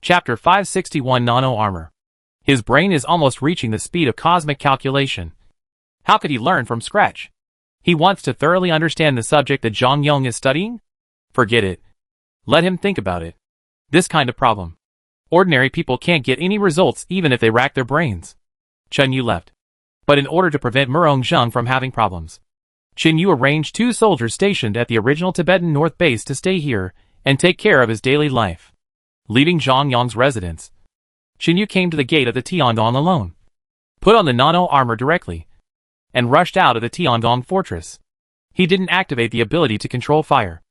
Chapter 561 Nano Armor. His brain is almost reaching the speed of cosmic calculation. How could he learn from scratch? He wants to thoroughly understand the subject that Zhang Yong is studying? Forget it. Let him think about it. This kind of problem. Ordinary people can't get any results even if they rack their brains. Chen Yu left. But in order to prevent Murong Zheng from having problems, Chen Yu arranged 2 soldiers stationed at the original Tibetan North Base to stay here and take care of his daily life. Leaving Zhang Yong's residence, Chen Yu came to the gate of the Tiandong alone, put on the nano armor directly, and rushed out of the Tiandong fortress. He didn't activate the ability to control fire.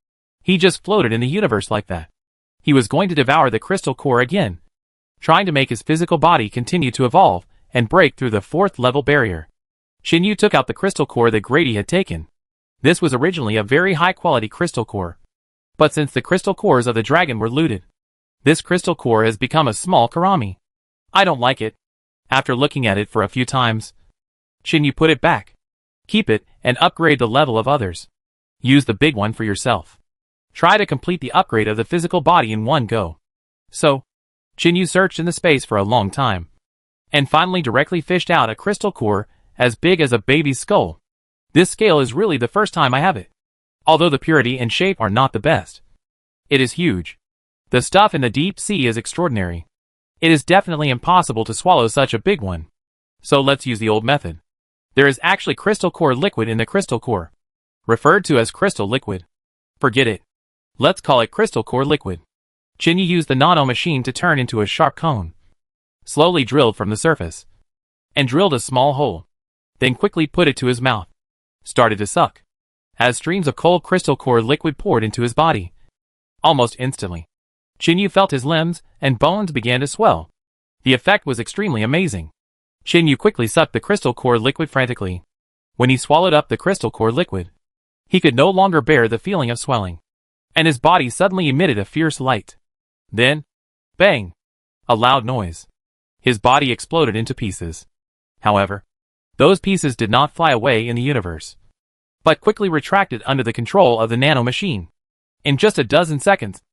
He just floated in the universe like that. He was going to devour the crystal core again, trying to make his physical body continue to evolve and break through the 4th level barrier. Chen Yu took out the crystal core that Grady had taken. This was originally a very high-quality crystal core. But since the crystal cores of the dragon were looted, this crystal core has become a small Karami. I don't like it. After looking at it for a few times, Chen Yu put it back. Keep it and upgrade the level of others. Use the big one for yourself. Try to complete the upgrade of the physical body in one go. So, Chen Yu searched in the space for a long time, and finally directly fished out a crystal core as big as a baby's skull. This scale is really the first time I have it. Although the purity and shape are not the best, it is huge. The stuff in the deep sea is extraordinary. It is definitely impossible to swallow such a big one. So let's use the old method. There is actually crystal core liquid in the crystal core, referred to as crystal liquid. Forget it. Let's call it crystal core liquid. Chen Yu used the nano machine to turn into a sharp cone, slowly drilled from the surface, and drilled a small hole. Then quickly put it to his mouth. Started to suck, as streams of cold crystal core liquid poured into his body. Almost instantly, Chen Yu felt his limbs and bones began to swell. The effect was extremely amazing. Chen Yu quickly sucked the crystal core liquid frantically. When he swallowed up the crystal core liquid, he could no longer bear the feeling of swelling, and his body suddenly emitted a fierce light. Then, bang! A loud noise. His body exploded into pieces. However, those pieces did not fly away in the universe, but quickly retracted under the control of the nano machine. In just a dozen seconds,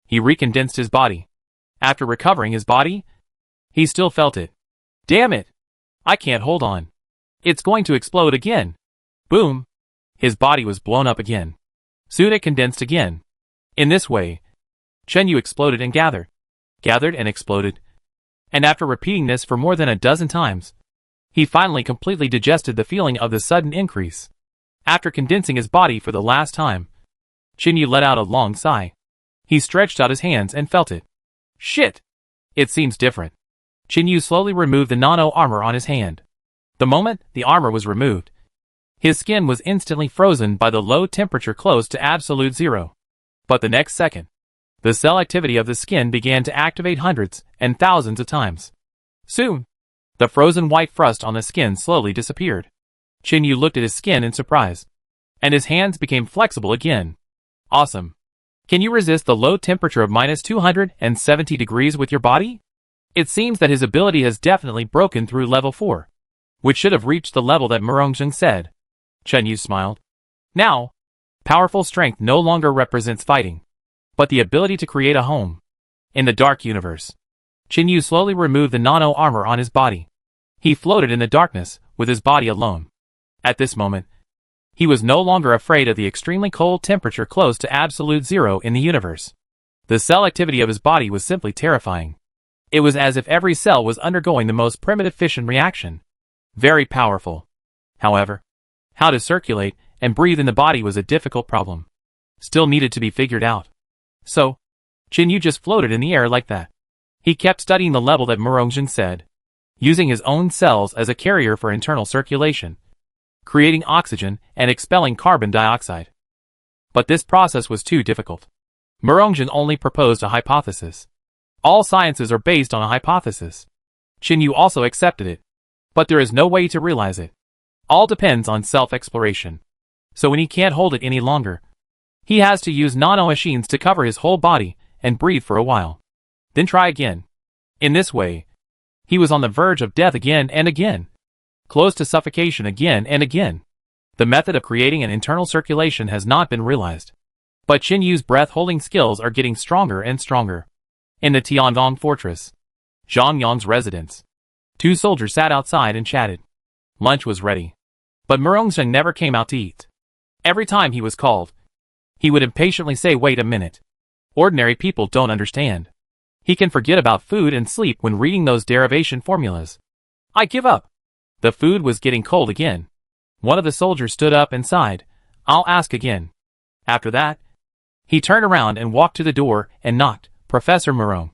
he recondensed his body. After recovering his body, he still felt it. Damn it! I can't hold on. It's going to explode again. Boom! His body was blown up again. Soon it condensed again. In this way, Chen Yu exploded and gathered and exploded. And after repeating this for more than a dozen times, he finally completely digested the feeling of the sudden increase. After condensing his body for the last time, Chen Yu let out a long sigh. He stretched out his hands and felt it. Shit! It seems different. Chen Yu slowly removed the nano armor on his hand. The moment the armor was removed, his skin was instantly frozen by the low temperature close to absolute zero. But the next second, the cell activity of the skin began to activate hundreds and thousands of times. Soon, the frozen white frust on the skin slowly disappeared. Chen Yu looked at his skin in surprise, and his hands became flexible again. Awesome. Can you resist the low temperature of minus 270 degrees with your body? It seems that his ability has definitely broken through level 4, which should have reached the level that Murongzheng said. Chen Yu smiled. Now, powerful strength no longer represents fighting, but the ability to create a home in the dark universe. Chen Yu slowly removed the nano armor on his body. He floated in the darkness with his body alone. At this moment, he was no longer afraid of the extremely cold temperature close to absolute zero in the universe. The cell activity of his body was simply terrifying. It was as if every cell was undergoing the most primitive fission reaction. Very powerful. However, how to circulate and breathe in the body was a difficult problem. Still needed to be figured out. So, Chen Yu just floated in the air like that. He kept studying the level that Murongzheng said, using his own cells as a carrier for internal circulation, creating oxygen and expelling carbon dioxide. But this process was too difficult. Murongzheng only proposed a hypothesis. All sciences are based on a hypothesis. Chen Yu also accepted it. But there is no way to realize it. All depends on self-exploration. So when he can't hold it any longer, he has to use nano-machines to cover his whole body and breathe for a while. Then try again. In this way, he was on the verge of death again and again. Close to suffocation again and again. The method of creating an internal circulation has not been realized. But Chen Yu's breath-holding skills are getting stronger and stronger. In the Tiangong fortress, Zhang Yong's residence, two soldiers sat outside and chatted. Lunch was ready, but Murongzheng never came out to eat. Every time he was called, he would impatiently say, "Wait a minute. Ordinary people don't understand. He can forget about food and sleep when reading those derivation formulas. I give up." The food was getting cold again. One of the soldiers stood up and sighed, "I'll ask again." After that, he turned around and walked to the door and knocked. "Professor Murong,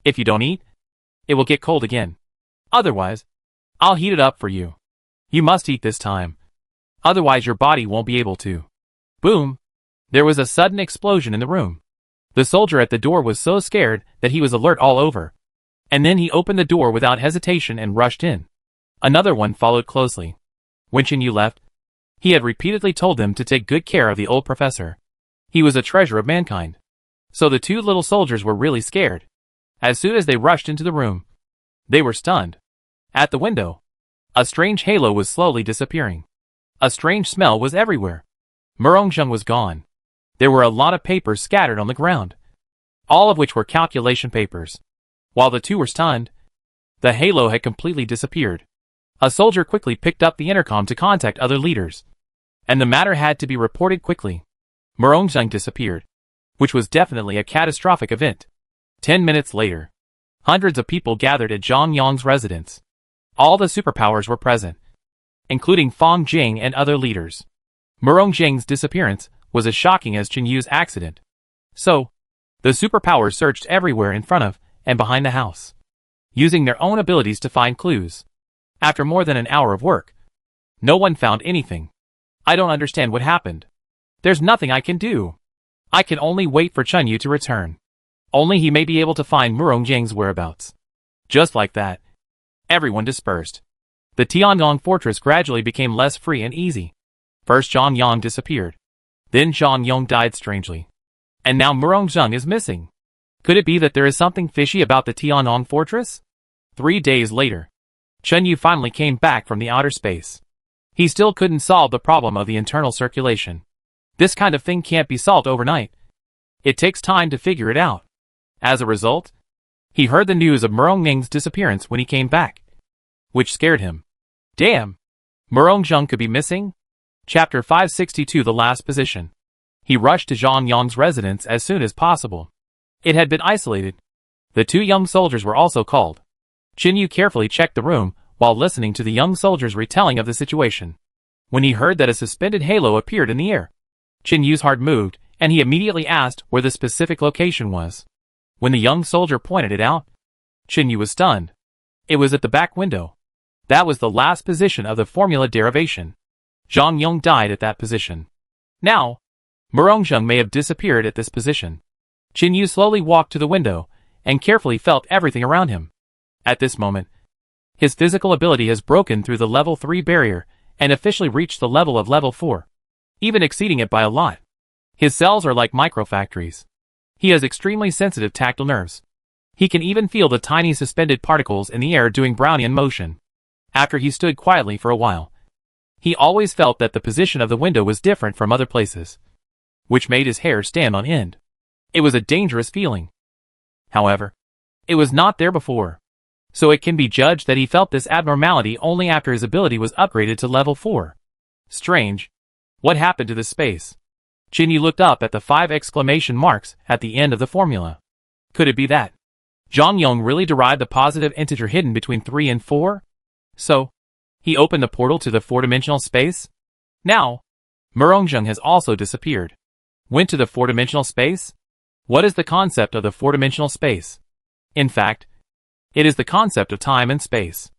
if you don't eat, it will get cold again. Otherwise, I'll heat it up for you. You must eat this time. Otherwise your body won't be able to." Boom! There was a sudden explosion in the room. The soldier at the door was so scared that he was alert all over. And then he opened the door without hesitation and rushed in. Another one followed closely. When Chinyu left, he had repeatedly told them to take good care of the old professor. He was a treasure of mankind. So the two little soldiers were really scared. As soon as they rushed into the room, they were stunned. At the window, a strange halo was slowly disappearing. A strange smell was everywhere. Murongzheng was gone. There were a lot of papers scattered on the ground, all of which were calculation papers. While the two were stunned, the halo had completely disappeared. A soldier quickly picked up the intercom to contact other leaders, and the matter had to be reported quickly. Murongzheng disappeared, which was definitely a catastrophic event. 10 minutes later, hundreds of people gathered at Zhang Yong's residence. All the superpowers were present, including Fang Jing and other leaders. Murongzheng's disappearance was as shocking as Chinyu's accident. So, the superpowers searched everywhere in front of and behind the house, using their own abilities to find clues. After more than an hour of work, no one found anything. I don't understand what happened. There's nothing I can do. I can only wait for Chinyu to return. Only he may be able to find Murongzheng's whereabouts. Just like that, everyone dispersed. The Tiangong fortress gradually became less free and easy. First Zhang Yang disappeared. Then Zhang Yong died strangely. And now Murongzheng is missing. Could it be that there is something fishy about the Tiangong fortress? 3 days later, Chenyu finally came back from the outer space. He still couldn't solve the problem of the internal circulation. This kind of thing can't be solved overnight. It takes time to figure it out. As a result, he heard the news of Murongzheng's disappearance when he came back, which scared him. Damn! Murongzheng could be missing? Chapter 562, the last position. He rushed to Zhang Yong's residence as soon as possible. It had been isolated. The two young soldiers were also called. Chinyu carefully checked the room while listening to the young soldier's retelling of the situation. When he heard that a suspended halo appeared in the air, Chinyu's heart moved, and he immediately asked where the specific location was. When the young soldier pointed it out, Chinyu was stunned. It was at the back window. That was the last position of the formula derivation. Zhang Yong died at that position. Now, Murongzheng may have disappeared at this position. Chinyu slowly walked to the window and carefully felt everything around him. At this moment, his physical ability has broken through the level 3 barrier and officially reached the level of level 4, even exceeding it by a lot. His cells are like microfactories. He has extremely sensitive tactile nerves. He can even feel the tiny suspended particles in the air doing Brownian motion. After he stood quietly for a while, he always felt that the position of the window was different from other places, which made his hair stand on end. It was a dangerous feeling. However, it was not there before, so it can be judged that he felt this abnormality only after his ability was upgraded to level 4. Strange. What happened to this space? Chinyu looked up at the 5 exclamation marks at the end of the formula. Could it be that Zhang Yong really derived the positive integer hidden between 3 and 4? So, he opened the portal to the 4-dimensional space? Now, Murongzheng has also disappeared. Went to the 4-dimensional space? What is the concept of the 4-dimensional space? In fact, it is the concept of time and space.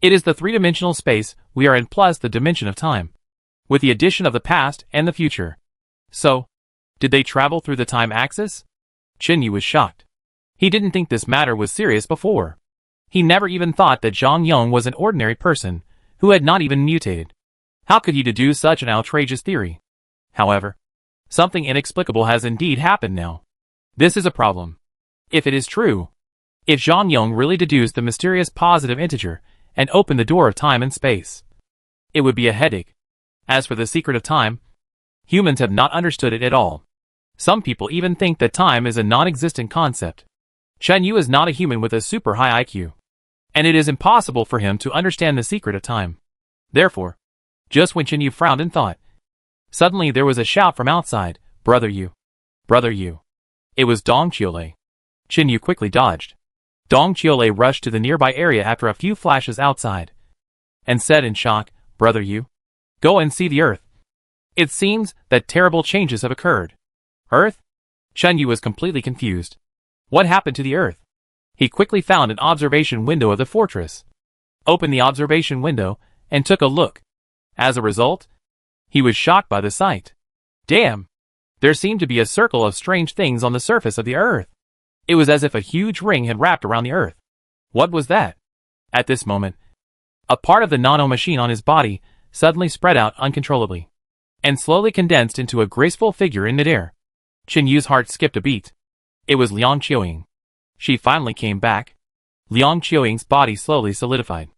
It is the 3-dimensional space we are in plus the dimension of time, with the addition of the past and the future. So, did they travel through the time axis? Chinyu was shocked. He didn't think this matter was serious before. He never even thought that Zhang Yong was an ordinary person who had not even mutated. How could he deduce such an outrageous theory? However, something inexplicable has indeed happened now. This is a problem. If it is true, if Zhang Yong really deduced the mysterious positive integer and opened the door of time and space, it would be a headache. As for the secret of time, humans have not understood it at all. Some people even think that time is a non-existent concept. Chen Yu is not a human with a super high IQ, and it is impossible for him to understand the secret of time. Therefore, just when Chen Yu frowned in thought, suddenly there was a shout from outside, "Brother Yu! Brother Yu!" It was Dong Qiule. Chen Yu quickly dodged. Dong Qiule rushed to the nearby area after a few flashes outside, and said in shock, "Brother Yu, go and see the Earth. It seems that terrible changes have occurred." Earth? Chen Yu was completely confused. What happened to the Earth? He quickly found an observation window of the fortress, opened the observation window, and took a look. As a result, he was shocked by the sight. Damn! There seemed to be a circle of strange things on the surface of the Earth. It was as if a huge ring had wrapped around the Earth. What was that? At this moment, a part of the nano-machine on his body suddenly spread out uncontrollably, and slowly condensed into a graceful figure in midair. Chen Yu's heart skipped a beat. It was Liang Qiuying. She finally came back. Liang Qiuying's body slowly solidified.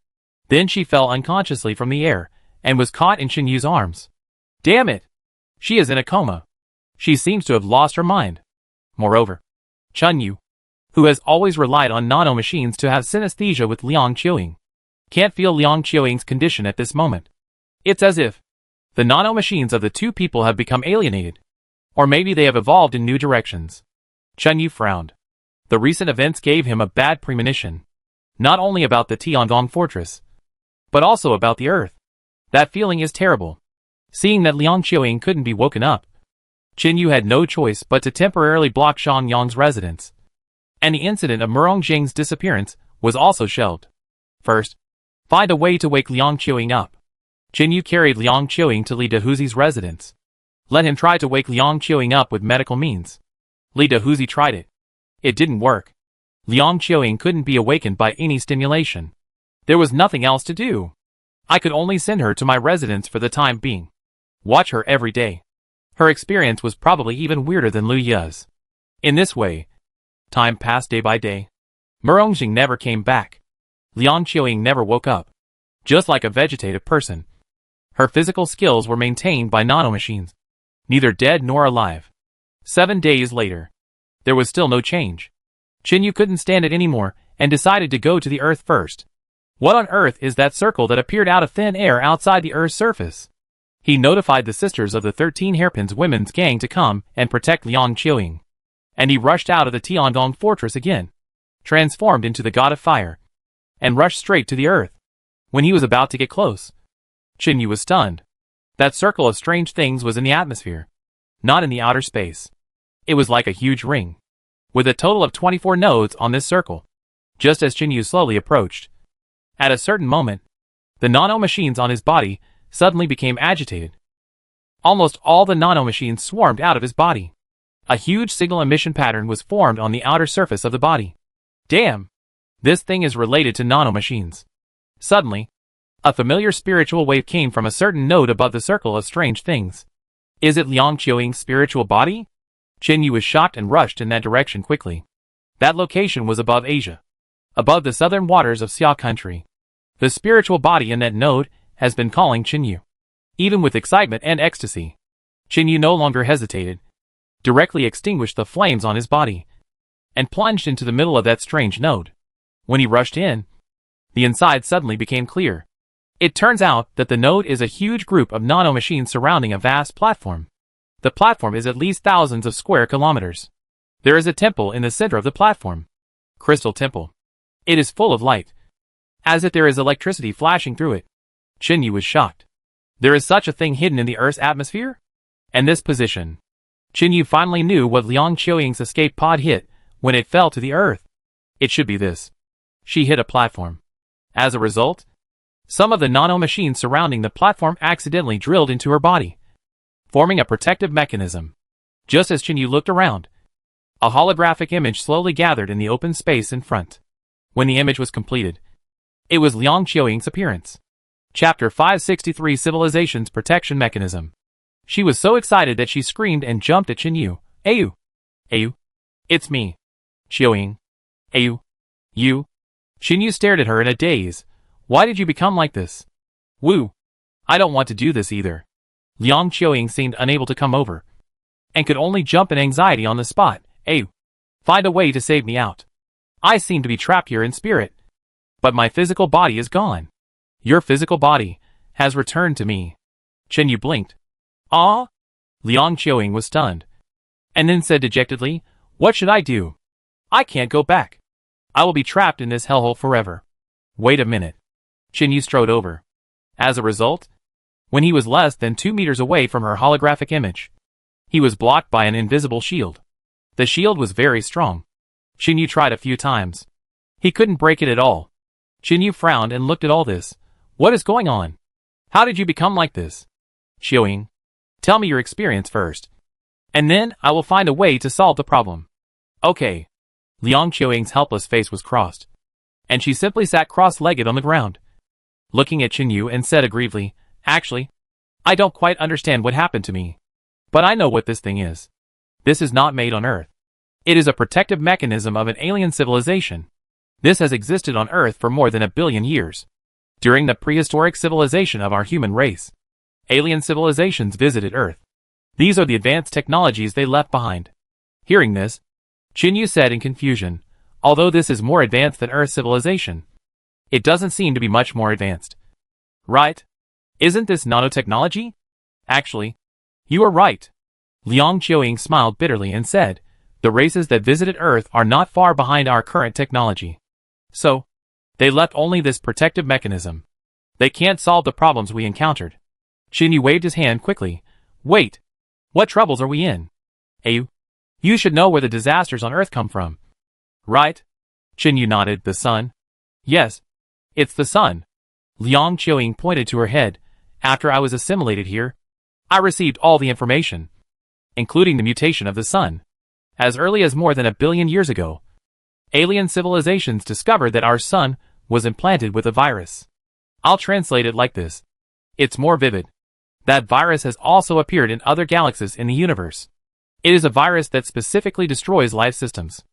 Then she fell unconsciously from the air, and was caught in Chen Yu's arms. Damn it! She is in a coma. She seems to have lost her mind. Moreover, Chen Yu, who has always relied on nano-machines to have synesthesia with Liang Qiuying, can't feel Liang Qiuying's condition at this moment. It's as if the nano-machines of the two people have become alienated. Or maybe they have evolved in new directions. Chen Yu frowned. The recent events gave him a bad premonition. Not only about the Tiangong fortress, but also about the Earth. That feeling is terrible. Seeing that Liang Qiuying couldn't be woken up, Chen Yu had no choice but to temporarily block Shang Yang's residence. And the incident of Murong Jing's disappearance was also shelved. First, find a way to wake Liang Qiuying up. Chen Yu carried Liang Qiuying to Li Dehuzi's residence. Let him try to wake Liang Qiuying up with medical means. Li Dehuzi tried it. It didn't work. Liang Qiuying couldn't be awakened by any stimulation. There was nothing else to do. I could only send her to my residence for the time being. Watch her every day. Her experience was probably even weirder than Lu Ye's. In this way, time passed day by day. Murong Jing never came back. Liang Qiuying never woke up. Just like a vegetative person, her physical skills were maintained by nanomachines, neither dead nor alive. 7 days later, there was still no change. Chen Yu couldn't stand it anymore and decided to go to the Earth first. What on earth is that circle that appeared out of thin air outside the Earth's surface? He notified the sisters of the 13 Hairpins women's gang to come and protect Liang Qiuying. And he rushed out of the Tiangong fortress again, transformed into the god of fire, and rushed straight to the Earth. When he was about to get close, Chen Yu was stunned. That circle of strange things was in the atmosphere, not in the outer space. It was like a huge ring, with a total of 24 nodes on this circle. Just as Chen Yu slowly approached, at a certain moment, the nano-machines on his body suddenly became agitated. Almost all the nano-machines swarmed out of his body. A huge signal emission pattern was formed on the outer surface of the body. Damn! This thing is related to nano-machines. Suddenly, a familiar spiritual wave came from a certain node above the circle of strange things. Is it Liang Qiuying's spiritual body? Chen Yu was shocked and rushed in that direction quickly. That location was above Asia, above the southern waters of Xia country. The spiritual body in that node has been calling Chen Yu. Even with excitement and ecstasy, Chen Yu no longer hesitated, directly extinguished the flames on his body, and plunged into the middle of that strange node. When he rushed in, the inside suddenly became clear. It turns out that the node is a huge group of nano-machines surrounding a vast platform. The platform is at least thousands of square kilometers. There is a temple in the center of the platform. Crystal Temple. It is full of light, as if there is electricity flashing through it. Chen Yu was shocked. There is such a thing hidden in the Earth's atmosphere? And this position. Chen Yu finally knew what Liang Qiuying's escape pod hit when it fell to the Earth. It should be this. She hit a platform. As a result, some of the nano-machines surrounding the platform accidentally drilled into her body, forming a protective mechanism. Just as Chen Yu looked around, a holographic image slowly gathered in the open space in front. When the image was completed, it was Liang Qiuying's appearance. Chapter 563 Civilization's Protection Mechanism. She was so excited that she screamed and jumped at Chen Yu. Ayu! Ayu! It's me! Qiuying! Ayu! You! Chen Yu stared at her in a daze. Why did you become like this? Woo! I don't want to do this either. Liang Qiuying seemed unable to come over, and could only jump in anxiety on the spot. Ayu! Find a way to save me out. I seem to be trapped here in spirit. But my physical body is gone. Your physical body has returned to me. Chen blinked. Ah? Liang Qiuing was stunned. And then said dejectedly, what should I do? I can't go back. I will be trapped in this hellhole forever. Wait a minute. Chen strode over. As a result, when he was less than 2 meters away from her holographic image, he was blocked by an invisible shield. The shield was very strong. Chen tried a few times. He couldn't break it at all. Chen frowned and looked at all this. What is going on? How did you become like this? Qiuing, tell me your experience first. And then I will find a way to solve the problem. Okay. Liang Qiuing's helpless face was crossed. And she simply sat cross-legged on the ground, looking at Chen and said aggrievedly, actually, I don't quite understand what happened to me. But I know what this thing is. This is not made on Earth. It is a protective mechanism of an alien civilization. This has existed on Earth for more than 1 billion years. During the prehistoric civilization of our human race, alien civilizations visited Earth. These are the advanced technologies they left behind. Hearing this, Chen said in confusion, although this is more advanced than Earth civilization, it doesn't seem to be much more advanced. Right? Isn't this nanotechnology? Actually, you are right. Liang Qiuing smiled bitterly and said, the races that visited Earth are not far behind our current technology. So, they left only this protective mechanism. They can't solve the problems we encountered. Chen waved his hand quickly. Wait. What troubles are we in? You should know where the disasters on Earth come from. Right? Chen nodded. The sun? Yes. It's the sun. Liang Qiuing pointed to her head. After I was assimilated here, I received all the information, including the mutation of the sun. As early as more than 1 billion years ago, alien civilizations discovered that our sun was implanted with a virus. I'll translate it like this. It's more vivid. That virus has also appeared in other galaxies in the universe. It is a virus that specifically destroys life systems.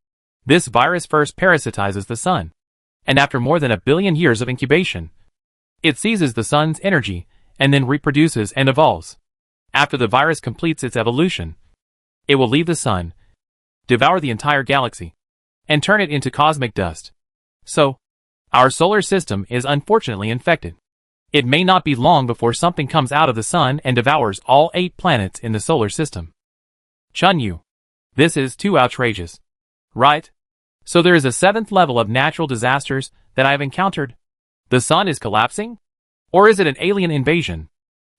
This virus first parasitizes the sun, and after more than 1 billion years of incubation, it seizes the sun's energy and then reproduces and evolves. After the virus completes its evolution, it will leave the sun, devour the entire galaxy, and turn it into cosmic dust. So, our solar system is unfortunately infected. It may not be long before something comes out of the sun and devours all 8 planets in the solar system. Chunyu, this is too outrageous. Right? So there is a 7th level of natural disasters that I have encountered. The sun is collapsing? Or is it an alien invasion?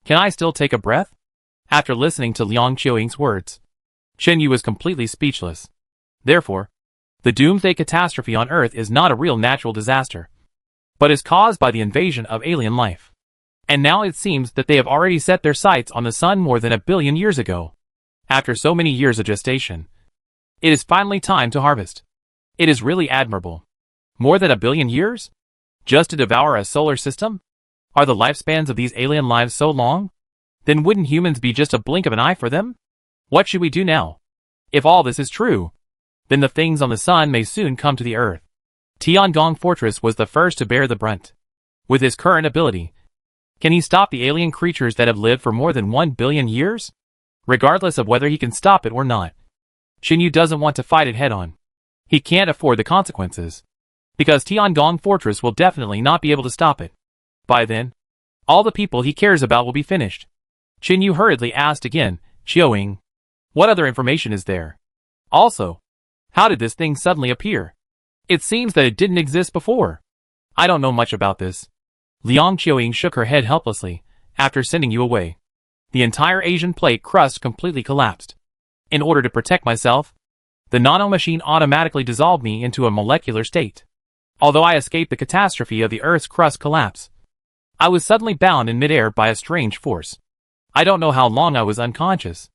Can I still take a breath? After listening to Liang Qiuing's words, Chen was completely speechless. Therefore, the Doomsday catastrophe on Earth is not a real natural disaster, but is caused by the invasion of alien life. And now it seems that they have already set their sights on the sun more than 1 billion years ago. After so many years of gestation, it is finally time to harvest. It is really admirable. More than 1 billion years? Just to devour a solar system? Are the lifespans of these alien lives so long? Then wouldn't humans be just a blink of an eye for them? What should we do now? If all this is true, then the things on the sun may soon come to the Earth. Tiangong Fortress was the first to bear the brunt. With his current ability, can he stop the alien creatures that have lived for more than 1 billion years? Regardless of whether he can stop it or not, Xinyu doesn't want to fight it head-on. He can't afford the consequences, because Tiangong Fortress will definitely not be able to stop it. By then, all the people he cares about will be finished. Xinyu hurriedly asked again, Qiuing, what other information is there? Also, how did this thing suddenly appear? It seems that it didn't exist before. I don't know much about this. Liang Qiuing shook her head helplessly. After sending you away, the entire Asian plate crust completely collapsed. In order to protect myself, the nanomachine automatically dissolved me into a molecular state. Although I escaped the catastrophe of the Earth's crust collapse, I was suddenly bound in midair by a strange force. I don't know how long I was unconscious.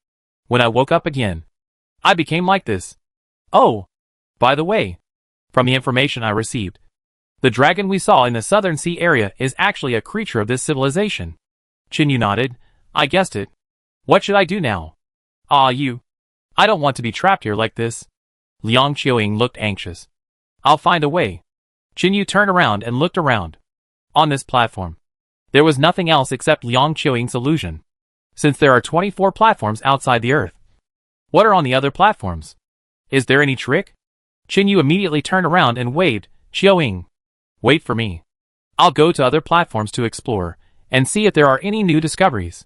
When I woke up again, I became like this. Oh, by the way, from the information I received, the dragon we saw in the Southern Sea area is actually a creature of this civilization. Xinyu nodded. I guessed it. What should I do now? I don't want to be trapped here like this. Liang Qiuing looked anxious. I'll find a way. Xinyu turned around and looked around. On this platform, there was nothing else except Liang Qiuing's illusion, since there are 24 platforms outside the Earth. What are on the other platforms? Is there any trick? Qin Yu immediately turned around and waved. Xiaoying. Wait for me. I'll go to other platforms to explore, and see if there are any new discoveries.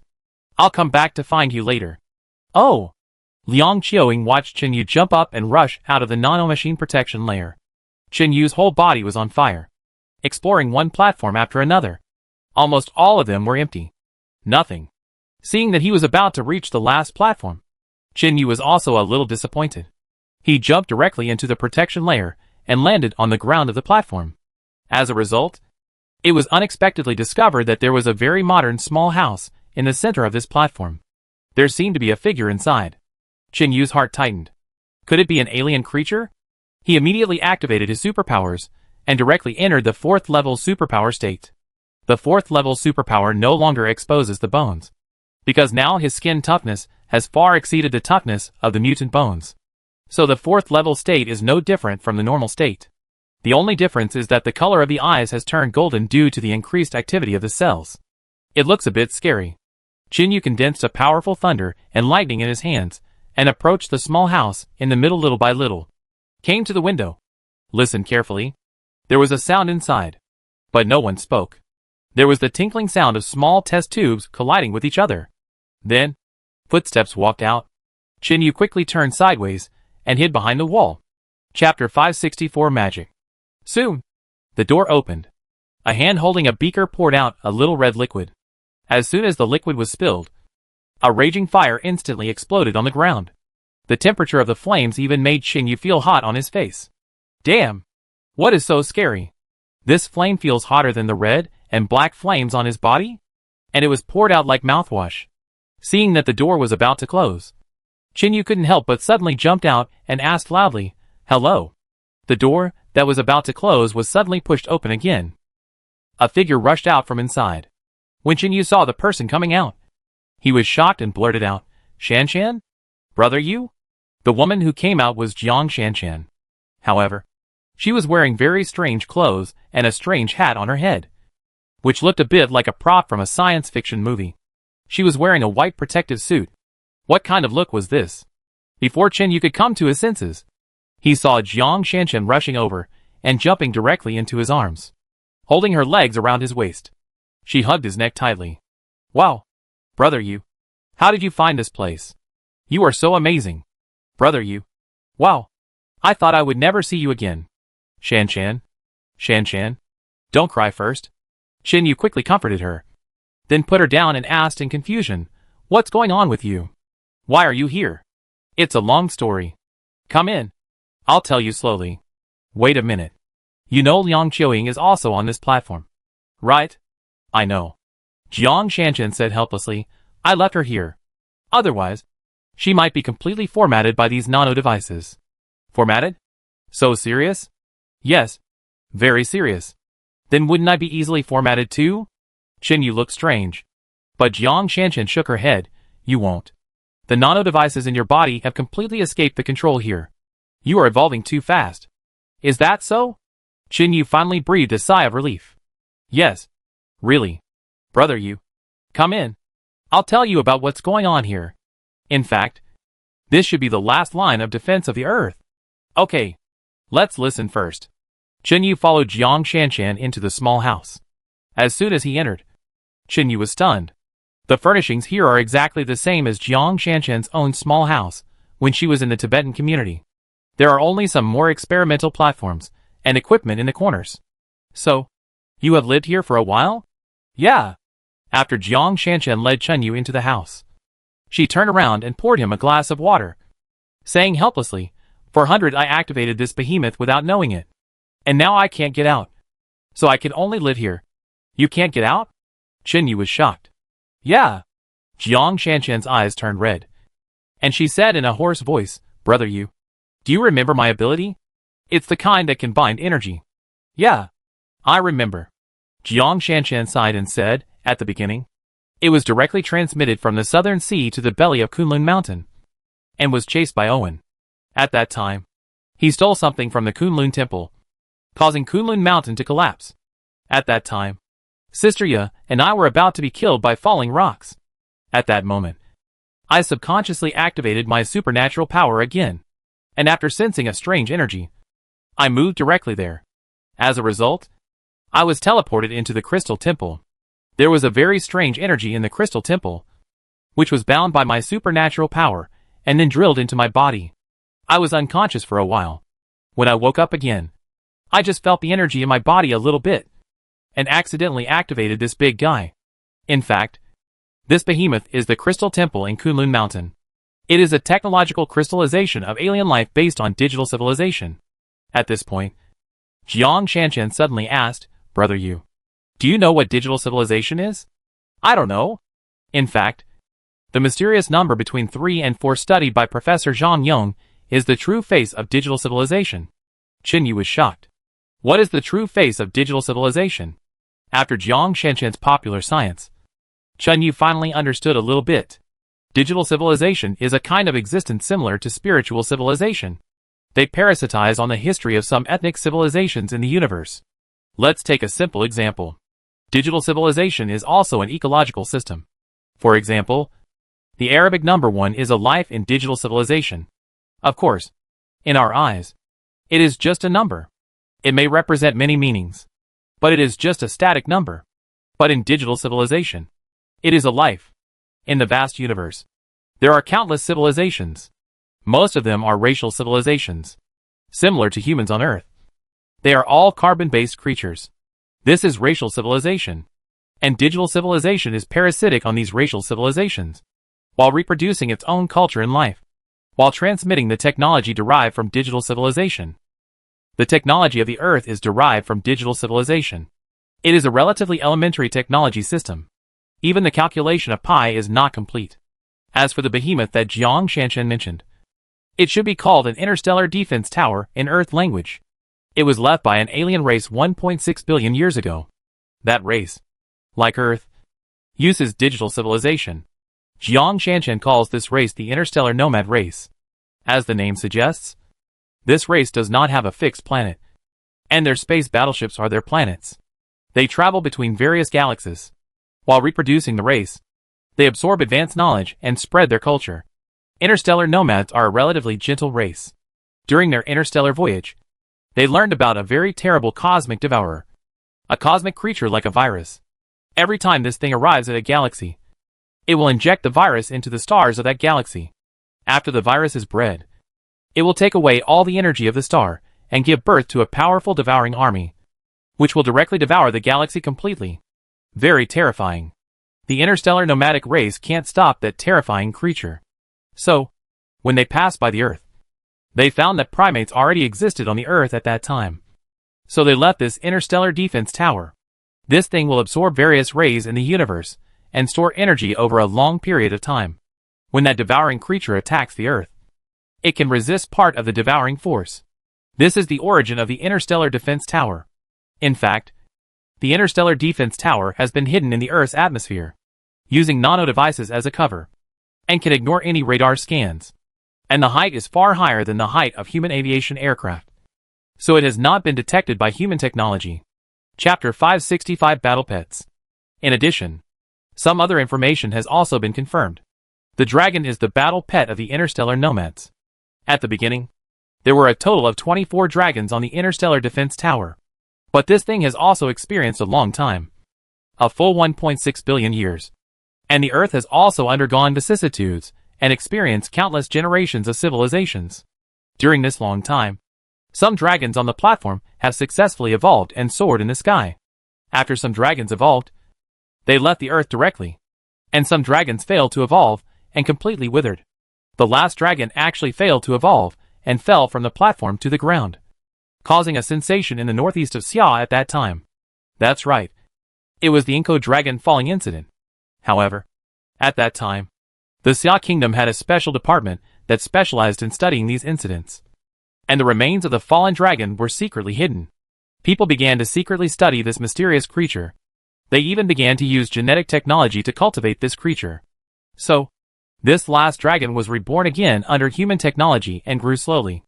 I'll come back to find you later. Oh! Liang Xiaoying watched Qin Yu jump up and rush out of the nanomachine protection layer. Qin Yu's whole body was on fire. Exploring one platform after another. Almost all of them were empty. Nothing. Seeing that he was about to reach the last platform, Qin Yu was also a little disappointed. He jumped directly into the protection layer and landed on the ground of the platform. As a result, it was unexpectedly discovered that there was a very modern small house in the center of this platform. There seemed to be a figure inside. Qin Yu's heart tightened. Could it be an alien creature? He immediately activated his superpowers and directly entered the 4th level superpower state. The 4th level superpower no longer exposes the bones, because now his skin toughness has far exceeded the toughness of the mutant bones. So the 4th level state is no different from the normal state. The only difference is that the color of the eyes has turned golden due to the increased activity of the cells. It looks a bit scary. Qin Yu condensed a powerful thunder and lightning in his hands, and approached the small house in the middle little by little. Came to the window. Listened carefully. There was a sound inside. But no one spoke. There was the tinkling sound of small test tubes colliding with each other. Then, footsteps walked out. Qin Yu quickly turned sideways and hid behind the wall. Chapter 564 Magic. Soon, the door opened. A hand holding a beaker poured out a little red liquid. As soon as the liquid was spilled, a raging fire instantly exploded on the ground. The temperature of the flames even made Qin Yu feel hot on his face. Damn! What is so scary? This flame feels hotter than the red and black flames on his body? And it was poured out like mouthwash. Seeing that the door was about to close, Qin Yu couldn't help but suddenly jumped out and asked loudly, "Hello?" The door that was about to close was suddenly pushed open again. A figure rushed out from inside. When Qin Yu saw the person coming out, he was shocked and blurted out, "Shanshan? Brother Yu?" The woman who came out was Jiang Shanshan. However, she was wearing very strange clothes and a strange hat on her head, which looked a bit like a prop from a science fiction movie. She was wearing a white protective suit. What kind of look was this? Before Qin Yu could come to his senses, he saw Jiang Shanshan rushing over and jumping directly into his arms, holding her legs around his waist. She hugged his neck tightly. "Wow! Brother Yu, how did you find this place? You are so amazing. Brother Yu. Wow! I thought I would never see you again. Shanshan. Shanshan. Don't cry first." Qin Yu quickly comforted her, then put her down and asked in confusion, "What's going on with you? Why are you here?" "It's a long story. Come in. I'll tell you slowly." "Wait a minute. You know Liang Qiuying is also on this platform, right?" "I know." Jiang Shanshan said helplessly, "I left her here. Otherwise, she might be completely formatted by these nano devices." "Formatted? So serious?" "Yes. Very serious." "Then wouldn't I be easily formatted too?" Qin Yu looked strange. But Jiang Shanshan shook her head. "You won't. The nano devices in your body have completely escaped the control here. You are evolving too fast." "Is that so?" Qin Yu finally breathed a sigh of relief. "Yes. Really. Brother Yu. Come in. I'll tell you about what's going on here. In fact, this should be the last line of defense of the Earth." "Okay. Let's listen first." Qin Yu followed Jiang Shanshan into the small house. As soon as he entered, Qin Yu was stunned. The furnishings here are exactly the same as Jiang Shanshan's own small house when she was in the Tibetan community. There are only some more experimental platforms and equipment in the corners. "So, you have lived here for a while?" "Yeah." After Jiang Shanshan led Qin Yu into the house, she turned around and poured him a glass of water, saying helplessly, "For 100 I activated this behemoth without knowing it. And now I can't get out. So I can only live here." "You can't get out?" Qin Yu was shocked. "Yeah." Jiang Shanshan's eyes turned red, and she said in a hoarse voice, "Brother Yu, do you remember my ability? It's the kind that can bind energy." "Yeah, I remember." Jiang Shanshan sighed and said, "At the beginning, it was directly transmitted from the southern sea to the belly of Kunlun Mountain, and was chased by Owen. At that time, he stole something from the Kunlun Temple, causing Kunlun Mountain to collapse. At that time, Sister Ya and I were about to be killed by falling rocks. At that moment, I subconsciously activated my supernatural power again, and after sensing a strange energy, I moved directly there. As a result, I was teleported into the Crystal Temple. There was a very strange energy in the Crystal Temple, which was bound by my supernatural power, and then drilled into my body. I was unconscious for a while. When I woke up again, I just felt the energy in my body a little bit, and accidentally activated this big guy. In fact, this behemoth is the Crystal Temple in Kunlun Mountain. It is a technological crystallization of alien life based on digital civilization. At this point, Jiang Shanshan suddenly asked, "Brother Yu, do you know what digital civilization is?" "I don't know." In fact, the mysterious number between 3 and 4 studied by Professor Zhang Yong is the true face of digital civilization. Qin Yu was shocked. What is the true face of digital civilization? After Jiang Shanshan's popular science, Chen Yu finally understood a little bit. Digital civilization is a kind of existence similar to spiritual civilization. They parasitize on the history of some ethnic civilizations in the universe. Let's take a simple example. Digital civilization is also an ecological system. For example, the Arabic number 1 is a life in digital civilization. Of course, in our eyes, it is just a number. It may represent many meanings, but it is just a static number. But in digital civilization, it is a life. In the vast universe, there are countless civilizations. Most of them are racial civilizations, similar to humans on Earth. They are all carbon-based creatures. This is racial civilization. And digital civilization is parasitic on these racial civilizations, while reproducing its own culture and life, while transmitting the technology derived from digital civilization. The technology of the Earth is derived from digital civilization. It is a relatively elementary technology system. Even the calculation of pi is not complete. As for the behemoth that Jiang Shanshan mentioned, it should be called an interstellar defense tower in Earth language. It was left by an alien race 1.6 billion years ago. That race, like Earth, uses digital civilization. Jiang Shanshan calls this race the interstellar nomad race. As the name suggests, this race does not have a fixed planet, and their space battleships are their planets. They travel between various galaxies. While reproducing the race, they absorb advanced knowledge and spread their culture. Interstellar nomads are a relatively gentle race. During their interstellar voyage, they learned about a very terrible cosmic devourer, a cosmic creature like a virus. Every time this thing arrives at a galaxy, it will inject the virus into the stars of that galaxy. After the virus is bred, it will take away all the energy of the star and give birth to a powerful devouring army, which will directly devour the galaxy completely. Very terrifying. The interstellar nomadic race can't stop that terrifying creature. So, when they passed by the Earth, they found that primates already existed on the Earth at that time. So they left this interstellar defense tower. This thing will absorb various rays in the universe and store energy over a long period of time. When that devouring creature attacks the Earth, it can resist part of the devouring force. This is the origin of the interstellar defense tower. In fact, the interstellar defense tower has been hidden in the Earth's atmosphere, using nano devices as a cover, and can ignore any radar scans. And the height is far higher than the height of human aviation aircraft, so it has not been detected by human technology. Chapter 565 Battle Pets. In addition, some other information has also been confirmed. The dragon is the battle pet of the interstellar nomads. At the beginning, there were a total of 24 dragons on the interstellar defense tower. But this thing has also experienced a long time, a full 1.6 billion years. And the Earth has also undergone vicissitudes and experienced countless generations of civilizations. During this long time, some dragons on the platform have successfully evolved and soared in the sky. After some dragons evolved, they left the Earth directly. And some dragons failed to evolve and completely withered. The last dragon actually failed to evolve and fell from the platform to the ground, causing a sensation in the northeast of Xia at that time. That's right. It was the Inko dragon falling incident. However, at that time, the Xia kingdom had a special department that specialized in studying these incidents. And the remains of the fallen dragon were secretly hidden. People began to secretly study this mysterious creature. They even began to use genetic technology to cultivate this creature. So, this last dragon was reborn again under human technology and grew slowly.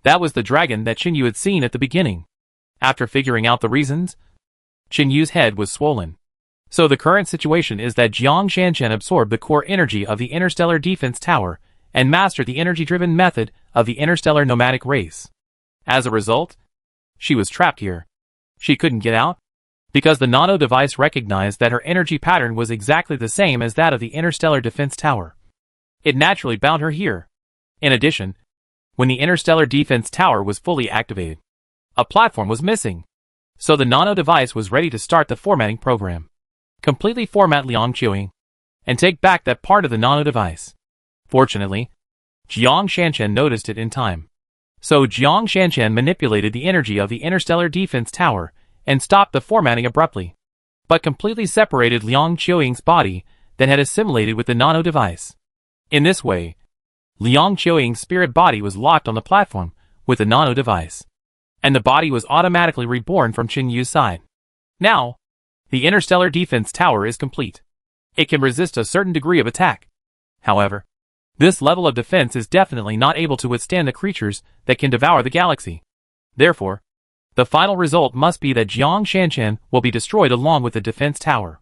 That was the dragon that Qin Yu had seen at the beginning. After figuring out the reasons, Qin Yu's head was swollen. So the current situation is that Jiang Shanshan absorbed the core energy of the interstellar defense tower and mastered the energy-driven method of the interstellar nomadic race. As a result, She was trapped here. She couldn't get out? Because the nano-device recognized that her energy pattern was exactly the same as that of the interstellar defense tower. It naturally bound her here. In addition, when the interstellar defense tower was fully activated, a platform was missing. So the nano-device was ready to start the formatting program. Completely format Liang Qiuying, and take back that part of the nano-device. Fortunately, Jiang Shanchen noticed it in time. So Jiang Shanchen manipulated the energy of the interstellar defense tower and stopped the formatting abruptly, but completely separated Liang Qiuying's body that had assimilated with the nano-device. In this way, Liang Qiuying's spirit body was locked on the platform with the nano-device, and the body was automatically reborn from Qin Yu's side. Now, the interstellar defense tower is complete. It can resist a certain degree of attack. However, this level of defense is definitely not able to withstand the creatures that can devour the galaxy. Therefore, the final result must be that Jiang Shanchen will be destroyed along with the defense tower.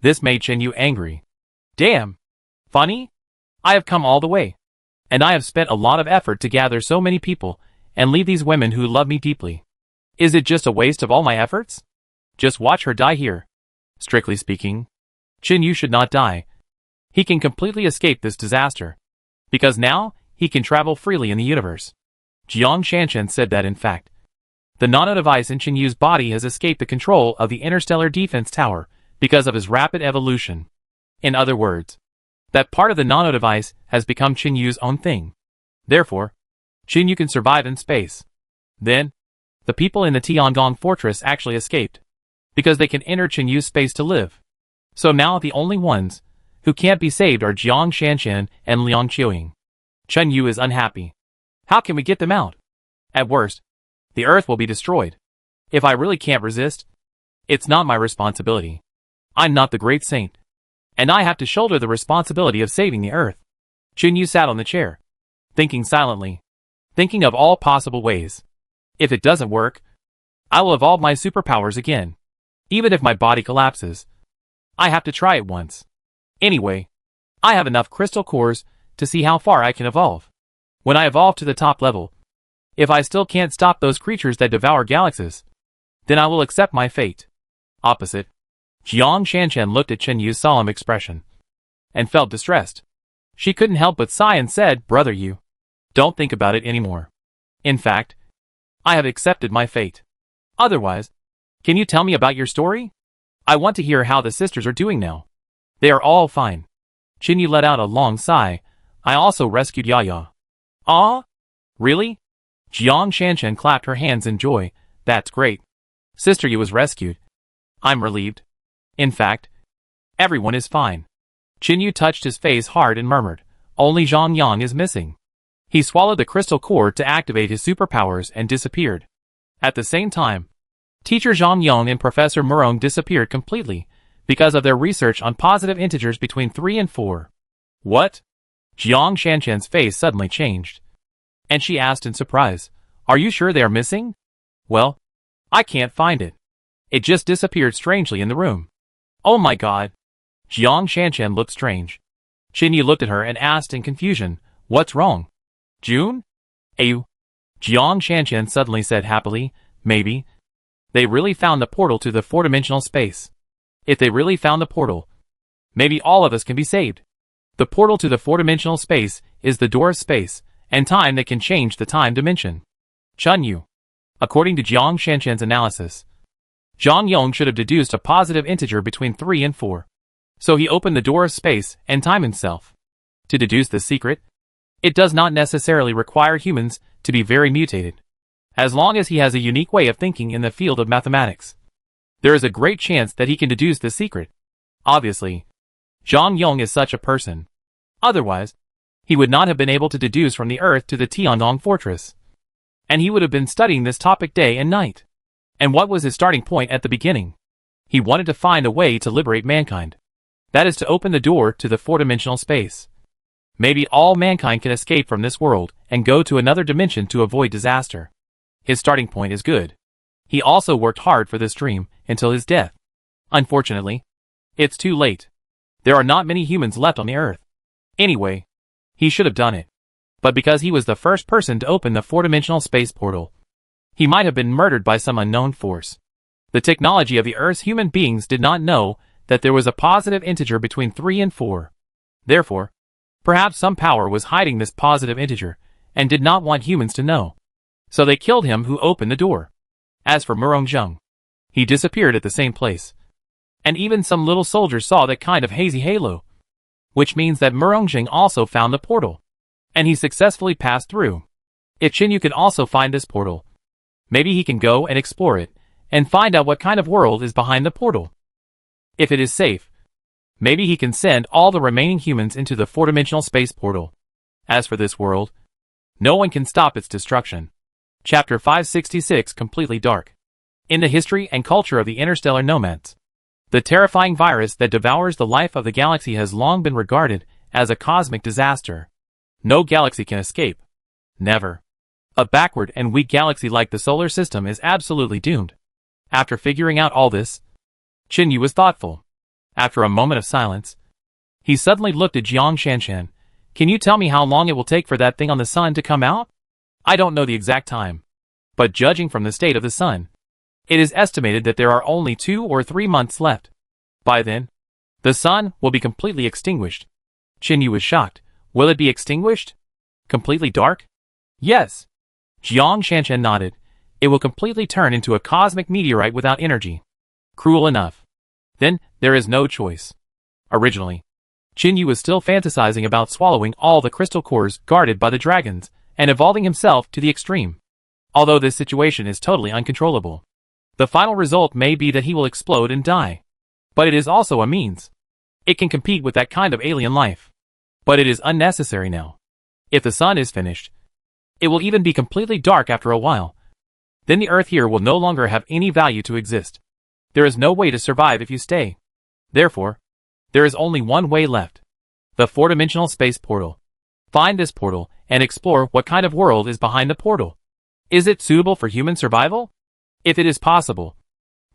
This made Qin Yu angry. Damn! Funny? I have come all the way. And I have spent a lot of effort to gather so many people and leave these women who love me deeply. Is it just a waste of all my efforts? Just watch her die here. Strictly speaking, Qin Yu should not die. He can completely escape this disaster, because now he can travel freely in the universe. Jiang Shanchen said that in fact, the nano-device in Qin Yu's body has escaped the control of the interstellar defense tower because of his rapid evolution. In other words, that part of the nano-device has become Qin Yu's own thing. Therefore, Qin Yu can survive in space. Then, the people in the Tiangong fortress actually escaped, because they can enter Qin Yu's space to live. So now the only ones who can't be saved are Jiang Shanchen and Liang Qiuying. Qin Yu is unhappy. How can we get them out? At worst, the Earth will be destroyed. If I really can't resist, it's not my responsibility. I'm not the great saint, and I have to shoulder the responsibility of saving the Earth. Qin Yu sat on the chair, thinking silently, thinking of all possible ways. If it doesn't work, I will evolve my superpowers again. Even if my body collapses, I have to try it once. Anyway, I have enough crystal cores to see how far I can evolve. When I evolve to the top level, if I still can't stop those creatures that devour galaxies, then I will accept my fate. Opposite, Jiang Shanchen looked at Qin Yu's solemn expression and felt distressed. She couldn't help but sigh and said, "Brother Yu, don't think about it anymore. In fact, I have accepted my fate. Otherwise, can you tell me about your story? I want to hear how the sisters are doing now." "They are all fine." Qin Yu let out a long sigh. "I also rescued Yaya." "Ah? Really?" Jiang Shanchen clapped her hands in joy. "That's great. Sister Yu was rescued. I'm relieved. In fact, everyone is fine." Qin Yu touched his face hard and murmured, "Only Zhang Yang is missing." He swallowed the crystal cord to activate his superpowers and disappeared. At the same time, Teacher Zhang Yang and Professor Murong disappeared completely because of their research on positive integers between 3 and 4. "What?" Jiang Shanchen's face suddenly changed, and she asked in surprise, "Are you sure they are missing?" "Well, I can't find it. It just disappeared strangely in the room." "Oh my god." Jiang Shanchen looked strange. Qin Yu looked at her and asked in confusion, "What's wrong?" "June? Ayu?" Jiang Shanchen suddenly said happily, "Maybe they really found the portal to the four-dimensional space. If they really found the portal, maybe all of us can be saved. The portal to the four-dimensional space is the door of space and time that can change the time dimension." Qin Yu. According to Jiang Shanchen's analysis, Zhang Yong should have deduced a positive integer between 3 and 4. So he opened the door of space and time himself. To deduce this secret, it does not necessarily require humans to be very mutated. As long as he has a unique way of thinking in the field of mathematics, there is a great chance that he can deduce the secret. Obviously, Zhang Yong is such a person. Otherwise, he would not have been able to deduce from the Earth to the Tiangong fortress. And he would have been studying this topic day and night. And what was his starting point at the beginning? He wanted to find a way to liberate mankind. That is to open the door to the four-dimensional space. Maybe all mankind can escape from this world and go to another dimension to avoid disaster. His starting point is good. He also worked hard for this dream until his death. Unfortunately, it's too late. There are not many humans left on the Earth. Anyway, he should have done it. But because he was the first person to open the four-dimensional space portal, He might have been murdered by some unknown force. The technology of the Earth's human beings did not know that there was a positive integer between 3 and 4. Therefore, perhaps some power was hiding this positive integer, and did not want humans to know. So they killed him who opened the door. As for Murong, he disappeared at the same place. And even some little soldiers saw that kind of hazy halo. Which means that Murong also found the portal. And he successfully passed through. If Chinyu can also find this portal, maybe he can go and explore it, and find out what kind of world is behind the portal. If it is safe, maybe he can send all the remaining humans into the 4-dimensional space portal. As for this world, no one can stop its destruction. Chapter 566 Completely Dark. In the history and culture of the interstellar nomads, the terrifying virus that devours the life of the galaxy has long been regarded as a cosmic disaster. No galaxy can escape. Never. A backward and weak galaxy like the solar system is absolutely doomed. After figuring out all this, Chinyu was thoughtful. After a moment of silence, he suddenly looked at Jiang Shanshan. Can you tell me how long it will take for that thing on the sun to come out? I don't know the exact time, but judging from the state of the sun, it is estimated that there are only 2 or 3 months left. By then, the sun will be completely extinguished. Chinyu was shocked. Will it be extinguished? Completely dark? Yes. Jiang Shanshan nodded. It will completely turn into a cosmic meteorite without energy. Cruel enough. Then, there is no choice. Originally, Chinyu was still fantasizing about swallowing all the crystal cores guarded by the dragons, and evolving himself to the extreme. Although this situation is totally uncontrollable, the final result may be that he will explode and die. But it is also a means. It can compete with that kind of alien life. But it is unnecessary now. If the sun is finished, it will even be completely dark after a while. Then the Earth here will no longer have any value to exist. There is no way to survive if you stay. Therefore, there is only one way left. The 4-dimensional space portal. Find this portal, and explore what kind of world is behind the portal. Is it suitable for human survival? If it is possible,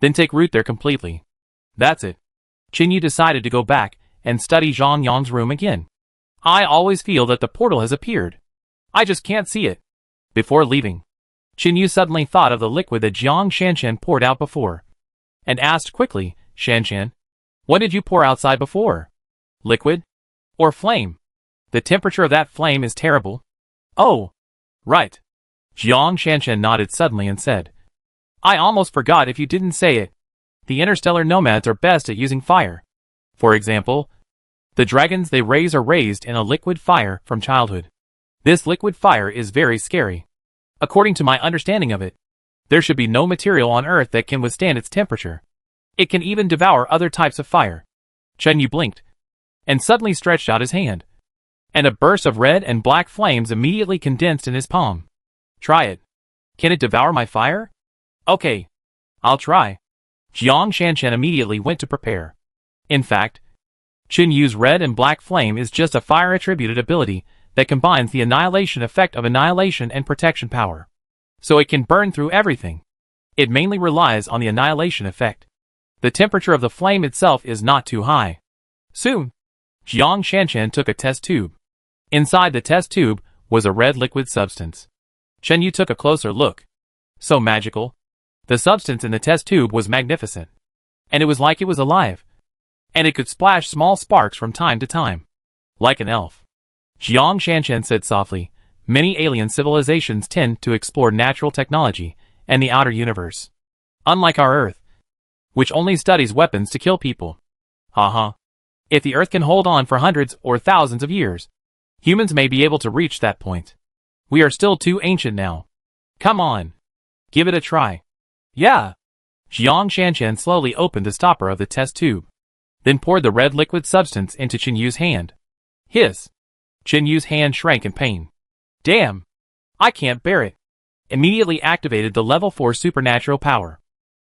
then take root there completely. That's it. Chinyu decided to go back and study Zhang Yang's room again. I always feel that the portal has appeared. I just can't see it. Before leaving, Chinyu suddenly thought of the liquid that Jiang Shanshan poured out before, and asked quickly, Shanshan, what did you pour outside before? Liquid? Or flame? The temperature of that flame is terrible. Oh, right. Jiang Shanshan nodded suddenly and said, I almost forgot if you didn't say it. The interstellar nomads are best at using fire. For example, the dragons they raise are raised in a liquid fire from childhood. This liquid fire is very scary. According to my understanding of it, there should be no material on Earth that can withstand its temperature. It can even devour other types of fire. Chenyu blinked, and suddenly stretched out his hand. And a burst of red and black flames immediately condensed in his palm. Try it. Can it devour my fire? Okay. I'll try. Jiang Shanshan immediately went to prepare. In fact, Chinyu's red and black flame is just a fire-attributed ability that combines the annihilation effect of annihilation and protection power. So it can burn through everything. It mainly relies on the annihilation effect. The temperature of the flame itself is not too high. Soon, Jiang Shanshan took a test tube. Inside the test tube was a red liquid substance. Chenyu took a closer look. So magical. The substance in the test tube was magnificent. And it was like it was alive. And it could splash small sparks from time to time. Like an elf. Jiang Shanshan said softly, many alien civilizations tend to explore natural technology and the outer universe. Unlike our Earth, which only studies weapons to kill people. Haha. If the Earth can hold on for hundreds or thousands of years, humans may be able to reach that point. We are still too ancient now. Come on. Give it a try. Yeah. Jiang Shanshan slowly opened the stopper of the test tube, then poured the red liquid substance into Chinyu's hand. Hiss. Chinyu's hand shrank in pain. Damn. I can't bear it. Immediately activated the level 4 supernatural power.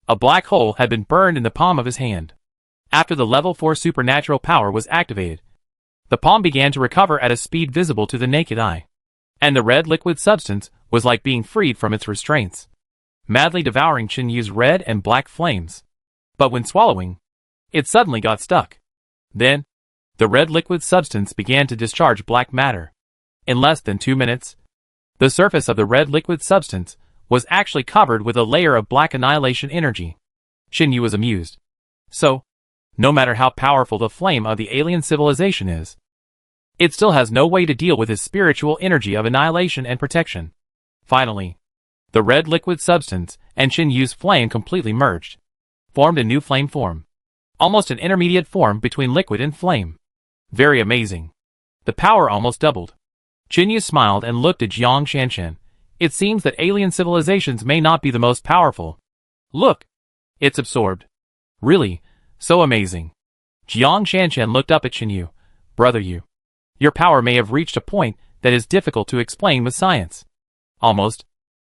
A black hole had been burned in the palm of his hand. After the level 4 supernatural power was activated, the palm began to recover at a speed visible to the naked eye. And the red liquid substance was like being freed from its restraints, madly devouring Chinyu's red and black flames. But when swallowing, it suddenly got stuck. Then, the red liquid substance began to discharge black matter. In less than 2 minutes, the surface of the red liquid substance was actually covered with a layer of black annihilation energy. Qin Yu was amused. So, no matter how powerful the flame of the alien civilization is, it still has no way to deal with his spiritual energy of annihilation and protection. Finally, the red liquid substance and Qin Yu's flame completely merged, formed a new flame form. Almost an intermediate form between liquid and flame. Very amazing. The power almost doubled. Qin Yu smiled and looked at Jiang Shanshan. It seems that alien civilizations may not be the most powerful. Look! It's absorbed. Really, so amazing. Jiang Shanshan looked up at Qin Yu. Brother Yu, your power may have reached a point that is difficult to explain with science. Almost.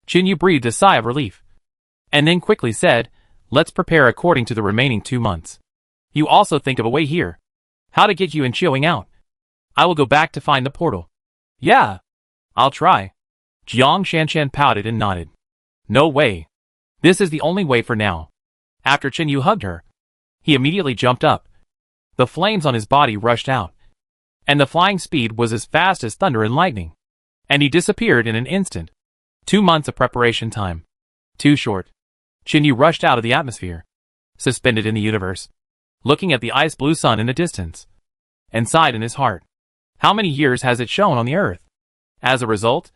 Qin Yu breathed a sigh of relief. And then quickly said, let's prepare according to the remaining 2 months. You also think of a way here. How to get you and Qiuing out. I will go back to find the portal. Yeah. I'll try. Jiang Shanshan pouted and nodded. No way. This is the only way for now. After Qin Yu hugged her, he immediately jumped up. The flames on his body rushed out, and the flying speed was as fast as thunder and lightning. And he disappeared in an instant. 2 months of preparation time. Too short. Qin Yu rushed out of the atmosphere, suspended in the universe, looking at the ice blue sun in the distance, and sighed in his heart. How many years has it shone on the earth? As a result,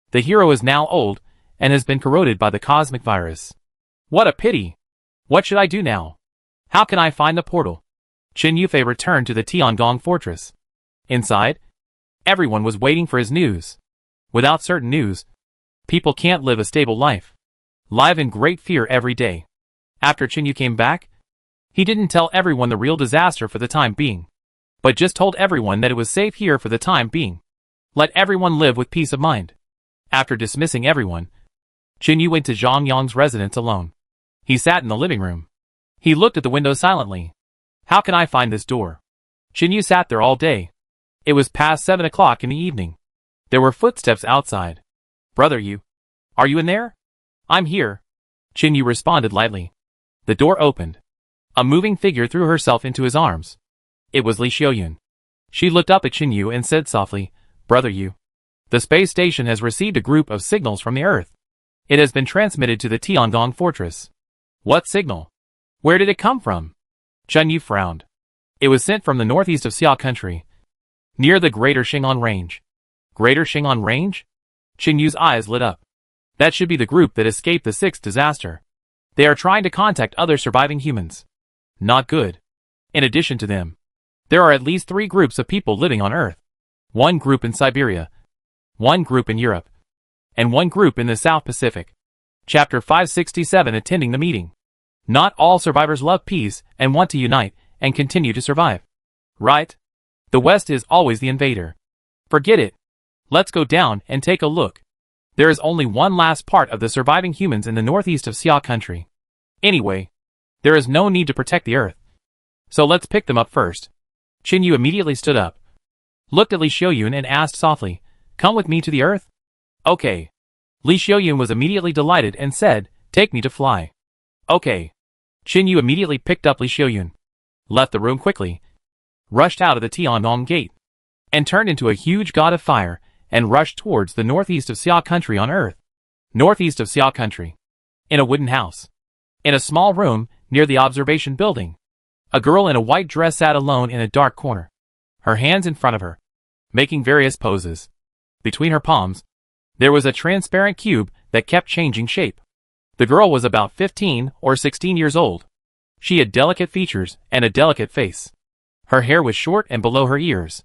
the hero is now old and has been corroded by the cosmic virus. What a pity! What should I do now? How can I find the portal? Qin Yufei returned to the Tiangong fortress. Inside, everyone was waiting for his news. Without certain news, people can't live a stable life. Live in great fear every day. After Qin Yu came back, he didn't tell everyone the real disaster for the time being, but just told everyone that it was safe here for the time being. Let everyone live with peace of mind. After dismissing everyone, Qin Yu went to Zhang Yang's residence alone. He sat in the living room. He looked at the window silently. How can I find this door? Qin Yu sat there all day. It was past 7 o'clock in the evening. There were footsteps outside. Brother Yu, are you in there? I'm here. Qin Yu responded lightly. The door opened. A moving figure threw herself into his arms. It was Li Xiaoyun. She looked up at Qin Yu and said softly, Brother Yu, the space station has received a group of signals from the Earth. It has been transmitted to the Tiangong fortress. What signal? Where did it come from? Qin Yu frowned. It was sent from the northeast of Xia country, near the Greater Xing'an Range. Greater Xing'an Range? Qin Yu's eyes lit up. That should be the group that escaped the 6th disaster. They are trying to contact other surviving humans. Not good. In addition to them, there are at least 3 groups of people living on Earth. 1 group in Siberia, 1 group in Europe, and 1 group in the South Pacific. Chapter 567 Attending the meeting. Not all survivors love peace and want to unite and continue to survive. Right? The West is always the invader. Forget it. Let's go down and take a look. There is only one last part of the surviving humans in the northeast of Xia country. Anyway, there is no need to protect the Earth. So let's pick them up first. Qin Yu immediately stood up, looked at Li Xiaoyun and asked softly, Come with me to the Earth? Okay. Li Xiaoyun was immediately delighted and said, Take me to fly. Okay. Qin Yu immediately picked up Li Xiaoyun, left the room quickly, rushed out of the Tiangong gate, and turned into a huge god of fire and rushed towards the northeast of Xia country on Earth. Northeast of Xia country. In a wooden house. In a small room near the observation building. A girl in a white dress sat alone in a dark corner, her hands in front of her, making various poses. Between her palms, there was a transparent cube that kept changing shape. The girl was about 15 or 16 years old. She had delicate features and a delicate face. Her hair was short and below her ears.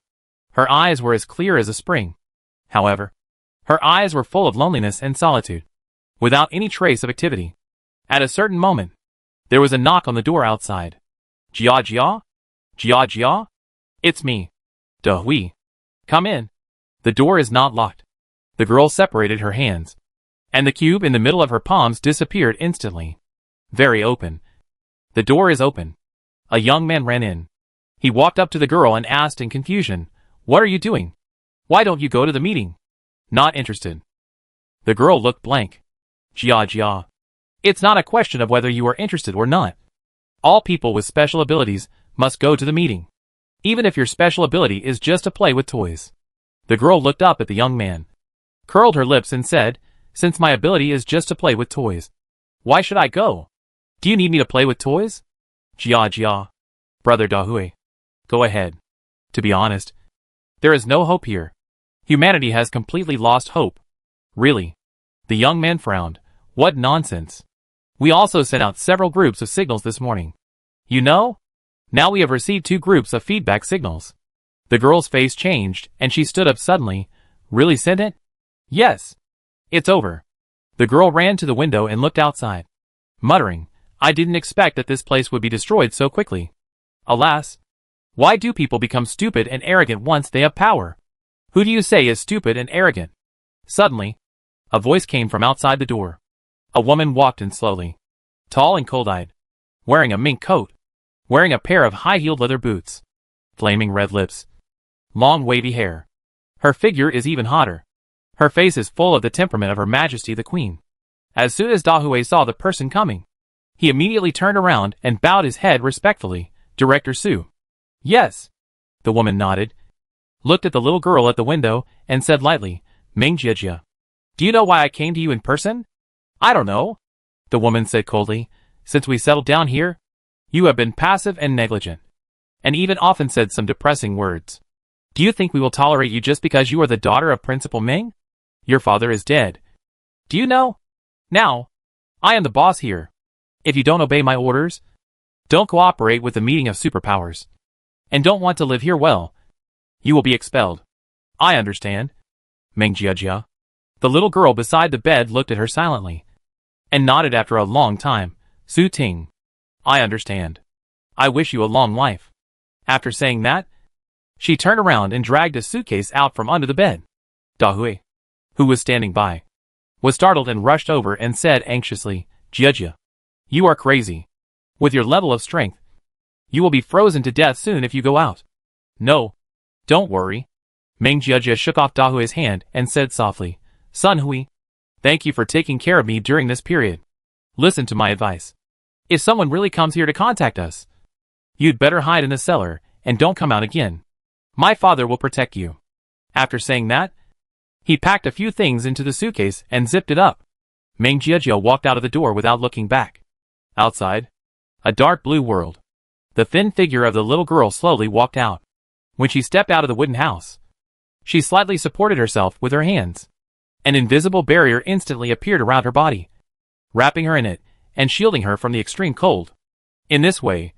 Her eyes were as clear as a spring. However, her eyes were full of loneliness and solitude, without any trace of activity. At a certain moment, there was a knock on the door outside. Jia Jia? Jia Jia? It's me. De Hui. Come in. The door is not locked. The girl separated her hands, and the cube in the middle of her palms disappeared instantly. Very open. The door is open. A young man ran in. He walked up to the girl and asked in confusion, What are you doing? Why don't you go to the meeting? Not interested. The girl looked blank. Jia Jia. It's not a question of whether you are interested or not. All people with special abilities must go to the meeting, even if your special ability is just to play with toys. The girl looked up at the young man, curled her lips and said, since my ability is just to play with toys. Why should I go? Do you need me to play with toys? Jia. Brother Dahui. Go ahead. To be honest, there is no hope here. Humanity has completely lost hope. Really? The young man frowned. What nonsense. We also sent out several groups of signals this morning. You know? Now we have received 2 groups of feedback signals. The girl's face changed, and she stood up suddenly. Really sent it? Yes. It's over. The girl ran to the window and looked outside, muttering, I didn't expect that this place would be destroyed so quickly. Alas. Why do people become stupid and arrogant once they have power? Who do you say is stupid and arrogant? Suddenly, a voice came from outside the door. A woman walked in slowly, tall and cold-eyed, wearing a mink coat, wearing a pair of high-heeled leather boots, flaming red lips, long wavy hair. Her figure is even hotter. Her face is full of the temperament of Her Majesty the Queen. As soon as Dahui saw the person coming, he immediately turned around and bowed his head respectfully. Director Su. Yes. The woman nodded, looked at the little girl at the window, and said lightly, Ming Jiejia. Do you know why I came to you in person? I don't know. The woman said coldly. Since we settled down here, you have been passive and negligent, and even often said some depressing words. Do you think we will tolerate you just because you are the daughter of Principal Ming? Your father is dead. Do you know? Now, I am the boss here. If you don't obey my orders, don't cooperate with the meeting of superpowers, and don't want to live here well, you will be expelled. I understand. Ming Jiejia. The little girl beside the bed looked at her silently, and nodded after a long time. Su Ting. I understand. I wish you a long life. After saying that, she turned around and dragged a suitcase out from under the bed. Dahui, who was standing by, was startled and rushed over and said anxiously, Jiejia, you are crazy. With your level of strength, you will be frozen to death soon if you go out. No, don't worry. Ming Jiejia shook off Dahui's hand and said softly, Sun Hui, thank you for taking care of me during this period. Listen to my advice. If someone really comes here to contact us, you'd better hide in the cellar and don't come out again. My father will protect you. After saying that, he packed a few things into the suitcase and zipped it up. Ming Jiejia walked out of the door without looking back. Outside, a dark blue world. The thin figure of the little girl slowly walked out. When she stepped out of the wooden house, she slightly supported herself with her hands. An invisible barrier instantly appeared around her body, wrapping her in it and shielding her from the extreme cold. In this way,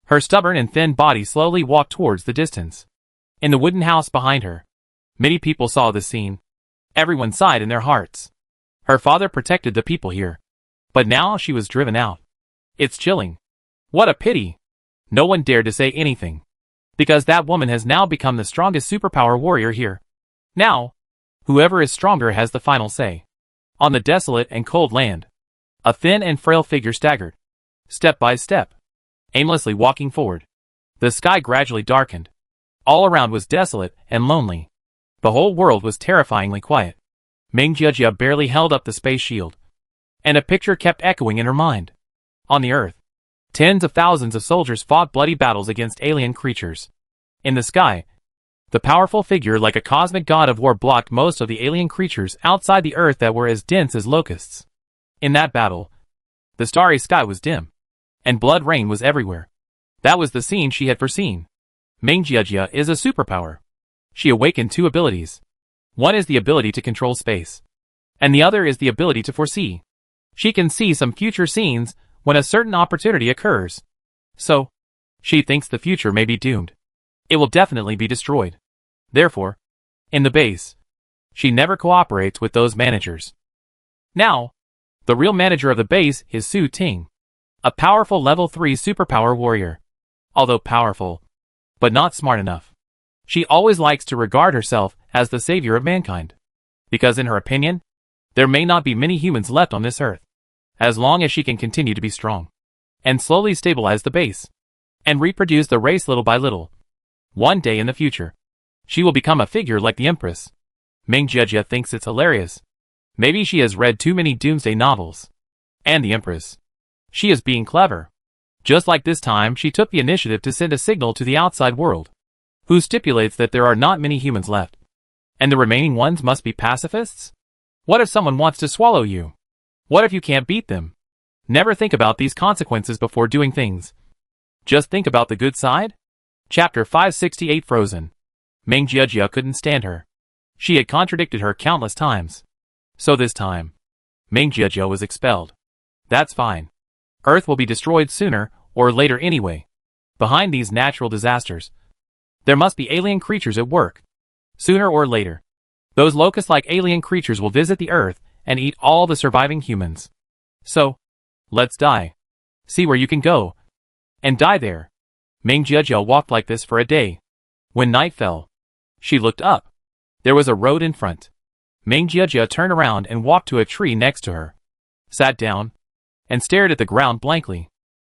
her stubborn and thin body slowly walked towards the distance. In the wooden house behind her, many people saw this scene. Everyone sighed in their hearts. Her father protected the people here, but now she was driven out. It's chilling. What a pity. No one dared to say anything, because that woman has now become the strongest superpower warrior here. Now, whoever is stronger has the final say. On the desolate and cold land, a thin and frail figure staggered, step by step, aimlessly walking forward. The sky gradually darkened. All around was desolate and lonely. The whole world was terrifyingly quiet. Ming Jiejia barely held up the space shield, and a picture kept echoing in her mind. On the earth, tens of thousands of soldiers fought bloody battles against alien creatures. In the sky, the powerful figure like a cosmic god of war blocked most of the alien creatures outside the earth that were as dense as locusts. In that battle, the starry sky was dim, and blood rain was everywhere. That was the scene she had foreseen. Ming Jiejia is a superpower. She awakened 2 abilities. One is the ability to control space, and the other is the ability to foresee. She can see some future scenes when a certain opportunity occurs. So, she thinks the future may be doomed. It will definitely be destroyed. Therefore, in the base, she never cooperates with those managers. Now, the real manager of the base is Su Ting, a powerful level 3 superpower warrior. Although powerful, but not smart enough, she always likes to regard herself as the savior of mankind, because in her opinion, there may not be many humans left on this earth, as long as she can continue to be strong, and slowly stabilize the base, and reproduce the race little by little. One day in the future, she will become a figure like the Empress. Ming Jiejia thinks it's hilarious. Maybe she has read too many Doomsday novels. And the Empress, she is being clever. Just like this time she took the initiative to send a signal to the outside world, who stipulates that there are not many humans left, and the remaining ones must be pacifists? What if someone wants to swallow you? What if you can't beat them? Never think about these consequences before doing things. Just think about the good side. Chapter 568 Frozen. Meng Jiajia couldn't stand her. She had contradicted her countless times. So this time, Meng Jiajia was expelled. That's fine. Earth will be destroyed sooner or later anyway. Behind these natural disasters, there must be alien creatures at work. Sooner or later, those locust-like alien creatures will visit the Earth and eat all the surviving humans. So, let's die. See where you can go. And die there. Meng Jiajia walked like this for a day. When night fell, she looked up. There was a road in front. Meng Jiajia turned around and walked to a tree next to her. Sat down, and stared at the ground blankly.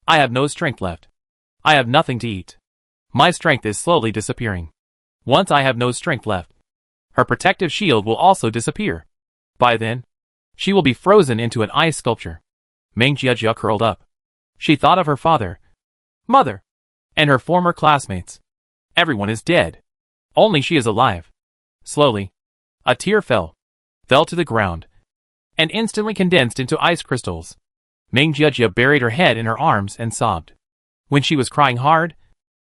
I have no strength left. I have nothing to eat. My strength is slowly disappearing. Once I have no strength left, her protective shield will also disappear. By then, she will be frozen into an ice sculpture. Meng Jiajia curled up. She thought of her father, mother, and her former classmates. Everyone is dead. Only she is alive. Slowly, a tear fell to the ground, and instantly condensed into ice crystals. Meng Jiajia buried her head in her arms and sobbed. When she was crying hard,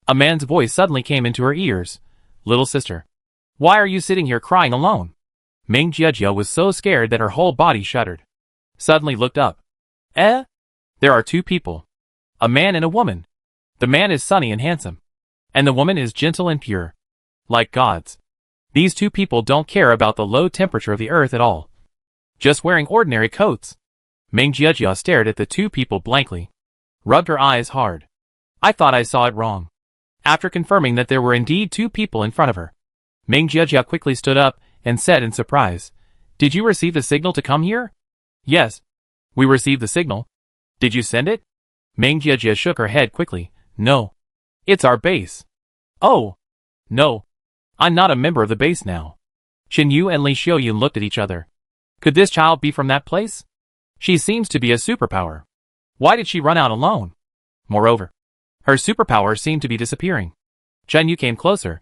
a man's voice suddenly came into her ears. Little sister, why are you sitting here crying alone? Meng Jiajia was so scared that her whole body shuddered. Suddenly looked up. There are two people. A man and a woman. The man is sunny and handsome, and the woman is gentle and pure. Like gods. These two people don't care about the low temperature of the earth at all. Just wearing ordinary coats. Meng Jiajia stared at the two people blankly. Rubbed her eyes hard. I thought I saw it wrong. After confirming that there were indeed two people in front of her, Meng Jiajia quickly stood up and said in surprise, Did you receive the signal to come here? Yes. We received the signal. Did you send it? Meng Jiajia shook her head quickly. No. It's our base. Oh. No. I'm not a member of the base now. Qin Yu and Li Xiaoyun looked at each other. Could this child be from that place? She seems to be a superpower. Why did she run out alone? Moreover, her superpower seemed to be disappearing. Qin Yu came closer,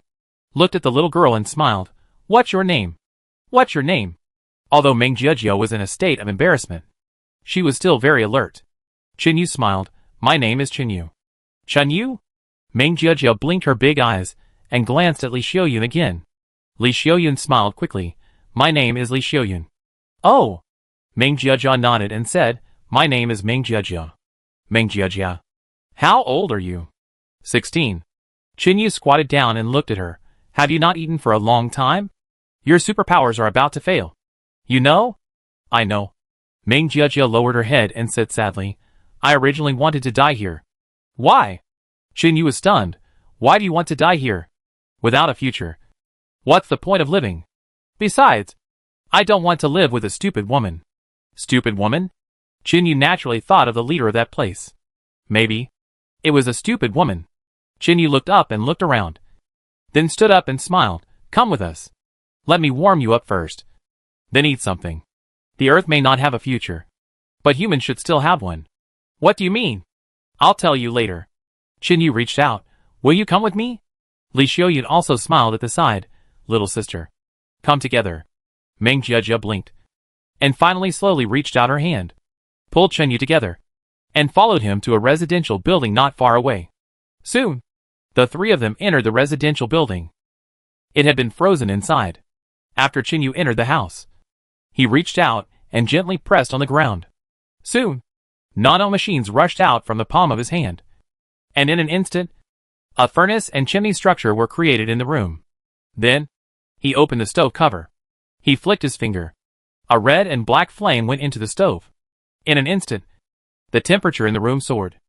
looked at the little girl and smiled. What's your name? What's your name? Although Meng Jiajia was in a state of embarrassment, she was still very alert. Qin Yu smiled. My name is Qin Yu. Qin Yu? Meng Jiajia blinked her big eyes and glanced at Li Xiaoyun again. Li Xiaoyun smiled quickly. My name is Li Xiaoyun. Oh! Meng Jiajia nodded and said, My name is Meng Jiajia. Meng Jiajia. How old are you? 16. Qin Yu squatted down and looked at her. Have you not eaten for a long time? Your superpowers are about to fail. You know? I know. Meng Jiajia lowered her head and said sadly, I originally wanted to die here. Why? Qin Yu was stunned. Why do you want to die here? Without a future. What's the point of living? Besides, I don't want to live with a stupid woman. Stupid woman? Qin Yu naturally thought of the leader of that place. Maybe. It was a stupid woman. Qin Yu looked up and looked around. Then stood up and smiled. Come with us. Let me warm you up first. Then eat something. The earth may not have a future, but humans should still have one. What do you mean? I'll tell you later. Qin Yu reached out. Will you come with me? Li Xiaoyun also smiled at the side. Little sister. Come together. Meng Jiajia blinked, and finally slowly reached out her hand, pulled Qin Yu together, and followed him to a residential building not far away. Soon, the three of them entered the residential building. It had been frozen inside. After Qin Yu entered the house, he reached out and gently pressed on the ground. Soon, nano-machines rushed out from the palm of his hand, and in an instant, a furnace and chimney structure were created in the room. Then, he opened the stove cover. He flicked his finger. A red and black flame went into the stove. In an instant, the temperature in the room soared.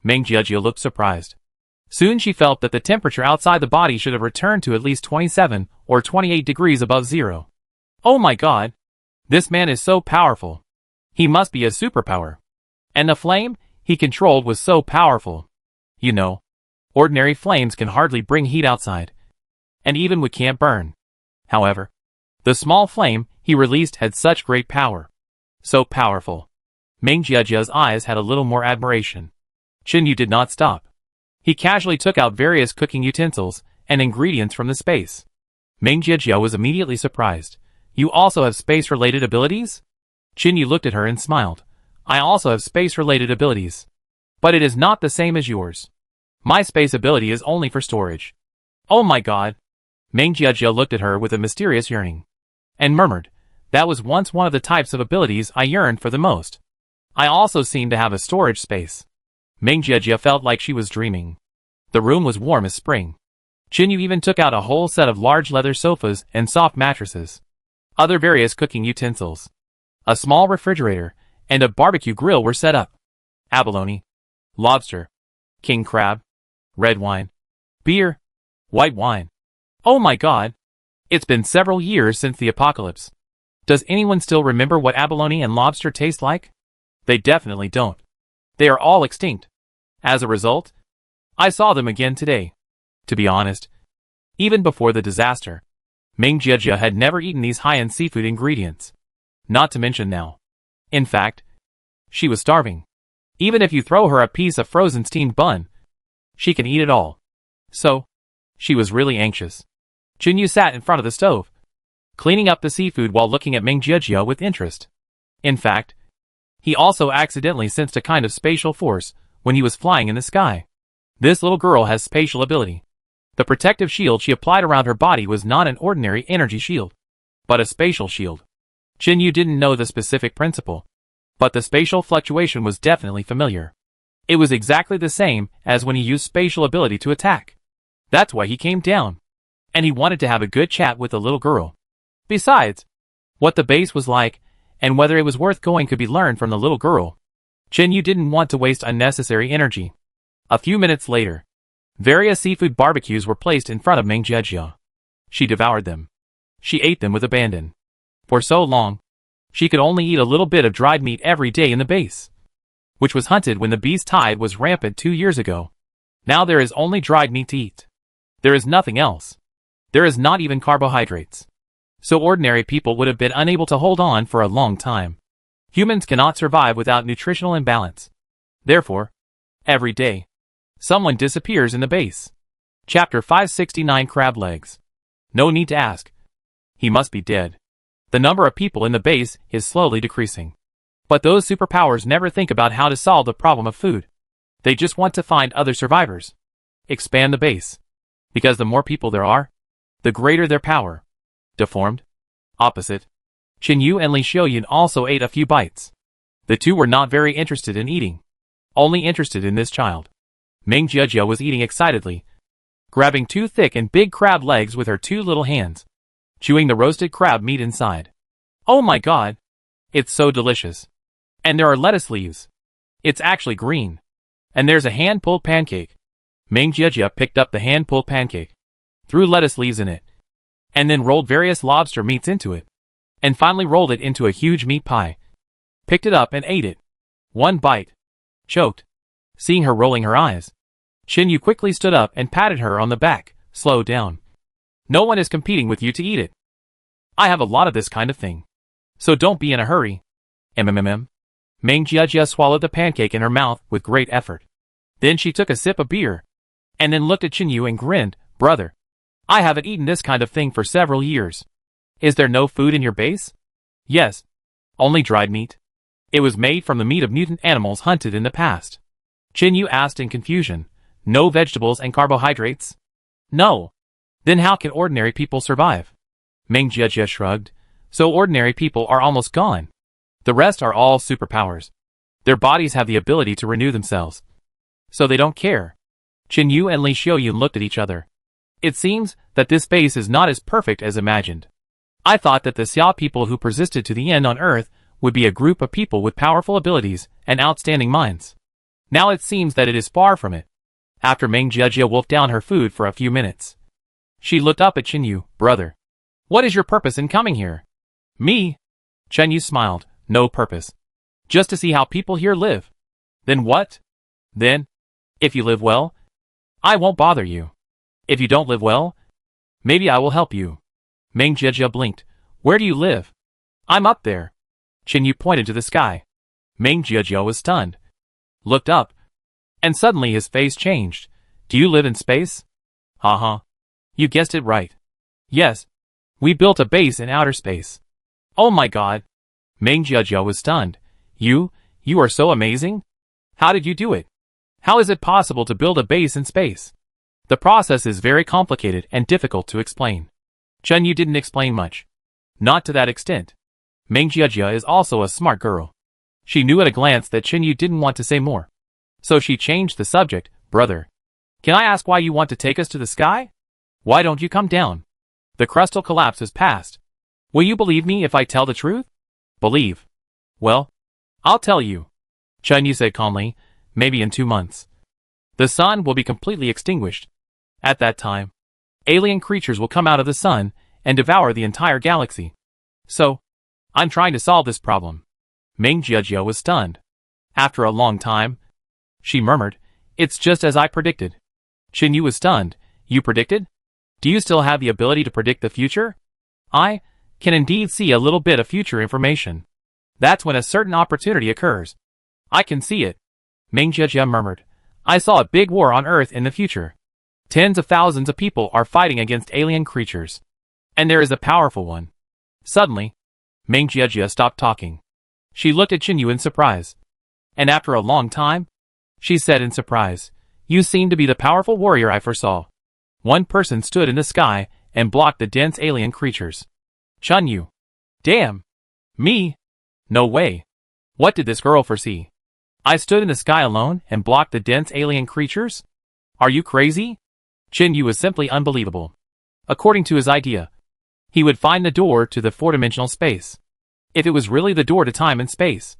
Meng Jiajia looked surprised. Soon she felt that the temperature outside the body should have returned to at least 27 or 28 degrees above zero. Oh my god! This man is so powerful. He must be a superpower. And the flame he controlled was so powerful. You know, ordinary flames can hardly bring heat outside, and even wood can't burn. However, the small flame he released had such great power. So powerful. Meng Jiajia's eyes had a little more admiration. Qin Yu did not stop. He casually took out various cooking utensils and ingredients from the space. Meng Jiajia was immediately surprised. You also have space-related abilities? Chinyu looked at her and smiled. I also have space-related abilities. But it is not the same as yours. My space ability is only for storage. Oh my god. Meng Jiajia looked at her with a mysterious yearning. And murmured, that was once one of the types of abilities I yearned for the most. I also seem to have a storage space. Meng Jiajia felt like she was dreaming. The room was warm as spring. Chinyu even took out a whole set of large leather sofas and soft mattresses. Other various cooking utensils. A small refrigerator and a barbecue grill were set up. Abalone, lobster, king crab, red wine, beer, white wine. Oh my god! It's been several years since the apocalypse. Does anyone still remember what abalone and lobster taste like? They definitely don't. They are all extinct. As a result, I saw them again today. To be honest, even before the disaster, Meng Jiajia had never eaten these high-end seafood ingredients. Not to mention now. In fact, she was starving. Even if you throw her a piece of frozen steamed bun, she can eat it all. So, she was really anxious. Chinyu sat in front of the stove, cleaning up the seafood while looking at Meng Jiajia with interest. In fact, he also accidentally sensed a kind of spatial force when he was flying in the sky. This little girl has spatial ability. The protective shield she applied around her body was not an ordinary energy shield, but a spatial shield. Chinyu didn't know the specific principle, but the spatial fluctuation was definitely familiar. It was exactly the same as when he used spatial ability to attack. That's why he came down. And he wanted to have a good chat with the little girl. Besides, what the base was like, and whether it was worth going could be learned from the little girl. Chinyu didn't want to waste unnecessary energy. A few minutes later, various seafood barbecues were placed in front of Meng Jiajia. She devoured them. She ate them with abandon. For so long, she could only eat a little bit of dried meat every day in the base, which was hunted when the beast tide was rampant 2 years ago. Now there is only dried meat to eat. There is nothing else. There is not even carbohydrates. So ordinary people would have been unable to hold on for a long time. Humans cannot survive without nutritional imbalance. Therefore, every day, someone disappears in the base. Chapter 569 Crab Legs. No need to ask. He must be dead. The number of people in the base is slowly decreasing. But those superpowers never think about how to solve the problem of food. They just want to find other survivors. Expand the base. Because the more people there are, the greater their power. Deformed. Opposite. Chinyu and Li Xiaoyun also ate a few bites. The two were not very interested in eating. Only interested in this child. Meng Jiajia was eating excitedly, grabbing 2 thick and big crab legs with her 2 little hands, chewing the roasted crab meat inside. Oh my god! It's so delicious. And there are lettuce leaves. It's actually green. And there's a hand-pulled pancake. Meng Jiajia picked up the hand-pulled pancake, threw lettuce leaves in it, and then rolled various lobster meats into it, and finally rolled it into a huge meat pie. Picked it up and ate it. 1 bite. Choked. Seeing her rolling her eyes, Chinyu quickly stood up and patted her on the back. Slow down. No one is competing with you to eat it. I have a lot of this kind of thing. So don't be in a hurry. Mmm. Meng Jiajia swallowed the pancake in her mouth with great effort. Then she took a sip of beer, and then looked at Chinyu and grinned. Brother, I haven't eaten this kind of thing for several years. Is there no food in your base? Yes. Only dried meat. It was made from the meat of mutant animals hunted in the past. Chinyu asked in confusion. No vegetables and carbohydrates? No. Then how can ordinary people survive? Meng Jiajia shrugged. So ordinary people are almost gone. The rest are all superpowers. Their bodies have the ability to renew themselves. So they don't care. Chinyu and Li Xiaoyun looked at each other. It seems that this base is not as perfect as imagined. I thought that the Xia people who persisted to the end on Earth would be a group of people with powerful abilities and outstanding minds. Now it seems that it is far from it. After Meng Jiajia wolfed down her food for a few minutes, she looked up at Chinyu. Brother, what is your purpose in coming here? Me? Chinyu smiled. No purpose. Just to see how people here live. Then what? Then, if you live well, I won't bother you. If you don't live well, maybe I will help you. Meng Jiajia blinked. Where do you live? I'm up there. Chinyu pointed to the sky. Meng Jiajia was stunned. Looked up. And suddenly his face changed. Do you live in space? Haha. You guessed it right. Yes. We built a base in outer space. Oh my god. Meng Jiajia was stunned. You are so amazing? How did you do it? How is it possible to build a base in space? The process is very complicated and difficult to explain. Chen Yu didn't explain much. Not to that extent. Meng Jiajia is also a smart girl. She knew at a glance that Chen Yu didn't want to say more. So she changed the subject. Brother, can I ask why you want to take us to the sky? Why don't you come down? The crustal collapse has passed. Will you believe me if I tell the truth? Believe. Well, I'll tell you. Chen Yu said calmly, maybe in 2 months. The sun will be completely extinguished. At that time, alien creatures will come out of the sun and devour the entire galaxy. So, I'm trying to solve this problem. Meng Jiajia was stunned. After a long time, she murmured, it's just as I predicted. Chen Yu was stunned. You predicted? Do you still have the ability to predict the future? I can indeed see a little bit of future information. That's when a certain opportunity occurs. I can see it. Meng Jiajia murmured. I saw a big war on Earth in the future. Tens of thousands of people are fighting against alien creatures. And there is a powerful one. Suddenly, Meng Jiajia stopped talking. She looked at Chen Yu in surprise. And after a long time, she said in surprise, you seem to be the powerful warrior I foresaw. One person stood in the sky and blocked the dense alien creatures. Chen Yu. Damn. Me? No way. What did this girl foresee? I stood in the sky alone and blocked the dense alien creatures? Are you crazy? Chen Yu was simply unbelievable. According to his idea, he would find the door to the four-dimensional space. If it was really the door to time and space,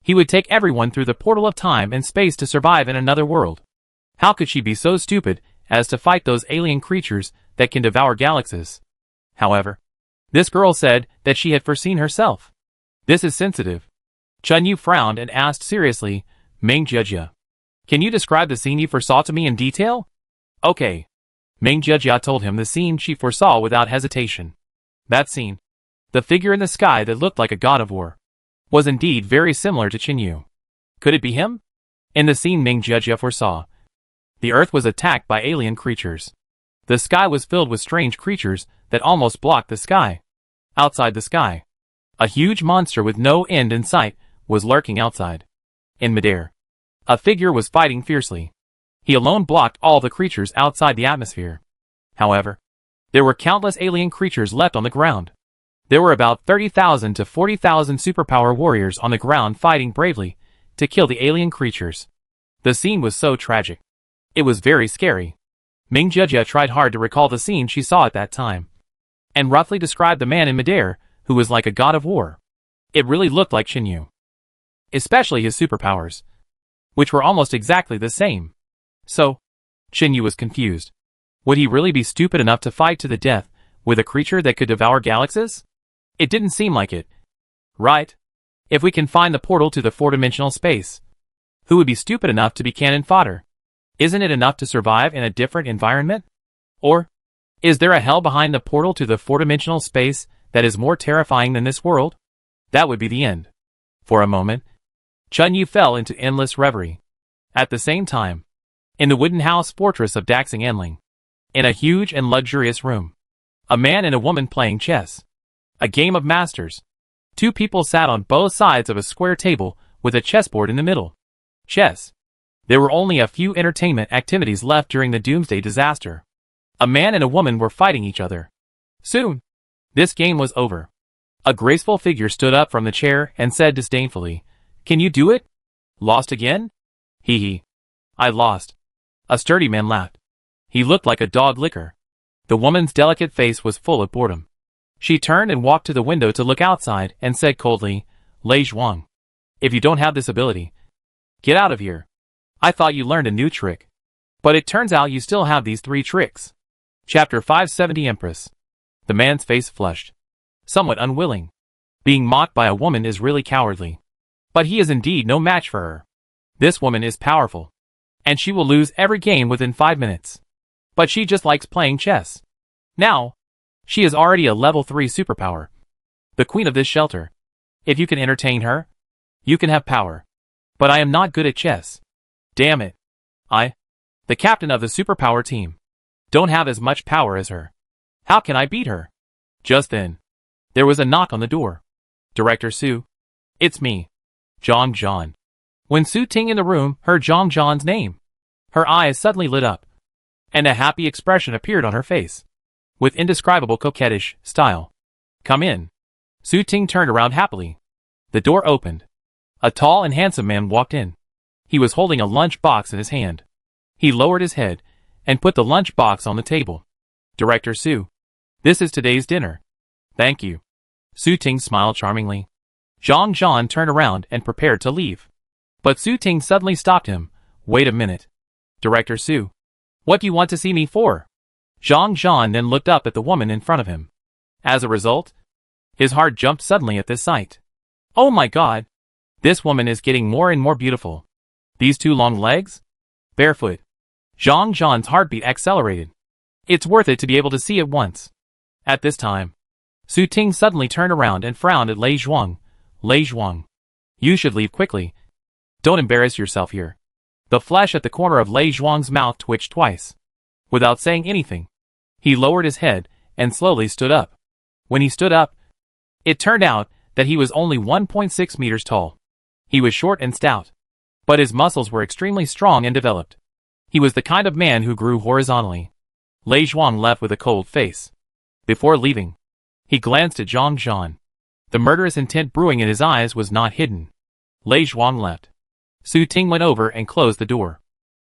he would take everyone through the portal of time and space to survive in another world. How could she be so stupid as to fight those alien creatures that can devour galaxies? However, this girl said that she had foreseen herself. This is sensitive. Chen Yu frowned and asked seriously, Meng Jiajia, can you describe the scene you foresaw to me in detail? Okay. Meng Jiajia told him the scene she foresaw without hesitation. That scene, the figure in the sky that looked like a god of war, was indeed very similar to Chen Yu. Could it be him? In the scene Meng Jiajia foresaw, the earth was attacked by alien creatures. The sky was filled with strange creatures that almost blocked the sky. Outside the sky, a huge monster with no end in sight was lurking outside. In midair, a figure was fighting fiercely. He alone blocked all the creatures outside the atmosphere. However, there were countless alien creatures left on the ground. There were about 30,000 to 40,000 superpower warriors on the ground fighting bravely to kill the alien creatures. The scene was so tragic. It was very scary. Meng Jiajia tried hard to recall the scene she saw at that time, and roughly described the man in midair who was like a god of war. It really looked like Chen Yu, especially his superpowers, which were almost exactly the same. So, Chen Yu was confused. Would he really be stupid enough to fight to the death with a creature that could devour galaxies? It didn't seem like it. Right? If we can find the portal to the four-dimensional space, who would be stupid enough to be cannon fodder? Isn't it enough to survive in a different environment? Or, is there a hell behind the portal to the four-dimensional space that is more terrifying than this world? That would be the end. For a moment, Chen Yu fell into endless reverie. At the same time, in the wooden house fortress of Daxing Enling, in a huge and luxurious room, a man and a woman playing chess. A game of masters. Two people sat on both sides of a square table with a chessboard in the middle. Chess. There were only a few entertainment activities left during the Doomsday disaster. A man and a woman were fighting each other. Soon, this game was over. A graceful figure stood up from the chair and said disdainfully, "Can you do it? Lost again?" Hee hee. I lost. A sturdy man laughed. He looked like a dog licker. The woman's delicate face was full of boredom. She turned and walked to the window to look outside and said coldly, "Lei Zhuang, if you don't have this ability, get out of here. I thought you learned a new trick. But it turns out you still have these 3 tricks." Chapter 570 Empress. The man's face flushed. Somewhat unwilling. Being mocked by a woman is really cowardly. But he is indeed no match for her. This woman is powerful. And she will lose every game within 5 minutes. But she just likes playing chess. Now, she is already a level 3 superpower. The queen of this shelter. If you can entertain her, you can have power. But I am not good at chess. Damn it. I, the captain of the superpower team, don't have as much power as her. How can I beat her? Just then, There was a knock on the door. Director Su. It's me. Zhang Zhan. When Su Ting in the room heard Zhang Zhan's name, her eyes suddenly lit up, and a happy expression appeared on her face, with indescribable coquettish style. Come in. Su Ting turned around happily. The door opened. A tall and handsome man walked in. He was holding a lunch box in his hand. He lowered his head and put the lunch box on the table. Director Su. This is today's dinner. Thank you. Su Ting smiled charmingly. Zhang Zhan turned around and prepared to leave. But Su Ting suddenly stopped him. Wait a minute. Director Su. What do you want to see me for? Zhang Zhan then looked up at the woman in front of him. As a result, his heart jumped suddenly at this sight. Oh my god! This woman is getting more and more beautiful. These two long legs? Barefoot. Zhang Zhan's heartbeat accelerated. It's worth it to be able to see it once. At this time, Su Ting suddenly turned around and frowned at Lei Zhuang. Lei Zhuang. You should leave quickly. Don't embarrass yourself here. The flesh at the corner of Lei Zhuang's mouth twitched twice. Without saying anything, he lowered his head and slowly stood up. When he stood up, it turned out that he was only 1.6 meters tall. He was short and stout, but his muscles were extremely strong and developed. He was the kind of man who grew horizontally. Lei Zhuang left with a cold face. Before leaving, he glanced at Zhang Zhan. The murderous intent brewing in his eyes was not hidden. Lei Zhuang left. Su Ting went over and closed the door.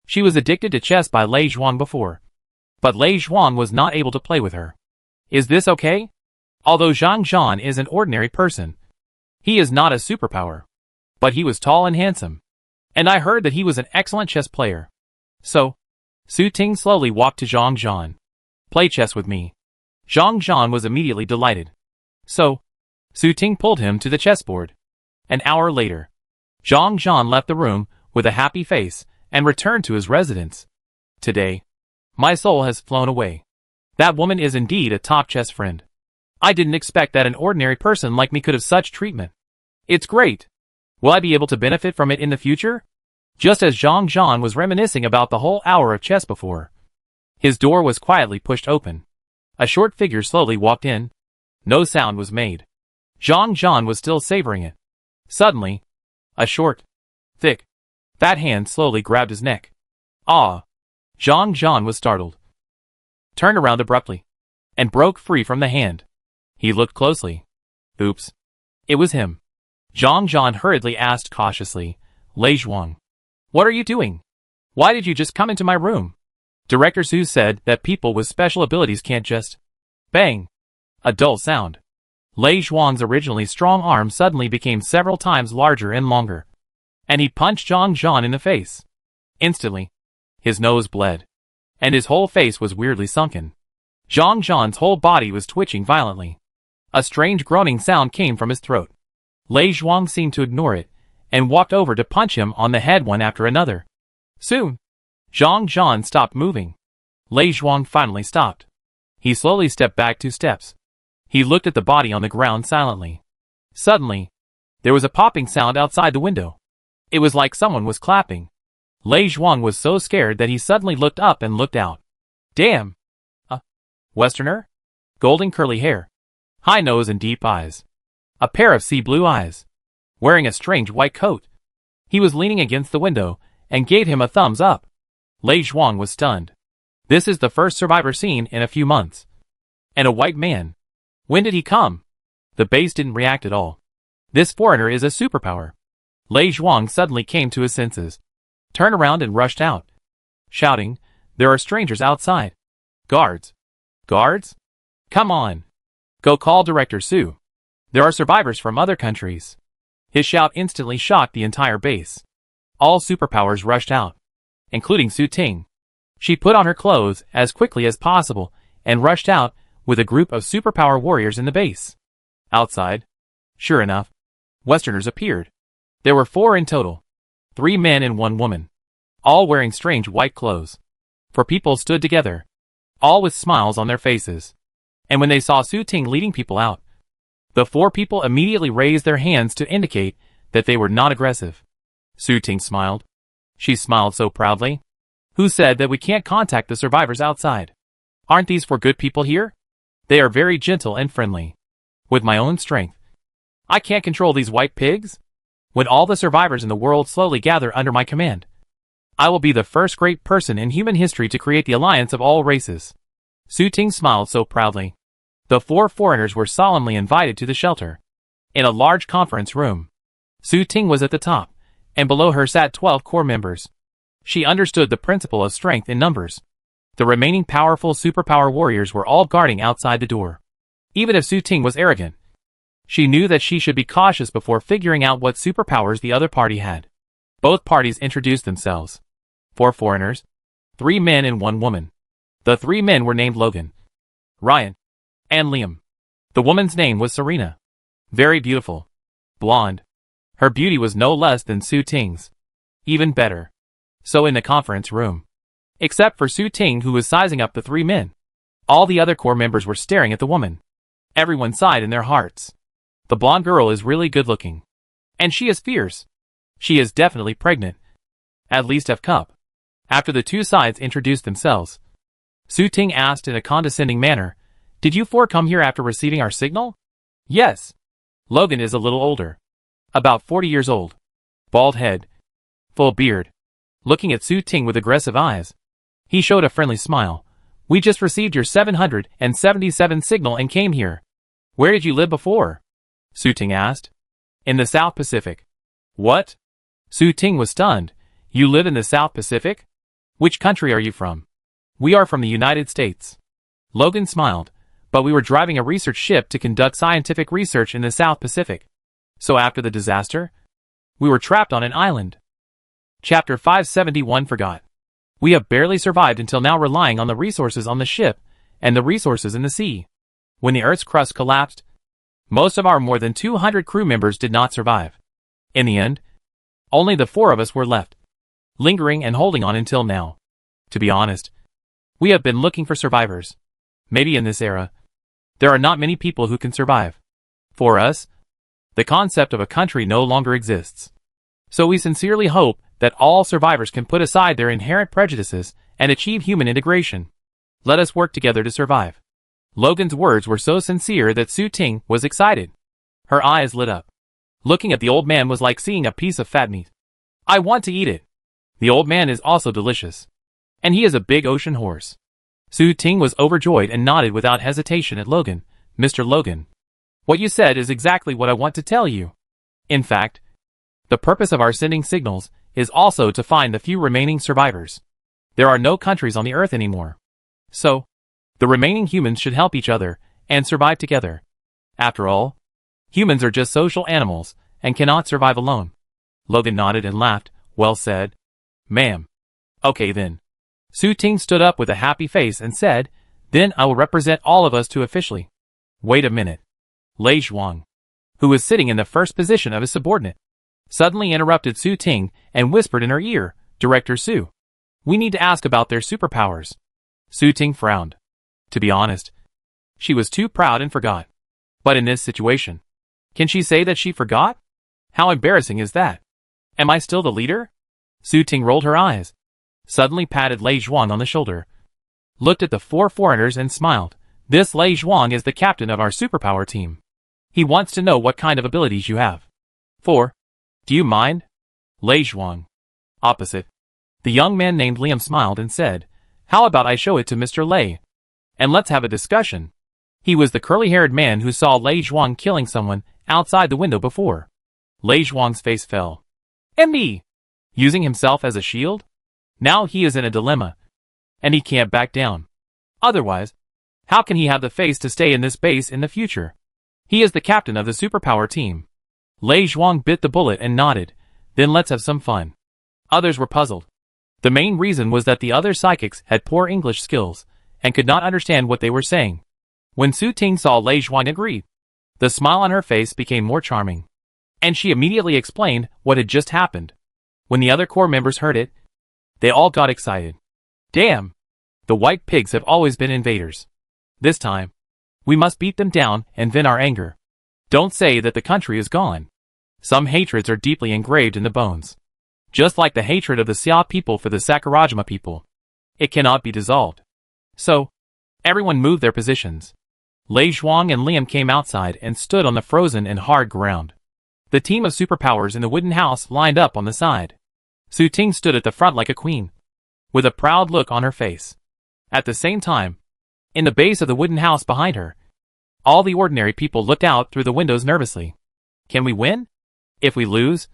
She was addicted to chess by Lei Zhuang before, but Lei Zhuang was not able to play with her. Is this okay? Although Zhang Zhan is an ordinary person, he is not a superpower. But he was tall and handsome, and I heard that he was an excellent chess player. So, Su Ting slowly walked to Zhang Zhan. Play chess with me. Zhang Zhan was immediately delighted. So, Su Ting pulled him to the chessboard. An hour later, Zhang Zhan left the room with a happy face and returned to his residence. Today, my soul has flown away. That woman is indeed a top chess friend. I didn't expect that an ordinary person like me could have such treatment. It's great. Will I be able to benefit from it in the future? Just as Zhang Zhan was reminiscing about the whole hour of chess before, his door was quietly pushed open. A short figure slowly walked in. No sound was made. Zhang Zhan was still savoring it. Suddenly, a short, thick, fat hand slowly grabbed his neck. Ah! Zhang Zhan was startled, turned around abruptly, and broke free from the hand. He looked closely. Oops. It was him. Zhang Zhan hurriedly asked cautiously, Lei Zhuang, what are you doing? Why did you just come into my room? Director Su said that people with special abilities can't just bang. A dull sound. Lei Zhuang's originally strong arm suddenly became several times larger and longer, and he punched Zhang Zhan in the face. Instantly, his nose bled, and his whole face was weirdly sunken. Zhang Zhan's whole body was twitching violently. A strange groaning sound came from his throat. Lei Zhuang seemed to ignore it, and walked over to punch him on the head one after another. Soon, Zhang Zhan stopped moving. Lei Zhuang finally stopped. He slowly stepped back 2 steps. He looked at the body on the ground silently. Suddenly, there was a popping sound outside the window. It was like someone was clapping. Lei Zhuang was so scared that he suddenly looked up and looked out. Damn! A Westerner? Golden curly hair. High nose and deep eyes. A pair of sea blue eyes. Wearing a strange white coat. He was leaning against the window and gave him a thumbs up. Lei Zhuang was stunned. This is the first survivor seen in a few months. And a white man. When did he come? The base didn't react at all. This foreigner is a superpower. Lei Zhuang suddenly came to his senses, turned around and rushed out, shouting, there are strangers outside. Guards. Guards? Come on. Go call Director Su. There are survivors from other countries. His shout instantly shocked the entire base. All superpowers rushed out, including Su Ting. She put on her clothes as quickly as possible and rushed out with a group of superpower warriors in the base. Outside, sure enough, Westerners appeared. There were 4 in total. 3 men and 1 woman, all wearing strange white clothes. 4 people stood together, all with smiles on their faces. And when they saw Su Ting leading people out, the 4 people immediately raised their hands to indicate that they were not aggressive. Su Ting smiled. She smiled so proudly. Who said that we can't contact the survivors outside? Aren't these 4 good people here? They are very gentle and friendly. With my own strength. I can't control these white pigs? When all the survivors in the world slowly gather under my command, I will be the first great person in human history to create the alliance of all races. Su Ting smiled so proudly. The 4 foreigners were solemnly invited to the shelter. In a large conference room. Su Ting was at the top, and below her sat 12 core members. She understood the principle of strength in numbers. The remaining powerful superpower warriors were all guarding outside the door. Even if Su Ting was arrogant, she knew that she should be cautious before figuring out what superpowers the other party had. Both parties introduced themselves. 4 foreigners, 3 men and 1 woman. The 3 men were named Logan, Ryan, and Liam. The woman's name was Serena. Very beautiful. Blonde. Her beauty was no less than Su Ting's. Even better. So in the conference room. Except for Su Ting, who was sizing up the 3 men. All the other core members were staring at the woman. Everyone sighed in their hearts. The blonde girl is really good looking. And she is fierce. She is definitely pregnant. At least F cup. After the 2 sides introduced themselves, Su Ting asked in a condescending manner, "Did you 4 come here after receiving our signal?" "Yes." Logan is a little older. About 40 years old. Bald head. Full beard. Looking at Su Ting with aggressive eyes. He showed a friendly smile. "We just received your 777 signal and came here." "Where did you live before?" Su Ting asked. "In the South Pacific." "What?" Su Ting was stunned. "You live in the South Pacific? Which country are you from?" "We are from the United States." Logan smiled. "But we were driving a research ship to conduct scientific research in the South Pacific. So after the disaster, we were trapped on an island." Chapter 571 Forgot. We have barely survived until now, relying on the resources on the ship and the resources in the sea. When the Earth's crust collapsed, most of our more than 200 crew members did not survive. In the end, only the 4 of us were left, lingering and holding on until now. To be honest, we have been looking for survivors. Maybe in this era, there are not many people who can survive. For us, the concept of a country no longer exists. So we sincerely hope that all survivors can put aside their inherent prejudices and achieve human integration. Let us work together to survive. Logan's words were so sincere that Su Ting was excited. Her eyes lit up. Looking at the old man was like seeing a piece of fat meat. "I want to eat it." The old man is also delicious. And he is a big ocean horse. Su Ting was overjoyed and nodded without hesitation at Logan. "Mr. Logan, what you said is exactly what I want to tell you. In fact, the purpose of our sending signals is also to find the few remaining survivors. There are no countries on the Earth anymore. So, the remaining humans should help each other and survive together. After all, humans are just social animals and cannot survive alone." Logan nodded and laughed. "Well said, ma'am." "Okay then." Su Ting stood up with a happy face and said, "Then I will represent all of us to officially." "Wait a minute." Lei Zhuang, who was sitting in the first position of his subordinate, suddenly interrupted Su Ting and whispered in her ear, "Director Su, we need to ask about their superpowers." Su Ting frowned. To be honest, she was too proud and forgot. But in this situation, can she say that she forgot? How embarrassing is that? Am I still the leader? Su Ting rolled her eyes, suddenly patted Lei Zhuang on the shoulder, looked at the 4 foreigners and smiled. "This Lei Zhuang is the captain of our superpower team. He wants to know what kind of abilities you have." 4. "Do you mind?" Lei Zhuang. Opposite. The young man named Liam smiled and said, "How about I show it to Mr. Lei? And let's have a discussion." He was the curly-haired man who saw Lei Zhuang killing someone outside the window before. Lei Zhuang's face fell. "Me? Using himself as a shield? Now he is in a dilemma. And he can't back down. Otherwise, how can he have the face to stay in this base in the future? He is the captain of the superpower team." Lei Zhuang bit the bullet and nodded. "Then let's have some fun." Others were puzzled. The main reason was that the other psychics had poor English skills and could not understand what they were saying. When Su Ting saw Lei Zhuang agree, the smile on her face became more charming, and she immediately explained what had just happened. When the other core members heard it, they all got excited. "Damn! The white pigs have always been invaders. This time, we must beat them down and vent our anger. Don't say that the country is gone. Some hatreds are deeply engraved in the bones. Just like the hatred of the Xia people for the Sakurajima people. It cannot be dissolved. So, everyone move their positions. Lei Zhuang and Liam came outside and stood on the frozen and hard ground. The team of superpowers in the wooden house lined up on the side. Su Ting stood at the front like a queen, with a proud look on her face. At the same time, in the base of the wooden house behind her, all the ordinary people looked out through the windows nervously. Can we win? If we lose,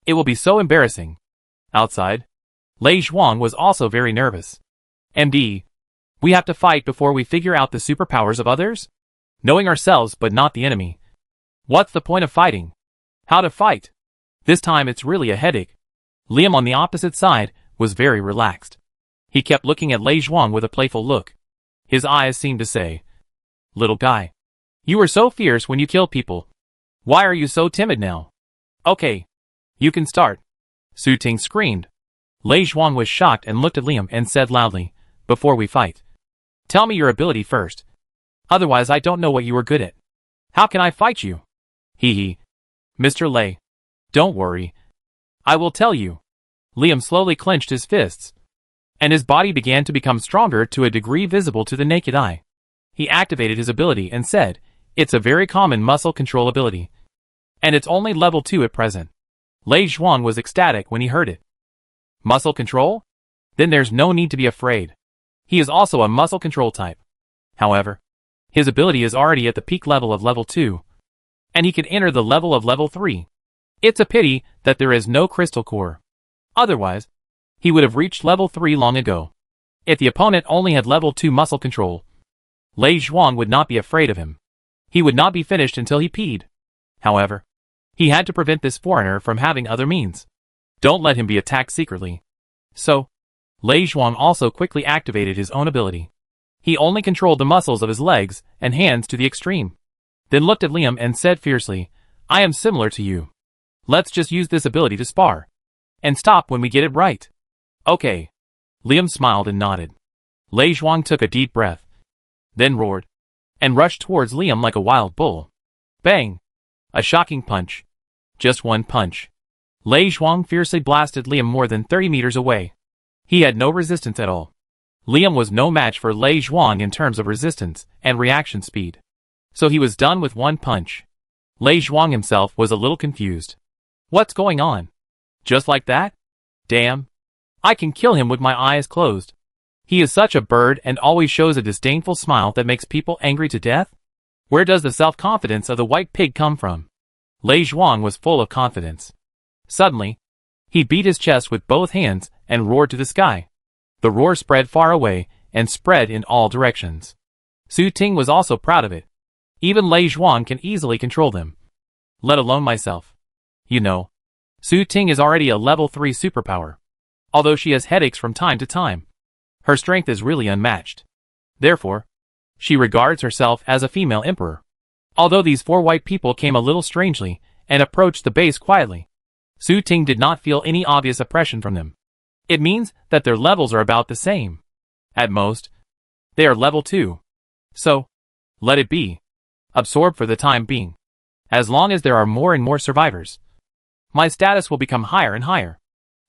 it will be so embarrassing. Outside, Lei Zhuang was also very nervous. MD, we have to fight before we figure out the superpowers of others? Knowing ourselves but not the enemy. What's the point of fighting? How to fight? This time it's really a headache. Liam on the opposite side was very relaxed. He kept looking at Lei Zhuang with a playful look. His eyes seemed to say, "Little guy, you were so fierce when you killed people. Why are you so timid now? Okay, you can start." Su Ting screamed. Lei Zhuang was shocked and looked at Liam and said loudly, "Before we fight, tell me your ability first. Otherwise I don't know what you are good at. How can I fight you?" Hee hee. Mr. Lei, don't worry. I will tell you. Liam slowly clenched his fists, and his body began to become stronger to a degree visible to the naked eye. He activated his ability and said, "It's a very common muscle control ability, and it's only level 2 at present." Lei Zhuang was ecstatic when he heard it. Muscle control? Then there's no need to be afraid. He is also a muscle control type. However, his ability is already at the peak level of level 2, and he can enter the level of level 3. It's a pity that there is no crystal core. Otherwise, he would have reached level 3 long ago. If the opponent only had level 2 muscle control, Lei Zhuang would not be afraid of him. He would not be finished until he peed. However, he had to prevent this foreigner from having other means. Don't let him be attacked secretly. So, Lei Zhuang also quickly activated his own ability. He only controlled the muscles of his legs and hands to the extreme. Then looked at Liam and said fiercely, "I am similar to you. Let's just use this ability to spar. And stop when we get it right." "Okay." Liam smiled and nodded. Lei Zhuang took a deep breath, then roared, and rushed towards Liam like a wild bull. Bang! A shocking punch. Just one punch. Lei Zhuang fiercely blasted Liam more than 30 meters away. He had no resistance at all. Liam was no match for Lei Zhuang in terms of resistance and reaction speed. So he was done with one punch. Lei Zhuang himself was a little confused. What's going on? Just like that? Damn. I can kill him with my eyes closed. He is such a bird and always shows a disdainful smile that makes people angry to death? Where does the self-confidence of the white pig come from? Lei Zhuang was full of confidence. Suddenly, he beat his chest with both hands and roared to the sky. The roar spread far away and spread in all directions. Su Ting was also proud of it. Even Lei Zhuang can easily control them. Let alone myself. You know, Su Ting is already a level 3 superpower. Although she has headaches from time to time, her strength is really unmatched. Therefore, she regards herself as a female emperor. Although these 4 white people came a little strangely and approached the base quietly, Su Ting did not feel any obvious oppression from them. It means that their levels are about the same. At most, they are level 2. So, let it be. Absorb for the time being. As long as there are more and more survivors, my status will become higher and higher.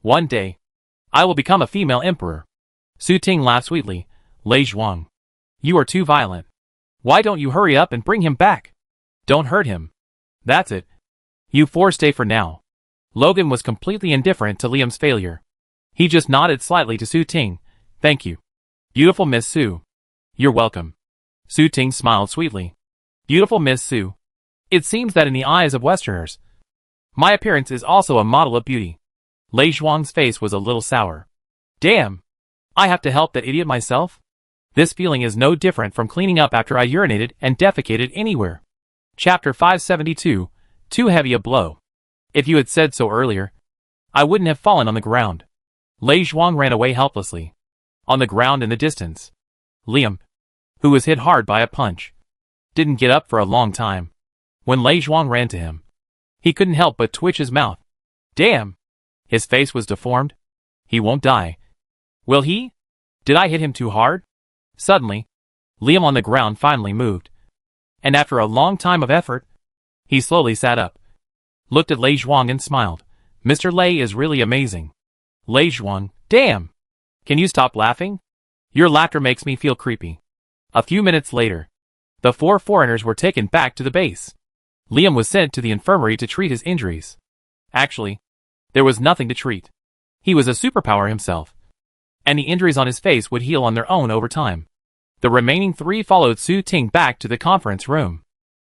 One day, I will become a female emperor. Su Ting laughed sweetly. Lei Zhuang, you are too violent. Why don't you hurry up and bring him back? Don't hurt him. That's it. You 4 stay for now. Logan was completely indifferent to Liam's failure. He just nodded slightly to Su Ting. Thank you. Beautiful Miss Su. You're welcome. Su Ting smiled sweetly. Beautiful Miss Su. It seems that in the eyes of Westerners, my appearance is also a model of beauty. Lei Zhuang's face was a little sour. Damn! I have to help that idiot myself? This feeling is no different from cleaning up after I urinated and defecated anywhere. Chapter 572, Too Heavy a Blow. If you had said so earlier, I wouldn't have fallen on the ground. Lei Zhuang ran away helplessly. On the ground in the distance, Liam, who was hit hard by a punch, didn't get up for a long time. When Lei Zhuang ran to him, he couldn't help but twitch his mouth. Damn! His face was deformed. He won't die. Will he? Did I hit him too hard? Suddenly, Liam on the ground finally moved. And after a long time of effort, he slowly sat up, looked at Lei Zhuang and smiled. Mr. Lei is really amazing. Lei Zhuang, damn! Can you stop laughing? Your laughter makes me feel creepy. A few minutes later, The 4 foreigners were taken back to the base. Liam was sent to the infirmary to treat his injuries. Actually, there was nothing to treat. He was a superpower himself, and the injuries on his face would heal on their own over time. The remaining 3 followed Su Ting back to the conference room.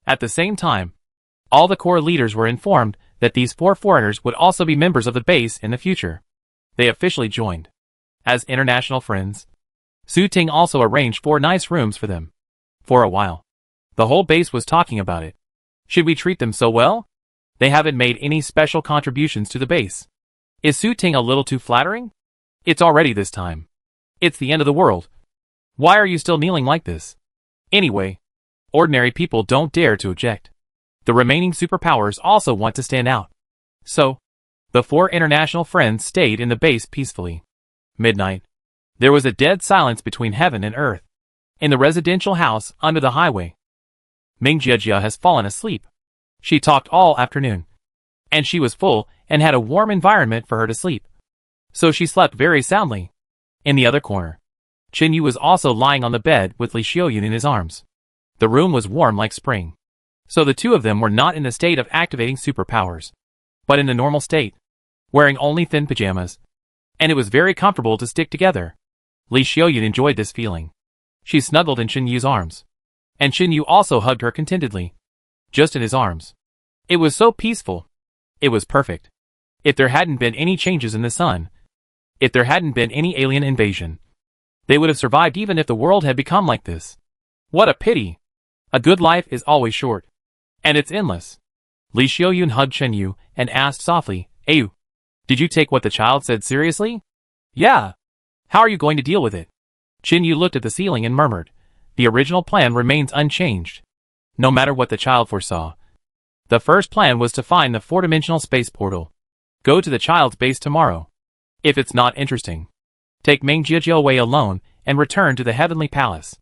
At the same time, all the core leaders were informed that these 4 foreigners would also be members of the base in the future. They officially joined. As international friends, Su Ting also arranged 4 nice rooms for them. For a while, the whole base was talking about it. Should we treat them so well? They haven't made any special contributions to the base. Is Su Ting a little too flattering? It's already this time. It's the end of the world. Why are you still kneeling like this? Anyway, ordinary people don't dare to object. The remaining superpowers also want to stand out. So, the 4 international friends stayed in the base peacefully. Midnight. There was a dead silence between heaven and earth. In the residential house under the highway, Ming Jiejia has fallen asleep. She talked all afternoon, and she was full and had a warm environment for her to sleep. So she slept very soundly. In the other corner, Chen Yu was also lying on the bed with Li Xiaoyun in his arms. The room was warm like spring. So the 2 of them were not in the state of activating superpowers, but in the normal state, wearing only thin pajamas. And it was very comfortable to stick together. Li Xiaoyun enjoyed this feeling. She snuggled in Chen Yu's arms, and Chen Yu also hugged her contentedly, just in his arms. It was so peaceful. It was perfect. If there hadn't been any changes in the sun, if there hadn't been any alien invasion, they would have survived even if the world had become like this. What a pity. A good life is always short, and it's endless. Li Xiaoyun hugged Chen Yu and asked softly, Ayu, did you take what the child said seriously? Yeah. How are you going to deal with it? Chen Yu looked at the ceiling and murmured, the original plan remains unchanged. No matter what the child foresaw. The first plan was to find the 4-dimensional space portal. Go to the child's base tomorrow. If it's not interesting, take Ming Jiejia away alone and return to the heavenly palace.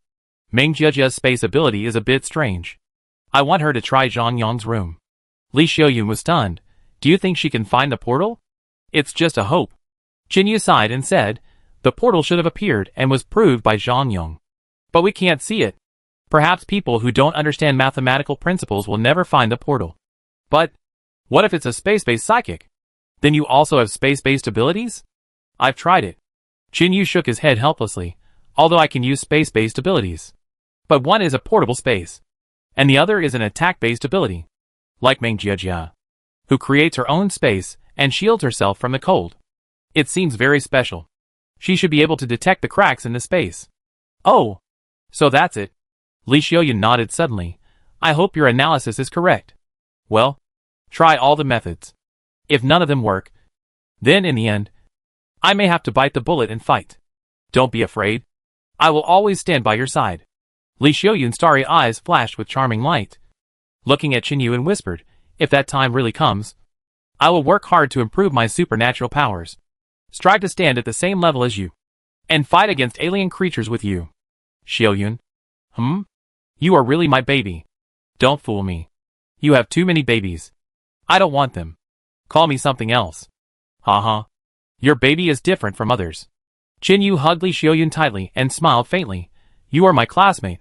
Ming Jiejia's space ability is a bit strange. I want her to try Zhang Yong's room. Li Xiaoyun was stunned. Do you think she can find the portal? It's just a hope. Chen Yu sighed and said, the portal should have appeared and was proved by Zhang Yong. But we can't see it. Perhaps people who don't understand mathematical principles will never find the portal. But, what if it's a space-based psychic? Then you also have space-based abilities? I've tried it. Chen Yu shook his head helplessly, although I can use space-based abilities. But one is a portable space, and the other is an attack-based ability. Like Ming Jiejia, who creates her own space and shields herself from the cold. It seems very special. She should be able to detect the cracks in the space. Oh, so that's it. Li Xiaoyun nodded suddenly. I hope your analysis is correct. Well, try all the methods. If none of them work, then in the end, I may have to bite the bullet and fight. Don't be afraid. I will always stand by your side. Li Xiaoyun's starry eyes flashed with charming light. Looking at Chen Yu and whispered, if that time really comes, I will work hard to improve my supernatural powers. Strive to stand at the same level as you, and fight against alien creatures with you. Xiaoyun. You are really my baby. Don't fool me. You have too many babies. I don't want them. Call me something else. Haha. Your baby is different from others. Chen Yu hugged Li Xiaoyun tightly and smiled faintly. You are my classmate,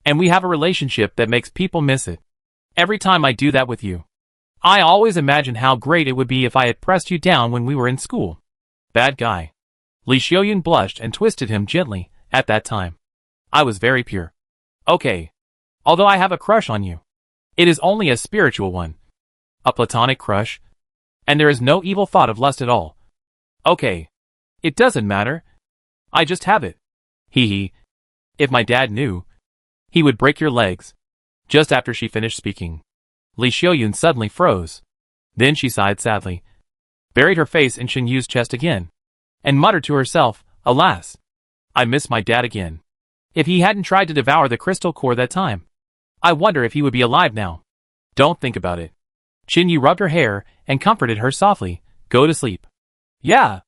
and we have a relationship that makes people miss it. Every time I do that with you, I always imagine how great it would be if I had pressed you down when we were in school. Bad guy. Li Xiaoyun blushed and twisted him gently. At that time, I was very pure. Okay. Although I have a crush on you, it is only a spiritual one. A platonic crush. And there is no evil thought of lust at all. Okay. It doesn't matter. I just have it. Hee hee. If my dad knew, he would break your legs. Just after she finished speaking, Li Xiaoyun suddenly froze. Then she sighed sadly, buried her face in Chen Yu's chest again, and muttered to herself, alas, I miss my dad again. If he hadn't tried to devour the crystal core that time, I wonder if he would be alive now. Don't think about it. Chen Yu rubbed her hair and comforted her softly. Go to sleep. Yeah.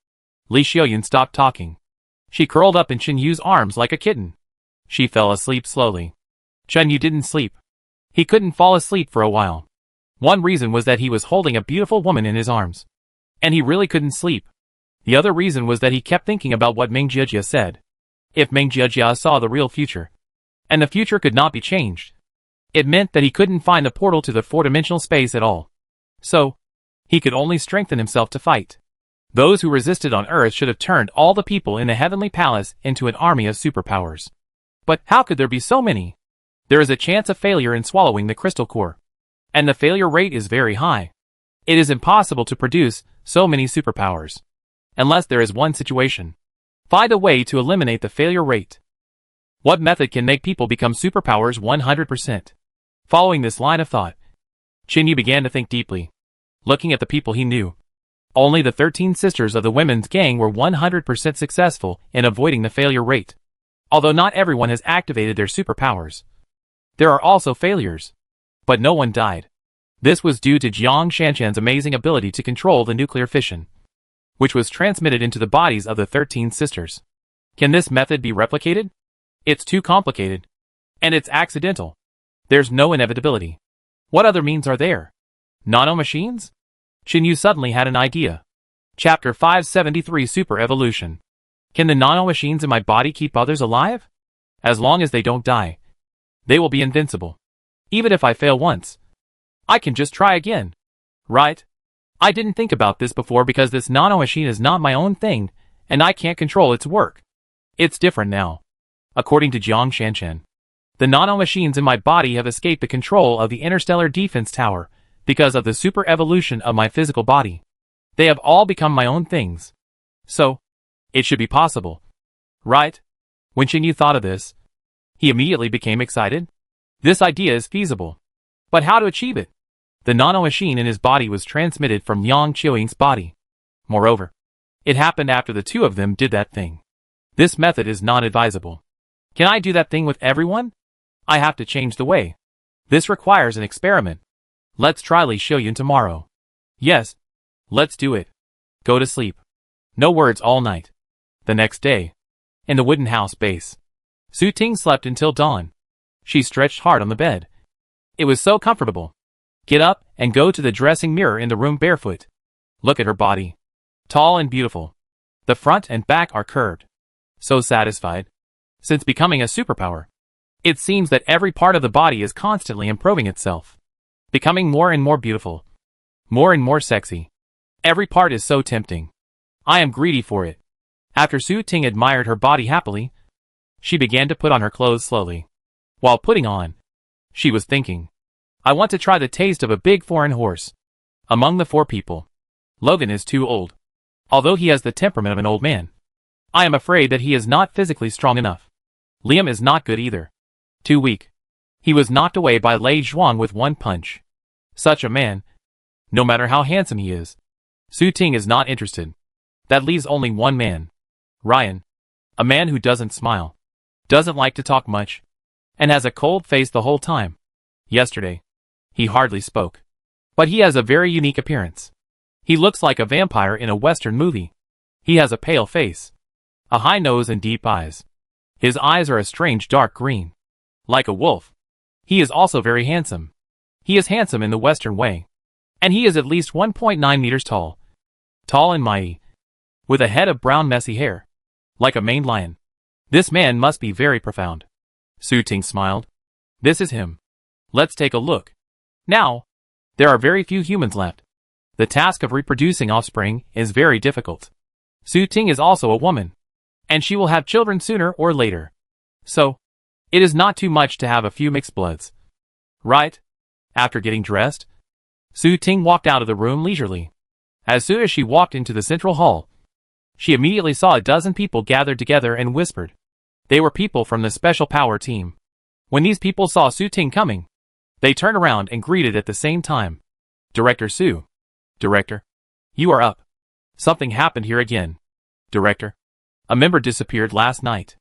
Li Xiaoyun stopped talking. She curled up in Chen Yu's arms like a kitten. She fell asleep slowly. Chen Yu didn't sleep. He couldn't fall asleep for a while. One reason was that he was holding a beautiful woman in his arms, and he really couldn't sleep. The other reason was that he kept thinking about what Ming Jiejia said. If Ming Jiejia saw the real future, and the future could not be changed. It meant that he couldn't find the portal to the four-dimensional space at all. So, he could only strengthen himself to fight. Those who resisted on Earth should have turned all the people in the Heavenly Palace into an army of superpowers. But how could there be so many? There is a chance of failure in swallowing the crystal core. And the failure rate is very high. It is impossible to produce so many superpowers. Unless there is one situation. Find a way to eliminate the failure rate. What method can make people become superpowers 100%? Following this line of thought, Chinyu began to think deeply. Looking at the people he knew, only the 13 sisters of the women's gang were 100% successful in avoiding the failure rate. Although not everyone has activated their superpowers. There are also failures. But no one died. This was due to Jiang Shanshan's amazing ability to control the nuclear fission, which was transmitted into the bodies of the 13 sisters. Can this method be replicated? It's too complicated. And it's accidental. There's no inevitability. What other means are there? Nano-machines? Chinyu suddenly had an idea. Chapter 573 Super Evolution. Can the nano-machines in my body keep others alive? As long as they don't die, they will be invincible. Even if I fail once, I can just try again. Right? I didn't think about this before because this nano-machine is not my own thing, and I can't control its work. It's different now. According to Jiang Shanshan, the nano-machines in my body have escaped the control of the Interstellar Defense Tower because of the super evolution of my physical body. They have all become my own things. So, it should be possible. Right? When Chinyu thought of this, he immediately became excited. This idea is feasible. But how to achieve it? The nano-machine in his body was transmitted from Yang Qiuying's body. Moreover, it happened after the two of them did that thing. This method is not advisable. Can I do that thing with everyone? I have to change the way. This requires an experiment. Let's try Li Xiuyun tomorrow. Yes. Let's do it. Go to sleep. No words all night. The next day, in the wooden house base, Su Ting slept until dawn. She stretched hard on the bed. It was so comfortable. Get up and go to the dressing mirror in the room barefoot. Look at her body. Tall and beautiful. The front and back are curved. So satisfied. Since becoming a superpower, it seems that every part of the body is constantly improving itself. Becoming more and more beautiful. More and more sexy. Every part is so tempting. I am greedy for it. After Su Ting admired her body happily, she began to put on her clothes slowly. While putting on, she was thinking, I want to try the taste of a big foreign horse. Among the four people, Logan is too old. Although he has the temperament of an old man, I am afraid that he is not physically strong enough. Liam is not good either. Too weak. He was knocked away by Lei Zhuang with one punch. Such a man, no matter how handsome he is, Su Ting is not interested. That leaves only one man. Ryan. A man who doesn't smile, doesn't like to talk much, and has a cold face the whole time. Yesterday, he hardly spoke. But he has a very unique appearance. He looks like a vampire in a Western movie. He has a pale face, a high nose and deep eyes. His eyes are a strange dark green, like a wolf. He is also very handsome. He is handsome in the Western way. And he is at least 1.9 meters tall. Tall and mighty, with a head of brown messy hair, like a maned lion. This man must be very profound. Su Ting smiled. This is him. Let's take a look. Now, there are very few humans left. The task of reproducing offspring is very difficult. Su Ting is also a woman, and she will have children sooner or later. So, it is not too much to have a few mixed bloods. Right? After getting dressed, Su Ting walked out of the room leisurely. As soon as she walked into the central hall, she immediately saw a dozen people gathered together and whispered. They were people from the special power team. When these people saw Su Ting coming, they turned around and greeted at the same time. Director Su. Director. You are up. Something happened here again. Director. A member disappeared last night.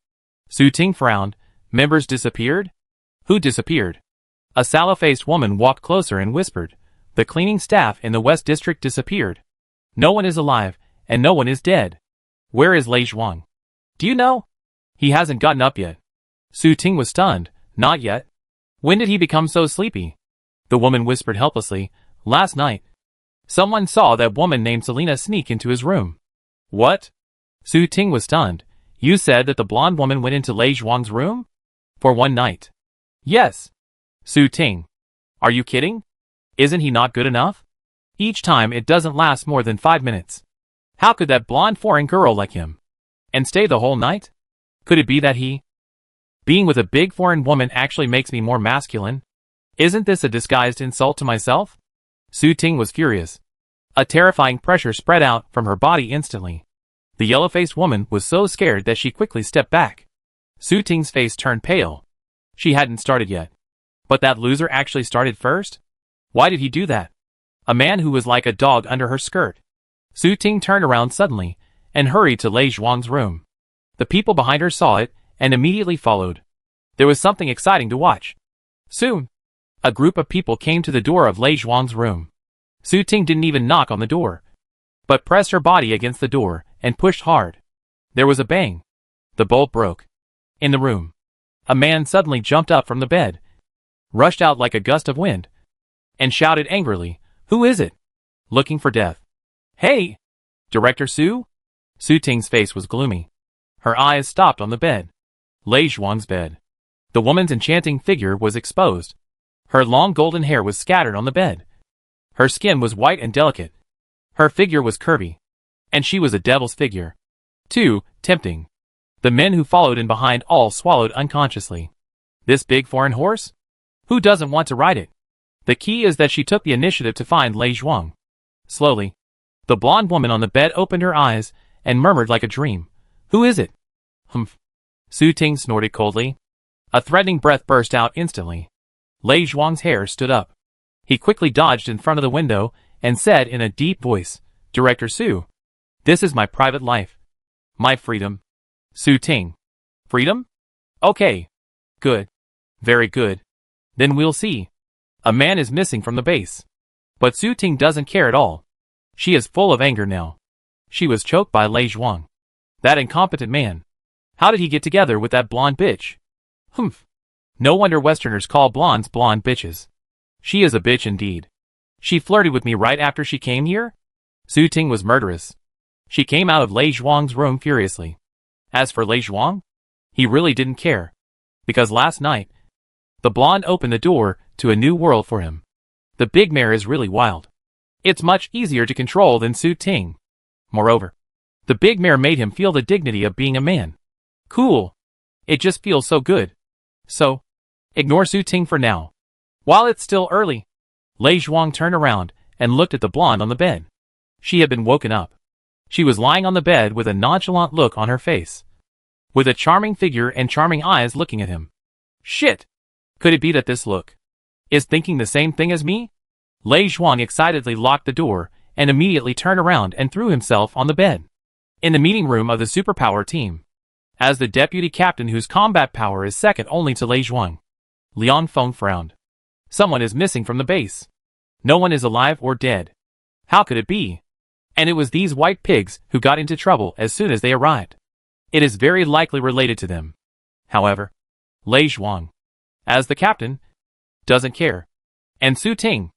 Su Ting frowned. Members disappeared? Who disappeared? A sallow-faced woman walked closer and whispered. The cleaning staff in the West District disappeared. No one is alive, and no one is dead. Where is Lei Zhuang? Do you know? He hasn't gotten up yet. Su Ting was stunned. Not yet. When did he become so sleepy? The woman whispered helplessly. Last night. Someone saw that woman named Selena sneak into his room. What? Su Ting was stunned. You said that the blonde woman went into Lei Zhuang's room? For one night. Yes. Su Ting. Are you kidding? Isn't he not good enough? Each time it doesn't last more than 5 minutes. How could that blonde foreign girl like him? And stay the whole night? Could it be that being with a big foreign woman actually makes me more masculine? Isn't this a disguised insult to myself? Su Ting was furious. A terrifying pressure spread out from her body instantly. The yellow-faced woman was so scared that she quickly stepped back. Su Ting's face turned pale. She hadn't started yet. But that loser actually started first? Why did he do that? A man who was like a dog under her skirt. Su Ting turned around suddenly and hurried to Lei Zhuang's room. The people behind her saw it and immediately followed. There was something exciting to watch. Soon, a group of people came to the door of Lei Zhuang's room. Su Ting didn't even knock on the door, but pressed her body against the door and pushed hard. There was a bang. The bolt broke. In the room, a man suddenly jumped up from the bed, rushed out like a gust of wind, and shouted angrily, "Who is it? Looking for death? Hey! Director Su?" Su Ting's face was gloomy. Her eyes stopped on the bed. Lei Zhuang's bed. The woman's enchanting figure was exposed. Her long golden hair was scattered on the bed. Her skin was white and delicate. Her figure was curvy. And she was a devil's figure. Too tempting. The men who followed in behind all swallowed unconsciously. This big foreign horse? Who doesn't want to ride it? The key is that she took the initiative to find Lei Zhuang. Slowly, the blonde woman on the bed opened her eyes and murmured like a dream, "Who is it?" Humph. Su Ting snorted coldly. A threatening breath burst out instantly. Lei Zhuang's hair stood up. He quickly dodged in front of the window and said in a deep voice, "Director Su, this is my private life. My freedom." Su Ting. Freedom? Okay. Good. Very good. Then we'll see. A man is missing from the base. But Su Ting doesn't care at all. She is full of anger now. She was choked by Lei Zhuang. That incompetent man. How did he get together with that blonde bitch? Humph. No wonder Westerners call blondes blonde bitches. She is a bitch indeed. She flirted with me right after she came here? Su Ting was murderous. She came out of Lei Zhuang's room furiously. As for Lei Zhuang, he really didn't care. Because last night, the blonde opened the door to a new world for him. The big mare is really wild. It's much easier to control than Su Ting. Moreover, the big mare made him feel the dignity of being a man. Cool. It just feels so good. So, ignore Su Ting for now. While it's still early, Lei Zhuang turned around and looked at the blonde on the bed. She had been woken up. She was lying on the bed with a nonchalant look on her face, with a charming figure and charming eyes looking at him. Shit! Could it be that this look is thinking the same thing as me? Lei Zhuang excitedly locked the door and immediately turned around and threw himself on the bed. In the meeting room of the superpower team, as the deputy captain whose combat power is second only to Lei Zhuang, Liang Feng frowned. Someone is missing from the base. No one is alive or dead. How could it be? And it was these white pigs who got into trouble as soon as they arrived. It is very likely related to them. However, Lei Zhuang, as the captain, doesn't care. And Su Ting,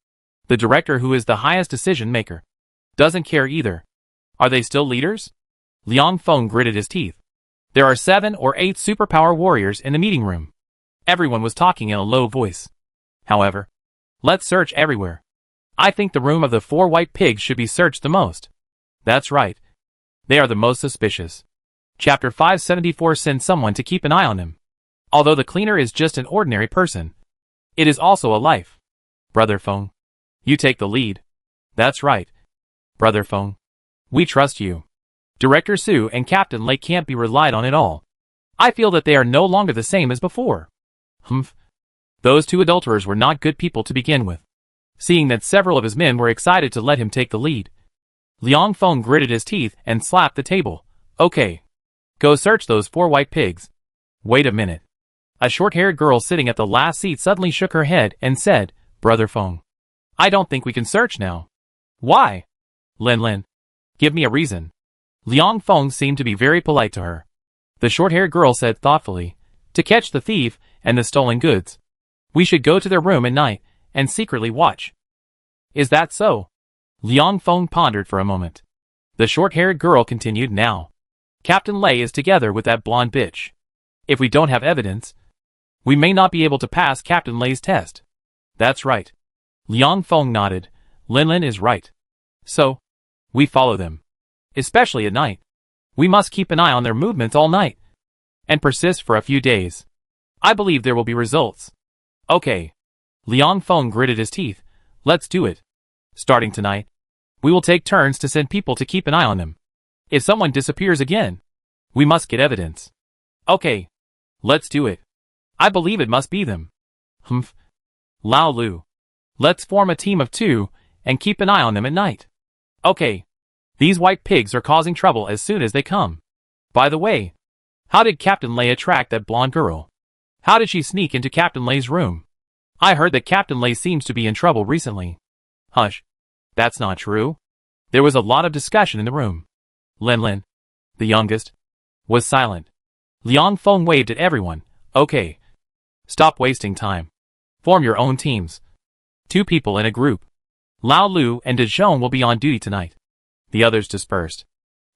the director who is the highest decision maker, doesn't care either. Are they still leaders? Liang Feng gritted his teeth. There are 7 or 8 superpower warriors in the meeting room. Everyone was talking in a low voice. However, let's search everywhere. I think the room of the 4 white pigs should be searched the most. That's right. They are the most suspicious. Chapter 574 sends someone to keep an eye on him. Although the cleaner is just an ordinary person, it is also a life. Brother Feng, you take the lead. That's right. Brother Feng, we trust you. Director Su and Captain Lei can't be relied on at all. I feel that they are no longer the same as before. Humph. Those 2 adulterers were not good people to begin with. Seeing that several of his men were excited to let him take the lead, Liang Feng gritted his teeth and slapped the table. Okay. Go search those 4 white pigs. Wait a minute. A short-haired girl sitting at the last seat suddenly shook her head and said, Brother Feng, I don't think we can search now. Why? Lin, give me a reason. Liang Feng seemed to be very polite to her. The short-haired girl said thoughtfully, to catch the thief and the stolen goods, we should go to their room at night and secretly watch. Is that so? Liang Feng pondered for a moment. The short-haired girl continued now. Captain Lei is together with that blonde bitch. If we don't have evidence, We may not be able to pass Captain Lei's test. That's right. Liang Feng nodded. Linlin is right. So, we follow them. Especially at night. We must keep an eye on their movements all night. And persist for a few days. I believe there will be results. Okay. Liang Feng gritted his teeth. Let's do it. Starting tonight, we will take turns to send people to keep an eye on them. If someone disappears again, we must get evidence. Okay. Let's do it. I believe it must be them. Humph. Lao Lu. Let's form a team of 2 and keep an eye on them at night. Okay. These white pigs are causing trouble as soon as they come. By the way, how did Captain Lei attract that blonde girl? How did she sneak into Captain Lei's room? I heard that Captain Lei seems to be in trouble recently. Hush. That's not true. There was a lot of discussion in the room. Linlin, the youngest, was silent. Liang Feng waved at everyone. Okay. Stop wasting time. Form your own teams. 2 people in a group. Lao Lu and Dezhong will be on duty tonight. The others dispersed.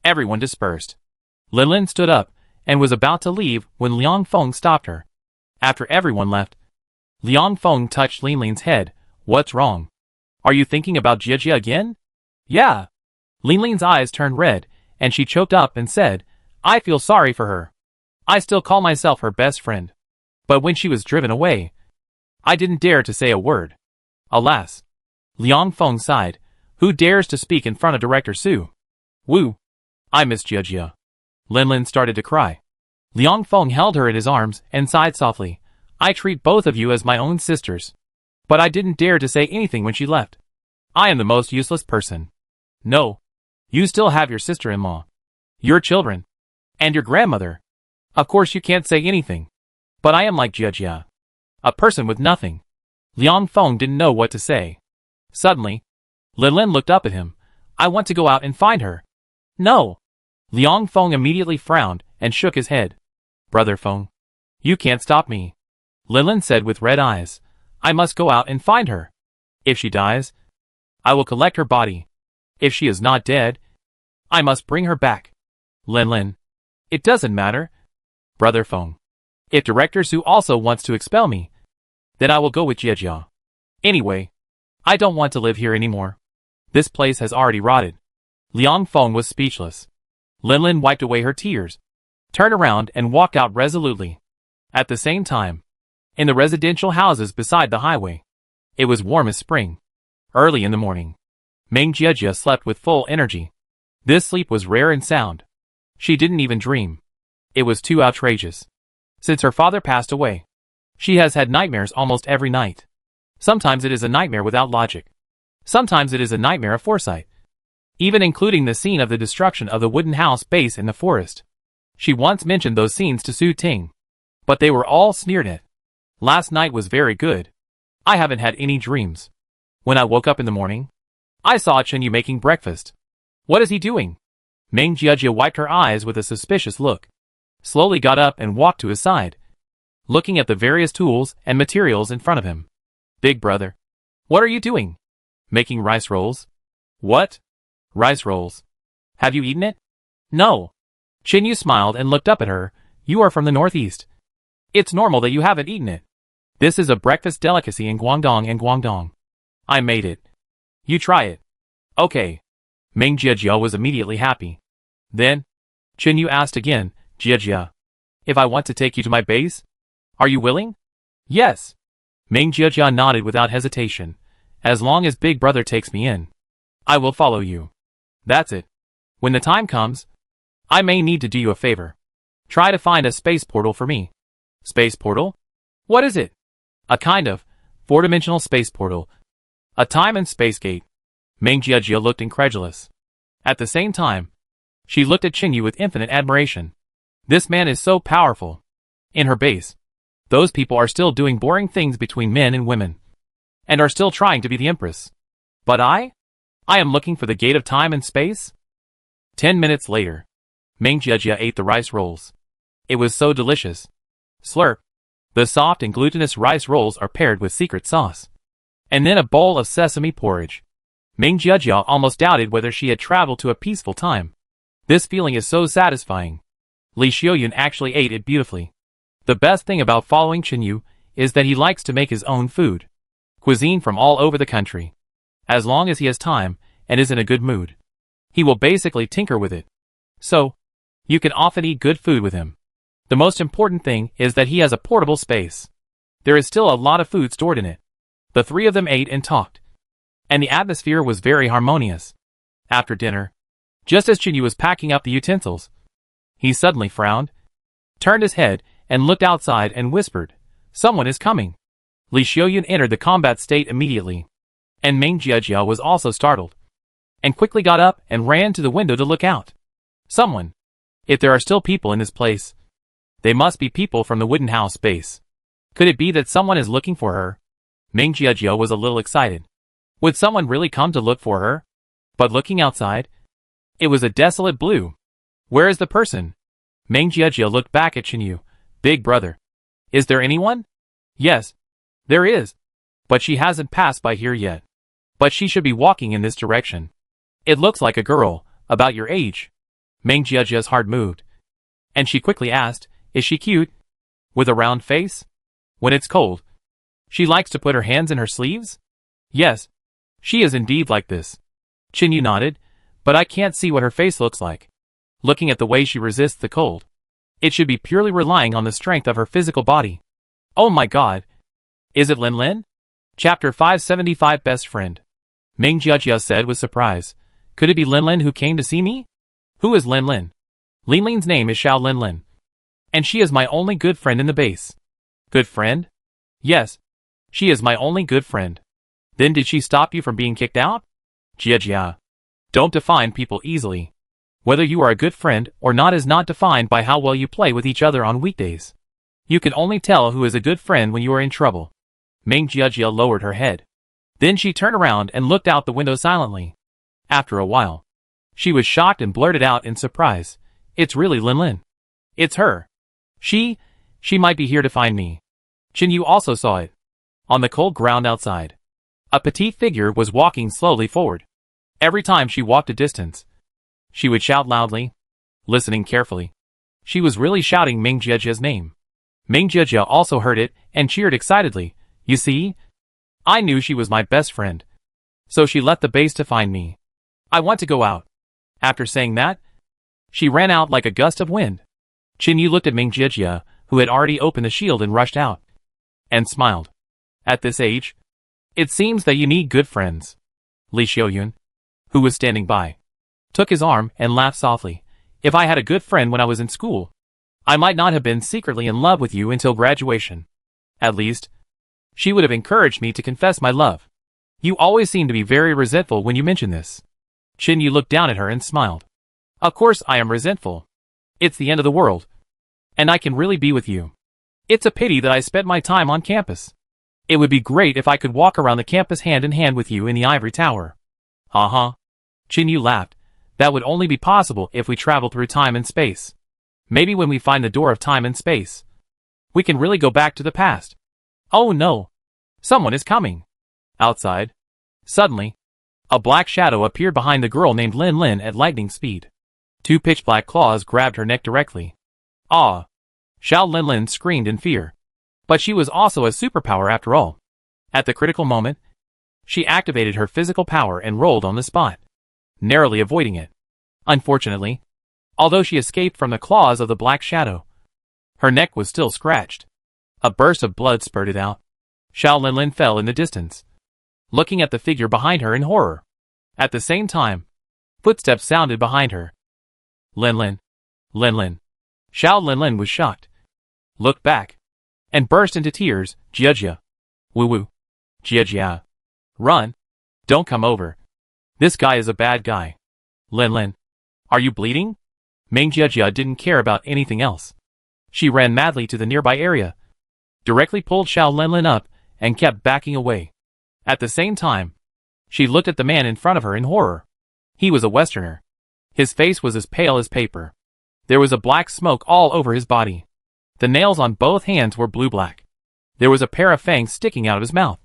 Everyone dispersed. Linlin stood up and was about to leave when Liang Feng stopped her. After everyone left, Liang Feng touched Linlin's head. What's wrong? Are you thinking about Jia again? Yeah. Linlin's eyes turned red, and she choked up and said, I feel sorry for her. I still call myself her best friend. But when she was driven away, I didn't dare to say a word. Alas. Liang Feng sighed. Who dares to speak in front of Director Su? Wu. I miss Jia. Linlin started to cry. Liang Feng held her in his arms and sighed softly. I treat both of you as my own sisters. But I didn't dare to say anything when she left. I am the most useless person. No. You still have your sister-in-law. Your children. And your grandmother. Of course you can't say anything. But I am like Jia. A person with nothing. Liang Feng didn't know what to say. Suddenly, Linlin looked up at him. I want to go out and find her. No. Liang Feng immediately frowned and shook his head. Brother Feng. You can't stop me. Linlin said with red eyes. I must go out and find her. If she dies, I will collect her body. If she is not dead, I must bring her back. Linlin. It doesn't matter. Brother Feng. If Director Su also wants to expel me, then I will go with Jia. Anyway, I don't want to live here anymore. This place has already rotted. Liang Feng was speechless. Linlin wiped away her tears, turned around and walked out resolutely. At the same time, in the residential houses beside the highway, it was warm as spring. Early in the morning, Meng Jia slept with full energy. This sleep was rare and sound. She didn't even dream. It was too outrageous. Since her father passed away, she has had nightmares almost every night. Sometimes it is a nightmare without logic. Sometimes it is a nightmare of foresight. Even including the scene of the destruction of the wooden house base in the forest. She once mentioned those scenes to Su Ting. But they were all sneered at. Last night was very good. I haven't had any dreams. When I woke up in the morning, I saw Chen Yu making breakfast. What is he doing? Meng Jia wiped her eyes with a suspicious look. Slowly got up and walked to his side, looking at the various tools and materials in front of him. Big brother. What are you doing? Making rice rolls. What? Rice rolls. Have you eaten it? No. Chen Yu smiled and looked up at her. You are from the northeast. It's normal that you haven't eaten it. This is a breakfast delicacy in Guangdong. I made it. You try it. Okay. Meng Jia was immediately happy. Then, Chen Yu asked again, Jia, if I want to take you to my base, are you willing? Yes. Meng Jia nodded without hesitation. As long as Big Brother takes me in, I will follow you. That's it. When the time comes, I may need to do you a favor. Try to find a space portal for me. Space portal? What is it? A kind of 4-dimensional space portal. A time and space gate. Meng Jia looked incredulous. At the same time, she looked at Chen Yu with infinite admiration. This man is so powerful. In her base, those people are still doing boring things between men and women, and are still trying to be the empress. But I am looking for the gate of time and space? 10 minutes later, Meng Jia ate the rice rolls. It was so delicious. Slurp. The soft and glutinous rice rolls are paired with secret sauce. And then a bowl of sesame porridge. Meng Jia almost doubted whether she had traveled to a peaceful time. This feeling is so satisfying. Li Xiaoyun actually ate it beautifully. The best thing about following Chinyu is that he likes to make his own food. Cuisine from all over the country. As long as he has time and is in a good mood, he will basically tinker with it. So, you can often eat good food with him. The most important thing is that he has a portable space. There is still a lot of food stored in it. The three of them ate and talked, and the atmosphere was very harmonious. After dinner, just as Chinyu was packing up the utensils, he suddenly frowned, turned his head, and looked outside and whispered, "Someone is coming." Li Xiaoyun entered the combat state immediately, and Meng Jiajia was also startled, and quickly got up and ran to the window to look out. Someone. If there are still people in this place, they must be people from the wooden house base. Could it be that someone is looking for her? Meng Jiajia was a little excited. Would someone really come to look for her? But looking outside, it was a desolate blue. Where is the person? Meng Jiajia looked back at Chinyu. Big brother. Is there anyone? Yes, there is. But she hasn't passed by here yet. But she should be walking in this direction. It looks like a girl, about your age. Meng Jiajia's heart moved, and she quickly asked, "Is she cute? With a round face? When it's cold, she likes to put her hands in her sleeves?" "Yes, she is indeed like this." Chinyu nodded, "But I can't see what her face looks like. Looking at the way she resists the cold, it should be purely relying on the strength of her physical body." "Oh my god! Is it Lin Lin?" Chapter 575 Best Friend. Meng Jiajia said with surprise, "Could it be Lin Lin who came to see me?" "Who is Lin Lin?" "Lin Lin's name is Xiao Lin Lin, and she is my only good friend in the base." "Good friend?" "Yes, she is my only good friend." "Then did she stop you from being kicked out?" "Jiajia, don't define people easily. Whether you are a good friend or not is not defined by how well you play with each other on weekdays. You can only tell who is a good friend when you are in trouble." Meng Jiajia lowered her head. Then she turned around and looked out the window silently. After a while, she was shocked and blurted out in surprise, "It's really Lin Lin. It's her. She might be here to find me." Chinyu also saw it. On the cold ground outside, a petite figure was walking slowly forward. Every time she walked a distance, she would shout loudly, listening carefully. She was really shouting Meng Jiajia's name. Meng Jiajia also heard it and cheered excitedly. "You see? I knew she was my best friend. So she left the base to find me. I want to go out." After saying that, she ran out like a gust of wind. Chinyu looked at Meng Jiajia, who had already opened the shield and rushed out, and smiled. "At this age, it seems that you need good friends." Li Xiaoyun, who was standing by, took his arm and laughed softly. "If I had a good friend when I was in school, I might not have been secretly in love with you until graduation. At least, she would have encouraged me to confess my love. You always seem to be very resentful when you mention this." Chinyu looked down at her and smiled. "Of course I am resentful. It's the end of the world, and I can really be with you. It's a pity that I spent my time on campus. It would be great if I could walk around the campus hand in hand with you in the ivory tower." "Uh-huh." Chinyu laughed. "That would only be possible if we traveled through time and space. Maybe when we find the door of time and space, we can really go back to the past." "Oh no! Someone is coming." Outside, suddenly, a black shadow appeared behind the girl named Lin Lin at lightning speed. Two pitch-black claws grabbed her neck directly. "Ah!" Xiao Lin Lin screamed in fear. But she was also a superpower after all. At the critical moment, she activated her physical power and rolled on the spot, narrowly avoiding it. Unfortunately, although she escaped from the claws of the black shadow, her neck was still scratched. A burst of blood spurted out. Xiao Lin Lin fell in the distance, looking at the figure behind her in horror. At the same time, footsteps sounded behind her. "Lin Lin! Lin Lin!" Xiao Lin Lin was shocked, looked back, and burst into tears. "Jiajia! Woo woo! Jiajia! Run! Don't come over! This guy is a bad guy! Lin Lin! Are you bleeding?" Meng Jiajia didn't care about anything else. She ran madly to the nearby area, directly pulled Xiao Lin Lin up, and kept backing away. At the same time, she looked at the man in front of her in horror. He was a Westerner. His face was as pale as paper. There was a black smoke all over his body. The nails on both hands were blue-black. There was a pair of fangs sticking out of his mouth,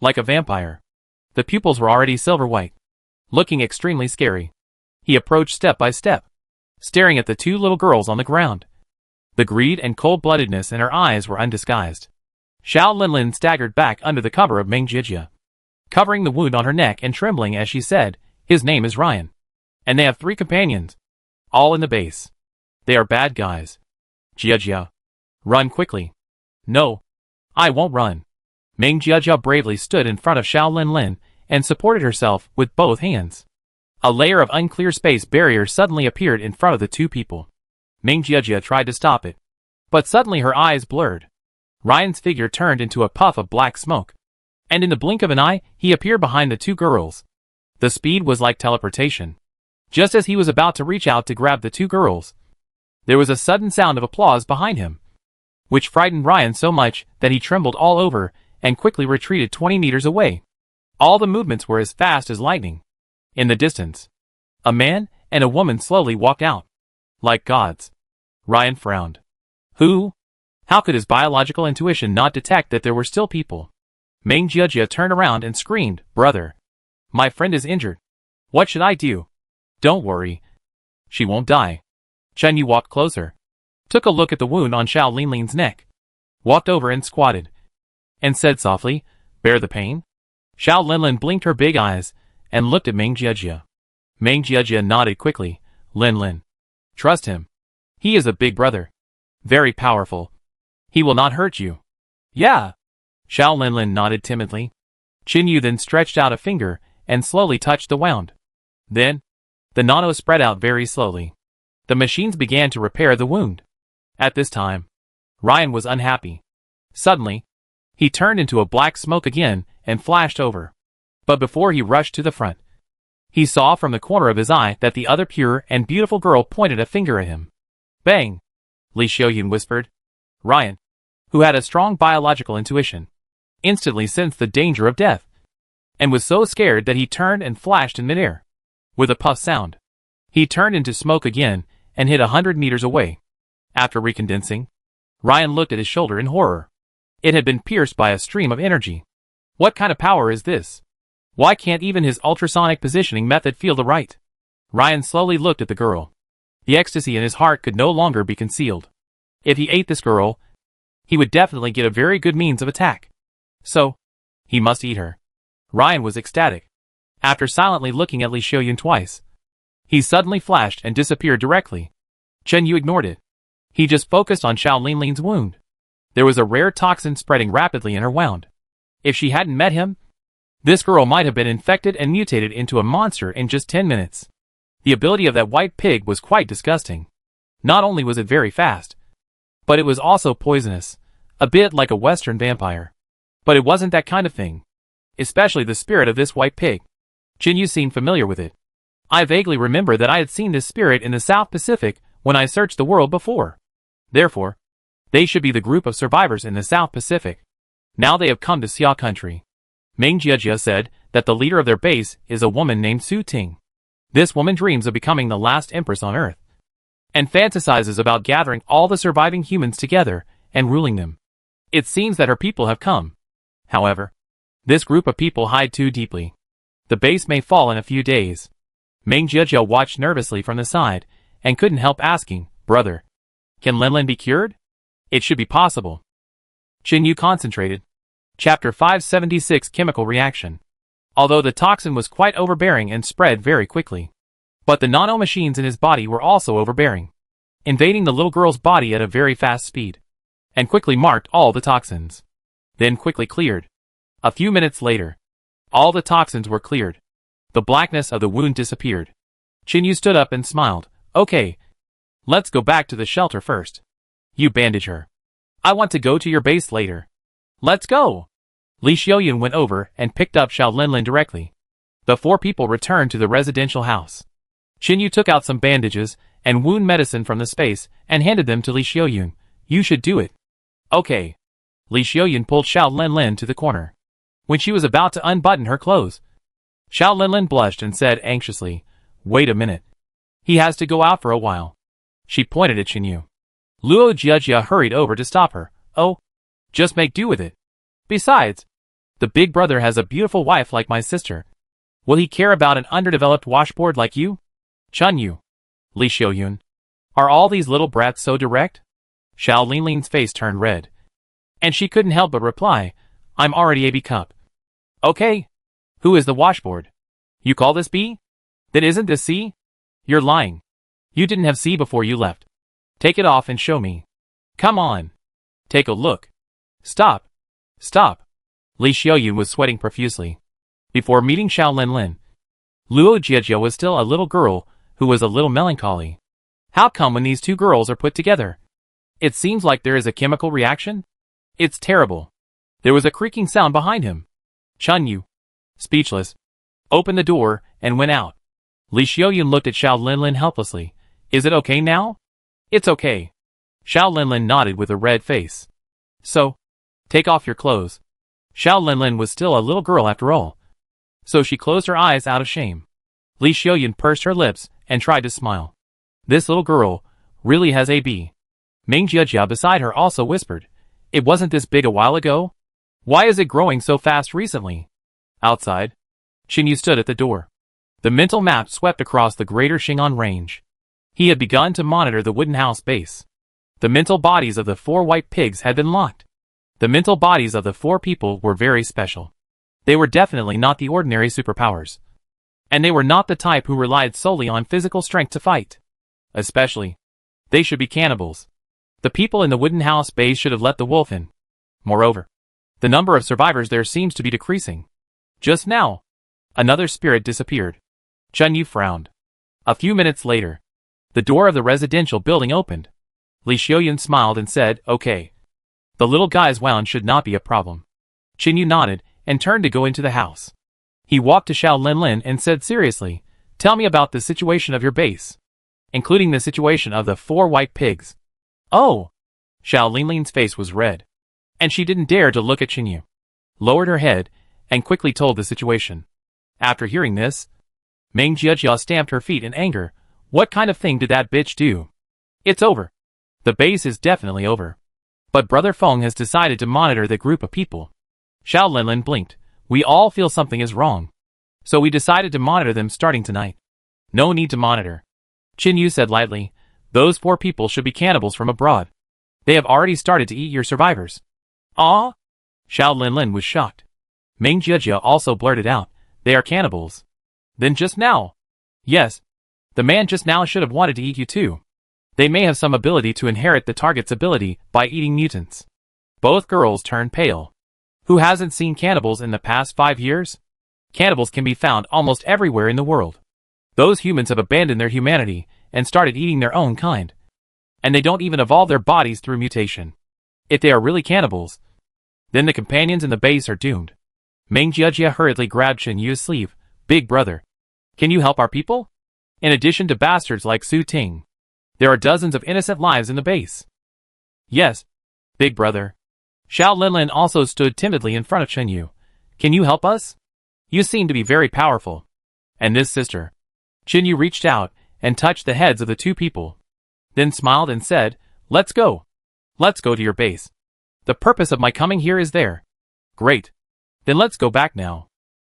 like a vampire. The pupils were already silver-white, looking extremely scary. He approached step by step, staring at the two little girls on the ground. The greed and cold-bloodedness in her eyes were undisguised. Xiao Linlin staggered back under the cover of Meng Jiejie, covering the wound on her neck and trembling as she said, "His name is Ryan. And they have 3 companions. All in the base. They are bad guys. Jiejie. Run quickly." "No. I won't run." Meng Jiejie bravely stood in front of Xiao Linlin and supported herself with both hands. A layer of unclear space barrier suddenly appeared in front of the 2 people. Meng Jiejie tried to stop it, but suddenly her eyes blurred. Ryan's figure turned into a puff of black smoke, and in the blink of an eye, he appeared behind the 2 girls. The speed was like teleportation. Just as he was about to reach out to grab the 2 girls, there was a sudden sound of applause behind him, which frightened Ryan so much that he trembled all over and quickly retreated 20 meters away. All the movements were as fast as lightning. In the distance, a man and a woman slowly walked out. Like gods. Ryan frowned. Who? How could his biological intuition not detect that there were still people? Meng Jiejie turned around and screamed, "Brother! My friend is injured. What should I do?" "Don't worry. She won't die." Chen Yu walked closer, took a look at the wound on Xiao Linlin's neck, walked over and squatted, and said softly, "Bear the pain?" Xiao Linlin blinked her big eyes and looked at Meng Jiejie. Meng Jiejie nodded quickly. "Linlin. Trust him. He is a big brother. Very powerful. He will not hurt you." "Yeah." Xiao Linlin nodded timidly. Chen Yu then stretched out a finger and slowly touched the wound. Then, the nano spread out very slowly. The machines began to repair the wound. At this time, Ryan was unhappy. Suddenly, he turned into a black smoke again and flashed over. But before he rushed to the front, he saw from the corner of his eye that the other pure and beautiful girl pointed a finger at him. Bang! Li Xiaoyun whispered. Ryan, who had a strong biological intuition, instantly sensed the danger of death, and was so scared that he turned and flashed in midair. With a puff sound, he turned into smoke again and hit 100 meters away. After recondensing, Ryan looked at his shoulder in horror. It had been pierced by a stream of energy. What kind of power is this? Why can't even his ultrasonic positioning method feel the right? Ryan slowly looked at the girl. The ecstasy in his heart could no longer be concealed. If he ate this girl, he would definitely get a very good means of attack. So, he must eat her. Ryan was ecstatic. After silently looking at Li Xiaoyun twice, he suddenly flashed and disappeared directly. Chen Yu ignored it. He just focused on Xiao Linlin's wound. There was a rare toxin spreading rapidly in her wound. If she hadn't met him, this girl might have been infected and mutated into a monster in just 10 minutes. The ability of that white pig was quite disgusting. Not only was it very fast, but it was also poisonous, a bit like a Western vampire. But it wasn't that kind of thing. Especially the spirit of this white pig. Chen Yu seemed familiar with it. I vaguely remember that I had seen this spirit in the South Pacific when I searched the world before. Therefore, they should be the group of survivors in the South Pacific. Now they have come to Xia country. Meng Jiejie said that the leader of their base is a woman named Su Ting. This woman dreams of becoming the last empress on Earth, and fantasizes about gathering all the surviving humans together and ruling them. It seems that her people have come. However, this group of people hide too deeply. The base may fall in a few days. Meng Jiejie watched nervously from the side and couldn't help asking, "Brother, can Linlin be cured?" "It should be possible." Chen Yu concentrated. Chapter 576 Chemical Reaction. Although the toxin was quite overbearing and spread very quickly, but the nano-machines in his body were also overbearing, invading the little girl's body at a very fast speed, and quickly marked all the toxins. Then quickly cleared. A few minutes later, all the toxins were cleared. The blackness of the wound disappeared. Chen Yu stood up and smiled. "Okay, let's go back to the shelter first. You bandage her. I want to go to your base later." "Let's go." Li Xiaoyun went over and picked up Xiao Linlin directly. The 4 people returned to the residential house. Chen Yu took out some bandages and wound medicine from the space and handed them to Li Xiaoyun. "You should do it." "Okay." Li Xiaoyun pulled Xiao Linlin to the corner. When she was about to unbutton her clothes, Xiao Linlin blushed and said anxiously, "Wait a minute. He has to go out for a while." She pointed at Chen Yu. Luo Jiejie hurried over to stop her. "Oh, just make do with it. Besides, the big brother has a beautiful wife like my sister. Will he care about an underdeveloped washboard like you?" "Chen Yu, Li Xiaoyun, are all these little brats so direct?" Xiao Linlin's face turned red. And she couldn't help but reply, I'm already a B cup. Okay. Who is the washboard? You call this B? Then isn't this C? You're lying. You didn't have C before you left. Take it off and show me. Come on. Take a look. Stop. Stop. Li Xiaoyun was sweating profusely. Before meeting Xiao Linlin, Luo Jiejia was still a little girl who was a little melancholy. How come when these two girls are put together, it seems like there is a chemical reaction? It's terrible. There was a creaking sound behind him. Chun Yu, speechless, opened the door and went out. Li Xiaoyun looked at Xiao Linlin helplessly. Is it okay now? It's okay. Xiao Linlin nodded with a red face. So, take off your clothes. Xiao Linlin was still a little girl after all. So she closed her eyes out of shame. Li Xiaoyun pursed her lips and tried to smile. This little girl really has a B. Ming Jiejia beside her also whispered, it wasn't this big a while ago? Why is it growing so fast recently? Outside, Qin Yu stood at the door. The mental map swept across the greater Xing'an range. He had begun to monitor the wooden house base. The mental bodies of the 4 white pigs had been locked. The mental bodies of the 4 people were very special. They were definitely not the ordinary superpowers. And they were not the type who relied solely on physical strength to fight. Especially, they should be cannibals. The people in the wooden house base should have let the wolf in. Moreover, the number of survivors there seems to be decreasing. Just now, another spirit disappeared. Chun Yu frowned. A few minutes later, the door of the residential building opened. Li Xiaoyun smiled and said, okay. The little guy's wound should not be a problem. Qin Yu nodded and turned to go into the house. He walked to Xiao Linlin and said seriously, tell me about the situation of your base, including the situation of the 4 white pigs. Oh! Xiao Linlin's face was red, and she didn't dare to look at Qin Yu. Lowered her head and quickly told the situation. After hearing this, Ming Jiejia stamped her feet in anger. What kind of thing did that bitch do? It's over. The base is definitely over. But Brother Feng has decided to monitor the group of people. Xiao Linlin blinked. We all feel something is wrong. So we decided to monitor them starting tonight. No need to monitor. Qin Yu said lightly. Those 4 people should be cannibals from abroad. They have already started to eat your survivors. Ah? Xiao Linlin was shocked. Ming Jiejia also blurted out. They are cannibals. Then just now. Yes. The man just now should have wanted to eat you too. They may have some ability to inherit the target's ability by eating mutants. Both girls turned pale. Who hasn't seen cannibals in the past 5 years? Cannibals can be found almost everywhere in the world. Those humans have abandoned their humanity and started eating their own kind. And they don't even evolve their bodies through mutation. If they are really cannibals, then the companions in the base are doomed. Ming Jiejia hurriedly grabbed Qin Yu's sleeve. Big brother, can you help our people? In addition to bastards like Su Ting, there are dozens of innocent lives in the base. Yes, big brother. Xiao Linlin also stood timidly in front of Qin Yu. Can you help us? You seem to be very powerful. And this sister. Qin Yu reached out and touched the heads of the 2 people. Then smiled and said, let's go. Let's go to your base. The purpose of my coming here is there. Great. Then let's go back now.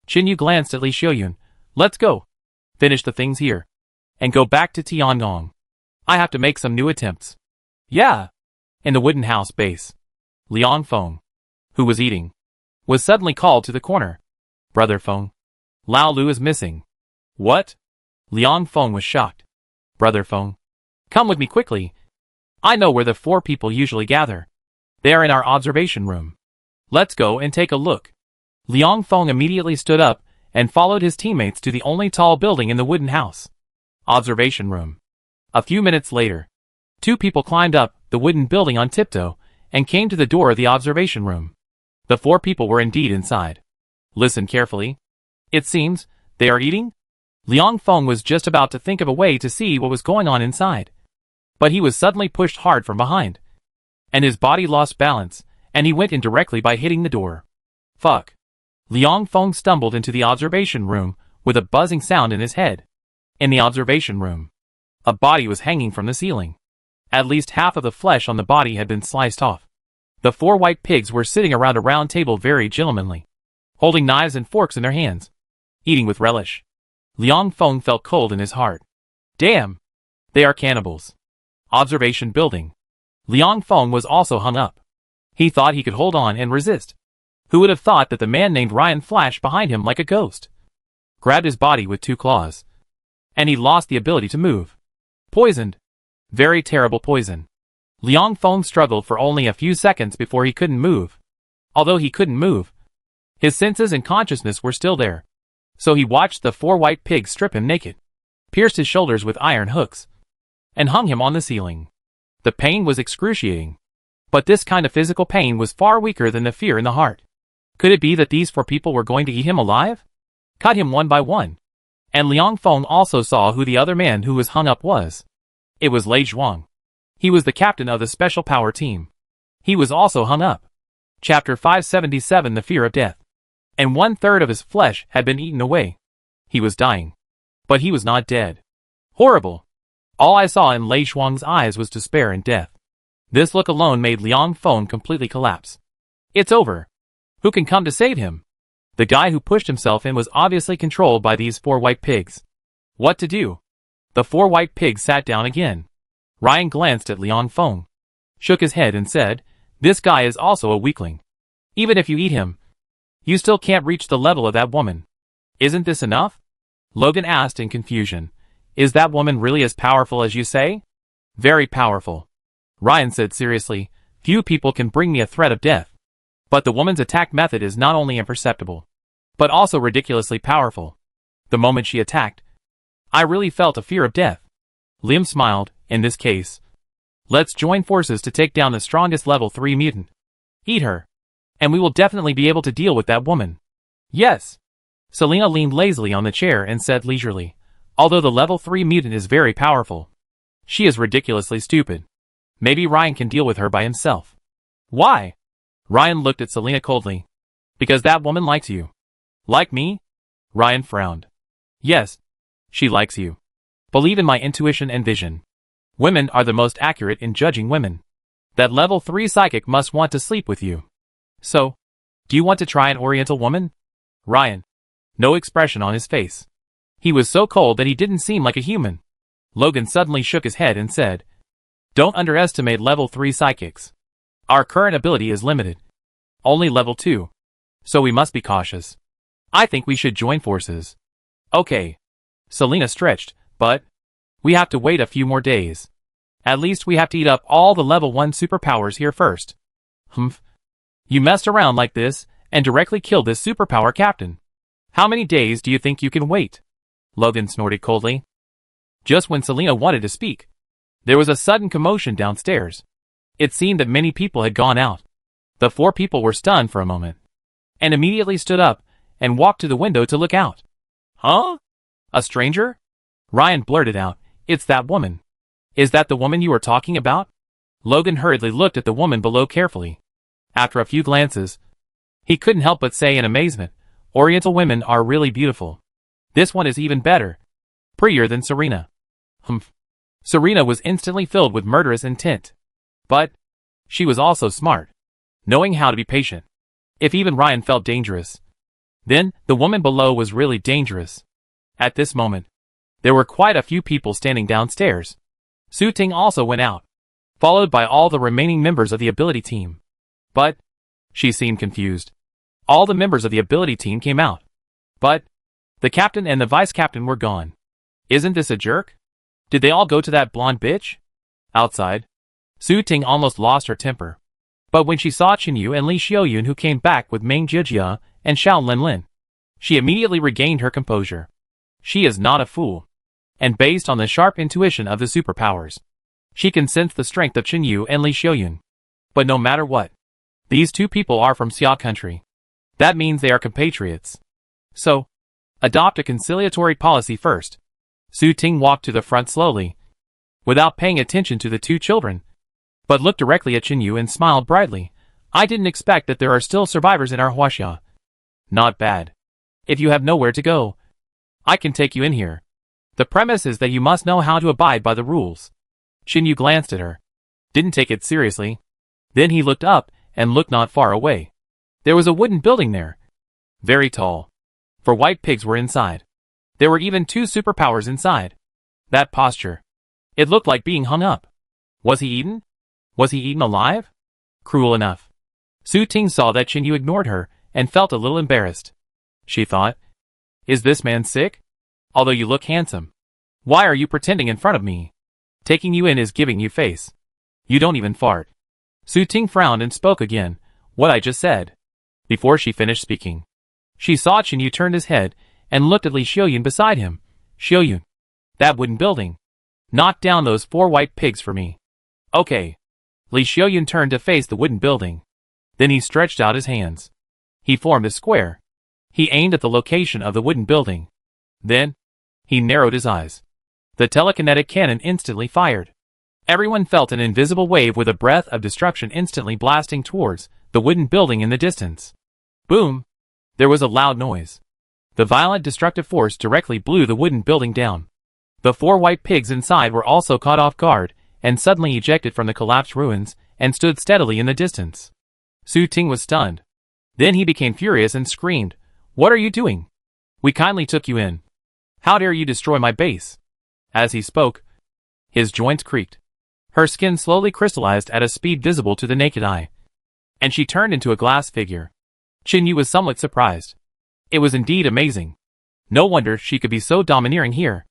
Qin Yu glanced at Li Xiaoyun. Let's go. Finish the things here. And go back to Tiangong. I have to make some new attempts. Yeah. In the wooden house base, Liang Feng, who was eating, was suddenly called to the corner. Brother Feng, Lao Lu is missing. What? Liang Feng was shocked. Brother Feng, come with me quickly. I know where the 4 people usually gather. They are in our observation room. Let's go and take a look. Liang Feng immediately stood up and followed his teammates to the only tall building in the wooden house. Observation room. A few minutes later, 2 people climbed up the wooden building on tiptoe and came to the door of the observation room. The 4 people were indeed inside. Listen carefully. It seems they are eating? Liang Feng was just about to think of a way to see what was going on inside. But he was suddenly pushed hard from behind. And his body lost balance, and he went in directly by hitting the door. Fuck. Liang Feng stumbled into the observation room with a buzzing sound in his head. In the observation room, a body was hanging from the ceiling. At least half of the flesh on the body had been sliced off. The 4 white pigs were sitting around a round table very gentlemanly, holding knives and forks in their hands, eating with relish. Liang Feng felt cold in his heart. Damn! They are cannibals. Observation building. Liang Feng was also hung up. He thought he could hold on and resist. Who would have thought that the man named Ryan flashed behind him like a ghost? Grabbed his body with 2 claws. And he lost the ability to move. Poisoned. Very terrible poison. Liang Feng struggled for only a few seconds before he couldn't move. Although he couldn't move, his senses and consciousness were still there. So he watched the 4 white pigs strip him naked, pierced his shoulders with iron hooks, and hung him on the ceiling. The pain was excruciating. But this kind of physical pain was far weaker than the fear in the heart. Could it be that these 4 people were going to eat him alive? Cut him one by one. And Liang Feng also saw who the other man who was hung up was. It was Lei Zhuang. He was the captain of the special power team. He was also hung up. Chapter 577 The Fear of Death. And 1/3 of his flesh had been eaten away. He was dying. But he was not dead. Horrible. All I saw in Lei Zhuang's eyes was despair and death. This look alone made Liang Feng completely collapse. It's over. Who can come to save him? The guy who pushed himself in was obviously controlled by these 4 white pigs. What to do? The 4 white pigs sat down again. Ryan glanced at Liang Feng, shook his head and said, "This guy is also a weakling. Even if you eat him, you still can't reach the level of that woman. Isn't this enough?" Logan asked in confusion. "Is that woman really as powerful as you say?" "Very powerful." Ryan said seriously, "Few people can bring me a threat of death. But the woman's attack method is not only imperceptible, but also ridiculously powerful. The moment she attacked, I really felt a fear of death." Liam smiled. "In this case, let's join forces to take down the strongest level 3 mutant. Eat her, and we will definitely be able to deal with that woman." "Yes." Selena leaned lazily on the chair and said leisurely, "Although the level 3 mutant is very powerful, she is ridiculously stupid. Maybe Ryan can deal with her by himself." "Why?" Ryan looked at Selena coldly. "Because that woman likes you." "Like me?" Ryan frowned. "Yes. She likes you. Believe in my intuition and vision. Women are the most accurate in judging women. That level 3 psychic must want to sleep with you. So, do you want to try an Oriental woman?" Ryan. No expression on his face. He was so cold that he didn't seem like a human. Logan suddenly shook his head and said, "Don't underestimate level 3 psychics. Our current ability is limited. Only level 2. So we must be cautious. I think we should join forces." "Okay." Selena stretched, "But we have to wait a few more days. At least we have to eat up all the level 1 superpowers here first." "Humph. You messed around like this and directly killed this superpower captain. How many days do you think you can wait?" Logan snorted coldly. Just when Selena wanted to speak, there was a sudden commotion downstairs. It seemed that many people had gone out. The 4 people were stunned for a moment, and immediately stood up and walked to the window to look out. "Huh? A stranger?" Ryan blurted out, "It's that woman." "Is that the woman you were talking about?" Logan hurriedly looked at the woman below carefully. After a few glances, he couldn't help but say in amazement, "Oriental women are really beautiful. This one is even better. Prettier than Serena." Humph. Serena was instantly filled with murderous intent. But she was also smart, knowing how to be patient. If even Ryan felt dangerous, then the woman below was really dangerous. At this moment, there were quite a few people standing downstairs. Su Ting also went out, followed by all the remaining members of the ability team. But she seemed confused. All the members of the ability team came out, but the captain and the vice captain were gone. Isn't this a jerk? Did they all go to that blonde bitch? Outside, Su Ting almost lost her temper. But when she saw Chen Yu and Li Xiaoyun who came back with Meng Jijia and Xiao Linlin, she immediately regained her composure. She is not a fool. And based on the sharp intuition of the superpowers, she can sense the strength of Chen Yu and Li Xiaoyun. But no matter what, these 2 people are from Xia country. That means they are compatriots. So, adopt a conciliatory policy first. Su Ting walked to the front slowly, without paying attention to the 2 children, but looked directly at Chen Yu and smiled brightly. "I didn't expect that there are still survivors in our huaxia. Not bad. If you have nowhere to go, I can take you in here. The premise is that you must know how to abide by the rules." Chen Yu glanced at her, didn't take it seriously. Then he looked up and looked not far away. There was a wooden building there, very tall. 4 white pigs were inside. There were even 2 superpowers inside. That posture. It looked like being hung up. Was he eaten? Was he eaten alive? Cruel enough. Su Ting saw that Qin Yu ignored her and felt a little embarrassed. She thought, is this man sick? Although you look handsome. Why are you pretending in front of me? Taking you in is giving you face. You don't even fart. Su Ting frowned and spoke again, what I just said. Before she finished speaking, she saw Qin Yu turn his head and looked at Li Xiaoyun beside him. Xiaoyun. That wooden building. Knock down those 4 white pigs for me. Okay. Li Xiaoyun turned to face the wooden building. Then he stretched out his hands. He formed a square. He aimed at the location of the wooden building. Then, he narrowed his eyes. The telekinetic cannon instantly fired. Everyone felt an invisible wave with a breath of destruction instantly blasting towards the wooden building in the distance. Boom! There was a loud noise. The violent destructive force directly blew the wooden building down. The 4 white pigs inside were also caught off guard and suddenly ejected from the collapsed ruins and stood steadily in the distance. Su Ting was stunned. Then he became furious and screamed, "What are you doing? We kindly took you in. How dare you destroy my base?" As he spoke, his joints creaked. Her skin slowly crystallized at a speed visible to the naked eye. And she turned into a glass figure. Qin Yu was somewhat surprised. It was indeed amazing. No wonder she could be so domineering here.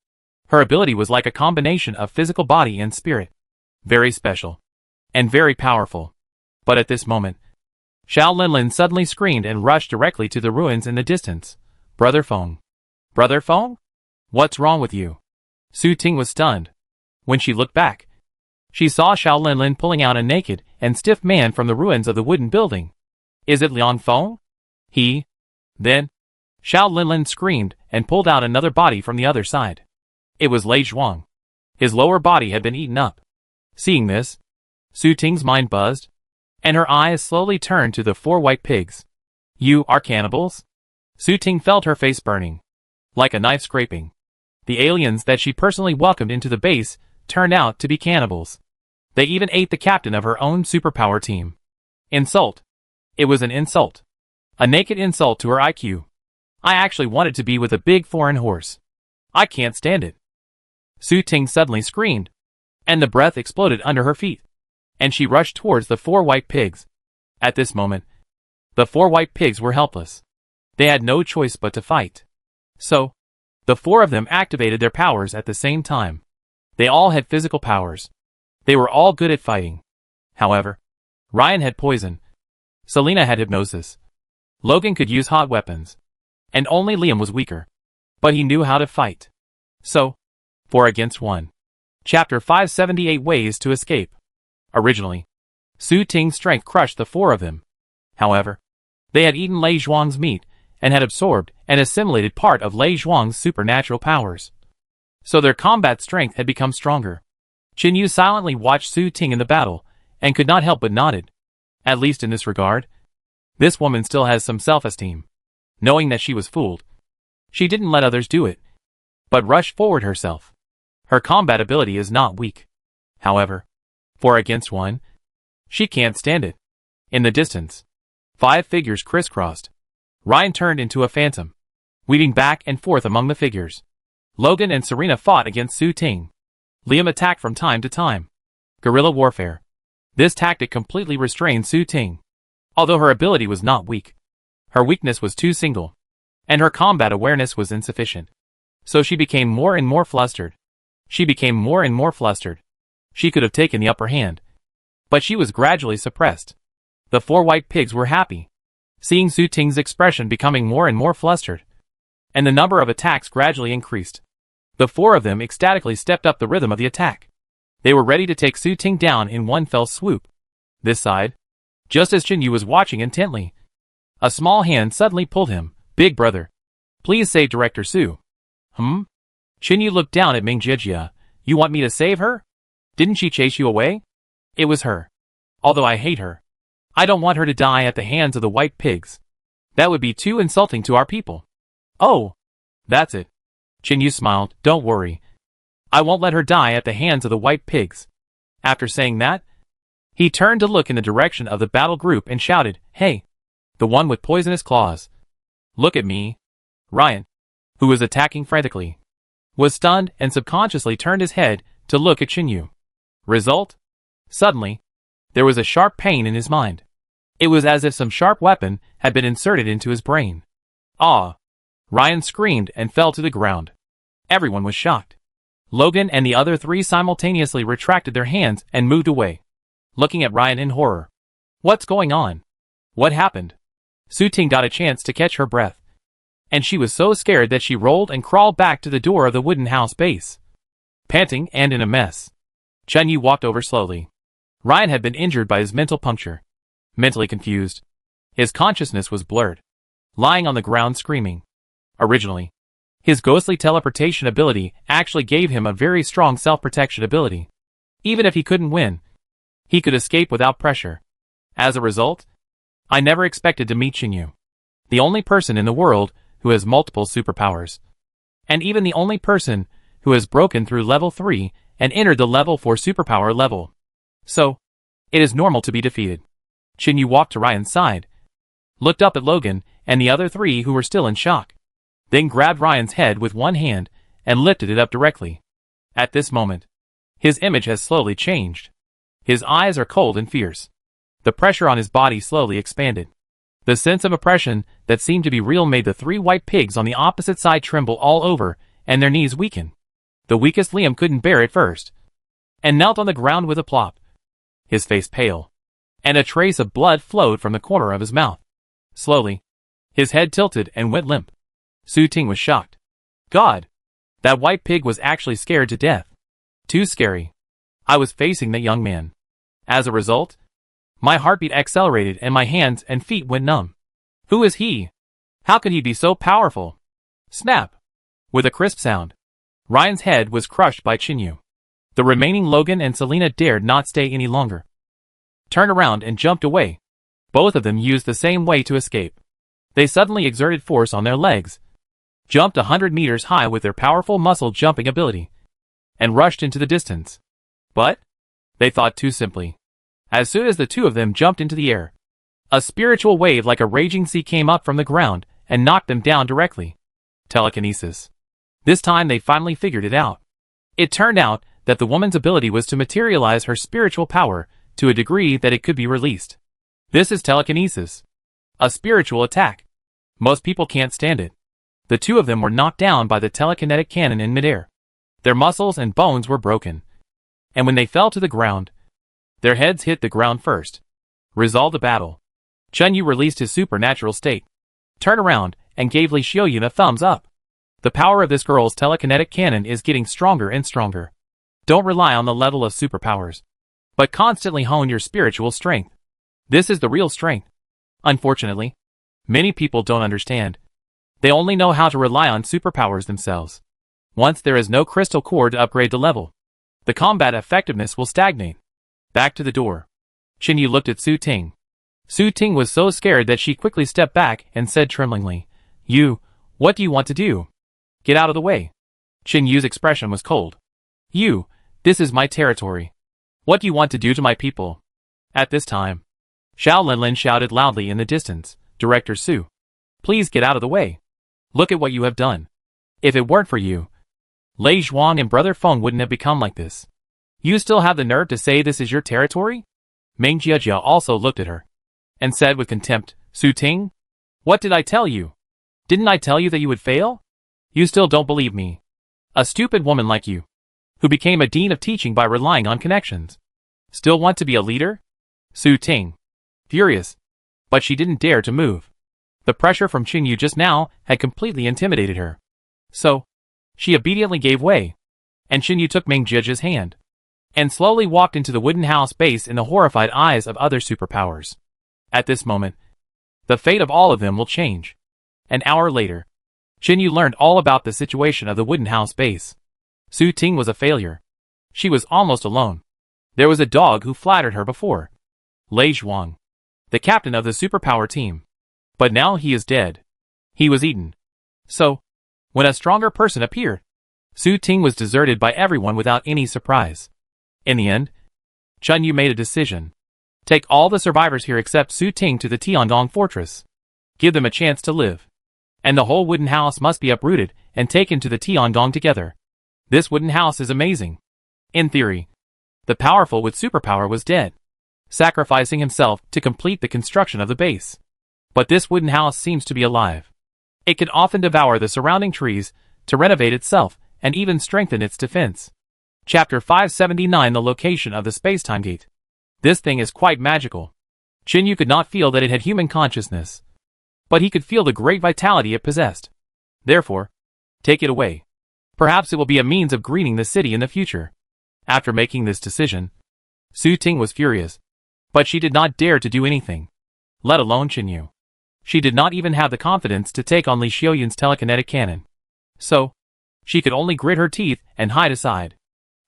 Her ability was like a combination of physical body and spirit. Very special. And very powerful. But at this moment, Xiao Linlin suddenly screamed and rushed directly to the ruins in the distance. Brother Feng. Brother Feng? What's wrong with you? Su Ting was stunned. When she looked back, she saw Xiao Linlin pulling out a naked and stiff man from the ruins of the wooden building. Is it Liang Feng? Then, Xiao Linlin screamed and pulled out another body from the other side. It was Lei Zhuang. His lower body had been eaten up. Seeing this, Su Ting's mind buzzed, and her eyes slowly turned to the 4 white pigs. You are cannibals? Su Ting felt her face burning. Like a knife scraping. The aliens that she personally welcomed into the base turned out to be cannibals. They even ate the captain of her own superpower team. Insult. It was an insult. A naked insult to her IQ. I actually wanted to be with a big foreign horse. I can't stand it. Su Ting suddenly screamed, and the breath exploded under her feet, and she rushed towards the 4 white pigs. At this moment, the 4 white pigs were helpless. They had no choice but to fight. So, the 4 of them activated their powers at the same time. They all had physical powers. They were all good at fighting. However, Ryan had poison. Selena had hypnosis. Logan could use hot weapons. And only Liam was weaker. But he knew how to fight. So, 4 against 1. Chapter 578 Ways to Escape. Originally, Su Ting's strength crushed the 4 of them. However, they had eaten Lei Zhuang's meat and had absorbed and assimilated part of Lei Zhuang's supernatural powers. So their combat strength had become stronger. Qin Yu silently watched Su Ting in the battle and could not help but nodded. At least in this regard, this woman still has some self-esteem. Knowing that she was fooled, she didn't let others do it, but rushed forward herself. Her combat ability is not weak. However, 4 against 1, she can't stand it. In the distance, 5 figures crisscrossed. Ryan turned into a phantom, weaving back and forth among the figures. Logan and Serena fought against Su Ting. Liam attacked from time to time. Guerrilla warfare. This tactic completely restrained Su Ting. Although her ability was not weak, her weakness was too single, and her combat awareness was insufficient. So she became more and more flustered. She could have taken the upper hand, but she was gradually suppressed. The 4 white pigs were happy, seeing Su Ting's expression becoming more and more flustered, and the number of attacks gradually increased. The 4 of them ecstatically stepped up the rhythm of the attack. They were ready to take Su Ting down in one fell swoop. This side, just as Qin Yu was watching intently, a small hand suddenly pulled him. Big brother, please save Director Su. Qin Yu looked down at Ming Jijia. You want me to save her? Didn't she chase you away? It was her. Although I hate her, I don't want her to die at the hands of the white pigs. That would be too insulting to our people. Oh, that's it. Qin Yu smiled. Don't worry. I won't let her die at the hands of the white pigs. After saying that, he turned to look in the direction of the battle group and shouted, Hey! The one with poisonous claws. Look at me. Ryan, who was attacking frantically, was stunned and subconsciously turned his head to look at Qin Yu. Result? Suddenly, There was a sharp pain in his mind. It was as if some sharp weapon had been inserted into his brain. Ah! Ryan screamed and fell to the ground. Everyone was shocked. Logan and the other three simultaneously retracted their hands and moved away, looking at Ryan in horror. What's going on? What happened? Su Ting got a chance to catch her breath, and she was so scared that she rolled and crawled back to the door of the wooden house base. Panting and in a mess, Chen Yu walked over slowly. Ryan had been injured by his mental puncture. Mentally confused, his consciousness was blurred, lying on the ground screaming. Originally, his ghostly teleportation ability actually gave him a very strong self-protection ability. Even if he couldn't win, he could escape without pressure. As a result, I never expected to meet Chen Yu, the only person in the world who has multiple superpowers, and even the only person who has broken through level 3 and entered the level 4 superpower level. So, it is normal to be defeated. Chen Yu walked to Ryan's side, looked up at Logan and the other three who were still in shock, then grabbed Ryan's head with one hand and lifted it up directly. At this moment, his image has slowly changed. His eyes are cold and fierce. The pressure on his body slowly expanded. The sense of oppression that seemed to be real made the three white pigs on the opposite side tremble all over and their knees weaken. The weakest Liam couldn't bear it first, and knelt on the ground with a plop, his face pale, and a trace of blood flowed from the corner of his mouth. Slowly, his head tilted and went limp. Su Ting was shocked. God! That white pig was actually scared to death. Too scary. I was facing that young man. As a result, my heartbeat accelerated and my hands and feet went numb. Who is he? How could he be so powerful? Snap! With a crisp sound, Ryan's head was crushed by Chen Yu. The remaining Logan and Selena dared not stay any longer. Turned around and jumped away. Both of them used the same way to escape. They suddenly exerted force on their legs, jumped 100 meters high with their powerful muscle jumping ability, and rushed into the distance. But they thought too simply. As soon as the two of them jumped into the air, a spiritual wave like a raging sea came up from the ground and knocked them down directly. Telekinesis. This time they finally figured it out. It turned out that the woman's ability was to materialize her spiritual power to a degree that it could be released. This is telekinesis. A spiritual attack. Most people can't stand it. The two of them were knocked down by the telekinetic cannon in midair. Their muscles and bones were broken, and when they fell to the ground, their heads hit the ground first. Resolved the battle. Chen Yu released his supernatural state, turned around, and gave Li Xiaoyun a thumbs up. The power of this girl's telekinetic cannon is getting stronger and stronger. Don't rely on the level of superpowers, but constantly hone your spiritual strength. This is the real strength. Unfortunately, many people don't understand. They only know how to rely on superpowers themselves. Once there is no crystal core to upgrade the level, the combat effectiveness will stagnate. Back to the door. Chen Yu looked at Su Ting. Su Ting was so scared that she quickly stepped back and said tremblingly, "You, what do you want to do? Get out of the way." Chen Yu's expression was cold. "You, this is my territory. What do you want to do to my people?" At this time, Xiao Linlin shouted loudly in the distance, "Director Su, please get out of the way. Look at what you have done. If it weren't for you, Lei Zhuang and Brother Feng wouldn't have become like this. You still have the nerve to say this is your territory?" Meng Jiajia also looked at her and said with contempt, "Su Ting, what did I tell you? Didn't I tell you that you would fail? You still don't believe me. A stupid woman like you, who became a dean of teaching by relying on connections, still want to be a leader?" Su Ting, furious, but she didn't dare to move. The pressure from Chen Yu just now had completely intimidated her. So, she obediently gave way, and Chen Yu took Meng Jiajia's hand, and slowly walked into the wooden house base in the horrified eyes of other superpowers. At this moment, the fate of all of them will change. An hour later, Chen Yu learned all about the situation of the wooden house base. Su Ting was a failure. She was almost alone. There was a dog who flattered her before. Lei Zhuang, the captain of the superpower team. But now he is dead. He was eaten. So, when a stronger person appeared, Su Ting was deserted by everyone without any surprise. In the end, Chen Yu made a decision. Take all the survivors here except Su Ting to the Tiangong fortress. Give them a chance to live. And the whole wooden house must be uprooted and taken to the Tiangong together. This wooden house is amazing. In theory, the powerful with superpower was dead. sacrificing himself to complete the construction of the base. But this wooden house seems to be alive. It can often devour the surrounding trees to renovate itself and even strengthen its defense. Chapter 579, the location of the space-time gate. This thing is quite magical. Chinyu could not feel that it had human consciousness, but he could feel the great vitality it possessed. Therefore, take it away. Perhaps it will be a means of greening the city in the future. After making this decision, Su Ting was furious, but she did not dare to do anything, let alone Chinyu. She did not even have the confidence to take on Li Xiaoyun's telekinetic cannon. So, she could only grit her teeth and hide aside.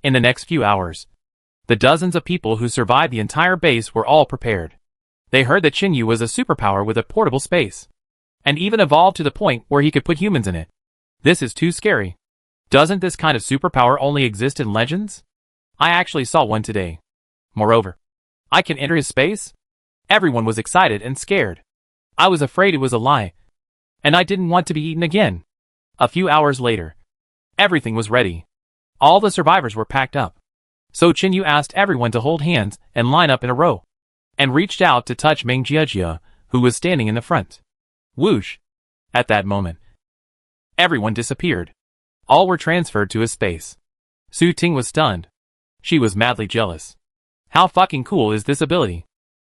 In the next few hours, the dozens of people who survived the entire base were all prepared. They heard that Chinyu was a superpower with a portable space, and even evolved to the point where he could put humans in it. This is too scary. Doesn't this kind of superpower only exist in legends? I actually saw one today. Moreover, I can enter his space? Everyone was excited and scared. I was afraid it was a lie, and I didn't want to be eaten again. A few hours later, everything was ready. All the survivors were packed up. So Chinyu asked everyone to hold hands and line up in a row, and reached out to touch Meng Jiejie, who was standing in the front. Whoosh! At that moment, everyone disappeared. All were transferred to his space. Su Ting was stunned. She was madly jealous. How fucking cool is this ability?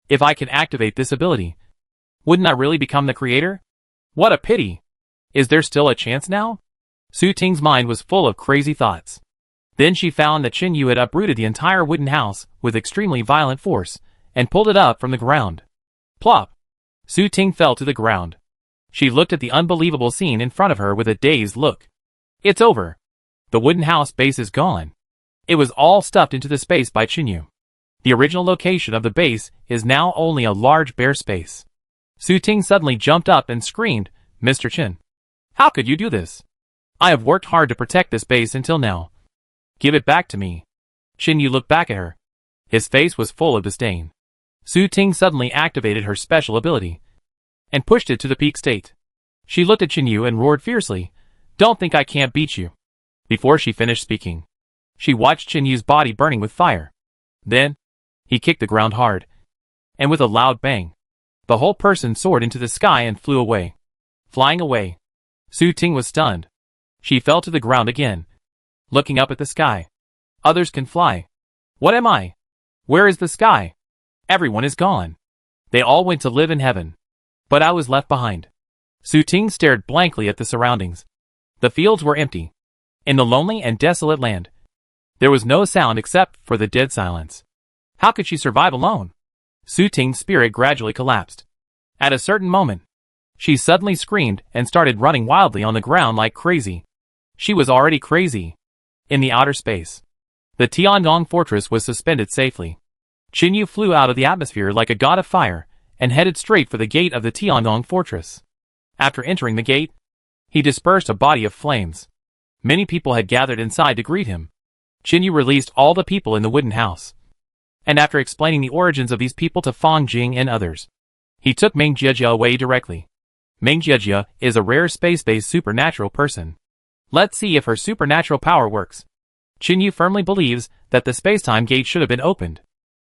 If I can activate this ability, wouldn't I really become the creator? What a pity! Is there still a chance now? Su Ting's mind was full of crazy thoughts. Then she found that Chinyu had uprooted the entire wooden house with extremely violent force, and pulled it up from the ground. Plop! Su Ting fell to the ground. She looked at the unbelievable scene in front of her with a dazed look. It's over. The wooden house base is gone. It was all stuffed into the space by Chinyu. The original location of the base is now only a large bare space. Su Ting suddenly jumped up and screamed, Mr. Chin, how could you do this? I have worked hard to protect this base until now. Give it back to me. Chinyu looked back at her. His face was full of disdain. Su Ting suddenly activated her special ability and pushed it to the peak state. She looked at Chinyu and roared fiercely, Don't think I can't beat you. Before she finished speaking, she watched Chinyu's body burning with fire. Then, he kicked the ground hard, and with a loud bang, the whole person soared into the sky and flew away. Flying away, Su Ting was stunned. She fell to the ground again, looking up at the sky. Others can fly. What am I? Where is the sky? Everyone is gone. They all went to live in heaven. But I was left behind. Su Ting stared blankly at the surroundings. The fields were empty. In the lonely and desolate land, there was no sound except for the dead silence. How could she survive alone? Su Ting's spirit gradually collapsed. At a certain moment, she suddenly screamed and started running wildly on the ground like crazy. She was already crazy. In the outer space, the Tiangong fortress was suspended safely. Chinyu flew out of the atmosphere like a god of fire and headed straight for the gate of the Tiangong fortress. After entering the gate, he dispersed a body of flames. Many people had gathered inside to greet him. Chinyu released all the people in the wooden house, and after explaining the origins of these people to Fang Jing and others, he took Meng Jiejie away directly. Meng Jiejie is a rare space-based supernatural person. Let's see if her supernatural power works. Chinyu firmly believes that the space-time gate should have been opened.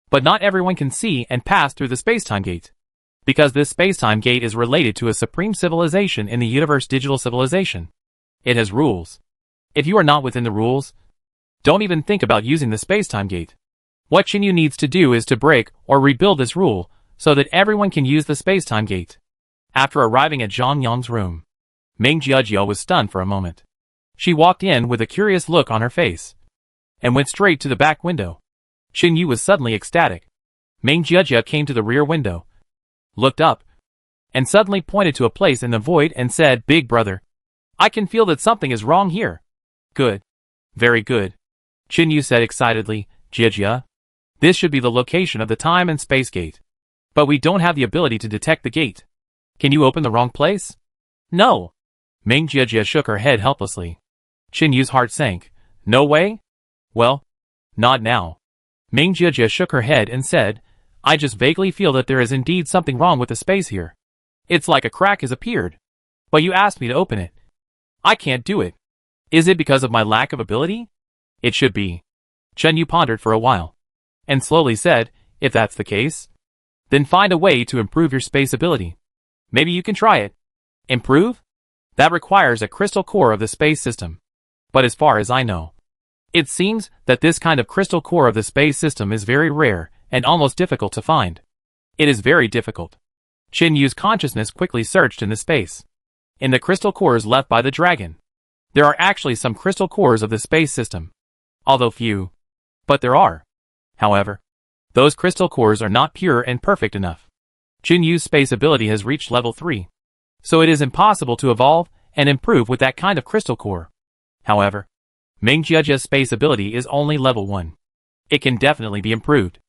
But not everyone can see and pass through the space-time gate, because this space-time gate is related to a supreme civilization in the universe, digital civilization. It has rules. If you are not within the rules, don't even think about using the space-time gate. What Chinyu needs to do is to break or rebuild this rule so that everyone can use the space-time gate. After arriving at Zhang Yang's room, Meng Jiejie was stunned for a moment. She walked in with a curious look on her face and went straight to the back window. Chinyu was suddenly ecstatic. Meng Jiejie came to the rear window, looked up, and suddenly pointed to a place in the void and said, Big brother, I can feel that something is wrong here. Good. Very good. Chinyu said excitedly, Jiejie, this should be the location of the time and space gate. But we don't have the ability to detect the gate. Can you open the wrong place? No. Meng Jiejie shook her head helplessly. Chinyu's heart sank. No way? Well, not now. Meng Jiejie shook her head and said, I just vaguely feel that there is indeed something wrong with the space here. It's like a crack has appeared. But you asked me to open it. I can't do it. Is it because of my lack of ability? It should be. Chinyu pondered for a while, and slowly said, If that's the case, then find a way to improve your space ability. Maybe you can try it. Improve? That requires a crystal core of the space system. But as far as I know, it seems that this kind of crystal core of the space system is very rare and almost difficult to find. It is very difficult. Qin Yu's consciousness quickly searched in the space. In the crystal cores left by the dragon, there are actually some crystal cores of the space system. Although few. But there are. However, those crystal cores are not pure and perfect enough. Qin Yu's space ability has reached level 3. So it is impossible to evolve and improve with that kind of crystal core. However, Ming Jiajia's space ability is only level 1. It can definitely be improved.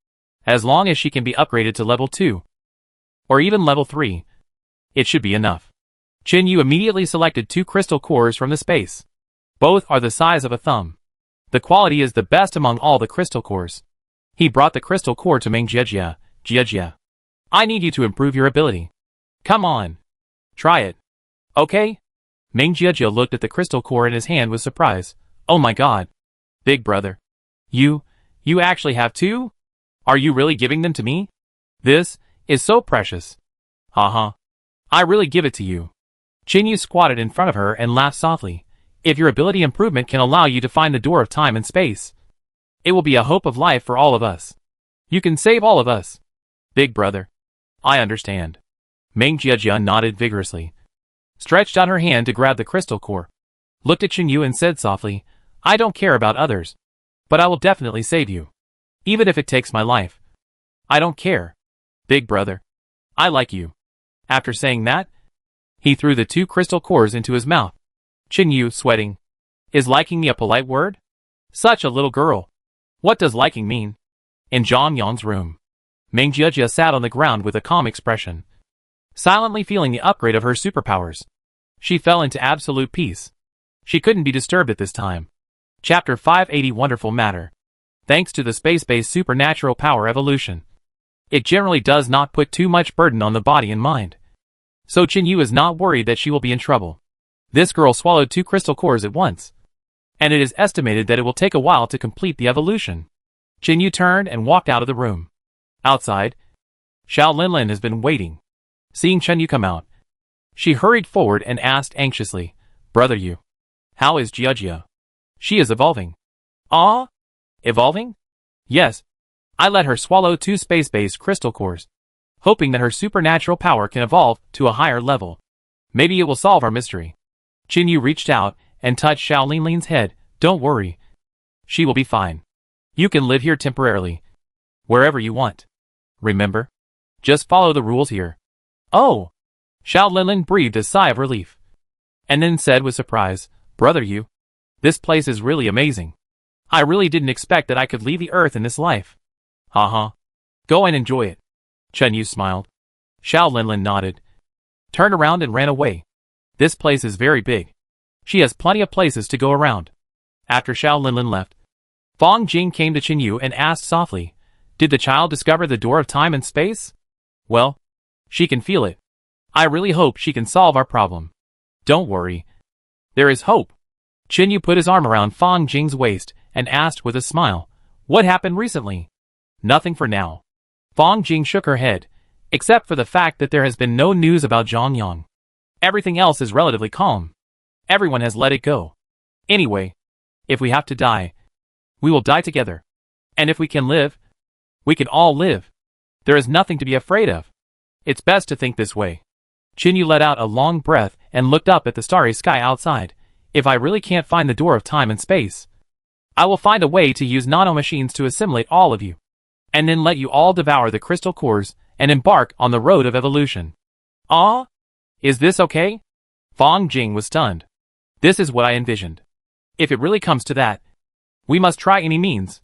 As long as she can be upgraded to level 2. Or even level 3. It should be enough. Qin Yu immediately selected 2 crystal cores from the space. Both are the size of a thumb. The quality is the best among all the crystal cores. He brought the crystal core to Ming Jiajia. Jiajia, I need you to improve your ability. Come on. Try it. Okay? Ming Jiajia looked at the crystal core in his hand with surprise. Oh my god. Big brother. You actually have 2? Are you really giving them to me? This is so precious. Haha. I really give it to you. Qin Yu squatted in front of her and laughed softly. If your ability improvement can allow you to find the door of time and space, it will be a hope of life for all of us. You can save all of us. Big brother. I understand. Ming Jiajia nodded vigorously, stretched out her hand to grab the crystal core, looked at Qin Yu and said softly, I don't care about others, but I will definitely save you. Even if it takes my life. I don't care. Big brother. I like you. After saying that, he threw the 2 crystal cores into his mouth. Qin Yu, sweating. Is liking me a polite word? Such a little girl. What does liking mean? In Zhang Yang's room, Ming Jiajia sat on the ground with a calm expression, silently feeling the upgrade of her superpowers. She fell into absolute peace. She couldn't be disturbed at this time. Chapter 580 Wonderful Matter. Thanks to the space-based supernatural power evolution, it generally does not put too much burden on the body and mind. So Qin Yu is not worried that she will be in trouble. This girl swallowed 2 crystal cores at once, and it is estimated that it will take a while to complete the evolution. Qin Yu turned and walked out of the room. Outside, Xiao Linlin has been waiting. Seeing Qin Yu come out, she hurried forward and asked anxiously, Brother Yu, how is Jiajia? She is evolving. Ah? Evolving? Yes. I let her swallow 2 space-based crystal cores, hoping that her supernatural power can evolve to a higher level. Maybe it will solve our mystery. Qin Yu reached out and touched Xiao Linlin's head. Don't worry. She will be fine. You can live here temporarily. Wherever you want. Remember? Just follow the rules here. Oh! Xiao Linlin breathed a sigh of relief, and then said with surprise, Brother Yu, this place is really amazing. I really didn't expect that I could leave the earth in this life. Haha. Go and enjoy it. Qin Yu smiled. Xiao Linlin nodded, turned around and ran away. This place is very big. She has plenty of places to go around. After Xiao Linlin left, Fang Jing came to Qin Yu and asked softly, Did the child discover the door of time and space? Well, she can feel it. I really hope she can solve our problem. Don't worry. There is hope. Qin Yu put his arm around Fang Jing's waist and asked with a smile, What happened recently? Nothing for now. Fang Jing shook her head, except for the fact that there has been no news about Zhang Yang. Everything else is relatively calm. Everyone has let it go. Anyway, if we have to die, we will die together. And if we can live, we can all live. There is nothing to be afraid of. It's best to think this way. Qin Yu let out a long breath and looked up at the starry sky outside. If I really can't find the door of time and space, I will find a way to use nanomachines to assimilate all of you, and then let you all devour the crystal cores and embark on the road of evolution. Ah? Is this okay? Fang Jing was stunned. This is what I envisioned. If it really comes to that, we must try any means.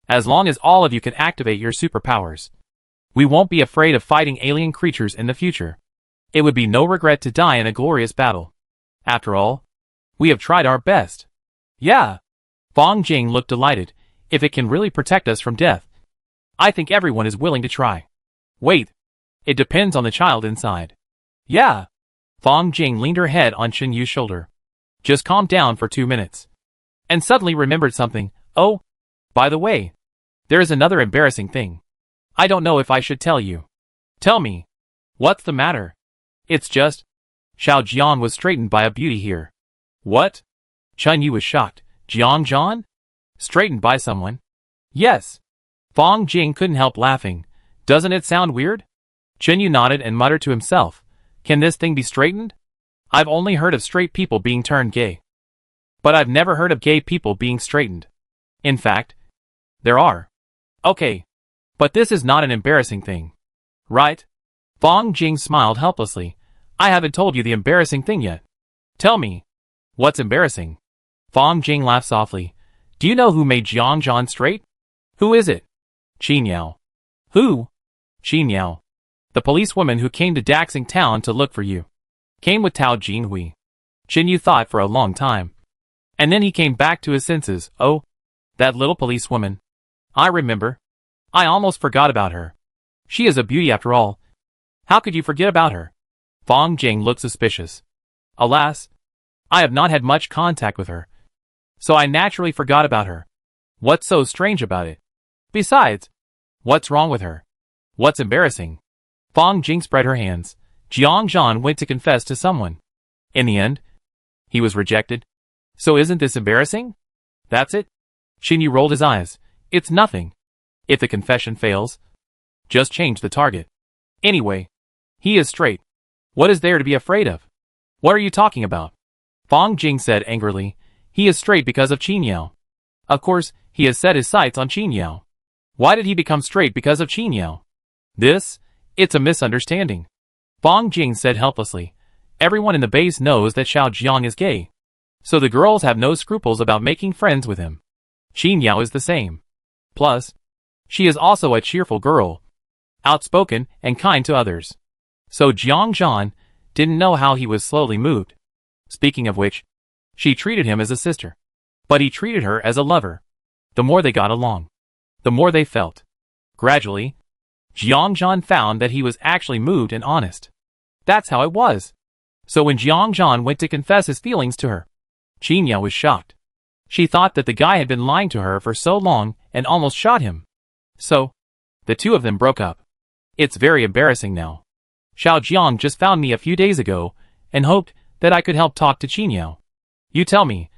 As long as all of you can activate your superpowers, we won't be afraid of fighting alien creatures in the future. It would be no regret to die in a glorious battle. After all, we have tried our best. Yeah. Fang Jing looked delighted. If it can really protect us from death, I think everyone is willing to try. Wait. It depends on the child inside. Yeah. Fang Jing leaned her head on Qin Yu's shoulder. Just calm down for 2 minutes. And suddenly remembered something. Oh, by the way, there is another embarrassing thing. I don't know if I should tell you. Tell me. What's the matter? It's just... Xiao Jiang was straightened by a beauty here. What? Chun Yu was shocked. Jiang Zhan? Straightened by someone? Yes. Fong Jing couldn't help laughing. Doesn't it sound weird? Chun Yu nodded and muttered to himself. Can this thing be straightened? I've only heard of straight people being turned gay. But I've never heard of gay people being straightened. In fact, there are. Okay. But this is not an embarrassing thing. Right? Fong Jing smiled helplessly. I haven't told you the embarrassing thing yet. Tell me. What's embarrassing? Fong Jing laughed softly. Do you know who made Jiang Zhan straight? Who is it? Qin Yao. Who? Qin Yao. The policewoman who came to Daxing Town to look for you. Came with Tao Jinhui. Qin Yu thought for a long time. And then he came back to his senses. Oh, that little policewoman. I remember. I almost forgot about her. She is a beauty after all. How could you forget about her? Fong Jing looked suspicious. Alas, I have not had much contact with her. So I naturally forgot about her. What's so strange about it? Besides, what's wrong with her? What's embarrassing? Fong Jing spread her hands. Jiang Zhan went to confess to someone. In the end, he was rejected. So isn't this embarrassing? That's it? Qin Yu rolled his eyes. It's nothing. If the confession fails, just change the target. Anyway, he is straight. What is there to be afraid of? What are you talking about? Fong Jing said angrily. He is straight because of Qin Yao. Of course, he has set his sights on Qin Yao. Why did he become straight because of Qin Yao? It's a misunderstanding. Fong Jing said helplessly. Everyone in the base knows that Xiao Jiang is gay. So the girls have no scruples about making friends with him. Qin Yao is the same. Plus, she is also a cheerful girl. Outspoken and kind to others. So Jiang Zhan didn't know how he was slowly moved. Speaking of which, she treated him as a sister. But he treated her as a lover. The more they got along, the more they felt. Gradually, Jiang Zhan found that he was actually moved and honest. That's how it was. So when Jiang Zhan went to confess his feelings to her, Qin Yao was shocked. She thought that the guy had been lying to her for so long and almost shot him. So, the two of them broke up. It's very embarrassing now. Xiao Jiang just found me a few days ago and hoped that I could help talk to Qin Yao. You tell me.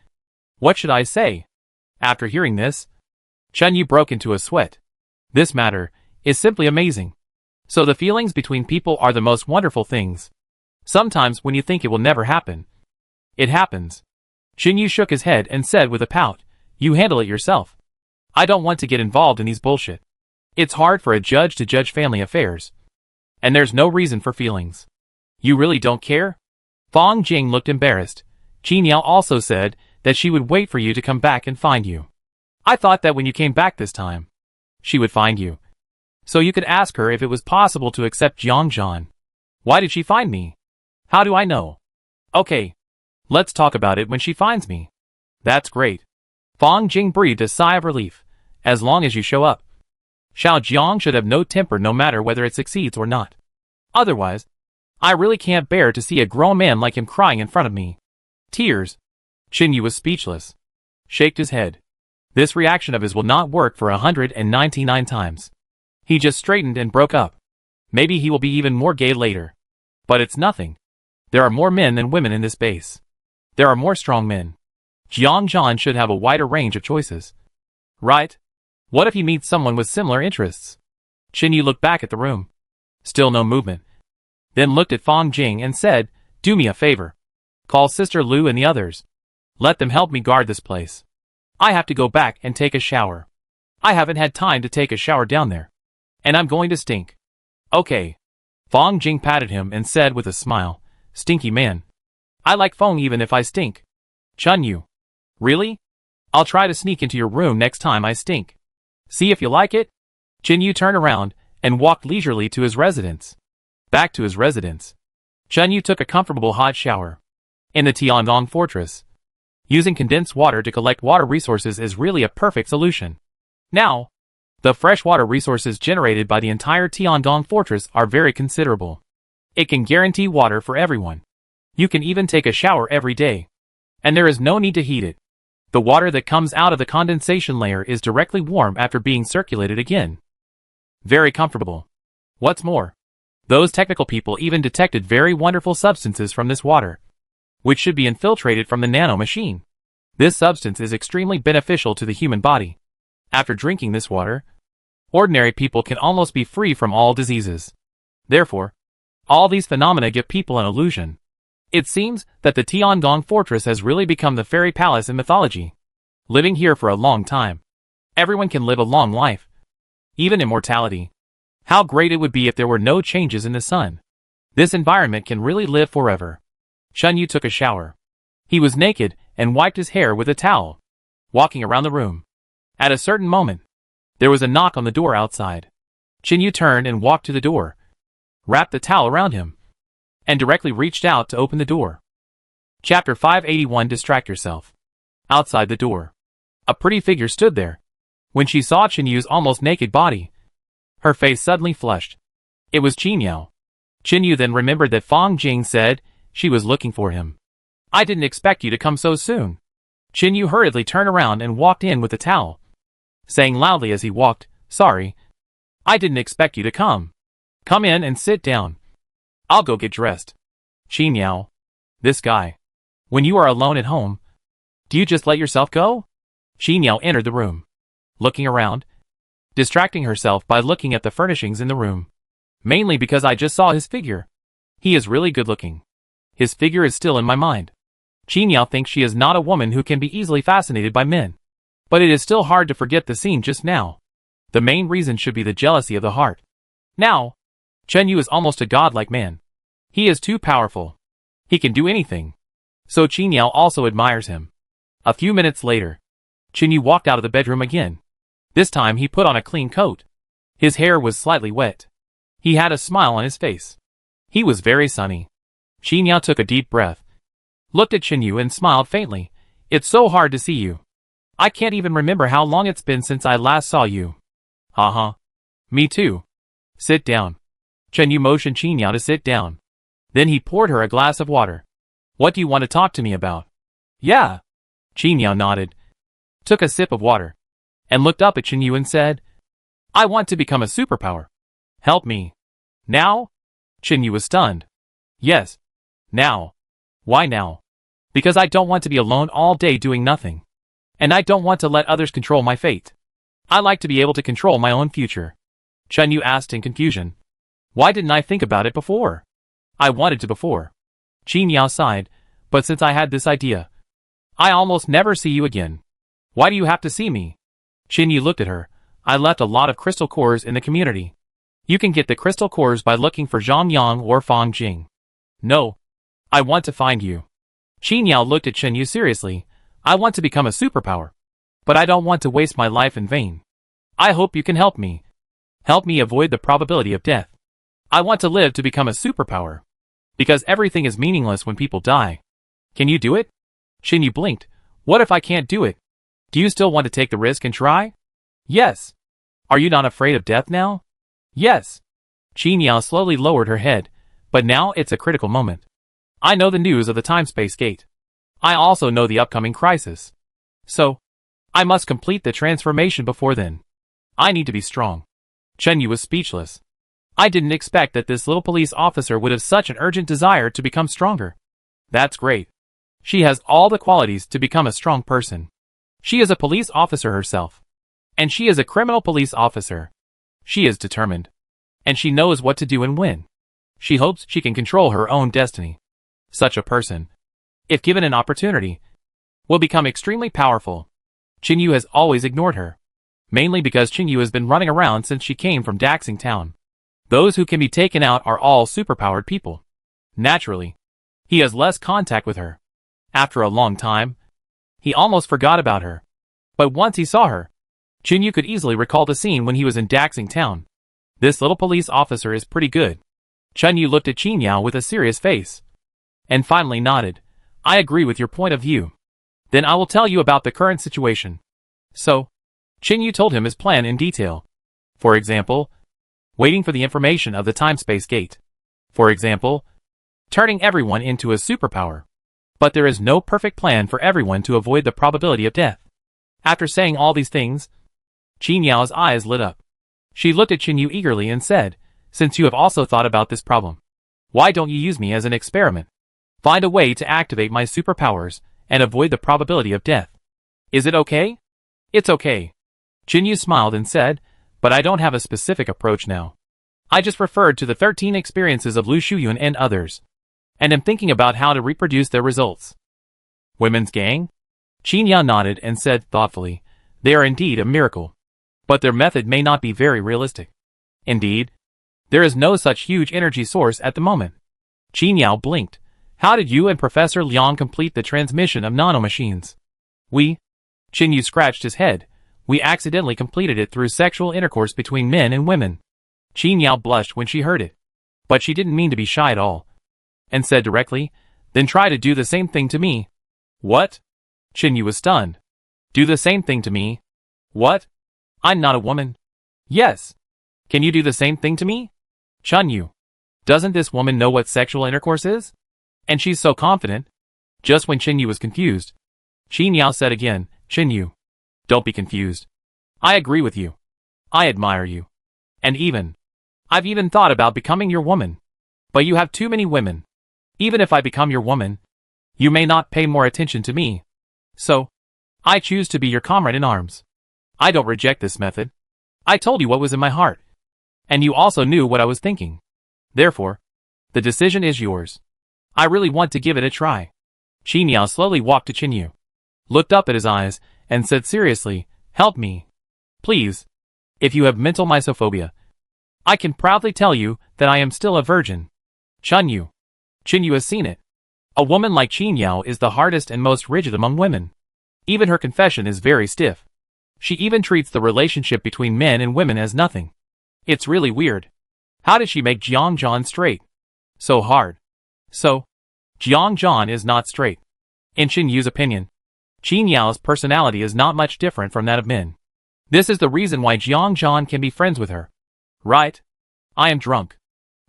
What should I say? After hearing this, Chun Yu broke into a sweat. This matter is simply amazing. So the feelings between people are the most wonderful things. Sometimes when you think it will never happen, it happens. Qin Yu shook his head and said with a pout, You handle it yourself. I don't want to get involved in these bullshit. It's hard for a judge to judge family affairs. And there's no reason for feelings. You really don't care? Fong Jing looked embarrassed. Qin Yao also said that she would wait for you to come back and find you. I thought that when you came back this time, she would find you. So you could ask her if it was possible to accept Jiang Zhan. Why did she find me? How do I know? Okay. Let's talk about it when she finds me. That's great. Fong Jing breathed a sigh of relief. As long as you show up. Xiao Jiang should have no temper no matter whether it succeeds or not. Otherwise, I really can't bear to see a grown man like him crying in front of me. Tears. Qin Yu was speechless. Shaked his head. This reaction of his will not work for 199 times. He just straightened and broke up. Maybe he will be even more gay later. But it's nothing. There are more men than women in this base. There are more strong men. Jiang Zhan should have a wider range of choices. Right? What if he meets someone with similar interests? Qin Yu looked back at the room. Still no movement. Then looked at Fong Jing and said, Do me a favor. Call Sister Lu and the others. Let them help me guard this place. I have to go back and take a shower. I haven't had time to take a shower down there. And I'm going to stink. Okay. Fong Jing patted him and said with a smile, Stinky man. I like Fong even if I stink. Chun Yu. Really? I'll try to sneak into your room next time I stink. See if you like it? Qin Yu turned around and walked leisurely to his residence. Back to his residence. Chun Yu took a comfortable hot shower. In the Tiandong fortress. Using condensed water to collect water resources is really a perfect solution. Now, the freshwater resources generated by the entire Tiandong fortress are very considerable. It can guarantee water for everyone. You can even take a shower every day. And there is no need to heat it. The water that comes out of the condensation layer is directly warm after being circulated again. Very comfortable. What's more, those technical people even detected very wonderful substances from this water, which should be infiltrated from the nano machine. This substance is extremely beneficial to the human body. After drinking this water, ordinary people can almost be free from all diseases. Therefore, all these phenomena give people an illusion. It seems that the Tiangong fortress has really become the fairy palace in mythology. Living here for a long time, everyone can live a long life, even immortality. How great it would be if there were no changes in the sun. This environment can really live forever. Chunyu took a shower. He was naked and wiped his hair with a towel, walking around the room. At a certain moment, there was a knock on the door outside. Chunyu turned and walked to the door, wrapped the towel around him, and directly reached out to open the door. Chapter 581 Distract Yourself. Outside the door, a pretty figure stood there. When she saw Chunyu's almost naked body, her face suddenly flushed. It was Qinyao. Chunyu then remembered that Fang Jing said she was looking for him. I didn't expect you to come so soon. Chunyu hurriedly turned around and walked in with the towel, saying loudly as he walked, sorry. I didn't expect you to come. Come in and sit down. I'll go get dressed. Qinyao. This guy. When you are alone at home, do you just let yourself go? Qinyao entered the room, looking around, distracting herself by looking at the furnishings in the room. Mainly because I just saw his figure. He is really good looking. His figure is still in my mind. Qinyao thinks she is not a woman who can be easily fascinated by men. But it is still hard to forget the scene just now. The main reason should be the jealousy of the heart. Now, Chunyu is almost a godlike man. He is too powerful. He can do anything. So Qinyao also admires him. A few minutes later, Chunyu walked out of the bedroom again. This time he put on a clean coat. His hair was slightly wet. He had a smile on his face. He was very sunny. Qinyao took a deep breath, looked at Chunyu and smiled faintly. It's so hard to see you. I can't even remember how long it's been since I last saw you. Uh-huh. Me too. Sit down. Chunyu motioned Qinyao to sit down. Then he poured her a glass of water. What do you want to talk to me about? Yeah. Qinyao nodded, took a sip of water, and looked up at Chunyu and said, I want to become a superpower. Help me. Now? Chunyu was stunned. Yes. Now. Why now? Because I don't want to be alone all day doing nothing. And I don't want to let others control my fate. I like to be able to control my own future. Chunyu asked in confusion. Why didn't I think about it before? I wanted to before. Qinyao sighed, but since I had this idea, I almost never see you again. Why do you have to see me? Chunyu looked at her. I left a lot of crystal cores in the community. You can get the crystal cores by looking for Zhang Yang or Fang Jing. No. I want to find you. Qinyao looked at Chunyu seriously. I want to become a superpower. But I don't want to waste my life in vain. I hope you can help me. Help me avoid the probability of death. I want to live to become a superpower. Because everything is meaningless when people die. Can you do it? Chunyu blinked. What if I can't do it? Do you still want to take the risk and try? Yes. Are you not afraid of death now? Yes. Qinyao slowly lowered her head, but now it's a critical moment. I know the news of the time-space gate. I also know the upcoming crisis. So, I must complete the transformation before then. I need to be strong. Chunyu was speechless. I didn't expect that this little police officer would have such an urgent desire to become stronger. That's great. She has all the qualities to become a strong person. She is a police officer herself. And she is a criminal police officer. She is determined. And she knows what to do and when. She hopes she can control her own destiny. Such a person, if given an opportunity, will become extremely powerful. Chunyu has always ignored her. Mainly because Chunyu has been running around since she came from Daxing Town. Those who can be taken out are all superpowered people. Naturally, he has less contact with her. After a long time, he almost forgot about her. But once he saw her, Chunyu could easily recall the scene when he was in Daxing Town. This little police officer is pretty good. Chunyu looked at Qinyao with a serious face, and finally nodded. I agree with your point of view. Then I will tell you about the current situation. So, Chunyu told him his plan in detail. For example, waiting for the information of the time-space gate. For example, turning everyone into a superpower. But there is no perfect plan for everyone to avoid the probability of death. After saying all these things, Qinyao's eyes lit up. She looked at Qinyu eagerly and said, since you have also thought about this problem, why don't you use me as an experiment? Find a way to activate my superpowers and avoid the probability of death. Is it okay? It's okay. Qinyu smiled and said, but I don't have a specific approach now. I just referred to the 13 experiences of Lu Shuyun and others, and am thinking about how to reproduce their results. Women's gang? Qin Yao nodded and said thoughtfully, they are indeed a miracle. But their method may not be very realistic. Indeed, there is no such huge energy source at the moment. Qin Yao blinked. How did you and Professor Liang complete the transmission of nanomachines? Qinyu scratched his head. We accidentally completed it through sexual intercourse between men and women. Qin Yao blushed when she heard it. But she didn't mean to be shy at all. And said directly, then try to do the same thing to me. What? Qinyu was stunned. Do the same thing to me? What? I'm not a woman. Yes. Can you do the same thing to me? Qinyu. Doesn't this woman know what sexual intercourse is? And she's so confident. Just when Qinyu was confused, Qin Yao said again, Qinyu. Don't be confused. I agree with you. I admire you. And I've even thought about becoming your woman. But you have too many women. Even if I become your woman, you may not pay more attention to me. So, I choose to be your comrade in arms. I don't reject this method. I told you what was in my heart. And you also knew what I was thinking. Therefore, the decision is yours. I really want to give it a try. Qin Yao slowly walked to Qinyu, looked up at his eyes, and said seriously, help me. Please. If you have mental misophobia, I can proudly tell you that I am still a virgin. Qinyu has seen it. A woman like Qin Yao is the hardest and most rigid among women. Even her confession is very stiff. She even treats the relationship between men and women as nothing. It's really weird. How did she make Jiang Zhan straight? So hard. So, Jiang Zhan is not straight. In Qinyu's opinion, Qin Yao's personality is not much different from that of men. This is the reason why Jiang Zhan can be friends with her. Right? I am drunk.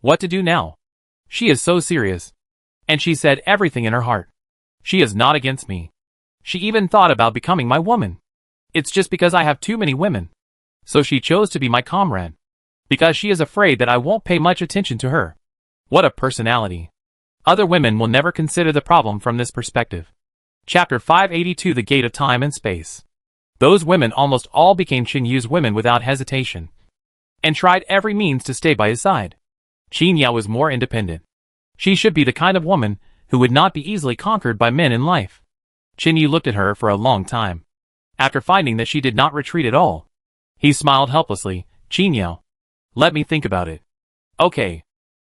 What to do now? She is so serious. And she said everything in her heart. She is not against me. She even thought about becoming my woman. It's just because I have too many women. So she chose to be my comrade. Because she is afraid that I won't pay much attention to her. What a personality. Other women will never consider the problem from this perspective. Chapter 582 The Gate of Time and Space. Those women almost all became Qinyu's women without hesitation, and tried every means to stay by his side. Qin Yao was more independent. She should be the kind of woman who would not be easily conquered by men in life. Qinyu looked at her for a long time. After finding that she did not retreat at all, he smiled helplessly. Qin Yao, let me think about it. Okay.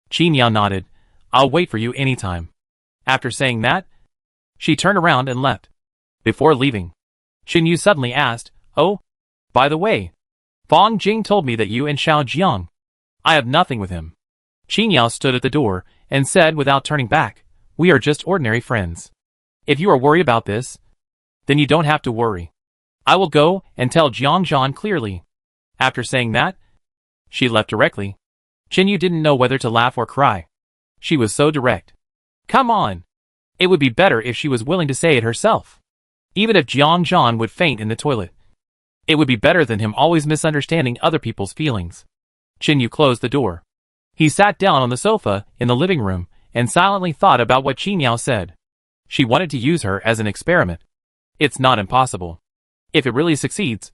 Qin Yao nodded. I'll wait for you anytime. After saying that, she turned around and left. Before leaving, Qinyu suddenly asked, oh, by the way, Fang Jing told me that you and Xiao Jiang. I have nothing with him. Qin Yao stood at the door and said without turning back, we are just ordinary friends. If you are worried about this, then you don't have to worry. I will go and tell Jiang Zhan clearly. After saying that, she left directly. Qinyu didn't know whether to laugh or cry. She was so direct. Come on. It would be better if she was willing to say it herself. Even if Jiang Zhan would faint in the toilet, it would be better than him always misunderstanding other people's feelings. Qinyu closed the door. He sat down on the sofa in the living room and silently thought about what Qin Yao said. She wanted to use her as an experiment. It's not impossible. If it really succeeds,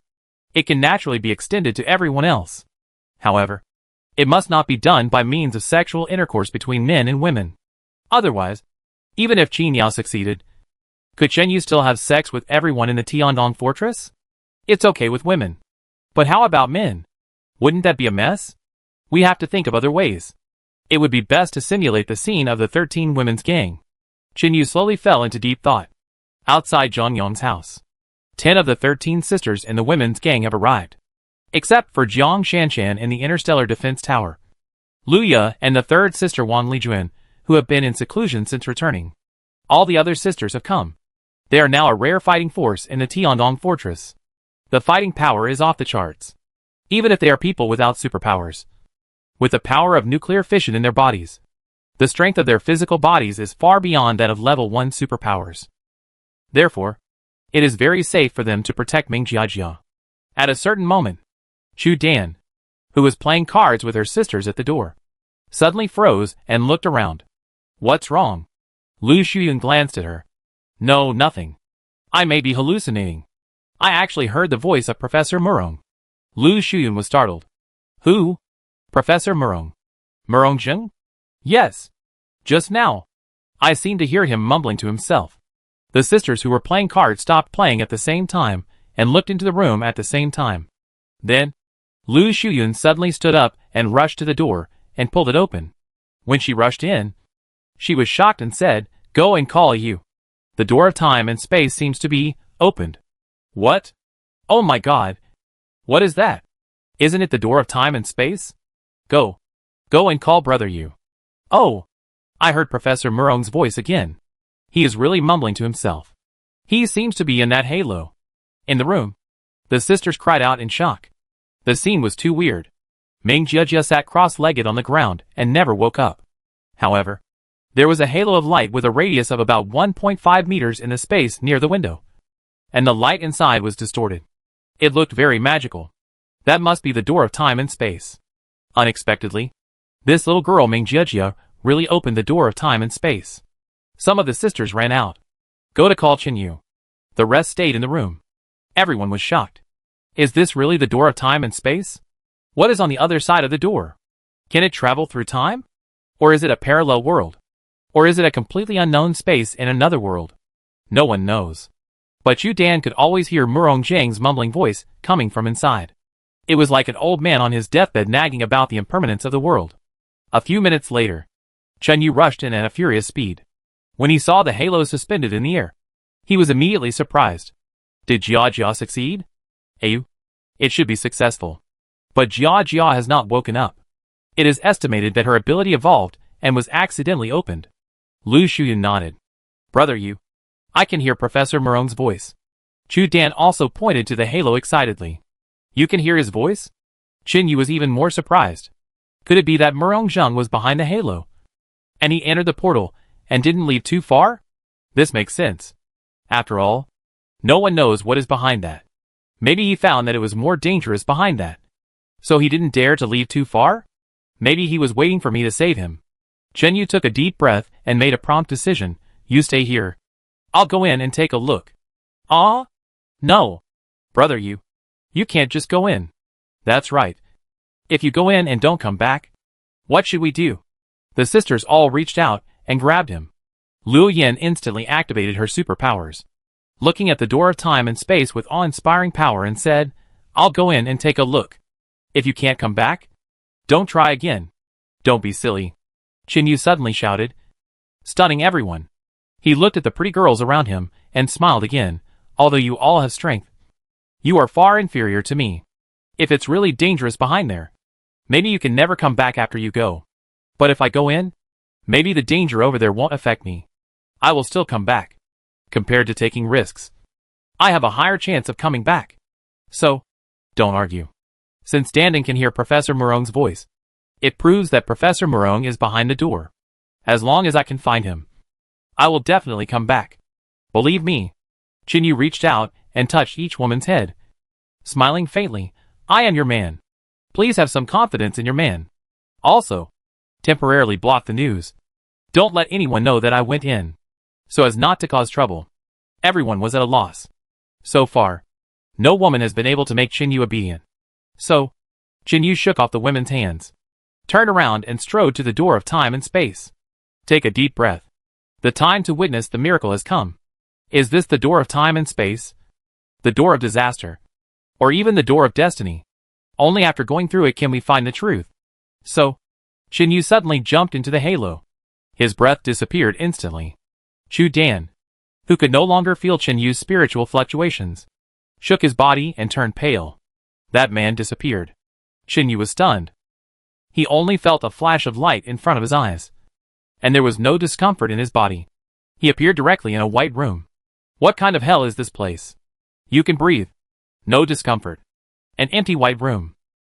it can naturally be extended to everyone else. However, it must not be done by means of sexual intercourse between men and women. Otherwise, even if Qin Yao succeeded, could Qinyu still have sex with everyone in the Tiandong fortress? It's okay with women. But how about men? Wouldn't that be a mess? We have to think of other ways. It would be best to simulate the scene of the 13 women's gang. Qinyu slowly fell into deep thought. Outside Zhang Yong's house, 10 of the 13 sisters in the women's gang have arrived. Except for Jiang Shanshan in the Interstellar Defense Tower, Lu Ye and the third sister Wang Lijuan, who have been in seclusion since returning. All the other sisters have come. They are now a rare fighting force in the Tiandong fortress. The fighting power is off the charts. Even if they are people without superpowers. With the power of nuclear fission in their bodies, the strength of their physical bodies is far beyond that of level 1 superpowers. Therefore, it is very safe for them to protect Ming Jiajia. At a certain moment, Chu Dan, who was playing cards with her sisters at the door, suddenly froze and looked around. What's wrong? Lu Shuyun glanced at her. No, nothing. I may be hallucinating. I actually heard the voice of Professor Murong. Lu Shuyun was startled. Who? Professor Murong. Murong Zheng? Yes. Just now. I seemed to hear him mumbling to himself. The sisters who were playing cards stopped playing at the same time and looked into the room at the same time. Then, Lu Shuyun suddenly stood up and rushed to the door and pulled it open. When she rushed in, she was shocked and said, "Go and call you. The door of time and space seems to be opened." What? Oh my God. What is that? Isn't it the door of time and space? Go. Go and call brother Yu. Oh. I heard Professor Murong's voice again. He is really mumbling to himself. He seems to be in that halo. In the room, the sisters cried out in shock. The scene was too weird. Ming Jiejia sat cross-legged on the ground and never woke up. However, there was a halo of light with a radius of about 1.5 meters in the space near the window. And the light inside was distorted. It looked very magical. That must be the door of time and space. Unexpectedly, this little girl Ming Jiejia really opened the door of time and space. Some of the sisters ran out. Go to call Qin Yu. The rest stayed in the room. Everyone was shocked. Is this really the door of time and space? What is on the other side of the door? Can it travel through time? Or is it a parallel world? Or is it a completely unknown space in another world? No one knows. But Yu Dan could always hear Murong Zheng's mumbling voice coming from inside. It was like an old man on his deathbed nagging about the impermanence of the world. A few minutes later, Chen Yu rushed in at a furious speed. When he saw the halo suspended in the air, he was immediately surprised. Did Jia Jia succeed? Ayu? It should be successful. But Jia Jia has not woken up. It is estimated that her ability evolved and was accidentally opened. Lu Shuyun nodded. Brother Yu. I can hear Professor Murong's voice. Chu Dan also pointed to the halo excitedly. You can hear his voice? Qin Yu was even more surprised. Could it be that Murong Zheng was behind the halo? And he entered the portal and didn't leave too far? This makes sense. After all, no one knows what is behind that. Maybe he found that it was more dangerous behind that. So he didn't dare to leave too far? Maybe he was waiting for me to save him. Chen Yu took a deep breath and made a prompt decision. You stay here. I'll go in and take a look. Ah? No. Brother Yu. You can't just go in. That's right. If you go in and don't come back, what should we do? The sisters all reached out and grabbed him. Luo Yin instantly activated her superpowers, looking at the door of time and space with awe-inspiring power and said, I'll go in and take a look. If you can't come back, don't try again. Don't be silly. Qin Yu suddenly shouted, stunning everyone. He looked at the pretty girls around him and smiled again. Although you all have strength, you are far inferior to me. If it's really dangerous behind there, maybe you can never come back after you go. But if I go in, maybe the danger over there won't affect me. I will still come back. Compared to taking risks, I have a higher chance of coming back. So, don't argue. Since Dandan can hear Professor Murong's voice, it proves that Professor Murong is behind the door. As long as I can find him, I will definitely come back. Believe me. Qin Yu reached out and touched each woman's head, smiling faintly. I am your man. Please have some confidence in your man. Also, temporarily block the news. Don't let anyone know that I went in, so as not to cause trouble. Everyone was at a loss. So far, no woman has been able to make Qin Yu obedient. So, Qin Yu shook off the women's hands, turned around and strode to the door of time and space. Take a deep breath. The time to witness the miracle has come. Is this the door of time and space? The door of disaster? Or even the door of destiny? Only after going through it can we find the truth. So, Qin Yu suddenly jumped into the halo. His breath disappeared instantly. Chu Dan, who could no longer feel Qin Yu's spiritual fluctuations, shook his body and turned pale. That man disappeared. Qin Yu was stunned. He only felt a flash of light in front of his eyes, and there was no discomfort in his body. He appeared directly in a white room. What kind of hell is this place? You can breathe. No discomfort. An empty white room.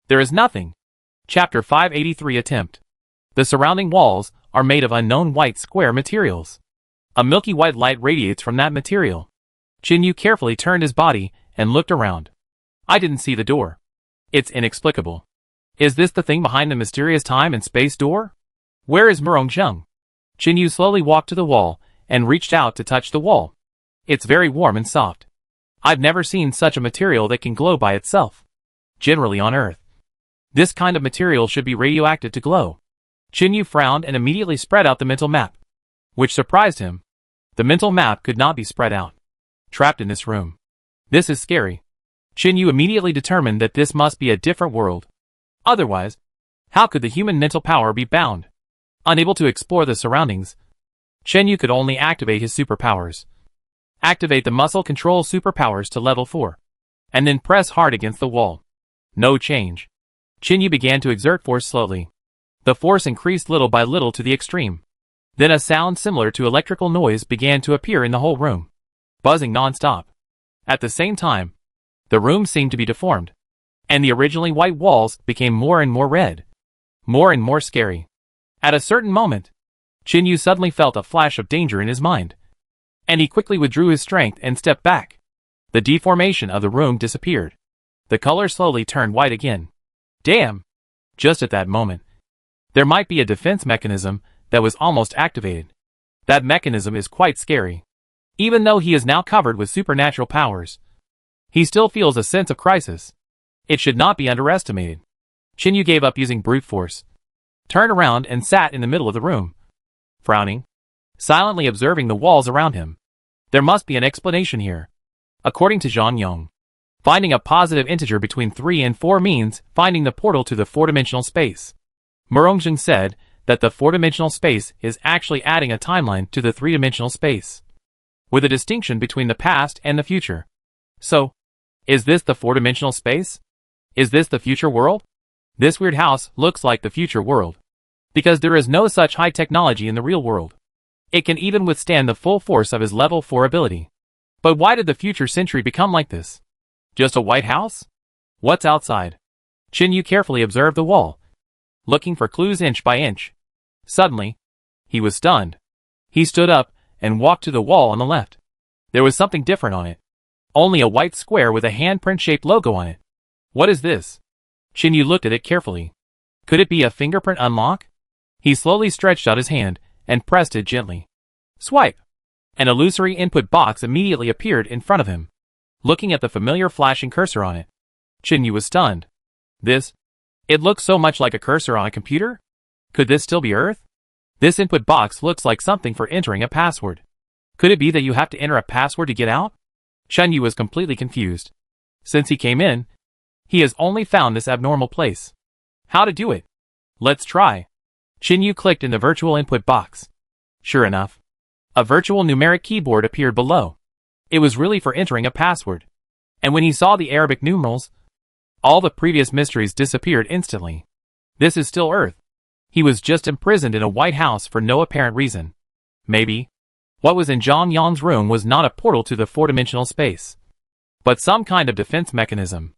There is nothing. Chapter 583 Attempt. The surrounding walls are made of unknown white square materials. A milky white light radiates from that material. Qin Yu carefully turned his body and looked around. I didn't see the door. It's inexplicable. Is this the thing behind the mysterious time and space door? Where is Murongzheng? Chinyu slowly walked to the wall and reached out to touch the wall. It's very warm and soft. I've never seen such a material that can glow by itself. Generally on Earth, this kind of material should be radioactive to glow. Chinyu frowned and immediately spread out the mental map, which surprised him. The mental map could not be spread out. Trapped in this room. This is scary. Chinyu immediately determined that this must be a different world. Otherwise, how could the human mental power be bound? Unable to explore the surroundings, Chinyu could only activate his superpowers. Activate the muscle control superpowers to level 4. And then press hard against the wall. No change. Chinyu began to exert force slowly. The force increased little by little to the extreme. Then a sound similar to electrical noise began to appear in the whole room, buzzing non-stop. At the same time, the room seemed to be deformed, and the originally white walls became more and more red, more and more scary. At a certain moment, Chinyu suddenly felt a flash of danger in his mind, and he quickly withdrew his strength and stepped back. The deformation of the room disappeared. The color slowly turned white again. Damn! Just at that moment, there might be a defense mechanism that was almost activated. That mechanism is quite scary. Even though he is now covered with supernatural powers, he still feels a sense of crisis. It should not be underestimated. Chinyu gave up using brute force, turned around and sat in the middle of the room, frowning, silently observing the walls around him. There must be an explanation here. According to Zhang Yong, finding a positive integer between 3 and 4 means finding the portal to the 4-dimensional space. Murongzheng said that the 4-dimensional space is actually adding a timeline to the 3-dimensional space, with a distinction between the past and the future. So, is this the 4-dimensional space? Is this the future world? This weird house looks like the future world, because there is no such high technology in the real world. It can even withstand the full force of his level 4 ability. But why did the future century become like this? Just a white house? What's outside? Chinyu carefully observed the wall, looking for clues inch by inch. Suddenly, he was stunned. He stood up and walked to the wall on the left. There was something different on it. Only a white square with a handprint-shaped logo on it. What is this? Chinyu looked at it carefully. Could it be a fingerprint unlock? He slowly stretched out his hand and pressed it gently. Swipe! An illusory input box immediately appeared in front of him. Looking at the familiar flashing cursor on it, Chinyu was stunned. It looks so much like a cursor on a computer? Could this still be Earth? This input box looks like something for entering a password. Could it be that you have to enter a password to get out? Chinyu was completely confused. Since he came in, he has only found this abnormal place. How to do it? Let's try. Chinyu clicked in the virtual input box. Sure enough, a virtual numeric keyboard appeared below. It was really for entering a password. And when he saw the Arabic numerals, all the previous mysteries disappeared instantly. This is still Earth. He was just imprisoned in a white house for no apparent reason. Maybe what was in Zhang Yong's room was not a portal to the 4-dimensional space, but some kind of defense mechanism.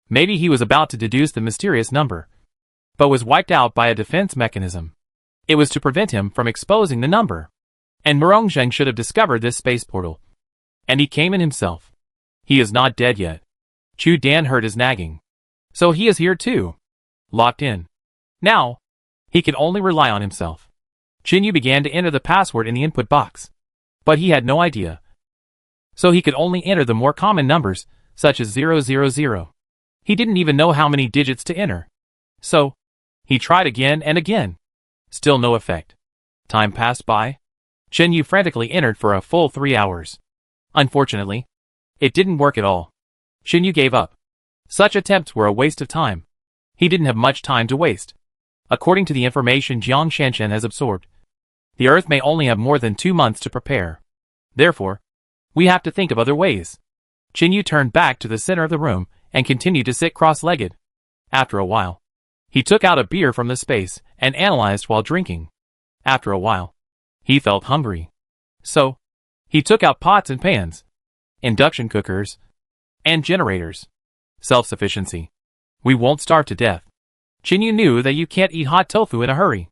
Maybe he was about to deduce the mysterious number, but was wiped out by a defense mechanism. It was to prevent him from exposing the number. And Murongzheng should have discovered this space portal. And he came in himself. He is not dead yet. Chu Dan heard his nagging. So he is here too. Locked in. Now, he can only rely on himself. Chinyu began to enter the password in the input box. But he had no idea. So he could only enter the more common numbers, such as 000. He didn't even know how many digits to enter. So, he tried again and again. Still no effect. Time passed by. Chinyu frantically entered for a full 3 hours. Unfortunately, it didn't work at all. Chinyu gave up. Such attempts were a waste of time. He didn't have much time to waste. According to the information Jiang Shanshan has absorbed, the Earth may only have more than 2 months to prepare. Therefore, we have to think of other ways. Chinyu turned back to the center of the room and continued to sit cross-legged. After a while, he took out a beer from the space and analyzed while drinking. After a while, he felt hungry. So, he took out pots and pans, induction cookers, and generators. Self-sufficiency. We won't starve to death. Chinyu knew that you can't eat hot tofu in a hurry.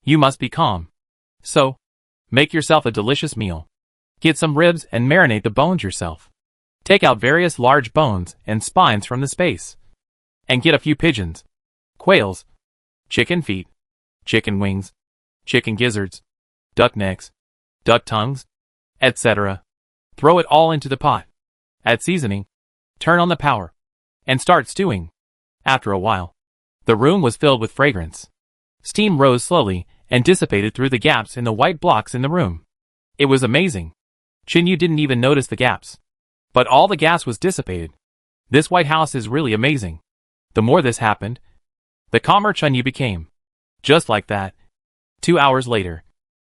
You must be calm. So, make yourself a delicious meal. Get some ribs and marinate the bones yourself. Take out various large bones and spines from the space. And get a few pigeons. quails, chicken feet, chicken wings, chicken gizzards, duck necks, duck tongues, etc. Throw it all into the pot. Add seasoning, turn on the power, and start stewing. After a while, the room was filled with fragrance. Steam rose slowly and dissipated through the gaps in the white blocks in the room. It was amazing. Chinyu didn't even notice the gaps. But all the gas was dissipated. This White House is really amazing. The more this happened, the calmer Chinyu became. Just like that. 2 hours later,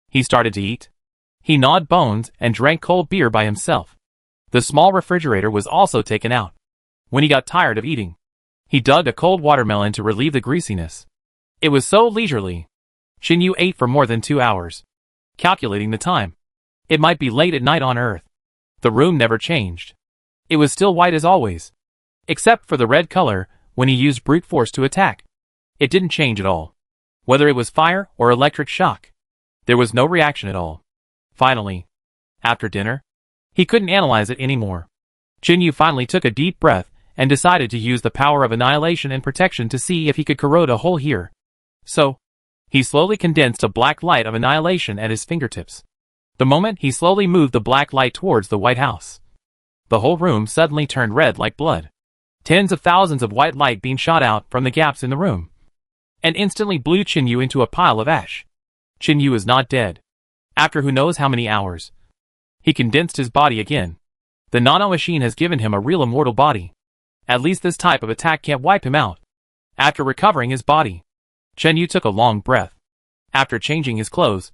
he started to eat. He gnawed bones and drank cold beer by himself. The small refrigerator was also taken out. When he got tired of eating, he dug a cold watermelon to relieve the greasiness. It was so leisurely. Chinyu ate for more than 2 hours. Calculating the time, it might be late at night on Earth. The room never changed. It was still white as always. Except for the red color when he used brute force to attack. It didn't change at all. Whether it was fire or electric shock, there was no reaction at all. Finally, after dinner, he couldn't analyze it anymore. Chinyu finally took a deep breath and decided to use the power of annihilation and protection to see if he could corrode a hole here. So, he slowly condensed a black light of annihilation at his fingertips. The moment he slowly moved the black light towards the White House, the whole room suddenly turned red like blood. Tens of thousands of white light beams shot out from the gaps in the room, and instantly blew Chinyu into a pile of ash. Chinyu is not dead. After who knows how many hours, he condensed his body again. The nano-machine has given him a real immortal body. At least this type of attack can't wipe him out. After recovering his body, Chinyu took a long breath. After changing his clothes,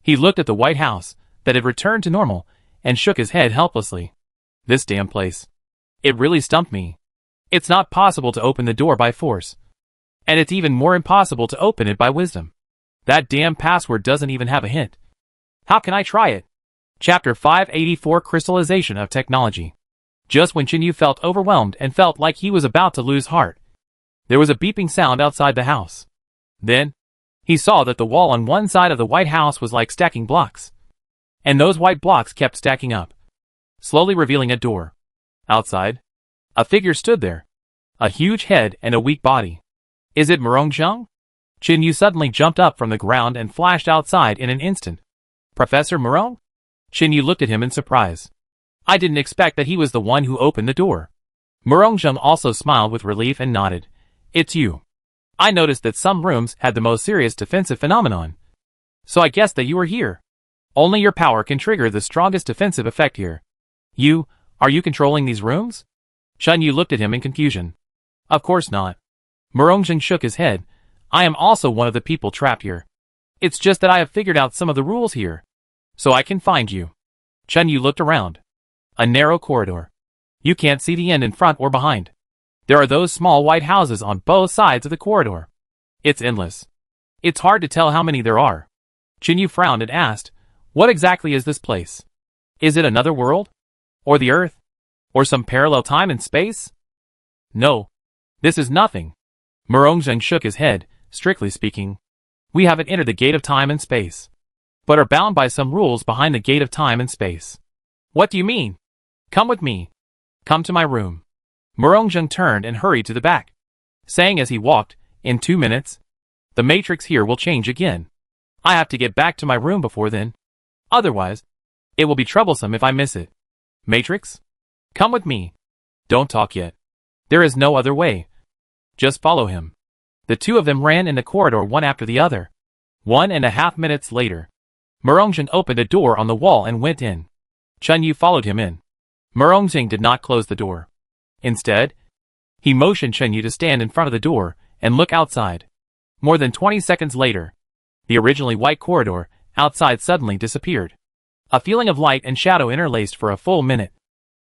he looked at the White House that had returned to normal and shook his head helplessly. This damn place. It really stumped me. It's not possible to open the door by force. And it's even more impossible to open it by wisdom. That damn password doesn't even have a hint. How can I try it? Chapter 584 Crystallization of Technology. Just when Chinyu felt overwhelmed and felt like he was about to lose heart, there was a beeping sound outside the house. Then, he saw that the wall on one side of the White House was like stacking blocks. And those white blocks kept stacking up, slowly revealing a door. Outside, a figure stood there. A huge head and a weak body. Is it Murongzheng? Chinyu suddenly jumped up from the ground and flashed outside in an instant. Professor Murong? Chinyu looked at him in surprise. I didn't expect that he was the one who opened the door. Murongzheng also smiled with relief and nodded. It's you. I noticed that some rooms had the most serious defensive phenomenon. So I guessed that you were here. Only your power can trigger the strongest defensive effect here. Are you controlling these rooms? Chinyu looked at him in confusion. Of course not. Murongzheng shook his head. I am also one of the people trapped here. It's just that I have figured out some of the rules here. So I can find you. Chinyu looked around. A narrow corridor. You can't see the end in front or behind. There are those small white houses on both sides of the corridor. It's endless. It's hard to tell how many there are. Chinyu frowned and asked, what exactly is this place? Is it another world? Or the Earth? Or some parallel time and space? No. This is nothing. Murongzheng shook his head. Strictly speaking, we haven't entered the gate of time and space, but are bound by some rules behind the gate of time and space. What do you mean? Come with me. Come to my room. Murongzheng turned and hurried to the back, saying as he walked, in 2 minutes, the matrix here will change again. I have to get back to my room before then. Otherwise, it will be troublesome if I miss it. Matrix? Come with me. Don't talk yet. There is no other way. Just follow him. The two of them ran in the corridor one after the other. 1.5 minutes later, Murongzheng opened a door on the wall and went in. Chinyu followed him in. Murongzheng did not close the door. Instead, he motioned Chinyu to stand in front of the door and look outside. More than 20 seconds later, the originally white corridor outside suddenly disappeared. A feeling of light and shadow interlaced for a full minute,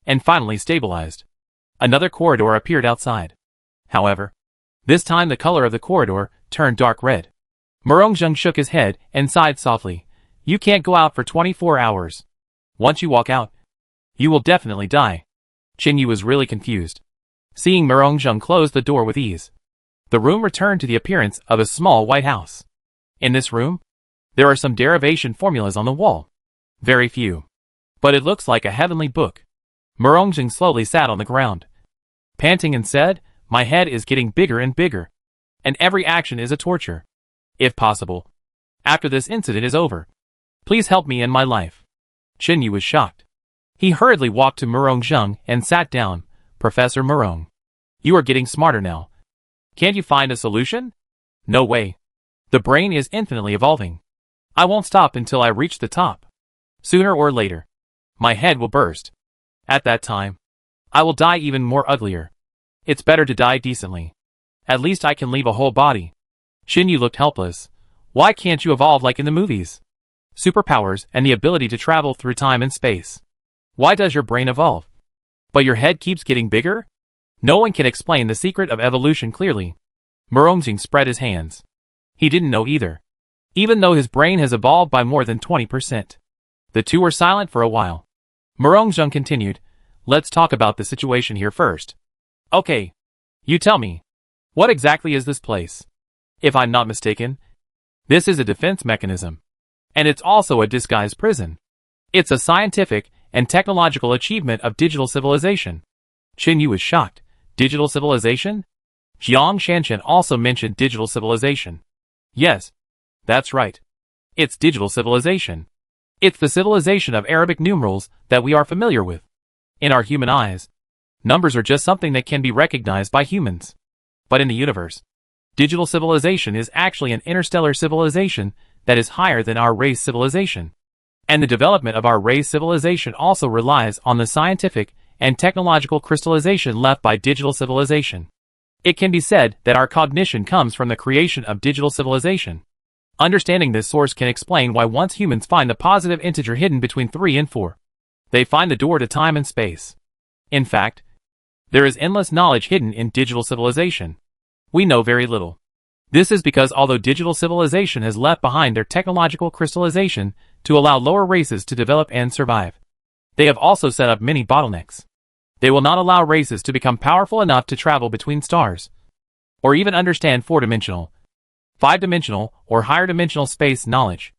and finally stabilized. Another corridor appeared outside. However, this time the color of the corridor turned dark red. Murongzheng shook his head and sighed softly. You can't go out for 24 hours. Once you walk out, you will definitely die. Chinyu was really confused, seeing Murongzheng close the door with ease. The room returned to the appearance of a small white house. In this room, there are some derivation formulas on the wall. Very few. But it looks like a heavenly book. Murongzheng slowly sat on the ground, panting and said, my head is getting bigger and bigger. and every action is a torture. If possible, after this incident is over, please help me in my life. Chen Yu was shocked. He hurriedly walked to Murong Zheng and sat down. Professor Murong, you are getting smarter now. Can't you find a solution? No way. The brain is infinitely evolving. I won't stop until I reach the top. Sooner or later, my head will burst. At that time, I will die even more uglier. It's better to die decently. At least I can leave a whole body. Chen Yu looked helpless. Why can't you evolve like in the movies? Superpowers and the ability to travel through time and space. Why does your brain evolve? But your head keeps getting bigger? No one can explain the secret of evolution clearly. Murongxing spread his hands. He didn't know either. Even though his brain has evolved by more than 20%. The two were silent for a while. Murongxing continued, let's talk about the situation here first. Okay. You tell me. What exactly is this place? If I'm not mistaken, this is a defense mechanism. And it's also a disguised prison. It's a scientific and technological achievement of digital civilization. Chen Yu was shocked. Digital civilization? Jiang Shanshan also mentioned digital civilization. Yes, that's right. It's digital civilization. It's the civilization of Arabic numerals that we are familiar with. In our human eyes, numbers are just something that can be recognized by humans. But in the universe, digital civilization is actually an interstellar civilization that is higher than our race civilization. And the development of our race civilization also relies on the scientific and technological crystallization left by digital civilization. It can be said that our cognition comes from the creation of digital civilization. Understanding this source can explain why once humans find the positive integer hidden between 3 and 4, they find the door to time and space. In fact, there is endless knowledge hidden in digital civilization. We know very little. This is because although digital civilization has left behind their technological crystallization to allow lower races to develop and survive, they have also set up many bottlenecks. They will not allow races to become powerful enough to travel between stars, or even understand 4-dimensional, 5-dimensional, or higher dimensional space knowledge,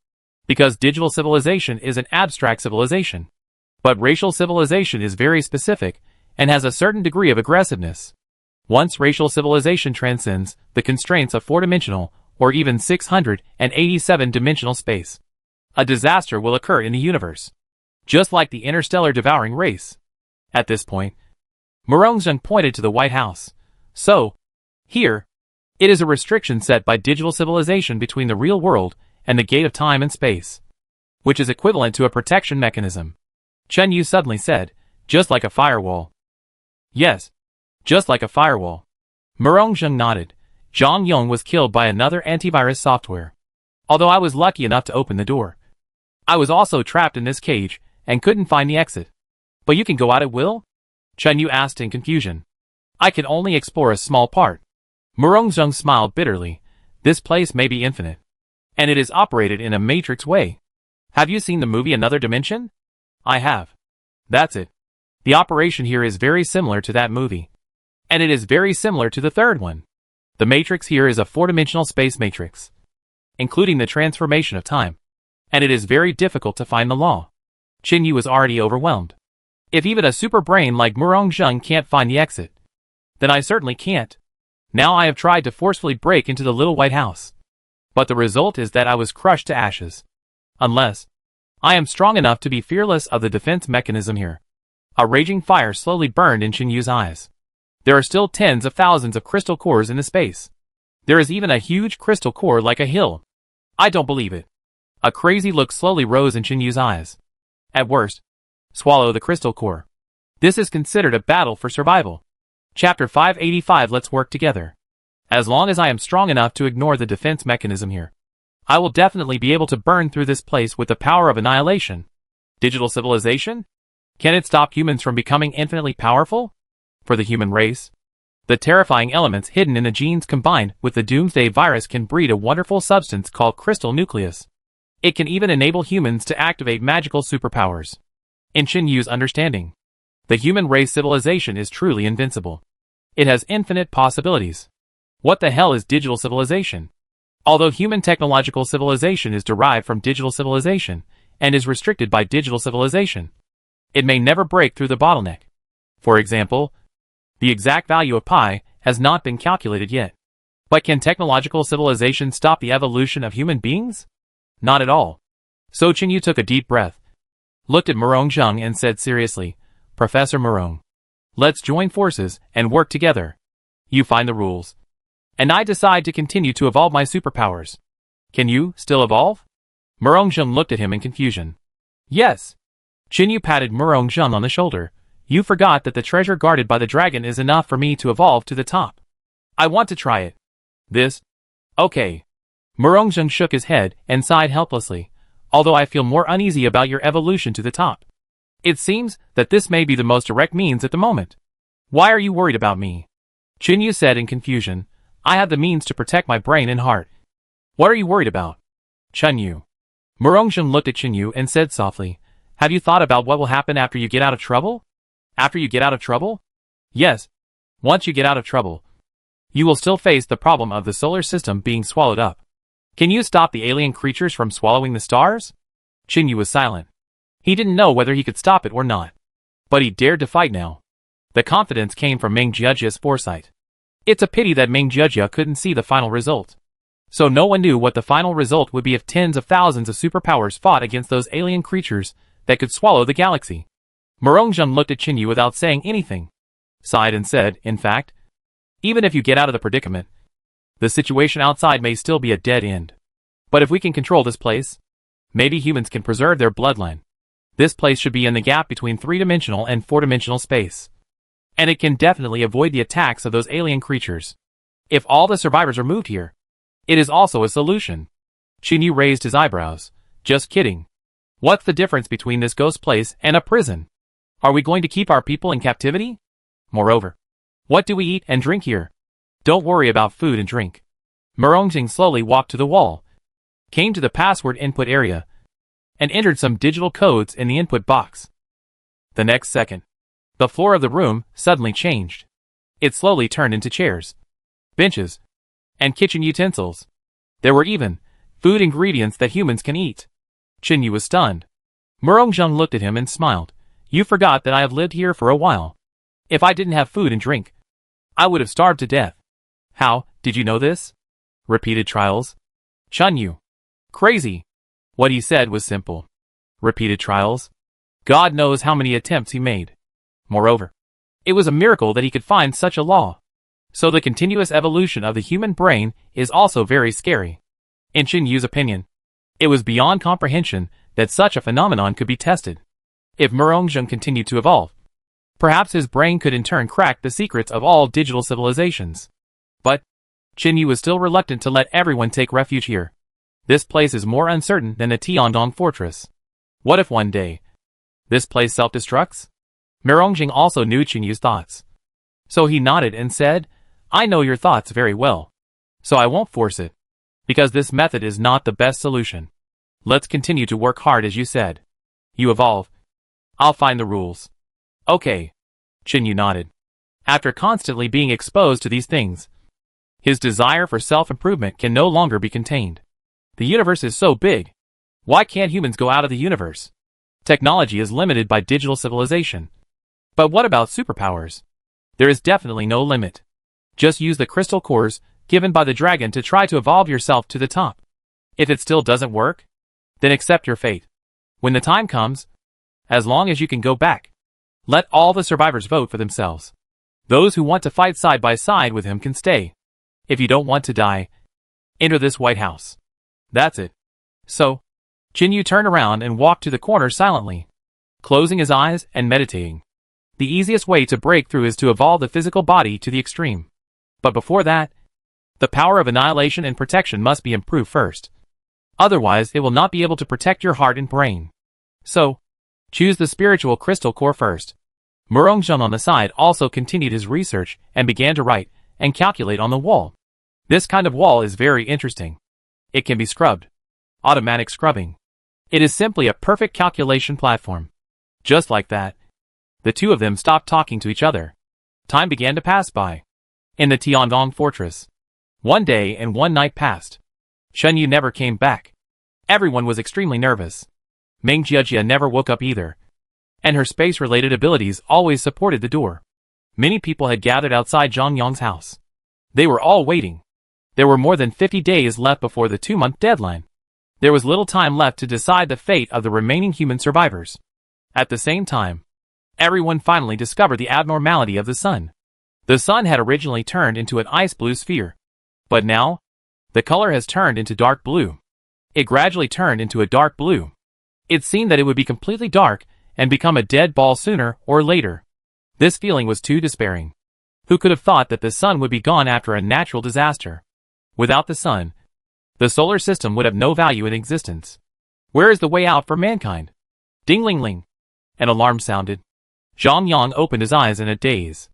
because digital civilization is an abstract civilization. But racial civilization is very specific and has a certain degree of aggressiveness. Once racial civilization transcends the constraints of 4-dimensional or even 687-dimensional space, a disaster will occur in the universe, just like the interstellar devouring race. At this point, Murongxing pointed to the White House. So, here, it is a restriction set by digital civilization between the real world and the gate of time and space, which is equivalent to a protection mechanism. Chen Yu suddenly said, just like a firewall. Yes, just like a firewall. Murongxing nodded. Zhang Yong was killed by another antivirus software. Although I was lucky enough to open the door, I was also trapped in this cage and couldn't find the exit. But you can go out at will? Chen Yu asked in confusion. I can only explore a small part. Murongxing smiled bitterly. This place may be infinite, and it is operated in a matrix way. Have you seen the movie Another Dimension? I have. That's it. The operation here is very similar to that movie. And it is very similar to the third one. The matrix here is a 4-dimensional space matrix, including the transformation of time. And it is very difficult to find the law. Chen Yu was already overwhelmed. If even a super brain like Murongxing can't find the exit, then I certainly can't. Now I have tried to forcefully break into the little White House, but the result is that I was crushed to ashes. Unless I am strong enough to be fearless of the defense mechanism here. A raging fire slowly burned in Chen Yu's eyes. There are still tens of thousands of crystal cores in the space. There is even a huge crystal core like a hill. I don't believe it. A crazy look slowly rose in Chen Yu's eyes. At worst, swallow the crystal core. This is considered a battle for survival. Chapter 585. Let's work together. As long as I am strong enough to ignore the defense mechanism here, I will definitely be able to burn through this place with the power of annihilation. Digital civilization? Can it stop humans from becoming infinitely powerful? For the human race, the terrifying elements hidden in the genes combined with the Doomsday virus can breed a wonderful substance called crystal nucleus. It can even enable humans to activate magical superpowers. In Chen Yu's understanding, the human race civilization is truly invincible. It has infinite possibilities. What the hell is digital civilization? Although human technological civilization is derived from digital civilization and is restricted by digital civilization, it may never break through the bottleneck. For example, the exact value of pi has not been calculated yet. But can technological civilization stop the evolution of human beings? Not at all. So Chinyu took a deep breath, looked at Murongzheng and said seriously, Professor Murong, let's join forces and work together. You find the rules. And I decide to continue to evolve my superpowers. Can you still evolve? Murongzheng looked at him in confusion. Yes. Chinyu patted Murongzheng on the shoulder. You forgot that the treasure guarded by the dragon is enough for me to evolve to the top. I want to try it. This? Okay. Murongzheng shook his head and sighed helplessly, although I feel more uneasy about your evolution to the top. It seems that this may be the most direct means at the moment. Why are you worried about me? Chinyu said in confusion. I have the means to protect my brain and heart. What are you worried about? Chinyu. Murongzheng looked at Chinyu and said softly, have you thought about what will happen after you get out of trouble? After you get out of trouble? Yes. Once you get out of trouble, you will still face the problem of the solar system being swallowed up. Can you stop the alien creatures from swallowing the stars? Chinyu was silent. He didn't know whether he could stop it or not. But he dared to fight now. The confidence came from Meng Jiajia's foresight. It's a pity that Meng Jiajia couldn't see the final result. So no one knew what the final result would be if tens of thousands of superpowers fought against those alien creatures that could swallow the galaxy. Murongzheng looked at Chinyu without saying anything, sighed and said, in fact, even if you get out of the predicament, the situation outside may still be a dead end. But if we can control this place, maybe humans can preserve their bloodline. This place should be in the gap between 3-dimensional and 4-dimensional space. And it can definitely avoid the attacks of those alien creatures. If all the survivors are moved here, it is also a solution. Chinyu raised his eyebrows. Just kidding. What's the difference between this ghost place and a prison? Are we going to keep our people in captivity? Moreover, what do we eat and drink here? Don't worry about food and drink. Murongzheng slowly walked to the wall, came to the password input area, and entered some digital codes in the input box. The next second, the floor of the room suddenly changed. It slowly turned into chairs, benches, and kitchen utensils. There were even food ingredients that humans can eat. Chinyu was stunned. Murongzheng looked at him and smiled. You forgot that I have lived here for a while. If I didn't have food and drink, I would have starved to death. How did you know this? Repeated Trials. Chinyu. Crazy. What he said was simple. Repeated Trials. God knows how many attempts he made. Moreover, it was a miracle that he could find such a law. So the continuous evolution of the human brain is also very scary. In Chinyu's opinion, it was beyond comprehension that such a phenomenon could be tested. If Murongzheng continued to evolve, perhaps his brain could in turn crack the secrets of all digital civilizations. But Chinyu was still reluctant to let everyone take refuge here. This place is more uncertain than the Tiandong fortress. What if one day this place self-destructs? Murongzheng also knew Chinyu's thoughts. So he nodded and said, I know your thoughts very well. So I won't force it. Because this method is not the best solution. Let's continue to work hard as you said. You evolve. I'll find the rules. Okay. Chinyu nodded. After constantly being exposed to these things, his desire for self-improvement can no longer be contained. The universe is so big. Why can't humans go out of the universe? Technology is limited by digital civilization. But what about superpowers? There is definitely no limit. Just use the crystal cores given by the dragon to try to evolve yourself to the top. If it still doesn't work, then accept your fate. When the time comes, as long as you can go back, let all the survivors vote for themselves. Those who want to fight side by side with him can stay. If you don't want to die, enter this White House. That's it. So, Chinyu turned around and walked to the corner silently, closing his eyes and meditating. The easiest way to break through is to evolve the physical body to the extreme. But before that, the power of annihilation and protection must be improved first. Otherwise, it will not be able to protect your heart and brain. So, choose the spiritual crystal core first. Murongzheng on the side also continued his research and began to write and calculate on the wall. This kind of wall is very interesting. It can be scrubbed. Automatic scrubbing. It is simply a perfect calculation platform. Just like that, the two of them stopped talking to each other. Time began to pass by. In the Tiandong fortress, one day and one night passed. Chinyu never came back. Everyone was extremely nervous. Meng Jiajia never woke up either. And her space-related abilities always supported the door. Many people had gathered outside Zhang Yong's house. They were all waiting. There were more than 50 days left before the 2-month deadline. There was little time left to decide the fate of the remaining human survivors. At the same time, everyone finally discovered the abnormality of the sun. The sun had originally turned into an ice blue sphere. But now, the color has turned into dark blue. It gradually turned into a dark blue. It seemed that it would be completely dark and become a dead ball sooner or later. This feeling was too despairing. Who could have thought that the sun would be gone after a natural disaster? Without the sun, the solar system would have no value in existence. Where is the way out for mankind? Ding-ling-ling. An alarm sounded. Zhang Yang opened his eyes in a daze.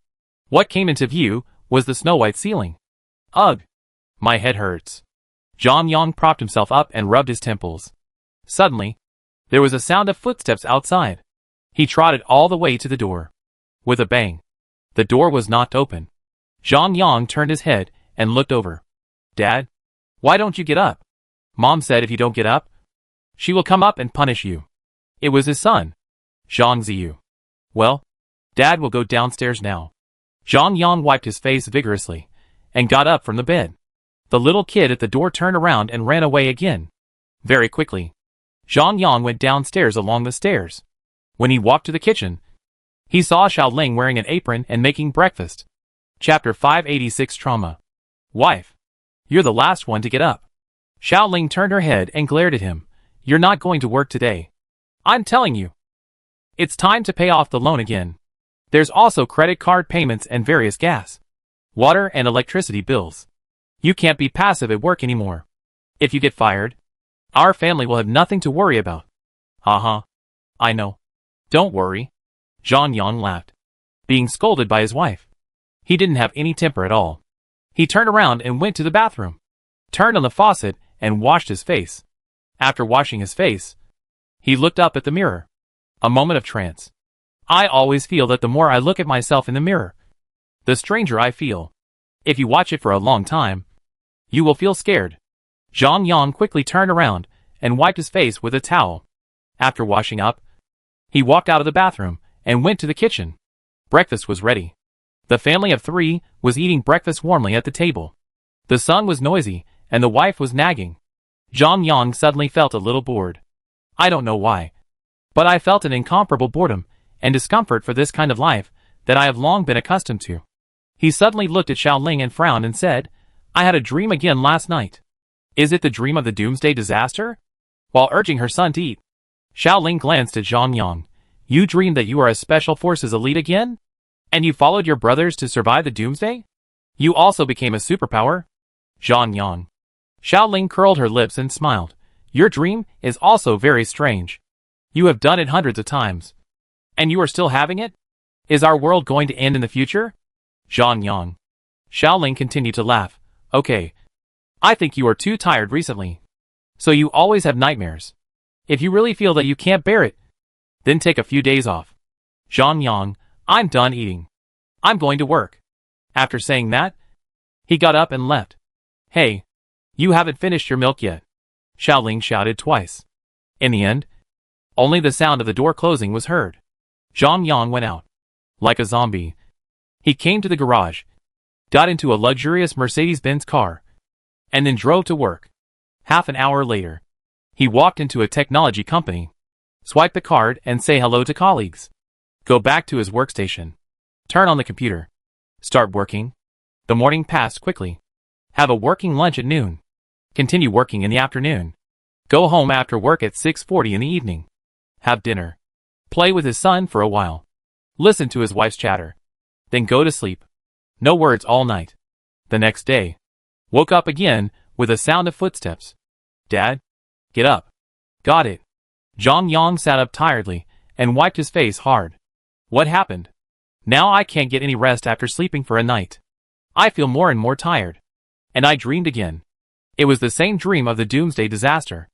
What came into view was the snow-white ceiling. Ugh! My head hurts. Zhang Yang propped himself up and rubbed his temples. Suddenly, there was a sound of footsteps outside. He trotted all the way to the door. With a bang, the door was knocked open. Zhang Yang turned his head and looked over. Dad? Why don't you get up? Mom said if you don't get up, she will come up and punish you. It was his son, Zhang Ziyu. Well, Dad will go downstairs now. Zhang Yang wiped his face vigorously and got up from the bed. The little kid at the door turned around and ran away again. Very quickly, Zhang Yang went downstairs along the stairs. When he walked to the kitchen, he saw Xiaoling wearing an apron and making breakfast. Chapter 586 Trauma. Wife, you're the last one to get up. Xiaoling turned her head and glared at him. You're not going to work today. I'm telling you. It's time to pay off the loan again. There's also credit card payments and various gas, water and electricity bills. You can't be passive at work anymore. If you get fired, our family will have nothing to worry about. Uh-huh. I know. Don't worry. Zhang Yang laughed, being scolded by his wife. He didn't have any temper at all. He turned around and went to the bathroom, turned on the faucet and washed his face. After washing his face, he looked up at the mirror. A moment of trance. I always feel that the more I look at myself in the mirror, the stranger I feel. If you watch it for a long time, you will feel scared. Zhang Yang quickly turned around and wiped his face with a towel. After washing up, he walked out of the bathroom and went to the kitchen. Breakfast was ready. The family of 3 was eating breakfast warmly at the table. The son was noisy and the wife was nagging. Zhang Yang suddenly felt a little bored. I don't know why, but I felt an incomparable boredom and discomfort for this kind of life that I have long been accustomed to. He suddenly looked at Xiaoling and frowned and said, I had a dream again last night. Is it the dream of the Doomsday disaster? While urging her son to eat, Xiaoling glanced at Zhang Yang. You dreamed that you are a Special Forces elite again? And you followed your brothers to survive the Doomsday? You also became a superpower? Zhang Yang. Xiaoling curled her lips and smiled. Your dream is also very strange. You have done it hundreds of times. And you are still having it? Is our world going to end in the future? Zhang Yang. Xiaoling continued to laugh. Okay. I think you are too tired recently. So you always have nightmares. If you really feel that you can't bear it, then take a few days off. Zhang Yang, I'm done eating. I'm going to work. After saying that, he got up and left. Hey, you haven't finished your milk yet. Xiaoling shouted twice. In the end, only the sound of the door closing was heard. Zhang Yang went out. Like a zombie. He came to the garage, got into a luxurious Mercedes-Benz car, and then drove to work. Half an hour later, he walked into a technology company, swipe the card and say hello to colleagues. Go back to his workstation. Turn on the computer. Start working. The morning passed quickly. Have a working lunch at noon. Continue working in the afternoon. Go home after work at 6:40 in the evening. Have dinner. Play with his son for a while. Listen to his wife's chatter. Then go to sleep. No words all night. The next day, woke up again with a sound of footsteps. Dad? Get up. Got it. Zhang Yang sat up tiredly and wiped his face hard. What happened? Now I can't get any rest after sleeping for a night. I feel more and more tired. And I dreamed again. It was the same dream of the Doomsday disaster.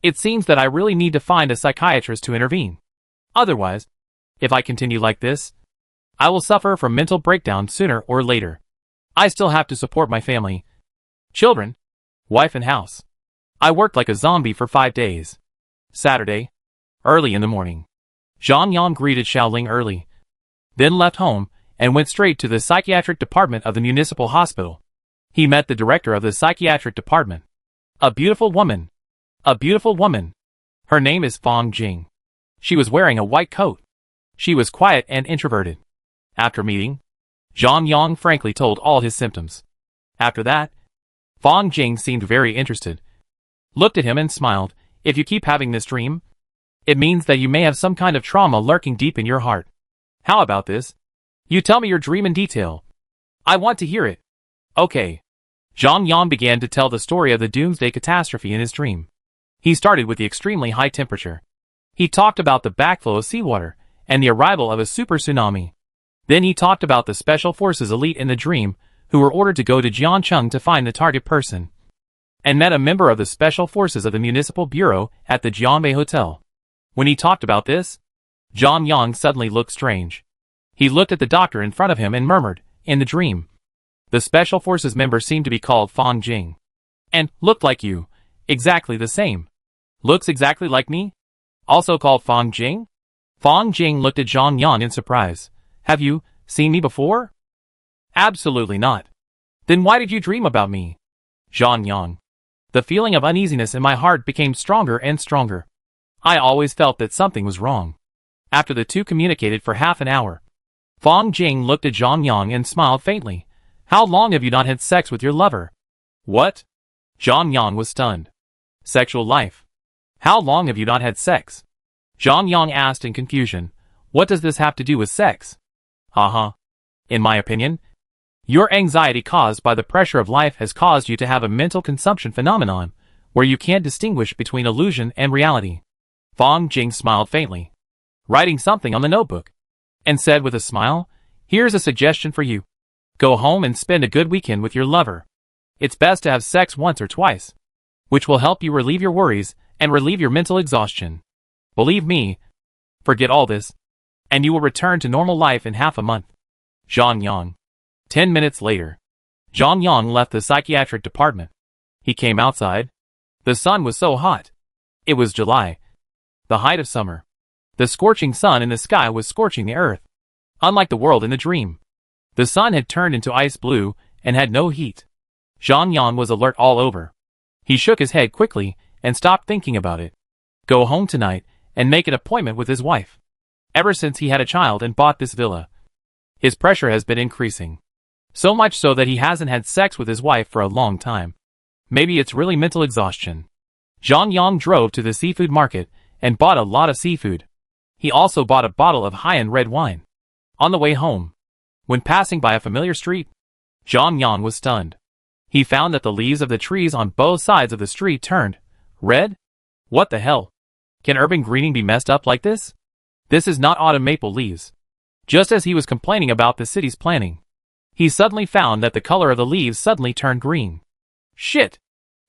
It seems that I really need to find a psychiatrist to intervene. Otherwise, if I continue like this, I will suffer from mental breakdown sooner or later. I still have to support my family, children, wife and house. I worked like a zombie for 5 days. Saturday, early in the morning. Zhang Yang greeted Xiaoling early, then left home and went straight to the psychiatric department of the municipal hospital. He met the director of the psychiatric department. A beautiful woman. A beautiful woman. Her name is Fong Jing. She was wearing a white coat. She was quiet and introverted. After meeting, Zhang Yang frankly told all his symptoms. After that, Fong Jing seemed very interested. Looked at him and smiled. If you keep having this dream, it means that you may have some kind of trauma lurking deep in your heart. How about this? You tell me your dream in detail. I want to hear it. Okay. Zhang Yang began to tell the story of the Doomsday catastrophe in his dream. He started with the extremely high temperature. He talked about the backflow of seawater and the arrival of a super tsunami. Then he talked about the special forces elite in the dream who were ordered to go to Jiancheng to find the target person, and met a member of the special forces of the municipal bureau at the Jianbei Hotel. When he talked about this, Zhang Yang suddenly looked strange. He looked at the doctor in front of him and murmured, in the dream, the special forces member seemed to be called Fong Jing. And looked like you. Exactly the same. Looks exactly like me? Also called Fong Jing? Fong Jing looked at Zhang Yang in surprise. Have you seen me before? Absolutely not. Then why did you dream about me? Zhang Yang. The feeling of uneasiness in my heart became stronger and stronger. I always felt that something was wrong. After the two communicated for half an hour, Fong Jing looked at Zhang Yang and smiled faintly. How long have you not had sex with your lover? What? Zhang Yang was stunned. Sexual life. How long have you not had sex? Zhang Yang asked in confusion. What does this have to do with sex? In my opinion, your anxiety caused by the pressure of life has caused you to have a mental consumption phenomenon, where you can't distinguish between illusion and reality. Fong Jing smiled faintly, writing something on the notebook, and said with a smile, here's a suggestion for you. Go home and spend a good weekend with your lover. It's best to have sex once or twice, which will help you relieve your worries and relieve your mental exhaustion. Believe me, forget all this, and you will return to normal life in half a month. Zhang Yang. 10 minutes later, Zhang Yang left the psychiatric department. He came outside. The sun was so hot. It was July, the height of summer. The scorching sun in the sky was scorching the earth. Unlike the world in the dream, the sun had turned into ice blue and had no heat. Zhang Yang was alert all over. He shook his head quickly and stopped thinking about it. Go home tonight and make an appointment with his wife. Ever since he had a child and bought this villa, his pressure has been increasing. So much so that he hasn't had sex with his wife for a long time. Maybe it's really mental exhaustion. Zhang Yang drove to the seafood market and bought a lot of seafood. He also bought a bottle of high-end red wine. On the way home, when passing by a familiar street, Zhang Yang was stunned. He found that the leaves of the trees on both sides of the street turned red. What the hell? Can urban greening be messed up like this? This is not autumn maple leaves. Just as he was complaining about the city's planning, he suddenly found that the color of the leaves suddenly turned green. Shit!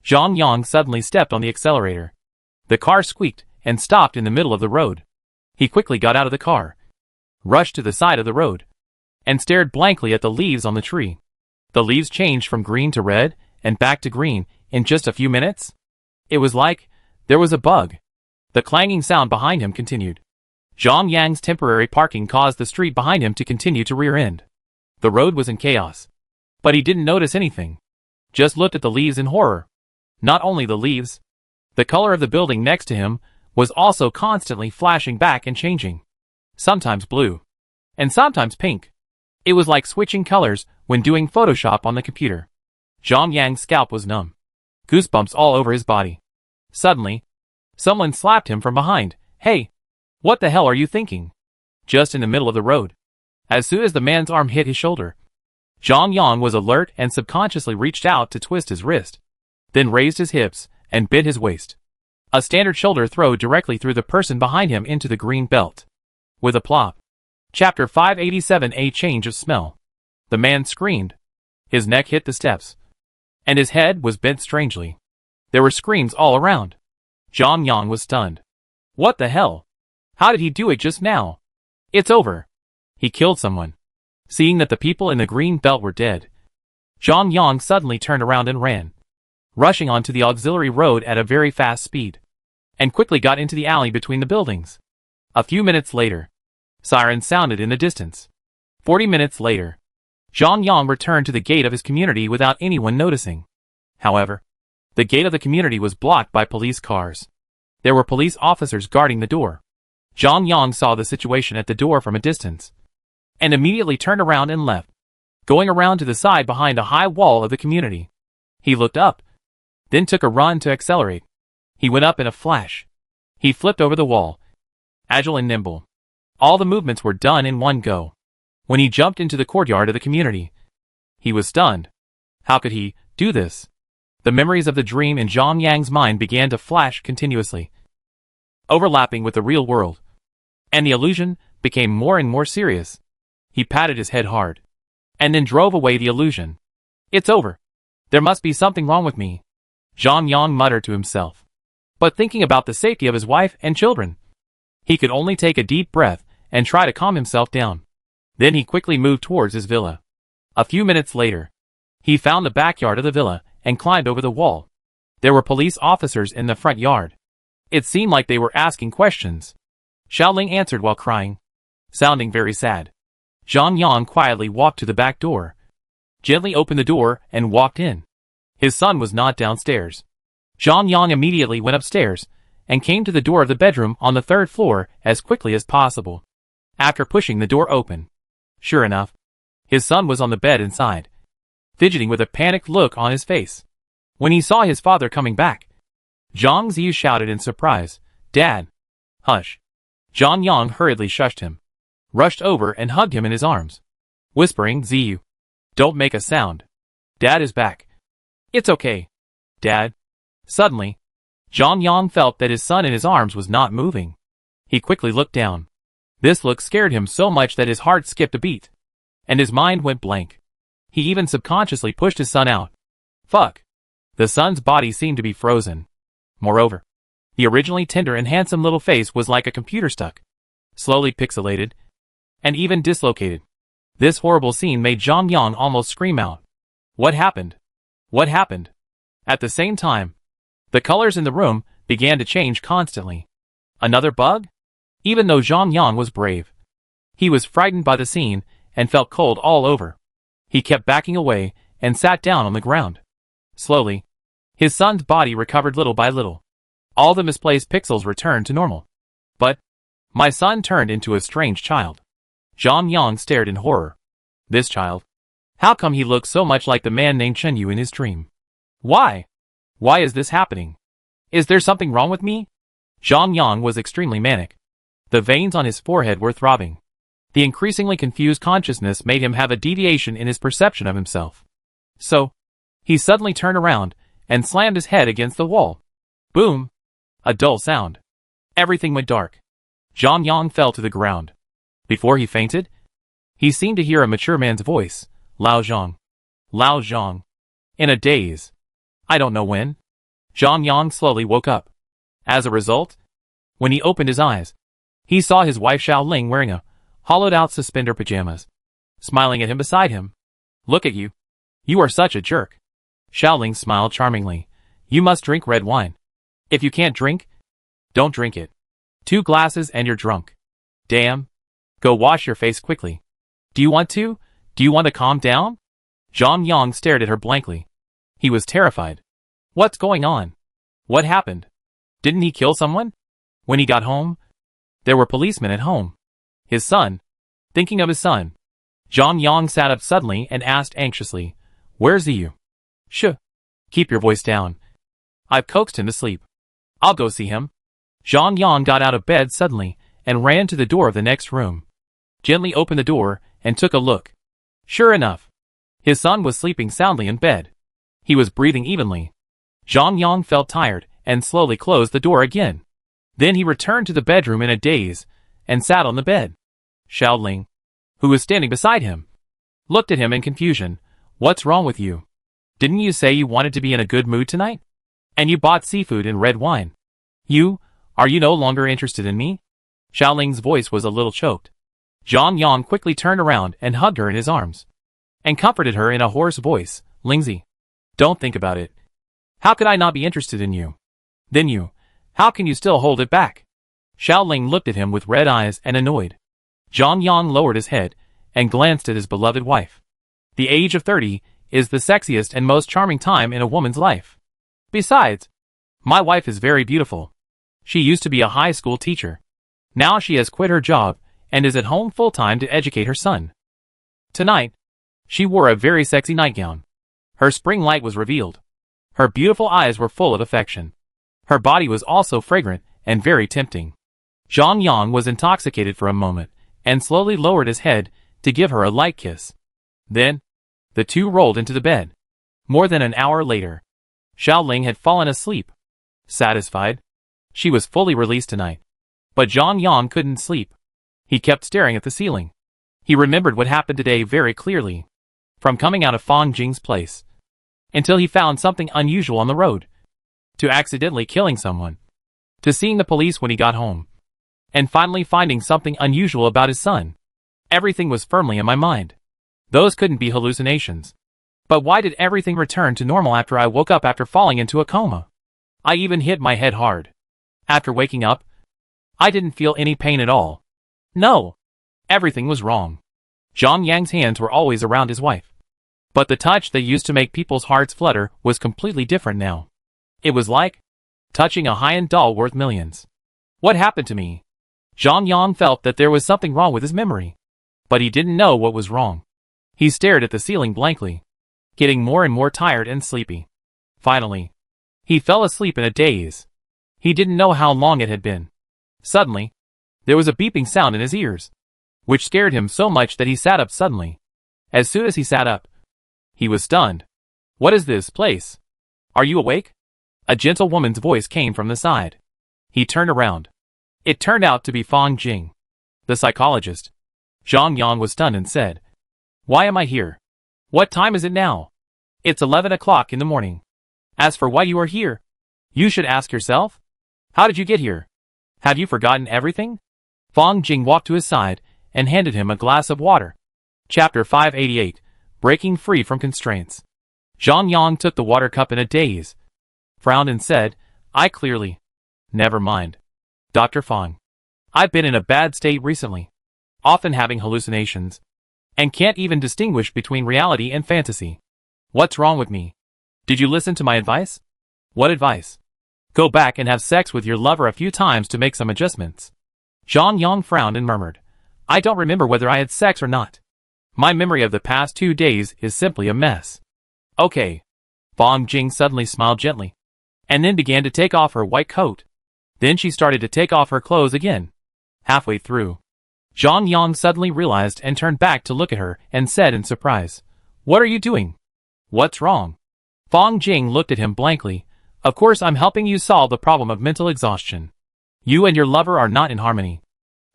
Zhang Yang suddenly stepped on the accelerator. The car squeaked and stopped in the middle of the road. He quickly got out of the car, rushed to the side of the road, and stared blankly at the leaves on the tree. The leaves changed from green to red and back to green in just a few minutes. It was like there was a bug. The clanging sound behind him continued. Zhang Yang's temporary parking caused the street behind him to continue to rear-end. The road was in chaos, but he didn't notice anything. Just looked at the leaves in horror. Not only the leaves, the color of the building next to him was also constantly flashing back and changing. Sometimes blue, and sometimes pink. It was like switching colors when doing Photoshop on the computer. Zhang Yang's scalp was numb. Goosebumps all over his body. Suddenly, someone slapped him from behind. Hey! What the hell are you thinking? Just in the middle of the road. As soon as the man's arm hit his shoulder, Zhang Yang was alert and subconsciously reached out to twist his wrist, then raised his hips and bit his waist. A standard shoulder throw directly through the person behind him into the green belt. With a plop. Chapter 587. A change of smell. The man screamed. His neck hit the steps, and his head was bent strangely. There were screams all around. Zhang Yang was stunned. What the hell? How did he do it just now? It's over. He killed someone. Seeing that the people in the green belt were dead, Zhang Yang suddenly turned around and ran, rushing onto the auxiliary road at a very fast speed, and quickly got into the alley between the buildings. A few minutes later, sirens sounded in the distance. 40 minutes later, Zhang Yang returned to the gate of his community without anyone noticing. However, the gate of the community was blocked by police cars. There were police officers guarding the door. Zhang Yang saw the situation at the door from a distance, and immediately turned around and left, going around to the side behind a high wall of the community. He looked up, then took a run to accelerate. He went up in a flash. He flipped over the wall, agile and nimble. All the movements were done in one go. When he jumped into the courtyard of the community, he was stunned. How could he do this? The memories of the dream in Zhang Yang's mind began to flash continuously, overlapping with the real world, and the illusion became more and more serious. He patted his head hard, and then drove away the illusion. It's over. There must be something wrong with me, Zhang Yang muttered to himself. But thinking about the safety of his wife and children, he could only take a deep breath and try to calm himself down. Then he quickly moved towards his villa. A few minutes later, he found the backyard of the villa and climbed over the wall. There were police officers in the front yard. It seemed like they were asking questions. Xiaoling answered while crying, sounding very sad. Zhang Yang quietly walked to the back door, gently opened the door and walked in. His son was not downstairs. Zhang Yang immediately went upstairs and came to the door of the bedroom on the third floor as quickly as possible. After pushing the door open, sure enough, his son was on the bed inside, fidgeting with a panicked look on his face. When he saw his father coming back, Zhang Ziyu shouted in surprise, "Dad!" "Hush!" Zhang Yang hurriedly shushed him, rushed over and hugged him in his arms, whispering, "Ziyu, don't make a sound. Dad is back. It's okay, Dad." Suddenly, Zhang Yang felt that his son in his arms was not moving. He quickly looked down. This look scared him so much that his heart skipped a beat, and his mind went blank. He even subconsciously pushed his son out. Fuck. The son's body seemed to be frozen. Moreover, the originally tender and handsome little face was like a computer stuck, slowly pixelated, and even dislocated. This horrible scene made Zhang Yang almost scream out. What happened? What happened? At the same time, the colors in the room began to change constantly. Another bug? Even though Zhang Yang was brave, he was frightened by the scene and felt cold all over. He kept backing away and sat down on the ground. Slowly, his son's body recovered little by little. All the misplaced pixels returned to normal. But my son turned into a strange child. Zhang Yang stared in horror. This child? How come he looks so much like the man named Chen Yu in his dream? Why? Why is this happening? Is there something wrong with me? Zhang Yang was extremely manic. The veins on his forehead were throbbing. The increasingly confused consciousness made him have a deviation in his perception of himself. So, he suddenly turned around and slammed his head against the wall. Boom! A dull sound. Everything went dark. Zhang Yang fell to the ground. Before he fainted, he seemed to hear a mature man's voice. Lao Zhang. Lao Zhang. In a daze. I don't know when. Zhang Yang slowly woke up. As a result, when he opened his eyes, he saw his wife Xiaoling wearing a hollowed-out suspender pajamas, smiling at him beside him. Look at you. You are such a jerk. Xiaoling smiled charmingly. You must drink red wine. If you can't drink, don't drink it. 2 glasses and you're drunk. Damn. Go wash your face quickly. Do you want to? Do you want to calm down? Zhang Yang stared at her blankly. He was terrified. What's going on? What happened? Didn't he kill someone? When he got home, there were policemen at home. His son. Thinking of his son, Zhang Yang sat up suddenly and asked anxiously, Where's Ziyu? Shh. Keep your voice down. I've coaxed him to sleep. I'll go see him. Zhang Yang got out of bed suddenly and ran to the door of the next room. Gently opened the door and took a look. Sure enough, his son was sleeping soundly in bed. He was breathing evenly. Zhang Yang felt tired and slowly closed the door again. Then he returned to the bedroom in a daze and sat on the bed. Xiaoling, who was standing beside him, looked at him in confusion. What's wrong with you? Didn't you say you wanted to be in a good mood tonight? And you bought seafood and red wine. Are you no longer interested in me? Xiaoling's voice was a little choked. Zhang Yang quickly turned around and hugged her in his arms, and comforted her in a hoarse voice. Lingzi, don't think about it. How could I not be interested in you? Then how can you still hold it back? Xiaoling looked at him with red eyes and annoyed. Zhang Yang lowered his head and glanced at his beloved wife. The age of 30 is the sexiest and most charming time in a woman's life. Besides, my wife is very beautiful. She used to be a high school teacher. Now she has quit her job and is at home full-time to educate her son. Tonight, she wore a very sexy nightgown. Her spring light was revealed. Her beautiful eyes were full of affection. Her body was also fragrant and very tempting. Zhang Yang was intoxicated for a moment and slowly lowered his head to give her a light kiss. Then, the two rolled into the bed. More than an hour later, Xiaoling had fallen asleep. Satisfied, she was fully released tonight. But Zhang Yang couldn't sleep. He kept staring at the ceiling. He remembered what happened today very clearly. From coming out of Fang Jing's place, until he found something unusual on the road, to accidentally killing someone, to seeing the police when he got home, and finally finding something unusual about his son. Everything was firmly in my mind. Those couldn't be hallucinations. But why did everything return to normal after I woke up after falling into a coma? I even hit my head hard. After waking up, I didn't feel any pain at all. No. Everything was wrong. Zhang Yang's hands were always around his wife. But the touch that used to make people's hearts flutter was completely different now. It was like touching a high-end doll worth millions. What happened to me? Zhang Yang felt that there was something wrong with his memory. But he didn't know what was wrong. He stared at the ceiling blankly, getting more and more tired and sleepy. Finally, he fell asleep in a daze. He didn't know how long it had been. Suddenly, there was a beeping sound in his ears, which scared him so much that he sat up suddenly. As soon as he sat up, he was stunned. What is this place? Are you awake? A gentle woman's voice came from the side. He turned around. It turned out to be Fang Jing, the psychologist. Zhang Yang was stunned and said, "Why am I here? What time is it now? It's 11 o'clock in the morning. As for why you are here, you should ask yourself. How did you get here? Have you forgotten everything?" Fang Jing walked to his side and handed him a glass of water. Chapter 588, Breaking Free from Constraints. Zhang Yang took the water cup in a daze, frowned and said, "I clearly." "Never mind. Dr. Fang. I've been in a bad state recently, often having hallucinations, and can't even distinguish between reality and fantasy. What's wrong with me? Did you listen to my advice?" "What advice?" "Go back and have sex with your lover a few times to make some adjustments." Zhang Yang frowned and murmured, "I don't remember whether I had sex or not. My memory of the past 2 days is simply a mess." "Okay." Fang Jing suddenly smiled gently, and then began to take off her white coat. Then she started to take off her clothes again. Halfway through, Zhang Yang suddenly realized and turned back to look at her and said in surprise, "What are you doing? What's wrong?" Fang Jing looked at him blankly. "Of course I'm helping you solve the problem of mental exhaustion. You and your lover are not in harmony,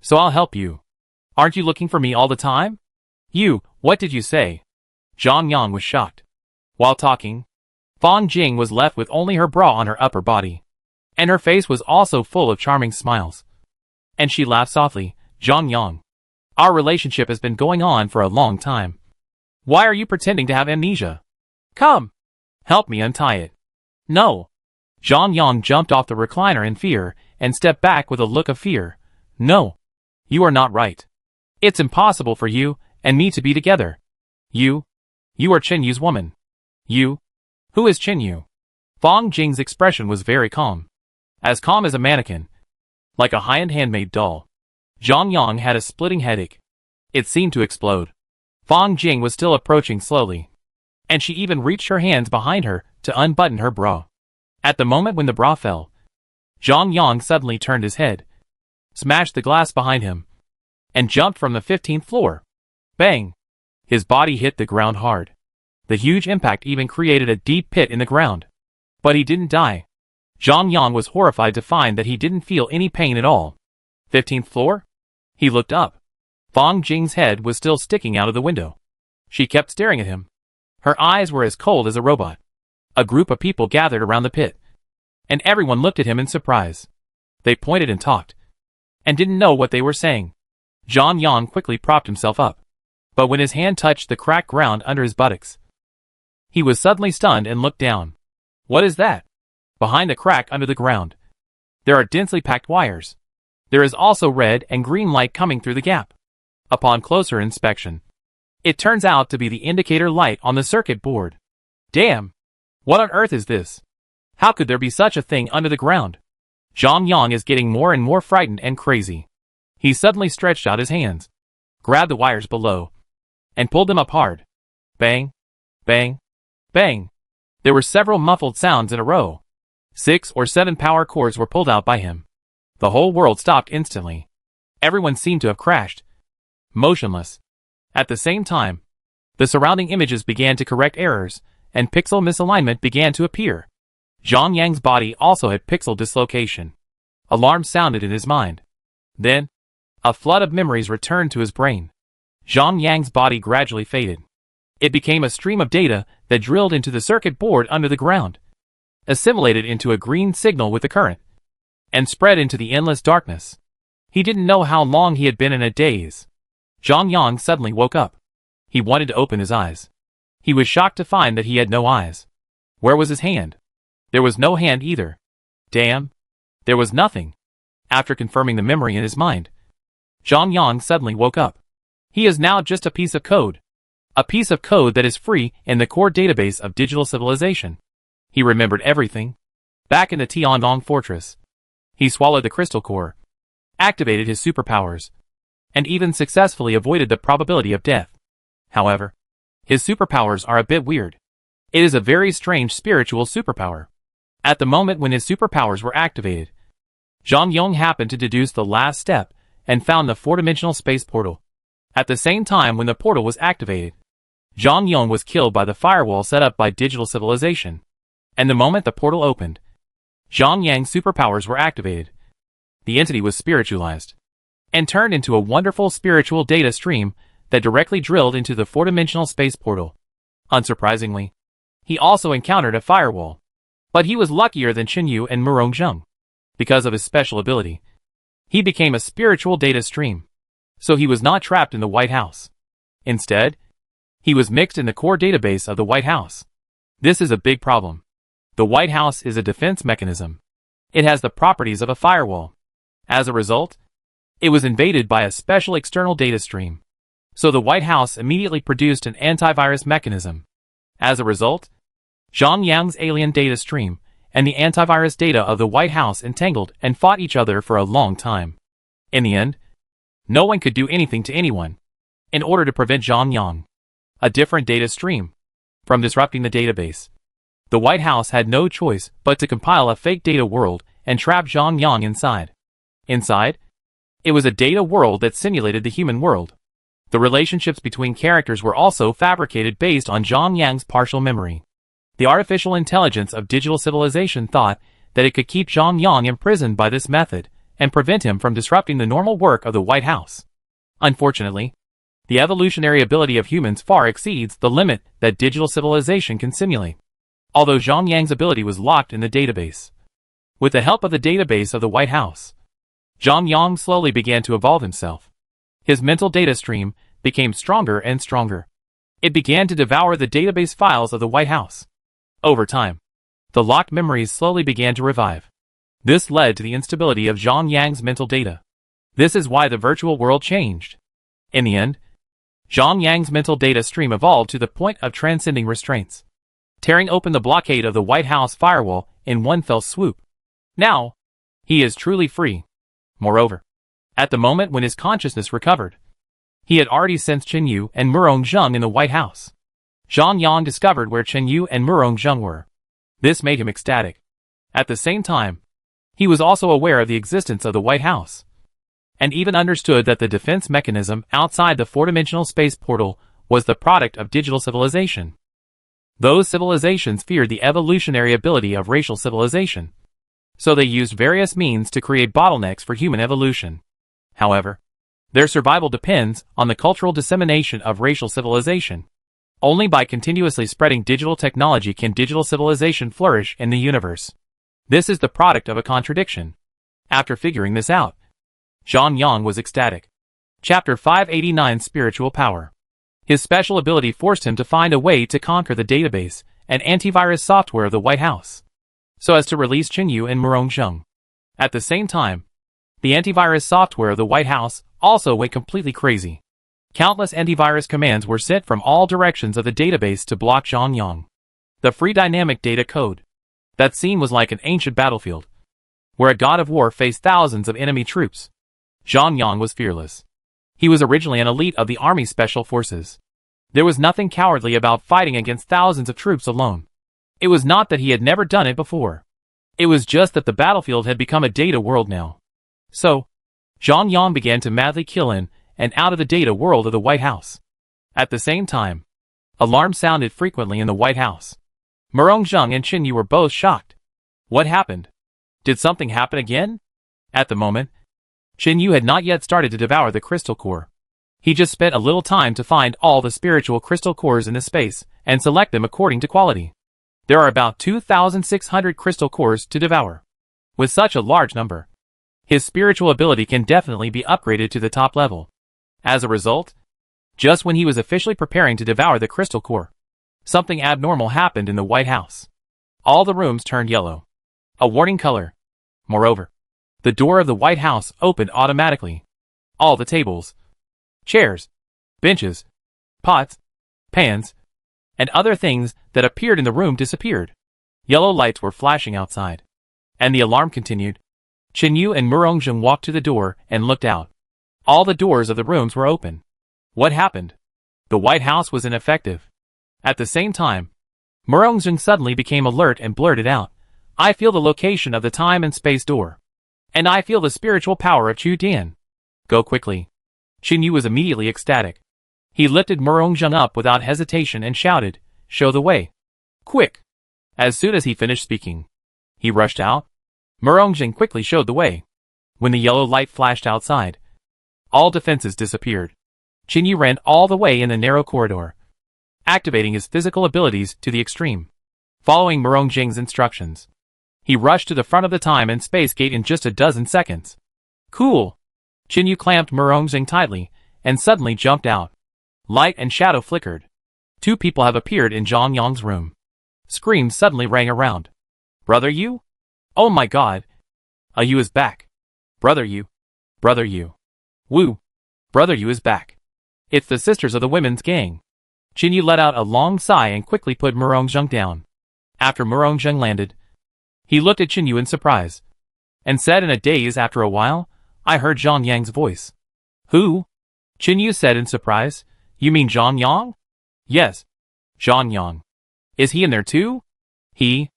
so I'll help you. Aren't you looking for me all the time?" What did you say?" Zhang Yang was shocked. While talking, Fang Jing was left with only her bra on her upper body, and her face was also full of charming smiles. And she laughed softly. "Zhang Yang, our relationship has been going on for a long time. Why are you pretending to have amnesia? Come, help me untie it." "No." Zhang Yang jumped off the recliner in fear and stepped back with a look of fear. "No, you are not right. It's impossible for you and me to be together. You are Chen Yu's woman." Who is Chen Yu?" Fang Jing's expression was very calm. As calm as a mannequin, like a high-end handmade doll. Zhang Yang had a splitting headache. It seemed to explode. Fang Jing was still approaching slowly, and she even reached her hands behind her to unbutton her bra. At the moment when the bra fell, Zhang Yang suddenly turned his head, smashed the glass behind him, and jumped from the 15th floor. Bang! His body hit the ground hard. The huge impact even created a deep pit in the ground. But he didn't die. Zhang Yang was horrified to find that he didn't feel any pain at all. 15th floor? He looked up. Fang Jing's head was still sticking out of the window. She kept staring at him. Her eyes were as cold as a robot. A group of people gathered around the pit, and everyone looked at him in surprise. They pointed and talked, and didn't know what they were saying. Zhang Yang quickly propped himself up, but when his hand touched the cracked ground under his buttocks, he was suddenly stunned and looked down. What is that? Behind the crack under the ground, there are densely packed wires. There is also red and green light coming through the gap. Upon closer inspection, It turns out to be the indicator light on the circuit board. Damn! What on earth is this? How could there be such a thing under the ground? Zhang Yang is getting more and more frightened and crazy. He suddenly stretched out his hands, grabbed the wires below, and pulled them up hard. Bang! Bang! Bang! There were several muffled sounds in a row. 6 or 7 power cords were pulled out by him. The whole world stopped instantly. Everyone seemed to have crashed, motionless. At the same time, the surrounding images began to correct errors, and pixel misalignment began to appear. Zhang Yang's body also had pixel dislocation. Alarm sounded in his mind. Then, a flood of memories returned to his brain. Zhang Yang's body gradually faded. It became a stream of data that drilled into the circuit board under the ground, assimilated into a green signal with the current, and spread into the endless darkness. He didn't know how long he had been in a daze. Zhang Yang suddenly woke up. He wanted to open his eyes. He was shocked to find that he had no eyes. Where was his hand? There was no hand either. Damn! There was nothing. After confirming the memory in his mind, Zhang Yang suddenly woke up. He is now just a piece of code. A piece of code that is free in the core database of digital civilization. He remembered everything. Back in the Tiandong fortress, he swallowed the crystal core, activated his superpowers, and even successfully avoided the probability of death. However, his superpowers are a bit weird. It is a very strange spiritual superpower. At the moment when his superpowers were activated, Zhang Yong happened to deduce the last step and found the 4-dimensional space portal. At the same time when the portal was activated, Zhang Yong was killed by the firewall set up by digital civilization. And the moment the portal opened, Zhang Yang's superpowers were activated. The entity was spiritualized and turned into a wonderful spiritual data stream that directly drilled into the 4-dimensional space portal. Unsurprisingly, he also encountered a firewall. But he was luckier than Qinyu and Murongzheng. Because of his special ability, he became a spiritual data stream. So he was not trapped in the White House. Instead, he was mixed in the core database of the White House. This is a big problem. The White House is a defense mechanism. It has the properties of a firewall. As a result, it was invaded by a special external data stream. So the White House immediately produced an antivirus mechanism. As a result, Zhang Yang's alien data stream and the antivirus data of the White House entangled and fought each other for a long time. In the end, no one could do anything to anyone in order to prevent Zhang Yang, a different data stream, from disrupting the database. The White House had no choice but to compile a fake data world and trap Zhang Yang inside. Inside, it was a data world that simulated the human world. The relationships between characters were also fabricated based on Zhang Yang's partial memory. The artificial intelligence of digital civilization thought that it could keep Zhang Yang imprisoned by this method and prevent him from disrupting the normal work of the White House. Unfortunately, the evolutionary ability of humans far exceeds the limit that digital civilization can simulate. Although Zhang Yang's ability was locked in the database, with the help of the database of the White House, Zhang Yang slowly began to evolve himself. His mental data stream became stronger and stronger. It began to devour the database files of the White House. Over time, the locked memories slowly began to revive. This led to the instability of Zhang Yang's mental data. This is why the virtual world changed. In the end, Zhang Yang's mental data stream evolved to the point of transcending restraints, tearing open the blockade of the White House firewall in one fell swoop. Now, he is truly free. Moreover, at the moment when his consciousness recovered, he had already sensed Qinyu and Murongzheng in the White House. Zhang Yang discovered where Qinyu and Murongzheng were. This made him ecstatic. At the same time, he was also aware of the existence of the White House, and even understood that the defense mechanism outside the 4-dimensional space portal was the product of digital civilization. Those civilizations feared the evolutionary ability of racial civilization, so they used various means to create bottlenecks for human evolution. However, their survival depends on the cultural dissemination of racial civilization. Only by continuously spreading digital technology can digital civilization flourish in the universe. This is the product of a contradiction. After figuring this out, Zhang Yang was ecstatic. Chapter 589 Spiritual Power. His special ability forced him to find a way to conquer the database and antivirus software of the White House, so as to release Qinyu and Murongzheng. At the same time, the antivirus software of the White House also went completely crazy. Countless antivirus commands were sent from all directions of the database to block Zhang Yang. The free dynamic data code. That scene was like an ancient battlefield, where a god of war faced thousands of enemy troops. Zhang Yang was fearless. He was originally an elite of the Army Special Forces. There was nothing cowardly about fighting against thousands of troops alone. It was not that he had never done it before. It was just that the battlefield had become a data world now. So, Zhang Yang began to madly kill in and out of the data world of the White House. At the same time, alarms sounded frequently in the White House. Murongzheng and Qin Yu were both shocked. What happened? Did something happen again? At the moment, Qin Yu had not yet started to devour the crystal core. He just spent a little time to find all the spiritual crystal cores in this space and select them according to quality. There are about 2,600 crystal cores to devour. With such a large number, his spiritual ability can definitely be upgraded to the top level. As a result, just when he was officially preparing to devour the crystal core, something abnormal happened in the White House. All the rooms turned yellow. A warning color. Moreover, the door of the White House opened automatically. All the tables, chairs, benches, pots, pans, and other things that appeared in the room disappeared. Yellow lights were flashing outside. And the alarm continued. Qin Yu and Murongzheng walked to the door and looked out. All the doors of the rooms were open. What happened? The White House was ineffective. At the same time, Murongzheng suddenly became alert and blurted out, I feel the location of the time and space door. And I feel the spiritual power of Chu Dian. Go quickly. Qin Yu was immediately ecstatic. He lifted Murongzheng up without hesitation and shouted, show the way. Quick! As soon as he finished speaking, he rushed out. Murongzheng quickly showed the way. When the yellow light flashed outside, all defenses disappeared. Qin Yu ran all the way in the narrow corridor, activating his physical abilities to the extreme. Following Murongzheng's instructions, he rushed to the front of the time and space gate in just a dozen seconds. Cool! Qin Yu clamped Murongzheng tightly, and suddenly jumped out. Light and shadow flickered. Two people have appeared in Zhang Yang's room. Screams suddenly rang around. Brother Yu? Oh my god! Yu is back. Brother Yu. Brother Yu. Woo! Brother Yu is back. It's the sisters of the women's gang. Qin Yu let out a long sigh and quickly put Murongzheng down. After Murongzheng landed, he looked at Qin Yu in surprise, and said in a daze after a while, I heard Zhang Yang's voice. Who? Qin Yu said in surprise, you mean Zhang Yang? Yes. Zhang Yang. Is he in there too? He?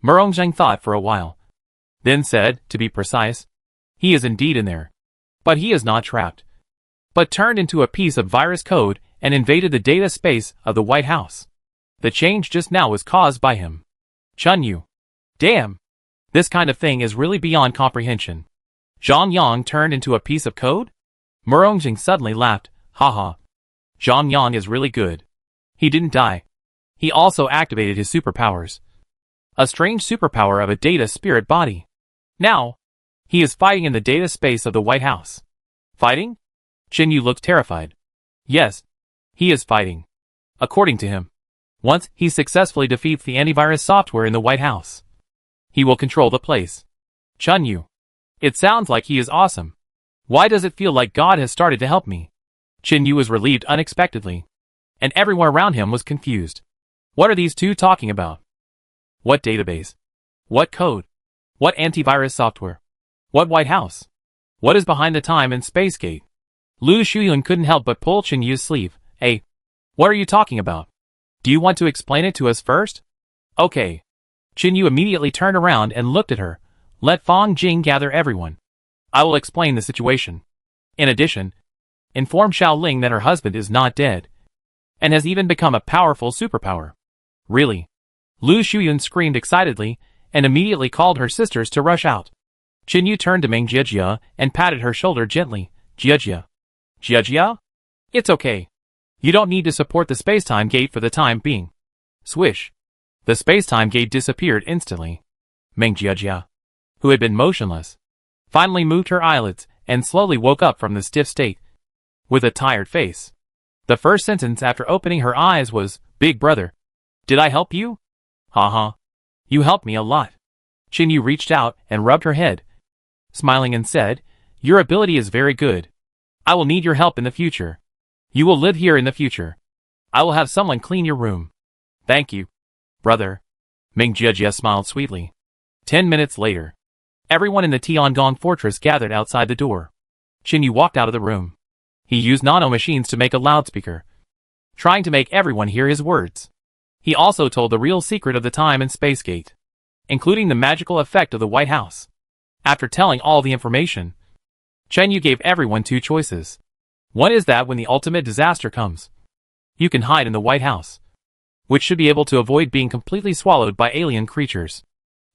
Murongzheng thought for a while, then said, to be precise, he is indeed in there. But he is not trapped, but turned into a piece of virus code and invaded the data space of the White House. The change just now was caused by him. Chun Yu. Damn! This kind of thing is really beyond comprehension. Zhang Yang turned into a piece of code? Murongzheng suddenly laughed, haha. Zhang Yang is really good. He didn't die. He also activated his superpowers. A strange superpower of a data spirit body. Now, he is fighting in the data space of the White House. Fighting? Qin Yu looked terrified. Yes, he is fighting. According to him, once he successfully defeats the antivirus software in the White House, he will control the place. Chun Yu. It sounds like he is awesome. Why does it feel like God has started to help me? Qin Yu was relieved unexpectedly, and everyone around him was confused. What are these two talking about? What database? What code? What antivirus software? What White House? What is behind the time and space gate? Lu Shuyun couldn't help but pull Qin Yu's sleeve. Hey, what are you talking about? Do you want to explain it to us first? Okay. Qin Yu immediately turned around and looked at her. Let Fang Jing gather everyone. I will explain the situation. In addition, inform Xiao Ling that her husband is not dead, and has even become a powerful superpower. Really? Lu Shuyun screamed excitedly, and immediately called her sisters to rush out. Qin Yu turned to Meng Jiejia and patted her shoulder gently. Jiejia. Jiejia? It's okay. You don't need to support the space-time gate for the time being. Swish. The space-time gate disappeared instantly. Meng Jiejia, who had been motionless, finally moved her eyelids and slowly woke up from the stiff state. With a tired face. The first sentence after opening her eyes was, Big brother. Did I help you? Haha. You helped me a lot. Qin Yu reached out and rubbed her head, smiling and said, Your ability is very good. I will need your help in the future. You will live here in the future. I will have someone clean your room. Thank you, brother. Ming Jiejie smiled sweetly. 10 minutes later, everyone in the Tiangong fortress gathered outside the door. Qin Yu walked out of the room. He used nano-machines to make a loudspeaker, trying to make everyone hear his words. He also told the real secret of the time and space gate, including the magical effect of the White House. After telling all the information, Chen Yu gave everyone two choices. One is that when the ultimate disaster comes, you can hide in the White House, which should be able to avoid being completely swallowed by alien creatures.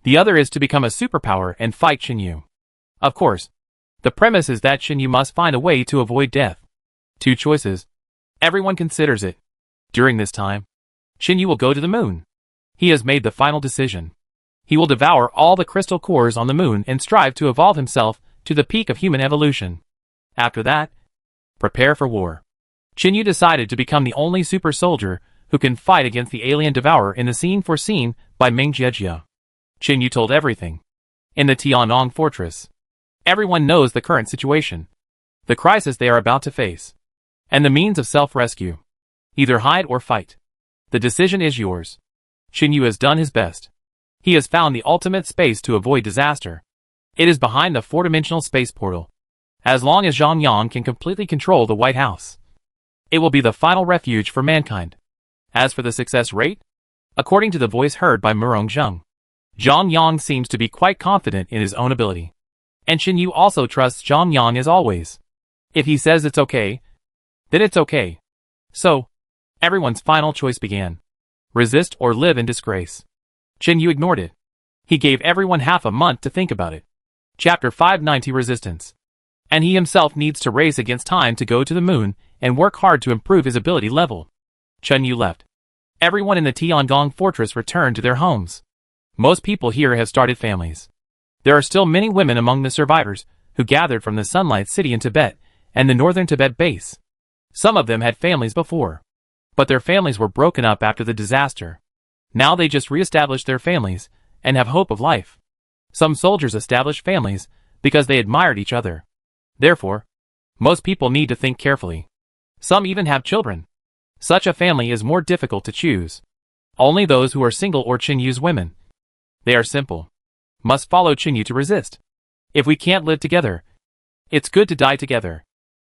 The other is to become a superpower and fight Qin Yu. Of course, the premise is that Qin Yu must find a way to avoid death. Two choices. Everyone considers it. During this time, Qin Yu will go to the moon. He has made the final decision. He will devour all the crystal cores on the moon and strive to evolve himself to the peak of human evolution. After that, prepare for war. Qin Yu decided to become the only super soldier who can fight against the alien devourer in the scene foreseen by Ming Jiejie. Qin Yu told everything. In the Tiangong fortress, everyone knows the current situation, the crisis they are about to face, and the means of self-rescue. Either hide or fight. The decision is yours. Qin Yu has done his best. He has found the ultimate space to avoid disaster. It is behind the four-dimensional space portal. As long as Zhang Yang can completely control the White House, it will be the final refuge for mankind. As for the success rate, according to the voice heard by Murong Zheng, Zhang Yang seems to be quite confident in his own ability. And Qin Yu also trusts Zhang Yang as always. If he says it's okay, then it's okay. So, everyone's final choice began. Resist or live in disgrace. Qin Yu ignored it. He gave everyone half a month to think about it. Chapter 590 Resistance. And he himself needs to race against time to go to the moon and work hard to improve his ability level. Qin Yu left. Everyone in the Tiangong fortress returned to their homes. Most people here have started families. There are still many women among the survivors who gathered from the Sunlight City in Tibet and the northern Tibet base. Some of them had families before, but their families were broken up after the disaster. Now they just re-established their families and have hope of life. Some soldiers established families because they admired each other. Therefore, most people need to think carefully. Some even have children. Such a family is more difficult to choose. Only those who are single or Qin Yu's women. They are simple. Must follow Qin Yu to resist. If we can't live together, it's good to die together.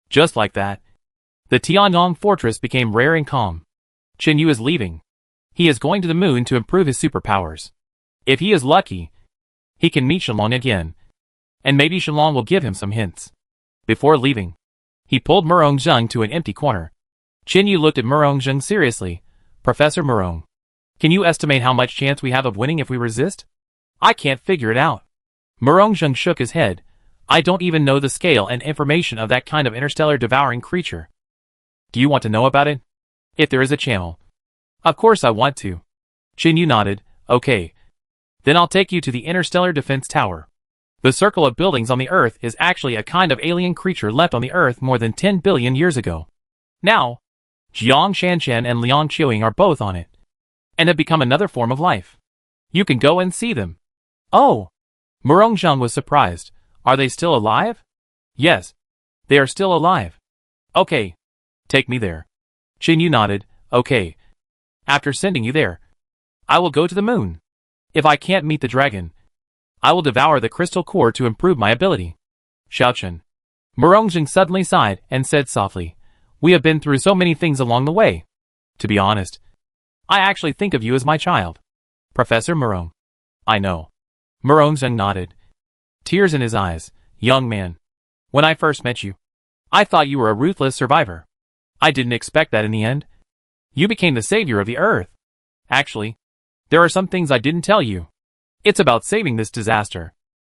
Just like that, the Tiangong fortress became rare and calm. Qin Yu is leaving. He is going to the moon to improve his superpowers. If he is lucky, he can meet Shenlong again. And maybe Shenlong will give him some hints. Before leaving, he pulled Murong Zheng to an empty corner. Qin Yu looked at Murong Zheng seriously. Professor Murong, can you estimate how much chance we have of winning if we resist? I can't figure it out. Murong Zheng shook his head. I don't even know the scale and information of that kind of interstellar devouring creature. Do you want to know about it? If there is a channel. Of course I want to. Qin Yu nodded. Okay. Then I'll take you to the Interstellar Defense Tower. The circle of buildings on the Earth is actually a kind of alien creature left on the Earth more than 10 billion years ago. Now, Jiang Shanshan and Liang Qiuing are both on it, and have become another form of life. You can go and see them. Oh! Murong Zheng was surprised. Are they still alive? Yes. They are still alive. Okay. Take me there. Qin Yu nodded. Okay. After sending you there, I will go to the moon. If I can't meet the dragon, I will devour the crystal core to improve my ability. Xiaochen. Murong Zheng suddenly sighed and said softly, we have been through so many things along the way. To be honest, I actually think of you as my child. Professor Murong. I know. Murong Zheng nodded. Tears in his eyes. Young man. When I first met you, I thought you were a ruthless survivor. I didn't expect that in the end. You became the savior of the Earth. Actually, there are some things I didn't tell you. It's about saving this disaster.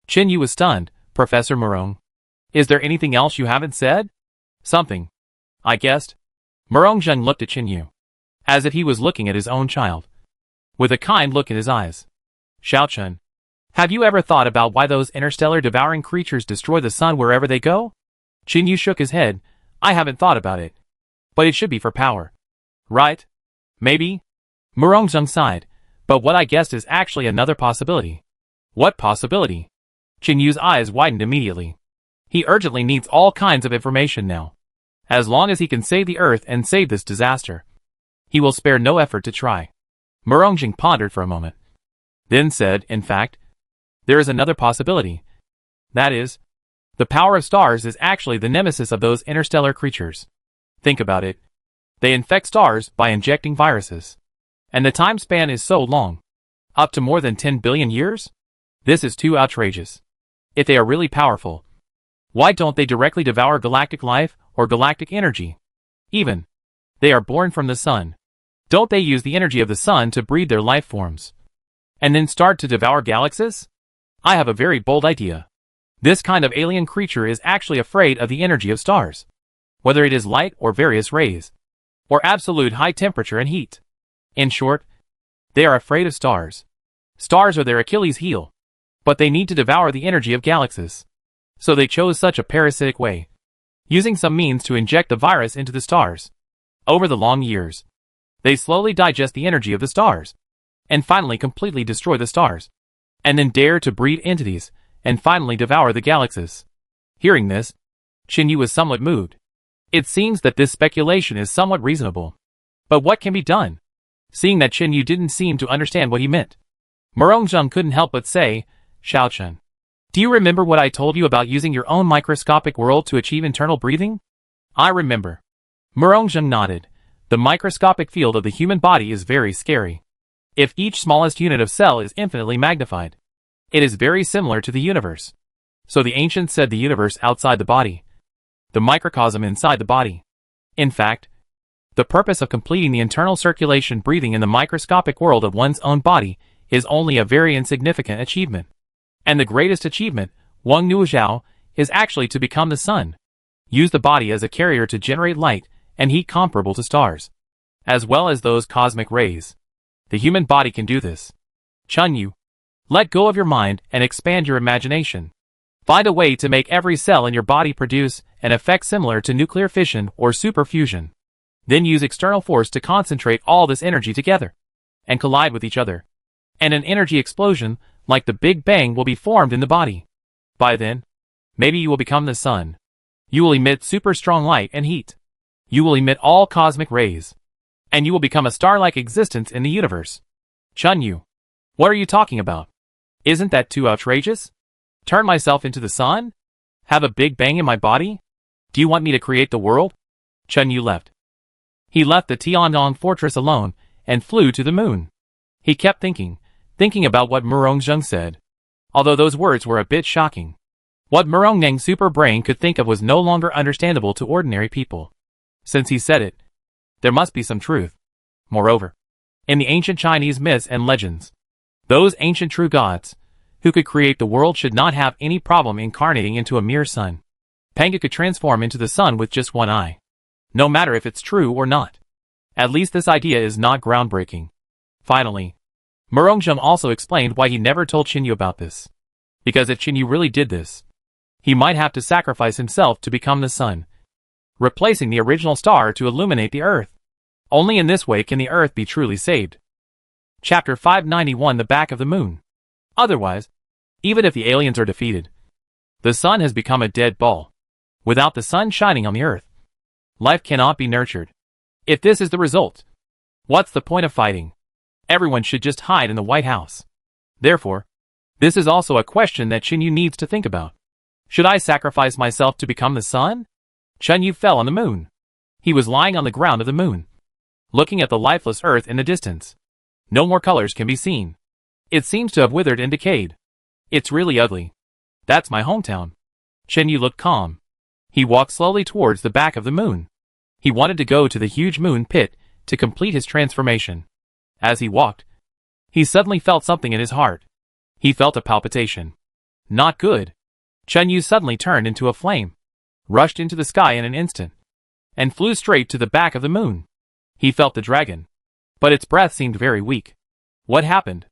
Qin Yu was stunned. Professor Murong. Is there anything else you haven't said? Something. I guessed. Murong Zheng looked at Qin Yu, as if he was looking at his own child, with a kind look in his eyes. Xiaochen. Have you ever thought about why those interstellar devouring creatures destroy the sun wherever they go? Qin Yu shook his head. I haven't thought about it. But it should be for power. Right? Maybe? Murong Zheng sighed. But what I guessed is actually another possibility. What possibility? Qin Yu's eyes widened immediately. He urgently needs all kinds of information now. As long as he can save the Earth and save this disaster, he will spare no effort to try. Murongjing pondered for a moment, then said, in fact, there is another possibility. That is, the power of stars is actually the nemesis of those interstellar creatures. Think about it. They infect stars by injecting viruses. And the time span is so long. Up to more than 10 billion years? This is too outrageous. If they are really powerful, why don't they directly devour galactic life or galactic energy? Even, they are born from the sun. Don't they use the energy of the sun to breed their life forms? And then start to devour galaxies? I have a very bold idea. This kind of alien creature is actually afraid of the energy of stars. Whether it is light or various rays, or absolute high temperature and heat. In short, they are afraid of stars. Stars are their Achilles heel. But they need to devour the energy of galaxies. So they chose such a parasitic way, using some means to inject the virus into the stars. Over the long years, they slowly digest the energy of the stars, and finally completely destroy the stars, and then dare to breed entities, and finally devour the galaxies. Hearing this, Qin Yu was somewhat moved. It seems that this speculation is somewhat reasonable. But what can be done? Seeing that Qin Yu didn't seem to understand what he meant, Murongjing couldn't help but say, Xiaochen, do you remember what I told you about using your own microscopic world to achieve internal breathing? I remember. Murongjing nodded. The microscopic field of the human body is very scary. If each smallest unit of cell is infinitely magnified, it is very similar to the universe. So the ancients said the universe outside the body, the microcosm inside the body. In fact, the purpose of completing the internal circulation breathing in the microscopic world of one's own body is only a very insignificant achievement. And the greatest achievement, Wang Nuozhao, is actually to become the sun. Use the body as a carrier to generate light and heat comparable to stars, as well as those cosmic rays. The human body can do this. Qin Yu, let go of your mind and expand your imagination. Find a way to make every cell in your body produce an effect similar to nuclear fission or superfusion. Then use external force to concentrate all this energy together and collide with each other. And an energy explosion, like the Big Bang, will be formed in the body. By then, maybe you will become the sun. You will emit super strong light and heat. You will emit all cosmic rays. And you will become a star-like existence in the universe. Qin Yu, what are you talking about? Isn't that too outrageous? Turn myself into the sun? Have a Big Bang in my body? Do you want me to create the world? Qin Yu left. He left the Tianyang fortress alone and flew to the moon. He kept thinking about what Murongjing said. Although those words were a bit shocking. What Murongjing's super brain could think of was no longer understandable to ordinary people. Since he said it, there must be some truth. Moreover, in the ancient Chinese myths and legends, those ancient true gods, who could create the world, should not have any problem incarnating into a mere sun. Panga could transform into the sun with just one eye. No matter if it's true or not. At least this idea is not groundbreaking. Finally, Murongjing also explained why he never told Qin Yu about this. Because if Qin Yu really did this, he might have to sacrifice himself to become the sun, replacing the original star to illuminate the earth. Only in this way can the earth be truly saved. Chapter 591, The Back of the Moon. Otherwise, even if the aliens are defeated, the sun has become a dead ball. Without the sun shining on the earth, life cannot be nurtured. If this is the result, what's the point of fighting? Everyone should just hide in the White House. Therefore, this is also a question that Qin Yu needs to think about. Should I sacrifice myself to become the sun? Qin Yu fell on the moon. He was lying on the ground of the moon, looking at the lifeless earth in the distance. No more colors can be seen. It seems to have withered and decayed. It's really ugly. That's my hometown. Qin Yu looked calm. He walked slowly towards the back of the moon. He wanted to go to the huge moon pit to complete his transformation. As he walked, he suddenly felt something in his heart. He felt a palpitation. Not good. Qin Yu suddenly turned into a flame, rushed into the sky in an instant, and flew straight to the back of the moon. He felt the dragon, but its breath seemed very weak. What happened?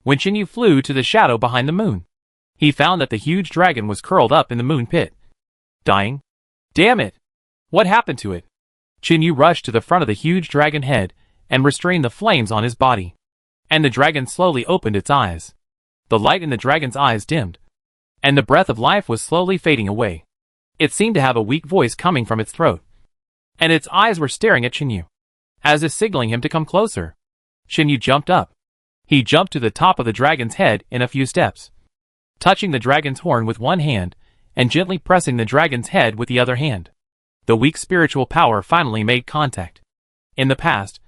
When Qin Yu flew to the shadow behind the moon, he found that the huge dragon was curled up in the moon pit, dying. Damn it! What happened to it? Qin Yu rushed to the front of the huge dragon head and restrained the flames on his body. And the dragon slowly opened its eyes. The light in the dragon's eyes dimmed, and the breath of life was slowly fading away. It seemed to have a weak voice coming from its throat. and its eyes were staring at Chinyu, as if signaling him to come closer. Chinyu jumped up. He jumped to the top of the dragon's head in a few steps, touching the dragon's horn with one hand, and gently pressing the dragon's head with the other hand. The weak spiritual power finally made contact. In the past,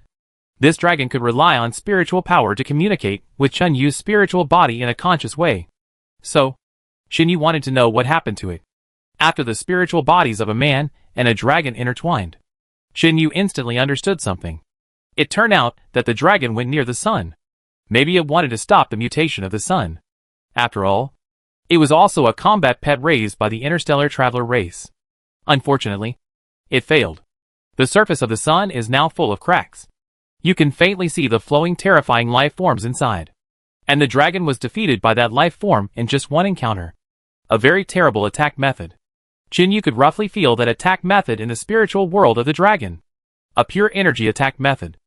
this dragon could rely on spiritual power to communicate with Chinyu's spiritual body in a conscious way. So, Chinyu wanted to know what happened to it after the spiritual bodies of a man and a dragon intertwined. Chinyu instantly understood something. It turned out that the dragon went near the sun. Maybe it wanted to stop the mutation of the sun. After all, it was also a combat pet raised by the interstellar traveler race. Unfortunately, it failed. The surface of the sun is now full of cracks. You can faintly see the flowing, terrifying life forms inside. And the dragon was defeated by that life form in just one encounter. A very terrible attack method. Chinyu could roughly feel that attack method in the spiritual world of the dragon. A pure energy attack method.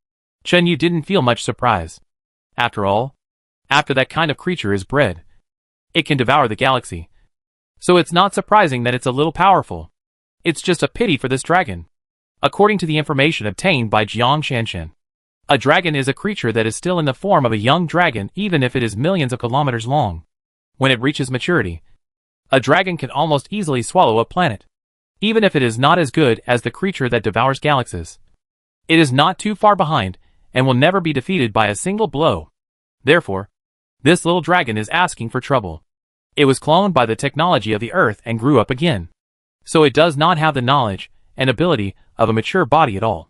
Chinyu didn't feel much surprise. After all, after that kind of creature is bred, it can devour the galaxy. So it's not surprising that it's a little powerful. It's just a pity for this dragon. According to the information obtained by Jiang Shanshan, a dragon is a creature that is still in the form of a young dragon even if it is millions of kilometers long. When it reaches maturity, a dragon can almost easily swallow a planet, even if it is not as good as the creature that devours galaxies. It is not too far behind, and will never be defeated by a single blow. Therefore, this little dragon is asking for trouble. It was cloned by the technology of the Earth and grew up again. So it does not have the knowledge and ability of a mature body at all.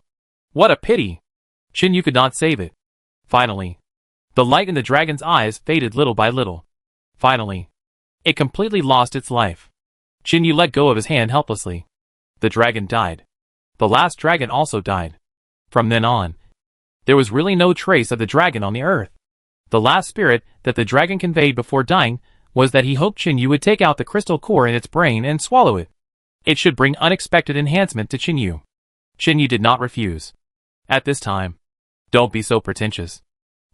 What a pity! Chinyu could not save it. Finally, the light in the dragon's eyes faded little by little. Finally, it completely lost its life. Chinyu let go of his hand helplessly. The dragon died. The last dragon also died. From then on, there was really no trace of the dragon on the earth. The last spirit that the dragon conveyed before dying was that he hoped Chinyu would take out the crystal core in its brain and swallow it. It should bring unexpected enhancement to Chinyu. Chinyu did not refuse. At this time, don't be so pretentious.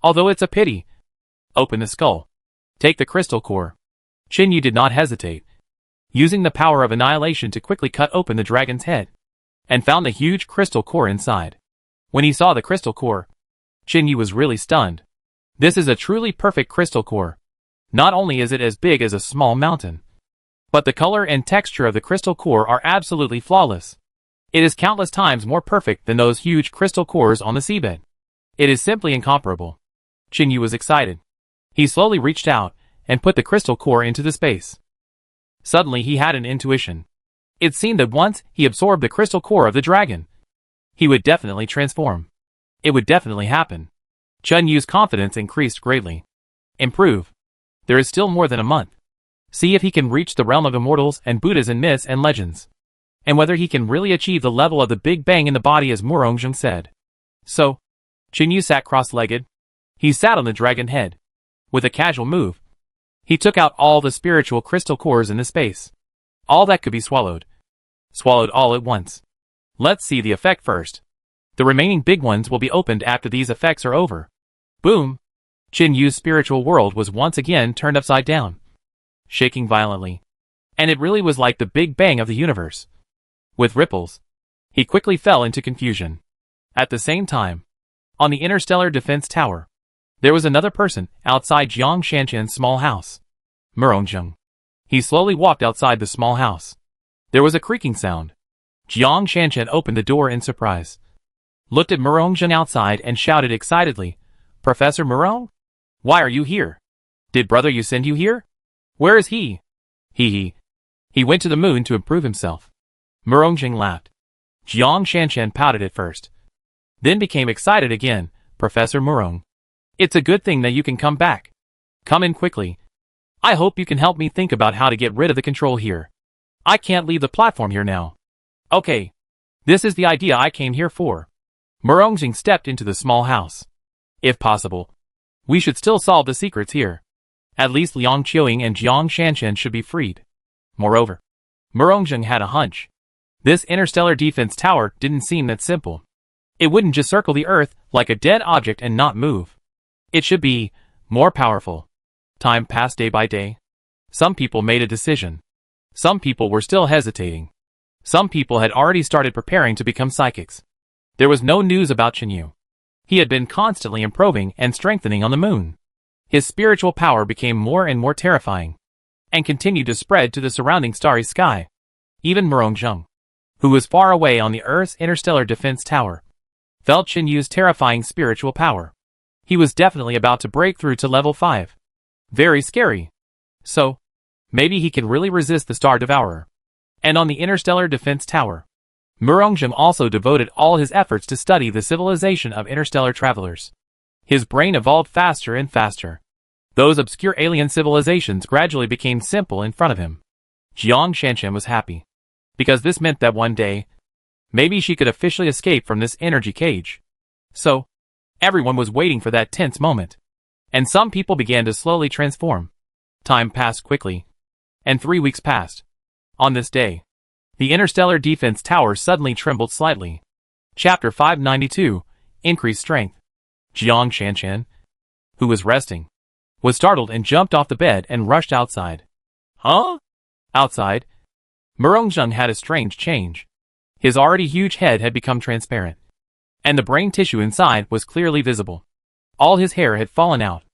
Although it's a pity. Open the skull. Take the crystal core. Chinyu did not hesitate, using the power of annihilation to quickly cut open the dragon's head, and found the huge crystal core inside. When he saw the crystal core, Chinyu was really stunned. This is a truly perfect crystal core. Not only is it as big as a small mountain, but the color and texture of the crystal core are absolutely flawless. It is countless times more perfect than those huge crystal cores on the seabed. It is simply incomparable. Chinyu was excited. He slowly reached out and put the crystal core into the space. Suddenly he had an intuition. It seemed that once he absorbed the crystal core of the dragon, he would definitely transform. It would definitely happen. Chinyu's confidence increased greatly. Improve. There is still more than a month. See if he can reach the realm of immortals and Buddhas and myths and legends. And whether he can really achieve the level of the Big Bang in the body as Murongjung said. So, Chinyu sat cross-legged. He sat on the dragon head. With a casual move, he took out all the spiritual crystal cores in the space. All that could be swallowed. Swallowed all at once. Let's see the effect first. The remaining big ones will be opened after these effects are over. Boom! Chinyu's spiritual world was once again turned upside down, shaking violently. And it really was like the Big Bang of the universe. With ripples, he quickly fell into confusion. At the same time, on the interstellar defense tower, there was another person outside Jiang Shanshan's small house. Murongjung. He slowly walked outside the small house. There was a creaking sound. Jiang Shanshan opened the door in surprise, looked at Murongjung outside and shouted excitedly, "Professor Murong? Why are you here? Did brother you send you here? Where is he?" He went to the moon to improve himself. Murongjung laughed. Jiang Shanshan pouted at first, then became excited again. "Professor Murong, it's a good thing that you can come back. Come in quickly. I hope you can help me think about how to get rid of the control here. I can't leave the platform here now." "Okay. This is the idea I came here for." Murongjung stepped into the small house. "If possible, we should still solve the secrets here. At least Liang Qiuying and Jiang Shanshan should be freed." Moreover, Murongjung had a hunch. This interstellar defense tower didn't seem that simple. It wouldn't just circle the Earth like a dead object and not move. It should be more powerful. Time passed day by day. Some people made a decision. Some people were still hesitating. Some people had already started preparing to become psychics. There was no news about Chenyu. He had been constantly improving and strengthening on the moon. His spiritual power became more and more terrifying, and continued to spread to the surrounding starry sky. Even Murongzheng, who was far away on the Earth's interstellar defense tower, felt Chenyu's terrifying spiritual power. He was definitely about to break through to level 5. Very scary. So, maybe he can really resist the Star Devourer. And on the interstellar defense tower, Murongzheng also devoted all his efforts to study the civilization of interstellar travelers. His brain evolved faster and faster. Those obscure alien civilizations gradually became simple in front of him. Jiang Shanshan was happy, because this meant that one day, maybe she could officially escape from this energy cage. So, everyone was waiting for that tense moment. And some people began to slowly transform. Time passed quickly, and 3 weeks passed. On this day, the interstellar defense tower suddenly trembled slightly. Chapter 592, Increased Strength. Jiang Shanshan, who was resting, was startled and jumped off the bed and rushed outside. Huh? Outside, Murongzheng had a strange change. His already huge head had become transparent, and the brain tissue inside was clearly visible. All his hair had fallen out.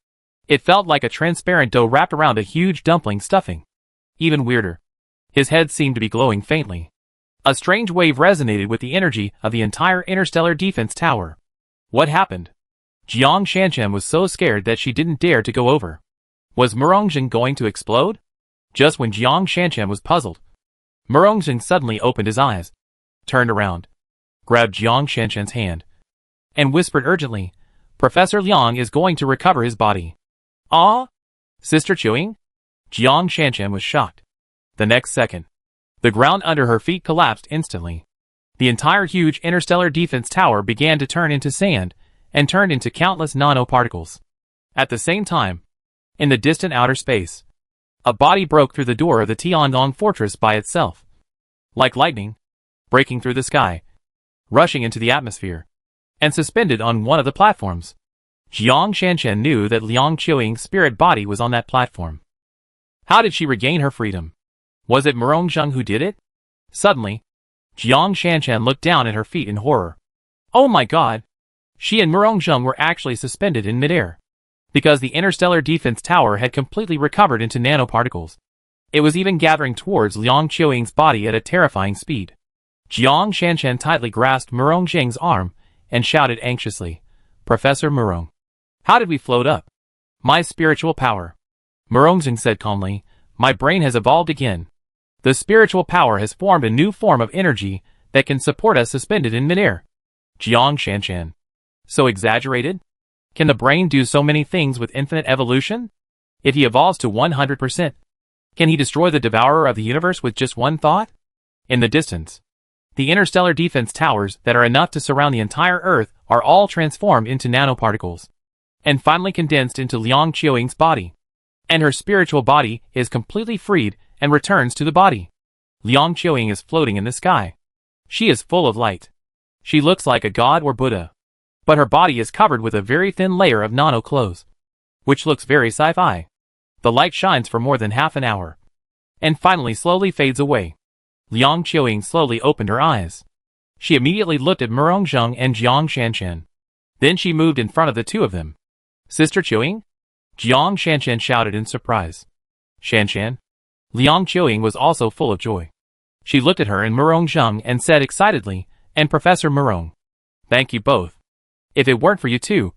It felt like a transparent dough wrapped around a huge dumpling stuffing. Even weirder, his head seemed to be glowing faintly. A strange wave resonated with the energy of the entire interstellar defense tower. What happened? Jiang Shanshan was so scared that she didn't dare to go over. Was Murongzheng going to explode? Just when Jiang Shanshan was puzzled, Murongzheng suddenly opened his eyes, turned around, grabbed Jiang Shanshan's hand, and whispered urgently, "Professor Liang is going to recover his body." "Ah? Sister Chuing?" Jiang Shanshan was shocked. The next second, the ground under her feet collapsed instantly. The entire huge interstellar defense tower began to turn into sand, and turned into countless nanoparticles. At the same time, in the distant outer space, a body broke through the door of the Tiangong fortress by itself. Like lightning, breaking through the sky, rushing into the atmosphere, and suspended on one of the platforms. Jiang Shanshan knew that Liang Qiuing's spirit body was on that platform. How did she regain her freedom? Was it Murongzheng who did it? Suddenly, Jiang Shanshan looked down at her feet in horror. Oh my god! She and Murongzheng were actually suspended in midair, because the interstellar defense tower had completely recovered into nanoparticles. It was even gathering towards Liang Qiuing's body at a terrifying speed. Jiang Shanshan tightly grasped Murongzheng's arm and shouted anxiously, "Professor Murong, how did we float up?" "My spiritual power," Murongzheng said calmly. "My brain has evolved again. The spiritual power has formed a new form of energy that can support us suspended in midair." Jiang Shanshan. So exaggerated? Can the brain do so many things with infinite evolution? If he evolves to 100%, can he destroy the devourer of the universe with just one thought? In the distance, the interstellar defense towers that are enough to surround the entire Earth are all transformed into nanoparticles, and finally condensed into Liang Qiuing's body. And her spiritual body is completely freed and returns to the body. Liang Qiuing is floating in the sky. She is full of light. She looks like a god or Buddha. But her body is covered with a very thin layer of nano-clothes, which looks very sci-fi. The light shines for more than half an hour, and finally slowly fades away. Liang Qiuing slowly opened her eyes. She immediately looked at Murongzheng and Jiang Shanshan. Then she moved in front of the two of them. "Sister Qiuing?" Jiang Shanshan shouted in surprise. "Shanshan?" Liang Qiuing was also full of joy. She looked at her and Murongzheng and said excitedly, "And Professor Murong, thank you both. If it weren't for you two,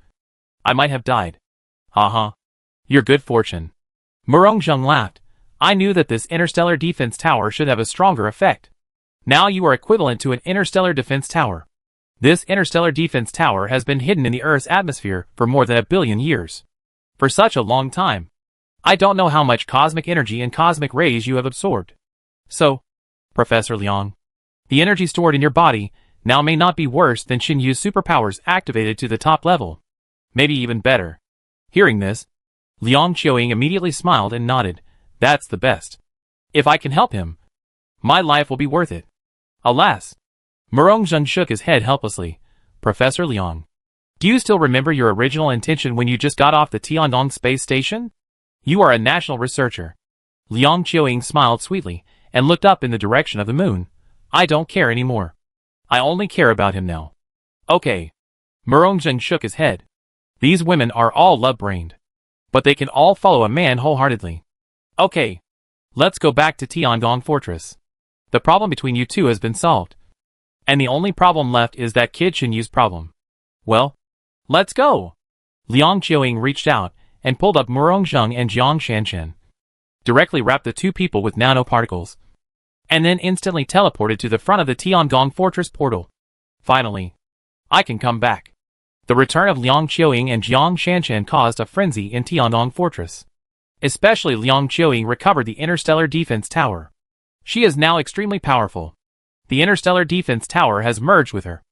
I might have died." "Haha. Your good fortune." Murongzheng laughed. "I knew that this interstellar defense tower should have a stronger effect. Now you are equivalent to an interstellar defense tower. This interstellar defense tower has been hidden in the Earth's atmosphere for more than 1 billion years. For such a long time. I don't know how much cosmic energy and cosmic rays you have absorbed. So, Professor Liang, the energy stored in your body now may not be worse than Chenyu's superpowers activated to the top level. Maybe even better." Hearing this, Liang Qiuing immediately smiled and nodded. "That's the best. If I can help him, my life will be worth it." Alas! Murongzheng shook his head helplessly. "Professor Liang, do you still remember your original intention when you just got off the Tiangong space station? You are a national researcher." Liang Qiuing smiled sweetly and looked up in the direction of the moon. I don't care anymore. I only care about him now. Okay. Murongjung shook his head. These women are all love-brained. But they can all follow a man wholeheartedly. Okay. Let's go back to Tiangong Fortress. The problem between you two has been solved. And the only problem left is that kid Qinyu's problem. Well, let's go! Liang Qiuying reached out and pulled up Murongjung and Jiang Shanshan. Directly wrapped the two people with nanoparticles. And then instantly teleported to the front of the Tiangong Fortress portal. Finally, I can come back. The return of Liang Qiuying and Jiang Shanshan caused a frenzy in Tiangong Fortress. Especially Liang Qiuying recovered the Interstellar Defense Tower. She is now extremely powerful. The Interstellar Defense Tower has merged with her.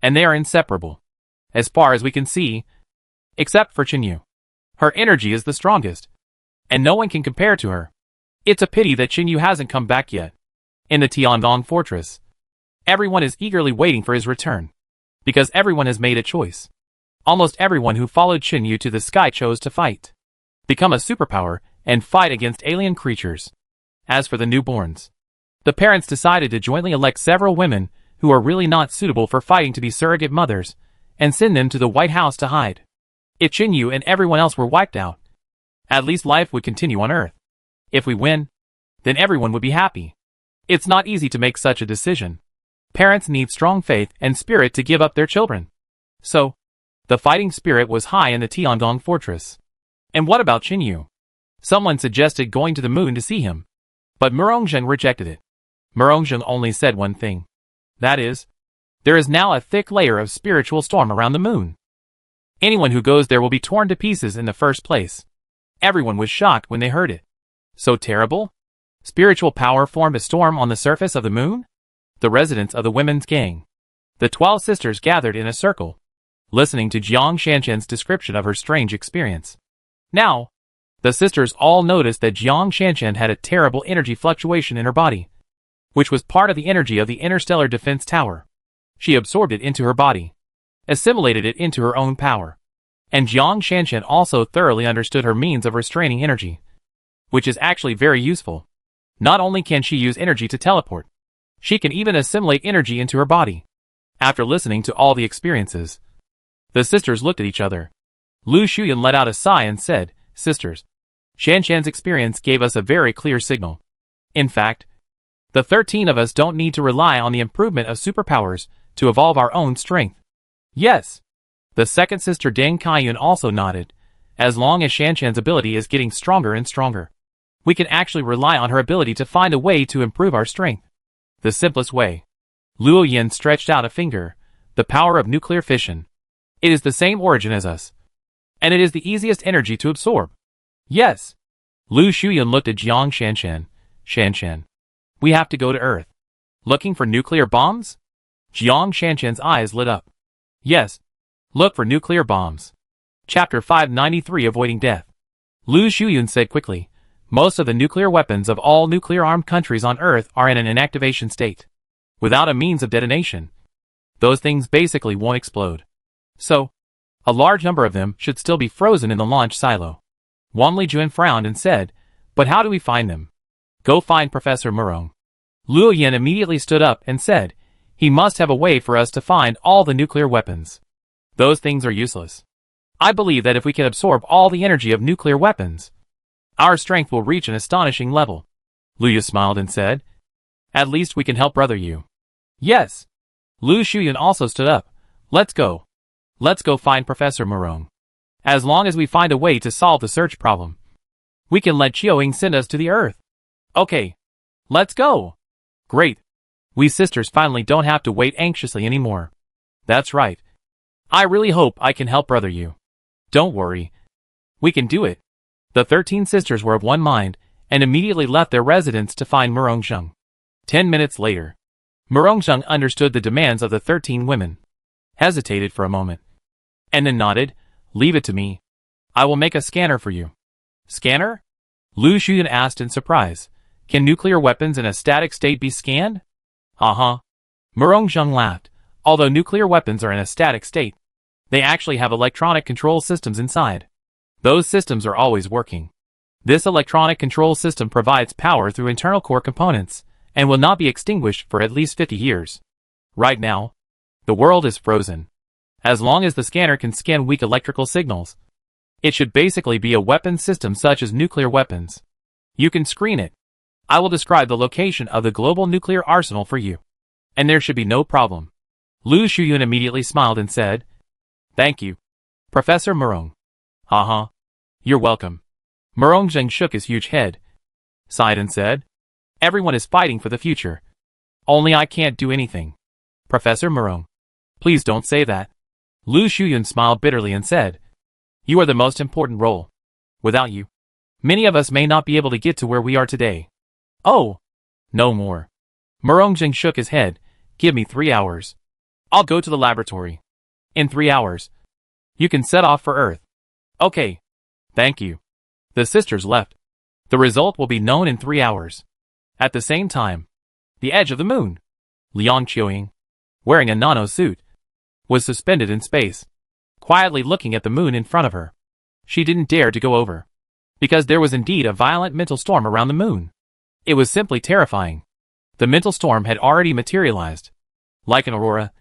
And they are inseparable. As far as we can see, except for Qinyu. Her energy is the strongest. And no one can compare to her. It's a pity that Qinyu hasn't come back yet. In the Tiangong Fortress, everyone is eagerly waiting for his return. Because everyone has made a choice. Almost everyone who followed Qinyu to the sky chose to fight. Become a superpower, and fight against alien creatures. As for the newborns, the parents decided to jointly elect several women who are really not suitable for fighting to be surrogate mothers, and send them to the White House to hide. If Qinyu and everyone else were wiped out, at least life would continue on Earth. If we win, then everyone would be happy. It's not easy to make such a decision. Parents need strong faith and spirit to give up their children. So, the fighting spirit was high in the Tiangong Fortress. And what about Qinyu? Someone suggested going to the moon to see him. But Murongjung rejected it. Murongjung only said one thing. That is, there is now a thick layer of spiritual storm around the moon. Anyone who goes there will be torn to pieces in the first place. Everyone was shocked when they heard it. So terrible? Spiritual power formed a storm on the surface of the moon? The residents of the women's gang. The 12 sisters gathered in a circle, listening to Jiang Shanshan's description of her strange experience. Now, the sisters all noticed that Jiang Shanshan had a terrible energy fluctuation in her body, which was part of the energy of the Interstellar Defense Tower. She absorbed it into her body, assimilated it into her own power. And Jiang Shanshan also thoroughly understood her means of restraining energy, which is actually very useful. Not only can she use energy to teleport, she can even assimilate energy into her body. After listening to all the experiences, the sisters looked at each other. Lu Shuyan let out a sigh and said, Sisters, Shanshan's experience gave us a very clear signal. In fact, the 13 of us don't need to rely on the improvement of superpowers to evolve our own strength. Yes. The second sister Deng Kaiyun also nodded. As long as Shanshan's ability is getting stronger and stronger, we can actually rely on her ability to find a way to improve our strength. The simplest way. Luo Yin stretched out a finger. The power of nuclear fission. It is the same origin as us. And it is the easiest energy to absorb. Yes. Lu Shuyan looked at Jiang Shanshan. Shanshan. We have to go to Earth. Looking for nuclear bombs? Jiang Shanshan's eyes lit up. Yes. Look for nuclear bombs. Chapter 593 Avoiding Death. Lu Shuyan said quickly. Most of the nuclear weapons of all nuclear-armed countries on Earth are in an inactivation state. Without a means of detonation, those things basically won't explode. So, a large number of them should still be frozen in the launch silo. Wan Lijun frowned and said, But how do we find them? Go find Professor Murong. Luo Yin immediately stood up and said, He must have a way for us to find all the nuclear weapons. Those things are useless. I believe that if we can absorb all the energy of nuclear weapons, our strength will reach an astonishing level. Luya smiled and said, At least we can help Brother Yu. Yes. Lu Shuyan also stood up. Let's go. Let's go find Professor Murong. As long as we find a way to solve the search problem, we can let Qiuying send us to the Earth. Okay. Let's go. Great. We sisters finally don't have to wait anxiously anymore. That's right. I really hope I can help Brother Yu. Don't worry. We can do it. The 13 sisters were of one mind, and immediately left their residence to find Murongjung. 10 minutes later, Murongjung understood the demands of the 13 women, hesitated for a moment, and then nodded. Leave it to me. I will make a scanner for you. Scanner? Lu Shuyan asked in surprise. Can nuclear weapons in a static state be scanned? Uh-huh. Murongjung laughed. Although nuclear weapons are in a static state, they actually have electronic control systems inside. Those systems are always working. This electronic control system provides power through internal core components, and will not be extinguished for at least 50 years. Right now, the world is frozen. As long as the scanner can scan weak electrical signals, it should basically be a weapons system such as nuclear weapons. You can screen it. I will describe the location of the global nuclear arsenal for you, and there should be no problem. Lu Shuyun immediately smiled and said, "Thank you, Professor Murong." You're welcome. Murong Zheng shook his huge head, sighed and said, "Everyone is fighting for the future. Only I can't do anything. Professor Murong, please don't say that." Lu Shuyun smiled bitterly and said, "You are the most important role. Without you, many of us may not be able to get to where we are today." "Oh, no more." Murong Zheng shook his head. "Give me 3 hours. I'll go to the laboratory. In 3 hours, you can set off for Earth." "Okay. Thank you." The sisters left. The result will be known in 3 hours. At the same time, the edge of the moon, Liang Qiuying, wearing a nano suit, was suspended in space, quietly looking at the moon in front of her. She didn't dare to go over, because there was indeed a violent mental storm around the moon. It was simply terrifying. The mental storm had already materialized. Like an aurora,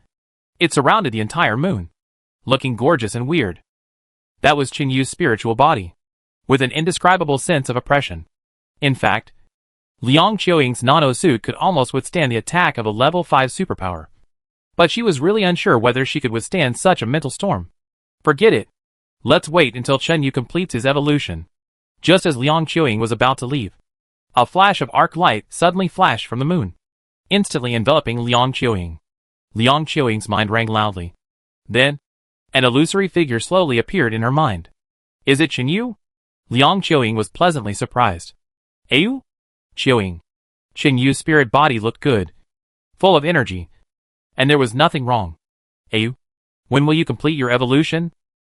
it surrounded the entire moon, looking gorgeous and weird. That was Qin Yu's spiritual body, with an indescribable sense of oppression. In fact, Liang Qiuying's nano suit could almost withstand the attack of a level 5 superpower. But she was really unsure whether she could withstand such a mental storm. Forget it. Let's wait until Chen Yu completes his evolution. Just as Liang Qiuying was about to leave, a flash of arc light suddenly flashed from the moon, instantly enveloping Liang Qiuying. Liang Qiuying's mind rang loudly. Then, an illusory figure slowly appeared in her mind. "Is it Chen Yu?" Liang Qiuying was pleasantly surprised. "Ayu?" Qiuying. Chen Yu's spirit body looked good, full of energy, and there was nothing wrong. "Ayu, when will you complete your evolution?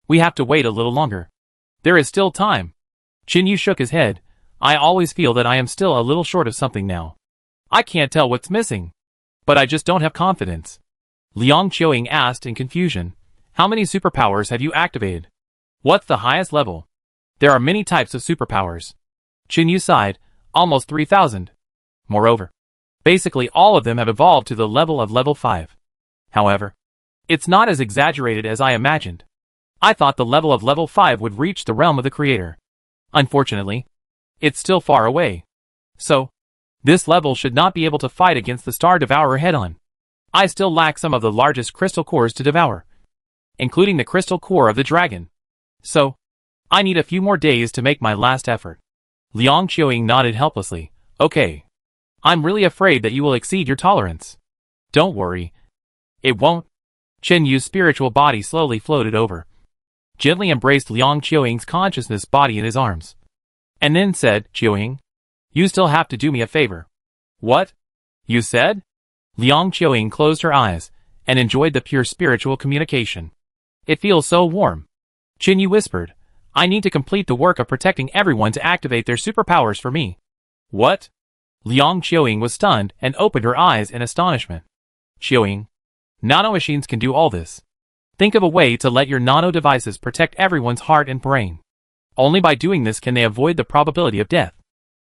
We have to wait a little longer. There is still time." Chen Yu shook his head. "I always feel that I am still a little short of something now. I can't tell what's missing, but I just don't have confidence." Liang Qiuying asked in confusion, "How many superpowers have you activated? What's the highest level?" "There are many types of superpowers." Chen Yu sighed. "Almost 3,000. Moreover, basically all of them have evolved to the level of level 5. However, it's not as exaggerated as I imagined. I thought the level of level 5 would reach the realm of the Creator. Unfortunately, it's still far away. So, this level should not be able to fight against the Star Devourer head-on. I still lack some of the largest crystal cores to devour, including the crystal core of the dragon. So, I need a few more days to make my last effort." Liang Qiuying nodded helplessly. "Okay. I'm really afraid that you will exceed your tolerance." "Don't worry. It won't." Chen Yu's spiritual body slowly floated over, gently embraced Liang Qiuying's consciousness body in his arms, and then said, "Qiuying, you still have to do me a favor." "What? You said?" Liang Qiuying closed her eyes and enjoyed the pure spiritual communication. "It feels so warm." Chen Yu whispered, "I need to complete the work of protecting everyone to activate their superpowers for me." "What?" Liang Qiuying was stunned and opened her eyes in astonishment. "Qiuying, nanomachines can do all this. Think of a way to let your nano devices protect everyone's heart and brain. Only by doing this can they avoid the probability of death.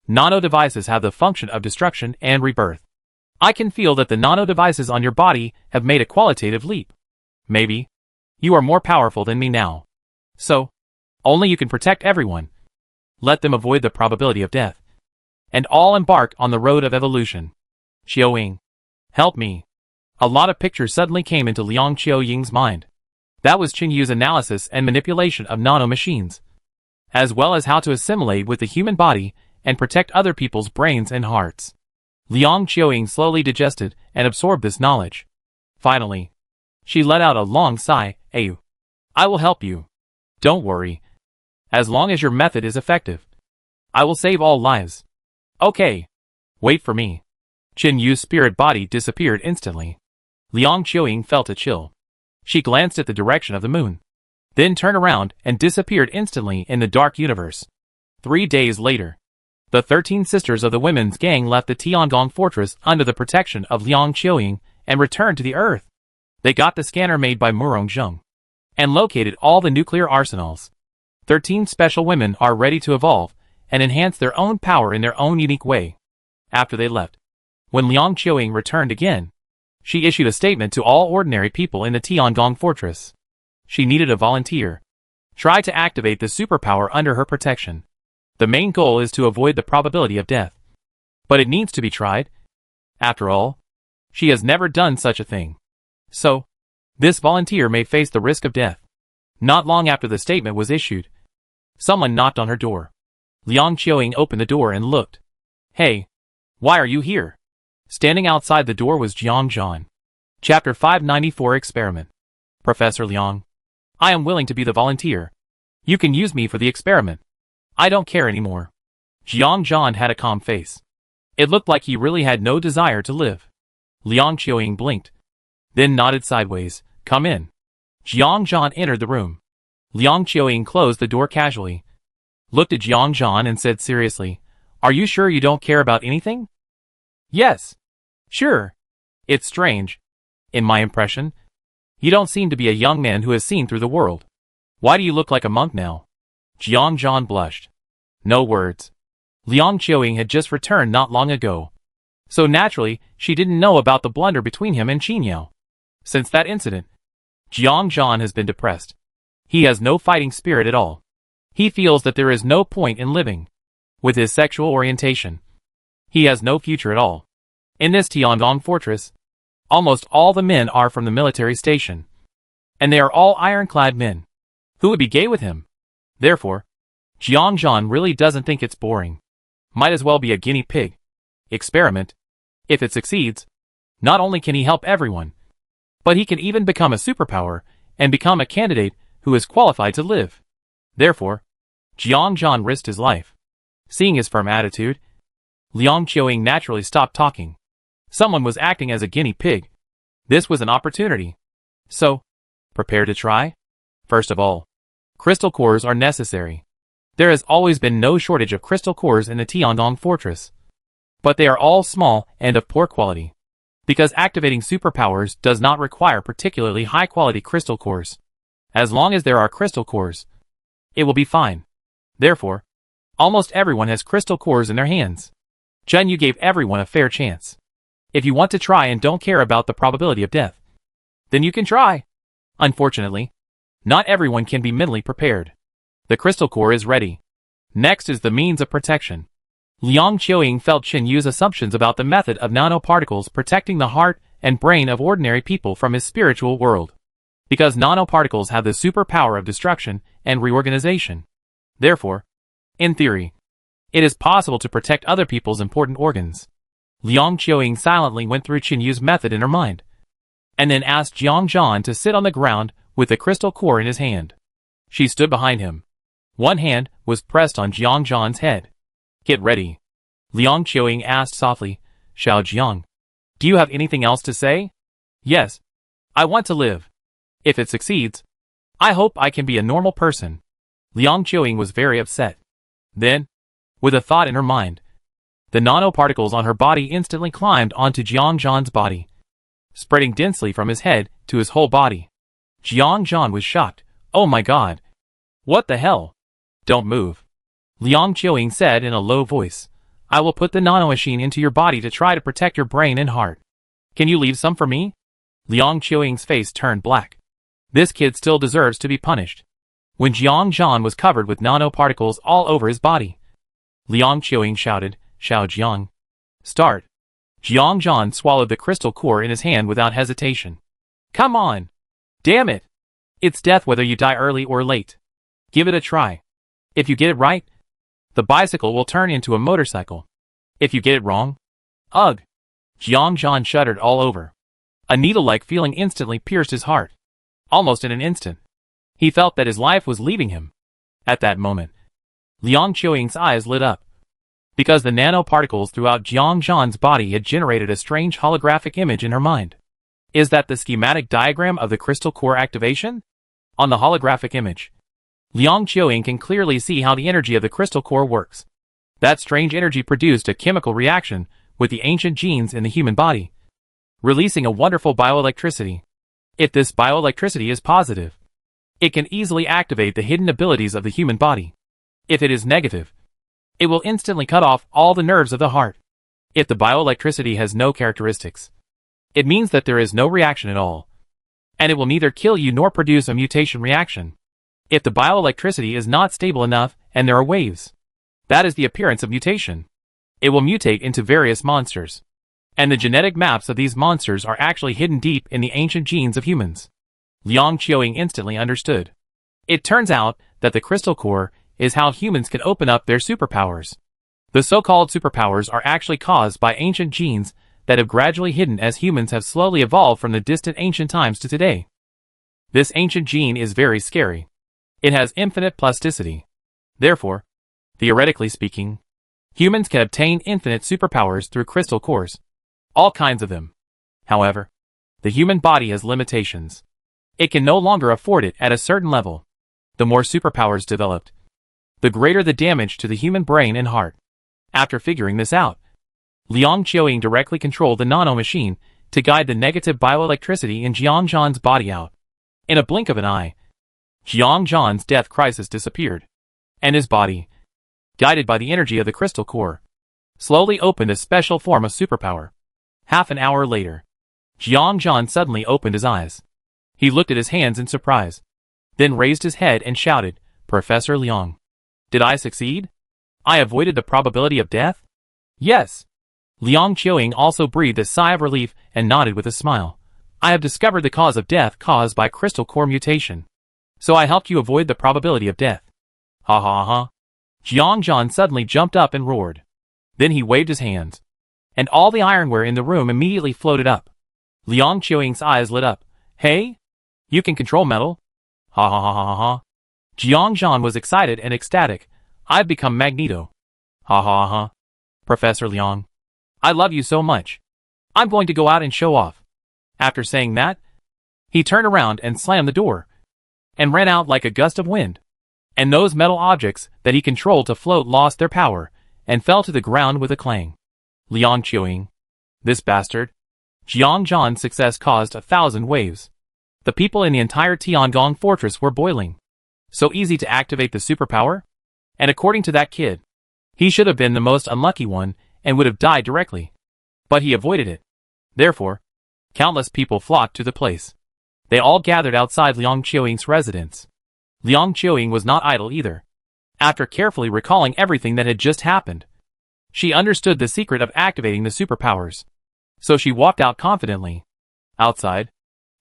Nano devices have the function of destruction and rebirth. I can feel that the nano devices on your body have made a qualitative leap. Maybe you are more powerful than me now. So, only you can protect everyone. Let them avoid the probability of death, and all embark on the road of evolution. Qiuying, help me." A lot of pictures suddenly came into Liang Qiuying's mind. That was Chen Yu's analysis and manipulation of nano-machines, as well as how to assimilate with the human body and protect other people's brains and hearts. Liang Qiuying slowly digested and absorbed this knowledge. Finally, she let out a long sigh. "Ayu, I will help you. Don't worry. As long as your method is effective, I will save all lives." "Okay. Wait for me." Chen Yu's spirit body disappeared instantly. Liang Qiuying felt a chill. She glanced at the direction of the moon, then turned around and disappeared instantly in the dark universe. 3 days later, the 13 sisters of the women's gang left the Tiangong fortress under the protection of Liang Qiuying and returned to the Earth. They got the scanner made by Murong Zheng and located all the nuclear arsenals. 13 special women are ready to evolve and enhance their own power in their own unique way. After they left, When Liang Qiuying returned again, she issued a statement to all ordinary people in the Tiangong fortress. She needed a volunteer. Try to activate the superpower under her protection. The main goal is to avoid the probability of death. But it needs to be tried. After all, she has never done such a thing. So, this volunteer may face the risk of death. Not long after the statement was issued, someone knocked on her door. Liang Qiuying opened the door and looked. Hey, why are you here? Standing outside the door was Jiang Zhan. Chapter 594 Experiment. Professor Liang, I am willing to be the volunteer. You can use me for the experiment. I don't care anymore. Jiang Zhan had a calm face. It looked like he really had no desire to live. Liang Qiuying blinked, then nodded sideways. Come in. Jiang Zhan entered the room. Liang Qiuying closed the door casually, looked at Jiang Zhan and said seriously, Are you sure you don't care about anything? Yes. Sure. It's strange. In my impression, you don't seem to be a young man who has seen through the world. Why do you look like a monk now? Jiang Zhan blushed. No words. Liang Qiuying had just returned not long ago. So naturally, she didn't know about the blunder between him and Qinyao. Since that incident, Jiang Zhan has been depressed. He has no fighting spirit at all. He feels that there is no point in living. With his sexual orientation, he has no future at all. In this Tiangong fortress, almost all the men are from the military station. And they are all ironclad men. Who would be gay with him? Therefore, Jiang Zhan really doesn't think it's boring. Might as well be a guinea pig. Experiment. If it succeeds, not only can he help everyone, but he can even become a superpower and become a candidate who is qualified to live. Therefore, Jiang Zhan risked his life. Seeing his firm attitude, Liang Qiuying naturally stopped talking. Someone was acting as a guinea pig. This was an opportunity. So, prepare to try? First of all, crystal cores are necessary. There has always been no shortage of crystal cores in the Tiangong fortress. But they are all small and of poor quality. Because activating superpowers does not require particularly high-quality crystal cores. As long as there are crystal cores, it will be fine. Therefore, almost everyone has crystal cores in their hands. Chen Yu gave everyone a fair chance. If you want to try and don't care about the probability of death, then you can try. Unfortunately, not everyone can be mentally prepared. The crystal core is ready. Next is the means of protection. Liang Qiuying felt Chen Yu's assumptions about the method of nanoparticles protecting the heart and brain of ordinary people from his spiritual world. Because nanoparticles have the superpower of destruction and reorganization. Therefore, in theory, it is possible to protect other people's important organs. Liang Qiuying silently went through Chen Yu's method in her mind, and then asked Jiang Zhan to sit on the ground with the crystal core in his hand. She stood behind him. One hand was pressed on Jiang Zhan's head. Get ready. Liang Qiuying asked softly, Xiao Jiang, do you have anything else to say? Yes. I want to live. If it succeeds, I hope I can be a normal person. Liang Qiuying was very upset. Then, with a thought in her mind, the nanoparticles on her body instantly climbed onto Jiang Zhan's body, spreading densely from his head to his whole body. Jiang Zhan was shocked. Oh my god. What the hell? Don't move. Liang Qiuying said in a low voice. I will put the nanomachine into your body to try to protect your brain and heart. Can you leave some for me? Liang Qiuying's face turned black. This kid still deserves to be punished. When Jiang Zhan was covered with nanoparticles all over his body, Liang Qiuying shouted, Xiao Jiang. Start. Jiang Zhan swallowed the crystal core in his hand without hesitation. Come on. Damn it. It's death whether you die early or late. Give it a try. If you get it right, the bicycle will turn into a motorcycle. If you get it wrong, ugh. Jiang Zhan shuddered all over. A needle-like feeling instantly pierced his heart. Almost in an instant, he felt that his life was leaving him. At that moment, Liang Qiuying's eyes lit up. Because the nanoparticles throughout Jiang Zhan's body had generated a strange holographic image in her mind. Is that the schematic diagram of the crystal core activation? On the holographic image, Liang Qiuying can clearly see how the energy of the crystal core works. That strange energy produced a chemical reaction with the ancient genes in the human body, releasing a wonderful bioelectricity. If this bioelectricity is positive, it can easily activate the hidden abilities of the human body. If it is negative, it will instantly cut off all the nerves of the heart. If the bioelectricity has no characteristics, it means that there is no reaction at all, and it will neither kill you nor produce a mutation reaction. If the bioelectricity is not stable enough and there are waves, that is the appearance of mutation. It will mutate into various monsters, and the genetic maps of these monsters are actually hidden deep in the ancient genes of humans. Liang Qiuing instantly understood. It turns out that the crystal core is how humans can open up their superpowers. The so-called superpowers are actually caused by ancient genes that have gradually hidden as humans have slowly evolved from the distant ancient times to today. This ancient gene is very scary. It has infinite plasticity. Therefore, theoretically speaking, humans can obtain infinite superpowers through crystal cores. All kinds of them. However, the human body has limitations. It can no longer afford it at a certain level. The more superpowers developed, the greater the damage to the human brain and heart. After figuring this out, Liang Qiuing directly controlled the nano-machine to guide the negative bioelectricity in Jiang Zhan's body out. In a blink of an eye, Jiang Zhan's death crisis disappeared, and his body, guided by the energy of the crystal core, slowly opened a special form of superpower. Half an hour later, Jiang Zhan suddenly opened his eyes. He looked at his hands in surprise, then raised his head and shouted, "Professor Liang, did I succeed? I avoided the probability of death?" "Yes." Liang Qiuing also breathed a sigh of relief and nodded with a smile. "I have discovered the cause of death caused by crystal core mutation. So I helped you avoid the probability of death." "Ha ha ha." Jiang Zhan suddenly jumped up and roared. Then he waved his hands, and all the ironware in the room immediately floated up. Liang Qiuing's eyes lit up. "Hey? You can control metal?" "Ha ha ha ha ha." Jiang Zhan was excited and ecstatic. "I've become Magneto." "Ha ha ha. Professor Liang, I love you so much. I'm going to go out and show off." After saying that, he turned around and slammed the door, and ran out like a gust of wind. And those metal objects that he controlled to float lost their power, and fell to the ground with a clang. Liang Qiuing, this bastard. Jiang Zhan's success caused 1,000 waves. The people in the entire Tiangong fortress were boiling. So easy to activate the superpower? And according to that kid, he should have been the most unlucky one and would have died directly. But he avoided it. Therefore, countless people flocked to the place. They all gathered outside Liang Qiuing's residence. Liang Qiuing was not idle either. After carefully recalling everything that had just happened, she understood the secret of activating the superpowers. So she walked out confidently. Outside,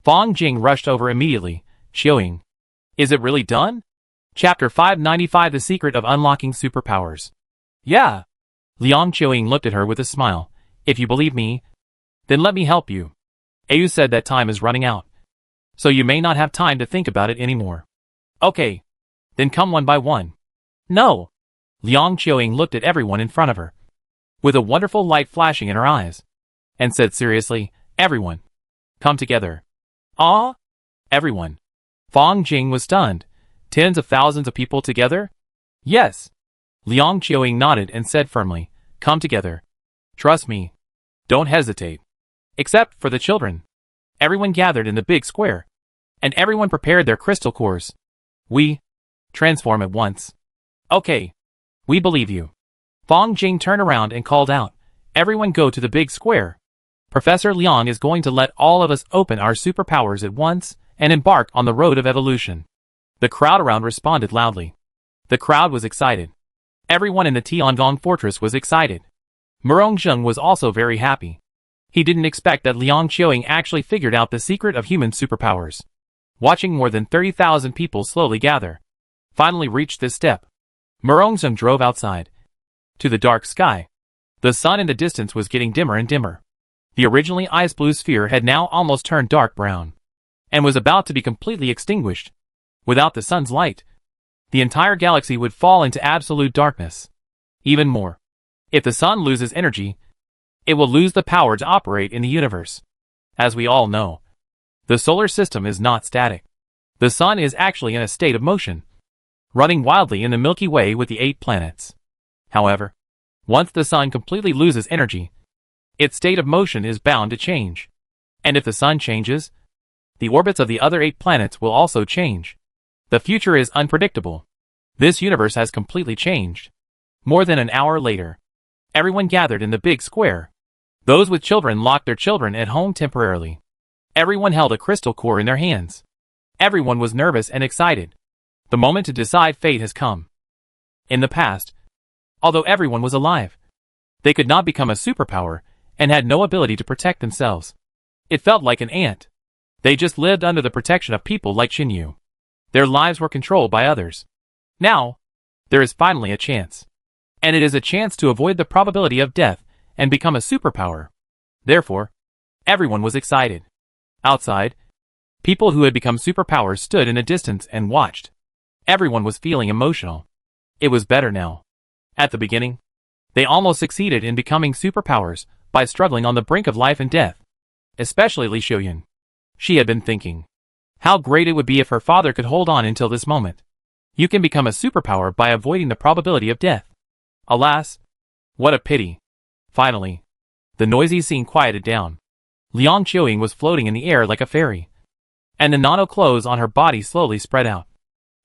Fang Jing rushed over immediately. "Qiuing, is it really done?" Chapter 595, The Secret of Unlocking Superpowers. "Yeah." Liang Qiuing looked at her with a smile. "If you believe me, then let me help you. Ayu said that time is running out, so you may not have time to think about it anymore." "Okay. Then come one by one." "No." Liang Qiuing looked at everyone in front of her, with a wonderful light flashing in her eyes, and said seriously, "Everyone, come together." "Ah?" "Everyone." Fang Jing was stunned. "Tens of thousands of people together?" "Yes." Liang Qiuing nodded and said firmly, "Come together. Trust me. Don't hesitate. Except for the children." Everyone gathered in the big square, and everyone prepared their crystal cores. "We transform at once." "Okay. We believe you." Fang Jing turned around and called out, "Everyone go to the big square. Professor Liang is going to let all of us open our superpowers at once and embark on the road of evolution." The crowd around responded loudly. The crowd was excited. Everyone in the Tiangong fortress was excited. Murongzheng was also very happy. He didn't expect that Liang Qiuing actually figured out the secret of human superpowers. Watching more than 30,000 people slowly gather, finally reached this step, Murongzheng drove outside to the dark sky. The sun in the distance was getting dimmer and dimmer. The originally ice blue sphere had now almost turned dark brown, and was about to be completely extinguished. Without the sun's light, the entire galaxy would fall into absolute darkness. Even more, if the sun loses energy, it will lose the power to operate in the universe. As we all know, the solar system is not static. The sun is actually in a state of motion, running wildly in the Milky Way with the 8 planets. However, once the sun completely loses energy, its state of motion is bound to change. And if the sun changes, the orbits of the other 8 planets will also change. The future is unpredictable. This universe has completely changed. More than an hour later, Everyone gathered in the big square. Those with children locked their children at home temporarily. Everyone held a crystal core in their hands. Everyone was nervous and excited. The moment to decide fate has come. In the past, although everyone was alive, they could not become a superpower and had no ability to protect themselves. It felt like an ant. They just lived under the protection of people like Xinyu. Their lives were controlled by others. Now, there is finally a chance. And it is a chance to avoid the probability of death and become a superpower. Therefore, everyone was excited. Outside, people who had become superpowers stood in a distance and watched. Everyone was feeling emotional. It was better now. At the beginning, they almost succeeded in becoming superpowers by struggling on the brink of life and death. Especially Li Xiuyun. She had been thinking how great it would be if her father could hold on until this moment. You can become a superpower by avoiding the probability of death. Alas, what a pity. Finally, the noisy scene quieted down. Liang Qiuying was floating in the air like a fairy, and the nano clothes on her body slowly spread out,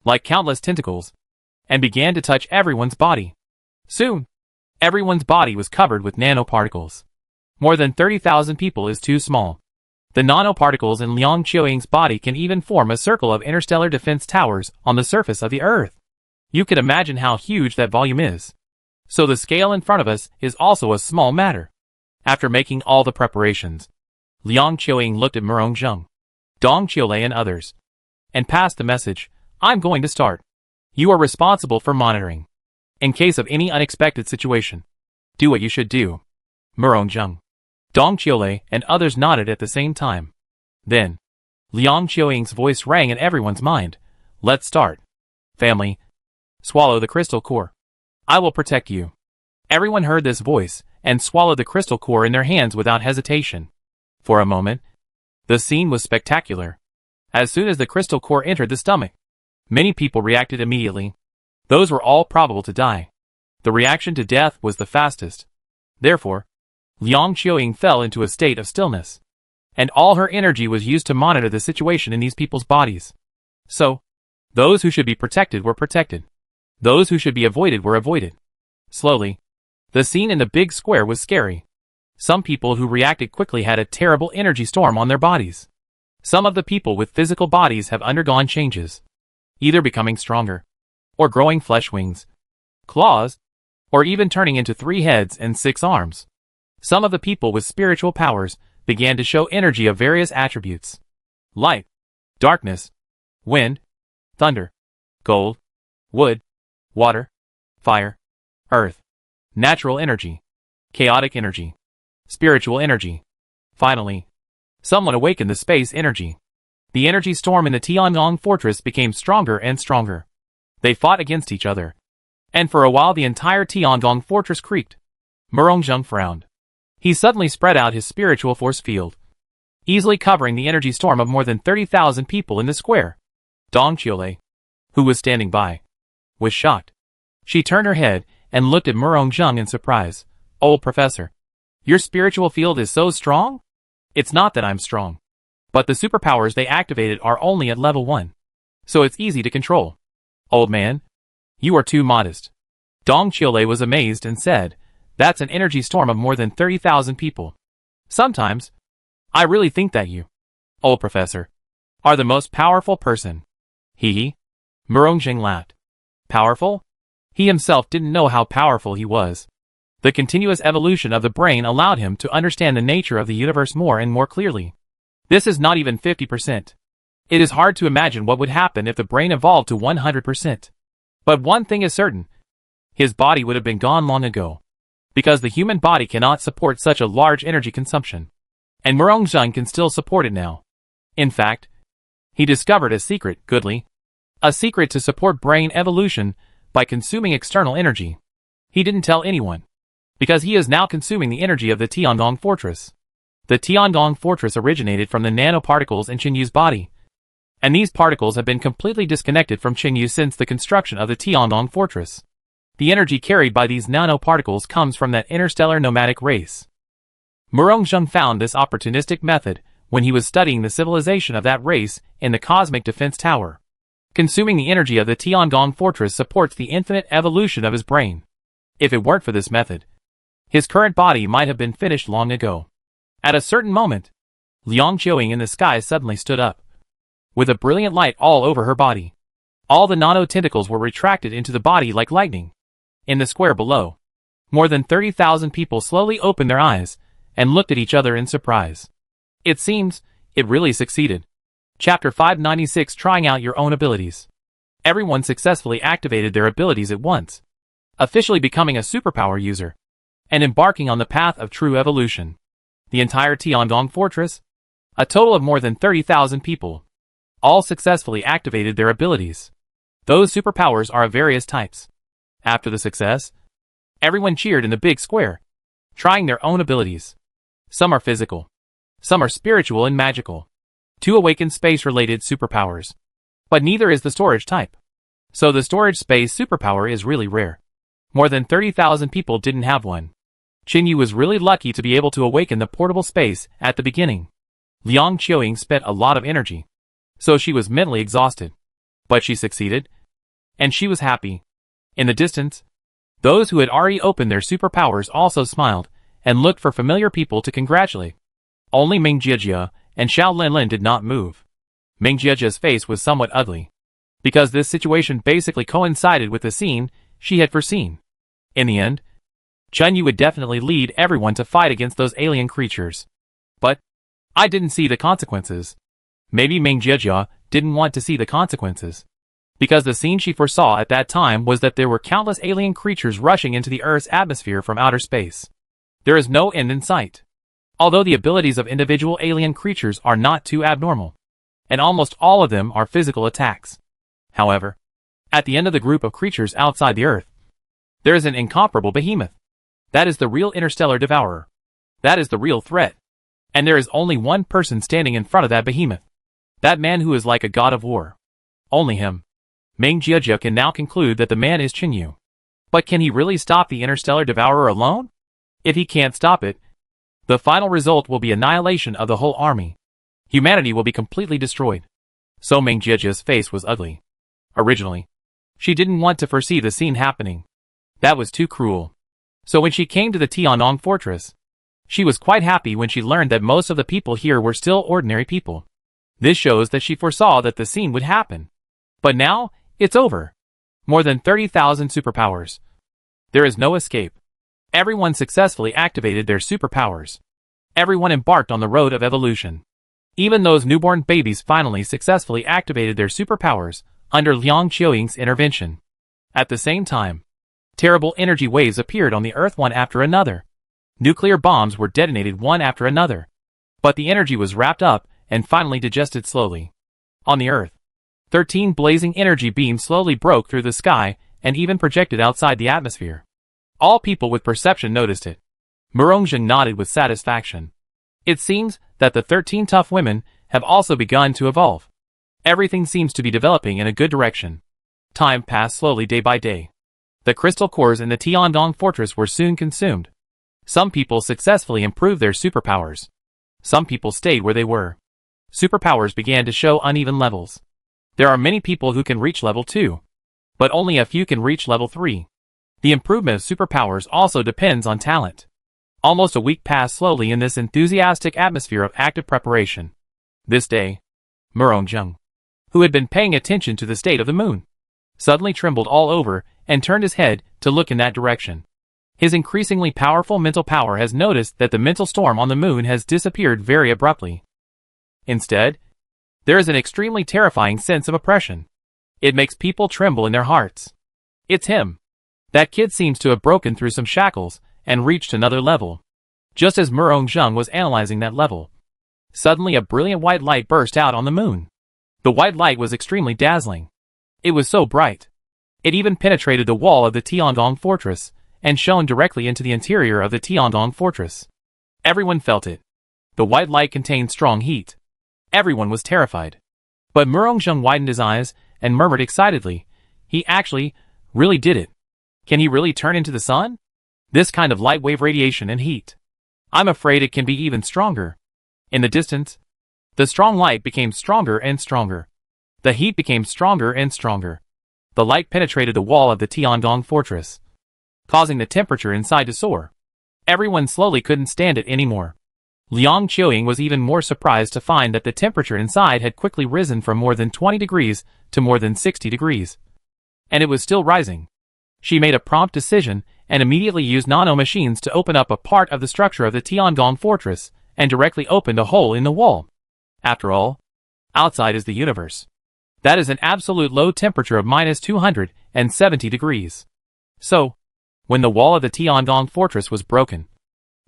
like countless tentacles, and began to touch everyone's body. Soon, everyone's body was covered with nanoparticles. More than 30,000 people is too small. The nanoparticles in Liang Qiuying's body can even form a circle of interstellar defense towers on the surface of the Earth. You can imagine how huge that volume is. So the scale in front of us is also a small matter. After making all the preparations, Liang Qiuying looked at Murongzheng, Dong Qiulei and others, and passed the message, I'm going to start. You are responsible for monitoring. In case of any unexpected situation, do what you should do. Murongzheng, Dong Qiulei and others nodded at the same time. Then, Liang Qiuying's voice rang in everyone's mind. Let's start. Family, swallow the crystal core. I will protect you. Everyone heard this voice and swallowed the crystal core in their hands without hesitation. For a moment, the scene was spectacular. As soon as the crystal core entered the stomach, many people reacted immediately. Those were all probable to die. The reaction to death was the fastest. Therefore, Liang Qiuying fell into a state of stillness, and all her energy was used to monitor the situation in these people's bodies. So, those who should be protected were protected. Those who should be avoided were avoided. Slowly, the scene in the big square was scary. Some people who reacted quickly had a terrible energy storm on their bodies. Some of the people with physical bodies have undergone changes, either becoming stronger, or growing flesh wings, claws, or even turning into 3 heads and 6 arms. Some of the people with spiritual powers began to show energy of various attributes: light, darkness, wind, thunder, gold, wood, water, fire, earth, natural energy, chaotic energy, spiritual energy. Finally, someone awakened the space energy. The energy storm in the Tiangong fortress became stronger and stronger. They fought against each other, and for a while the entire Tiangong fortress creaked. Murongzheng frowned. He suddenly spread out his spiritual force field, easily covering the energy storm of more than 30,000 people in the square. Dong Qiulei, who was standing by, was shocked. She turned her head and looked at Murongzheng in surprise. Old professor, your spiritual field is so strong? It's not that I'm strong, but the superpowers they activated are only at level 1, so it's easy to control. Old man, you are too modest. Dong Qiulei was amazed and said, that's an energy storm of more than 30,000 people. Sometimes, I really think that you, old professor, are the most powerful person. Hee. Murongzheng laughed. Powerful? He himself didn't know how powerful he was. The continuous evolution of the brain allowed him to understand the nature of the universe more and more clearly. This is not even 50%. It is hard to imagine what would happen if the brain evolved to 100%. But one thing is certain. His body would have been gone long ago, because the human body cannot support such a large energy consumption. And Murongzheng can still support it now. In fact, he discovered a secret, goodly. A secret to support brain evolution by consuming external energy. He didn't tell anyone, because he is now consuming the energy of the Tiangong fortress. The Tiangong fortress originated from the nanoparticles in Qinyu's body, and these particles have been completely disconnected from Qinyu since the construction of the Tiangong fortress. The energy carried by these nanoparticles comes from that interstellar nomadic race. Murongzheng found this opportunistic method when he was studying the civilization of that race in the Cosmic Defense Tower. Consuming the energy of the Tiangong fortress supports the infinite evolution of his brain. If it weren't for this method, His current body might have been finished long ago. At a certain moment, Liang Qiuing in the sky suddenly stood up. With a brilliant light all over her body. All the nano-tentacles were retracted into the body like lightning. In the square below, more than 30,000 people slowly opened their eyes and looked at each other in surprise. It seems, it really succeeded. Chapter 596 Trying out your own abilities. Everyone successfully activated their abilities at once, officially becoming a superpower user, and embarking on the path of true evolution. The entire Tiandong Fortress, a total of more than 30,000 people, all successfully activated their abilities. Those superpowers are of various types. After the success, everyone cheered in the big square, trying their own abilities. Some are physical, some are spiritual and magical. 2 awakened space-related superpowers. But neither is the storage type. So the storage space superpower is really rare. More than 30,000 people didn't have one. Qinyu was really lucky to be able to awaken the portable space at the beginning. Liang Qiuing spent a lot of energy, so she was mentally exhausted. But she succeeded, and she was happy. In the distance, those who had already opened their superpowers also smiled and looked for familiar people to congratulate. Only Ming Jiejie and Xiao Linlin did not move. Ming Jiejie's face was somewhat ugly, because this situation basically coincided with the scene she had foreseen. In the end, Chen Yu would definitely lead everyone to fight against those alien creatures. But I didn't see the consequences. Maybe Ming Jiejie didn't want to see the consequences, because the scene she foresaw at that time was that there were countless alien creatures rushing into the Earth's atmosphere from outer space. There is no end in sight. Although the abilities of individual alien creatures are not too abnormal, and almost all of them are physical attacks. However, at the end of the group of creatures outside the Earth, there is an incomparable behemoth. That is the real interstellar devourer. That is the real threat. And there is only one person standing in front of that behemoth. That man who is like a god of war. Only him. Ming Jiejie can now conclude that the man is Qinyu. But can he really stop the interstellar devourer alone? If he can't stop it, the final result will be annihilation of the whole army. Humanity will be completely destroyed. So Ming Jiejie's face was ugly. Originally, she didn't want to foresee the scene happening. That was too cruel. So when she came to the Tiandong Fortress, she was quite happy when she learned that most of the people here were still ordinary people. This shows that she foresaw that the scene would happen. But now, it's over. More than 30,000 superpowers. There is no escape. Everyone successfully activated their superpowers. Everyone embarked on the road of evolution. Even those newborn babies finally successfully activated their superpowers under Liang Qiuing's intervention. At the same time, terrible energy waves appeared on the Earth one after another. Nuclear bombs were detonated one after another. But the energy was wrapped up and finally digested slowly. On the Earth, 13 blazing energy beams slowly broke through the sky and even projected outside the atmosphere. All people with perception noticed it. Murongzheng nodded with satisfaction. It seems that the 13 tough women have also begun to evolve. Everything seems to be developing in a good direction. Time passed slowly day by day. The crystal cores in the Tiandong Fortress were soon consumed. Some people successfully improved their superpowers. Some people stayed where they were. Superpowers began to show uneven levels. There are many people who can reach level 2, but only a few can reach level 3. The improvement of superpowers also depends on talent. Almost a week passed slowly in this enthusiastic atmosphere of active preparation. This day, Murongzheng, who had been paying attention to the state of the moon, suddenly trembled all over and turned his head to look in that direction. His increasingly powerful mental power has noticed that the mental storm on the moon has disappeared very abruptly. Instead, there is an extremely terrifying sense of oppression. It makes people tremble in their hearts. It's him. That kid seems to have broken through some shackles and reached another level. Just as Murongzheng was analyzing that level, suddenly a brilliant white light burst out on the moon. The white light was extremely dazzling. It was so bright. It even penetrated the wall of the Tiandong Fortress and shone directly into the interior of the Tiandong Fortress. Everyone felt it. The white light contained strong heat. Everyone was terrified. But Murongzheng widened his eyes and murmured excitedly, "He actually, really did it. Can he really turn into the sun? This kind of light wave radiation and heat. I'm afraid it can be even stronger." In the distance, the strong light became stronger and stronger. The heat became stronger and stronger. The light penetrated the wall of the Tiandong Fortress, causing the temperature inside to soar. Everyone slowly couldn't stand it anymore. Liang Qiuying was even more surprised to find that the temperature inside had quickly risen from more than 20 degrees to more than 60 degrees. And it was still rising. She made a prompt decision and immediately used nano-machines to open up a part of the structure of the Tiangong fortress and directly opened a hole in the wall. After all, outside is the universe. That is an absolute low temperature of minus 270 degrees. So, when the wall of the Tiangong fortress was broken,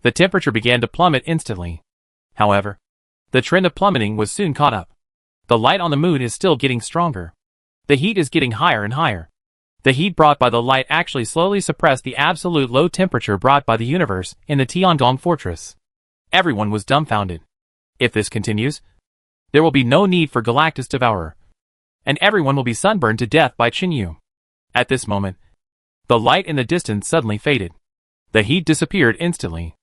the temperature began to plummet instantly. However, the trend of plummeting was soon caught up. The light on the moon is still getting stronger. The heat is getting higher and higher. The heat brought by the light actually slowly suppressed the absolute low temperature brought by the universe in the Tiangong fortress. Everyone was dumbfounded. If this continues, there will be no need for Galactus Devourer, and everyone will be sunburned to death by Qinyu. At this moment, the light in the distance suddenly faded. The heat disappeared instantly.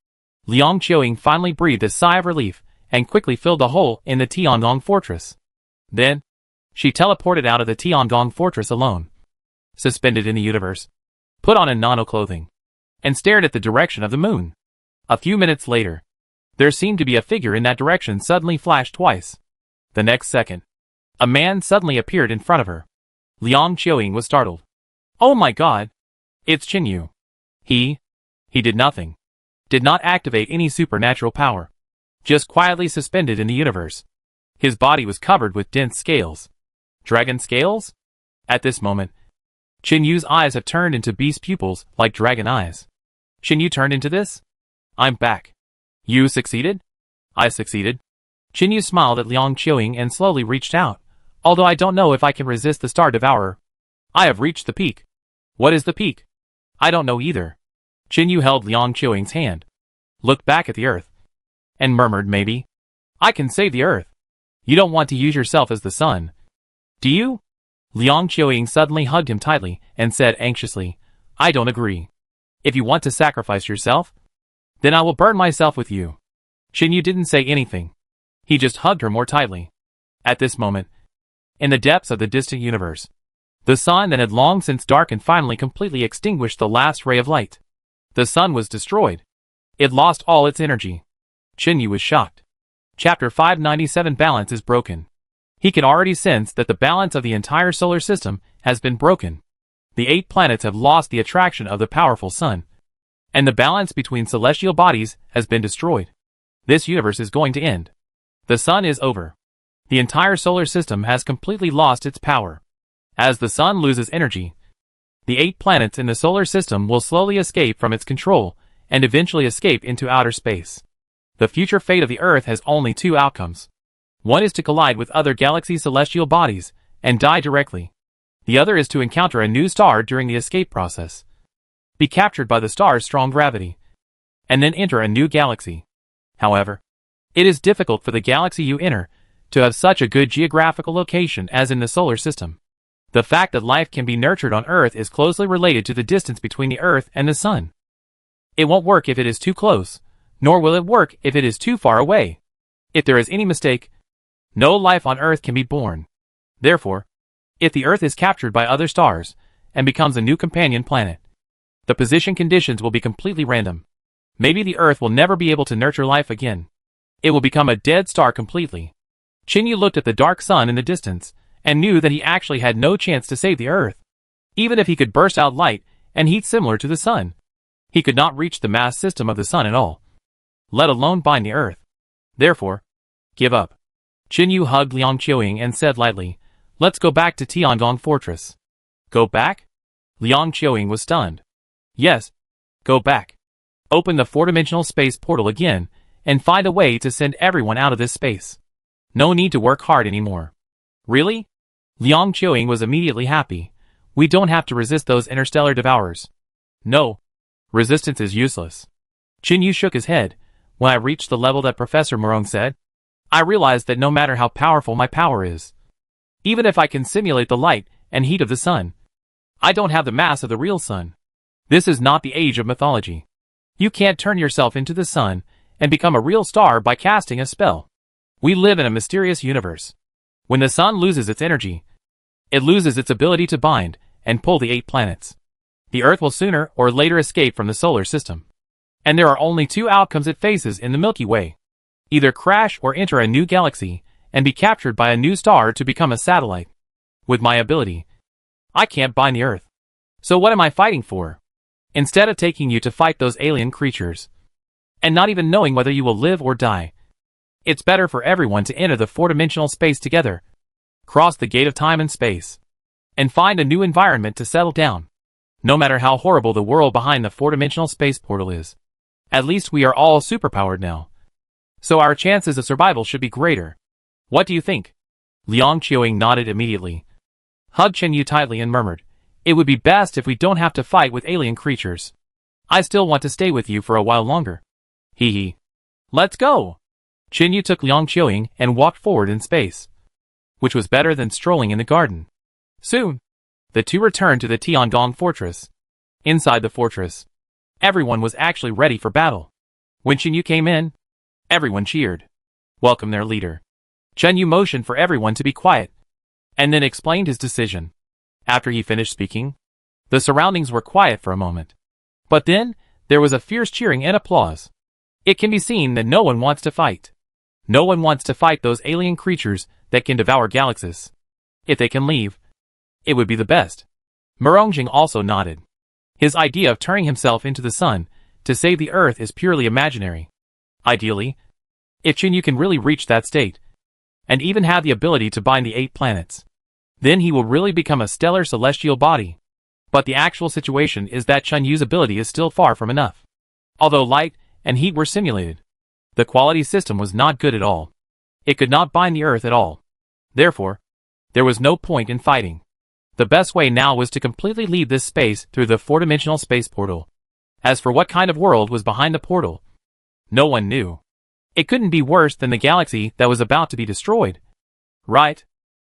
Liang Qiuying finally breathed a sigh of relief and quickly filled a hole in the Tiangong fortress. Then, she teleported out of the Tiangong fortress alone, suspended in the universe, put on a nano-clothing, and stared at the direction of the moon. A few minutes later, there seemed to be a figure in that direction suddenly flashed twice. The next second, a man suddenly appeared in front of her. Liang Qiuying was startled. Oh my god! It's Qinyu. He did nothing. Did not activate any supernatural power. Just quietly suspended in the universe. His body was covered with dense scales. Dragon scales? At this moment, Qinyu's eyes have turned into beast pupils like dragon eyes. Qinyu turned into this? I'm back. You succeeded? I succeeded. Qinyu smiled at Liang Qiuying and slowly reached out. Although I don't know if I can resist the Star Devourer. I have reached the peak. What is the peak? I don't know either. Qinyu held Liang Qiuying's hand, looked back at the earth, and murmured, maybe. I can save the earth. You don't want to use yourself as the sun, do you? Liang Qiuying suddenly hugged him tightly and said anxiously, I don't agree. If you want to sacrifice yourself, then I will burn myself with you. Qinyu didn't say anything. He just hugged her more tightly. At this moment, in the depths of the distant universe, the sun that had long since darkened finally completely extinguished the last ray of light. The sun was destroyed. It lost all its energy. Qinyu was shocked. Chapter 597 Balance is broken. He can already sense that the balance of the entire solar system has been broken. The 8 planets have lost the attraction of the powerful sun, and the balance between celestial bodies has been destroyed. This universe is going to end. The sun is over. The entire solar system has completely lost its power. As the sun loses energy, the 8 planets in the solar system will slowly escape from its control and eventually escape into outer space. The future fate of the Earth has only 2 outcomes. One is to collide with other galaxy celestial bodies and die directly. The other is to encounter a new star during the escape process, be captured by the star's strong gravity, and then enter a new galaxy. However, it is difficult for the galaxy you enter to have such a good geographical location as in the solar system. The fact that life can be nurtured on Earth is closely related to the distance between the Earth and the sun. It won't work if it is too close, nor will it work if it is too far away. If there is any mistake, no life on Earth can be born. Therefore, if the Earth is captured by other stars and becomes a new companion planet, the position conditions will be completely random. Maybe the Earth will never be able to nurture life again. It will become a dead star completely. Qinyu looked at the dark sun in the distance and knew that he actually had no chance to save the Earth. Even if he could burst out light and heat similar to the sun, he could not reach the mass system of the sun at all, let alone bind the Earth. Therefore, give up. Qinyu hugged Liang Qiuying and said lightly, let's go back to Tiangong Fortress. Go back? Liang Qiuying was stunned. Yes, go back. Open the 4-dimensional space portal again and find a way to send everyone out of this space. No need to work hard anymore. Really? Liang Qiuying was immediately happy. We don't have to resist those interstellar devourers. No. Resistance is useless. Qinyu shook his head. When I reached the level that Professor Morong said, I realized that no matter how powerful my power is, even if I can simulate the light and heat of the sun, I don't have the mass of the real sun. This is not the age of mythology. You can't turn yourself into the sun and become a real star by casting a spell. We live in a mysterious universe. When the sun loses its energy, it loses its ability to bind and pull the 8 planets. The Earth will sooner or later escape from the solar system. And there are only two outcomes it faces in the Milky Way. Either crash or enter a new galaxy, and be captured by a new star to become a satellite. With my ability, I can't bind the Earth. So what am I fighting for? Instead of taking you to fight those alien creatures, and not even knowing whether you will live or die, it's better for everyone to enter the four-dimensional space together, cross the gate of time and space, and find a new environment to settle down. No matter how horrible the world behind the four-dimensional space portal is, at least we are all superpowered now. So our chances of survival should be greater. What do you think? Liang Qiuing nodded immediately, hugged Chen Yu tightly and murmured, "It would be best if we don't have to fight with alien creatures. I still want to stay with you for a while longer." Hee hee. Let's go! Chen Yu took Liang Qiuing and walked forward in space, which was better than strolling in the garden. Soon, the two returned to the Tiangong fortress. Inside the fortress, everyone was actually ready for battle. When Chen Yu came in, everyone cheered. Welcome their leader. Chen Yu motioned for everyone to be quiet, and then explained his decision. After he finished speaking, the surroundings were quiet for a moment. But then, there was a fierce cheering and applause. It can be seen that no one wants to fight. No one wants to fight those alien creatures that can devour galaxies. If they can leave, it would be the best. Merongjing also nodded. His idea of turning himself into the sun to save the Earth is purely imaginary. Ideally, if Chen Yu can really reach that state, and even have the ability to bind the 8 planets, then he will really become a stellar celestial body. But the actual situation is that Chen Yu's ability is still far from enough. Although light and heat were simulated, the quality system was not good at all. It could not bind the Earth at all. Therefore, there was no point in fighting. The best way now was to completely leave this space through the four-dimensional space portal. As for what kind of world was behind the portal, no one knew. It couldn't be worse than the galaxy that was about to be destroyed. Right?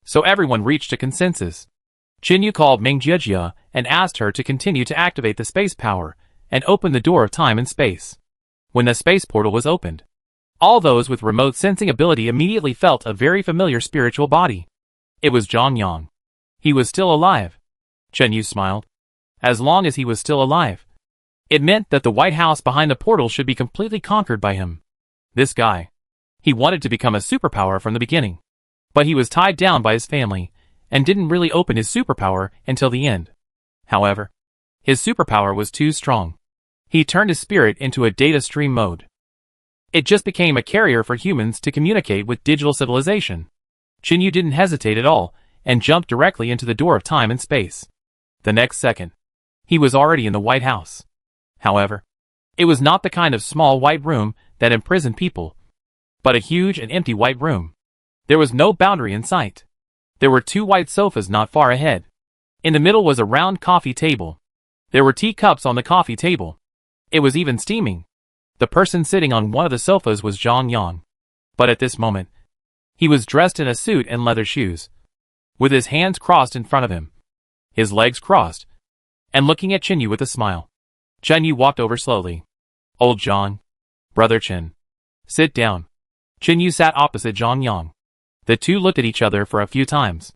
So everyone reached a consensus. Chen Yu called Ming Jiejia and asked her to continue to activate the space power and open the door of time and space. When the space portal was opened, all those with remote sensing ability immediately felt a very familiar spiritual body. It was Zhang Yang. He was still alive. Chen Yu smiled. As long as he was still alive, it meant that the White House behind the portal should be completely conquered by him. This guy. He wanted to become a superpower from the beginning. But he was tied down by his family, and didn't really open his superpower until the end. However, his superpower was too strong. He turned his spirit into a data stream mode. It just became a carrier for humans to communicate with digital civilization. Chen Yu didn't hesitate at all, and jumped directly into the door of time and space. The next second, he was already in the White House. However, it was not the kind of small white room that imprisoned people, but a huge and empty white room. There was no boundary in sight. There were 2 white sofas not far ahead. In the middle was a round coffee table. There were teacups on the coffee table. It was even steaming. The person sitting on one of the sofas was Zhang Yang. But at this moment, he was dressed in a suit and leather shoes, with his hands crossed in front of him, his legs crossed, and looking at Chen Yu with a smile. Chen Yu walked over slowly. "Old Zhang. Brother Chen. Sit down." Chen Yu sat opposite Zhang Yang. The two looked at each other for a few times.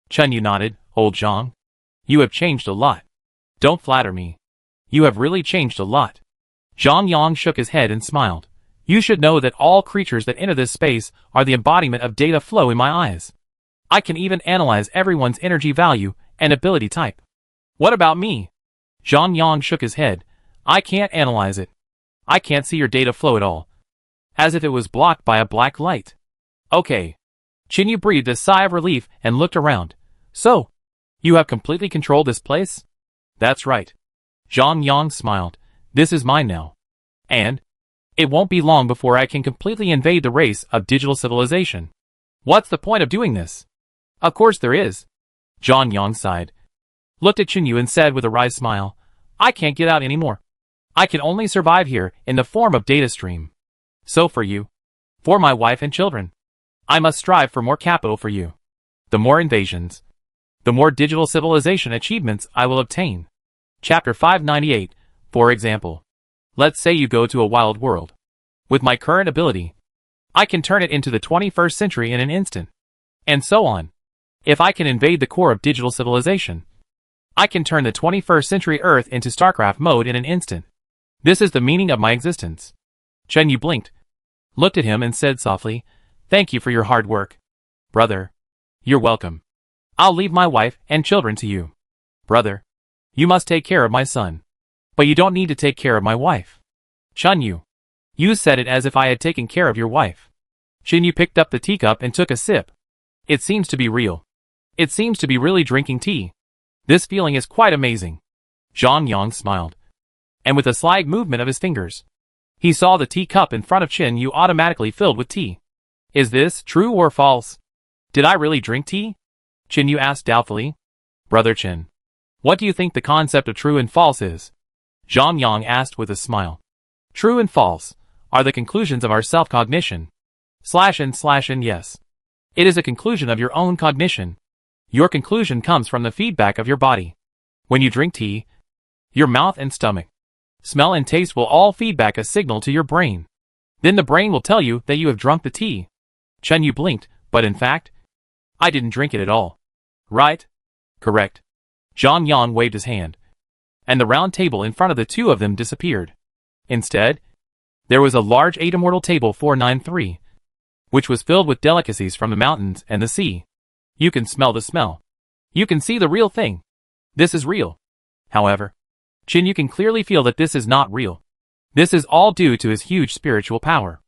Chen Yu nodded. "Old Zhang, you have changed a lot. Don't flatter me. You have really changed a lot." Zhang Yang shook his head and smiled. "You should know that all creatures that enter this space are the embodiment of data flow in my eyes. I can even analyze everyone's energy value and ability type." "What about me?" Zhang Yang shook his head. "I can't analyze it. I can't see your data flow at all. As if it was blocked by a black light." "Okay." Chen Yu breathed a sigh of relief and looked around. "So, you have completely controlled this place?" "That's right." Zhang Yang smiled. "This is mine now. And it won't be long before I can completely invade the race of digital civilization." "What's the point of doing this?" "Of course there is." Zhang Yang sighed, looked at Chen Yu and said with a wry smile, "I can't get out anymore. I can only survive here in the form of data stream. So for you, for my wife and children, I must strive for more capital for you. The more invasions, the more digital civilization achievements I will obtain." Chapter 598, for example. Let's say you go to a wild world. With my current ability, I can turn it into the 21st century in an instant. And so on. If I can invade the core of digital civilization, I can turn the 21st century Earth into StarCraft mode in an instant. This is the meaning of my existence. Chen Yu blinked, looked at him and said softly, "Thank you for your hard work. Brother. You're welcome. I'll leave my wife and children to you. Brother. You must take care of my son. But you don't need to take care of my wife. Chen Yu. You said it as if I had taken care of your wife." Chen Yu picked up the teacup and took a sip. It seems to be real. It seems to be really drinking tea. This feeling is quite amazing. Zhang Yang smiled. And with a slight movement of his fingers, he saw the teacup in front of Chen Yu automatically filled with tea. Is this true or false? Did I really drink tea? Chen Yu asked doubtfully. Brother Chen, what do you think the concept of true and false is? Zhang Yang asked with a smile. True and false are the conclusions of our self-cognition. /and yes. It is a conclusion of your own cognition. Your conclusion comes from the feedback of your body. When you drink tea, your mouth and stomach, smell and taste will all feedback a signal to your brain. Then the brain will tell you that you have drunk the tea. Chen Yu blinked, but in fact, I didn't drink it at all. Right? Correct. Zhang Yang waved his hand, and the round table in front of the two of them disappeared. Instead, there was a large 8-immortal table 493, which was filled with delicacies from the mountains and the sea. You can smell the smell. You can see the real thing. This is real. However, Chen Yu can clearly feel that this is not real. This is all due to his huge spiritual power.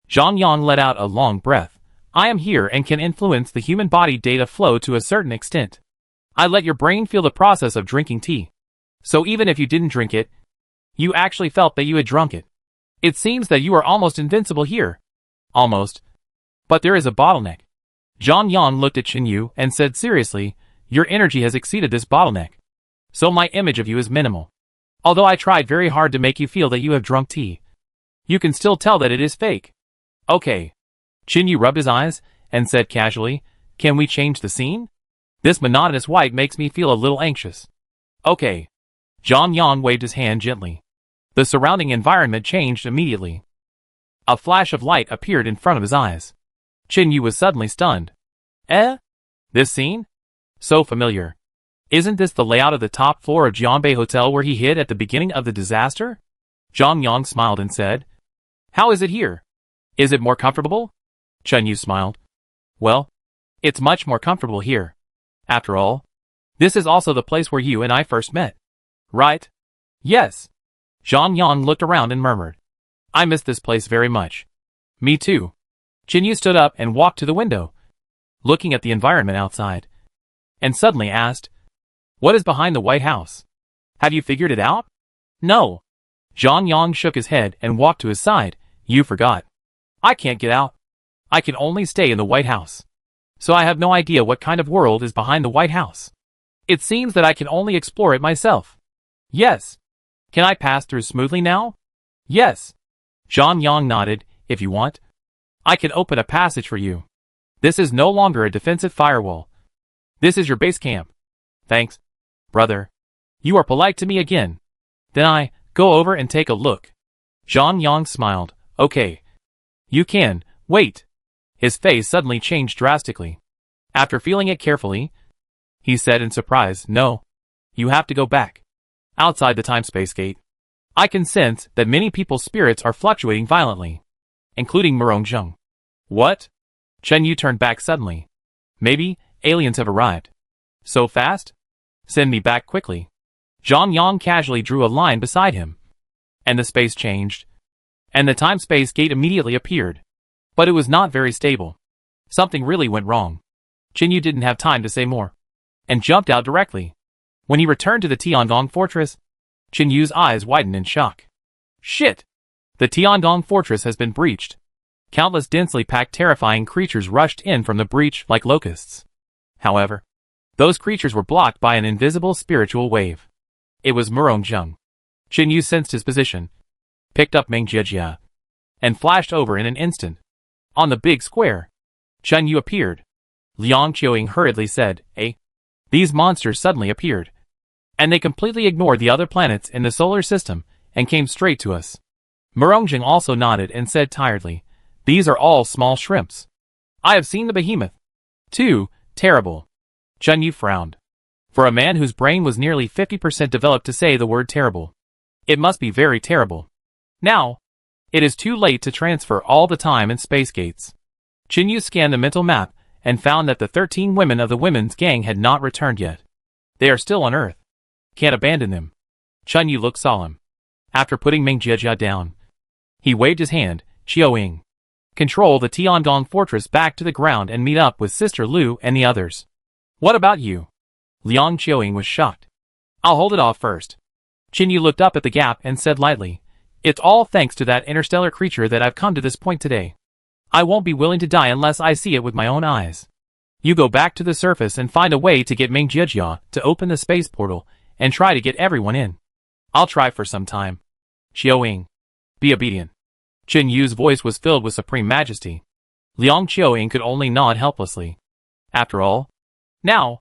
Zhang Yang let out a long breath. I am here and can influence the human body data flow to a certain extent. I let your brain feel the process of drinking tea. So even if you didn't drink it, you actually felt that you had drunk it. It seems that you are almost invincible here. Almost. But there is a bottleneck. Zhang Yang looked at Chen Yu and said seriously, your energy has exceeded this bottleneck. So my image of you is minimal. Although I tried very hard to make you feel that you have drunk tea, you can still tell that it is fake. Okay. Chen Yu rubbed his eyes and said casually, can we change the scene? This monotonous white makes me feel a little anxious. Okay. Zhang Yang waved his hand gently. The surrounding environment changed immediately. A flash of light appeared in front of his eyes. Chen Yu was suddenly stunned. This scene? So familiar. Isn't this the layout of the top floor of Jianbei Hotel where he hid at the beginning of the disaster? Zhang Yang smiled and said, how is it here? Is it more comfortable? Chen Yu smiled. Well, it's much more comfortable here. After all, this is also the place where you and I first met. Right? Yes. Zhang Yang looked around and murmured. I miss this place very much. Me too. Chen Yu stood up and walked to the window, looking at the environment outside, and suddenly asked, what is behind the White House? Have you figured it out? No. Zhang Yang shook his head and walked to his side. You forgot. I can't get out. I can only stay in the White House. So I have no idea what kind of world is behind the White House. It seems that I can only explore it myself. Yes. Can I pass through smoothly now? Yes. Zhang Yang nodded. If you want, I can open a passage for you. This is no longer a defensive firewall. This is your base camp. Thanks, brother. You are polite to me again. Then I go over and take a look. Zhang Yang smiled. Okay. You can. Wait. His face suddenly changed drastically. After feeling it carefully, he said in surprise, no. You have to go back. Outside the time-space gate. I can sense that many people's spirits are fluctuating violently, including Murong. What? Chen Yu turned back suddenly. Maybe aliens have arrived. So fast? Send me back quickly. Zhang Yang casually drew a line beside him, and the space changed, and the time-space gate immediately appeared. But it was not very stable. Something really went wrong. Chen Yu didn't have time to say more, and jumped out directly. When he returned to the Tiangong fortress, Chen Yu's eyes widened in shock. Shit! The Tiangong fortress has been breached. Countless densely packed terrifying creatures rushed in from the breach like locusts. However, those creatures were blocked by an invisible spiritual wave. It was Murong. Chen Yu sensed his position, picked up Meng Jiejia, and flashed over in an instant. On the big square, Chen Yu appeared. Liang Qiuing hurriedly said, These monsters suddenly appeared, and they completely ignored the other planets in the solar system and came straight to us. Murong also nodded and said tiredly, these are all small shrimps. I have seen the behemoth. Too terrible. Chen Yu frowned. For a man whose brain was nearly 50% developed to say the word terrible, It must be very terrible. Now, it is too late to transfer all the time and space gates. Chinyu scanned the mental map and found that the 13 women of the women's gang had not returned yet. They are still on Earth. Can't abandon them. Chinyu looked solemn. After putting Meng Jiejia down, he waved his hand. Qiuying, control the Tiangong fortress back to the ground and meet up with Sister Lu and the others. What about you? Liang Qiuying was shocked. I'll hold it off first. Chinyu looked up at the gap and said lightly, it's all thanks to that interstellar creature that I've come to this point today. I won't be willing to die unless I see it with my own eyes. You go back to the surface and find a way to get Meng Jiejia to open the space portal and try to get everyone in. I'll try for some time. Qiuying, be obedient. Chinyu's voice was filled with supreme majesty. Liang Qiuying could only nod helplessly. After all, now,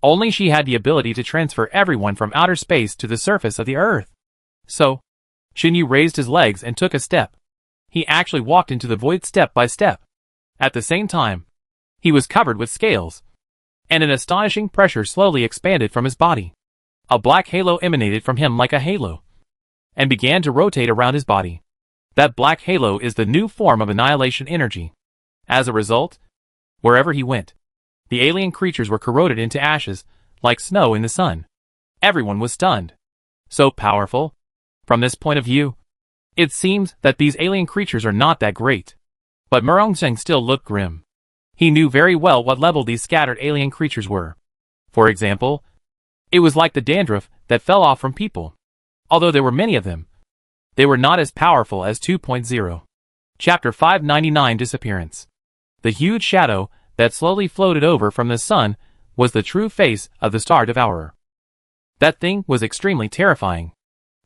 only she had the ability to transfer everyone from outer space to the surface of the Earth. So, Chinyu raised his legs and took a step. He actually walked into the void step by step. At the same time, he was covered with scales, and an astonishing pressure slowly expanded from his body. A black halo emanated from him like a halo, and began to rotate around his body. That black halo is the new form of annihilation energy. As a result, wherever he went, the alien creatures were corroded into ashes, like snow in the sun. Everyone was stunned. So powerful. From this point of view, it seems that these alien creatures are not that great. But Murongzheng still looked grim. He knew very well what level these scattered alien creatures were. For example, it was like the dandruff that fell off from people. Although there were many of them, they were not as powerful as 2.0. Chapter 599 Disappearance. The huge shadow that slowly floated over from the sun was the true face of the Star Devourer. That thing was extremely terrifying.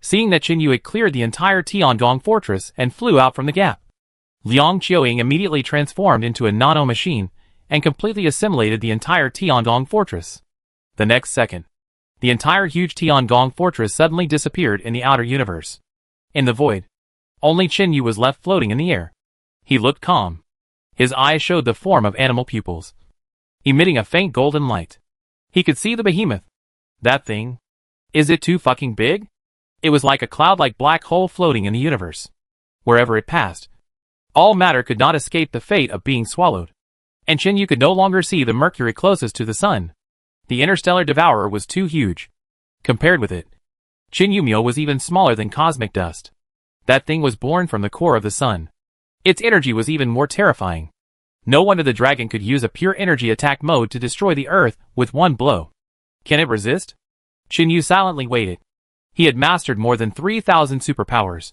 Seeing that Chinyu had cleared the entire Tiangong fortress and flew out from the gap, Liang Qiuying immediately transformed into a nano-machine and completely assimilated the entire Tiangong fortress. The next second, the entire huge Tiangong fortress suddenly disappeared in the outer universe. In the void, only Chinyu was left floating in the air. He looked calm. His eyes showed the form of animal pupils, emitting a faint golden light. He could see the behemoth. That thing? Is it too fucking big? It was like a cloud-like black hole floating in the universe. Wherever it passed, all matter could not escape the fate of being swallowed. And Chinyu could no longer see the Mercury closest to the sun. The interstellar devourer was too huge. Compared with it, Chinyu was even smaller than cosmic dust. That thing was born from the core of the sun. Its energy was even more terrifying. No wonder the dragon could use a pure energy attack mode to destroy the Earth with one blow. Can it resist? Chinyu silently waited. He had mastered more than 3,000 superpowers,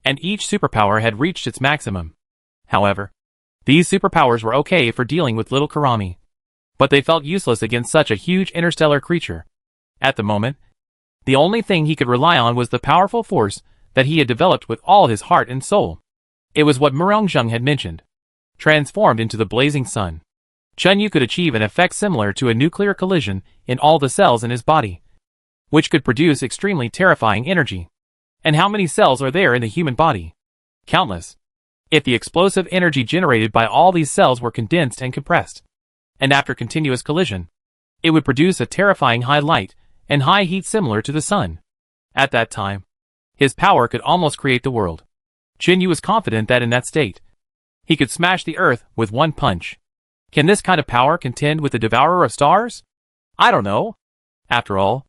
and each superpower had reached its maximum. However, these superpowers were okay for dealing with little Kurami, but they felt useless against such a huge interstellar creature. At the moment, the only thing he could rely on was the powerful force that he had developed with all his heart and soul. It was what Murongzheng had mentioned. Transformed into the blazing sun, Chinyu could achieve an effect similar to a nuclear collision in all the cells in his body, which could produce extremely terrifying energy. And how many cells are there in the human body? Countless. If the explosive energy generated by all these cells were condensed and compressed, and after continuous collision, it would produce a terrifying high light and high heat similar to the sun. At that time, his power could almost create the world. Chinyu was confident that in that state, he could smash the Earth with one punch. Can this kind of power contend with the Devourer of Stars? I don't know. After all,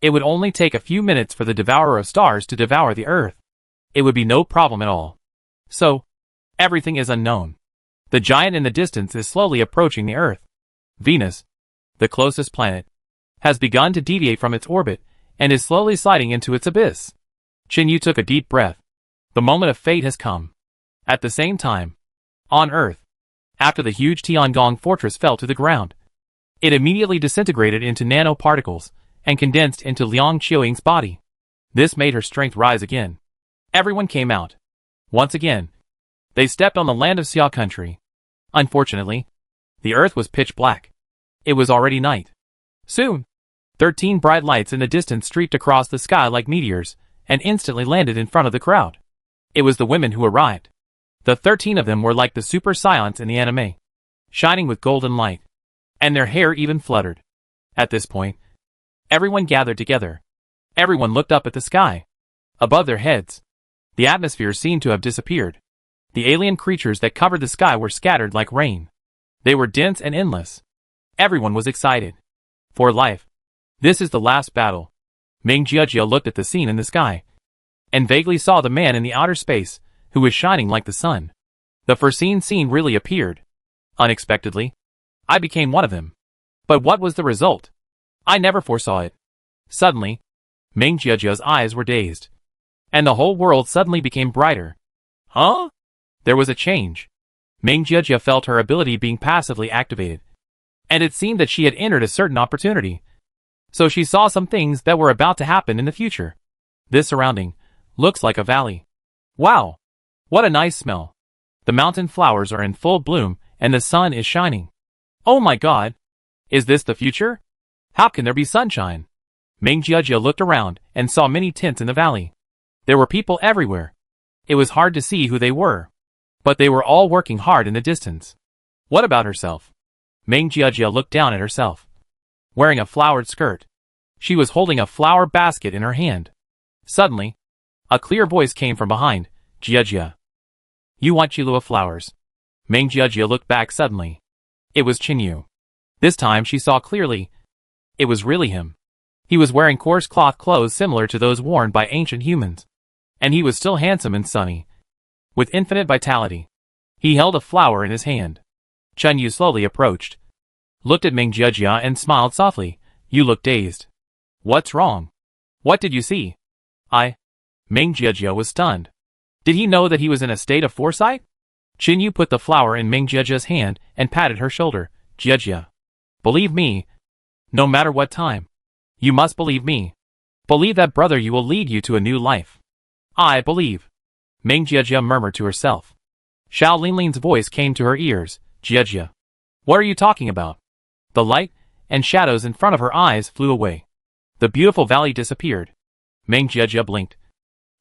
it would only take a few minutes for the Devourer of Stars to devour the Earth. It would be no problem at all. So, everything is unknown. The giant in the distance is slowly approaching the Earth. Venus, the closest planet, has begun to deviate from its orbit and is slowly sliding into its abyss. Chinyu took a deep breath. The moment of fate has come. At the same time, on Earth, after the huge Tiangong fortress fell to the ground, it immediately disintegrated into nanoparticles and condensed into Liang Qiuying's body. This made her strength rise again. Everyone came out. Once again, they stepped on the land of Xia country. Unfortunately, the Earth was pitch black. It was already night. Soon, 13 bright lights in the distance streaked across the sky like meteors and instantly landed in front of the crowd. It was the women who arrived. The 13 of them were like the super scions in the anime, shining with golden light, and their hair even fluttered. At this point, everyone gathered together. Everyone looked up at the sky. Above their heads, the atmosphere seemed to have disappeared. The alien creatures that covered the sky were scattered like rain. They were dense and endless. Everyone was excited. For life. This is the last battle. Ming Jiajia looked at the scene in the sky, and vaguely saw the man in the outer space, who was shining like the sun. The foreseen scene really appeared. Unexpectedly, I became one of them. But what was the result? I never foresaw it. Suddenly, Ming Jiajia's eyes were dazed, and the whole world suddenly became brighter. Huh? There was a change. Ming Jiajia felt her ability being passively activated, and it seemed that she had entered a certain opportunity. So she saw some things that were about to happen in the future. This surrounding looks like a valley. Wow! What a nice smell. The mountain flowers are in full bloom, and the sun is shining. Oh my god! Is this the future? How can there be sunshine? Ming Jiajia looked around and saw many tents in the valley. There were people everywhere. It was hard to see who they were, but they were all working hard in the distance. What about herself? Ming Jiajia looked down at herself. Wearing a flowered skirt, she was holding a flower basket in her hand. Suddenly, a clear voice came from behind. Jiajia. You want Chilua flowers? Ming Jiajia looked back suddenly. It was Qinyu. This time she saw clearly. It was really him. He was wearing coarse cloth clothes similar to those worn by ancient humans. And he was still handsome and sunny, with infinite vitality. He held a flower in his hand. Qinyu slowly approached, looked at Ming Jiajia and smiled softly. You look dazed. What's wrong? What did you see? Ming Jiajia was stunned. Did he know that he was in a state of foresight? Qinyu put the flower in Ming Jiajia's hand and patted her shoulder. Jiajia. Believe me. No matter what time. You must believe me. Believe that brother you will lead you to a new life. I believe. Ming Jiajia murmured to herself. Xiao Linlin's voice came to her ears. Jiajia. What are you talking about? The light and shadows in front of her eyes flew away. The beautiful valley disappeared. Ming Jiajia blinked,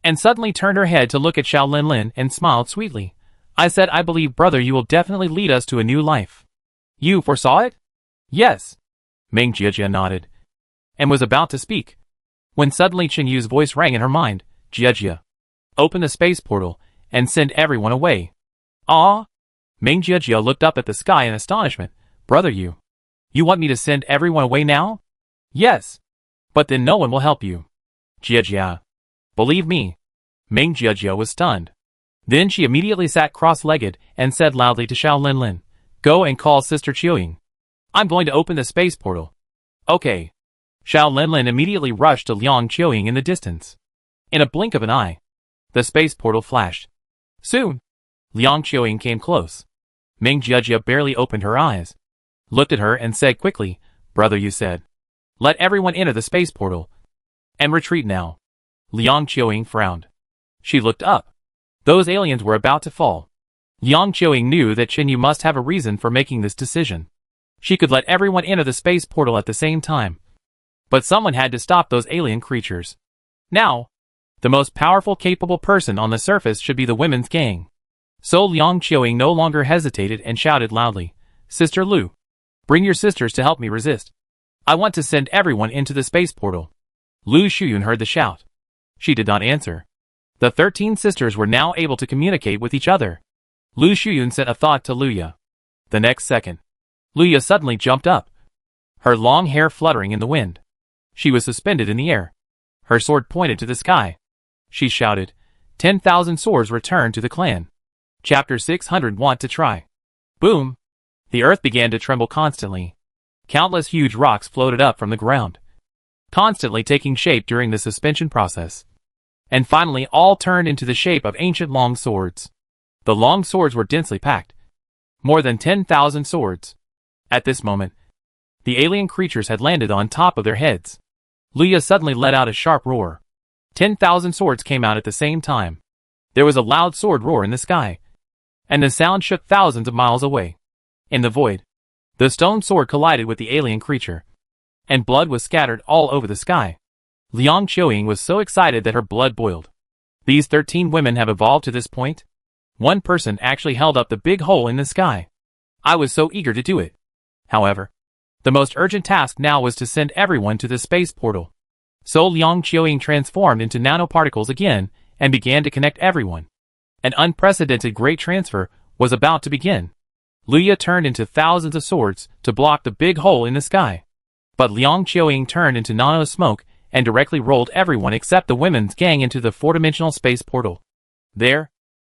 and suddenly turned her head to look at Xiao Linlin and smiled sweetly. I said I believe brother you will definitely lead us to a new life. You foresaw it? Yes. Ming Jiajia nodded, and was about to speak, when suddenly Qinyu's voice rang in her mind. Jiajia. Open the space portal, and send everyone away. Ah? Ming Jiajia looked up at the sky in astonishment. Brother you want me to send everyone away now? Yes. But then no one will help you. Jiajia. Believe me. Ming Jiajia was stunned. Then she immediately sat cross-legged and said loudly to Xiao Linlin, Go and call Sister Qiuying. I'm going to open the space portal. Okay. Xiao Linlin immediately rushed to Liang Qiuying in the distance. In a blink of an eye, the space portal flashed. Soon, Liang Qiuying came close. Ming Jiajia barely opened her eyes, looked at her and said quickly, Brother you said, let everyone enter the space portal, and retreat now. Liang Qiuying frowned. She looked up. Those aliens were about to fall. Liang Qiuying knew that Qinyu must have a reason for making this decision. She could let everyone enter the space portal at the same time, but someone had to stop those alien creatures. Now, the most powerful capable person on the surface should be the women's gang. So Liang Qiuying no longer hesitated and shouted loudly, Sister Lu, bring your sisters to help me resist. I want to send everyone into the space portal. Lu Shuyun heard the shout. She did not answer. The 13 sisters were now able to communicate with each other. Lu Shuyun sent a thought to Luya. The next second, Luya suddenly jumped up, her long hair fluttering in the wind. She was suspended in the air. Her sword pointed to the sky. She shouted, 10,000 swords return to the clan. Chapter 600 Want to try. Boom! The earth began to tremble constantly. Countless huge rocks floated up from the ground, constantly taking shape during the suspension process. And finally all turned into the shape of ancient long swords. The long swords were densely packed. More than 10,000 swords. At this moment, the alien creatures had landed on top of their heads. Luya suddenly let out a sharp roar. 10,000 swords came out at the same time. There was a loud sword roar in the sky, and the sound shook thousands of miles away. In the void, the stone sword collided with the alien creature, and blood was scattered all over the sky. Liang Qiuying was so excited that her blood boiled. These 13 women have evolved to this point? One person actually held up the big hole in the sky. I was so eager to do it. However, the most urgent task now was to send everyone to the space portal. So Liang Qiuying transformed into nanoparticles again and began to connect everyone. An unprecedented great transfer was about to begin. Luya turned into thousands of swords to block the big hole in the sky. But Liang Qiuying turned into nano smoke and directly rolled everyone except the women's gang into the four-dimensional space portal. There,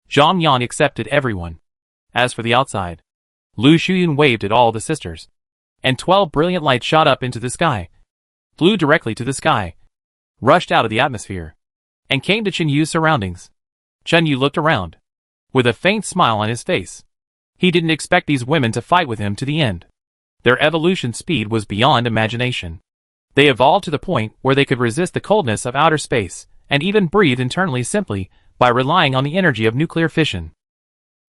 Zhang Yan accepted everyone. As for the outside, Lu Shuyun waved at all the sisters. And 12 brilliant lights shot up into the sky, flew directly to the sky, rushed out of the atmosphere, and came to Chen Yu's surroundings. Chen Yu looked around, with a faint smile on his face. He didn't expect these women to fight with him to the end. Their evolution speed was beyond imagination. They evolved to the point where they could resist the coldness of outer space, and even breathe internally simply by relying on the energy of nuclear fission.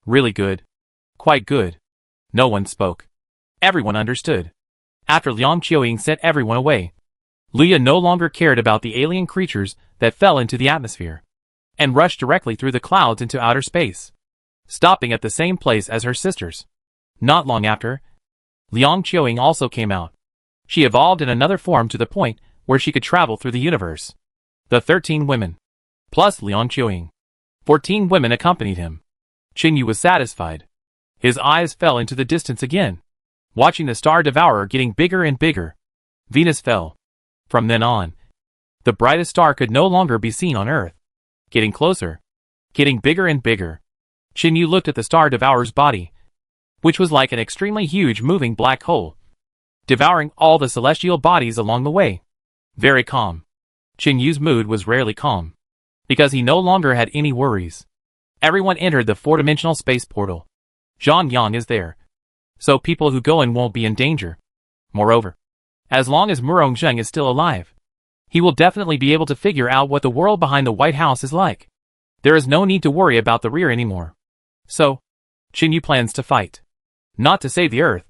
Really good. Quite good. No one spoke. Everyone understood. After Liang Qiuying sent everyone away, Luya no longer cared about the alien creatures that fell into the atmosphere, and rushed directly through the clouds into outer space, stopping at the same place as her sisters. Not long after, Liang Qiuying also came out. She evolved in another form to the point where she could travel through the universe. The 13 women, plus Liang Qiuying. 14 women accompanied him. Chen Yu was satisfied. His eyes fell into the distance again, watching the star devourer getting bigger and bigger. Venus fell. From then on, the brightest star could no longer be seen on Earth. Getting closer. Getting bigger and bigger. Chen Yu looked at the star devourer's body, which was like an extremely huge moving black hole, devouring all the celestial bodies along the way. Very calm. Chen Yu's mood was rarely calm, because he no longer had any worries. Everyone entered the four-dimensional space portal. Zhang Yang is there, so people who go in won't be in danger. Moreover, as long as Murong Zheng is still alive, he will definitely be able to figure out what the world behind the White House is like. There is no need to worry about the rear anymore. So, Chen Yu plans to fight. Not to save the Earth,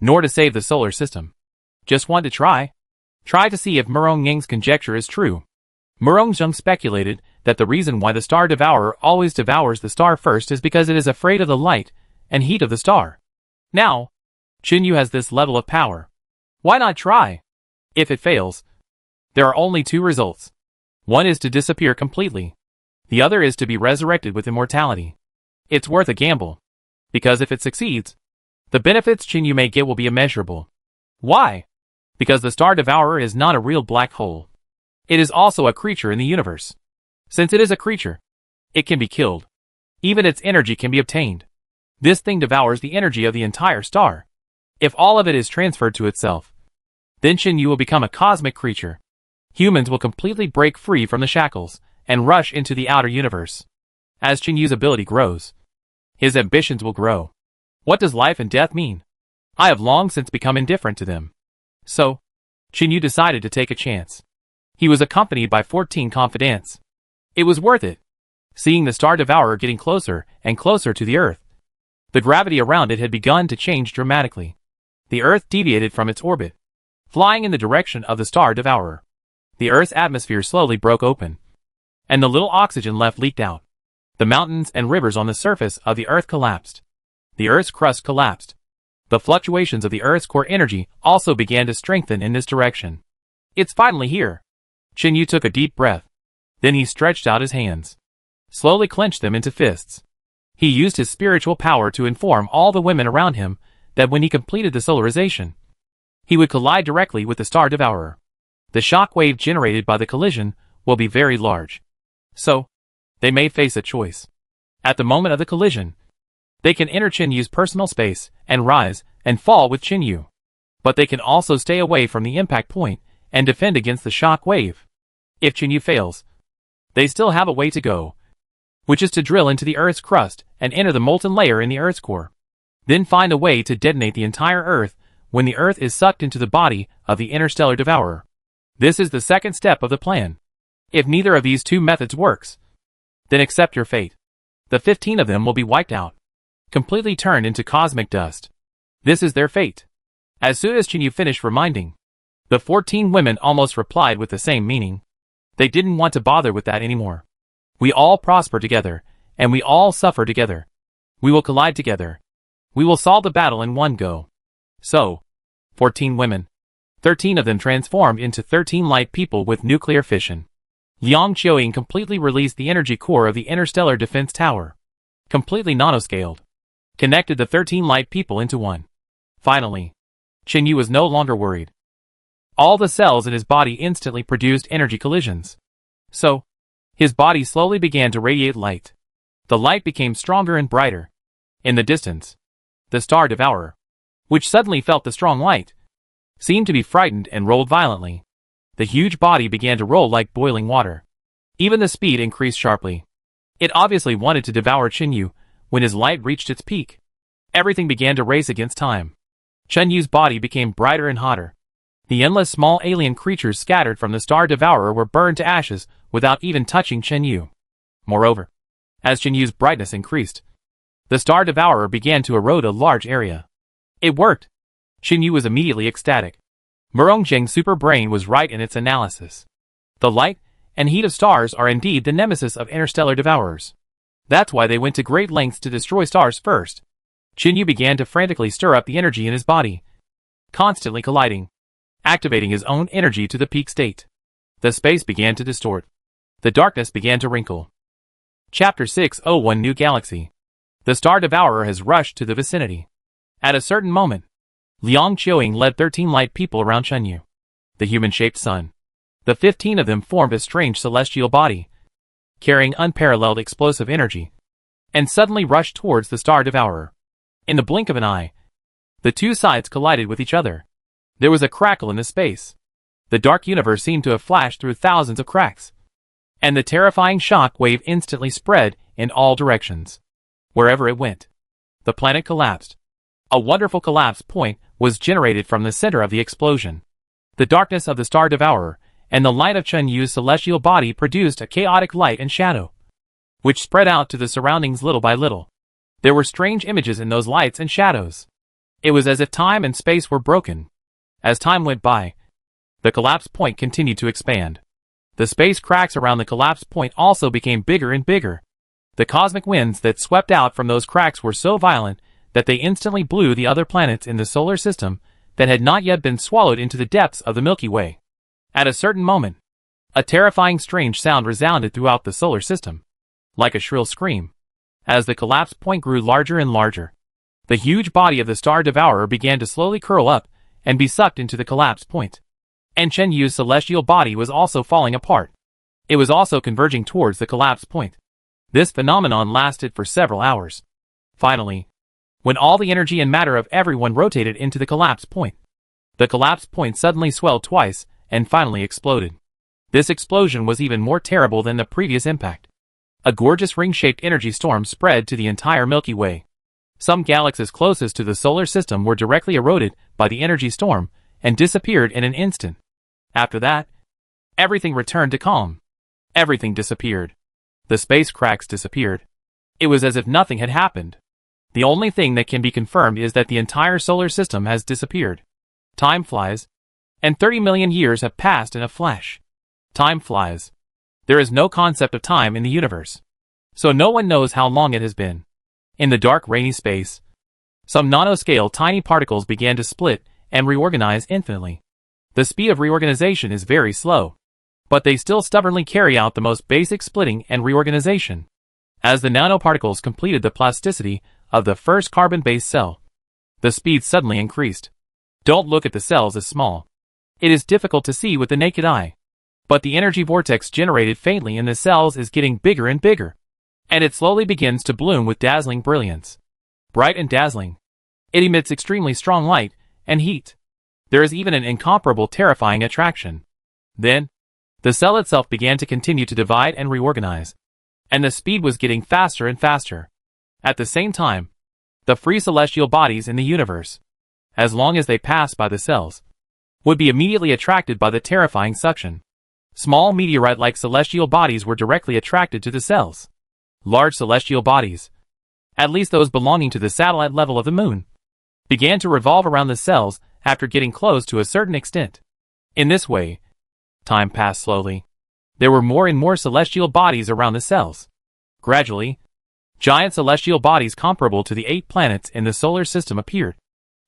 nor to save the solar system. Just want to try. Try to see if Murong Yang's conjecture is true. Murong Zheng speculated that the reason why the star devourer always devours the star first is because it is afraid of the light and heat of the star. Now, Chen Yu has this level of power. Why not try? If it fails, there are only two results. One is to disappear completely. The other is to be resurrected with immortality. It's worth a gamble, because if it succeeds, the benefits Chen Yu may get will be immeasurable. Why? Because the star devourer is not a real black hole. It is also a creature in the universe. Since it is a creature, it can be killed. Even its energy can be obtained. This thing devours the energy of the entire star. If all of it is transferred to itself, then Chen Yu will become a cosmic creature. Humans will completely break free from the shackles and rush into the outer universe. As Chen Yu's ability grows, his ambitions will grow. What does life and death mean? I have long since become indifferent to them. So, Chen Yu decided to take a chance. He was accompanied by 14 confidants. It was worth it. Seeing the star devourer getting closer and closer to the Earth, the gravity around it had begun to change dramatically. The Earth deviated from its orbit, flying in the direction of the star devourer. The Earth's atmosphere slowly broke open, and the little oxygen left leaked out. The mountains and rivers on the surface of the Earth collapsed. The Earth's crust collapsed. The fluctuations of the Earth's core energy also began to strengthen in this direction. It's finally here. Chen Yu took a deep breath. Then he stretched out his hands, slowly clenched them into fists. He used his spiritual power to inform all the women around him that when he completed the solarization, he would collide directly with the star devourer. The shock wave generated by the collision will be very large. So, they may face a choice. At the moment of the collision, they can enter Chen Yu's personal space and rise and fall with Chen Yu. But they can also stay away from the impact point and defend against the shock wave. If Chen Yu fails, they still have a way to go, which is to drill into the Earth's crust and enter the molten layer in the Earth's core. Then find a way to detonate the entire Earth when the Earth is sucked into the body of the interstellar devourer. This is the second step of the plan. If neither of these two methods works, then accept your fate. The 15 of them will be wiped out, completely turned into cosmic dust. This is their fate. As soon as Chen Yu finished reminding, the 14 women almost replied with the same meaning. They didn't want to bother with that anymore. We all prosper together, and we all suffer together. We will collide together. We will solve the battle in one go. So, 14 women, 13 of them transformed into 13 light people with nuclear fission. Liang Qiuying completely released the energy core of the interstellar defense tower. Completely nanoscaled. Connected the 13 light people into one. Finally, Chen Yu was no longer worried. All the cells in his body instantly produced energy collisions. So, his body slowly began to radiate light. The light became stronger and brighter. In the distance, the star devourer, which suddenly felt the strong light, seemed to be frightened and rolled violently. The huge body began to roll like boiling water. Even the speed increased sharply. It obviously wanted to devour Chen Yu. When his light reached its peak, everything began to race against time. Chen Yu's body became brighter and hotter. The endless small alien creatures scattered from the star devourer were burned to ashes without even touching Chen Yu. Moreover, as Chen Yu's brightness increased, the star devourer began to erode a large area. It worked. Chen Yu was immediately ecstatic. Murongzheng's super brain was right in its analysis. The light and heat of stars are indeed the nemesis of interstellar devourers. That's why they went to great lengths to destroy stars first. Chen Yu began to frantically stir up the energy in his body, constantly colliding, activating his own energy to the peak state. The space began to distort. The darkness began to wrinkle. Chapter 601 New Galaxy. The Star Devourer has rushed to the vicinity. At a certain moment, Liang Qiuying led 13 light people around Chen Yu, the human-shaped sun. The 15 of them formed a strange celestial body, carrying unparalleled explosive energy, and suddenly rushed towards the Star Devourer. In the blink of an eye, the two sides collided with each other. There was a crackle in the space. The dark universe seemed to have flashed through thousands of cracks, and the terrifying shock wave instantly spread in all directions. Wherever it went, the planet collapsed. A wonderful collapse point was generated from the center of the explosion. The darkness of the Star Devourer and the light of Chen Yu's celestial body produced a chaotic light and shadow, which spread out to the surroundings little by little. There were strange images in those lights and shadows. It was as if time and space were broken. As time went by, the collapse point continued to expand. The space cracks around the collapse point also became bigger and bigger. The cosmic winds that swept out from those cracks were so violent that they instantly blew the other planets in the solar system that had not yet been swallowed into the depths of the Milky Way. At a certain moment, a terrifying strange sound resounded throughout the solar system, like a shrill scream. As the collapse point grew larger and larger, the huge body of the Star Devourer began to slowly curl up and be sucked into the collapse point. And Chen Yu's celestial body was also falling apart. It was also converging towards the collapse point. This phenomenon lasted for several hours. Finally, when all the energy and matter of everyone rotated into the collapse point, the collapse point suddenly swelled twice and finally exploded. This explosion was even more terrible than the previous impact. A gorgeous ring-shaped energy storm spread to the entire Milky Way. Some galaxies closest to the solar system were directly eroded by the energy storm and disappeared in an instant. After that, everything returned to calm. Everything disappeared. The space cracks disappeared. It was as if nothing had happened. The only thing that can be confirmed is that the entire solar system has disappeared. Time flies, and 30 million years have passed in a flash. Time flies. There is no concept of time in the universe, so no one knows how long it has been. In the dark rainy space, some nanoscale tiny particles began to split and reorganize infinitely. The speed of reorganization is very slow, but they still stubbornly carry out the most basic splitting and reorganization. As the nanoparticles completed the plasticity of the first carbon-based cell, the speed suddenly increased. Don't look at the cells as small. It is difficult to see with the naked eye, but the energy vortex generated faintly in the cells is getting bigger and bigger, and it slowly begins to bloom with dazzling brilliance. Bright and dazzling, it emits extremely strong light and heat. There is even an incomparable terrifying attraction. Then, the cell itself began to continue to divide and reorganize, and the speed was getting faster and faster. At the same time, the free celestial bodies in the universe, as long as they passed by the cells, would be immediately attracted by the terrifying suction. Small meteorite-like celestial bodies were directly attracted to the cells. Large celestial bodies, at least those belonging to the satellite level of the moon, began to revolve around the cells after getting close to a certain extent. In this way, time passed slowly. There were more and more celestial bodies around the cells. Gradually, giant celestial bodies comparable to the 8 planets in the solar system appeared,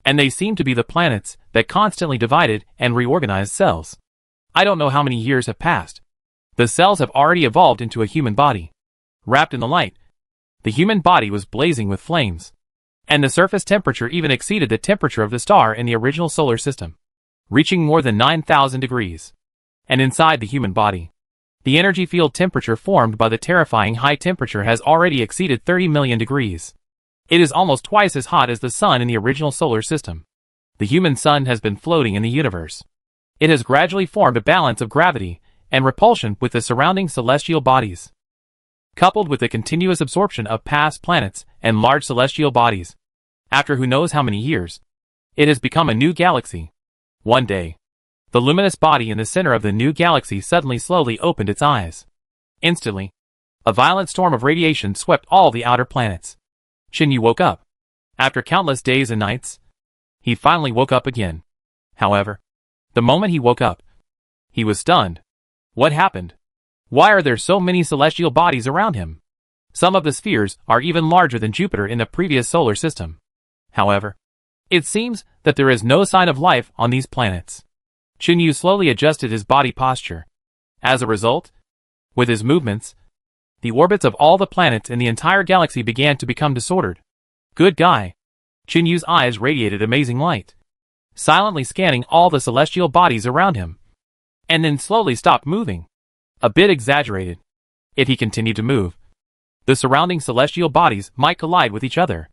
and they seemed to be the planets that constantly divided and reorganized cells. I don't know how many years have passed. The cells have already evolved into a human body. Wrapped in the light, the human body was blazing with flames. And the surface temperature even exceeded the temperature of the star in the original solar system, reaching more than 9,000 degrees. And inside the human body, the energy field temperature formed by the terrifying high temperature has already exceeded 30 million degrees. It is almost twice as hot as the sun in the original solar system. The human sun has been floating in the universe. It has gradually formed a balance of gravity and repulsion with the surrounding celestial bodies. Coupled with the continuous absorption of past planets and large celestial bodies, after who knows how many years, it has become a new galaxy. One day, the luminous body in the center of the new galaxy suddenly slowly opened its eyes. Instantly, a violent storm of radiation swept all the outer planets. Chinyu woke up. After countless days and nights, he finally woke up again. However, the moment he woke up, he was stunned. What happened? Why are there so many celestial bodies around him? Some of the spheres are even larger than Jupiter in the previous solar system. However, it seems that there is no sign of life on these planets. Chinyu slowly adjusted his body posture. As a result, with his movements, the orbits of all the planets in the entire galaxy began to become disordered. Good guy. Chinyu's eyes radiated amazing light, silently scanning all the celestial bodies around him, and then slowly stopped moving. A bit exaggerated. If he continued to move, the surrounding celestial bodies might collide with each other.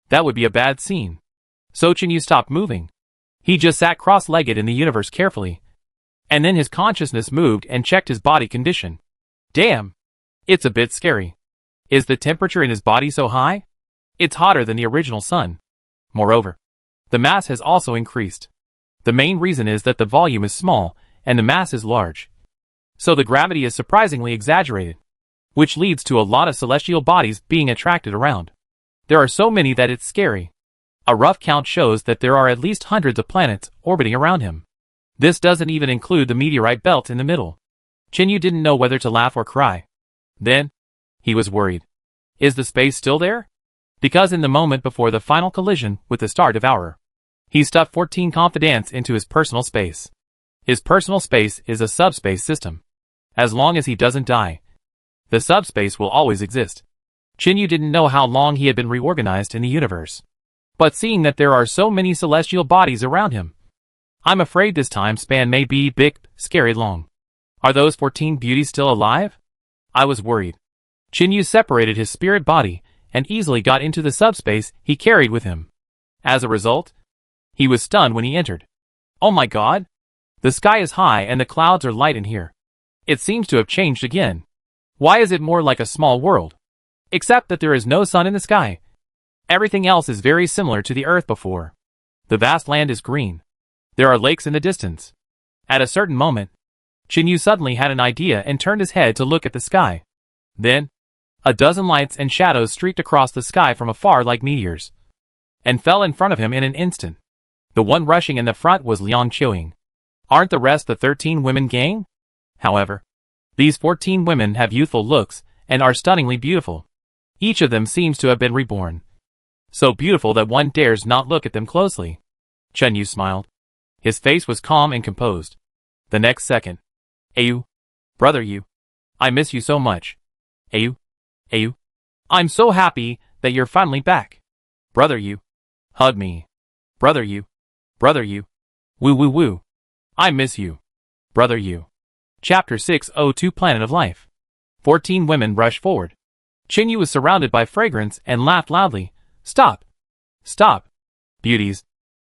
That would be a bad scene. So Chinyu stopped moving. He just sat cross-legged in the universe carefully, and then his consciousness moved and checked his body condition. Damn! It's a bit scary. Is the temperature in his body so high? It's hotter than the original sun. Moreover, the mass has also increased. The main reason is that the volume is small and the mass is large. So the gravity is surprisingly exaggerated, which leads to a lot of celestial bodies being attracted around. There are so many that it's scary. A rough count shows that there are at least hundreds of planets orbiting around him. This doesn't even include the meteorite belt in the middle. Chinyu didn't know whether to laugh or cry. Then, he was worried. Is the space still there? Because in the moment before the final collision with the Star Devourer, he stuffed 14 confidants into his personal space. His personal space is a subspace system. As long as he doesn't die, the subspace will always exist. Chinyu didn't know how long he had been reorganized in the universe. But seeing that there are so many celestial bodies around him, I'm afraid this time span may be big, scary long. Are those 14 beauties still alive? I was worried. Chinyu separated his spirit body and easily got into the subspace he carried with him. As a result, he was stunned when he entered. Oh my god! The sky is high and the clouds are light in here. It seems to have changed again. Why is it more like a small world? Except that there is no sun in the sky. Everything else is very similar to the Earth before. The vast land is green. There are lakes in the distance. At a certain moment, Chinyu suddenly had an idea and turned his head to look at the sky. Then, a dozen lights and shadows streaked across the sky from afar like meteors, and fell in front of him in an instant. The one rushing in the front was Liang Qiuing. Aren't the rest the 13 women gang? However, these 14 women have youthful looks and are stunningly beautiful. Each of them seems to have been reborn. So beautiful that one dares not look at them closely. Chenyu smiled. His face was calm and composed. The next second, Ayu, brother Yu, I miss you so much. Ayu, Ayu, I'm so happy that you're finally back. Brother Yu, hug me. Brother Yu, woo woo woo. I miss you. Brother Yu. Chapter 602 Planet of Life. 14 women rushed forward. Chinyu was surrounded by fragrance and laughed loudly. Stop. Stop. Beauties.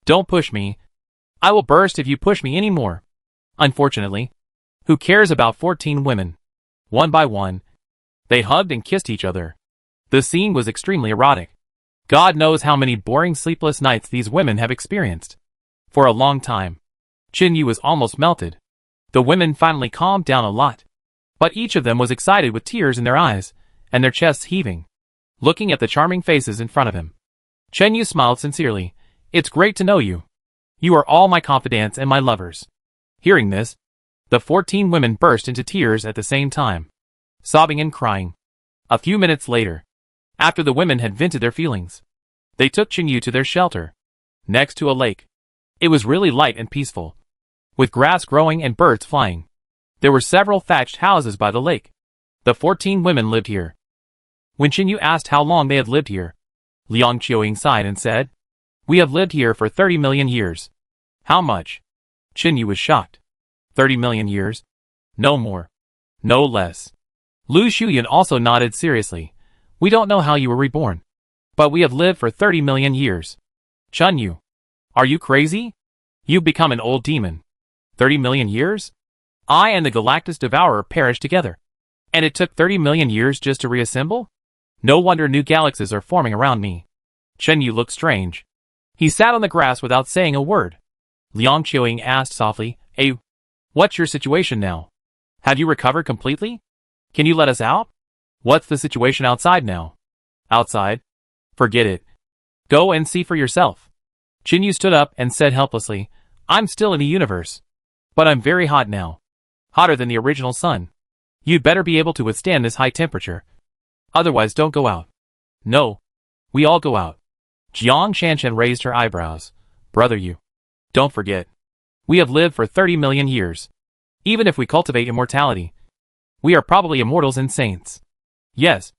Don't push me. I will burst if you push me any more. Unfortunately, who cares about 14 women? One by one, they hugged and kissed each other. The scene was extremely erotic. God knows how many boring sleepless nights these women have experienced. For a long time, Chinyu was almost melted. The women finally calmed down a lot, but each of them was excited with tears in their eyes and their chests heaving, looking at the charming faces in front of him. Chinyu smiled sincerely. It's great to know you. You are all my confidants and my lovers. Hearing this, the 14 women burst into tears at the same time, sobbing and crying. A few minutes later, after the women had vented their feelings, they took Chinyu to their shelter, next to a lake. It was really light and peaceful, with grass growing and birds flying. There were several thatched houses by the lake. The 14 women lived here. When Qinyu asked how long they had lived here, Liang Qiuying sighed and said, "We have lived here for 30 million years." "How much?" Qinyu was shocked. 30 million years? No more. No less. Lu Shuyan also nodded seriously. "We don't know how you were reborn, but we have lived for 30 million years." "Chunyu, are you crazy? You've become an old demon. 30 million years? I and the Galactus Devourer perished together, and it took 30 million years just to reassemble? No wonder new galaxies are forming around me." Chunyu looked strange. He sat on the grass without saying a word. Liang Qiuying asked softly, "Hey, what's your situation now? Have you recovered completely? Can you let us out? What's the situation outside now?" "Outside? Forget it. Go and see for yourself." Qinyu stood up and said helplessly, "I'm still in the universe, but I'm very hot now. Hotter than the original sun. You'd better be able to withstand this high temperature. Otherwise don't go out." "No. We all go out." Jiang Shanshan raised her eyebrows. "Brother, you. Don't forget. We have lived for 30 million years. Even if we cultivate immortality, we are probably immortals and saints." "Yes.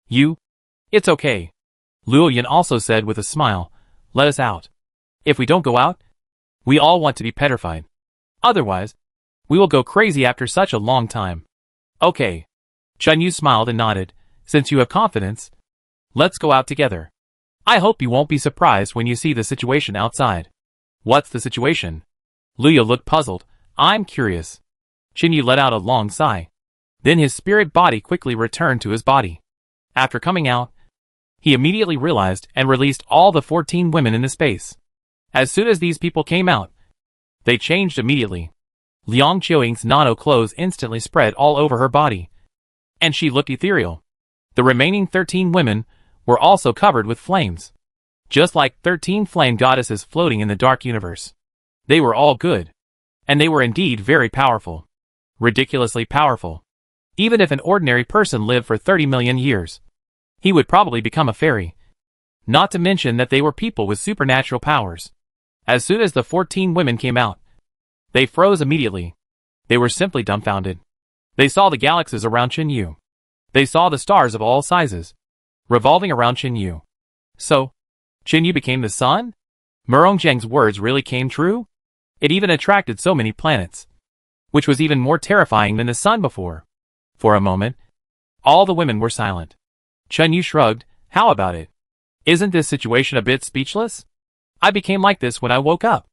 You. It's okay." Luo Yan also said with a smile, "Let us out. If we don't go out, we all want to be petrified. Otherwise, we will go crazy after such a long time." "Okay." Chunyu smiled and nodded. "Since you have confidence, let's go out together. I hope you won't be surprised when you see the situation outside." "What's the situation?" Luo looked puzzled. "I'm curious." Qinyu let out a long sigh. Then his spirit body quickly returned to his body. After coming out, he immediately realized and released all the 14 women in the space. As soon as these people came out, they changed immediately. Liang Qiuying's nano clothes instantly spread all over her body, and she looked ethereal. The remaining 13 women were also covered with flames, just like 13 flame goddesses floating in the dark universe. They were all good, and they were indeed very powerful. Ridiculously powerful. Even if an ordinary person lived for 30 million years, he would probably become a fairy. Not to mention that they were people with supernatural powers. As soon as the 14 women came out, they froze immediately. They were simply dumbfounded. They saw the galaxies around Qinyu. They saw the stars of all sizes, revolving around Qinyu. So, Qinyu became the sun? Murongzhang's words really came true? It even attracted so many planets, which was even more terrifying than the sun before. For a moment, all the women were silent. Qinyu shrugged. "How about it? Isn't this situation a bit speechless? I became like this when I woke up."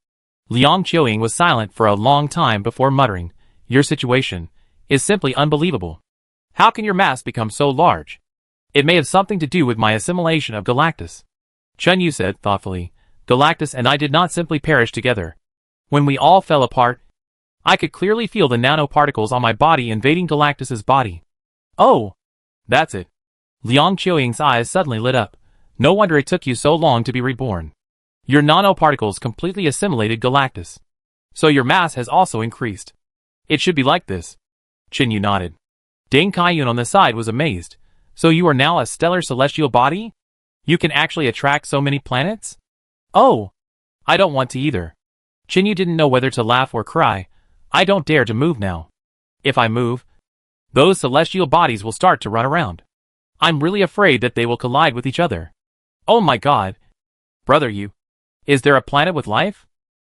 Liang Qiuying was silent for a long time before muttering, "Your situation is simply unbelievable. How can your mass become so large? It may have something to do with my assimilation of Galactus." Qinyu said thoughtfully, "Galactus and I did not simply perish together. When we all fell apart, I could clearly feel the nanoparticles on my body invading Galactus's body." "Oh, that's it." Liang Qiuying's eyes suddenly lit up. "No wonder it took you so long to be reborn. Your nanoparticles completely assimilated Galactus. So your mass has also increased. It should be like this." Qinyu nodded. Deng Kaiyun on the side was amazed. "So you are now a stellar celestial body? You can actually attract so many planets?" "Oh, I don't want to either." Qinyu didn't know whether to laugh or cry. "I don't dare to move now. If I move, those celestial bodies will start to run around. I'm really afraid that they will collide with each other." "Oh my god. Brother, is there a planet with life?"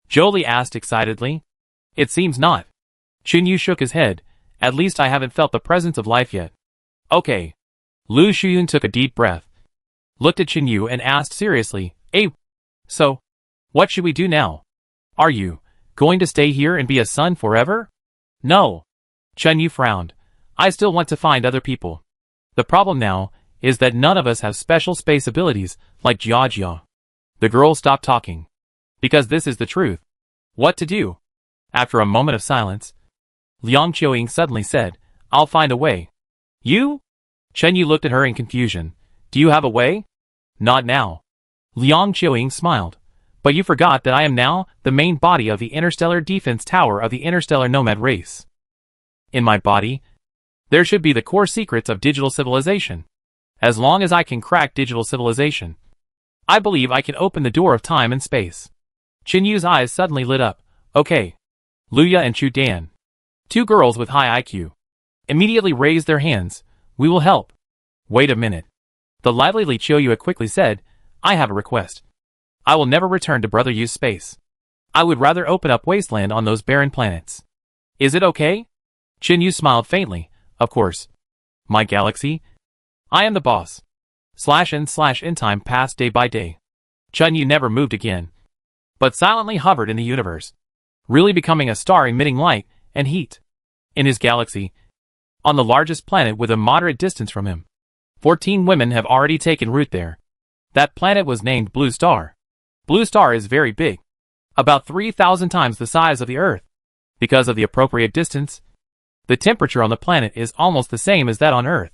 Jolie asked excitedly. "It seems not." Qinyu shook his head. "At least I haven't felt the presence of life yet." "Okay." Lu Shuyun took a deep breath, looked at Qinyu and asked seriously, So, what should we do now? Are you going to stay here and be a son forever?" "No." Qinyu frowned. "I still want to find other people. The problem now is that none of us have special space abilities like Jia Jia." The girl stopped talking. Because this is the truth. What to do? After a moment of silence, Liang Qiuying suddenly said, "I'll find a way." "You?" Qinyu looked at her in confusion. "Do you have a way?" "Not now." Liang Qiuying smiled. "But you forgot that I am now the main body of the Interstellar Defense Tower of the Interstellar Nomad race. In my body, there should be the core secrets of digital civilization. As long as I can crack digital civilization, I believe I can open the door of time and space. Qin Yu's eyes suddenly lit up. Okay. Luya and Chu Dan, two girls with high IQ, immediately raised their hands. We will help. Wait a minute. The lively Li Qiuyue quickly said, I have a request. I will never return to Brother Yu's space. I would rather open up wasteland on those barren planets. Is it okay? Qin Yu smiled faintly. Of course. My galaxy? I am the boss. /n/in time passed day by day. Qin Yu never moved again, but silently hovered in the universe, really becoming a star emitting light and heat. In his galaxy, on the largest planet with a moderate distance from him, 14 women have already taken root there. That planet was named Blue Star. Blue Star is very big, about 3,000 times the size of the Earth. Because of the appropriate distance, the temperature on the planet is almost the same as that on Earth.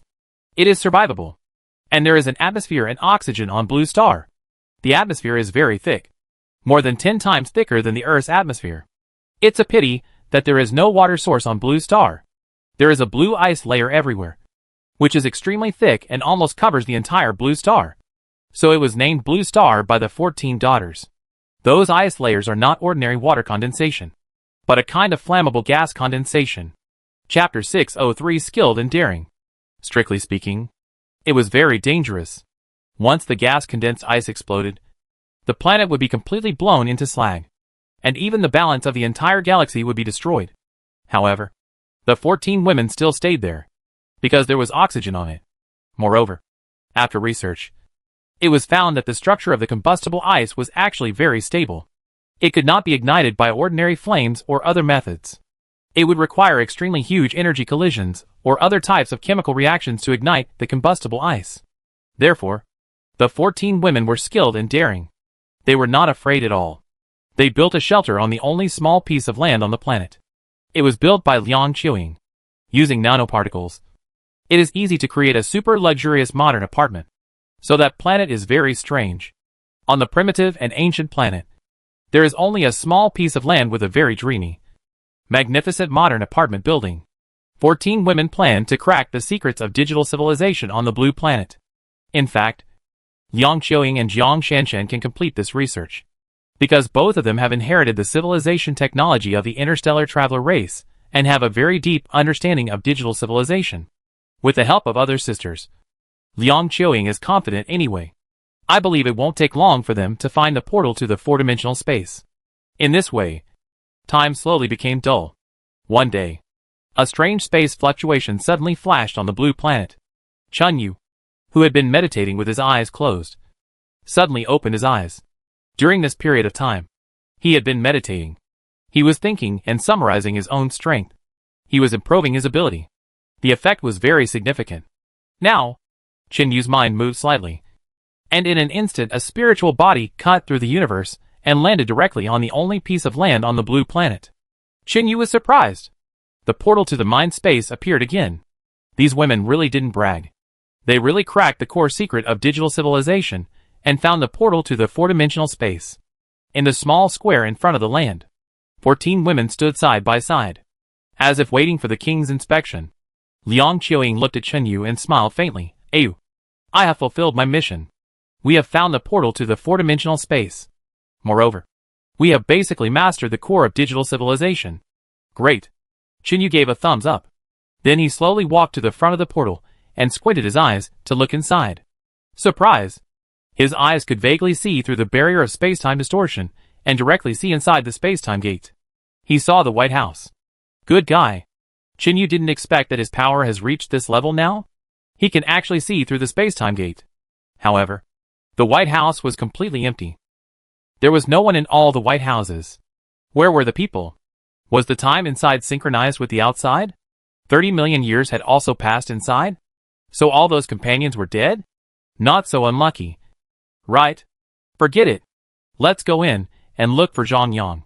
It is survivable, and there is an atmosphere and oxygen on Blue Star. The atmosphere is very thick, more than 10 times thicker than the Earth's atmosphere. It's a pity that there is no water source on Blue Star. There is a blue ice layer everywhere, which is extremely thick and almost covers the entire Blue Star. So it was named Blue Star by the 14 daughters. Those ice layers are not ordinary water condensation, but a kind of flammable gas condensation. Chapter 603 Skilled and Daring. Strictly speaking, it was very dangerous. Once the gas condensed ice exploded, the planet would be completely blown into slag, and even the balance of the entire galaxy would be destroyed. However, the 14 women still stayed there, because there was oxygen on it. Moreover, after research, it was found that the structure of the combustible ice was actually very stable. It could not be ignited by ordinary flames or other methods. It would require extremely huge energy collisions or other types of chemical reactions to ignite the combustible ice. Therefore, the 14 women were skilled and daring. They were not afraid at all. They built a shelter on the only small piece of land on the planet. It was built by Liang Qiuying, using nanoparticles. It is easy to create a super luxurious modern apartment. So that planet is very strange. On the primitive and ancient planet, there is only a small piece of land with a very dreamy, magnificent modern apartment building. 14 women planned to crack the secrets of digital civilization on the blue planet. In fact, Liang Qiuying and Jiang Shanshan can complete this research, because both of them have inherited the civilization technology of the interstellar traveler race and have a very deep understanding of digital civilization. With the help of other sisters, Liang Qiuying is confident anyway. I believe it won't take long for them to find the portal to the four-dimensional space. In this way, time slowly became dull. One day, a strange space fluctuation suddenly flashed on the blue planet. Qin Yu, who had been meditating with his eyes closed, suddenly opened his eyes. During this period of time, he had been meditating. He was thinking and summarizing his own strength. He was improving his ability. The effect was very significant. Now, Qin Yu's mind moved slightly, and in an instant a spiritual body cut through the universe and landed directly on the only piece of land on the blue planet. Qin Yu was surprised. The portal to the mind space appeared again. These women really didn't brag. They really cracked the core secret of digital civilization and found the portal to the four-dimensional space. In the small square in front of the land, 14 women stood side by side, as if waiting for the king's inspection. Liang Qiuying looked at Qin Yu and smiled faintly. Ayu, I have fulfilled my mission. We have found the portal to the four-dimensional space. Moreover, we have basically mastered the core of digital civilization. Great. Qin Yu gave a thumbs up. Then he slowly walked to the front of the portal and squinted his eyes to look inside. Surprise! His eyes could vaguely see through the barrier of space-time distortion and directly see inside the space-time gate. He saw the White House. Good guy. Qin Yu didn't expect that his power has reached this level now. He can actually see through the space-time gate. However, the White House was completely empty. There was no one in all the White Houses. Where were the people? Was the time inside synchronized with the outside? 30 million years had also passed inside? So all those companions were dead? Not so unlucky. Right. Forget it. Let's go in and look for Zhang Yang.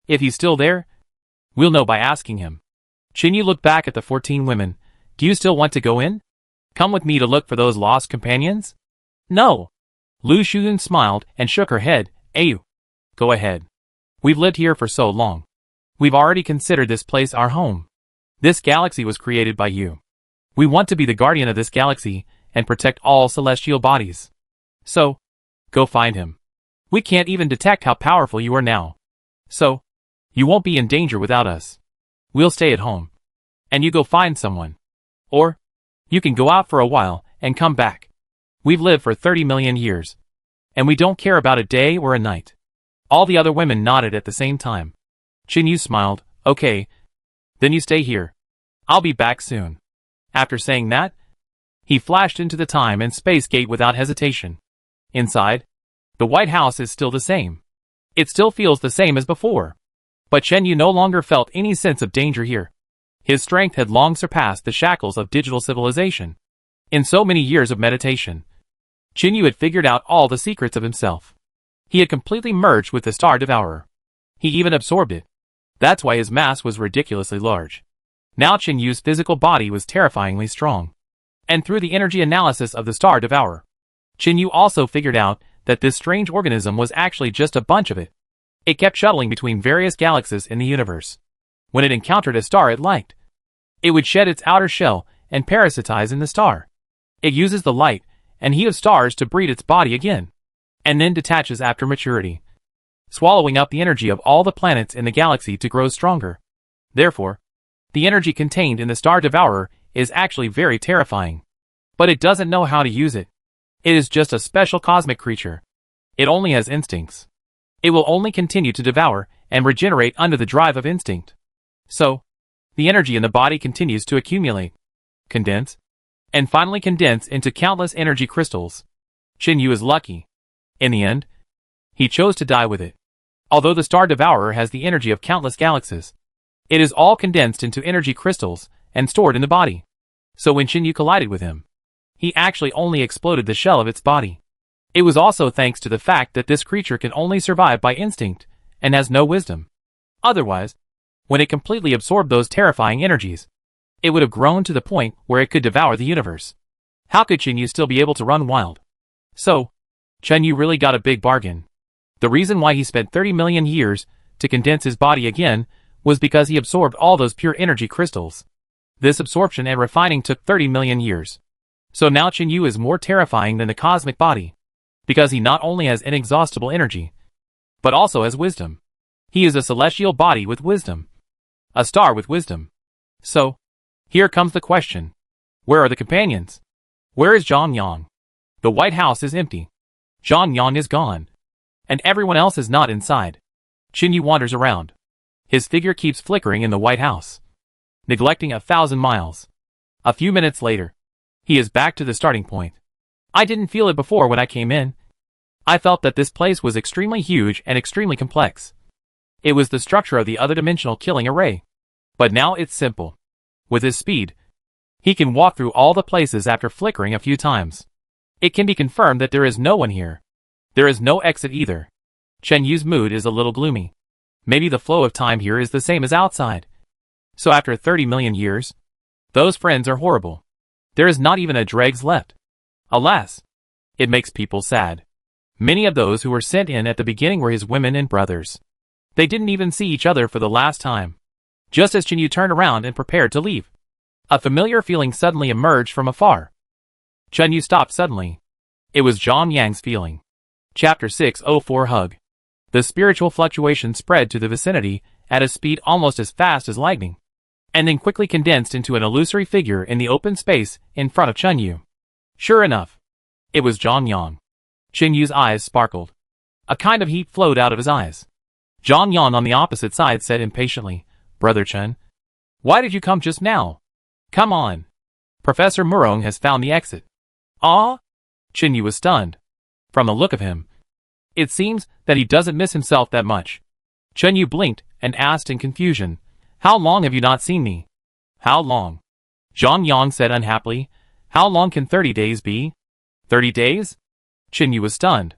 If he's still there, we'll know by asking him. Qin Yu looked back at the 14 women. Do you still want to go in? Come with me to look for those lost companions? No. Lu Xuyun smiled and shook her head. Ayu. Go ahead. We've lived here for so long. We've already considered this place our home. This galaxy was created by you. We want to be the guardian of this galaxy and protect all celestial bodies. So, go find him. We can't even detect how powerful you are now. So, you won't be in danger without us. We'll stay at home. And you go find someone. Or, you can go out for a while and come back. We've lived for 30 million years. And we don't care about a day or a night. All the other women nodded at the same time. Chinyu smiled. Okay. Then you stay here. I'll be back soon. After saying that, he flashed into the time and space gate without hesitation. Inside, the White House is still the same. It still feels the same as before. But Chinyu no longer felt any sense of danger here. His strength had long surpassed the shackles of digital civilization. In so many years of meditation, Chinyu had figured out all the secrets of himself. He had completely merged with the Star Devourer. He even absorbed it. That's why his mass was ridiculously large. Now Chinyu's physical body was terrifyingly strong. And through the energy analysis of the Star Devourer, Chinyu also figured out that this strange organism was actually just a bunch of it. It kept shuttling between various galaxies in the universe. When it encountered a star it liked, it would shed its outer shell and parasitize in the star. It uses the light and heat of stars to breed its body again, and then detaches after maturity, swallowing up the energy of all the planets in the galaxy to grow stronger. Therefore, the energy contained in the Star Devourer is actually very terrifying. But it doesn't know how to use it. It is just a special cosmic creature. It only has instincts. It will only continue to devour and regenerate under the drive of instinct. So, the energy in the body continues to accumulate, condense, and finally condense into countless energy crystals. Chinyu is lucky. In the end, he chose to die with it. Although the Star Devourer has the energy of countless galaxies, it is all condensed into energy crystals and stored in the body. So when Chinyu collided with him, he actually only exploded the shell of its body. It was also thanks to the fact that this creature can only survive by instinct and has no wisdom. Otherwise, when it completely absorbed those terrifying energies, it would have grown to the point where it could devour the universe. How could Chinyu still be able to run wild? So, Chinyu really got a big bargain. The reason why he spent 30 million years to condense his body again was because he absorbed all those pure energy crystals. This absorption and refining took 30 million years. So now Chinyu is more terrifying than the cosmic body, because he not only has inexhaustible energy, but also has wisdom. He is a celestial body with wisdom. A star with wisdom. So, here comes the question. Where are the companions? Where is Zhang Yang? The White House is empty. Zhang Yang is gone. And everyone else is not inside. Chinyu wanders around. His figure keeps flickering in the White House, neglecting 1,000 miles. A few minutes later, he is back to the starting point. I didn't feel it before when I came in. I felt that this place was extremely huge and extremely complex. It was the structure of the other dimensional killing array. But now it's simple. With his speed, he can walk through all the places after flickering a few times. It can be confirmed that there is no one here. There is no exit either. Chinyu's mood is a little gloomy. Maybe the flow of time here is the same as outside. So after 30 million years, those friends are horrible. There is not even a dregs left. Alas, it makes people sad. Many of those who were sent in at the beginning were his women and brothers. They didn't even see each other for the last time. Just as Chinyu turned around and prepared to leave, a familiar feeling suddenly emerged from afar. Chinyu stopped suddenly. It was Zhang Yang's feeling. Chapter 604 Hug. The spiritual fluctuation spread to the vicinity at a speed almost as fast as lightning, and then quickly condensed into an illusory figure in the open space in front of Chinyu. Sure enough, it was Zhang Yang. Chinyu's eyes sparkled. A kind of heat flowed out of his eyes. Zhang Yang on the opposite side said impatiently, Brother Chen, why did you come just now? Come on. Professor Murong has found the exit. Ah? Chinyu was stunned. From the look of him, it seems that he doesn't miss himself that much. Chinyu blinked and asked in confusion, How long have you not seen me? How long? Zhang Yang said unhappily, How long can 30 days be? 30 days? Chinyu was stunned.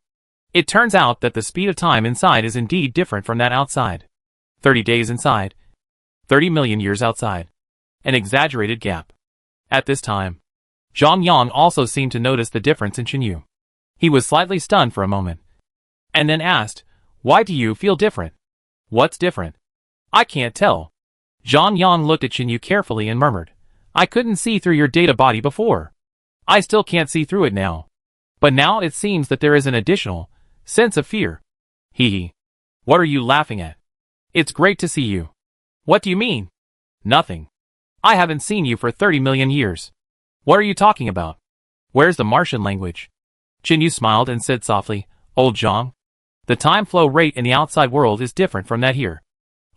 It turns out that the speed of time inside is indeed different from that outside. 30 days inside. 30 million years outside. An exaggerated gap. At this time, Zhang Yang also seemed to notice the difference in Chinyu. He was slightly stunned for a moment, and then asked, Why do you feel different? What's different? I can't tell. Zhang Yang looked at Chinyu carefully and murmured, I couldn't see through your data body before. I still can't see through it now. But now it seems that there is an additional sense of fear. Hee hee. What are you laughing at? It's great to see you. What do you mean? Nothing. I haven't seen you for 30 million years. What are you talking about? Where's the Martian language? Chinyu smiled and said softly, Old Zhang. The time flow rate in the outside world is different from that here.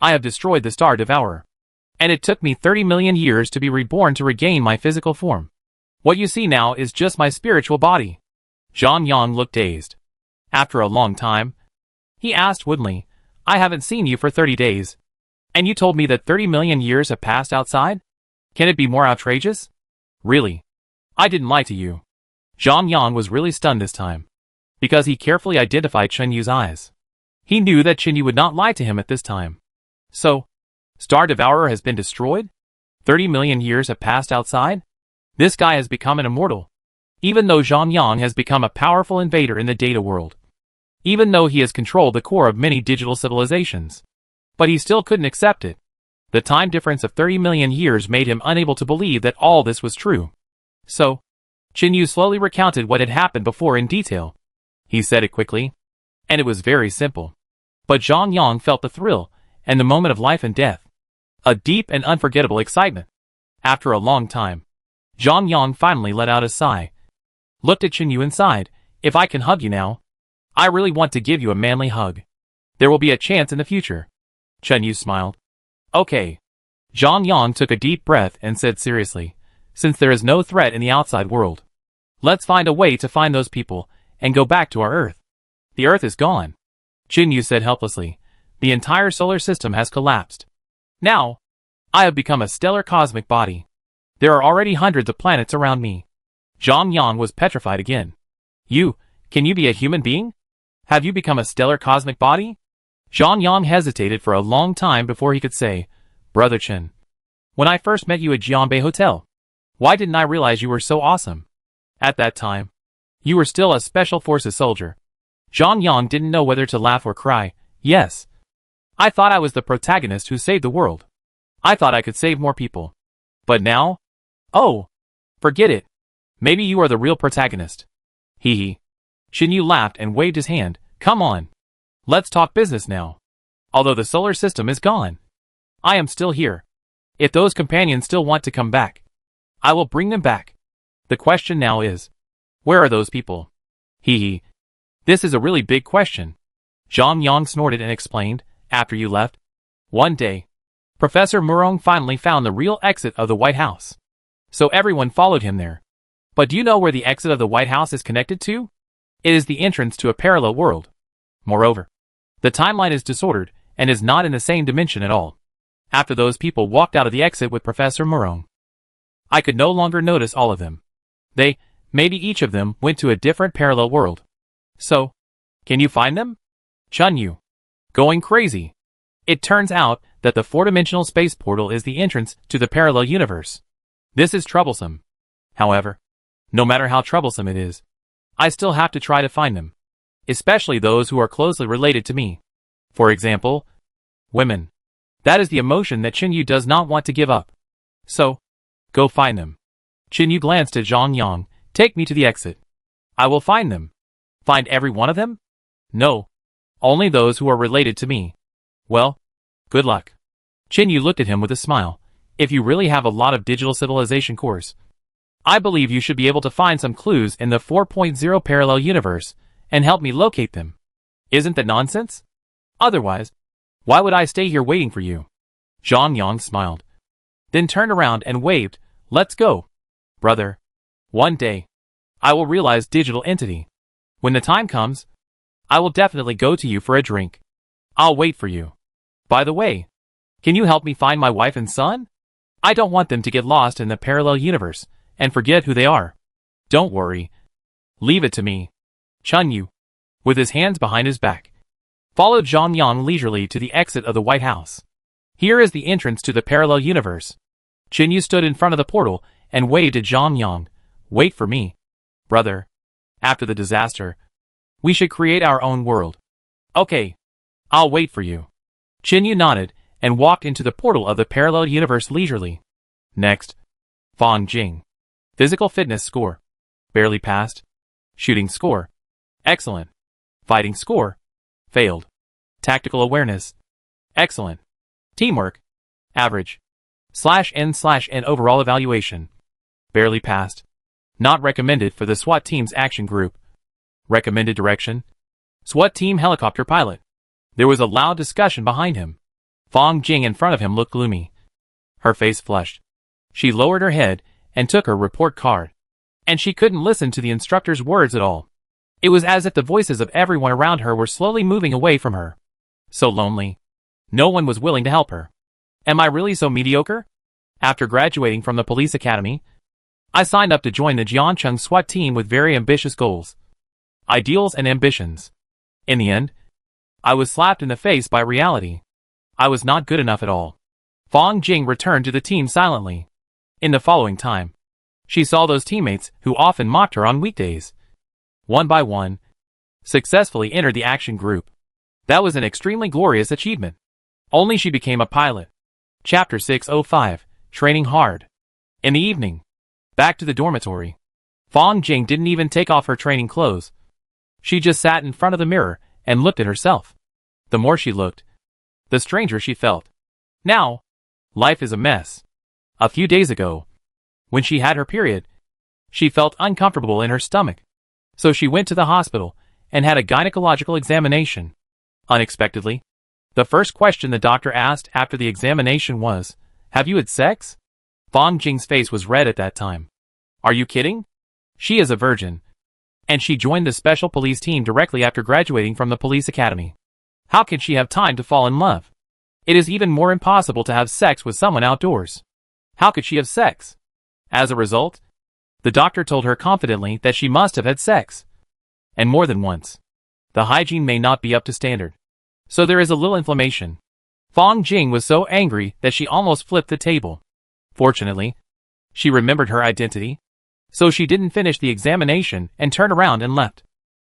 I have destroyed the Star Devourer. And it took me 30 million years to be reborn to regain my physical form. What you see now is just my spiritual body. Zhang Yang looked dazed. After a long time, he asked woodenly, I haven't seen you for 30 days. And you told me that 30 million years have passed outside? Can it be more outrageous? Really? I didn't lie to you. Zhang Yang was really stunned this time. Because he carefully identified Chinyu's eyes. He knew that Chinyu would not lie to him at this time. So, Star Devourer has been destroyed? 30 million years have passed outside? This guy has become an immortal. Even though Zhang Yang has become a powerful invader in the data world. Even though he has controlled the core of many digital civilizations. But he still couldn't accept it. The time difference of 30 million years made him unable to believe that all this was true. So, Chinyu slowly recounted what had happened before in detail. He said it quickly, and it was very simple. But Zhang Yang felt the thrill, and the moment of life and death. A deep and unforgettable excitement. After a long time, Zhang Yang finally let out a sigh. Looked at Chinyu and sighed, if I can hug you now. I really want to give you a manly hug. There will be a chance in the future. Chinyu smiled. Okay. Zhang Yang took a deep breath and said seriously, since there is no threat in the outside world, let's find a way to find those people, and go back to our Earth. The Earth is gone. Chinyu said helplessly. The entire solar system has collapsed. Now, I have become a stellar cosmic body. There are already hundreds of planets around me. Zhang Yang was petrified again. Can you be a human being? Have you become a stellar cosmic body? Zhang Yang hesitated for a long time before he could say, Brother Chen, when I first met you at Jianbei Hotel, why didn't I realize you were so awesome? At that time, you were still a special forces soldier. Zhang Yang didn't know whether to laugh or cry. Yes. I thought I was the protagonist who saved the world. I thought I could save more people. But now? Oh, forget it. Maybe you are the real protagonist. Hee hee. Chinyu laughed and waved his hand. Come on. Let's talk business now. Although the solar system is gone, I am still here. If those companions still want to come back, I will bring them back. The question now is, where are those people? Hee hee. This is a really big question. Zhang Yang snorted and explained, after you left. One day, Professor Murong finally found the real exit of the White House. So everyone followed him there. But do you know where the exit of the White House is connected to? It is the entrance to a parallel world. Moreover, the timeline is disordered and is not in the same dimension at all. After those people walked out of the exit with Professor Murong, I could no longer notice all of them. Maybe each of them went to a different parallel world. So, can you find them? Chunyu. Going crazy. It turns out that the four-dimensional space portal is the entrance to the parallel universe. This is troublesome. However, no matter how troublesome it is, I still have to try to find them. Especially those who are closely related to me. For example, women. That is the emotion that Chinyu does not want to give up. So, go find them. Chinyu glanced at Zhang Yang. Take me to the exit. I will find them. Find every one of them? No. Only those who are related to me. Well, good luck. Chinyu looked at him with a smile. If you really have a lot of digital civilization cores, I believe you should be able to find some clues in the 4.0 parallel universe and help me locate them. Isn't that nonsense? Otherwise, why would I stay here waiting for you? Zhang Yang smiled. Then turned around and waved. Let's go. Brother. One day, I will realize digital entity. When the time comes, I will definitely go to you for a drink. I'll wait for you. By the way, can you help me find my wife and son? I don't want them to get lost in the parallel universe and forget who they are. Don't worry. Leave it to me. Chunyu, with his hands behind his back, followed Zhang Yang leisurely to the exit of the White House. Here is the entrance to the parallel universe. Chinyu stood in front of the portal and waved at Zhang Yang. Wait for me. Brother. After the disaster, we should create our own world. Okay. I'll wait for you. Chinyu nodded and walked into the portal of the parallel universe leisurely. Next. Fang Jing. Physical fitness score. Barely passed. Shooting score. Excellent. Fighting score. Failed. Tactical awareness. Excellent. Teamwork. Average. /N/N overall evaluation. Barely passed. Not recommended for the SWAT team's action group. Recommended direction. SWAT team helicopter pilot. There was a loud discussion behind him. Fong Jing in front of him looked gloomy. Her face flushed. She lowered her head and took her report card. And she couldn't listen to the instructor's words at all. It was as if the voices of everyone around her were slowly moving away from her. So lonely. No one was willing to help her. Am I really so mediocre? After graduating from the police academy, I signed up to join the Jiancheng SWAT team with very ambitious goals, ideals and ambitions. In the end, I was slapped in the face by reality. I was not good enough at all. Fong Jing returned to the team silently. In the following time, she saw those teammates who often mocked her on weekdays, one by one, successfully enter the action group. That was an extremely glorious achievement. Only she became a pilot. Chapter 605, Training Hard. In the evening, back to the dormitory. Fong Jing didn't even take off her training clothes. She just sat in front of the mirror and looked at herself. The more she looked, the stranger she felt. Now, life is a mess. A few days ago, when she had her period, she felt uncomfortable in her stomach. So she went to the hospital and had a gynecological examination. Unexpectedly, the first question the doctor asked after the examination was, "Have you had sex?" Fong Jing's face was red at that time. Are you kidding? She is a virgin. And she joined the special police team directly after graduating from the police academy. How can she have time to fall in love? It is even more impossible to have sex with someone outdoors. How could she have sex? As a result, the doctor told her confidently that she must have had sex. And more than once. The hygiene may not be up to standard. So there is a little inflammation. Fong Jing was so angry that she almost flipped the table. Fortunately, she remembered her identity. So she didn't finish the examination and turned around and left.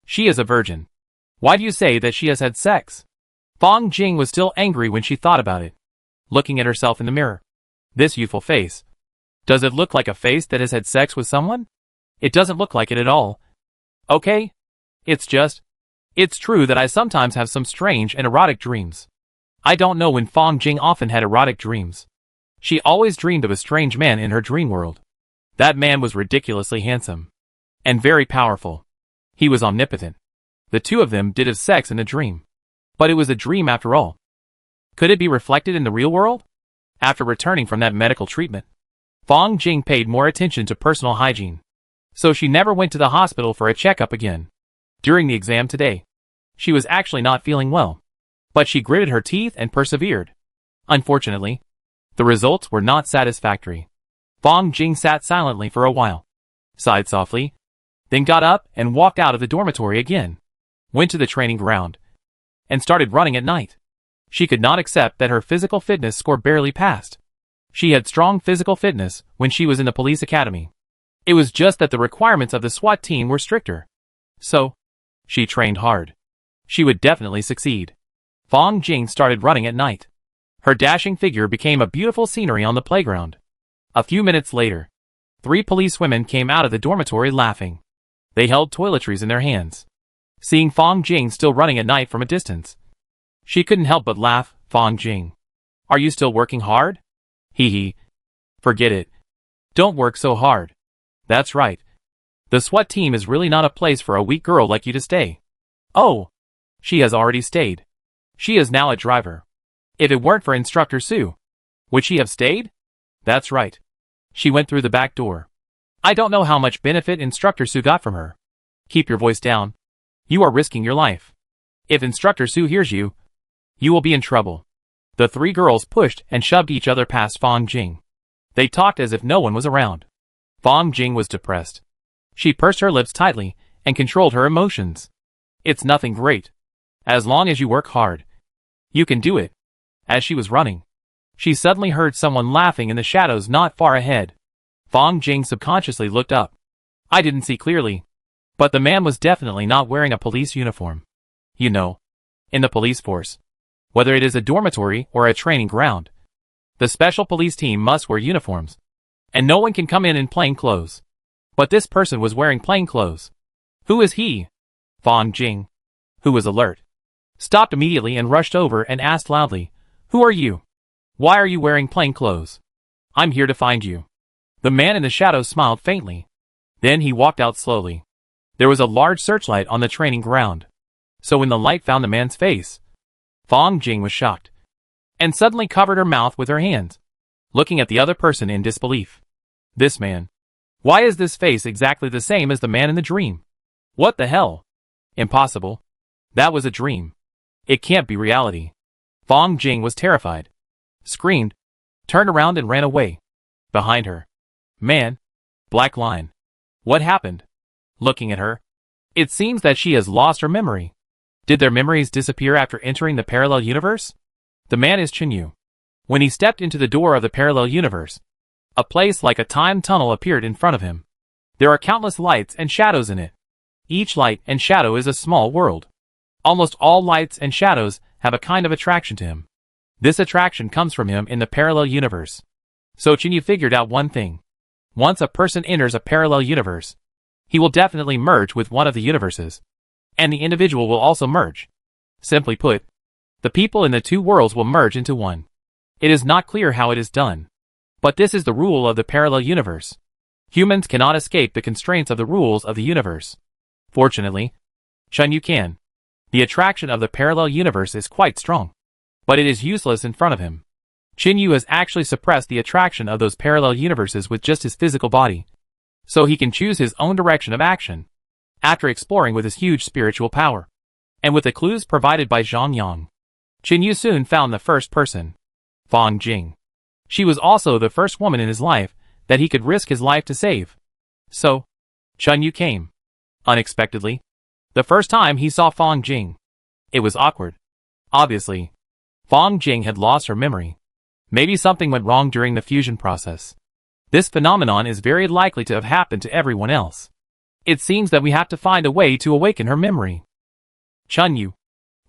She is a virgin. Why do you say that she has had sex? Fong Jing was still angry when she thought about it. Looking at herself in the mirror. This youthful face. Does it look like a face that has had sex with someone? It doesn't look like it at all. Okay? It's true that I sometimes have some strange and erotic dreams. I don't know when Fong Jing often had erotic dreams. She always dreamed of a strange man in her dream world. That man was ridiculously handsome. And very powerful. He was omnipotent. The two of them did have sex in a dream. But it was a dream after all. Could it be reflected in the real world? After returning from that medical treatment, Fong Jing paid more attention to personal hygiene. So she never went to the hospital for a checkup again. During the exam today, she was actually not feeling well. But she gritted her teeth and persevered. Unfortunately, the results were not satisfactory. Fong Jing sat silently for a while, sighed softly, then got up and walked out of the dormitory again, went to the training ground, and started running at night. She could not accept that her physical fitness score barely passed. She had strong physical fitness when she was in the police academy. It was just that the requirements of the SWAT team were stricter. So, she trained hard. She would definitely succeed. Fong Jing started running at night. Her dashing figure became a beautiful scenery on the playground. A few minutes later, 3 policewomen came out of the dormitory laughing. They held toiletries in their hands. Seeing Fong Jing still running at night from a distance, she couldn't help but laugh. Fong Jing, are you still working hard? Hee hee. Forget it. Don't work so hard. That's right. The SWAT team is really not a place for a weak girl like you to stay. Oh, she has already stayed. She is now a driver. If it weren't for Instructor Sue, would she have stayed? That's right. She went through the back door. I don't know how much benefit Instructor Sue got from her. Keep your voice down. You are risking your life. If Instructor Sue hears you, you will be in trouble. The 3 girls pushed and shoved each other past Fong Jing. They talked as if no one was around. Fong Jing was depressed. She pursed her lips tightly and controlled her emotions. It's nothing great. As long as you work hard, you can do it. As she was running, she suddenly heard someone laughing in the shadows not far ahead. Fong Jing subconsciously looked up. I didn't see clearly, but the man was definitely not wearing a police uniform. You know, in the police force, whether it is a dormitory or a training ground, the special police team must wear uniforms, and no one can come in plain clothes. But this person was wearing plain clothes. Who is he? Fong Jing, who was alert, stopped immediately and rushed over and asked loudly, "Who are you? Why are you wearing plain clothes? I'm here to find you." The man in the shadows smiled faintly. Then he walked out slowly. There was a large searchlight on the training ground. So when the light found the man's face, Fong Jing was shocked, and suddenly covered her mouth with her hands, looking at the other person in disbelief. This man. Why is this face exactly the same as the man in the dream? What the hell? Impossible. That was a dream. It can't be reality. Fong Jing was terrified, screamed, turned around and ran away. Behind her. Man. Black line. What happened? Looking at her. It seems that she has lost her memory. Did their memories disappear after entering the parallel universe? The man is Chinyu. When he stepped into the door of the parallel universe, a place like a time tunnel appeared in front of him. There are countless lights and shadows in it. Each light and shadow is a small world. Almost all lights and shadows have a kind of attraction to him. This attraction comes from him in the parallel universe. So Chinyu figured out one thing. Once a person enters a parallel universe, he will definitely merge with one of the universes. And the individual will also merge. Simply put, the people in the two worlds will merge into one. It is not clear how it is done. But this is the rule of the parallel universe. Humans cannot escape the constraints of the rules of the universe. Fortunately, Chinyu can. The attraction of the parallel universe is quite strong. But it is useless in front of him. Chinyu has actually suppressed the attraction of those parallel universes with just his physical body. So he can choose his own direction of action, after exploring with his huge spiritual power. And with the clues provided by Zhang Yang, Chinyu soon found the first person, Fong Jing. She was also the first woman in his life that he could risk his life to save. So, Chinyu came. Unexpectedly. The first time he saw Fong Jing. It was awkward. Obviously, Fong Jing had lost her memory. Maybe something went wrong during the fusion process. This phenomenon is very likely to have happened to everyone else. It seems that we have to find a way to awaken her memory. Chinyu,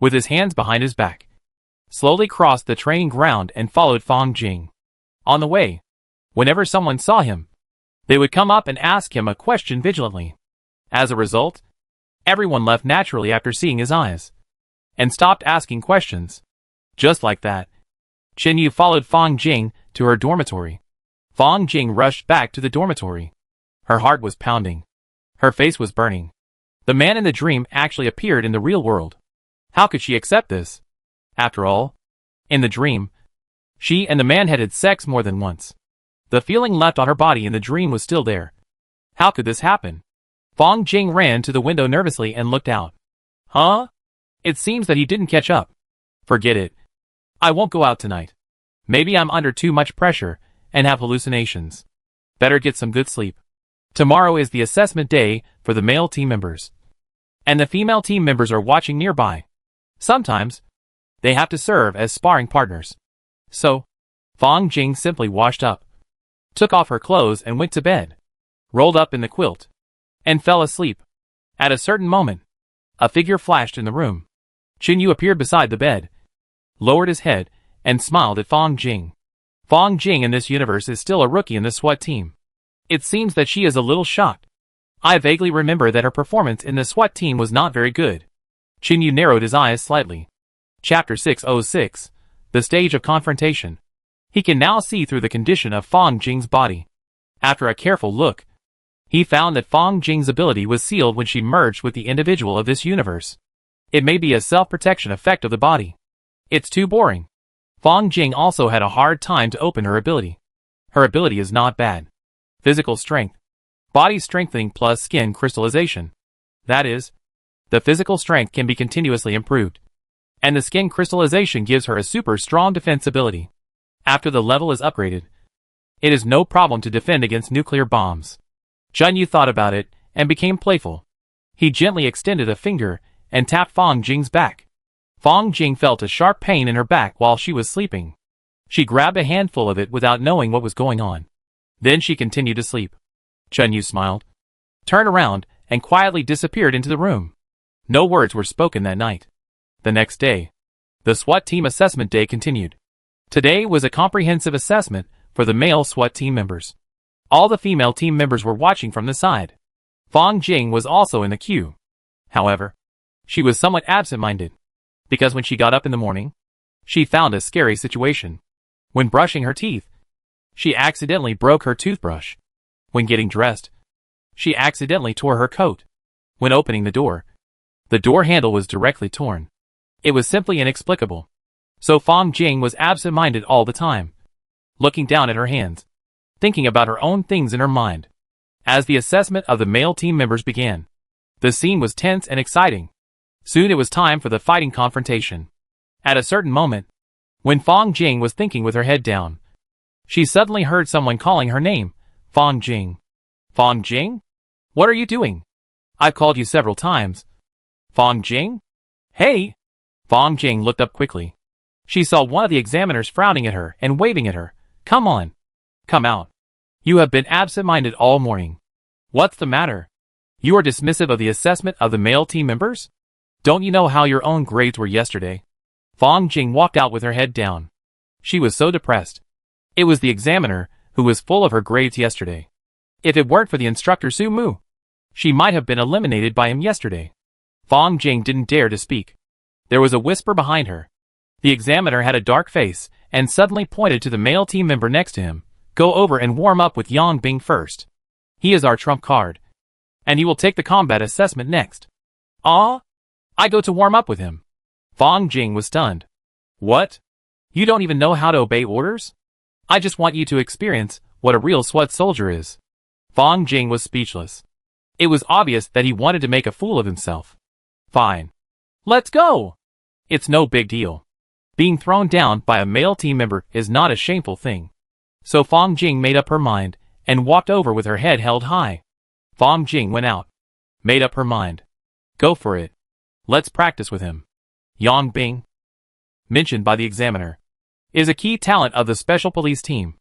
with his hands behind his back, slowly crossed the training ground and followed Fong Jing. On the way, whenever someone saw him, they would come up and ask him a question vigilantly. As a result, everyone left naturally after seeing his eyes, and stopped asking questions. Just like that, Chinyu followed Fong Jing to her dormitory. Fong Jing rushed back to the dormitory. Her heart was pounding. Her face was burning. The man in the dream actually appeared in the real world. How could she accept this? After all, in the dream, she and the man had sex more than once. The feeling left on her body in the dream was still there. How could this happen? Fong Jing ran to the window nervously and looked out. Huh? It seems that he didn't catch up. Forget it. I won't go out tonight. Maybe I'm under too much pressure and have hallucinations. Better get some good sleep. Tomorrow is the assessment day for the male team members. And the female team members are watching nearby. Sometimes, they have to serve as sparring partners. So, Fong Jing simply washed up, took off her clothes and went to bed, rolled up in the quilt, and fell asleep. At a certain moment, a figure flashed in the room. Chinyu appeared beside the bed, lowered his head, and smiled at Fong Jing. Fong Jing in this universe is still a rookie in the SWAT team. It seems that she is a little shocked. I vaguely remember that her performance in the SWAT team was not very good. Chinyu narrowed his eyes slightly. Chapter 606, The Stage of Confrontation. He can now see through the condition of Fong Jing's body. After a careful look, he found that Fong Jing's ability was sealed when she merged with the individual of this universe. It may be a self-protection effect of the body. It's too boring. Fong Jing also had a hard time to open her ability. Her ability is not bad. Physical strength. Body strengthening plus skin crystallization. That is, the physical strength can be continuously improved. And the skin crystallization gives her a super strong defense ability. After the level is upgraded, it is no problem to defend against nuclear bombs. Chinyu thought about it and became playful. He gently extended a finger and tapped Fong Jing's back. Fong Jing felt a sharp pain in her back while she was sleeping. She grabbed a handful of it without knowing what was going on. Then she continued to sleep. Chinyu smiled, turned around, and quietly disappeared into the room. No words were spoken that night. The next day, the SWAT team assessment day continued. Today was a comprehensive assessment for the male SWAT team members. All the female team members were watching from the side. Fong Jing was also in the queue. However, she was somewhat absent-minded, Because when she got up in the morning, she found a scary situation. When brushing her teeth, she accidentally broke her toothbrush. When getting dressed, she accidentally tore her coat. When opening the door handle was directly torn. It was simply inexplicable. So Fong Jing was absent-minded all the time, looking down at her hands, thinking about her own things in her mind. As the assessment of the male team members began, the scene was tense and exciting. Soon it was time for the fighting confrontation. At a certain moment, when Fong Jing was thinking with her head down, she suddenly heard someone calling her name, Fong Jing. Fong Jing? What are you doing? I've called you several times. Fong Jing? Hey! Fong Jing looked up quickly. She saw one of the examiners frowning at her and waving at her. Come on. Come out. You have been absent-minded all morning. What's the matter? You are dismissive of the assessment of the male team members? Don't you know how your own grades were yesterday? Fong Jing walked out with her head down. She was so depressed. It was the examiner who was full of her grades yesterday. If it weren't for the instructor Su Mu, she might have been eliminated by him yesterday. Fong Jing didn't dare to speak. There was a whisper behind her. The examiner had a dark face and suddenly pointed to the male team member next to him. Go over and warm up with Yang Bing first. He is our trump card, and he will take the combat assessment next. Ah? I go to warm up with him. Fong Jing was stunned. What? You don't even know how to obey orders? I just want you to experience what a real SWAT soldier is. Fong Jing was speechless. It was obvious that he wanted to make a fool of himself. Fine. Let's go! It's no big deal. Being thrown down by a male team member is not a shameful thing. So Fong Jing made up her mind and walked over with her head held high. Fong Jing went out. Made up her mind. Go for it. Let's practice with him. Yang Bing, mentioned by the examiner, is a key talent of the special police team.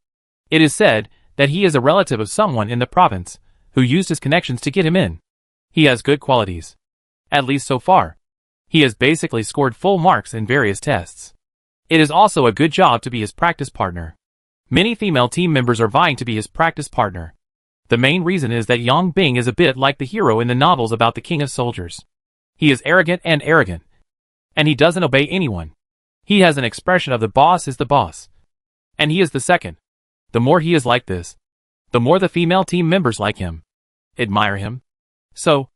It is said that he is a relative of someone in the province who used his connections to get him in. He has good qualities. At least so far. He has basically scored full marks in various tests. It is also a good job to be his practice partner. Many female team members are vying to be his practice partner. The main reason is that Yang Bing is a bit like the hero in the novels about the King of Soldiers. He is arrogant, and he doesn't obey anyone. He has an expression of the boss is the boss. And he is the second. The more he is like this, the more the female team members like him, admire him. So,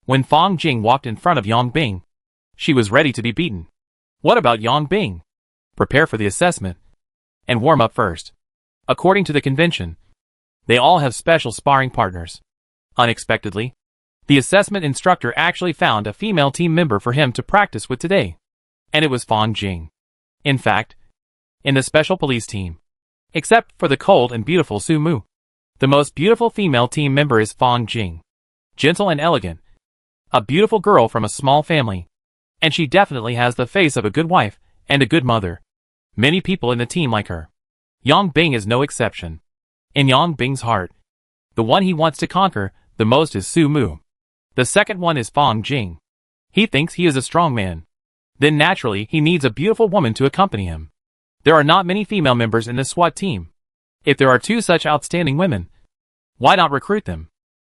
when Fong Jing walked in front of Yang Bing, she was ready to be beaten. What about Yang Bing? Prepare for the assessment and warm up first. According to the convention, they all have special sparring partners. Unexpectedly, the assessment instructor actually found a female team member for him to practice with today. And it was Fong Jing. In fact, in the special police team, except for the cold and beautiful Su Mu, the most beautiful female team member is Fong Jing. Gentle and elegant. A beautiful girl from a small family. And she definitely has the face of a good wife and a good mother. Many people in the team like her. Yang Bing is no exception. In Yang Bing's heart, the one he wants to conquer the most is Su Mu. The second one is Fong Jing. He thinks he is a strong man. Then naturally he needs a beautiful woman to accompany him. There are not many female members in the SWAT team. If there are two such outstanding women, why not recruit them?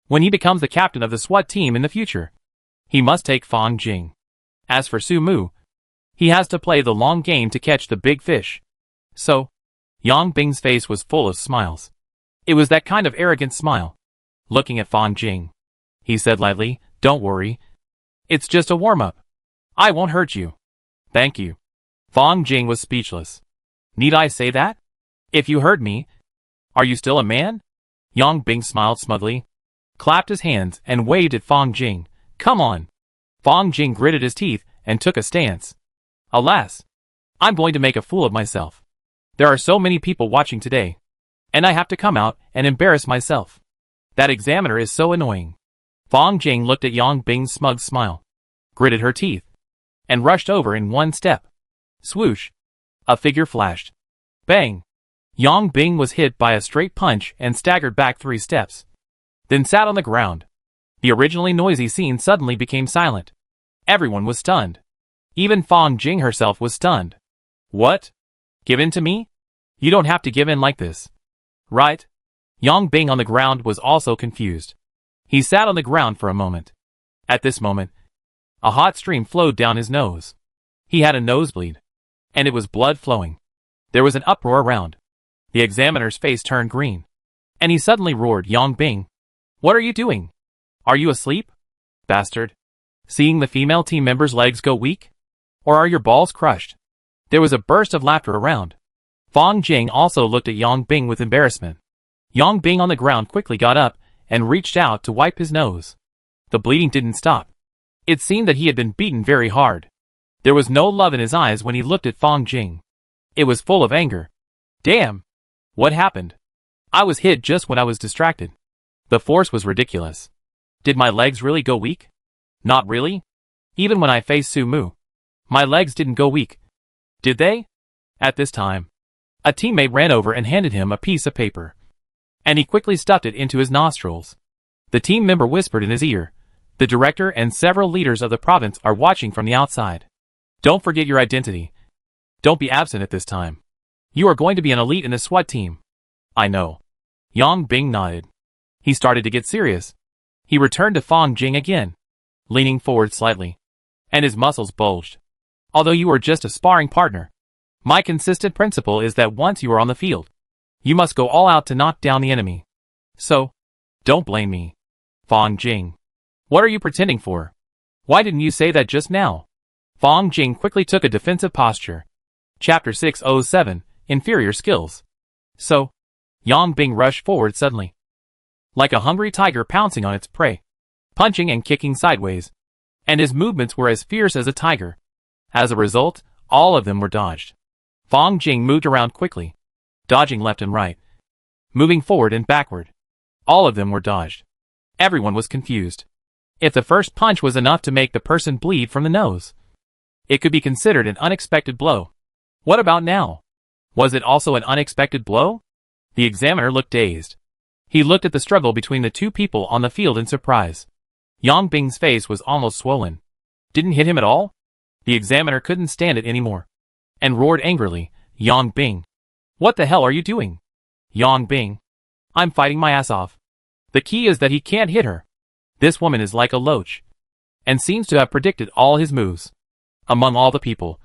When he becomes the captain of the SWAT team in the future, he must take Fong Jing. As for Su Mu, he has to play the long game to catch the big fish. So, Yang Bing's face was full of smiles. It was that kind of arrogant smile. Looking at Fong Jing, he said lightly, "Don't worry. It's just a warm-up. I won't hurt you." "Thank you." Fong Jing was speechless. "Need I say that? If you hurt me, are you still a man?" Yang Bing smiled smugly, clapped his hands, and waved at Fong Jing. "Come on." Fong Jing gritted his teeth and took a stance. "Alas, I'm going to make a fool of myself. There are so many people watching today, and I have to come out and embarrass myself. That examiner is so annoying." Fong Jing looked at Yang Bing's smug smile, gritted her teeth, and rushed over in one step. Swoosh! A figure flashed. Bang! Yang Bing was hit by a straight punch and staggered back 3 steps. Then sat on the ground. The originally noisy scene suddenly became silent. Everyone was stunned. Even Fong Jing herself was stunned. "What? Give in to me? You don't have to give in like this. Right?" Yang Bing on the ground was also confused. He sat on the ground for a moment. At this moment, a hot stream flowed down his nose. He had a nosebleed, and it was blood flowing. There was an uproar around. The examiner's face turned green, and he suddenly roared, "Yang Bing, what are you doing? Are you asleep, bastard? Seeing the female team member's legs go weak? Or are your balls crushed?" There was a burst of laughter around. Fong Jing also looked at Yang Bing with embarrassment. Yang Bing on the ground quickly got up and reached out to wipe his nose. The bleeding didn't stop. It seemed that he had been beaten very hard. There was no love in his eyes when he looked at Fong Jing. It was full of anger. Damn! What happened? I was hit just when I was distracted. The force was ridiculous. Did my legs really go weak? Not really. Even when I faced Sumu, my legs didn't go weak. Did they? At this time, a teammate ran over and handed him a piece of paper, and he quickly stuffed it into his nostrils. The team member whispered in his ear, "The director and several leaders of the province are watching from the outside. Don't forget your identity. Don't be absent at this time. You are going to be an elite in the SWAT team." "I know." Yang Bing nodded. He started to get serious. He returned to Fong Jing again, leaning forward slightly, and his muscles bulged. "Although you are just a sparring partner, my consistent principle is that once you are on the field, you must go all out to knock down the enemy. So, don't blame me." "Fong Jing, what are you pretending for? Why didn't you say that just now?" Fong Jing quickly took a defensive posture. Chapter 607, Inferior Skills. "So," Yang Bing rushed forward suddenly, like a hungry tiger pouncing on its prey, punching and kicking sideways, and his movements were as fierce as a tiger. As a result, all of them were dodged. Fong Jing moved around quickly, dodging left and right, moving forward and backward. All of them were dodged. Everyone was confused. If the first punch was enough to make the person bleed from the nose, it could be considered an unexpected blow. What about now? Was it also an unexpected blow? The examiner looked dazed. He looked at the struggle between the two people on the field in surprise. Yang Bing's face was almost swollen. Didn't hit him at all? The examiner couldn't stand it anymore, and roared angrily, "Yang Bing, what the hell are you doing?" "Yang Bing, I'm fighting my ass off. The key is that he can't hit her. This woman is like a loach, and seems to have predicted all his moves." Among all the people,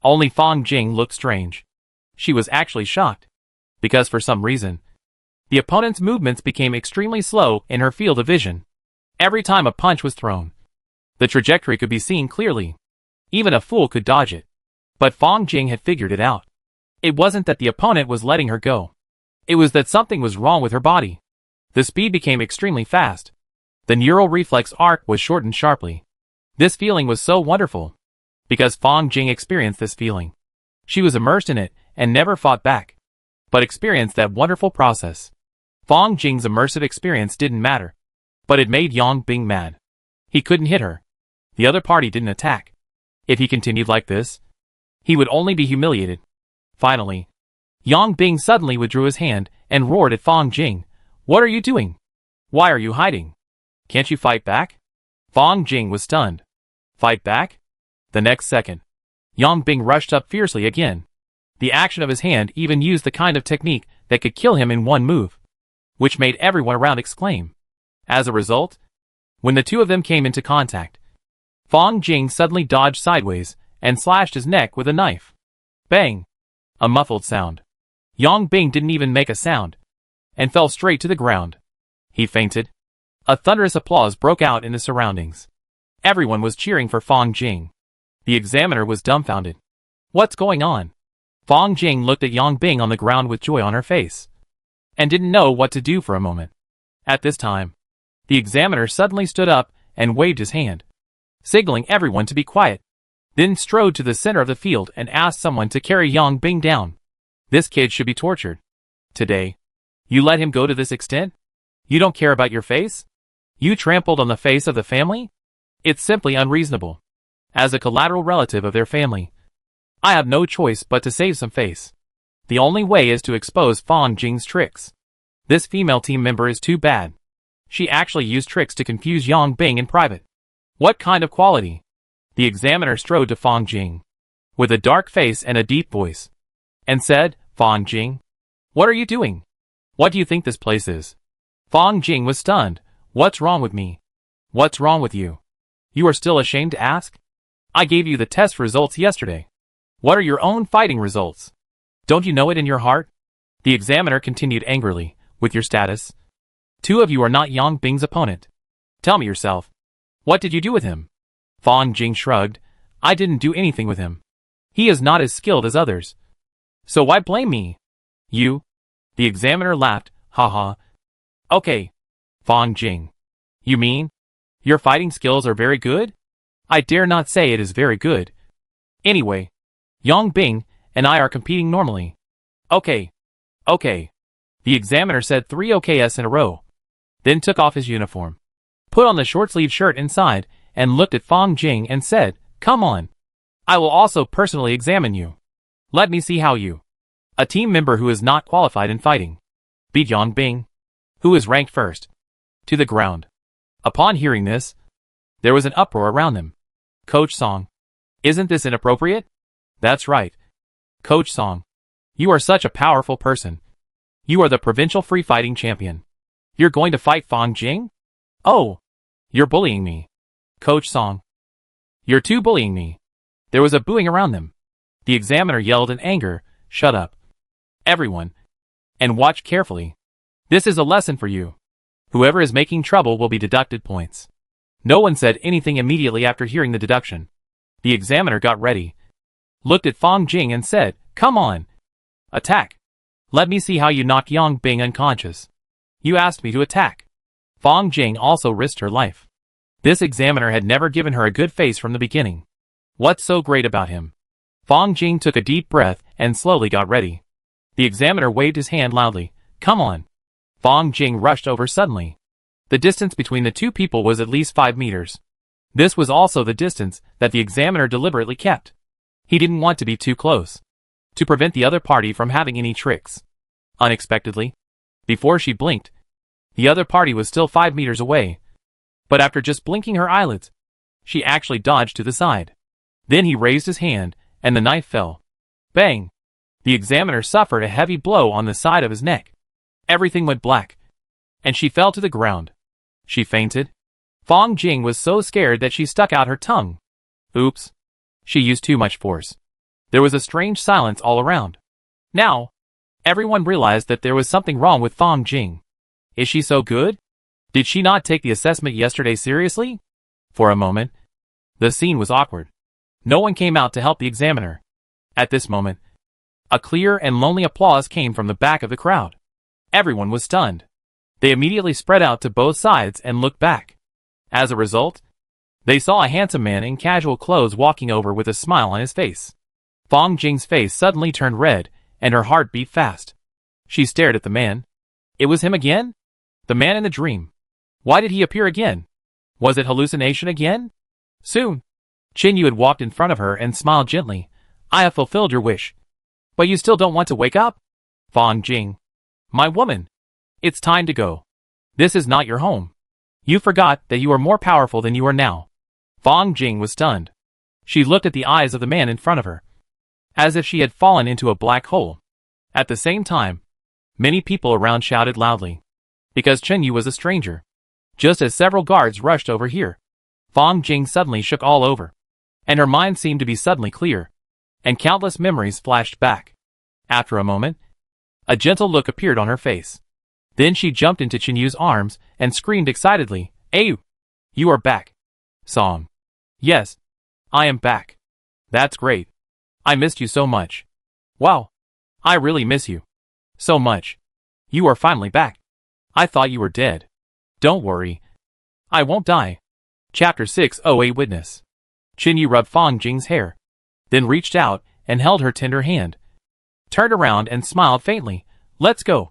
only Fong Jing looked strange. She was actually shocked, because for some reason, the opponent's movements became extremely slow in her field of vision. Every time a punch was thrown, the trajectory could be seen clearly. Even a fool could dodge it. But Fong Jing had figured it out. It wasn't that the opponent was letting her go. It was that something was wrong with her body. The speed became extremely fast. The neural reflex arc was shortened sharply. This feeling was so wonderful, because Fong Jing experienced this feeling. She was immersed in it and never fought back, but experienced that wonderful process. Fong Jing's immersive experience didn't matter, but it made Yang Bing mad. He couldn't hit her. The other party didn't attack. If he continued like this, he would only be humiliated. Finally, Yang Bing suddenly withdrew his hand and roared at Fong Jing, "What are you doing? Why are you hiding? Can't you fight back?" Fong Jing was stunned. Fight back? The next second, Yang Bing rushed up fiercely again. The action of his hand even used the kind of technique that could kill him in one move, which made everyone around exclaim. As a result, when the two of them came into contact, Fong Jing suddenly dodged sideways and slashed his neck with a knife. Bang! A muffled sound. Yang Bing didn't even make a sound, and fell straight to the ground. He fainted. A thunderous applause broke out in the surroundings. Everyone was cheering for Fong Jing. The examiner was dumbfounded. What's going on? Fong Jing looked at Yang Bing on the ground with joy on her face, and didn't know what to do for a moment. At this time, the examiner suddenly stood up and waved his hand, signaling everyone to be quiet, then strode to the center of the field and asked someone to carry Yang Bing down. This kid should be tortured. Today, you let him go to this extent? You don't care about your face? You trampled on the face of the family? It's simply unreasonable. As a collateral relative of their family, I have no choice but to save some face. The only way is to expose Fong Jing's tricks. This female team member is too bad. She actually used tricks to confuse Yang Bing in private. What kind of quality? The examiner strode to Fong Jing, with a dark face and a deep voice, and said, Fong Jing, what are you doing? What do you think this place is? Fong Jing was stunned. What's wrong with me? What's wrong with you? You are still ashamed to ask? I gave you the test results yesterday. What are your own fighting results? Don't you know it in your heart? The examiner continued angrily. With your status, two of you are not Yang Bing's opponent. Tell me yourself. What did you do with him? Fang Jing shrugged. I didn't do anything with him. He is not as skilled as others. So why blame me? You? The examiner laughed. Haha. Okay. Fang Jing. You mean? Your fighting skills are very good? I dare not say it is very good. Anyway, Yang Bing and I are competing normally. Okay. Okay. The examiner said 3 OKs in a row. Then took off his uniform. Put on the short-sleeved shirt inside and looked at Fang Jing and said, Come on. I will also personally examine you. Let me see how you, a team member who is not qualified in fighting, beat Yang Bing, who is ranked first, to the ground. Upon hearing this, there was an uproar around them. Coach Song. Isn't this inappropriate? That's right. Coach Song. You are such a powerful person. You are the provincial free fighting champion. You're going to fight Fang Jing? Oh. You're bullying me. Coach Song. You're too bullying me. There was a booing around them. The examiner yelled in anger, Shut up. Everyone. And watch carefully. This is a lesson for you. Whoever is making trouble will be deducted points. No one said anything immediately after hearing the deduction. The examiner got ready, looked at Fang Jing and said, Come on. Attack. Let me see how you knock Yang Bing unconscious. You asked me to attack. Fang Jing also risked her life. This examiner had never given her a good face from the beginning. What's so great about him? Fang Jing took a deep breath and slowly got ready. The examiner waved his hand loudly. Come on. Fang Jing rushed over suddenly. The distance between the two people was at least 5 meters. This was also the distance that the examiner deliberately kept. He didn't want to be too close, to prevent the other party from having any tricks. Unexpectedly, before she blinked, the other party was still 5 meters away. But after just blinking her eyelids, she actually dodged to the side. Then he raised his hand, and the knife fell. Bang! The examiner suffered a heavy blow on the side of his neck. Everything went black, and she fell to the ground. She fainted. Fang Jing was so scared that she stuck out her tongue. Oops. She used too much force. There was a strange silence all around. Now, everyone realized that there was something wrong with Fang Jing. Is she so good? Did she not take the assessment yesterday seriously? For a moment, the scene was awkward. No one came out to help the examiner. At this moment, a clear and lonely applause came from the back of the crowd. Everyone was stunned. They immediately spread out to both sides and looked back. As a result, they saw a handsome man in casual clothes walking over with a smile on his face. Fang Jing's face suddenly turned red, and her heart beat fast. She stared at the man. It was him again? The man in the dream. Why did he appear again? Was it hallucination again? Soon, Qin Yu had walked in front of her and smiled gently. I have fulfilled your wish. But you still don't want to wake up? Fang Jing. My woman. It's time to go. This is not your home. You forgot that you are more powerful than you are now. Fang Jing was stunned. She looked at the eyes of the man in front of her, as if she had fallen into a black hole. At the same time, many people around shouted loudly, because Qin Yu was a stranger. Just as several guards rushed over here, Fang Jing suddenly shook all over, and her mind seemed to be suddenly clear, and countless memories flashed back. After a moment, a gentle look appeared on her face. Then she jumped into Qin Yu's arms and screamed excitedly, Ayu! You are back. Song. Yes, I am back. That's great. I missed you so much. Wow. I really miss you. So much. You are finally back. I thought you were dead. Don't worry. I won't die. Chapter 608 Witness. Qin Yu rubbed Fang Jing's hair, then reached out and held her tender hand, turned around and smiled faintly. Let's go.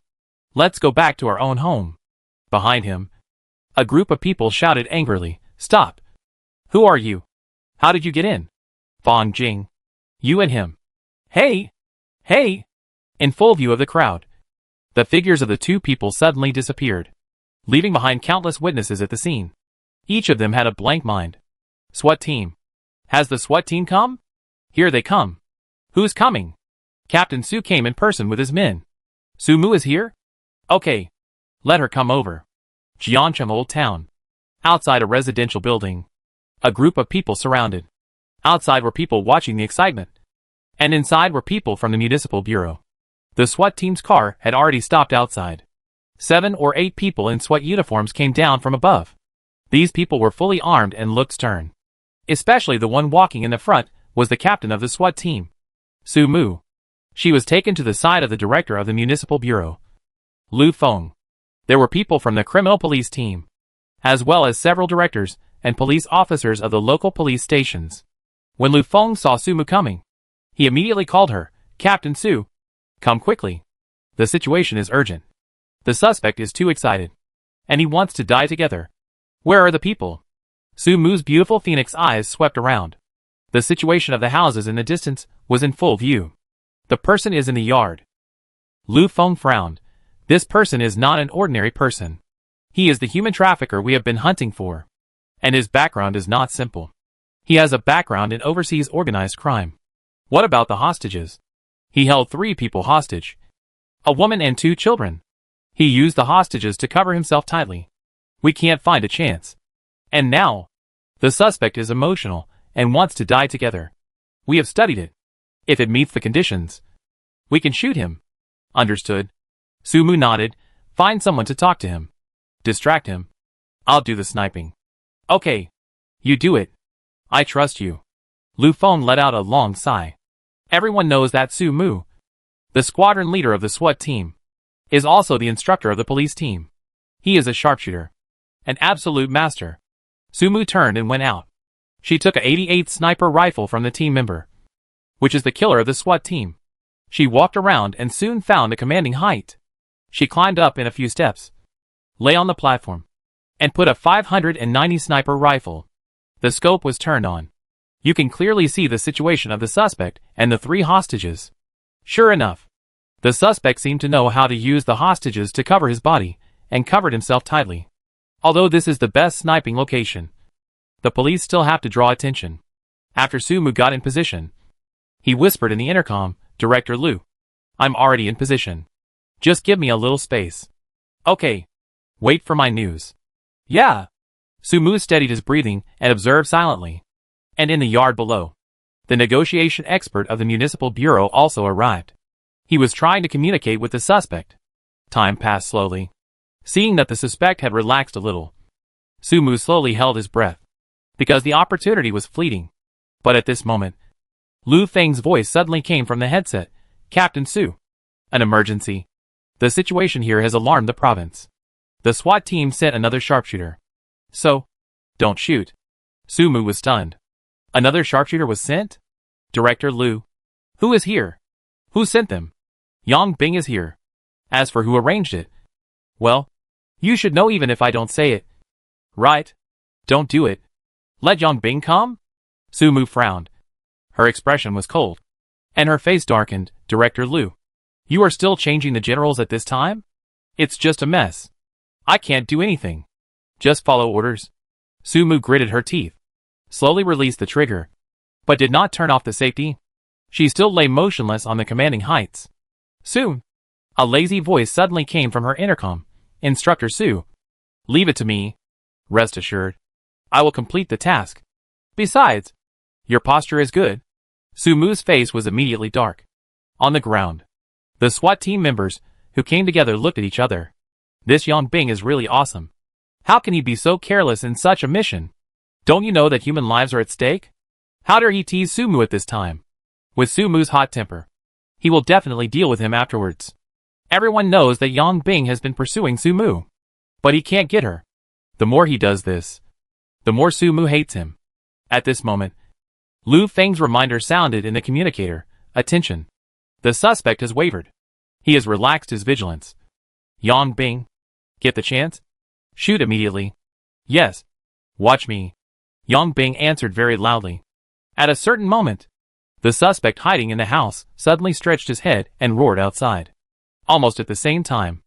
Let's go back to our own home. Behind him, a group of people shouted angrily, Stop! Who are you? How did you get in? Fang Jing. You and him. Hey! Hey! In full view of the crowd, the figures of the two people suddenly disappeared, leaving behind countless witnesses at the scene. Each of them had a blank mind. SWAT team. Has the SWAT team come? Here they come. Who's coming? Captain Su came in person with his men. Su Mu is here? Okay. Let her come over. Jiancheng Old Town. Outside a residential building, a group of people surrounded Outside were people watching the excitement. And inside were people from the municipal bureau. The SWAT team's car had already stopped outside. 7 or 8 people in SWAT uniforms came down from above. These people were fully armed and looked stern. Especially the one walking in the front was the captain of the SWAT team, Su Mu. She was taken to the side of the director of the municipal bureau, Lu Feng. There were people from the criminal police team, as well as several directors and police officers of the local police stations. When Lu Feng saw Su Mu coming, he immediately called her, "Captain Su, come quickly. The situation is urgent. The suspect is too excited, and he wants to die together. Where are the people?" Su Mu's beautiful phoenix eyes swept around. The situation of the houses in the distance was in full view. "The person is in the yard." Lu Feng frowned. "This person is not an ordinary person. He is the human trafficker we have been hunting for. And his background is not simple. He has a background in overseas organized crime. What about the hostages? He held 3 people hostage. A woman and 2 children. He used the hostages to cover himself tightly. We can't find a chance. And now, the suspect is emotional and wants to die together. We have studied it. If it meets the conditions, we can shoot him." "Understood." Su Mu nodded. "Find someone to talk to him. Distract him. I'll do the sniping." "Okay. You do it. I trust you." Lu Feng let out a long sigh. Everyone knows that Su Mu, the squadron leader of the SWAT team, is also the instructor of the police team. He is a sharpshooter, an absolute master. Su Mu turned and went out. She took a .88 sniper rifle from the team member, which is the killer of the SWAT team. She walked around and soon found a commanding height. She climbed up in a few steps, lay on the platform, and put a 590 sniper rifle. The scope was turned on. You can clearly see the situation of the suspect and the 3 hostages. Sure enough, the suspect seemed to know how to use the hostages to cover his body, and covered himself tightly. Although this is the best sniping location, the police still have to draw attention. After Su Mu got in position, he whispered in the intercom, "Director Lu, I'm already in position. Just give me a little space." "Okay. Wait for my news." "Yeah." Su Mu steadied his breathing and observed silently. And in the yard below, the negotiation expert of the municipal bureau also arrived. He was trying to communicate with the suspect. Time passed slowly. Seeing that the suspect had relaxed a little, Su Mu slowly held his breath, because the opportunity was fleeting. But at this moment, Lu Feng's voice suddenly came from the headset. "Captain Su, an emergency. The situation here has alarmed the province. The SWAT team sent another sharpshooter. So, don't shoot." Su Mu was stunned. Another sharpshooter was sent? "Director Lu, who is here? Who sent them?" "Yang Bing is here." "As for who arranged it, well, you should know even if I don't say it." "Right. Don't do it. Let Yang Bing come?" Su Mu frowned. Her expression was cold, and her face darkened. "Director Lu, you are still changing the generals at this time? It's just a mess. I can't do anything. Just follow orders." Su Mu gritted her teeth, slowly released the trigger, but did not turn off the safety. She still lay motionless on the commanding heights. Soon, a lazy voice suddenly came from her intercom. "Instructor Su, leave it to me. Rest assured, I will complete the task. Besides, your posture is good." Su Mu's face was immediately dark. On the ground, the SWAT team members, who came together, looked at each other. This Yang Bing is really awesome. How can he be so careless in such a mission? Don't you know that human lives are at stake? How dare he tease Su Mu at this time? With Su Mu's hot temper, he will definitely deal with him afterwards. Everyone knows that Yang Bing has been pursuing Su Mu, but he can't get her. The more he does this, the more Su Mu hates him. At this moment, Lu Feng's reminder sounded in the communicator. "Attention. The suspect has wavered. He has relaxed his vigilance. Yang Bing, get the chance? Shoot immediately." "Yes. Watch me." Yang Bing answered very loudly. At a certain moment, the suspect hiding in the house suddenly stretched his head and roared outside. Almost at the same time,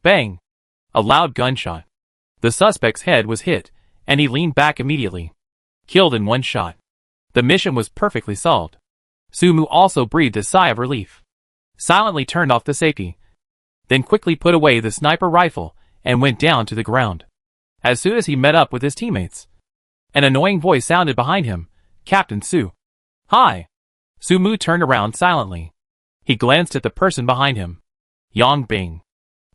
bang! A loud gunshot. The suspect's head was hit, and he leaned back immediately. Killed in one shot. The mission was perfectly solved. Su Mu also breathed a sigh of relief. Silently turned off the safety, then quickly put away the sniper rifle and went down to the ground. As soon as he met up with his teammates, an annoying voice sounded behind him. "Captain Su, Hi. Sumu turned around silently. He glanced at the person behind him. Yang Bing.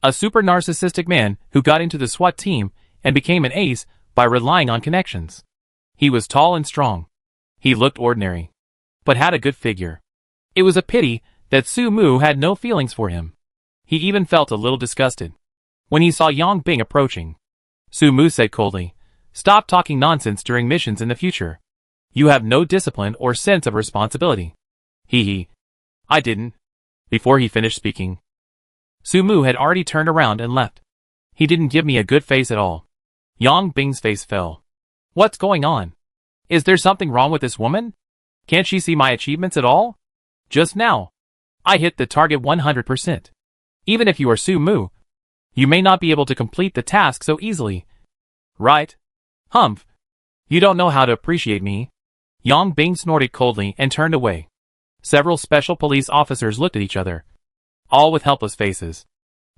A super narcissistic man who got into the SWAT team and became an ace by relying on connections. He was tall and strong. He looked ordinary, but had a good figure. It was a pity that Sumu had no feelings for him. He even felt a little disgusted when he saw Yang Bing approaching. Sumu said coldly, "Stop talking nonsense during missions in the future. You have no discipline or sense of responsibility." I didn't. Before he finished speaking, Sumu had already turned around and left. He didn't give me a good face at all. Yang Bing's face fell. What's going on? Is there something wrong with this woman? Can't she see my achievements at all? Just now, I hit the target 100%. Even if you are Sumu, you may not be able to complete the task so easily. Right? Humph. You don't know how to appreciate me. Yang Bing snorted coldly and turned away. Several special police officers looked at each other, all with helpless faces.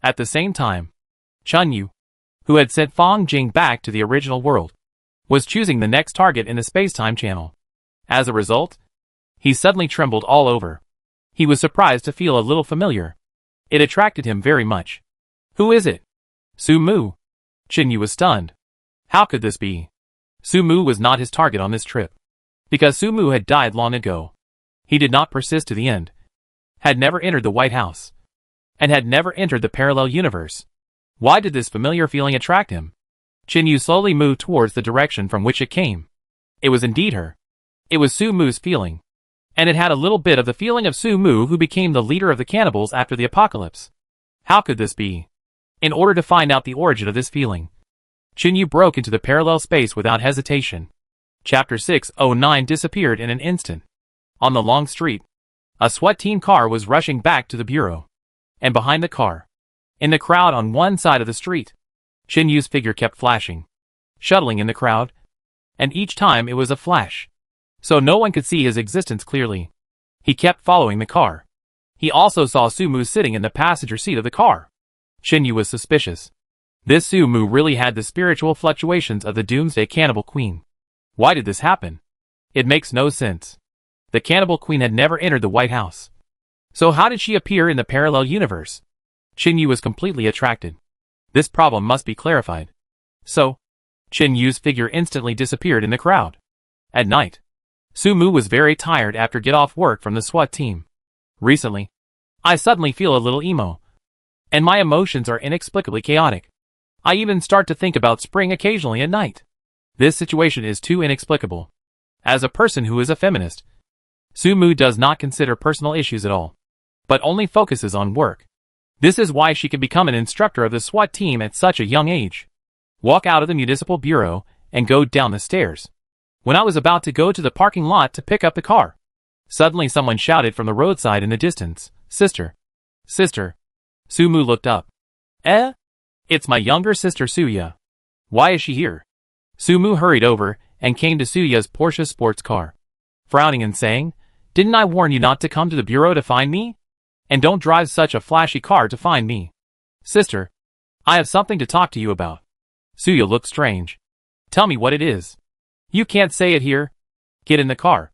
At the same time, Chun Yu, who had sent Fong Jing back to the original world, was choosing the next target in the space-time channel. As a result, he suddenly trembled all over. He was surprised to feel a little familiar. It attracted him very much. Who is it? Sumu. Chun Yu was stunned. How could this be? Sumu was not his target on this trip, because Sumu had died long ago. He did not persist to the end, had never entered the White House, and had never entered the parallel universe. Why did this familiar feeling attract him? Chun Yu slowly moved towards the direction from which it came. It was indeed her. It was Sumu's feeling, and it had a little bit of the feeling of Sumu, who became the leader of the cannibals after the apocalypse. How could this be? In order to find out the origin of this feeling, Chun Yu broke into the parallel space without hesitation. Chapter 609 disappeared in an instant. On the long street, a SWAT team car was rushing back to the bureau. And behind the car, in the crowd on one side of the street, Chun Yu's figure kept flashing, shuttling in the crowd, and each time it was a flash, so no one could see his existence clearly. He kept following the car. He also saw Sumu sitting in the passenger seat of the car. Chun Yu was suspicious. This Sumu really had the spiritual fluctuations of the Doomsday Cannibal Queen. Why did this happen? It makes no sense. The Cannibal Queen had never entered the White House. So how did she appear in the parallel universe? Chun Yu was completely attracted. This problem must be clarified. So, Chun Yu's figure instantly disappeared in the crowd. At night, Sumu was very tired after get off work from the SWAT team. Recently, I suddenly feel a little emo, and my emotions are inexplicably chaotic. I even start to think about spring occasionally at night. This situation is too inexplicable. As a person who is a feminist, Sumu does not consider personal issues at all, but only focuses on work. This is why she can become an instructor of the SWAT team at such a young age. Walk out of the municipal bureau and go down the stairs. When I was about to go to the parking lot to pick up the car, suddenly someone shouted from the roadside in the distance, "Sister! Sister!" Sumu looked up. It's my younger sister Suya. Why is she here? Sumu hurried over and came to Suya's Porsche sports car, frowning and saying, "Didn't I warn you not to come to the bureau to find me? And don't drive such a flashy car to find me." "Sister, I have something to talk to you about." Suya looked strange. "Tell me what it is." "You can't say it here. Get in the car.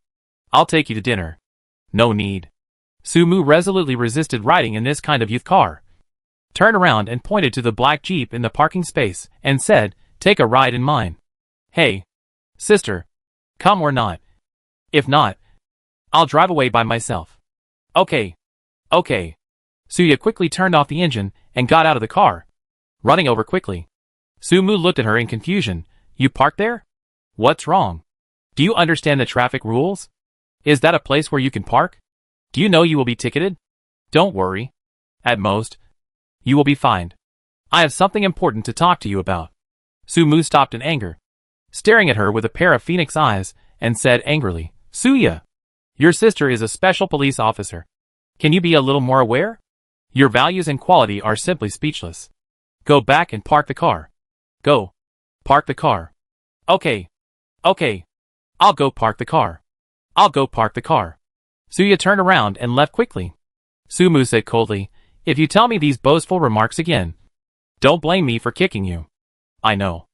I'll take you to dinner." "No need." Sumu resolutely resisted riding in this kind of youth car, turned around and pointed to the black Jeep in the parking space and said, "Take a ride in mine." "Hey, sister, come or not? If not, I'll drive away by myself." Okay. Suya quickly turned off the engine and got out of the car, running over quickly. Sumu looked at her in confusion. "You parked there? What's wrong? Do you understand the traffic rules? Is that a place where you can park? Do you know you will be ticketed?" "Don't worry. At most, you will be fined. I have something important to talk to you about." Sumu stopped in anger, staring at her with a pair of phoenix eyes, and said angrily, "Suya, your sister is a special police officer. Can you be a little more aware? Your values and quality are simply speechless. Go back and park the car. Go. Park the car." Okay. I'll go park the car. Suya turned around and left quickly. Sumu said coldly, "If you tell me these boastful remarks again, don't blame me for kicking you." "I know."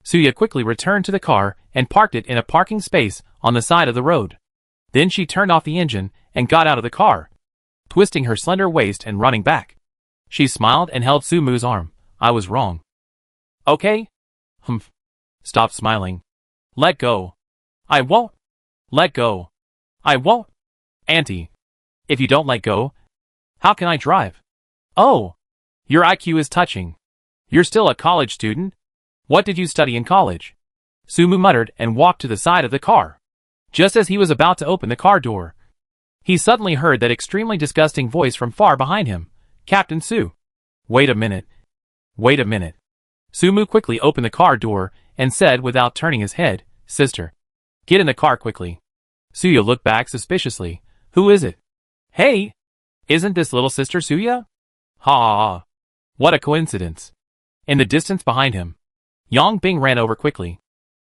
Suya quickly returned to the car and parked it in a parking space on the side of the road. Then she turned off the engine and got out of the car, twisting her slender waist and running back. She smiled and held Sumu's arm. I was wrong. Okay? Humph. Stop smiling. Let go. I won't. Let go. I won't. Auntie. If you don't let go, how can I drive? Oh. Your IQ is touching. You're still a college student? What did you study in college? Sumu muttered and walked to the side of the car. Just as he was about to open the car door, he suddenly heard that extremely disgusting voice from far behind him. Captain Su. Wait a minute. Wait a minute. Sumu quickly opened the car door and said without turning his head, Sister. Get in the car quickly. Suya looked back suspiciously. Who is it? Hey! Isn't this little sister Suya? Ha ha ha. What a coincidence. In the distance behind him, Yang Bing ran over quickly.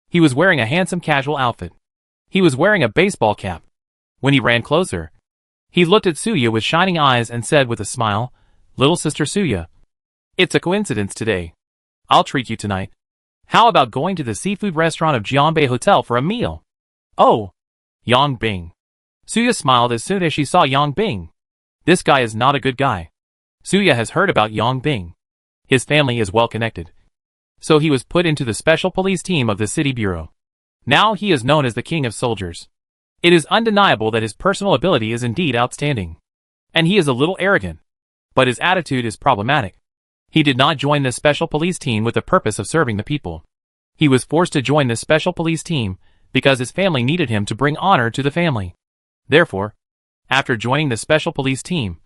He was wearing a handsome casual outfit. He was wearing a baseball cap. When he ran closer, he looked at Suya with shining eyes and said with a smile, Little sister Suya. It's a coincidence today. I'll treat you tonight. How about going to the seafood restaurant of Jianbei Hotel for a meal? Oh! Yang Bing. Suya smiled as soon as she saw Yang Bing. This guy is not a good guy. Suya has heard about Yang Bing. His family is well connected. So he was put into the special police team of the city bureau. Now he is known as the king of soldiers. It is undeniable that his personal ability is indeed outstanding. And he is a little arrogant. But his attitude is problematic. He did not join this special police team with the purpose of serving the people. He was forced to join this special police team because his family needed him to bring honor to the family. Therefore, after joining the special police team,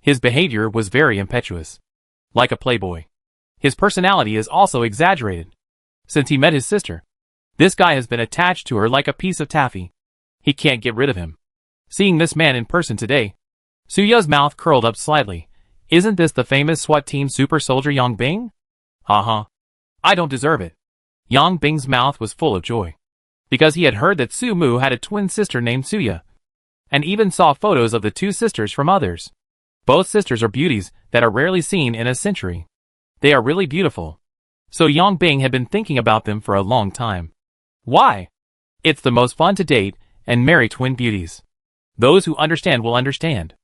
his behavior was very impetuous. Like a playboy. His personality is also exaggerated. Since he met his sister, this guy has been attached to her like a piece of taffy. He can't get rid of him. Seeing this man in person today, Suya's mouth curled up slightly. Isn't this the famous SWAT team super soldier Yang Bing? Haha. I don't deserve it. Yang Bing's mouth was full of joy. Because he had heard that Sumu had a twin sister named Suya. And even saw photos of the two sisters from others. Both sisters are beauties that are rarely seen in a century. They are really beautiful. So Yang Bing had been thinking about them for a long time. Why? It's the most fun to date and marry twin beauties. Those who understand will understand.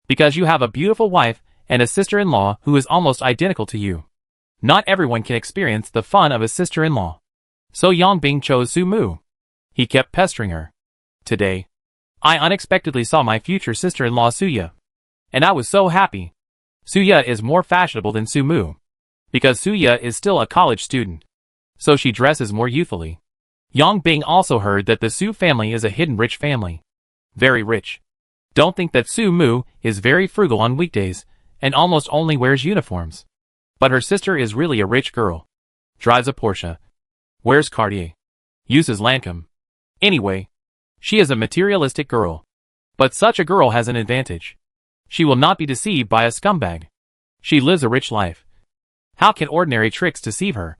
Because you have a beautiful wife and a sister-in-law who is almost identical to you. Not everyone can experience the fun of a sister-in-law. So Yang Bing chose Sumu. He kept pestering her. Today, I unexpectedly saw my future sister-in-law Suya. And I was so happy. Suya is more fashionable than Sumu. Because Suya is still a college student. So she dresses more youthfully. Yang Bing also heard that the Su family is a hidden rich family. Very rich. Don't think that Sumu is very frugal on weekdays and almost only wears uniforms. But her sister is really a rich girl. Drives a Porsche. Wears Cartier. Uses Lancome. Anyway, she is a materialistic girl. But such a girl has an advantage. She will not be deceived by a scumbag. She lives a rich life. How can ordinary tricks deceive her?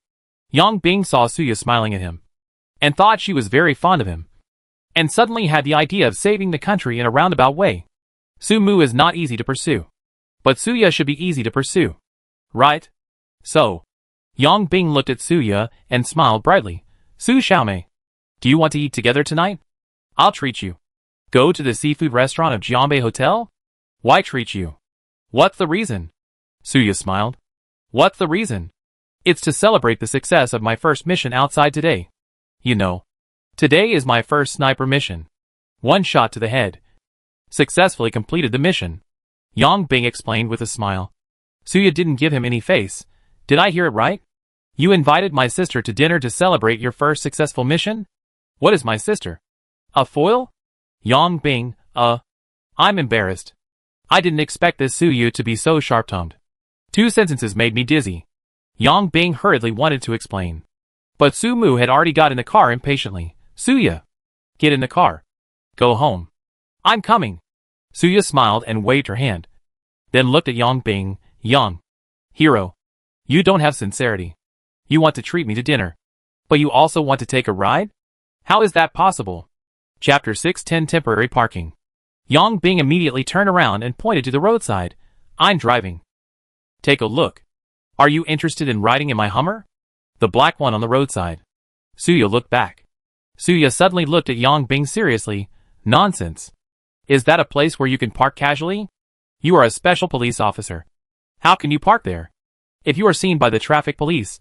Yang Bing saw Suya smiling at him. And thought she was very fond of him. And suddenly had the idea of saving the country in a roundabout way. Sumu is not easy to pursue. But Suya should be easy to pursue. Right? So, Yang Bing looked at Suya and smiled brightly. Su Xiaomei, do you want to eat together tonight? I'll treat you. Go to the seafood restaurant of Jianbei Hotel? Why treat you? What's the reason? Suya smiled. What's the reason? It's to celebrate the success of my first mission outside today. You know, today is my first sniper mission. 1 shot to the head. Successfully completed the mission. Yang Bing explained with a smile. Suya didn't give him any face. Did I hear it right? You invited my sister to dinner to celebrate your first successful mission? What is my sister? A foil? Yang Bing, I'm embarrassed. I didn't expect this Suyu to be so sharp-tongued. 2 sentences made me dizzy. Yang Bing hurriedly wanted to explain. But Sumu had already got in the car impatiently. Suya! Get in the car. Go home. I'm coming. Suya smiled and waved her hand. Then looked at Yang Bing. Yang. Hero. You don't have sincerity. You want to treat me to dinner. But you also want to take a ride? How is that possible? Chapter 610 Temporary Parking. Yang Bing immediately turned around and pointed to the roadside. I'm driving. Take a look. Are you interested in riding in my Hummer? The black one on the roadside. Suya looked back. Suya suddenly looked at Yang Bing seriously. Nonsense. Is that a place where you can park casually? You are a special police officer. How can you park there? If you are seen by the traffic police,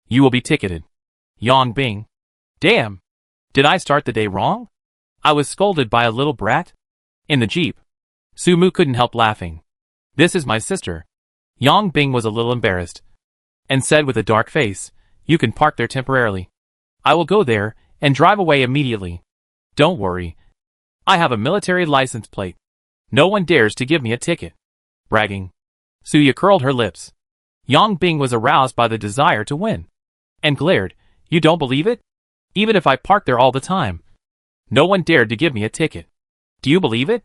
you will be ticketed. Yang Bing. Damn. Did I start the day wrong? I was scolded by a little brat? In the Jeep. Sumu couldn't help laughing. This is my sister. Yang Bing was a little embarrassed and said with a dark face, you can park there temporarily. I will go there and drive away immediately. Don't worry. I have a military license plate. No one dares to give me a ticket. Bragging. Suya curled her lips. Yang Bing was aroused by the desire to win and glared, you don't believe it? Even if I parked there all the time, no one dared to give me a ticket. Do you believe it?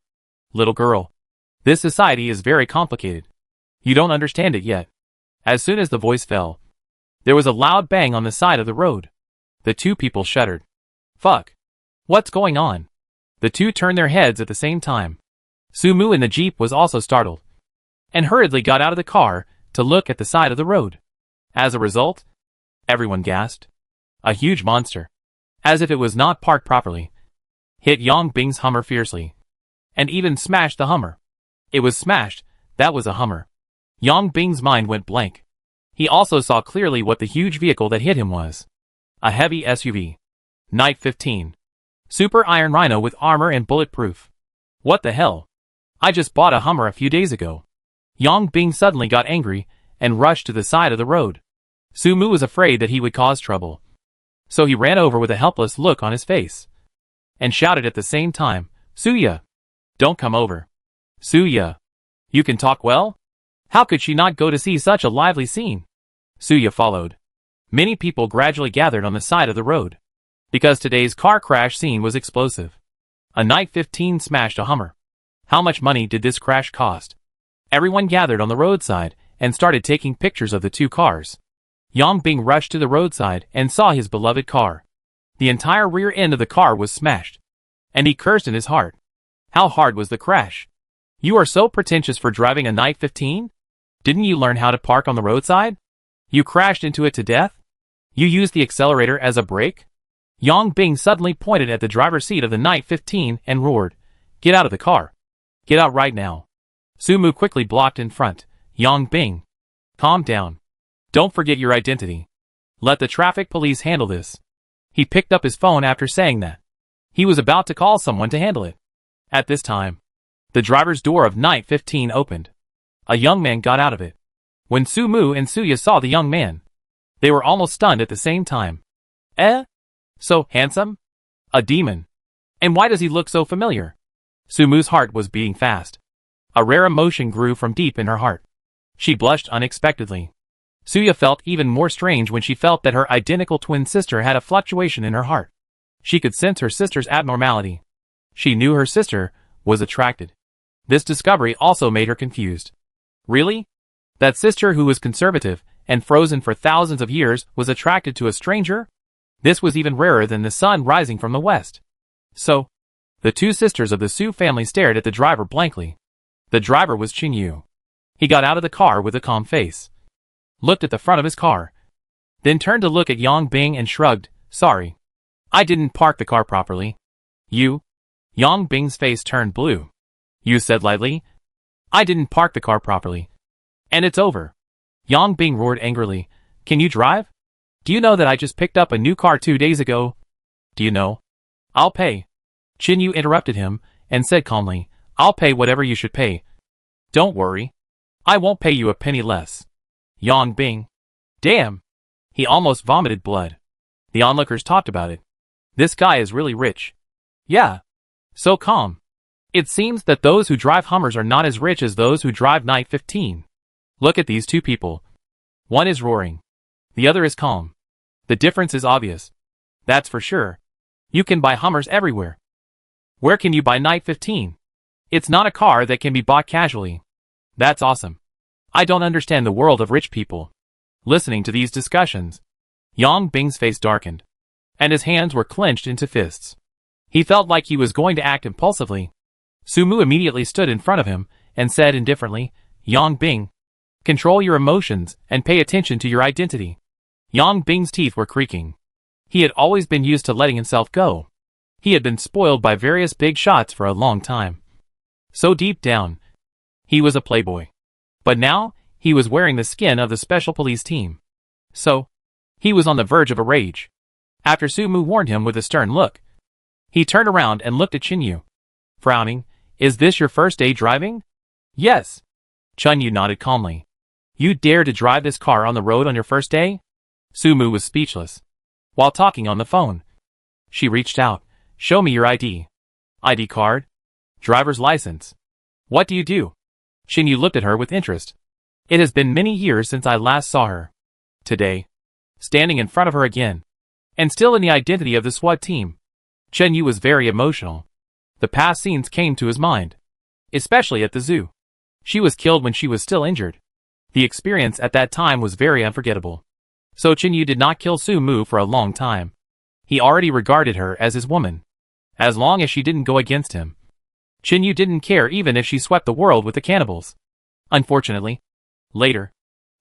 Little girl. This society is very complicated. You don't understand it yet. As soon as the voice fell, there was a loud bang on the side of the road. The two people shuddered. Fuck. What's going on? The two turned their heads at the same time. Sumu in the Jeep was also startled and hurriedly got out of the car to look at the side of the road. As a result, everyone gasped. A huge monster, as if it was not parked properly, hit Yang Bing's Hummer fiercely and even smashed the Hummer. It was smashed. That was a Hummer. Yang Bing's mind went blank. He also saw clearly what the huge vehicle that hit him was. A heavy SUV. Night 15. Super Iron Rhino with armor and bulletproof. What the hell? I just bought a Hummer a few days ago. Yang Bing suddenly got angry and rushed to the side of the road. Sumu was afraid that he would cause trouble, so he ran over with a helpless look on his face and shouted at the same time, Suya! Don't come over. Suya! You can talk well? How could she not go to see such a lively scene? Suya followed. Many people gradually gathered on the side of the road, because today's car crash scene was explosive. A Night 15 smashed a Hummer. How much money did this crash cost? Everyone gathered on the roadside and started taking pictures of the two cars. Yang Bing rushed to the roadside and saw his beloved car. The entire rear end of the car was smashed, and he cursed in his heart. How hard was the crash? You are so pretentious for driving a Night 15? Didn't you learn how to park on the roadside? You crashed into it to death? You used the accelerator as a brake? Yang Bing suddenly pointed at the driver's seat of the Night 15 and roared, Get out of the car. Get out right now. Sumu quickly blocked in front. Yang Bing. Calm down. Don't forget your identity. Let the traffic police handle this. He picked up his phone after saying that. He was about to call someone to handle it. At this time, the driver's door of Night 15 opened. A young man got out of it. When Sumu and Suya saw the young man, they were almost stunned at the same time. So handsome? A demon. And why does he look so familiar? Sumu's heart was beating fast. A rare emotion grew from deep in her heart. She blushed unexpectedly. Suya felt even more strange when she felt that her identical twin sister had a fluctuation in her heart. She could sense her sister's abnormality. She knew her sister was attracted. This discovery also made her confused. Really? That sister who was conservative and frozen for thousands of years was attracted to a stranger? This was even rarer than the sun rising from the west. So, the two sisters of the Su family stared at the driver blankly. The driver was Qingyu. He got out of the car with a calm face, looked at the front of his car, then turned to look at Yang Bing and shrugged, Sorry. I didn't park the car properly. You? Yang Bing's face turned blue. You said lightly, I didn't park the car properly. And it's over. Yang Bing roared angrily, Can you drive? Do you know that I just picked up a new car 2 days ago? Do you know? I'll pay. Qingyu interrupted him and said calmly, I'll pay whatever you should pay. Don't worry. I won't pay you a penny less. Yang Bing. Damn. He almost vomited blood. The onlookers talked about it. This guy is really rich. Yeah. So calm. It seems that those who drive Hummers are not as rich as those who drive Night 15. Look at these two people. One is roaring. The other is calm. The difference is obvious. That's for sure. You can buy Hummers everywhere. Where can you buy Night 15? It's not a car that can be bought casually. That's awesome. I don't understand the world of rich people. Listening to these discussions, Yang Bing's face darkened, and his hands were clenched into fists. He felt like he was going to act impulsively. Sumu immediately stood in front of him and said indifferently, Yang Bing, control your emotions and pay attention to your identity. Yang Bing's teeth were creaking. He had always been used to letting himself go. He had been spoiled by various big shots for a long time. So deep down, he was a playboy. But now, he was wearing the skin of the special police team. So, he was on the verge of a rage. After Sumu warned him with a stern look, he turned around and looked at Chinyu. Frowning, "Is this your first day driving?" "Yes." Chinyu nodded calmly. "You dare to drive this car on the road on your first day?" Sumu was speechless. While talking on the phone, she reached out. "Show me your ID." "ID card?" "Driver's license." "What do you do?" Chinyu looked at her with interest. "It has been many years since I last saw her." Today, standing in front of her again, and still in the identity of the SWAT team, Chinyu was very emotional. The past scenes came to his mind, especially at the zoo. She was killed when she was still injured. The experience at that time was very unforgettable. So Chinyu did not kill Sumu for a long time. He already regarded her as his woman. As long as she didn't go against him, Chinyu didn't care even if she swept the world with the cannibals. Unfortunately, later,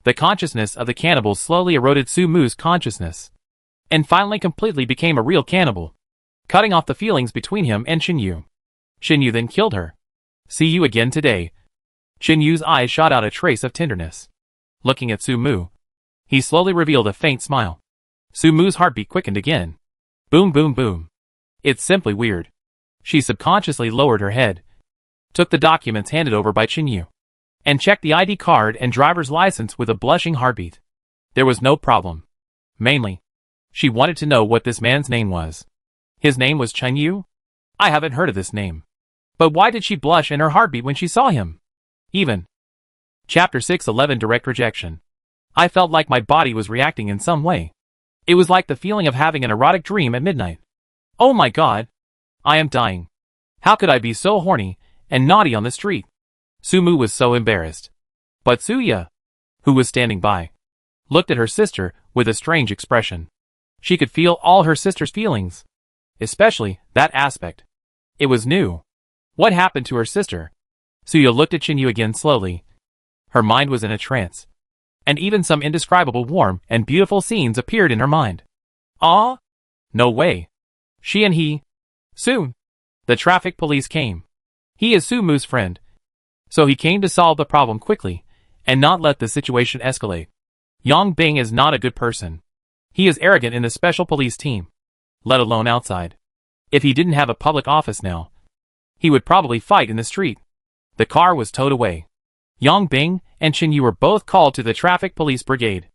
the consciousness of the cannibals slowly eroded Sumu's consciousness, and finally completely became a real cannibal, cutting off the feelings between him and Chinyu. Chinyu then killed her. "See you again today." Chinyu's eyes shot out a trace of tenderness. Looking at Sumu, he slowly revealed a faint smile. Sumu's heartbeat quickened again. Boom boom boom. It's simply weird. She subconsciously lowered her head, took the documents handed over by Chinyu, and checked the ID card and driver's license with a blushing heartbeat. There was no problem. Mainly, she wanted to know what this man's name was. His name was Chinyu? I haven't heard of this name. But why did she blush in her heartbeat when she saw him? Even. Chapter 611 Direct Rejection. I felt like my body was reacting in some way. It was like the feeling of having an erotic dream at midnight. Oh my god. I am dying. How could I be so horny and naughty on the street? Sumu was so embarrassed. But Suya, who was standing by, looked at her sister with a strange expression. She could feel all her sister's feelings, especially that aspect. It was new. What happened to her sister? Suya looked at Chinyu again slowly. Her mind was in a trance, and even some indescribable warm and beautiful scenes appeared in her mind. Ah? No way. She and he. Soon, the traffic police came. He is Sumu's friend, so he came to solve the problem quickly and not let the situation escalate. Yang Bing is not a good person. He is arrogant in the special police team, let alone outside. If he didn't have a public office now, he would probably fight in the street. The car was towed away. Yang Bing and Chinyu were both called to the traffic police brigade.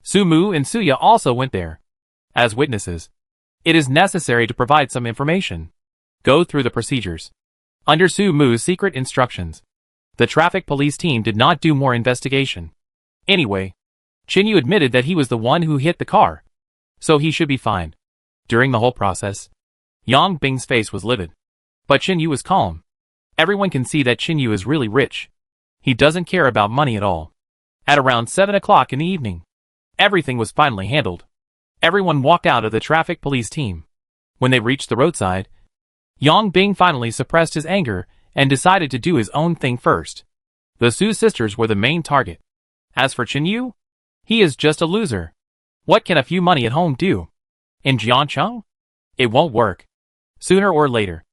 Sumu and Suya also went there. As witnesses, it is necessary to provide some information. Go through the procedures. Under Sumu's secret instructions, the traffic police team did not do more investigation. Anyway, Chinyu admitted that he was the one who hit the car, so he should be fine. During the whole process, Yang Bing's face was livid, but Chinyu was calm. Everyone can see that Chinyu is really rich. He doesn't care about money at all. At around 7 o'clock in the evening, everything was finally handled. Everyone walked out of the traffic police team. When they reached the roadside, Yang Bing finally suppressed his anger and decided to do his own thing first. The Su sisters were the main target. As for Chinyu, he is just a loser. What can a few money at home do? In Jiancheng? It won't work. Sooner or later,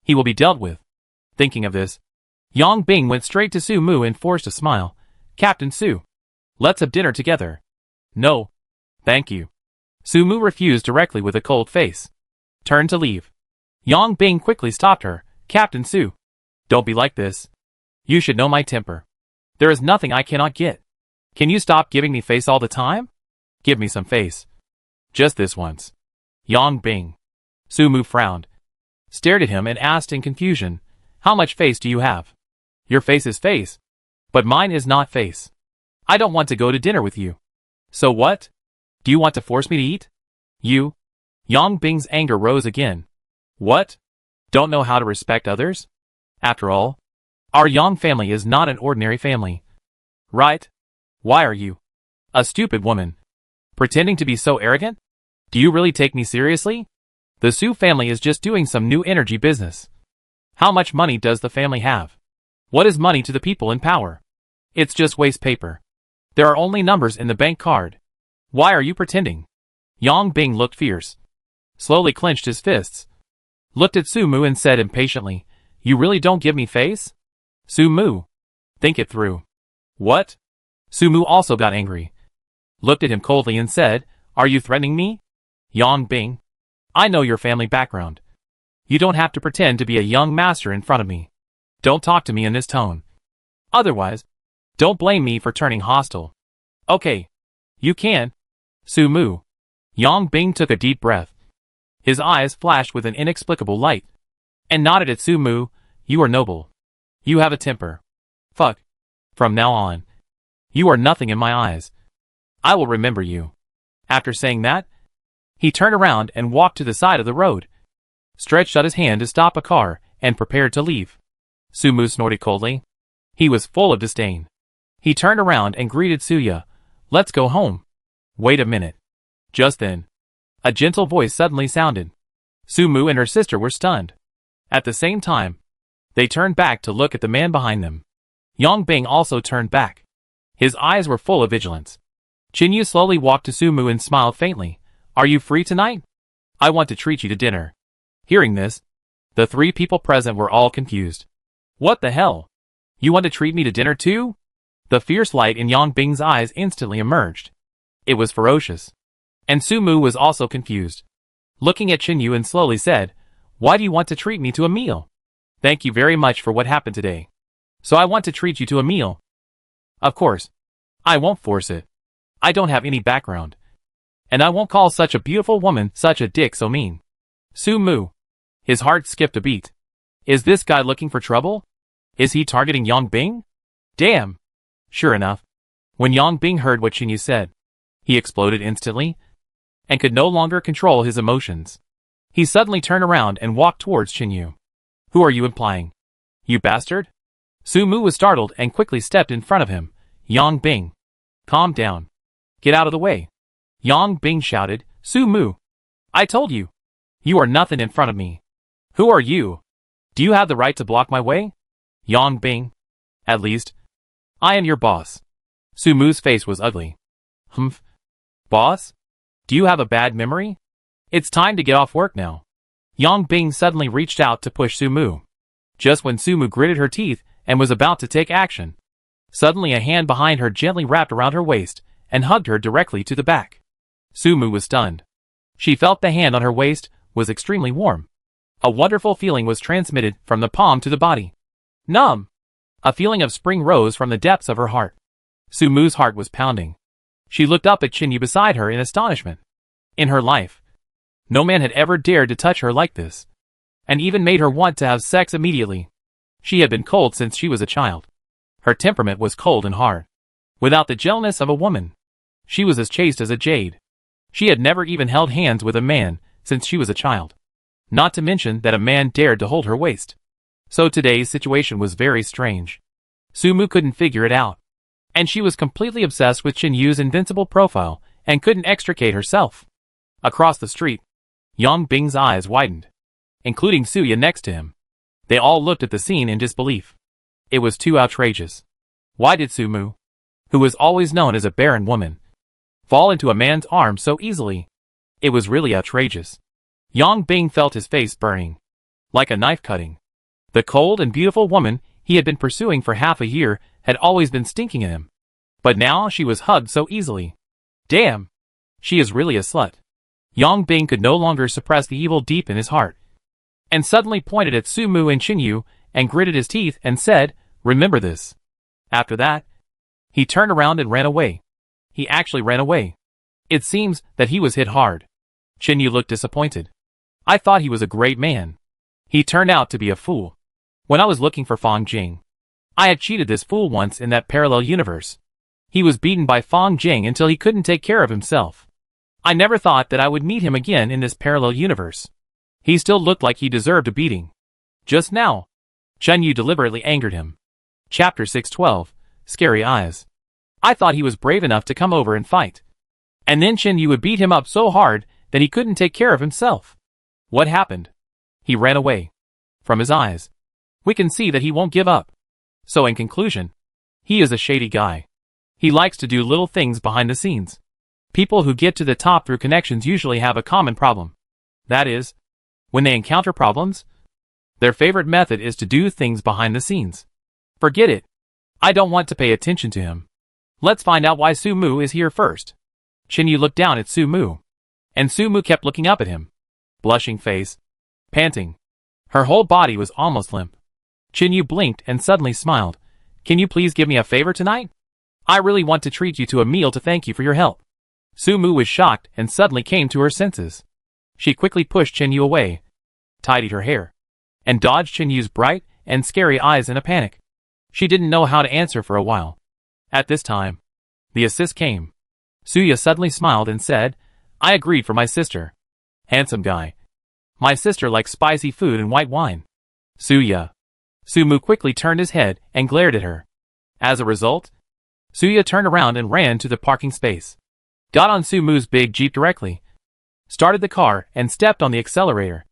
he will be dealt with. Thinking of this, Yang Bing went straight to Su Mu and forced a smile. Captain Su, let's have dinner together. No, thank you. Su Mu refused directly with a cold face. Turned to leave. Yang Bing quickly stopped her. Captain Su, don't be like this. You should know my temper. There is nothing I cannot get. Can you stop giving me face all the time? Give me some face. Just this once. Yang Bing. Su Mu frowned, stared at him and asked in confusion, how much face do you have? Your face is face, but mine is not face. I don't want to go to dinner with you. So what? Do you want to force me to eat? You? Yang Bing's anger rose again. What? Don't know how to respect others? After all, our Yang family is not an ordinary family. Right? Why are you, a stupid woman, pretending to be so arrogant? Do you really take me seriously? The Su family is just doing some new energy business. How much money does the family have? What is money to the people in power? It's just waste paper. There are only numbers in the bank card. Why are you pretending? Yang Bing looked fierce, slowly clenched his fists. looked at Sumu and said impatiently, "You really don't give me face?" Sumu. Think it through. What? Sumu also got angry. Looked at him coldly and said, "Are you threatening me? Yang Bing. I know your family background. You don't have to pretend to be a young master in front of me. Don't talk to me in this tone. Otherwise, don't blame me for turning hostile." "Okay. You can." Sumu. Yang Bing took a deep breath. His eyes flashed with an inexplicable light, and nodded at Sumu. "You are noble. You have a temper. Fuck. From now on, you are nothing in my eyes. I will remember you." After saying that, he turned around and walked to the side of the road, stretched out his hand to stop a car, and prepared to leave. Sumu snorted coldly. He was full of disdain. He turned around and greeted Suya. "Let's go home." "Wait a minute." Just then, a gentle voice suddenly sounded. Sumu and her sister were stunned. At the same time, they turned back to look at the man behind them. Yang Bing also turned back. His eyes were full of vigilance. Chinyu slowly walked to Sumu and smiled faintly. "Are you free tonight? I want to treat you to dinner." Hearing this, the three people present were all confused. "What the hell? You want to treat me to dinner too?" The fierce light in Yang Bing's eyes instantly emerged. It was ferocious. And Sumu was also confused. Looking at Chinyu and slowly said, "Why do you want to treat me to a meal?" "Thank you very much for what happened today. So I want to treat you to a meal." "Of course. I won't force it. I don't have any background. And I won't call such a beautiful woman such a dick so mean." Sumu. His heart skipped a beat. Is this guy looking for trouble? Is he targeting Yang Bing? Damn. Sure enough, when Yang Bing heard what Chinyu said, he exploded instantly, and could no longer control his emotions. He suddenly turned around and walked towards Chinyu. "Who are you implying? You bastard?" Sumu was startled and quickly stepped in front of him. "Yang Bing. Calm down. Get out of the way." Yang Bing shouted, "Sumu. I told you. You are nothing in front of me. Who are you? Do you have the right to block my way?" Yang Bing. "At least, I am your boss." Sumu's face was ugly. "Humph. Boss? Do you have a bad memory? It's time to get off work now." Yang Bing suddenly reached out to push Sumu. Just when Sumu gritted her teeth and was about to take action, suddenly a hand behind her gently wrapped around her waist and hugged her directly to the back. Sumu was stunned. She felt the hand on her waist was extremely warm. A wonderful feeling was transmitted from the palm to the body. Numb. A feeling of spring rose from the depths of her heart. Sumu's heart was pounding. She looked up at Chinyu beside her in astonishment. In her life, no man had ever dared to touch her like this, and even made her want to have sex immediately. She had been cold since she was a child. Her temperament was cold and hard. Without the gentleness of a woman, she was as chaste as a jade. She had never even held hands with a man since she was a child. Not to mention that a man dared to hold her waist. So today's situation was very strange. Sumu couldn't figure it out. And she was completely obsessed with Chinyu's invincible profile and couldn't extricate herself. Across the street, Yang Bing's eyes widened, including Suya next to him. They all looked at the scene in disbelief. It was too outrageous. Why did Sumu, who was always known as a barren woman, fall into a man's arms so easily? It was really outrageous. Yang Bing felt his face burning, like a knife cutting. The cold and beautiful woman he had been pursuing for half a year had always been stinking at him. But now she was hugged so easily. Damn! She is really a slut. Yang Bing could no longer suppress the evil deep in his heart, and suddenly pointed at Sumu and Chinyu and gritted his teeth and said, "Remember this." After that, he turned around and ran away. He actually ran away. It seems that he was hit hard. Chinyu looked disappointed. "I thought he was a great man. He turned out to be a fool. When I was looking for Fong Jing, I had cheated this fool once in that parallel universe. He was beaten by Fong Jing until he couldn't take care of himself. I never thought that I would meet him again in this parallel universe. He still looked like he deserved a beating. Just now." Chinyu deliberately angered him. Chapter 612, Scary Eyes. "I thought he was brave enough to come over and fight. And then Chinyu would beat him up so hard that he couldn't take care of himself. What happened? He ran away. From his eyes, we can see that he won't give up. So in conclusion, he is a shady guy. He likes to do little things behind the scenes. People who get to the top through connections usually have a common problem. That is, When they encounter problems, their favorite method is to do things behind the scenes. Forget it. I don't want to pay attention to him. Let's find out why Sumu is here first. Chinyu looked down at Sumu. And Sumu kept looking up at him. Blushing face. Panting. Her whole body was almost limp. Chinyu blinked and suddenly smiled. Can you please give me a favor tonight? I really want to treat you to a meal to thank you for your help. Sumu was shocked and suddenly came to her senses. She quickly pushed Chinyu away, tidied her hair, and dodged Chinyu's bright and scary eyes in a panic. She didn't know how to answer for a while. At this time, the assist came. Suya suddenly smiled and said, I agreed for my sister. Handsome guy. My sister likes spicy food and white wine. Suya. Sumu quickly turned his head and glared at her. As a result, Suya turned around and ran to the parking space. Got on Sumu's big jeep directly. Started the car and stepped on the accelerator.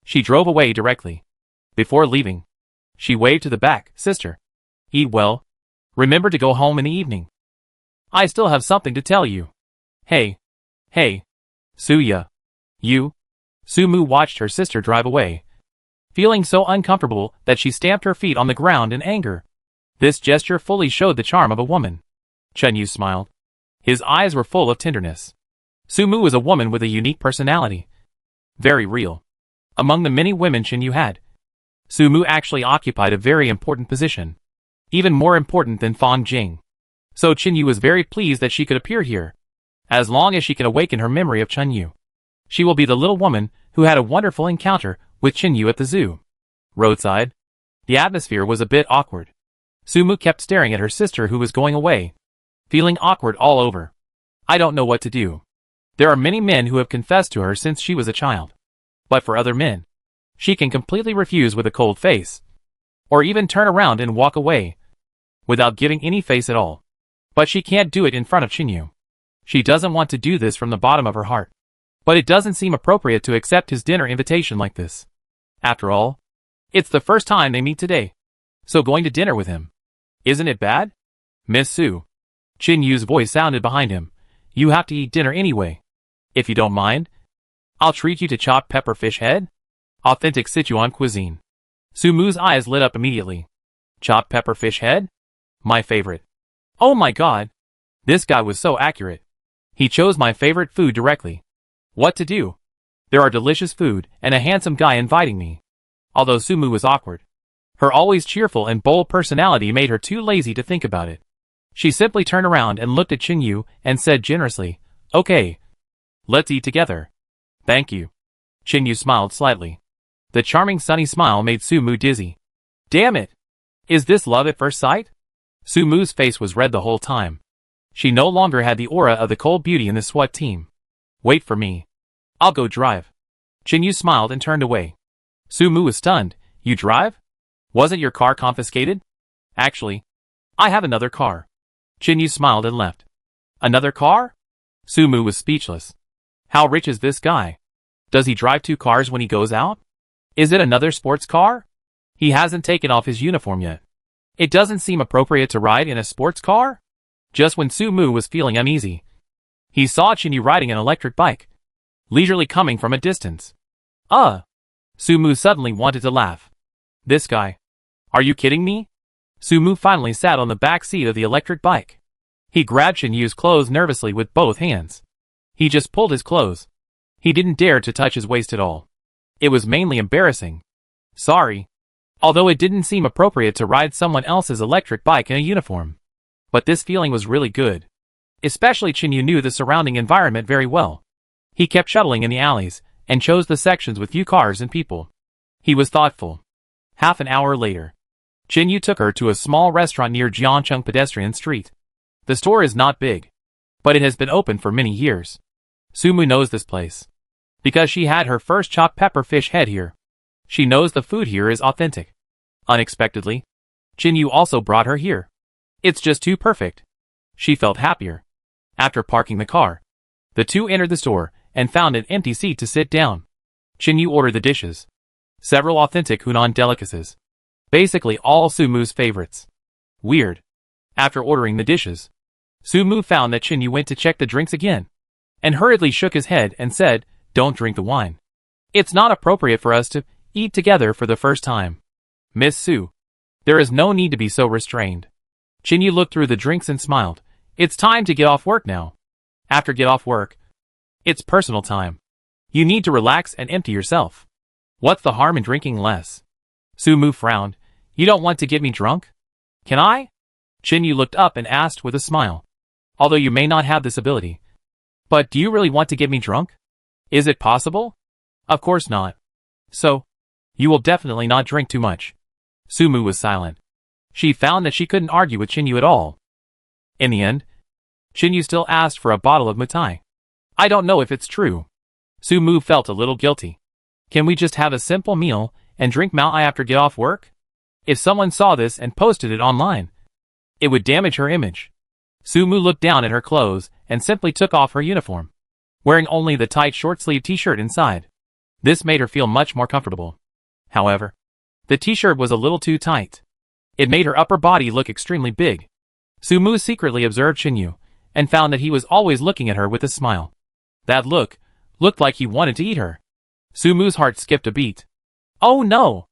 She drove away directly. Before leaving, she waved to the back, sister. Eat well. Remember to go home in the evening. I still have something to tell you. Hey. Suya. You? Sumu watched her sister drive away, feeling so uncomfortable that she stamped her feet on the ground in anger. This gesture fully showed the charm of a woman. Chinyu smiled. His eyes were full of tenderness. Sumu was a woman with a unique personality. Very real. Among the many women Chinyu had, Sumu actually occupied a very important position. Even more important than Fang Jing. So Chinyu was very pleased that she could appear here. As long as she can awaken her memory of Chinyu, she will be the little woman who had a wonderful encounter with Chinyu at the zoo. Roadside, the atmosphere was a bit awkward. Sumu kept staring at her sister who was going away, feeling awkward all over. I don't know what to do. There are many men who have confessed to her since she was a child. But for other men, she can completely refuse with a cold face, or even turn around and walk away, without giving any face at all. But she can't do it in front of Chinyu. She doesn't want to do this from the bottom of her heart. But it doesn't seem appropriate to accept his dinner invitation like this. After all, it's the first time they meet today. So going to dinner with him, isn't it bad? Miss Su. Chinyu's voice sounded behind him. You have to eat dinner anyway. If you don't mind, I'll treat you to chopped pepper fish head. Authentic Sichuan cuisine. Sumu's eyes lit up immediately. Chopped pepper fish head? My favorite. Oh my god. This guy was so accurate. He chose my favorite food directly. What to do? There are delicious food and a handsome guy inviting me. Although Sumu was awkward, her always cheerful and bold personality made her too lazy to think about it. She simply turned around and looked at Chinyu and said generously, Okay. Let's eat together. Thank you. Chinyu smiled slightly. The charming sunny smile made Sumu dizzy. Damn it! Is this love at first sight? Sumu's face was red the whole time. She no longer had the aura of the cold beauty in the SWAT team. Wait for me. I'll go drive. Chinyu smiled and turned away. Sumu was stunned. You drive? Wasn't your car confiscated? Actually, I have another car. Chinyu smiled and left. Another car? Sumu was speechless. How rich is this guy? Does he drive 2 cars when he goes out? Is it another sports car? He hasn't taken off his uniform yet. It doesn't seem appropriate to ride in a sports car? Just when Sumu was feeling uneasy, he saw Chinyu riding an electric bike, leisurely coming from a distance. Sumu suddenly wanted to laugh. This guy. Are you kidding me? Sumu finally sat on the back seat of the electric bike. He grabbed Chinyu's clothes nervously with both hands. He just pulled his clothes. He didn't dare to touch his waist at all. It was mainly embarrassing. Sorry. Although it didn't seem appropriate to ride someone else's electric bike in a uniform. But this feeling was really good. Especially Chinyu knew the surrounding environment very well. He kept shuttling in the alleys, and chose the sections with few cars and people. He was thoughtful. Half an hour later, Chinyu took her to a small restaurant near Jiangcheng Pedestrian Street. The store is not big, but it has been open for many years. Sumu knows this place, because she had her first chopped pepper fish head here. She knows the food here is authentic. Unexpectedly, Chinyu also brought her here. It's just too perfect. She felt happier. After parking the car, the two entered the store and found an empty seat to sit down. Chinyu ordered the dishes. Several authentic Hunan delicacies. Basically all Sumu's favorites. Weird. After ordering the dishes, Sumu found that Chinyu went to check the drinks again, and hurriedly shook his head and said, Don't drink the wine. It's not appropriate for us to eat together for the first time. Miss Sue. There is no need to be so restrained. Chinyu looked through the drinks and smiled. It's time to get off work now. After get off work, it's personal time. You need to relax and empty yourself. What's the harm in drinking less? Sumu frowned. You don't want to get me drunk? Can I? Chinyu looked up and asked with a smile. Although you may not have this ability. But do you really want to get me drunk? Is it possible? Of course not. So, you will definitely not drink too much. Sumu was silent. She found that she couldn't argue with Chinyu at all. In the end, Chinyu still asked for a bottle of mitai. I don't know if it's true. Sumu felt a little guilty. Can we just have a simple meal and drink mitai after get off work? If someone saw this and posted it online, it would damage her image. Sumu looked down at her clothes and simply took off her uniform, wearing only the tight short-sleeve t-shirt inside. This made her feel much more comfortable. However, the t-shirt was a little too tight. It made her upper body look extremely big. Sumu secretly observed Chinyu and found that he was always looking at her with a smile. That looked like he wanted to eat her. Sumu's heart skipped a beat. Oh no!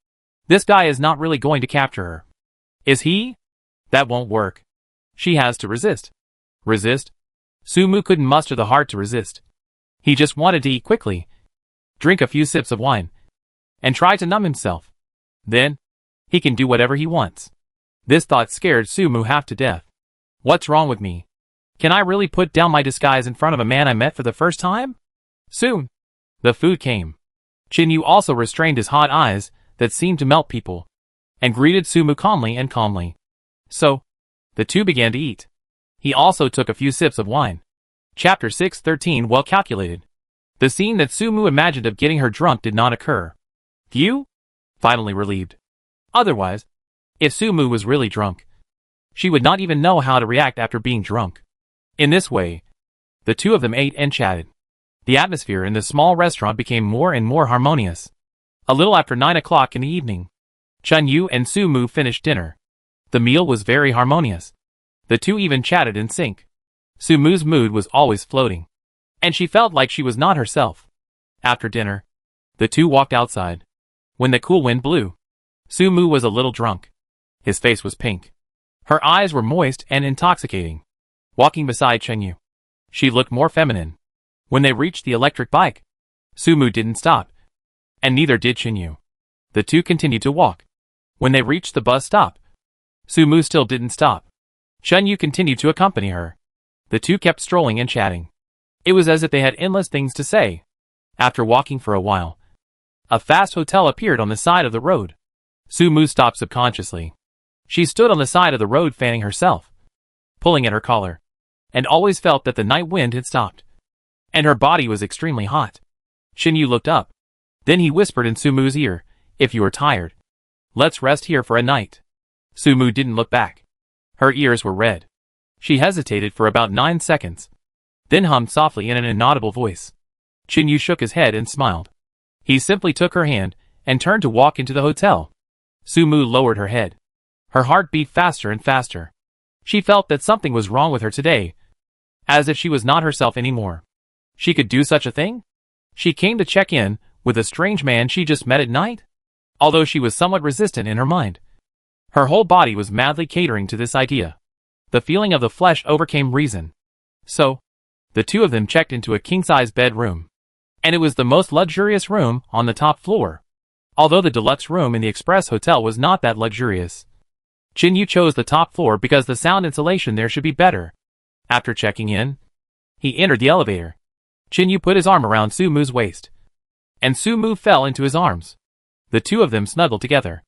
This guy is not really going to capture her. Is he? That won't work. She has to resist. Resist? Sumu couldn't muster the heart to resist. He just wanted to eat quickly, drink a few sips of wine, and try to numb himself. Then, he can do whatever he wants. This thought scared Sumu half to death. What's wrong with me? Can I really put down my disguise in front of a man I met for the first time? Soon, the food came. Chinyu also restrained his hot eyes that seemed to melt people, and greeted Sumu calmly. So, the two began to eat. He also took a few sips of wine. Chapter 6:13 Well calculated. The scene that Sumu imagined of getting her drunk did not occur. Phew? Finally relieved. Otherwise, if Sumu was really drunk, she would not even know how to react after being drunk. In this way, the two of them ate and chatted. The atmosphere in the small restaurant became more and more harmonious. A little after 9 o'clock in the evening, Chinyu and Sumu finished dinner. The meal was very harmonious. The two even chatted in sync. Sumu's mood was always floating, and she felt like she was not herself. After dinner, the two walked outside. When the cool wind blew, Sumu was a little drunk. His face was pink. Her eyes were moist and intoxicating. Walking beside Chinyu, she looked more feminine. When they reached the electric bike, Sumu didn't stop, and neither did Chinyu. The two continued to walk. When they reached the bus stop, Sumu still didn't stop. Chinyu continued to accompany her. The two kept strolling and chatting. It was as if they had endless things to say. After walking for a while, a fast hotel appeared on the side of the road. Sumu stopped subconsciously. She stood on the side of the road fanning herself, pulling at her collar, and always felt that the night wind had stopped, and her body was extremely hot. Chinyu looked up. Then he whispered in Sumu's ear, "If you are tired, let's rest here for a night." Sumu didn't look back. Her ears were red. She hesitated for about 9 seconds, then hummed softly in an inaudible voice. Chinyu shook his head and smiled. He simply took her hand and turned to walk into the hotel. Sumu lowered her head. Her heart beat faster and faster. She felt that something was wrong with her today, as if she was not herself anymore. She could do such a thing? She came to check in with a strange man she just met at night? Although she was somewhat resistant in her mind, her whole body was madly catering to this idea. The feeling of the flesh overcame reason. So, the two of them checked into a king-size bedroom. And it was the most luxurious room on the top floor. Although the deluxe room in the Express Hotel was not that luxurious. Chinyu chose the top floor because the sound insulation there should be better. After checking in, he entered the elevator. Chinyu put his arm around Sumu's waist, and Sumu fell into his arms. The two of them snuggled together.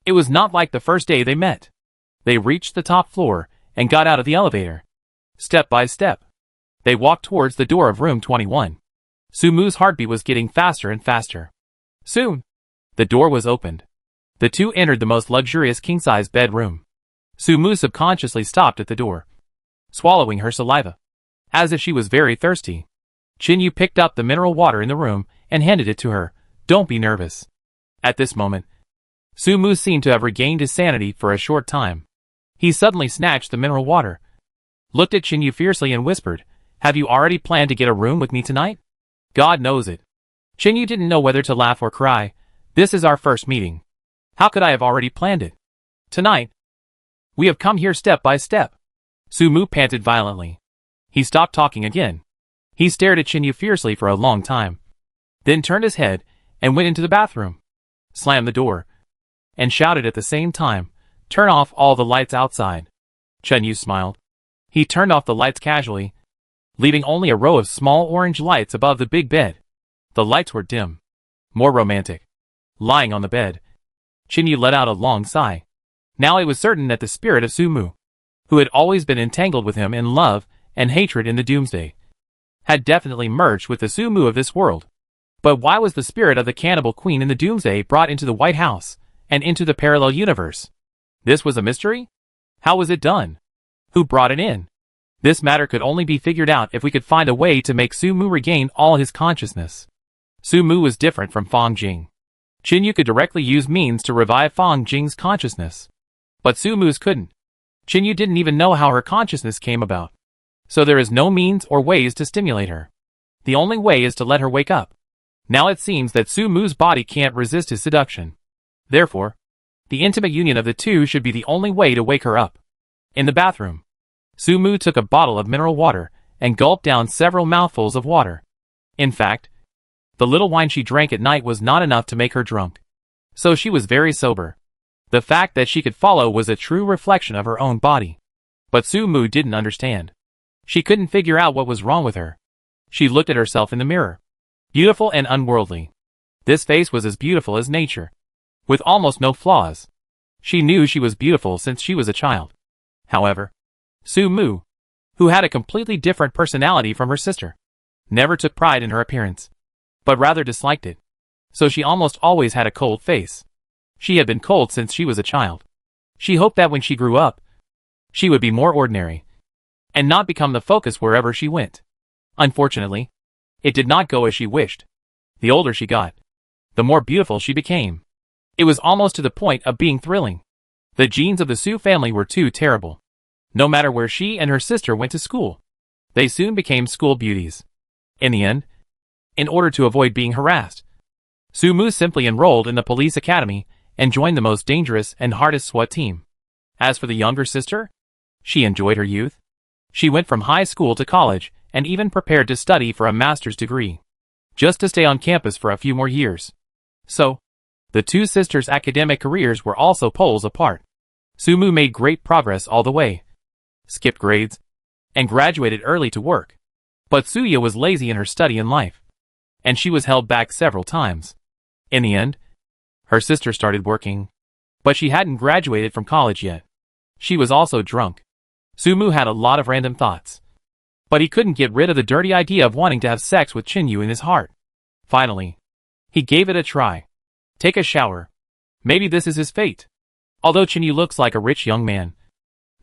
It was not like the first day they met. They reached the top floor and got out of the elevator. Step by step, they walked towards the door of room 21. Sumu's heartbeat was getting faster and faster. Soon, the door was opened. The two entered the most luxurious king-size bedroom. Sumu subconsciously stopped at the door, swallowing her saliva, as if she was very thirsty. Chinyu picked up the mineral water in the room and handed it to her. Don't be nervous. At this moment, Sumu seemed to have regained his sanity for a short time. He suddenly snatched the mineral water, looked at Chinyu fiercely and whispered, "Have you already planned to get a room with me tonight?" God knows it. Chinyu didn't know whether to laugh or cry. This is our first meeting. How could I have already planned it? Tonight. We have come here step by step. Sumu panted violently. He stopped talking again. He stared at Chinyu fiercely for a long time, then turned his head and went into the bathroom, slammed the door, and shouted at the same time, "Turn off all the lights outside." Chinyu smiled. He turned off the lights casually, leaving only a row of small orange lights above the big bed. The lights were dim, more romantic. Lying on the bed, Chinyu let out a long sigh. Now it was certain that the spirit of Sumu, who had always been entangled with him in love and hatred in the Doomsday, had definitely merged with the Sumu of this world. But why was the spirit of the cannibal queen in the Doomsday brought into the White House and into the parallel universe? This was a mystery? How was it done? Who brought it in? This matter could only be figured out if we could find a way to make Sumu regain all his consciousness. Sumu was different from Fang Jing. Chinyu could directly use means to revive Fang Jing's consciousness, but Sumu's couldn't. Chinyu didn't even know how her consciousness came about. So there is no means or ways to stimulate her. The only way is to let her wake up. Now it seems that Sumu's body can't resist his seduction. Therefore, the intimate union of the two should be the only way to wake her up. In the bathroom, Sumu took a bottle of mineral water and gulped down several mouthfuls of water. In fact, the little wine she drank at night was not enough to make her drunk. So she was very sober. The fact that she could follow was a true reflection of her own body. But Sumu didn't understand. She couldn't figure out what was wrong with her. She looked at herself in the mirror. Beautiful and unworldly. This face was as beautiful as nature, with almost no flaws. She knew she was beautiful since she was a child. However, Sumu, who had a completely different personality from her sister, never took pride in her appearance, but rather disliked it. So she almost always had a cold face. She had been cold since she was a child. She hoped that when she grew up, she would be more ordinary, and not become the focus wherever she went. Unfortunately, it did not go as she wished. The older she got, the more beautiful she became. It was almost to the point of being thrilling. The genes of the Su family were too terrible. No matter where she and her sister went to school, they soon became school beauties. In the end, in order to avoid being harassed, Sumu simply enrolled in the police academy and joined the most dangerous and hardest SWAT team. As for the younger sister, she enjoyed her youth. She went from high school to college and even prepared to study for a master's degree, just to stay on campus for a few more years. So, the two sisters' academic careers were also poles apart. Sumu made great progress all the way, skipped grades, and graduated early to work. But Suya was lazy in her study and life, and she was held back several times. In the end, her sister started working, but she hadn't graduated from college yet. She was also drunk. Sumu had a lot of random thoughts, but he couldn't get rid of the dirty idea of wanting to have sex with Chinyu in his heart. Finally, he gave it a try. Take a shower. Maybe this is his fate. Although Chinyu looks like a rich young man,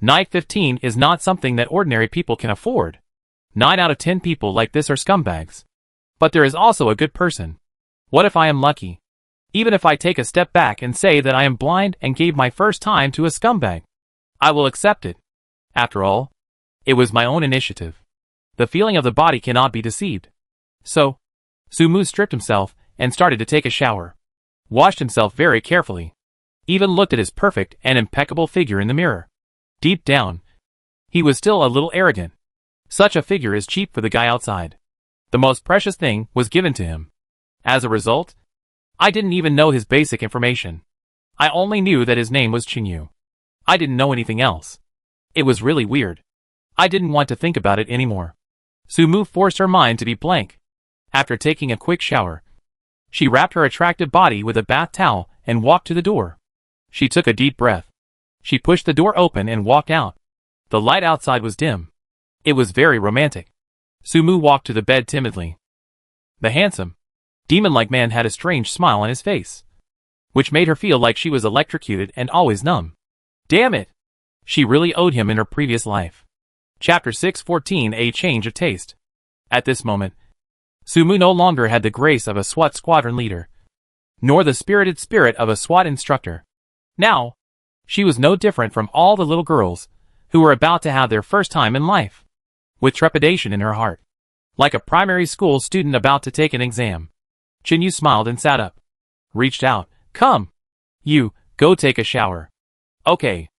night 15 is not something that ordinary people can afford. 9 out of 10 people like this are scumbags. But there is also a good person. What if I am lucky? Even if I take a step back and say that I am blind and gave my first time to a scumbag, I will accept it. After all, it was my own initiative. The feeling of the body cannot be deceived. So, Sumu stripped himself and started to take a shower. Washed himself very carefully. Even looked at his perfect and impeccable figure in the mirror. Deep down, he was still a little arrogant. Such a figure is cheap for the guy outside. The most precious thing was given to him. As a result, I didn't even know his basic information. I only knew that his name was Chinyu. I didn't know anything else. It was really weird. I didn't want to think about it anymore. Sumu forced her mind to be blank. After taking a quick shower, she wrapped her attractive body with a bath towel and walked to the door. She took a deep breath. She pushed the door open and walked out. The light outside was dim. It was very romantic. Sumu walked to the bed timidly. The handsome, demon-like man had a strange smile on his face, which made her feel like she was electrocuted and always numb. Damn it! She really owed him in her previous life. Chapter 614: A Change of Taste. At this moment, Sumu no longer had the grace of a SWAT squadron leader, nor the spirited spirit of a SWAT instructor. Now, she was no different from all the little girls who were about to have their first time in life. With trepidation in her heart, like a primary school student about to take an exam, Chinyu smiled and sat up. Reached out. Come. You, go take a shower. Okay.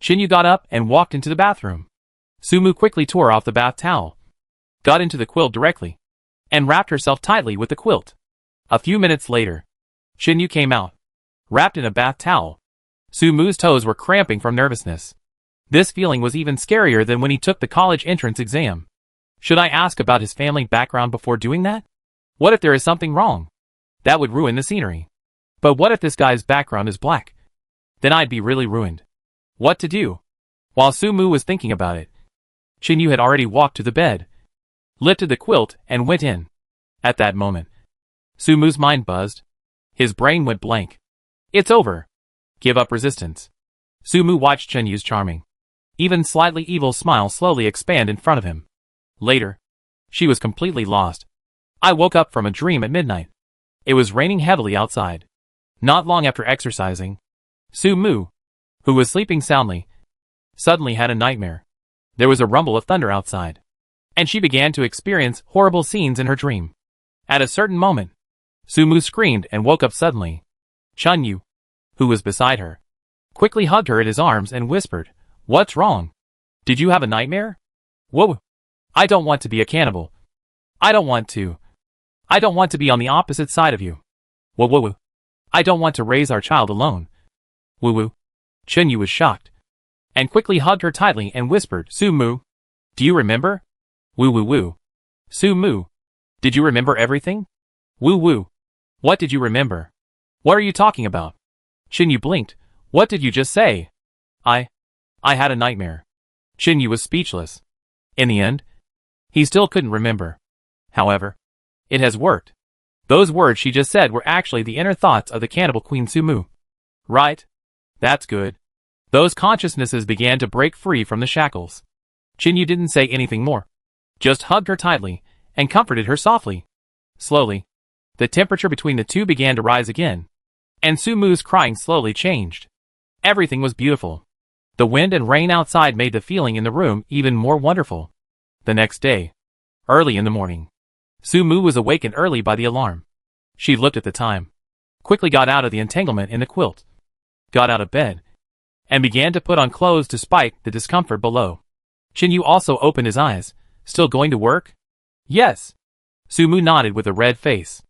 Chinyu got up and walked into the bathroom. Sumu quickly tore off the bath towel, got into the quilt directly, and wrapped herself tightly with the quilt. A few minutes later, Chinyu came out, wrapped in a bath towel. Sumu's toes were cramping from nervousness. This feeling was even scarier than when he took the college entrance exam. Should I ask about his family background before doing that? What if there is something wrong? That would ruin the scenery. But what if this guy's background is black? Then I'd be really ruined. What to do? While Sumu was thinking about it, Chinyu had already walked to the bed, lifted the quilt, and went in. At that moment, Sumu's mind buzzed. His brain went blank. It's over. Give up resistance. Sumu watched Chinyu's charming, even slightly evil smile slowly expand in front of him. Later, she was completely lost. I woke up from a dream at midnight. It was raining heavily outside. Not long after exercising, Sumu, who was sleeping soundly, suddenly had a nightmare. There was a rumble of thunder outside, and she began to experience horrible scenes in her dream. At a certain moment, Sumu screamed and woke up suddenly. Chinyu, who was beside her, quickly hugged her in his arms and whispered, "What's wrong? Did you have a nightmare?" "Whoa. I don't want to be a cannibal. I don't want to be on the opposite side of you. Whoa. I don't want to raise our child alone." Woo. Chinyu was shocked, and quickly hugged her tightly and whispered, "Sumu, do you remember?" Woo. "Sumu, did you remember everything?" Woo. "What did you remember? What are you talking about?" Chinyu blinked. "What did you just say?" I had a nightmare." Chinyu was speechless. In the end, he still couldn't remember. However, it has worked. Those words she just said were actually the inner thoughts of the cannibal queen Sumu. Right? That's good. Those consciousnesses began to break free from the shackles. Chinyu didn't say anything more, just hugged her tightly and comforted her softly. Slowly, the temperature between the two began to rise again, and Sumu's crying slowly changed. Everything was beautiful. The wind and rain outside made the feeling in the room even more wonderful. The next day, early in the morning, Sumu was awakened early by the alarm. She looked at the time, quickly got out of the entanglement in the quilt, got out of bed, and began to put on clothes despite the discomfort below. Chinyu also opened his eyes. "Still going to work?" "Yes." Sumu nodded with a red face,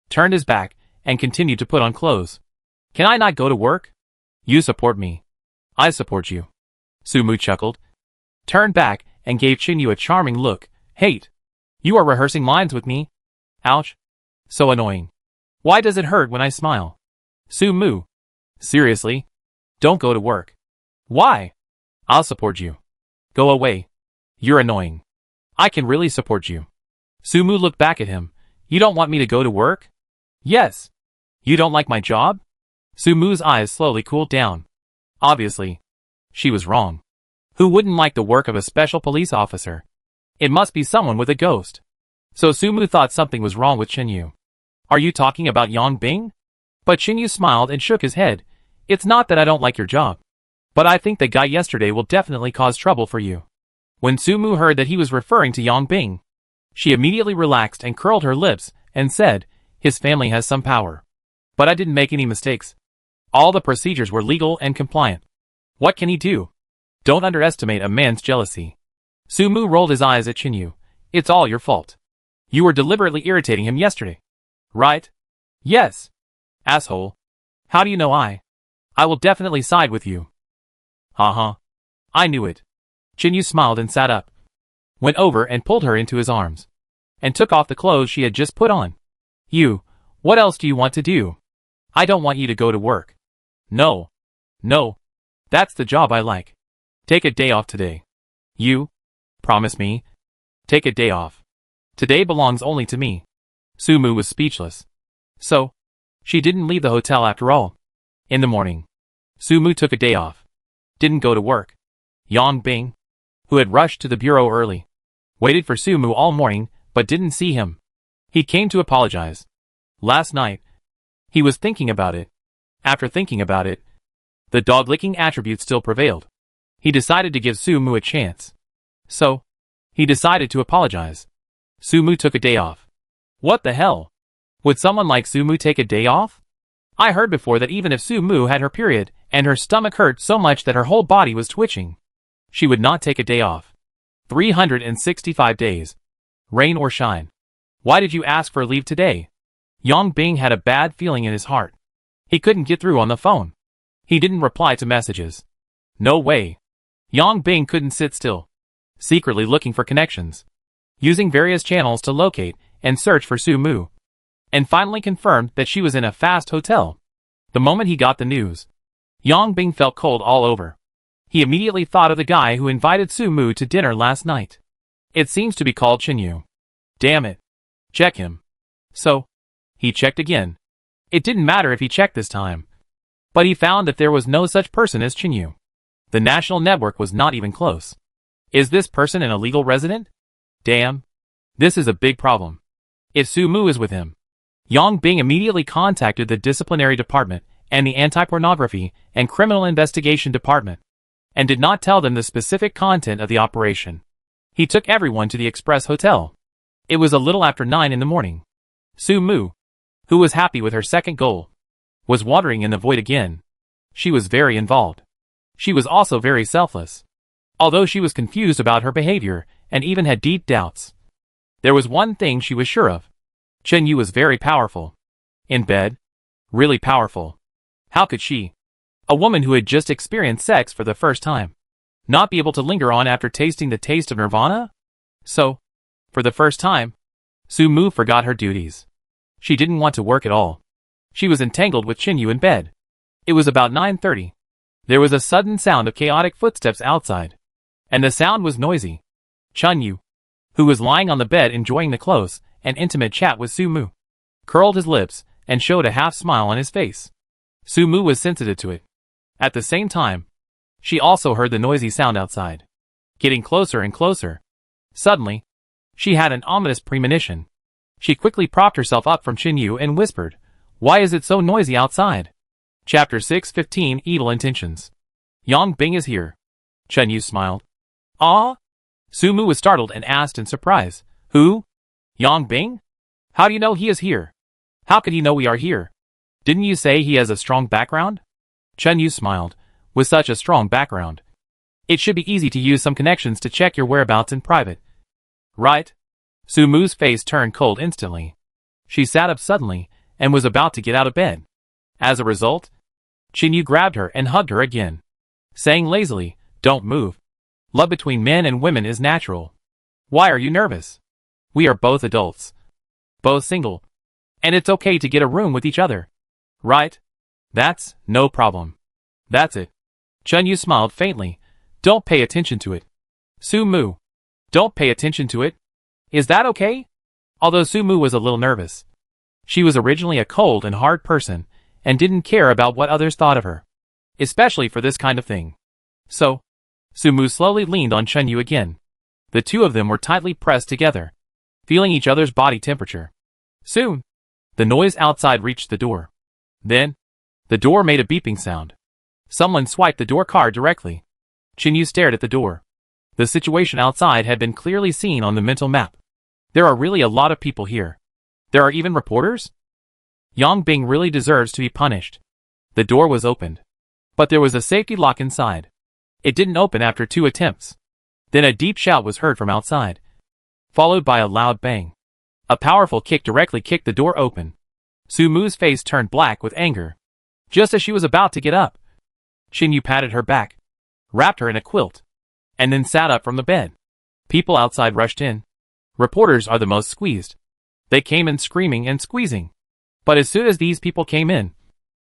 turned his back, and continued to put on clothes. "Can I not go to work?" "You support me. I support you." Sumu chuckled, turned back, and gave Chinyu a charming look. "Hate. You are rehearsing lines with me? Ouch. So annoying. Why does it hurt when I smile?" "Sumu. Seriously? Don't go to work." "Why?" "I'll support you." "Go away. You're annoying. I can really support you." Sumu looked back at him. "You don't want me to go to work?" "Yes." "You don't like my job?" Sumu's eyes slowly cooled down. Obviously, she was wrong. Who wouldn't like the work of a special police officer? It must be someone with a ghost. So Sumu thought something was wrong with Chinyu. "Are you talking about Yongbing?" But Chinyu smiled and shook his head. "It's not that I don't like your job, but I think the guy yesterday will definitely cause trouble for you." When Sumu heard that he was referring to Yongbing, she immediately relaxed and curled her lips and said, "His family has some power. But I didn't make any mistakes. All the procedures were legal and compliant. What can he do? Don't underestimate a man's jealousy." Sumu rolled his eyes at Chinyu. "It's all your fault. You were deliberately irritating him yesterday. Right?" "Yes." "Asshole. How do you know I will definitely side with you." "Uh-huh. I knew it." Chinyu smiled and sat up, went over and pulled her into his arms, and took off the clothes she had just put on. What else do you want to do?" "I don't want you to go to work." No. That's the job I like. Take a day off today." "You? Promise me. Take a day off. Today belongs only to me." Sumu was speechless. So, she didn't leave the hotel after all. In the morning, Sumu took a day off. Didn't go to work. Yongbing, who had rushed to the bureau early, waited for Sumu all morning but didn't see him. He came to apologize. Last night, he was thinking about it. After thinking about it, the dog-licking attribute still prevailed. He decided to give Sumu a chance. So, he decided to apologize. Sumu took a day off. What the hell? Would someone like Sumu take a day off? I heard before that even if Sumu had her period, and her stomach hurt so much that her whole body was twitching, she would not take a day off. 365 days. Rain or shine. Why did you ask for leave today? Yang Bing had a bad feeling in his heart. He couldn't get through on the phone. He didn't reply to messages. No way. Yang Bing couldn't sit still. Secretly looking for connections. Using various channels to locate and search for Sumu. And finally confirmed that she was in a fast hotel. The moment he got the news, Yang Bing felt cold all over. He immediately thought of the guy who invited Sumu to dinner last night. It seems to be called Chinyu. Damn it. Check him. So, he checked again. It didn't matter if he checked this time. But he found that there was no such person as Chinyu. The national network was not even close. Is this person an illegal resident? Damn. This is a big problem. If Sumu is with him. Yang Bing immediately contacted the disciplinary department and the anti-pornography and criminal investigation department, and did not tell them the specific content of the operation. He took everyone to the Express Hotel. It was a little after 9 in the morning. Sumu, who was happy with her second goal, was wandering in the void again. She was very involved. She was also very selfless. Although she was confused about her behavior and even had deep doubts, there was one thing she was sure of. Chinyu was very powerful. In bed. Really powerful. How could she, a woman who had just experienced sex for the first time, not be able to linger on after tasting the taste of nirvana? So, for the first time, Sumu forgot her duties. She didn't want to work at all. She was entangled with Chinyu in bed. It was about 9:30. There was a sudden sound of chaotic footsteps outside. And the sound was noisy. Chinyu, who was lying on the bed enjoying the close and intimate chat with Sumu, curled his lips and showed a half smile on his face. Sumu was sensitive to it. At the same time, she also heard the noisy sound outside, getting closer and closer. Suddenly, she had an ominous premonition. She quickly propped herself up from Chinyu and whispered, "Why is it so noisy outside?" Chapter 6:15 Evil Intentions. Yang Bing is here. Chinyu smiled. Ah? Sumu was startled and asked in surprise, "Who? Yang Bing? How do you know he is here? How could he know we are here? Didn't you say he has a strong background?" Chinyu smiled. With such a strong background, it should be easy to use some connections to check your whereabouts in private. Right? Sumu's face turned cold instantly. She sat up suddenly and was about to get out of bed. As a result, Chinyu grabbed her and hugged her again, saying lazily, "Don't move. Love between men and women is natural. Why are you nervous? We are both adults. Both single. And it's okay to get a room with each other. Right? That's no problem. That's it." Chinyu smiled faintly. "Don't pay attention to it. Sumu. Don't pay attention to it. Is that okay?" Although Sumu was a little nervous, she was originally a cold and hard person and didn't care about what others thought of her, especially for this kind of thing. So, Sumu slowly leaned on Chinyu again. The two of them were tightly pressed together, feeling each other's body temperature. Soon, the noise outside reached the door. Then, the door made a beeping sound. Someone swiped the door card directly. Chinyu stared at the door. The situation outside had been clearly seen on the mental map. There are really a lot of people here. There are even reporters? Yang Bing really deserves to be punished. The door was opened, but there was a safety lock inside. It didn't open after 2 attempts. Then a deep shout was heard from outside, followed by a loud bang. A powerful kick directly kicked the door open. Sumu's face turned black with anger. Just as she was about to get up, Chinyu patted her back, wrapped her in a quilt, and then sat up from the bed. People outside rushed in. Reporters are the most squeezed. They came in screaming and squeezing. But as soon as these people came in,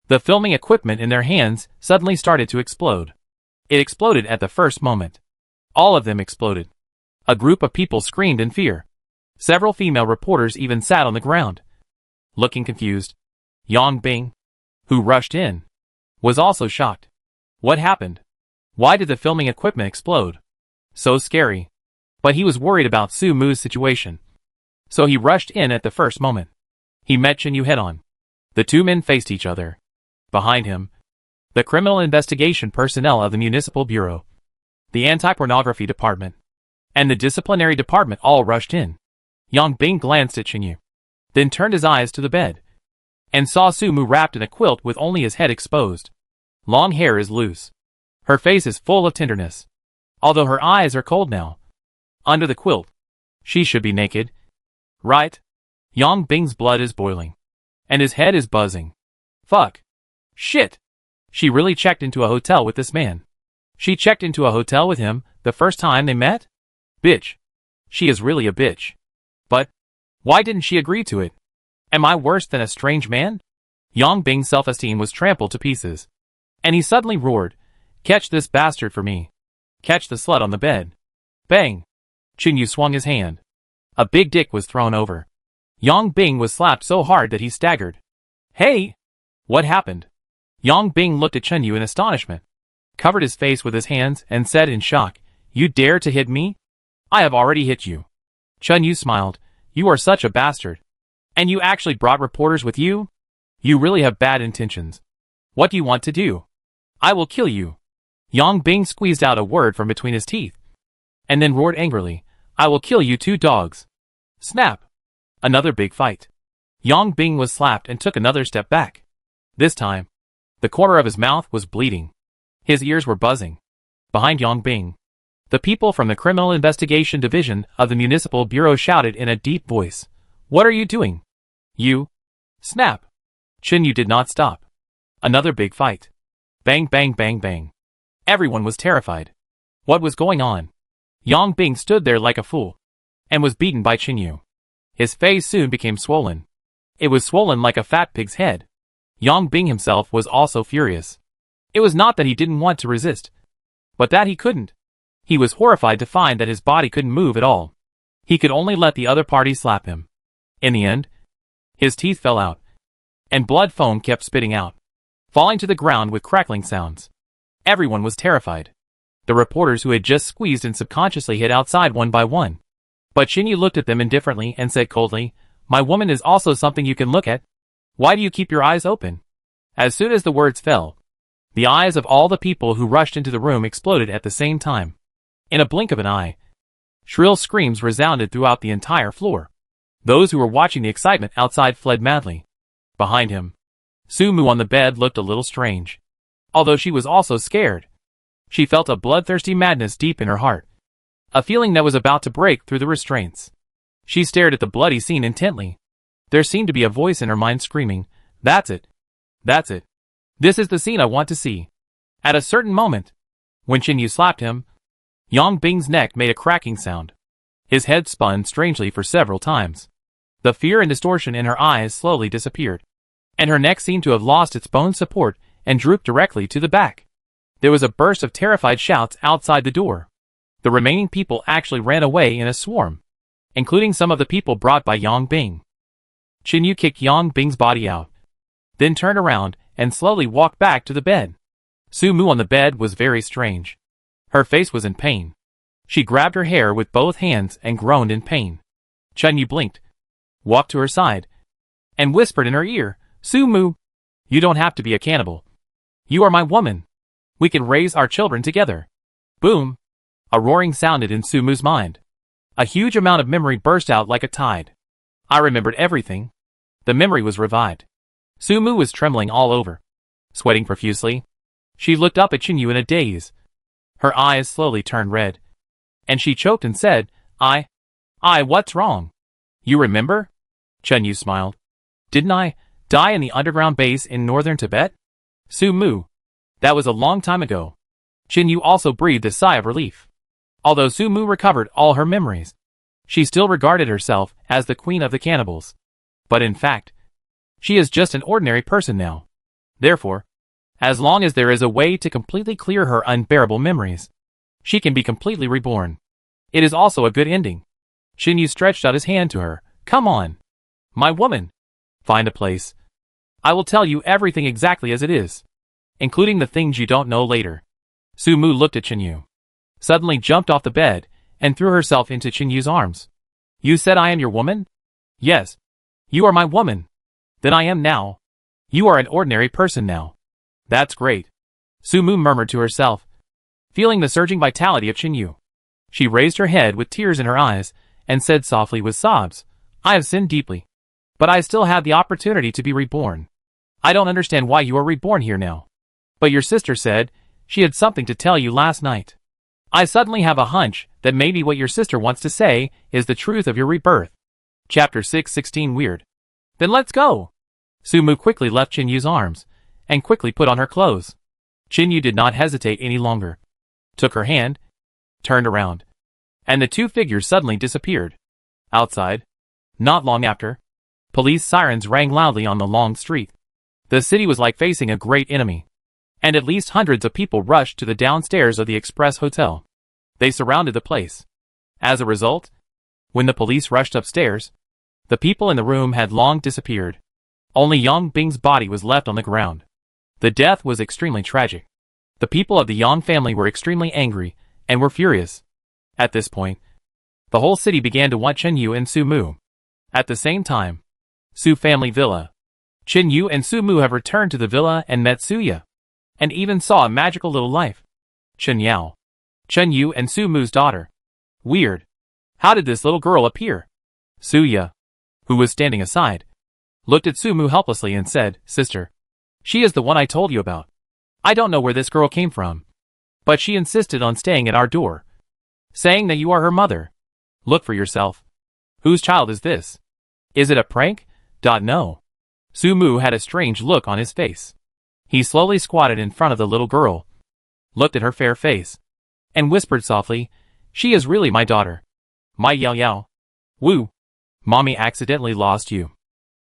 the filming equipment in their hands suddenly started to explode. It exploded at the first moment. All of them exploded. A group of people screamed in fear. Several female reporters even sat on the ground, looking confused. Yang Bing, who rushed in, was also shocked. What happened? Why did the filming equipment explode? So scary. But he was worried about Sumu's situation. So he rushed in at the first moment. He met Chinyu head-on. The two men faced each other. Behind him, the criminal investigation personnel of the Municipal Bureau, the anti-pornography department, and the disciplinary department all rushed in. Yang Bing glanced at Chinyu. then turned his eyes to the bed, and saw Sumu wrapped in a quilt with only his head exposed. Long hair is loose. Her face is full of tenderness, although her eyes are cold now. Under the quilt, she should be naked, right? Yang Bing's blood is boiling, and his head is buzzing. Fuck. Shit. She really checked into a hotel with this man. She checked into a hotel with him the first time they met? Bitch. She is really a bitch. But why didn't she agree to it? Am I worse than a strange man? Yang Bing's self-esteem was trampled to pieces, and he suddenly roared, "Catch this bastard for me. Catch the slut on the bed." Bang! Chinyu swung his hand. A big dick was thrown over. Yang Bing was slapped so hard that he staggered. Hey! What happened? Yang Bing looked at Chinyu in astonishment, covered his face with his hands, and said in shock, "You dare to hit me? I have already hit you." Chinyu smiled. "You are such a bastard. And you actually brought reporters with you? You really have bad intentions. What do you want to do? I will kill you." Yang Bing squeezed out a word from between his teeth, and then roared angrily, "I will kill you two dogs." Snap! Another big fight. Yang Bing was slapped and took another step back. This time, the corner of his mouth was bleeding. His ears were buzzing. Behind Yang Bing, the people from the Criminal Investigation Division of the Municipal Bureau shouted in a deep voice, "What are you doing? You?" Snap! Chinyu did not stop. Another big fight. Bang bang bang bang. Everyone was terrified. What was going on? Yang Bing stood there like a fool, and was beaten by Chinyu. His face soon became swollen. It was swollen like a fat pig's head. Yang Bing himself was also furious. It was not that he didn't want to resist, but that he couldn't. He was horrified to find that his body couldn't move at all. He could only let the other party slap him. In the end, his teeth fell out, and blood foam kept spitting out, falling to the ground with crackling sounds. Everyone was terrified. The reporters who had just squeezed and subconsciously hid outside one by one. But Chinyu looked at them indifferently and said coldly, "My woman is also something you can look at. Why do you keep your eyes open?" As soon as the words fell, the eyes of all the people who rushed into the room exploded at the same time. In a blink of an eye, shrill screams resounded throughout the entire floor. Those who were watching the excitement outside fled madly. Behind him, Sumu on the bed looked a little strange. Although she was also scared, she felt a bloodthirsty madness deep in her heart, a feeling that was about to break through the restraints. She stared at the bloody scene intently. There seemed to be a voice in her mind screaming, "That's it. That's it. This is the scene I want to see." At a certain moment, when Chinyu slapped him, Yang Bing's neck made a cracking sound. His head spun strangely for several times. The fear and distortion in her eyes slowly disappeared, and her neck seemed to have lost its bone support and drooped directly to the back. There was a burst of terrified shouts outside the door. The remaining people actually ran away in a swarm, including some of the people brought by Yang Bing. Chinyu kicked Yang Bing's body out, then turned around and slowly walked back to the bed. Sumu on the bed was very strange. Her face was in pain. She grabbed her hair with both hands and groaned in pain. Chinyu blinked, walked to her side, and whispered in her ear, "Sumu, you don't have to be a cannibal. You are my woman. We can raise our children together." Boom! A roaring sounded in Sumu's mind. A huge amount of memory burst out like a tide. I remembered everything. The memory was revived. Sumu was trembling all over, sweating profusely. She looked up at Chinyu in a daze. Her eyes slowly turned red, and she choked and said, What's wrong? You remember?" Chinyu smiled. "Didn't I die in the underground base in northern Tibet?" "Sumu, that was a long time ago." Chinyu also breathed a sigh of relief. Although Sumu recovered all her memories, she still regarded herself as the queen of the cannibals. But in fact, she is just an ordinary person now. Therefore, as long as there is a way to completely clear her unbearable memories, she can be completely reborn. It is also a good ending. Chinyu stretched out his hand to her. "Come on, my woman. Find a place. I will tell you everything exactly as it is, including the things you don't know later." Sumu looked at Chinyu, suddenly jumped off the bed, and threw herself into Chinyu's arms. "You said I am your woman?" "Yes. You are my woman." "Then I am now. You are an ordinary person now." "That's great," Sumu murmured to herself, feeling the surging vitality of Chinyu. She raised her head with tears in her eyes, and said softly with sobs, "I have sinned deeply. But I still had the opportunity to be reborn. I don't understand why you are reborn here now. But your sister said she had something to tell you last night. I suddenly have a hunch that maybe what your sister wants to say is the truth of your rebirth. Chapter 616 Weird. Then let's go! Sumu quickly left Chinyu's arms, and quickly put on her clothes. Chinyu did not hesitate any longer. Took her hand, turned around, and the two figures suddenly disappeared. Outside, not long after, police sirens rang loudly on the long street. The city was like facing a great enemy, and at least hundreds of people rushed to the downstairs of the Express Hotel. They surrounded the place. As a result, when the police rushed upstairs, the people in the room had long disappeared. Only Yang Bing's body was left on the ground. The death was extremely tragic. The people of the Yang family were extremely angry and were furious. At this point, the whole city began to want Chinyu and Sumu. At the same time, Su family villa. Chinyu and Sumu have returned to the villa and met Suya, and even saw a magical little life. Chinyu and Sumu's daughter. Weird. How did this little girl appear? Suya, who was standing aside, looked at Sumu helplessly and said, Sister, she is the one I told you about. I don't know where this girl came from, but she insisted on staying at our door, saying that you are her mother. Look for yourself. Whose child is this? Is it a prank? No. Sumu had a strange look on his face. He slowly squatted in front of the little girl, looked at her fair face, and whispered softly, She is really my daughter. My Yao Yao. Woo. Mommy accidentally lost you.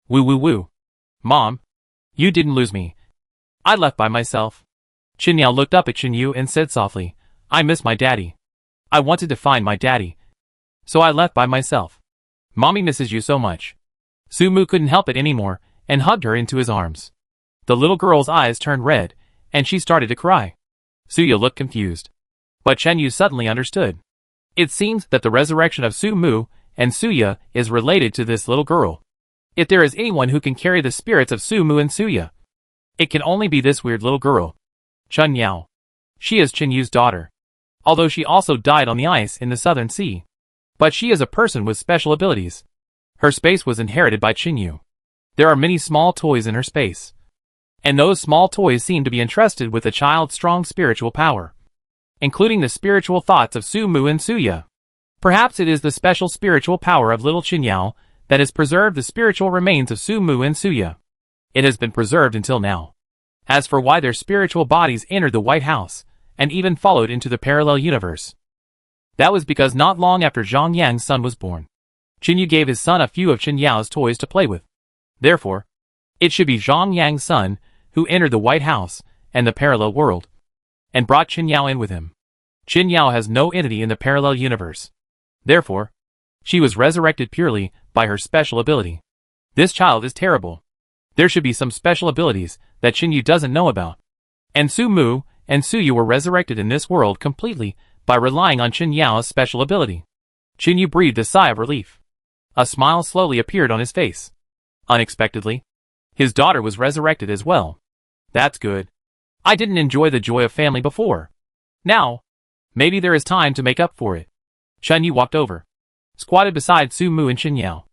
Woo woo woo. Mom, you didn't lose me. I left by myself. Chinyao looked up at Chinyu and said softly, I miss my daddy. I wanted to find my daddy, so I left by myself. Mommy misses you so much. Sumu couldn't help it anymore and hugged her into his arms. The little girl's eyes turned red, and she started to cry. Suya looked confused, but Chinyu suddenly understood. It seems that the resurrection of Sumu and Suya is related to this little girl. If there is anyone who can carry the spirits of Sumu and Suya, it can only be this weird little girl. Chun Yao. She is Chinyu's daughter, although she also died on the ice in the Southern Sea. But she is a person with special abilities. Her space was inherited by Chinyu. There are many small toys in her space, and those small toys seem to be entrusted with a child's strong spiritual power, including the spiritual thoughts of Sumu and Suya. Perhaps it is the special spiritual power of little Chinyao that has preserved the spiritual remains of Sumu and Suya. It has been preserved until now. As for why their spiritual bodies entered the White House, and even followed into the parallel universe, that was because not long after Zhang Yang's son was born, Chinyu gave his son a few of Chinyao's toys to play with. Therefore, it should be Zhang Yang's son who entered the White House and the parallel world, and brought Chinyao in with him. Chinyao has no entity in the parallel universe. Therefore, she was resurrected purely by her special ability. This child is terrible. There should be some special abilities that Chinyu doesn't know about. And Sumu and Suyu were resurrected in this world completely by relying on Chinyao's special ability. Chinyu breathed a sigh of relief. A smile slowly appeared on his face. Unexpectedly, his daughter was resurrected as well. That's good. I didn't enjoy the joy of family before. Now, maybe there is time to make up for it. Chinyu walked over, squatted beside Sumu and Chinyao,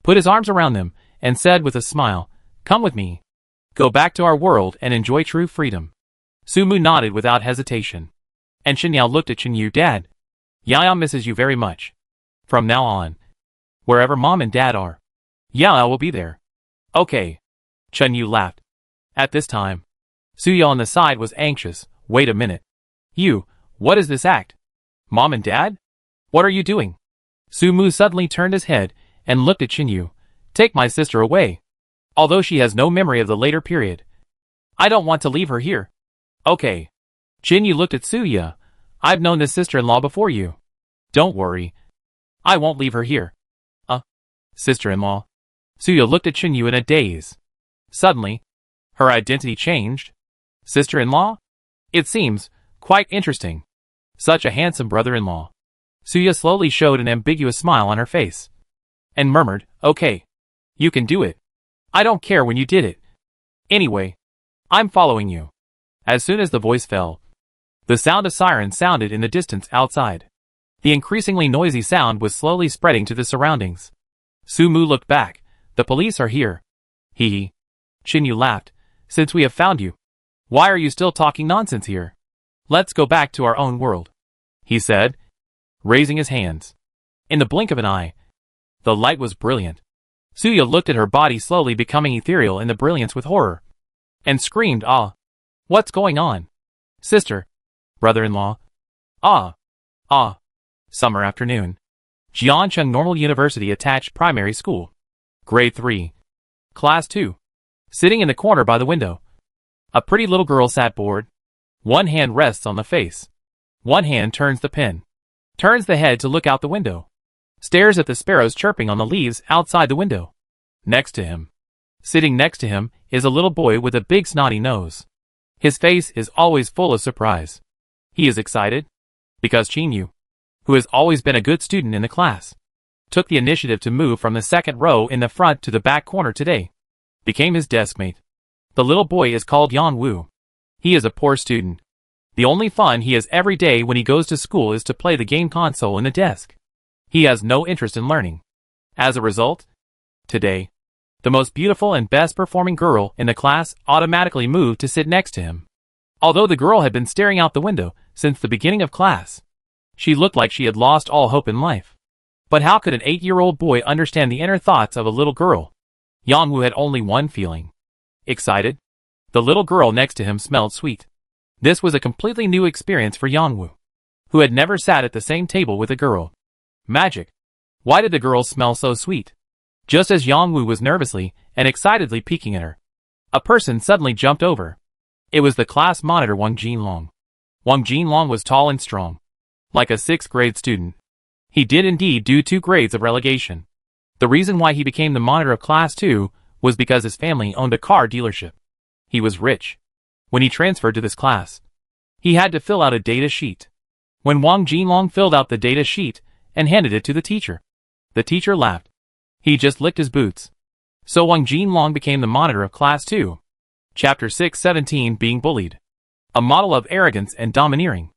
put his arms around them, and said with a smile, Come with me. Go back to our world and enjoy true freedom. Sumu nodded without hesitation, and Chinyao looked at Chinyu. Dad, Yaya misses you very much. From now on, wherever Mom and Dad are, Yaya will be there. Okay. Chinyu laughed. At this time, Suya on the side was anxious. Wait a minute. What is this act? Mom and Dad? What are you doing? Sumu suddenly turned his head and looked at Chinyu. Take my sister away. Although she has no memory of the later period, I don't want to leave her here. Okay. Chinyu looked at Suya. I've known this sister-in-law before you. Don't worry. I won't leave her here. Sister-in-law? Suya looked at Chinyu in a daze. Suddenly, her identity changed. Sister-in-law? It seems quite interesting. Such a handsome brother-in-law. Suya slowly showed an ambiguous smile on her face, and murmured, Okay. You can do it. I don't care when you did it. Anyway, I'm following you. As soon as the voice fell, the sound of sirens sounded in the distance outside. The increasingly noisy sound was slowly spreading to the surroundings. Sumu looked back, The police are here. Hee hee. Chinyu laughed. Since we have found you, why are you still talking nonsense here? Let's go back to our own world, he said, raising his hands. In the blink of an eye, the light was brilliant. Suya looked at her body slowly becoming ethereal in the brilliance with horror, and screamed, "Ah! What's going on? Sister, brother-in-law, ah, ah." Summer afternoon. Jiancheng Normal University Attached Primary School. Grade 3. Class 2. Sitting in the corner by the window, a pretty little girl sat bored. One hand rests on the face. One hand turns the pen. Turns the head to look out the window. Stares at the sparrows chirping on the leaves outside the window. Next to him, sitting next to him, is a little boy with a big snotty nose. His face is always full of surprise. He is excited because Chinyu, who has always been a good student in the class, took the initiative to move from the second row in the front to the back corner today. Became his deskmate. The little boy is called Yang Wu. He is a poor student. The only fun he has every day when he goes to school is to play the game console in the desk. He has no interest in learning. As a result, today, the most beautiful and best performing girl in the class automatically moved to sit next to him. Although the girl had been staring out the window since the beginning of class, she looked like she had lost all hope in life. But how could an 8-year-old boy understand the inner thoughts of a little girl? Yang Wu had only one feeling. Excited. The little girl next to him smelled sweet. This was a completely new experience for Yang Wu, who had never sat at the same table with a girl. Magic. Why did the girl smell so sweet? Just as Yang Wu was nervously and excitedly peeking at her, a person suddenly jumped over. It was the class monitor Wang Jinlong. Wang Jinlong was tall and strong, like a 6th grade student. He did indeed do 2 grades of relegation. The reason why he became the monitor of class 2 was because his family owned a car dealership. He was rich. When he transferred to this class, he had to fill out a data sheet. When Wang Jinlong filled out the data sheet and handed it to the teacher laughed. He just licked his boots. So Wang Jinlong became the monitor of class 2. Chapter 617 Being Bullied. A model of arrogance and domineering.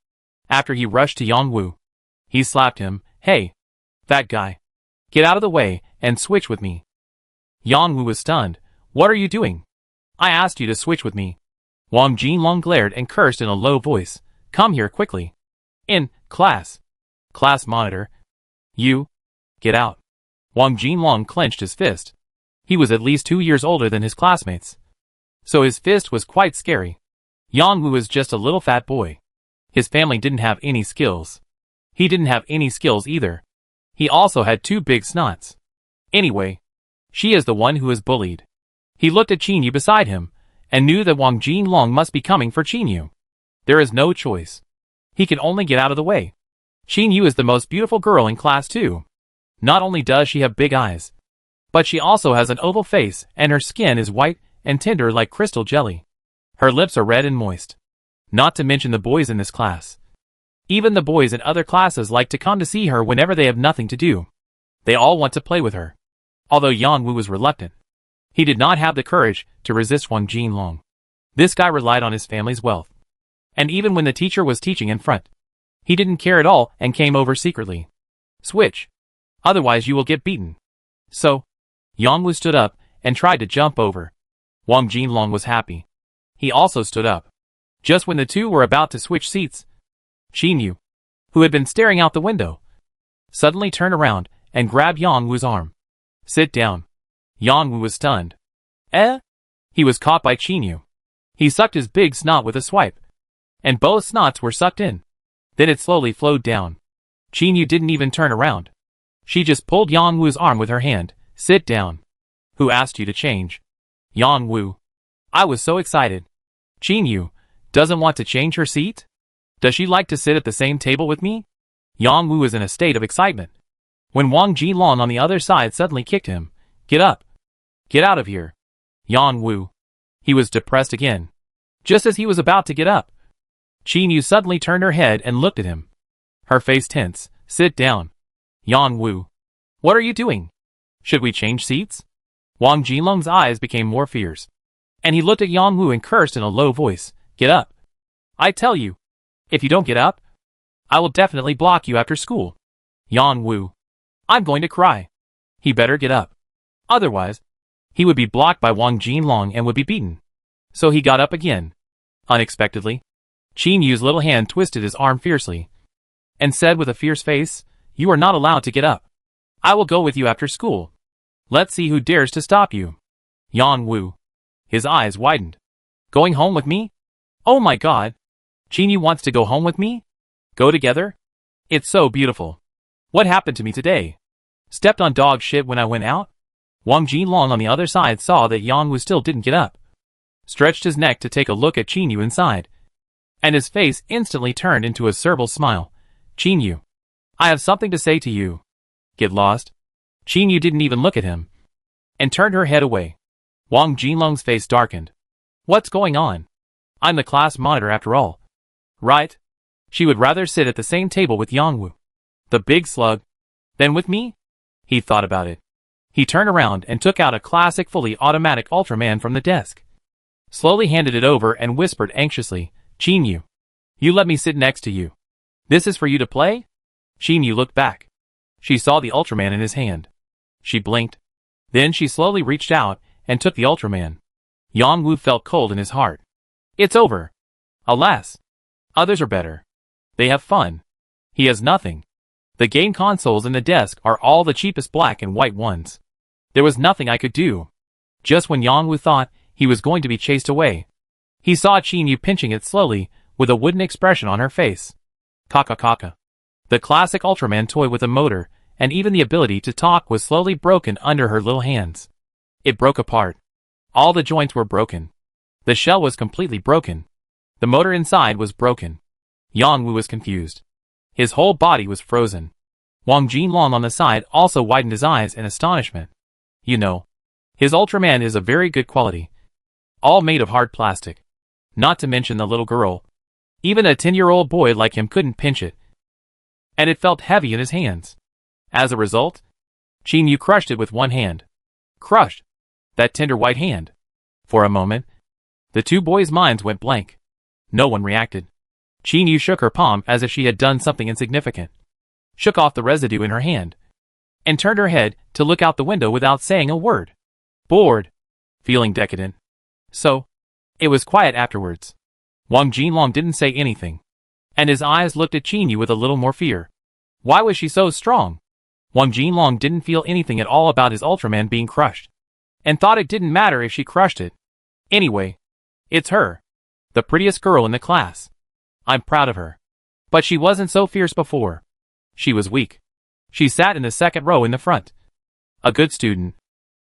After he rushed to Yang Wu, he slapped him. "Hey, that guy. Get out of the way and switch with me." Yang Wu was stunned. "What are you doing? I asked you to switch with me." Wang Jinlong glared and cursed in a low voice. "Come here quickly." "In class." "Class monitor. You. Get out." Wang Jinlong clenched his fist. He was at least 2 years older than his classmates, so his fist was quite scary. Yang Wu was just a little fat boy. His family didn't have any skills. He didn't have any skills either. He also had 2 big snots. Anyway, she is the one who is bullied. He looked at Chinyu beside him, and knew that Wang Jinlong must be coming for Chinyu. There is no choice. He can only get out of the way. Chinyu is the most beautiful girl in class 2. Not only does she have big eyes, but she also has an oval face and her skin is white and tender like crystal jelly. Her lips are red and moist. Not to mention the boys in this class. Even the boys in other classes like to come to see her whenever they have nothing to do. They all want to play with her. Although Yang Wu was reluctant, he did not have the courage to resist Wang Jinlong. This guy relied on his family's wealth. And even when the teacher was teaching in front, he didn't care at all and came over secretly. "Switch. Otherwise you will get beaten." So, Yang Wu stood up and tried to jump over. Wang Jinlong was happy. He also stood up. Just when the two were about to switch seats, Chinyu, who had been staring out the window, suddenly turned around and grabbed Yang Wu's arm. "Sit down." Yang Wu was stunned. Eh? He was caught by Chinyu. He sucked his big snot with a swipe, and both snots were sucked in. Then it slowly flowed down. Chinyu didn't even turn around. She just pulled Yang Wu's arm with her hand. "Sit down." "Who asked you to change?" "Yang Wu." I was so excited. Chinyu doesn't want to change her seat? Does she like to sit at the same table with me? Yang Wu was in a state of excitement, when Wang Jinlong on the other side suddenly kicked him. "Get up. Get out of here." Yang Wu. He was depressed again. Just as he was about to get up, Chinyu suddenly turned her head and looked at him. Her face tense. "Sit down." Yang Wu. "What are you doing? Should we change seats?" Wang Jinlong's eyes became more fierce, and he looked at Yang Wu and cursed in a low voice. "Get up. I tell you. If you don't get up, I will definitely block you after school." Yang Wu. "I'm going to cry." "He better get up. Otherwise, he would be blocked by Wang Jinlong and would be beaten. So he got up again. Unexpectedly, Qin Yu's little hand twisted his arm fiercely and said with a fierce face, "You are not allowed to get up. I will go with you after school. Let's see who dares to stop you." Yang Wu. His eyes widened. Going home with me? Oh my god. Qin Yu wants to go home with me? Go together? It's so beautiful. What happened to me today? Stepped on dog shit when I went out? Wang Jinlong on the other side saw that Yang Wu still didn't get up. Stretched his neck to take a look at Qin Yu inside. And his face instantly turned into a servile smile. "Qin Yu, I have something to say to you." Get lost? Qin Yu didn't even look at him and turned her head away. Wang Jinlong's face darkened. What's going on? I'm the class monitor after all. Right? She would rather sit at the same table with Yang Wu, the big slug, than with me? He thought about it. He turned around and took out a classic fully automatic Ultraman from the desk. Slowly handed it over and whispered anxiously, "Qin Yu, you let me sit next to you. This is for you to play?" Qin Yu looked back. She saw the Ultraman in his hand. She blinked. Then she slowly reached out and took the Ultraman. Yang Wu felt cold in his heart. It's over. Alas. Others are better. They have fun. He has nothing. The game consoles in the desk are all the cheapest black and white ones. There was nothing I could do. Just when Yang Wu thought he was going to be chased away, he saw Qin Yu pinching it slowly with a wooden expression on her face. Kaka kaka. The classic Ultraman toy with a motor and even the ability to talk was slowly broken under her little hands. It broke apart. All the joints were broken. The shell was completely broken. The motor inside was broken. Yang Wu was confused. His whole body was frozen. Wang Jinlong on the side also widened his eyes in astonishment. You know, his Ultraman is of very good quality. All made of hard plastic. Not to mention the little girl. Even a 10-year-old boy like him couldn't pinch it. And it felt heavy in his hands. As a result, Qin Yu crushed it with one hand. Crushed that tender white hand. For a moment, the two boys' minds went blank. No one reacted. Qin Yu shook her palm as if she had done something insignificant. Shook off the residue in her hand. And turned her head to look out the window without saying a word. Bored. Feeling decadent. So, it was quiet afterwards. Wang Jinlong didn't say anything. And his eyes looked at Qin Yu with a little more fear. Why was she so strong? Wang Jinlong didn't feel anything at all about his Ultraman being crushed. And thought it didn't matter if she crushed it. Anyway, it's her. The prettiest girl in the class. I'm proud of her. But she wasn't so fierce before. She was weak. She sat in the second row in the front. A good student.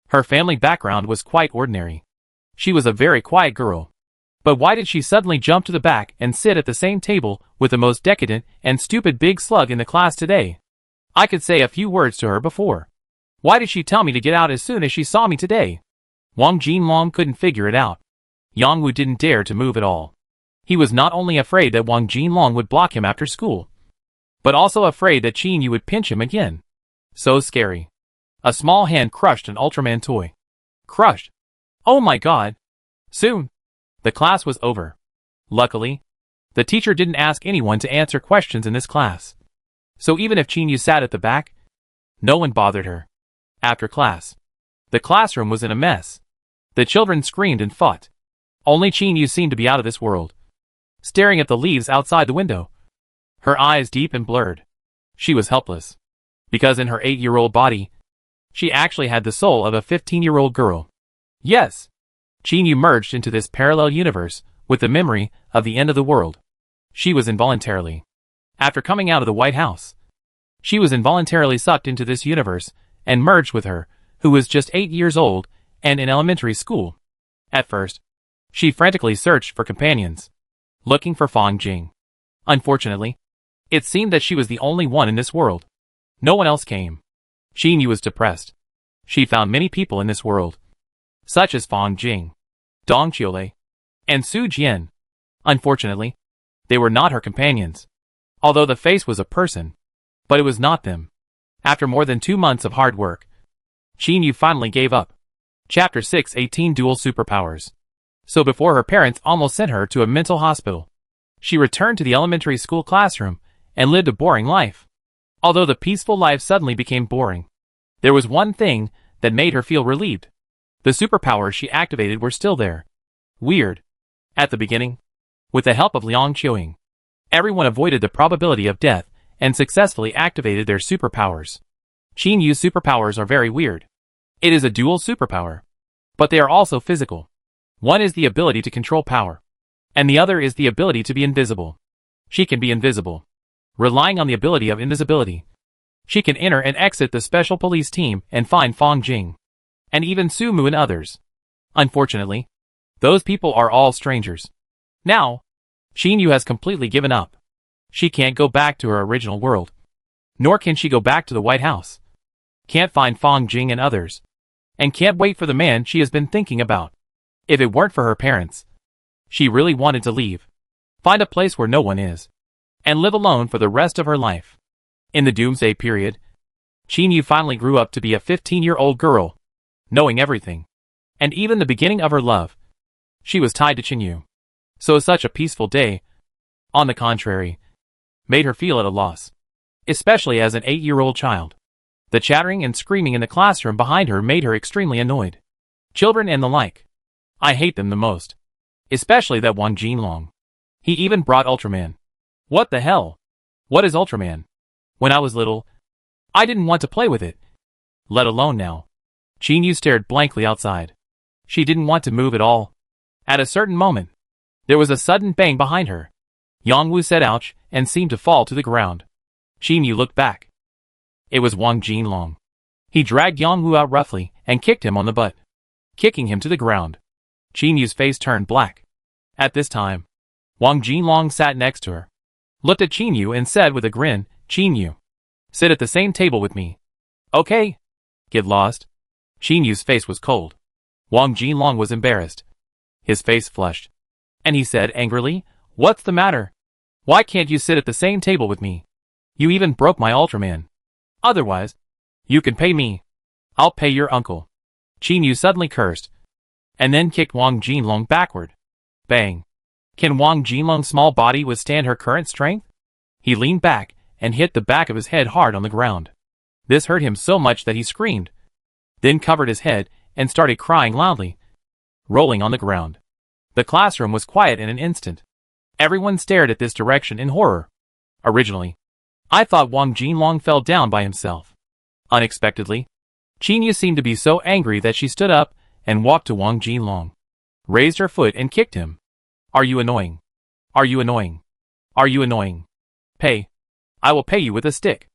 Her family background was quite ordinary. She was a very quiet girl. But why did she suddenly jump to the back and sit at the same table with the most decadent and stupid big slug in the class today? I could say a few words to her before. Why did she tell me to get out as soon as she saw me today? Wang Jinlong couldn't figure it out. Yang Wu didn't dare to move at all. He was not only afraid that Wang Jinlong would block him after school, but also afraid that Qin Yu would pinch him again. So scary. A small hand crushed an Ultraman toy. Crushed. Oh my god. Soon. The class was over. Luckily, the teacher didn't ask anyone to answer questions in this class. So even if Qin Yu sat at the back, no one bothered her. After class, the classroom was in a mess. The children screamed and fought. Only Qin Yu seemed to be out of this world. Staring at the leaves outside the window. Her eyes deep and blurred. She was helpless. Because in her 8-year-old body, she actually had the soul of a 15-year-old girl. Yes. Qin Yu merged into this parallel universe with the memory of the end of the world. She was involuntarily. After coming out of the White House, she was involuntarily sucked into this universe and merged with her, who was just 8 years old and in elementary school. At first, she frantically searched for companions, looking for Fang Jing. Unfortunately, it seemed that she was the only one in this world. No one else came. Qin Yu was depressed. She found many people in this world, such as Fang Jing, Dong Qiulei, and Su Jian. Unfortunately, they were not her companions. Although the face was a person, but it was not them. After more than 2 months of hard work, Qin Yu finally gave up. Chapter 6:18 Dual Superpowers. So before her parents almost sent her to a mental hospital, she returned to the elementary school classroom and lived a boring life. Although the peaceful life suddenly became boring, there was one thing that made her feel relieved. The superpowers she activated were still there. Weird. At the beginning, with the help of Liang Qiuing, everyone avoided the probability of death and successfully activated their superpowers. Qin Yu's superpowers are very weird. It is a dual superpower, but they are also physical. One is the ability to control power, and the other is the ability to be invisible. She can be invisible, relying on the ability of invisibility. She can enter and exit the special police team and find Fang Jing, and even Su Mu and others. Unfortunately, those people are all strangers. Now, Qin Yu has completely given up. She can't go back to her original world. Nor can she go back to the White House. Can't find Fang Jing and others. And can't wait for the man she has been thinking about. If it weren't for her parents, she really wanted to leave. Find a place where no one is. And live alone for the rest of her life. In the Doomsday period, Qin Yu finally grew up to be a 15-year-old girl, knowing everything. And even the beginning of her love. She was tied to Qin Yu. So such a peaceful day, on the contrary, made her feel at a loss. Especially as an 8-year-old child. The chattering and screaming in the classroom behind her made her extremely annoyed. Children and the like. I hate them the most. Especially that Wang Jinlong. He even brought Ultraman. What the hell? What is Ultraman? When I was little, I didn't want to play with it. Let alone now. Qin Yu stared blankly outside. She didn't want to move at all. At a certain moment, there was a sudden bang behind her. Yang Wu said ouch and seemed to fall to the ground. Qin Yu looked back. It was Wang Jinlong. He dragged Yang Wu out roughly and kicked him on the butt, kicking him to the ground. Qin Yu's face turned black. At this time, Wang Jinlong sat next to her, looked at Qin Yu and said with a grin, Qin Yu, sit at the same table with me. Okay. Get lost. Qin Yu's face was cold. Wang Jinlong was embarrassed. His face flushed. And he said angrily, what's the matter? Why can't you sit at the same table with me? You even broke my Ultraman. Otherwise, you can pay me. I'll pay your uncle. Qin Yu suddenly cursed, and then kicked Wang Jinlong backward. Bang. Can Wang Jinlong's small body withstand her current strength? He leaned back and hit the back of his head hard on the ground. This hurt him so much that he screamed, then covered his head and started crying loudly, rolling on the ground. The classroom was quiet in an instant. Everyone stared at this direction in horror. Originally, I thought Wang Jinlong fell down by himself. Unexpectedly, Qin Yu seemed to be so angry that she stood up and walked to Wang Jinlong, raised her foot and kicked him. Are you annoying? Are you annoying? Are you annoying? Pay. I will pay you with a stick.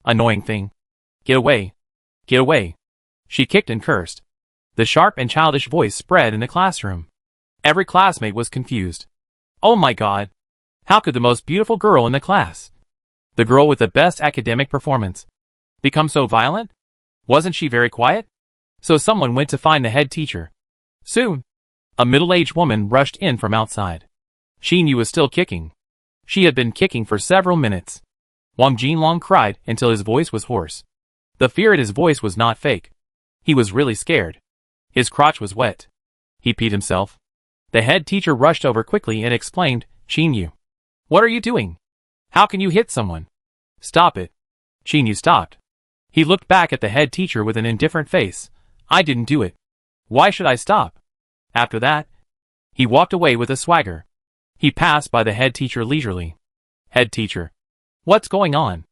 Annoying thing. Get away. Get away. She kicked and cursed. The sharp and childish voice spread in the classroom. Every classmate was confused. Oh my god. How could the most beautiful girl in the class, the girl with the best academic performance, become so violent? Wasn't she very quiet? So someone went to find the head teacher. Soon, a middle-aged woman rushed in from outside. Qin Yu was still kicking. She had been kicking for several minutes. Wang Jinlong cried until his voice was hoarse. The fear in his voice was not fake. He was really scared. His crotch was wet. He peed himself. The head teacher rushed over quickly and exclaimed, Qin Yu, what are you doing? How can you hit someone? Stop it. Qin Yu stopped. He looked back at the head teacher with an indifferent face. I didn't do it. Why should I stop? After that, he walked away with a swagger. He passed by the head teacher leisurely. Head teacher. What's going on?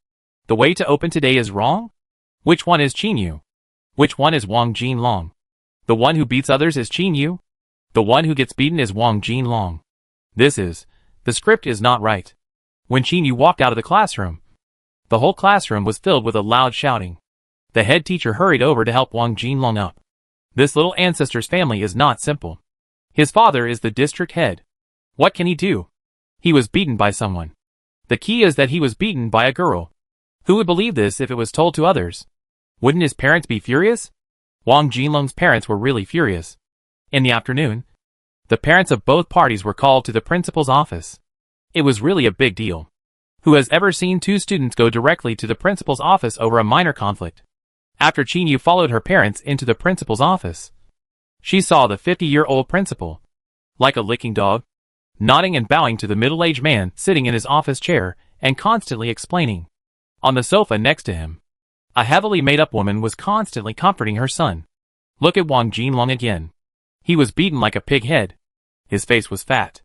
The way to open today is wrong? Which one is Qin Yu? Which one is Wang Jinlong? The one who beats others is Qin Yu? The one who gets beaten is Wang Jinlong. The script is not right. When Qin Yu walked out of the classroom, the whole classroom was filled with a loud shouting. The head teacher hurried over to help Wang Jinlong up. This little ancestor's family is not simple. His father is the district head. What can he do? He was beaten by someone. The key is that he was beaten by a girl. Who would believe this if it was told to others? Wouldn't his parents be furious? Wang Jinlong's parents were really furious. In the afternoon, the parents of both parties were called to the principal's office. It was really a big deal. Who has ever seen two students go directly to the principal's office over a minor conflict? After Qin Yu followed her parents into the principal's office, she saw the 50-year-old principal, like a licking dog, nodding and bowing to the middle-aged man sitting in his office chair and constantly explaining. On the sofa next to him, a heavily made-up woman was constantly comforting her son. Look at Wang Jinlong again. He was beaten like a pig head. His face was fat.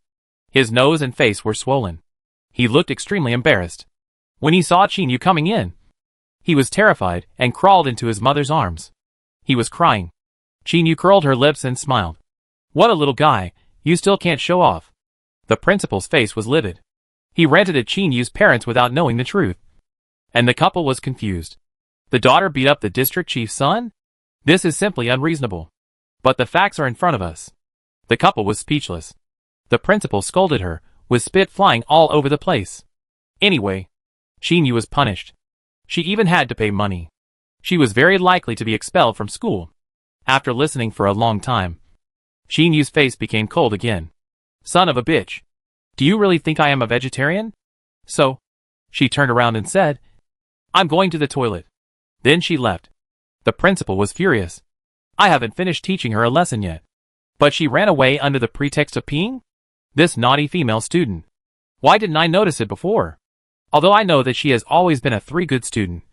His nose and face were swollen. He looked extremely embarrassed. When he saw Qin Yu coming in, he was terrified and crawled into his mother's arms. He was crying. Qin Yu curled her lips and smiled. What a little guy, you still can't show off. The principal's face was livid. He ranted at Qin Yu's parents without knowing the truth. And the couple was confused. The daughter beat up the district chief's son? This is simply unreasonable. But the facts are in front of us. The couple was speechless. The principal scolded her, with spit flying all over the place. Anyway, Qin Yu was punished. She even had to pay money. She was very likely to be expelled from school. After listening for a long time, Qin Yu's face became cold again. Son of a bitch. Do you really think I am a vegetarian? So, she turned around and said, I'm going to the toilet. Then she left. The principal was furious. I haven't finished teaching her a lesson yet. But she ran away under the pretext of peeing? This naughty female student. Why didn't I notice it before? Although I know that she has always been a 3 good student.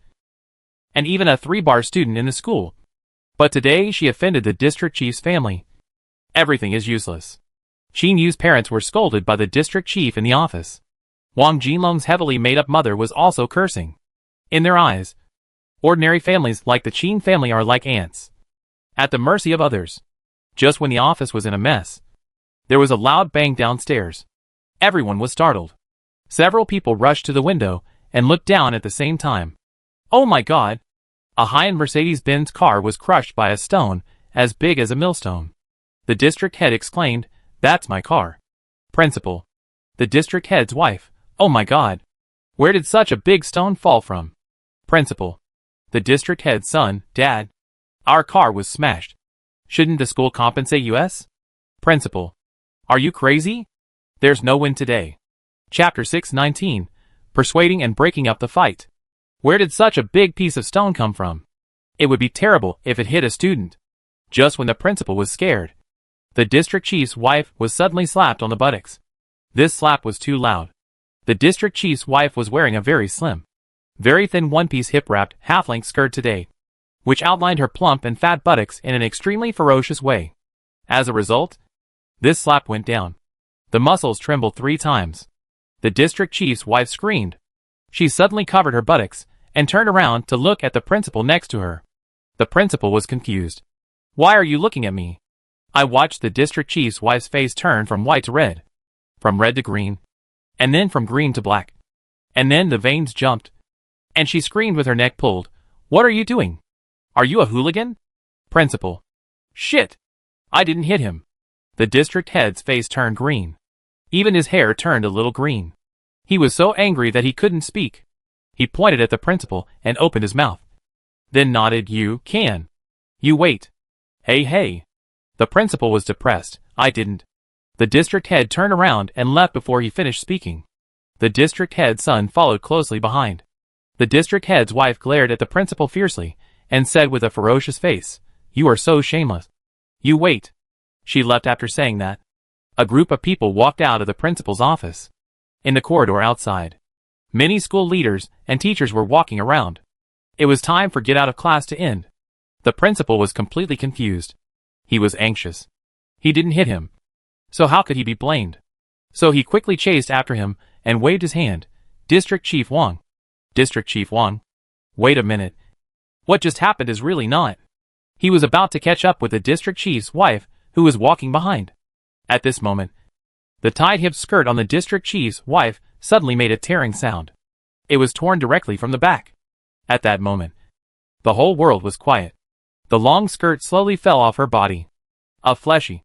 And even a 3-bar student in the school. But today she offended the district chief's family. Everything is useless. Qin Yu's parents were scolded by the district chief in the office. Wang Jinlong's heavily made-up mother was also cursing. In their eyes, ordinary families like the Qin family are like ants, at the mercy of others. Just when the office was in a mess, there was a loud bang downstairs. Everyone was startled. Several people rushed to the window and looked down at the same time. Oh my God! A high-end Mercedes-Benz car was crushed by a stone as big as a millstone. The district head exclaimed, That's my car. Principal. The district head's wife. Oh my God! Where did such a big stone fall from? Principal. The district head's son. Dad. Our car was smashed. Shouldn't the school compensate us? Principal. Are you crazy? There's no win today. Chapter 619. Persuading and breaking up the fight. Where did such a big piece of stone come from? It would be terrible if it hit a student. Just when the principal was scared, the district chief's wife was suddenly slapped on the buttocks. This slap was too loud. The district chief's wife was wearing a very slim, very thin one-piece hip-wrapped, half-length skirt today, which outlined her plump and fat buttocks in an extremely ferocious way. As a result, this slap went down. The muscles trembled 3 times. The district chief's wife screamed. She suddenly covered her buttocks and turned around to look at the principal next to her. The principal was confused. Why are you looking at me? I watched the district chief's wife's face turn from white to red, from red to green, and then from green to black. And then the veins jumped, and she screamed with her neck pulled. What are you doing? Are you a hooligan? Principal. Shit! I didn't hit him. The district head's face turned green. Even his hair turned a little green. He was so angry that he couldn't speak. He pointed at the principal and opened his mouth. Then nodded. You can. You wait. Hey. The principal was depressed. I didn't. The district head turned around and left before he finished speaking. The district head's son followed closely behind. The district head's wife glared at the principal fiercely and said with a ferocious face, You are so shameless. You wait. She left after saying that. A group of people walked out of the principal's office. In the corridor outside, many school leaders and teachers were walking around. It was time for get out of class to end. The principal was completely confused. He was anxious. He didn't hit him. So how could he be blamed? So he quickly chased after him and waved his hand. District Chief Wang. District Chief Wang. Wait a minute. What just happened is really not. He was about to catch up with the district chief's wife, who was walking behind. At this moment, the tied-hip skirt on the district chief's wife suddenly made a tearing sound. It was torn directly from the back. At that moment, the whole world was quiet. The long skirt slowly fell off her body. A fleshy,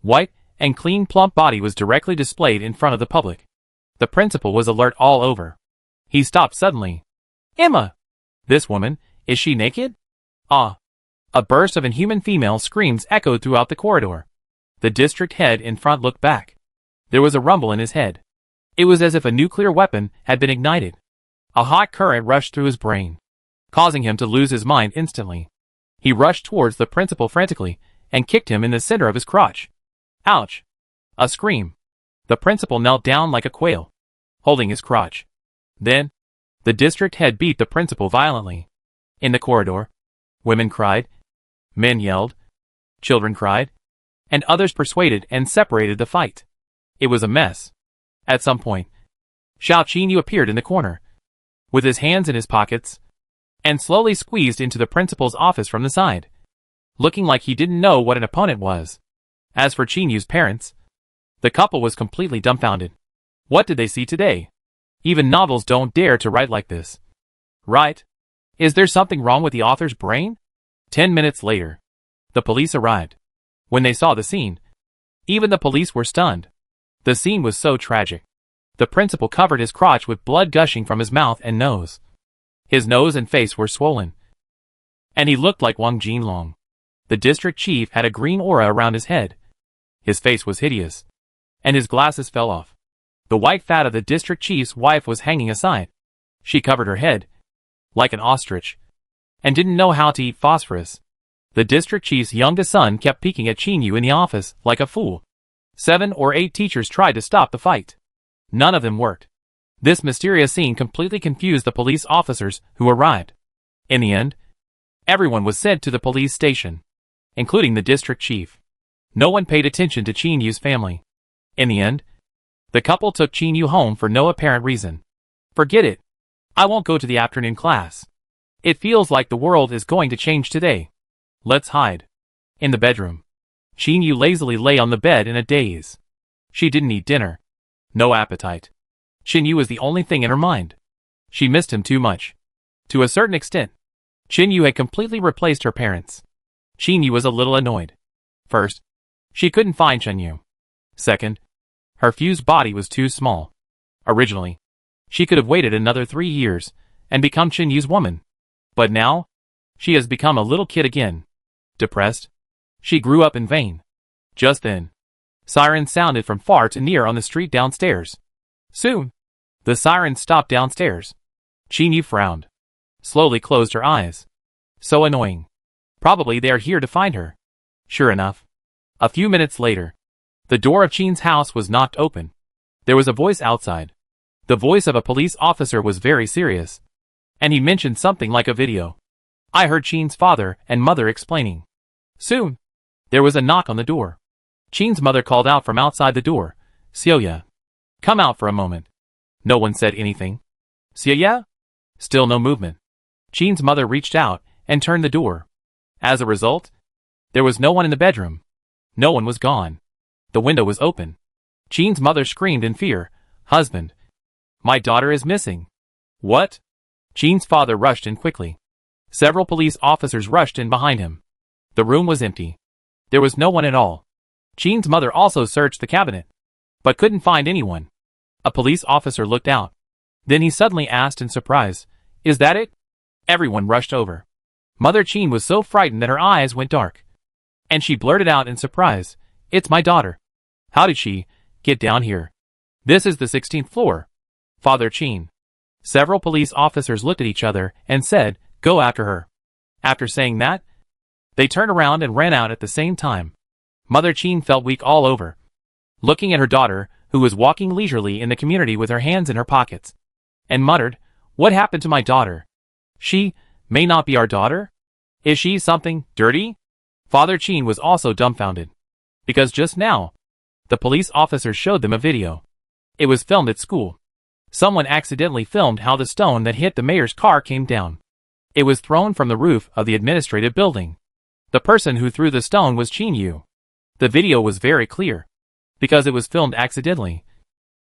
white, and clean plump body was directly displayed in front of the public. The principal was alert all over. He stopped suddenly. Emma! This woman, is she naked? Ah! A burst of inhuman female screams echoed throughout the corridor. The district head in front looked back. There was a rumble in his head. It was as if a nuclear weapon had been ignited. A hot current rushed through his brain, causing him to lose his mind instantly. He rushed towards the principal frantically and kicked him in the center of his crotch. Ouch! A scream. The principal knelt down like a quail, holding his crotch. Then, the district head beat the principal violently. In the corridor, women cried. Men yelled. children cried, and others persuaded and separated the fight. It was a mess. At some point, Xiao Qinyu appeared in the corner, with his hands in his pockets, and slowly squeezed into the principal's office from the side, looking like he didn't know what an opponent was. As for Qinyu's parents, the couple was completely dumbfounded. What did they see today? Even novels don't dare to write like this. Right? Is there something wrong with the author's brain? 10 minutes later, the police arrived. When they saw the scene, even the police were stunned. The scene was so tragic. The principal covered his crotch with blood gushing from his mouth and nose. His nose and face were swollen, and he looked like Wang Jinlong. The district chief had a green aura around his head. His face was hideous, and his glasses fell off. The white fat of the district chief's wife was hanging aside. She covered her head, like an ostrich, and didn't know how to eat phosphorus. The district chief's youngest son kept peeking at Qinyu in the office like a fool. 7 or 8 teachers tried to stop the fight. None of them worked. This mysterious scene completely confused the police officers who arrived. In the end, everyone was sent to the police station, including the district chief. No one paid attention to Qinyu's family. In the end, the couple took Qinyu home for no apparent reason. Forget it. I won't go to the afternoon class. It feels like the world is going to change today. Let's hide. In the bedroom, Qinyu lazily lay on the bed in a daze. She didn't eat dinner. No appetite. Qinyu was the only thing in her mind. She missed him too much. To a certain extent, Qinyu had completely replaced her parents. Qinyu was a little annoyed. First, she couldn't find Qinyu. Second, her fused body was too small. Originally, she could have waited another 3 years and become Qinyu's woman. But now, she has become a little kid again. Depressed, she grew up in vain. Just then, sirens sounded from far to near on the street downstairs. Soon, the sirens stopped downstairs. Qinyu frowned, slowly closed her eyes. So annoying. Probably they are here to find her. Sure enough, a few minutes later, the door of Qin's house was knocked open. There was a voice outside. The voice of a police officer was very serious, and he mentioned something like a video. I heard Qin's father and mother explaining. Soon, there was a knock on the door. Qin's mother called out from outside the door, Xiaoya, come out for a moment. No one said anything. Xiaoya? Still no movement. Qin's mother reached out and turned the door. As a result, there was no one in the bedroom. No one was gone. The window was open. Qin's mother screamed in fear, Husband, my daughter is missing. What? Qin's father rushed in quickly. Several police officers rushed in behind him. The room was empty. There was no one at all. Qin's mother also searched the cabinet, but couldn't find anyone. A police officer looked out. Then he suddenly asked in surprise, Is that it? Everyone rushed over. Mother Qin was so frightened that her eyes went dark, and she blurted out in surprise, It's my daughter. How did she get down here? This is the 16th floor. Father Qin. Several police officers looked at each other and said, Go after her. After saying that, they turned around and ran out at the same time. Mother Qin felt weak all over, looking at her daughter, who was walking leisurely in the community with her hands in her pockets, and muttered, What happened to my daughter? She may not be our daughter? Is she something dirty? Father Qin was also dumbfounded, because just now, the police officers showed them a video. It was filmed at school. Someone accidentally filmed how the stone that hit the mayor's car came down. It was thrown from the roof of the administrative building. The person who threw the stone was Qinyu. The video was very clear, because it was filmed accidentally.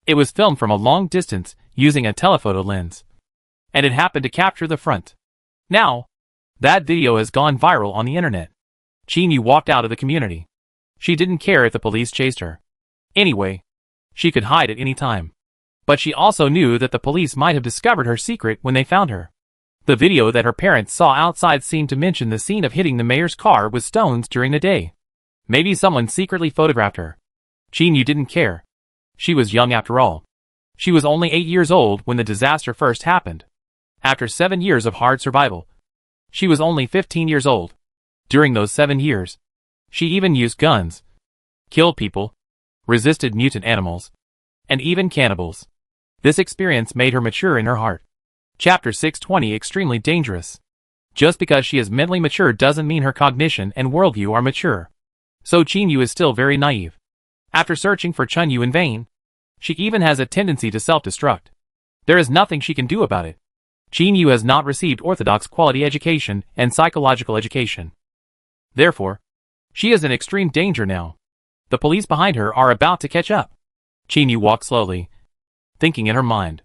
It was filmed from a long distance using a telephoto lens, and it happened to capture the front. Now, that video has gone viral on the internet. Qinyu walked out of the community. She didn't care if the police chased her. Anyway, she could hide at any time. But she also knew that the police might have discovered her secret when they found her. The video that her parents saw outside seemed to mention the scene of hitting the mayor's car with stones during the day. Maybe someone secretly photographed her. Qinyu didn't care. She was young after all. She was only 8 years old when the disaster first happened. After 7 years of hard survival, she was only 15 years old. During those 7 years, she even used guns, killed people, resisted mutant animals, and even cannibals. This experience made her mature in her heart. Chapter 620 Extremely dangerous. Just because she is mentally mature doesn't mean her cognition and worldview are mature. So Qin Yu is still very naive. After searching for Chun Yu in vain, she even has a tendency to self-destruct. There is nothing she can do about it. Qin Yu has not received orthodox quality education and psychological education. Therefore, she is in extreme danger now. The police behind her are about to catch up. Qin Yu walks slowly, thinking in her mind.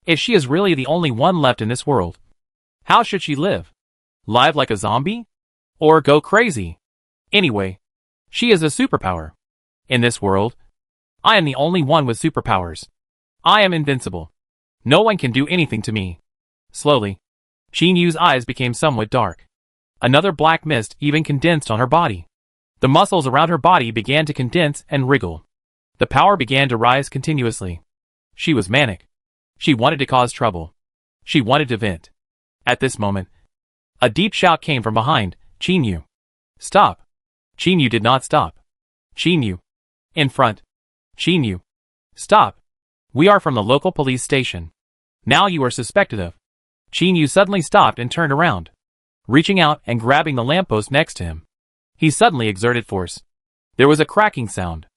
If she is really the only one left in this world, how should she live? Live like a zombie? Or go crazy? Anyway, she is a superpower. In this world, I am the only one with superpowers. I am invincible. No one can do anything to me. Slowly, Qin Yu's eyes became somewhat dark. Another black mist even condensed on her body. The muscles around her body began to condense and wriggle. The power began to rise continuously. She was manic. She wanted to cause trouble. She wanted to vent. At this moment, a deep shout came from behind. Qin Yu. Stop. Qin Yu did not stop. Qin Yu. In front. Qin Yu. Stop. We are from the local police station. Now you are suspected of. Qin Yu suddenly stopped and turned around, reaching out and grabbing the lamppost next to him. He suddenly exerted force. There was a cracking sound.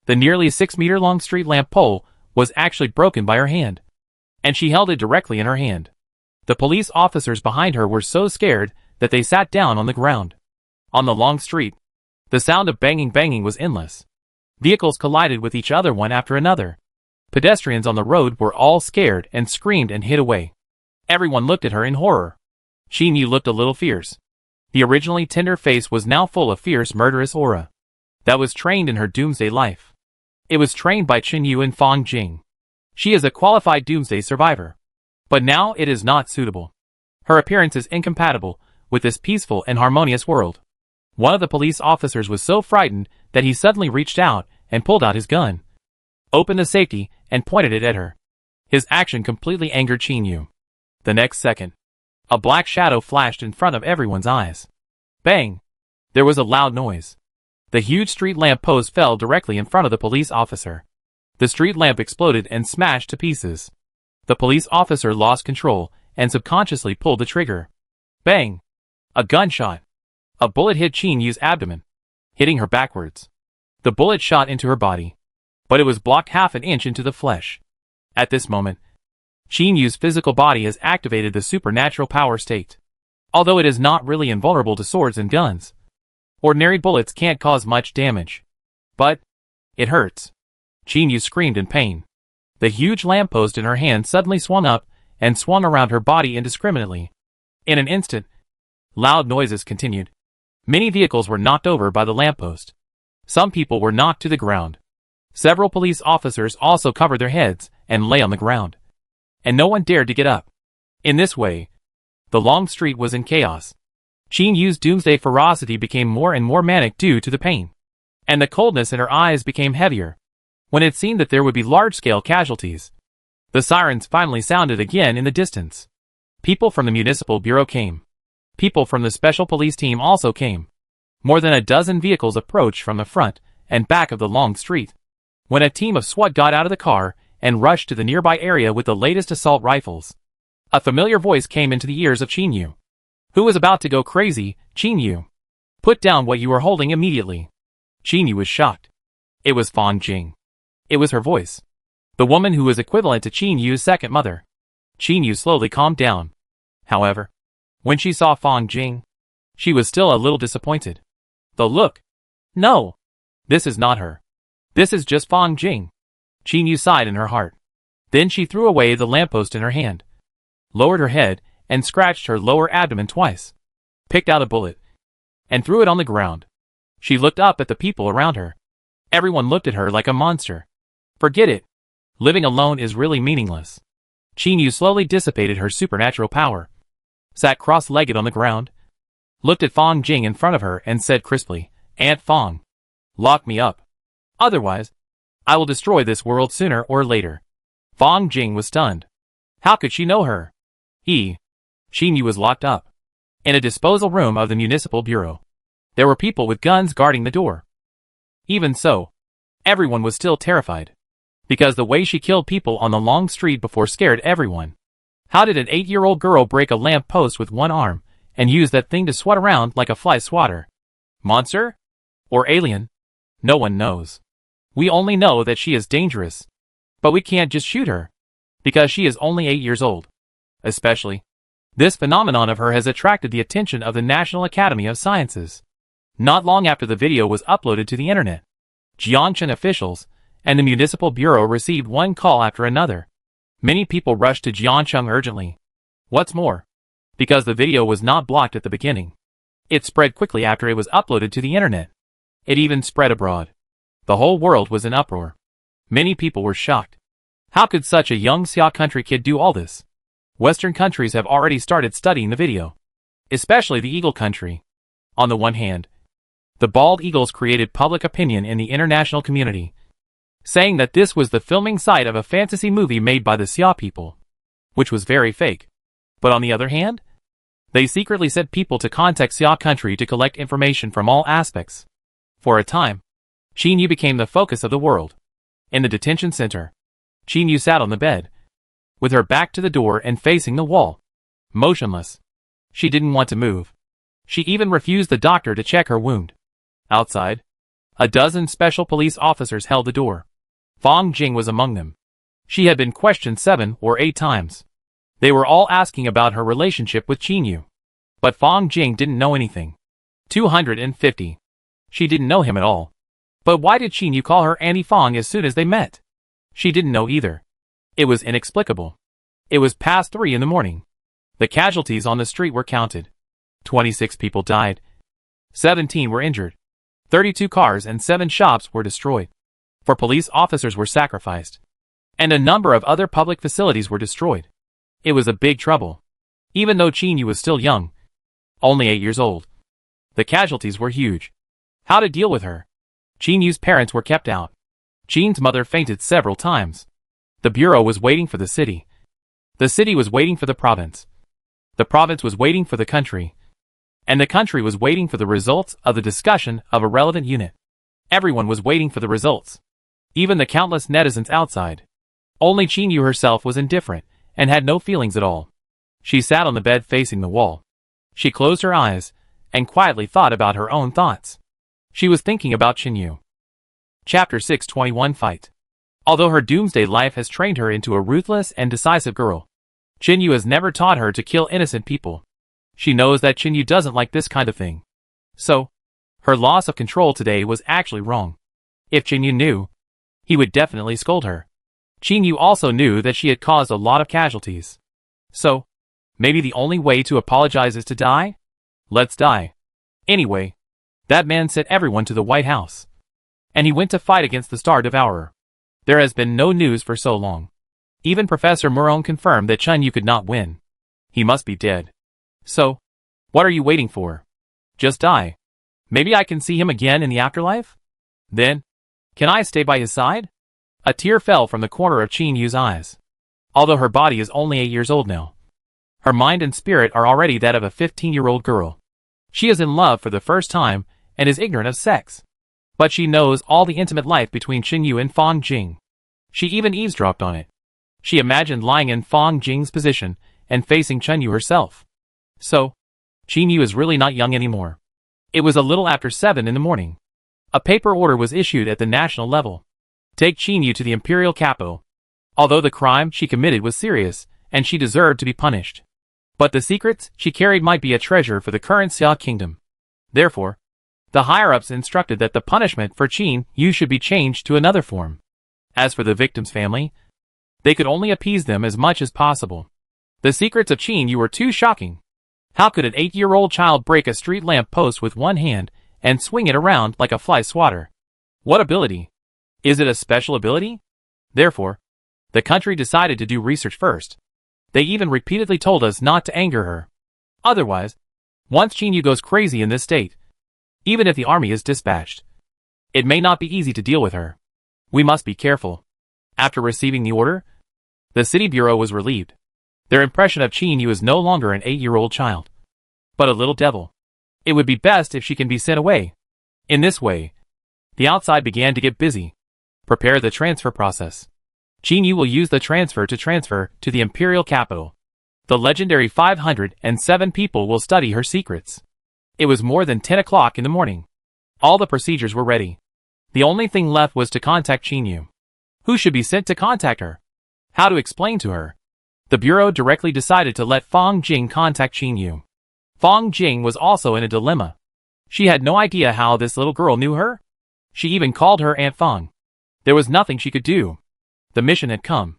The nearly 6-meter-long street lamp pole was actually broken by her hand, and she held it directly in her hand. The police officers behind her were so scared that they sat down on the ground. On the long street, the sound of banging was endless. Vehicles collided with each other one after another. Pedestrians on the road were all scared and screamed and hid away. Everyone looked at her in horror. Qin Yu looked a little fierce. The originally tender face was now full of fierce murderous aura that was trained in her Doomsday life. It was trained by Qin Yu and Fang Jing. She is a qualified Doomsday survivor. But now it is not suitable. Her appearance is incompatible with this peaceful and harmonious world. One of the police officers was so frightened that he suddenly reached out and pulled out his gun, opened the safety, and pointed it at her. His action completely angered Qin Yu. The next second, a black shadow flashed in front of everyone's eyes. Bang! There was a loud noise. The huge street lamp post fell directly in front of the police officer. The street lamp exploded and smashed to pieces. The police officer lost control and subconsciously pulled the trigger. Bang! A gunshot. A bullet hit Qin Yu's abdomen, hitting her backwards. The bullet shot into her body, but it was blocked half an inch into the flesh. At this moment, Qin Yu's physical body has activated the supernatural power state. Although it is not really invulnerable to swords and guns, ordinary bullets can't cause much damage. But it hurts. Qin Yu screamed in pain. The huge lamppost in her hand suddenly swung up and swung around her body indiscriminately. In an instant, loud noises continued. Many vehicles were knocked over by the lamppost. Some people were knocked to the ground. Several police officers also covered their heads and lay on the ground, and no one dared to get up. In this way, the long street was in chaos. Qin Yu's Doomsday ferocity became more and more manic due to the pain, and the coldness in her eyes became heavier when it seemed that there would be large-scale casualties. The sirens finally sounded again in the distance. People from the municipal bureau came. People from the special police team also came. More than a dozen vehicles approached from the front and back of the long street, when a team of SWAT got out of the car and rushed to the nearby area with the latest assault rifles. A familiar voice came into the ears of Qin Yu. Who was about to go crazy? Qin Yu. Put down what you are holding immediately. Qin Yu was shocked. It was Fang Jing. It was her voice. The woman who was equivalent to Qin Yu's second mother. Qin Yu slowly calmed down. However, when she saw Fang Jing, she was still a little disappointed. The look. No. This is not her. This is just Fang Jing. Qin Yu sighed in her heart. Then she threw away the lamppost in her hand, lowered her head, and scratched her lower abdomen twice, picked out a bullet, and threw it on the ground. She looked up at the people around her. Everyone looked at her like a monster. Forget it. Living alone is really meaningless. Qin Yu slowly dissipated her supernatural power, sat cross-legged on the ground, looked at Fang Jing in front of her and said crisply, Aunt Fang, lock me up. Otherwise, I will destroy this world sooner or later. Fang Jing was stunned. How could she know her? Qin Yu was locked up in a disposal room of the municipal bureau. There were people with guns guarding the door. Even so, everyone was still terrified, because the way she killed people on the long street before scared everyone. How did an 8-year-old girl break a lamp post with one arm and use that thing to swat around like a fly swatter? Monster? Or alien? No one knows. We only know that she is dangerous. But we can't just shoot her. Because she is only 8 years old. Especially, this phenomenon of her has attracted the attention of the National Academy of Sciences. Not long after the video was uploaded to the internet, Jiangchen officials and the Municipal Bureau received one call after another. Many people rushed to Jiangchen urgently. What's more, because the video was not blocked at the beginning, it spread quickly after it was uploaded to the internet. It even spread abroad. The whole world was in uproar. Many people were shocked. How could such a young Xia country kid do all this? Western countries have already started studying the video, especially the Eagle country. On the one hand, the bald eagles created public opinion in the international community, saying that this was the filming site of a fantasy movie made by the Xia people, which was very fake. But on the other hand, they secretly sent people to contact Xia country to collect information from all aspects. For a time, Qin Yu became the focus of the world. In the detention center, Qin Yu sat on the bed, with her back to the door and facing the wall, motionless. She didn't want to move. She even refused the doctor to check her wound. Outside, a dozen special police officers held the door. Fang Jing was among them. She had been questioned 7 or 8 times. They were all asking about her relationship with Qin Yu. But Fang Jing didn't know anything. 250. She didn't know him at all. But why did Qin Yu call her Auntie Fang as soon as they met? She didn't know either. It was inexplicable. It was past 3 in the morning. The casualties on the street were counted. 26 people died. 17 were injured. 32 cars and 7 shops were destroyed. 4 police officers were sacrificed. And a number of other public facilities were destroyed. It was a big trouble. Even though Qin Yu was still young, only 8 years old, the casualties were huge. How to deal with her? Qin Yu's parents were kept out. Qin's mother fainted several times. The bureau was waiting for the city. The city was waiting for the province. The province was waiting for the country. And the country was waiting for the results of the discussion of a relevant unit. Everyone was waiting for the results. Even the countless netizens outside. Only Qin Yu herself was indifferent and had no feelings at all. She sat on the bed facing the wall. She closed her eyes and quietly thought about her own thoughts. She was thinking about Qin Yu. Chapter 621 Fight. Although her Doomsday life has trained her into a ruthless and decisive girl, Qin Yu has never taught her to kill innocent people. She knows that Qin Yu doesn't like this kind of thing. So, her loss of control today was actually wrong. If Qin Yu knew, he would definitely scold her. Qin Yu also knew that she had caused a lot of casualties. So, maybe the only way to apologize is to die? Let's die. Anyway, that man sent everyone to the White House. And he went to fight against the Star Devourer. There has been no news for so long. Even Professor Muron confirmed that Qin Yu could not win. He must be dead. So, what are you waiting for? Just die. Maybe I can see him again in the afterlife? Then, can I stay by his side? A tear fell from the corner of Qin Yu's eyes. Although her body is only 8 years old now, her mind and spirit are already that of a 15-year-old girl. She is in love for the first time and is ignorant of sex. But she knows all the intimate life between Qin Yu and Fang Jing. She even eavesdropped on it. She imagined lying in Fang Jing's position and facing Qin Yu herself. So, Qin Yu is really not young anymore. It was a little after 7 in the morning. A paper order was issued at the national level. Take Qin Yu to the imperial capital. Although the crime she committed was serious, and she deserved to be punished. But the secrets she carried might be a treasure for the current Xia kingdom. Therefore, the higher-ups instructed that the punishment for Qin Yu should be changed to another form. As for the victim's family, they could only appease them as much as possible. The secrets of Qin Yu were too shocking. How could an 8-year-old child break a street lamp post with one hand and swing it around like a fly swatter? What ability? Is it a special ability? Therefore, the country decided to do research first. They even repeatedly told us not to anger her. Otherwise, once Qin Yu goes crazy in this state, even if the army is dispatched, it may not be easy to deal with her. We must be careful. After receiving the order, the city bureau was relieved. Their impression of Qin Yu is no longer an 8-year-old child, but a little devil. It would be best if she can be sent away. In this way, the outside began to get busy. Prepare the transfer process. Qin Yu will use the transfer to the imperial capital. The legendary 507 people will study her secrets. It was more than 10 o'clock in the morning. All the procedures were ready. The only thing left was to contact Qinyu. Who should be sent to contact her? How to explain to her? The bureau directly decided to let Fang Jing contact Qinyu. Fang Jing was also in a dilemma. She had no idea how this little girl knew her. She even called her Aunt Fang. There was nothing she could do. The mission had come.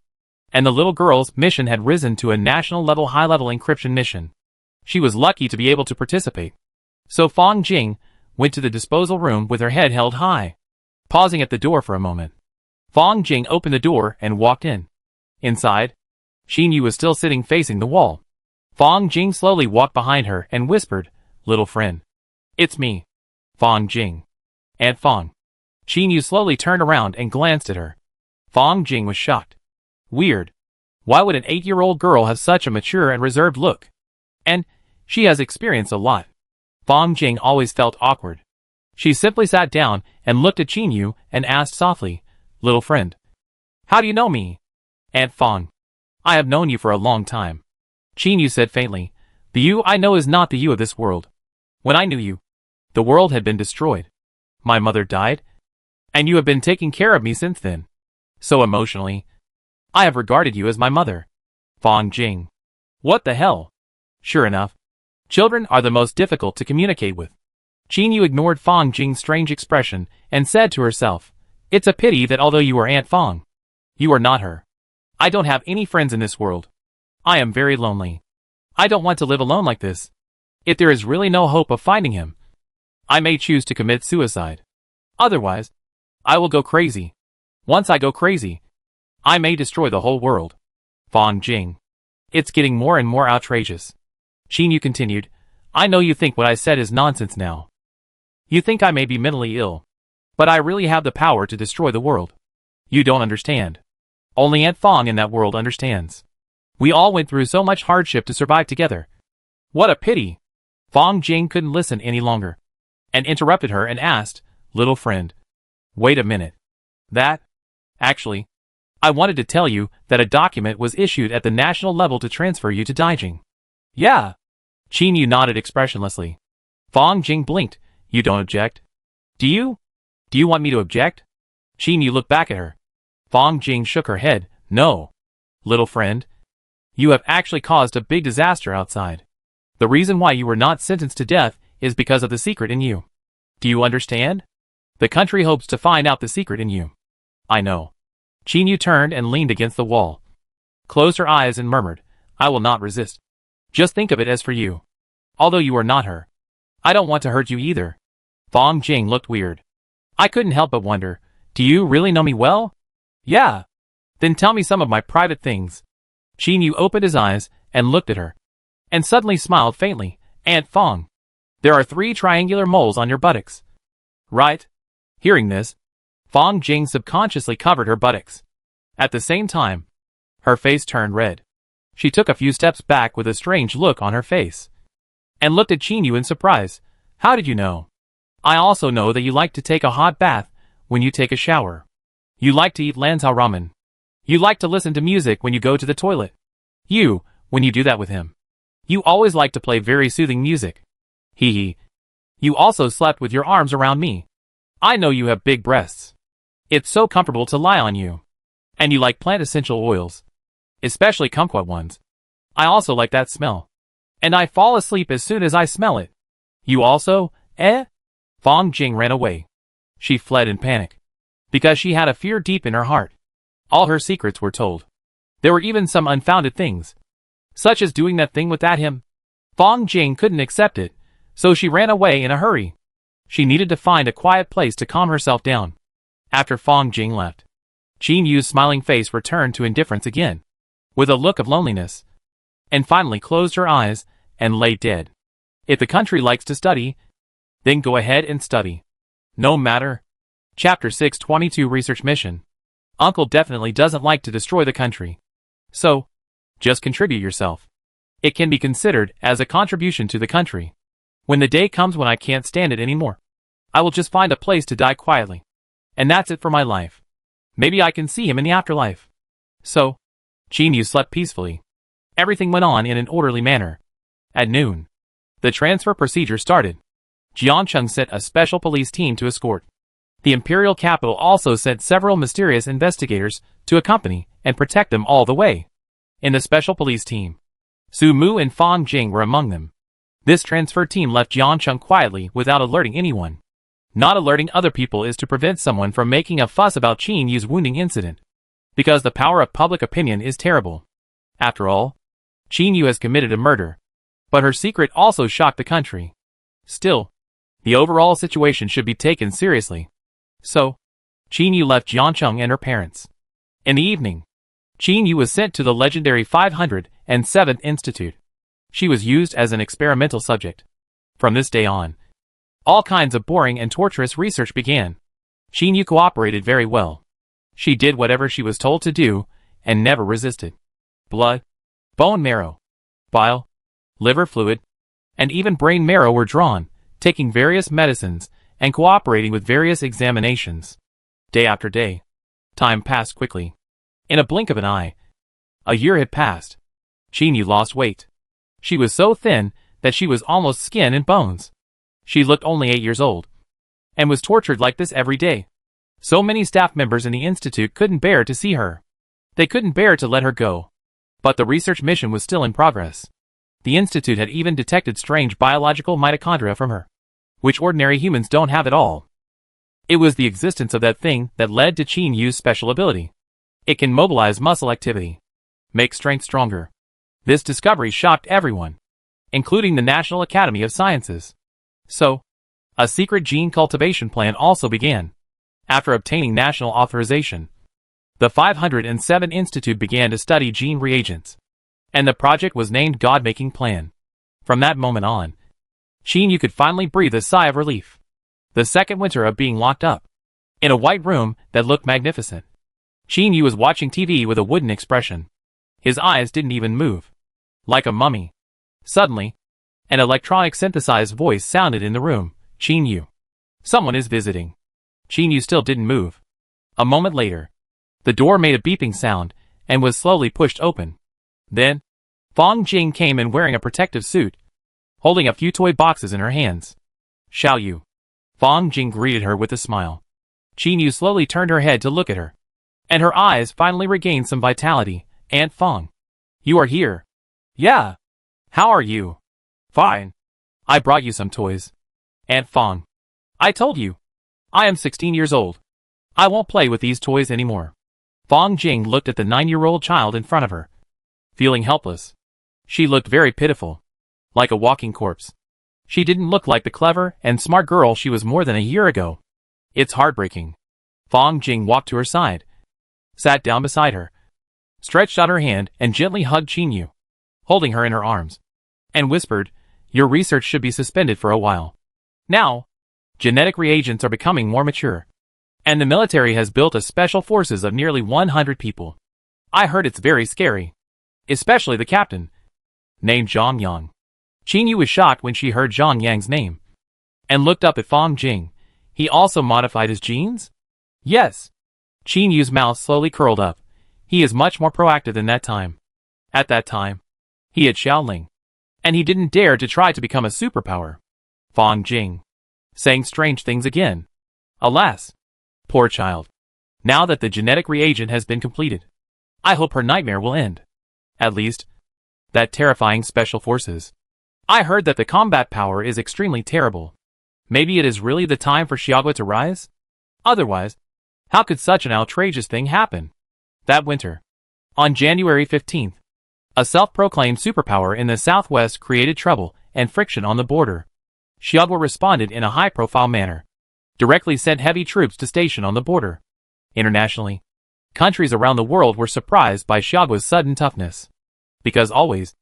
And the little girl's mission had risen to a national-level high-level encryption mission. She was lucky to be able to participate. So Fang Jing went to the disposal room with her head held high. Pausing at the door for a moment, Fang Jing opened the door and walked in. Inside, Qinyu was still sitting facing the wall. Fang Jing slowly walked behind her and whispered, "Little friend." "It's me, Fang Jing." "Aunt Fang." Qinyu slowly turned around and glanced at her. Fang Jing was shocked. Weird. Why would an 8-year-old girl have such a mature and reserved look? And she has experienced a lot. Fang Jing always felt awkward. She simply sat down and looked at Qinyu and asked softly, "Little friend, how do you know me?" "Aunt Fang, I have known you for a long time." Qinyu said faintly, "The you I know is not the you of this world. When I knew you, the world had been destroyed. My mother died, and you have been taking care of me since then. So emotionally, I have regarded you as my mother." Fang Jing. What the hell? Sure enough, children are the most difficult to communicate with. Qinyu ignored Fang Jing's strange expression and said to herself, "It's a pity that although you are Aunt Fang, you are not her. I don't have any friends in this world. I am very lonely. I don't want to live alone like this. If there is really no hope of finding him, I may choose to commit suicide. Otherwise, I will go crazy. Once I go crazy, I may destroy the whole world." Fang Jing. It's getting more and more outrageous. Qinyu continued, "I know you think what I said is nonsense now. You think I may be mentally ill. But I really have the power to destroy the world. You don't understand. Only Aunt Fang in that world understands. We all went through so much hardship to survive together. What a pity." Fang Jing couldn't listen any longer, and interrupted her and asked, "Little friend, wait a minute. Actually, I wanted to tell you that a document was issued at the national level to transfer you to Daijing." "Yeah." Qinyu nodded expressionlessly. Fang Jing blinked. "You don't object? Do you? Do you want me to object?" Qinyu looked back at her. Fang Jing shook her head. "No. Little friend, you have actually caused a big disaster outside. The reason why you were not sentenced to death is because of the secret in you. Do you understand? The country hopes to find out the secret in you." "I know." Qinyu turned and leaned against the wall, closed her eyes and murmured, "I will not resist. Just think of it as for you. Although you are not her, I don't want to hurt you either." Fang Jing looked weird. "I couldn't help but wonder, do you really know me well?" "Yeah." "Then tell me some of my private things." Qinyu opened his eyes and looked at her, and suddenly smiled faintly. "Aunt Fang, there are 3 triangular moles on your buttocks. Right?" Hearing this, Fang Jing subconsciously covered her buttocks. At the same time, her face turned red. She took a few steps back with a strange look on her face, and looked at Qinyu in surprise. "How did you know?" "I also know that you like to take a hot bath when you take a shower. You like to eat lantau ramen. You like to listen to music when you go to the toilet. When you do that with him, you always like to play very soothing music. Hee hee. You also slept with your arms around me. I know you have big breasts. It's so comfortable to lie on you. And you like plant essential oils, especially kumquat ones. I also like that smell. And I fall asleep as soon as I smell it. You also, eh?" Fang Jing ran away. She fled in panic, because she had a fear deep in her heart. All her secrets were told. There were even some unfounded things, such as doing that thing with him. Fang Jing couldn't accept it, so she ran away in a hurry. She needed to find a quiet place to calm herself down. After Fang Jing left, Qinyu's smiling face returned to indifference again, with a look of loneliness, and finally closed her eyes and lay dead. If the country likes to study, then go ahead and study. No matter. Chapter 622 Research Mission. Uncle definitely doesn't like to destroy the country. So, just contribute yourself. It can be considered as a contribution to the country. When the day comes when I can't stand it anymore, I will just find a place to die quietly. And that's it for my life. Maybe I can see him in the afterlife. So, Qinyu slept peacefully. Everything went on in an orderly manner. At noon, the transfer procedure started. Jiancheng sent a special police team to escort. The imperial capital also sent several mysterious investigators to accompany and protect them all the way. In the special police team, Su Mu and Fang Jing were among them. This transfer team left Jiancheng quietly without alerting anyone. Not alerting other people is to prevent someone from making a fuss about Qin Yu's wounding incident. Because the power of public opinion is terrible. After all, Qin Yu has committed a murder. But her secret also shocked the country. Still, the overall situation should be taken seriously. So, Qin Yu left Jiancheng and her parents. In the evening, Qin Yu was sent to the legendary 507th Institute. She was used as an experimental subject. From this day on, all kinds of boring and torturous research began. Qin Yu cooperated very well. She did whatever she was told to do, and never resisted. Blood, bone marrow, bile, liver fluid, and even brain marrow were drawn, taking various medicines, and cooperating with various examinations. Day after day, time passed quickly. In a blink of an eye, a year had passed. Qin Yu lost weight. She was so thin that she was almost skin and bones. She looked only 8 years old, and was tortured like this every day. So many staff members in the institute couldn't bear to see her. They couldn't bear to let her go. But the research mission was still in progress. The institute had even detected strange biological mitochondria from her, which ordinary humans don't have at all. It was the existence of that thing that led to Qin Yu's special ability. It can mobilize muscle activity, make strength stronger. This discovery shocked everyone, including the National Academy of Sciences. So, a secret gene cultivation plan also began. After obtaining national authorization, the 507 Institute began to study gene reagents, and the project was named God-Making Plan. From that moment on, Qin Yu could finally breathe a sigh of relief. The second winter of being locked up in a white room that looked magnificent, Qin Yu was watching TV with a wooden expression. His eyes didn't even move. Like a mummy. Suddenly, an electronic synthesized voice sounded in the room. Qin Yu. Someone is visiting. Qin Yu still didn't move. A moment later, the door made a beeping sound and was slowly pushed open. Then, Fang Jing came in wearing a protective suit, holding a few toy boxes in her hands. Xiao Yu. Fang Jing greeted her with a smile. Qin Yu slowly turned her head to look at her, and her eyes finally regained some vitality. Aunt Fang. You are here. Yeah. How are you? Fine. I brought you some toys. Aunt Fang. I told you. I am 16 years old. I won't play with these toys anymore. Fang Jing looked at the 9-year-old child in front of her, feeling helpless. She looked very pitiful, like a walking corpse. She didn't look like the clever and smart girl she was more than a year ago. It's heartbreaking. Fang Jing walked to her side, sat down beside her, stretched out her hand and gently hugged Qin Yu, holding her in her arms, and whispered, your research should be suspended for a while. Now, genetic reagents are becoming more mature, and the military has built a special forces of nearly 100 people. I heard it's very scary, especially the captain, named Zhang Yang. Qin Yu was shocked when she heard Zhang Yang's name, and looked up at Fang Jing. He also modified his genes? Yes. Qin Yu's mouth slowly curled up. He is much more proactive than that time. At that time, he had Xiaoling, and he didn't dare to try to become a superpower. Fang Jing, saying strange things again. Alas, poor child. Now that the genetic reagent has been completed, I hope her nightmare will end. At least, that terrifying special forces. I heard that the combat power is extremely terrible. Maybe it is really the time for Xiaogui to rise? Otherwise, how could such an outrageous thing happen? That winter, on January 15th, a self-proclaimed superpower in the southwest created trouble and friction on the border. Xiaogui responded in a high-profile manner, directly sent heavy troops to station on the border. Internationally, countries around the world were surprised by Xiaogui's sudden toughness. Because always,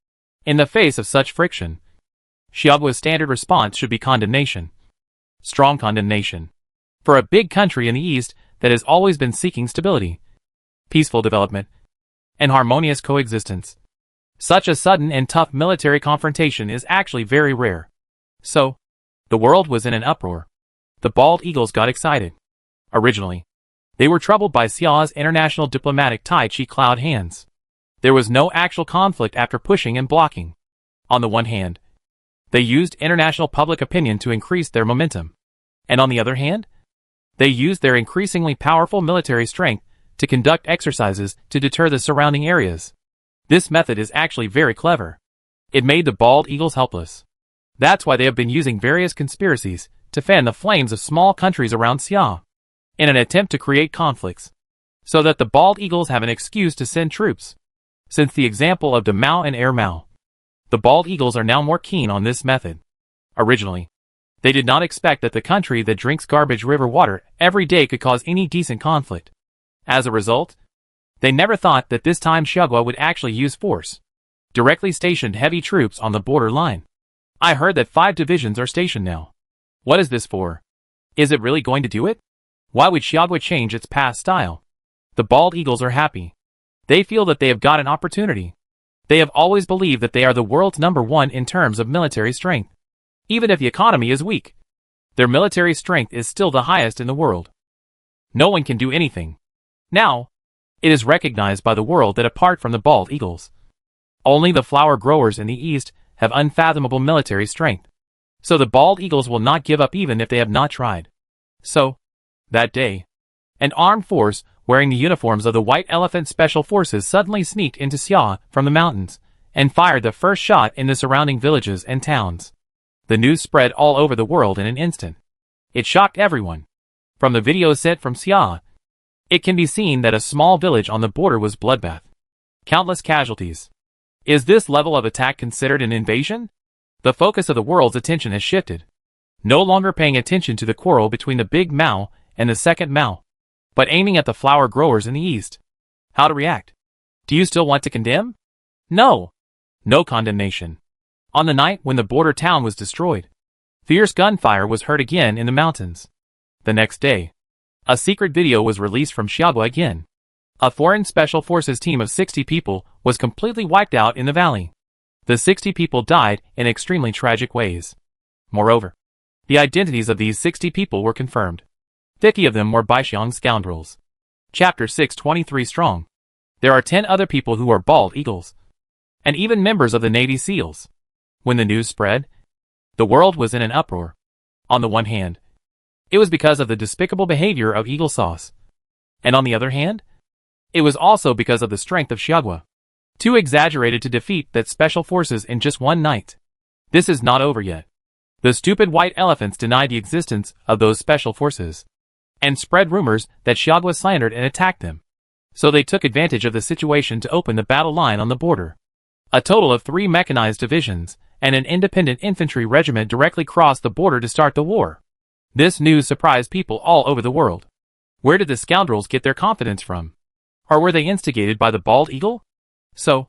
in the face of such friction, Xiaogui's standard response should be condemnation. Strong condemnation. For a big country in the East that has always been seeking stability, peaceful development, and harmonious coexistence, such a sudden and tough military confrontation is actually very rare. So, the world was in an uproar. The bald eagles got excited. Originally, they were troubled by Xia's international diplomatic Tai Chi cloud hands. There was no actual conflict after pushing and blocking. On the one hand, They used international public opinion to increase their momentum. And on the other hand, they used their increasingly powerful military strength to conduct exercises to deter the surrounding areas. This method is actually very clever. It made the bald eagles helpless. That's why they have been using various conspiracies to fan the flames of small countries around Xia, in an attempt to create conflicts, so that the bald eagles have an excuse to send troops. Since the example of the Mao and Air Mao, the bald eagles are now more keen on this method. Originally, they did not expect that the country that drinks garbage river water every day could cause any decent conflict. As a result, they never thought that this time Xiagua would actually use force. Directly stationed heavy troops on the border line. I heard that 5 divisions are stationed now. What is this for? Is it really going to do it? Why would Xiagua change its past style? The bald eagles are happy. They feel that they have got an opportunity. They have always believed that they are the world's #1 in terms of military strength. Even if the economy is weak, their military strength is still the highest in the world. No one can do anything. Now, it is recognized by the world that apart from the bald eagles, only the flower growers in the East have unfathomable military strength. So the bald eagles will not give up even if they have not tried. So, that day, an armed force wearing the uniforms of the White Elephant Special Forces suddenly sneaked into Xia from the mountains and fired the first shot in the surrounding villages and towns. The news spread all over the world in an instant. It shocked everyone. From the video sent from Xia, it can be seen that a small village on the border was bloodbath. Countless casualties. Is this level of attack considered an invasion? The focus of the world's attention has shifted. No longer paying attention to the quarrel between the big Mao and the second Mao, but aiming at the flower growers in the East. How to react? Do you still want to condemn? No. No condemnation. On the night when the border town was destroyed, fierce gunfire was heard again in the mountains. The next day, a secret video was released from Xiagua again. A foreign special forces team of 60 people was completely wiped out in the valley. The 60 people died in extremely tragic ways. Moreover, the identities of these 60 people were confirmed. 50 of them were Baixiang scoundrels. Chapter 623 Strong. There are 10 other people who are bald eagles, and even members of the Navy SEALs. When the news spread, the world was in an uproar. On the one hand, it was because of the despicable behavior of Eagle Sauce. And on the other hand, it was also because of the strength of Xiagua. Too exaggerated to defeat that special forces in just one night. This is not over yet. The stupid white elephants denied the existence of those special forces, and spread rumors that Xiagua slandered and attacked them. So they took advantage of the situation to open the battle line on the border. A total of 3 mechanized divisions and an independent infantry regiment directly crossed the border to start the war. This news surprised people all over the world. Where did the scoundrels get their confidence from? Or were they instigated by the bald eagle? So,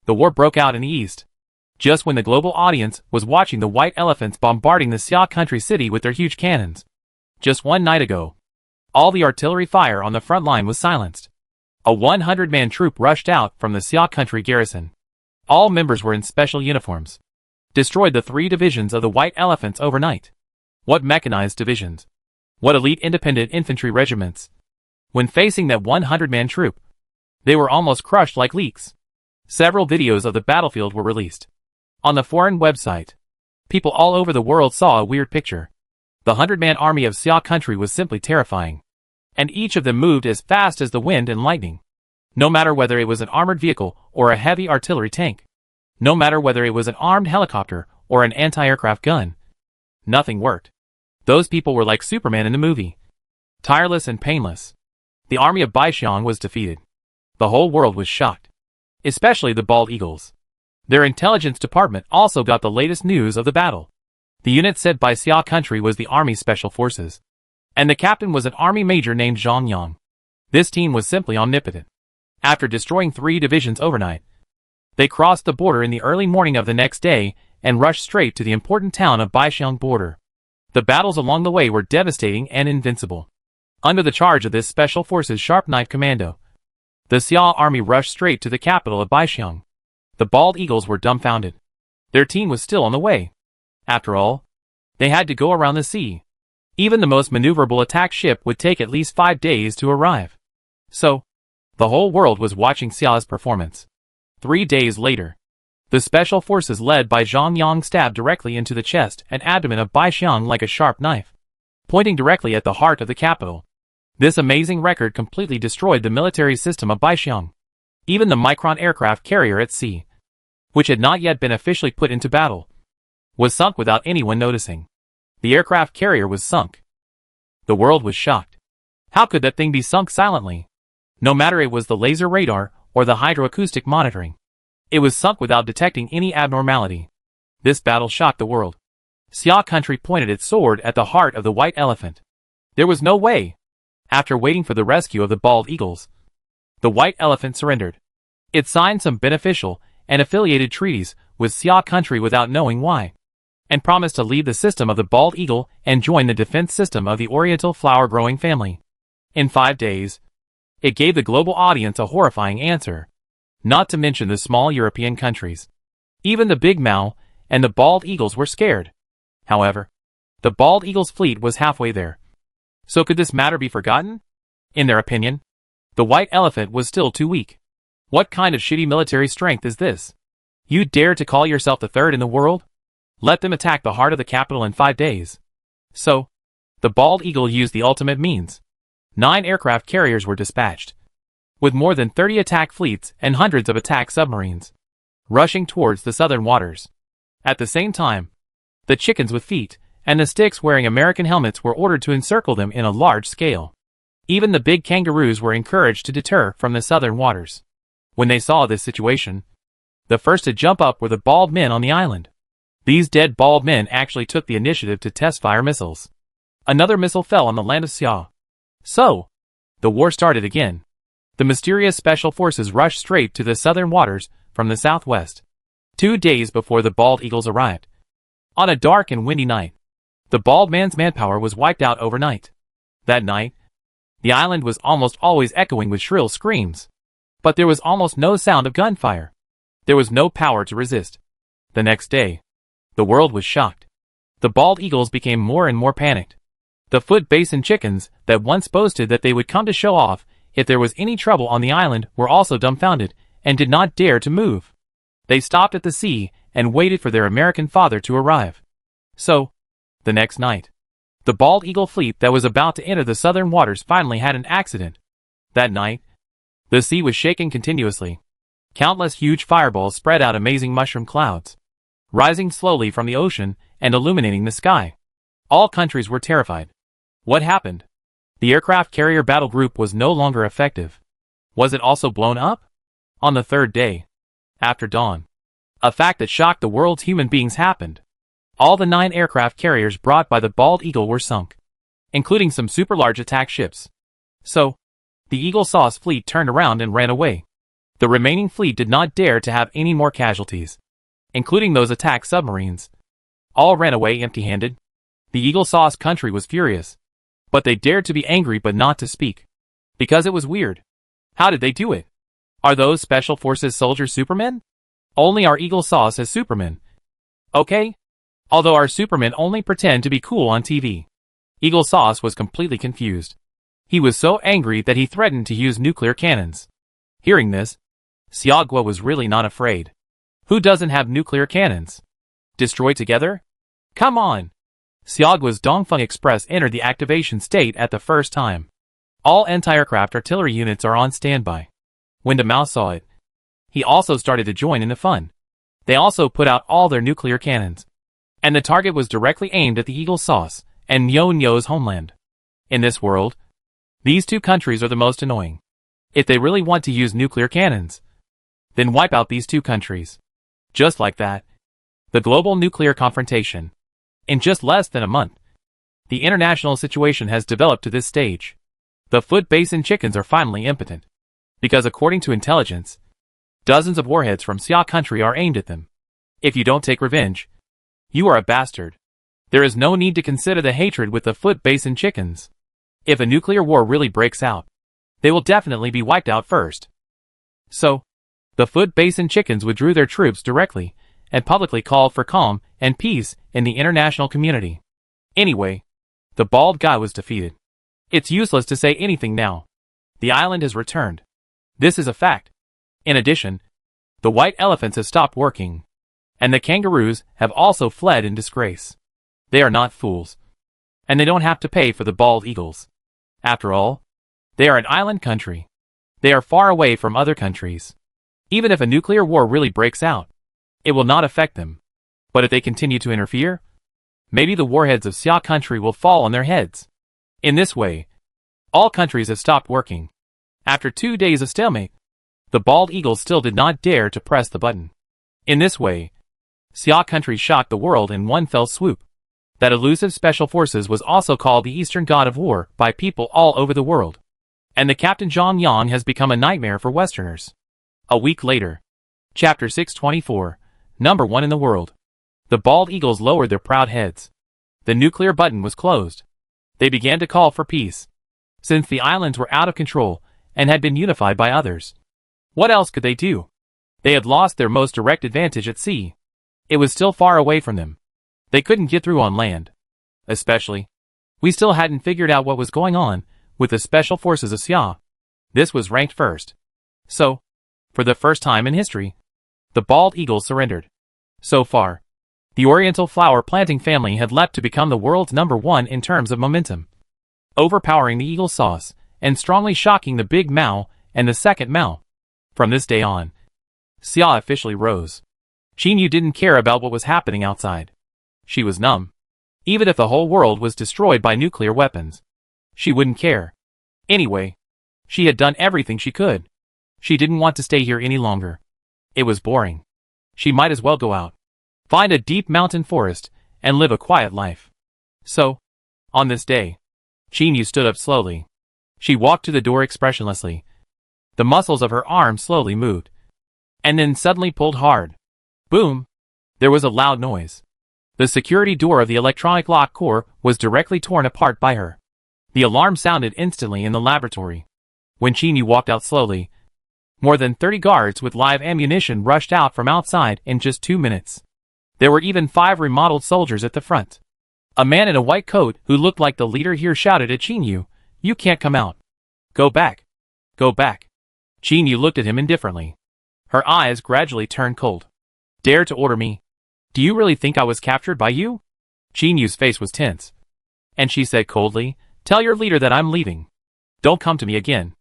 the war broke out in the East. Just when the global audience was watching the white elephants bombarding the Xia country city with their huge cannons. Just one night ago, all the artillery fire on the front line was silenced. A 100-man troop rushed out from the Xia country garrison. All members were in special uniforms. Destroyed the 3 divisions of the white elephants overnight. What mechanized divisions? What elite independent infantry regiments? When facing that 100-man troop, they were almost crushed like leeks. Several videos of the battlefield were released. On the foreign website, people all over the world saw a weird picture. The 100-man army of Xia country was simply terrifying. And each of them moved as fast as the wind and lightning. No matter whether it was an armored vehicle or a heavy artillery tank. No matter whether it was an armed helicopter or an anti-aircraft gun. Nothing worked. Those people were like Superman in the movie. Tireless and painless. The army of Baixiang was defeated. The whole world was shocked. Especially the bald eagles. Their intelligence department also got the latest news of the battle. The unit sent by Xia country was the Army Special Forces. And the captain was an army major named Zhang Yang. This team was simply omnipotent. After destroying 3 divisions overnight, they crossed the border in the early morning of the next day and rushed straight to the important town of Baixiang border. The battles along the way were devastating and invincible. Under the charge of this Special Forces Sharp Knife Commando, the Xia army rushed straight to the capital of Baixiang. The bald eagles were dumbfounded. Their team was still on the way. After all, they had to go around the sea. Even the most maneuverable attack ship would take at least 5 days to arrive. So, the whole world was watching Xia's performance. 3 days later, The special forces led by Zhang Yang stabbed directly into the chest and abdomen of Bai Xiang like a sharp knife, pointing directly at the heart of the capital. This amazing record completely destroyed the military system of Bai Xiang. Even the Micron aircraft carrier at sea, which had not yet been officially put into battle, was sunk without anyone noticing. The aircraft carrier was sunk. The world was shocked. How could that thing be sunk silently? No matter it was the laser radar or the hydroacoustic monitoring, it was sunk without detecting any abnormality. This battle shocked the world. Xia country pointed its sword at the heart of the white elephant. There was no way. After waiting for the rescue of the bald eagles, the white elephant surrendered. It signed some beneficial and affiliated treaties with Xia country without knowing why, and promised to leave the system of the bald eagle and join the defense system of the oriental flower-growing family. In 5 days, it gave the global audience a horrifying answer, not to mention the small European countries. Even the Big Mao and the bald eagles were scared. However, the bald eagle's fleet was halfway there. So could this matter be forgotten? In their opinion, the white elephant was still too weak. What kind of shitty military strength is this? You dare to call yourself the third in the world? Let them attack the heart of the capital in 5 days. So, the bald eagle used the ultimate means. 9 aircraft carriers were dispatched, with more than 30 attack fleets and hundreds of attack submarines, rushing towards the southern waters. At the same time, the chickens with feet and the sticks wearing American helmets were ordered to encircle them in a large scale. Even the big kangaroos were encouraged to deter from the southern waters. When they saw this situation, the first to jump up were the bald men on the island. These dead bald men actually took the initiative to test fire missiles. Another missile fell on the land of Xia. So, the war started again. The mysterious special forces rushed straight to the southern waters from the southwest, 2 days before the bald eagles arrived. On a dark and windy night, the bald man's manpower was wiped out overnight. That night, the island was almost always echoing with shrill screams. But there was almost no sound of gunfire. There was no power to resist. The next day, the world was shocked. The bald eagles became more and more panicked. The foot basin chickens that once boasted that they would come to show off if there was any trouble on the island were also dumbfounded and did not dare to move. They stopped at the sea and waited for their American father to arrive. So, the next night, the bald eagle fleet that was about to enter the southern waters finally had an accident. That night, the sea was shaking continuously. Countless huge fireballs spread out amazing mushroom clouds, rising slowly from the ocean and illuminating the sky. All countries were terrified. What happened? The aircraft carrier battle group was no longer effective. Was it also blown up? On the 3rd day, after dawn, a fact that shocked the world's human beings happened. All the 9 aircraft carriers brought by the bald eagle were sunk, including some super large attack ships. So, the Eagle Sauce fleet turned around and ran away. The remaining fleet did not dare to have any more casualties, including those attack submarines. All ran away empty-handed. The Eagle Sauce country was furious, but they dared to be angry but not to speak, because it was weird. How did they do it? Are those special forces soldiers Supermen? Only our Eagle Sauce has Supermen. Okay? Although our Supermen only pretend to be cool on TV. Eagle Sauce was completely confused. He was so angry that he threatened to use nuclear cannons. Hearing this, Xiagua was really not afraid. Who doesn't have nuclear cannons? Destroy together? Come on! Xiagua's Dongfeng Express entered the activation state at the first time. All anti-aircraft artillery units are on standby. When the Mao saw it, he also started to join in the fun. They also put out all their nuclear cannons. And the target was directly aimed at the Eagle Sauce and Nyo Nyo's homeland. In this world, these 2 countries are the most annoying. If they really want to use nuclear cannons, then wipe out these 2 countries. Just like that. The global nuclear confrontation. In just less than a month, the international situation has developed to this stage. The foot basin chickens are finally impotent. Because according to intelligence, dozens of warheads from Xia country are aimed at them. If you don't take revenge, you are a bastard. There is no need to consider the hatred with the foot basin chickens. If a nuclear war really breaks out, they will definitely be wiped out first. So, the foot basin chickens withdrew their troops directly and publicly called for calm and peace in the international community. Anyway, the bald guy was defeated. It's useless to say anything now. The island has returned. This is a fact. In addition, The white elephants have stopped working. And the kangaroos have also fled in disgrace. They are not fools. And they don't have to pay for the bald eagles. After all, they are an island country. They are far away from other countries. Even if a nuclear war really breaks out, it will not affect them. But if they continue to interfere, maybe the warheads of Xia country will fall on their heads. In this way, all countries have stopped working. After 2 days of stalemate, the bald eagles still did not dare to press the button. In this way, Xia country shocked the world in one fell swoop. That elusive special forces was also called the Eastern God of War by people all over the world. And the Captain Zhang Yang has become a nightmare for Westerners. A week later. Chapter 624, number 1 in the world. The bald eagles lowered their proud heads. The nuclear button was closed. They began to call for peace. Since the islands were out of control and had been unified by others, what else could they do? They had lost their most direct advantage at sea. It was still far away from them. They couldn't get through on land. Especially, we still hadn't figured out what was going on with the special forces of Xia. This was ranked first. So, for the first time in history, the bald eagles surrendered. So far, the Oriental flower planting family had leapt to become the world's number 1 in terms of momentum, overpowering the eagle sauce and strongly shocking the Big Mao and the Second Mao. From this day on, Xia officially rose. Qinyu didn't care about what was happening outside. She was numb. Even if the whole world was destroyed by nuclear weapons, she wouldn't care. Anyway, she had done everything she could. She didn't want to stay here any longer. It was boring. She might as well go out, find a deep mountain forest, and live a quiet life. So, on this day, Qinyu stood up slowly. She walked to the door expressionlessly. The muscles of her arms slowly moved, and then suddenly pulled hard. Boom! There was a loud noise. The security door of the electronic lock core was directly torn apart by her. The alarm sounded instantly in the laboratory. When Qinyu walked out slowly, more than 30 guards with live ammunition rushed out from outside in just 2 minutes. There were even 5 remodeled soldiers at the front. A man in a white coat who looked like the leader here shouted at Qinyu, "You can't come out. Go back. Go back." Qinyu looked at him indifferently. Her eyes gradually turned cold. "Dare to order me? Do you really think I was captured by you?" Qinyu's face was tense. And she said coldly, "Tell your leader that I'm leaving. Don't come to me again.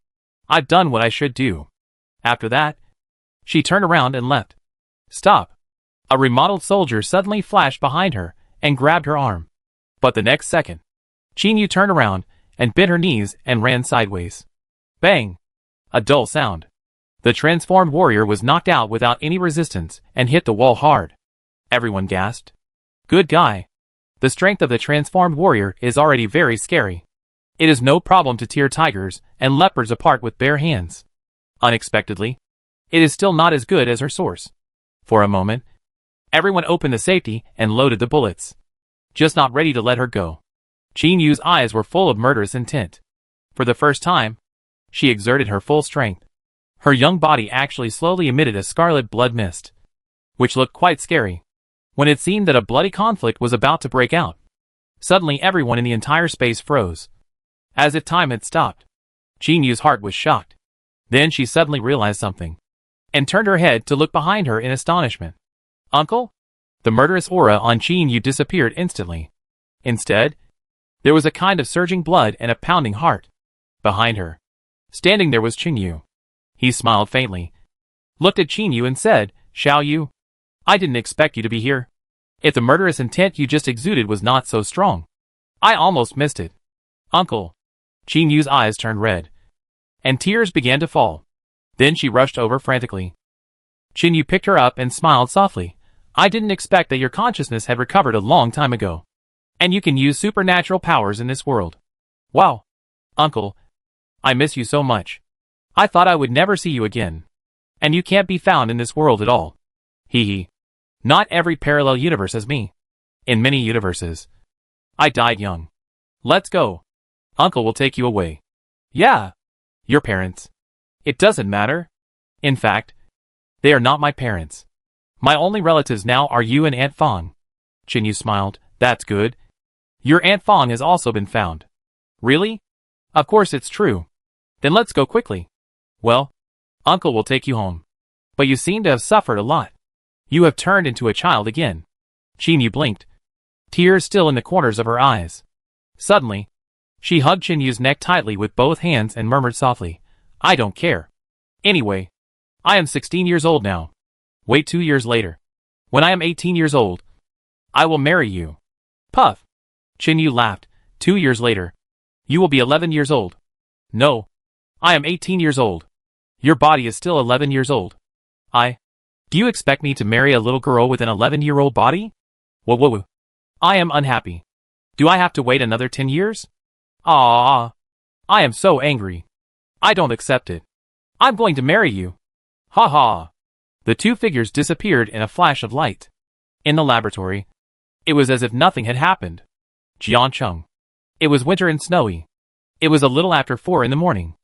I've done what I should do." After that, she turned around and left. "Stop." A remodeled soldier suddenly flashed behind her and grabbed her arm. But the next second, Qinyu turned around and bent her knees and ran sideways. Bang! A dull sound. The transformed warrior was knocked out without any resistance and hit the wall hard. Everyone gasped. Good guy. The strength of the transformed warrior is already very scary. It is no problem to tear tigers and leopards apart with bare hands. Unexpectedly, it is still not as good as her source. For a moment, everyone opened the safety and loaded the bullets. Just not ready to let her go. Qinyu's eyes were full of murderous intent. For the first time, she exerted her full strength. Her young body actually slowly emitted a scarlet blood mist, which looked quite scary. When it seemed that a bloody conflict was about to break out, suddenly everyone in the entire space froze, as if time had stopped. Qinyu's heart was shocked. Then she suddenly realized something, and turned her head to look behind her in astonishment. Uncle? The murderous aura on Qinyu disappeared instantly. Instead, there was a kind of surging blood and a pounding heart. Behind her, standing there was Qinyu. He smiled faintly, looked at Qinyu and said, "Xiao Yu, I didn't expect you to be here. If the murderous intent you just exuded was not so strong, I almost missed it." Uncle. Qinyu's eyes turned red, and tears began to fall. Then she rushed over frantically. Qinyu picked her up and smiled softly. "I didn't expect that your consciousness had recovered a long time ago. And you can use supernatural powers in this world. Wow. Uncle, I miss you so much. I thought I would never see you again. And you can't be found in this world at all. Hee hee. Not every parallel universe has me. In many universes, I died young. Let's go. Uncle will take you away." "Yeah. Your parents." "It doesn't matter. In fact, they are not my parents. My only relatives now are you and Aunt Fong." Qinyu smiled. "That's good. Your Aunt Fong has also been found." "Really? Of course it's true. Then let's go quickly." "Well, Uncle will take you home." But you seem to have suffered a lot. You have turned into a child again. Chinyu blinked, tears still in the corners of her eyes. Suddenly, she hugged Chinyu's neck tightly with both hands and murmured softly, I don't care. Anyway, I am 16 years old now. Wait 2 years later. When I am 18 years old, I will marry you. Puff. Chinyu laughed. 2 years later, you will be 11 years old. No. I am 18 years old. Your body is still 11 years old. Do you expect me to marry a little girl with an 11-year-old body? Whoa. I am unhappy. Do I have to wait another 10 years? Ah, I am so angry. I don't accept it. I'm going to marry you. Ha ha. The two figures disappeared in a flash of light. In the laboratory, it was as if nothing had happened. Jiancheng. It was winter and snowy. It was a little after 4 in the morning.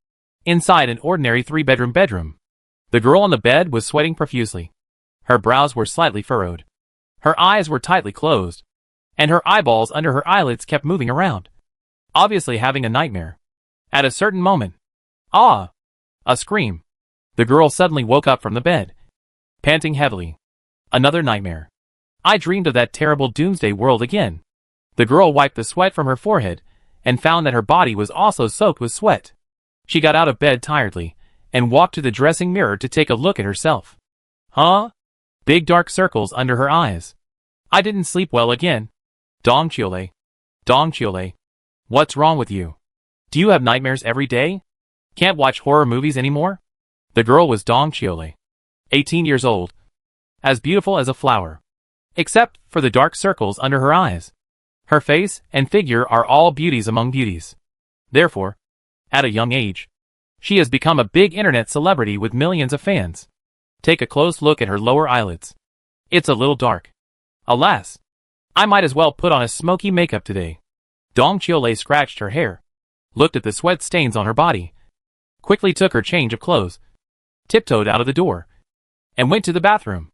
Inside an ordinary 3-bedroom bedroom. The girl on the bed was sweating profusely. Her brows were slightly furrowed. Her eyes were tightly closed. And her eyeballs under her eyelids kept moving around. Obviously having a nightmare. At a certain moment. Ah! A scream. The girl suddenly woke up from the bed. Panting heavily. Another nightmare. I dreamed of that terrible Doomsday world again. The girl wiped the sweat from her forehead, and found that her body was also soaked with sweat. She got out of bed tiredly, and walked to the dressing mirror to take a look at herself. Huh? Big dark circles under her eyes. I didn't sleep well again. Dong Chiole. What's wrong with you? Do you have nightmares every day? Can't watch horror movies anymore? The girl was Dong Chiole. 18 years old. As beautiful as a flower. Except for the dark circles under her eyes. Her face and figure are all beauties among beauties. Therefore, at a young age, she has become a big internet celebrity with millions of fans. Take a close look at her lower eyelids. It's a little dark. Alas, I might as well put on a smoky makeup today. Dong Chiole scratched her hair, looked at the sweat stains on her body, quickly took her change of clothes, tiptoed out of the door, and went to the bathroom.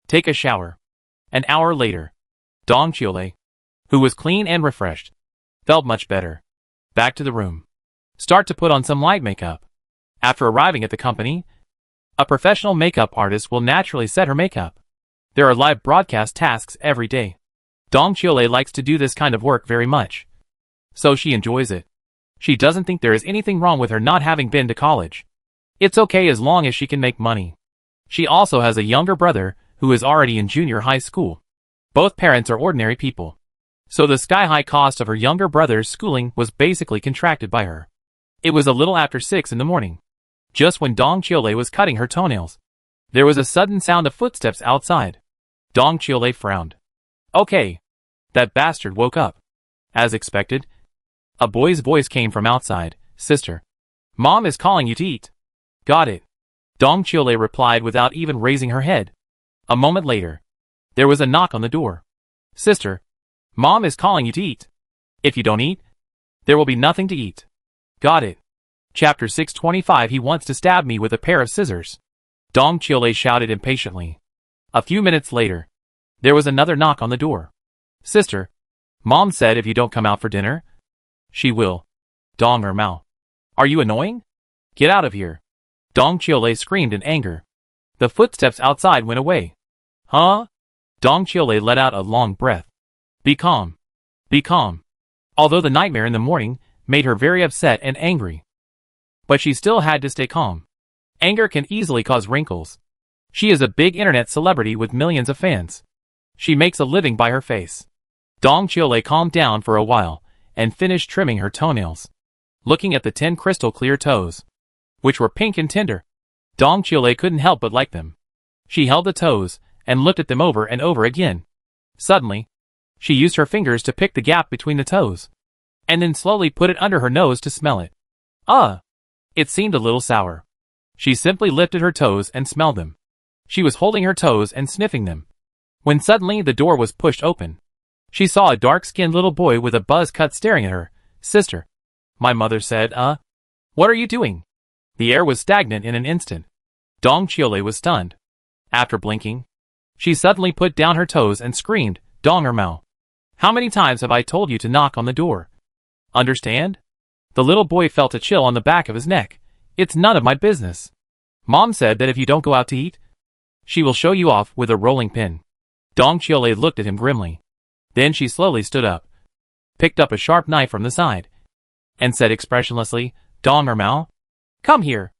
Take a shower. An hour later, Dong Chiole, who was clean and refreshed, felt much better. Back to the room. Start to put on some light makeup. After arriving at the company, a professional makeup artist will naturally set her makeup. There are live broadcast tasks every day. Dong Chiole likes to do this kind of work very much. So she enjoys it. She doesn't think there is anything wrong with her not having been to college. It's okay as long as she can make money. She also has a younger brother who is already in junior high school. Both parents are ordinary people. So the sky-high cost of her younger brother's schooling was basically contracted by her. It was a little after 6 in the morning. Just when Dong Chiole was cutting her toenails, there was a sudden sound of footsteps outside. Dong Chiole frowned. Okay. That bastard woke up. As expected, a boy's voice came from outside. Sister. Mom is calling you to eat. Got it. Dong Chiole replied without even raising her head. A moment later, there was a knock on the door. Sister. Mom is calling you to eat. If you don't eat, there will be nothing to eat. Got it. Chapter 625. He wants to stab me with a pair of scissors. Dong Chiole shouted impatiently. A few minutes later, there was another knock on the door. Sister. Mom said if you don't come out for dinner, she will. Dong or Mao. Are you annoying? Get out of here. Dong Chiole screamed in anger. The footsteps outside went away. Huh? Dong Chiole let out a long breath. Be calm. Be calm. Although the nightmare in the morning made her very upset and angry. But she still had to stay calm. Anger can easily cause wrinkles. She is a big internet celebrity with millions of fans. She makes a living by her face. Dong Chiole calmed down for a while, and finished trimming her toenails. Looking at the 10 crystal clear toes, which were pink and tender, Dong Chiole couldn't help but like them. She held the toes, and looked at them over and over again. Suddenly, she used her fingers to pick the gap between the toes, and then slowly put it under her nose to smell it. It seemed a little sour. She simply lifted her toes and smelled them. She was holding her toes and sniffing them, when suddenly the door was pushed open. She saw a dark-skinned little boy with a buzz cut staring at her. Sister. My mother said, what are you doing? The air was stagnant in an instant. Dong Chiole was stunned. After blinking, she suddenly put down her toes and screamed, Dong or Mao. How many times have I told you to knock on the door? Understand? The little boy felt a chill on the back of his neck. It's none of my business. Mom said that if you don't go out to eat, She will show you off with a rolling pin. Dong Chiole looked at him grimly. Then she slowly stood up, picked up a sharp knife from the side, and said expressionlessly, Dong or Mao? Come here.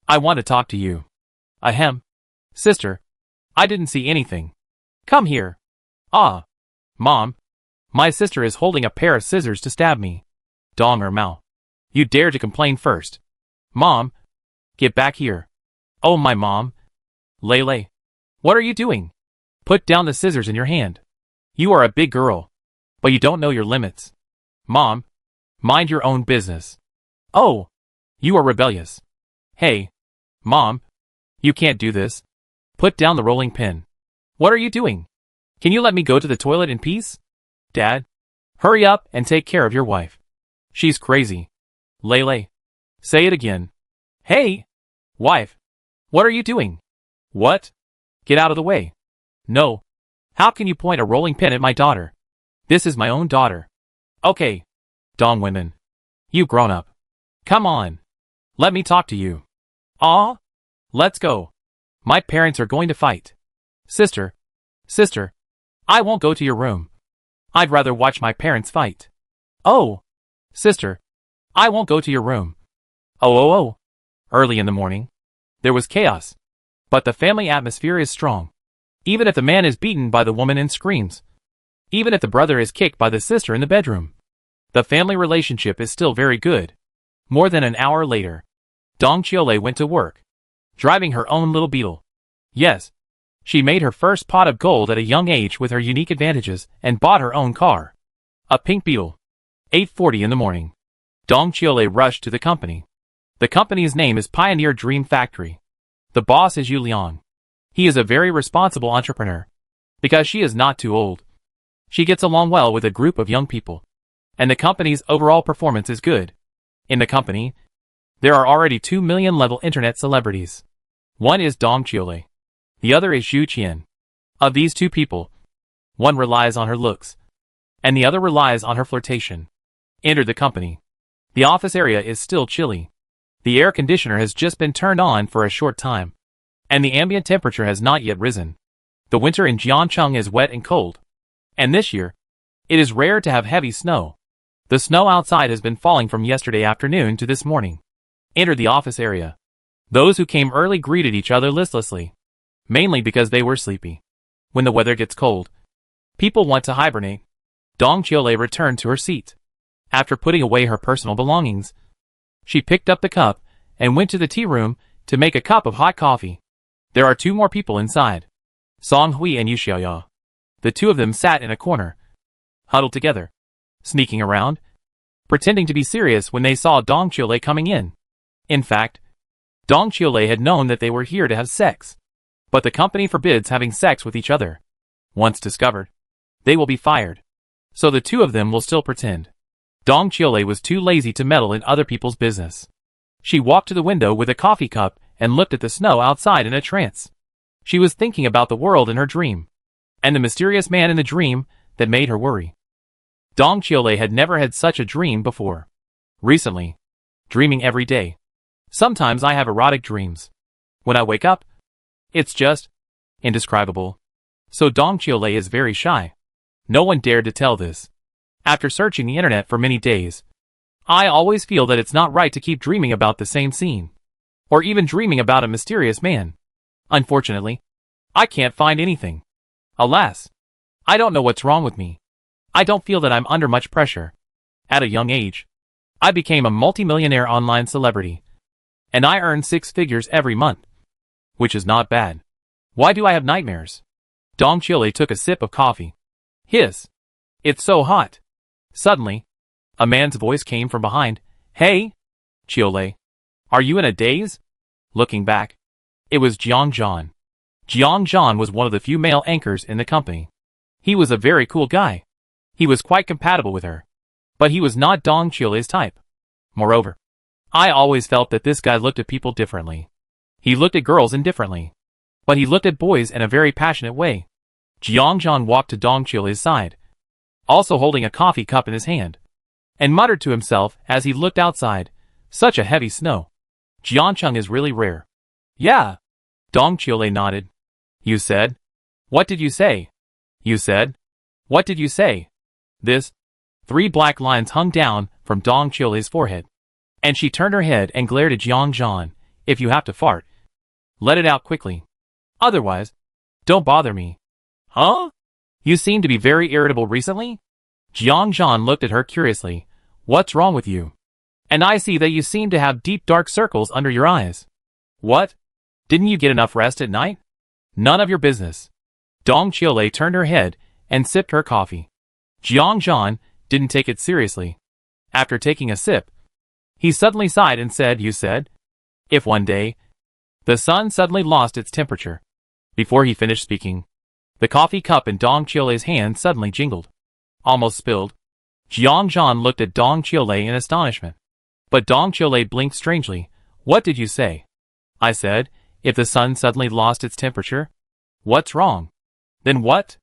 I want to talk to you. Ahem. Sister. I didn't see anything. Come here. Ah. Mom. My sister is holding a pair of scissors to stab me. Dong or Mao. You dare to complain first. Mom. Get back here. Oh my mom. Lele. What are you doing? Put down the scissors in your hand. You are a big girl, but you don't know your limits. Mom. Mind your own business. Oh. You are rebellious. Hey. Mom. You can't do this. Put down the rolling pin. What are you doing? Can you let me go to the toilet in peace? Dad. Hurry up and take care of your wife. She's crazy. Lele. Say it again. Hey. Wife. What are you doing? What? Get out of the way. No. How can you point a rolling pin at my daughter? This is my own daughter. Okay. Dong women. You grown up. Come on. Let me talk to you. Aw. Let's go. My parents are going to fight. Sister. Sister. I won't go to your room. I'd rather watch my parents fight. Oh. Sister. I won't go to your room. Oh. Early in the morning. There was chaos. But the family atmosphere is strong. Even if the man is beaten by the woman and screams. Even if the brother is kicked by the sister in the bedroom. The family relationship is still very good. More than an hour later, Dong Chiole went to work, driving her own little beetle. Yes, she made her first pot of gold at a young age with her unique advantages and bought her own car. A pink beetle. 8:40 in the morning. Dong Chiole rushed to the company. The company's name is Pioneer Dream Factory. The boss is Yu Liang. He is a very responsible entrepreneur. Because she is not too old. She gets along well with a group of young people. And the company's overall performance is good. In the company, there are already 2 million level internet celebrities. One is Dong Chiole. The other is Xu Qian. Of these two people, one relies on her looks, and the other relies on her flirtation. Enter the company. The office area is still chilly. The air conditioner has just been turned on for a short time, and the ambient temperature has not yet risen. The winter in Jiangcheng is wet and cold. And this year, it is rare to have heavy snow. The snow outside has been falling from yesterday afternoon to this morning. Enter the office area. Those who came early greeted each other listlessly, mainly because they were sleepy. When the weather gets cold, people want to hibernate. Dong Chiole returned to her seat. After putting away her personal belongings, she picked up the cup and went to the tea room to make a cup of hot coffee. There are 2 more people inside. Song Hui and Yu Xiaoya. The 2 of them sat in a corner, huddled together, sneaking around, pretending to be serious when they saw Dong Chiole coming in. In fact, Dong Chiole had known that they were here to have sex. But the company forbids having sex with each other. Once discovered, they will be fired. So the 2 of them will still pretend. Dong Chiole was too lazy to meddle in other people's business. She walked to the window with a coffee cup and looked at the snow outside in a trance. She was thinking about the world in her dream, and the mysterious man in the dream that made her worry. Dong Chiole had never had such a dream before. Recently, dreaming every day. Sometimes I have erotic dreams. When I wake up, it's just indescribable. So Dong Chiole is very shy. No one dared to tell this. After searching the internet for many days, I always feel that it's not right to keep dreaming about the same scene. Or even dreaming about a mysterious man. Unfortunately, I can't find anything. Alas, I don't know what's wrong with me. I don't feel that I'm under much pressure. At a young age, I became a multimillionaire online celebrity. And I earn 6 figures every month. Which is not bad. Why do I have nightmares? Dong Chiole took a sip of coffee. Hiss. It's so hot. Suddenly, a man's voice came from behind. Hey, Chiole. Are you in a daze? Looking back, it was Jiang Zhan. Jiang Zhan was one of the few male anchors in the company. He was a very cool guy. He was quite compatible with her. But he was not Dong Chiole's type. Moreover, I always felt that this guy looked at people differently. He looked at girls indifferently. But he looked at boys in a very passionate way. Jiang Zhan walked to Dong Chiole's side, also holding a coffee cup in his hand, and muttered to himself as he looked outside, such a heavy snow. Jiangcheng is really rare. Yeah. Dong Chiole nodded. You said? What did you say? You said? What did you say? This. 3 black lines hung down from Dong Qiulei's forehead. And she turned her head and glared at Jiang Zhan. If you have to fart, let it out quickly. Otherwise, don't bother me. Huh? You seem to be very irritable recently? Jiang Zhan looked at her curiously. What's wrong with you? And I see that you seem to have deep dark circles under your eyes. What? Didn't you get enough rest at night? None of your business. Dong Qiulei turned her head and sipped her coffee. Jiang Zhan didn't take it seriously. After taking a sip, he suddenly sighed and said, You said? If one day, the sun suddenly lost its temperature. Before he finished speaking, the coffee cup in Dong Qiulei's hand suddenly jingled. Almost spilled. Jiang Zhan looked at Dong Qiulei in astonishment. But Dong Qiulei blinked strangely. What did you say? I said, if the sun suddenly lost its temperature. What's wrong? Then what?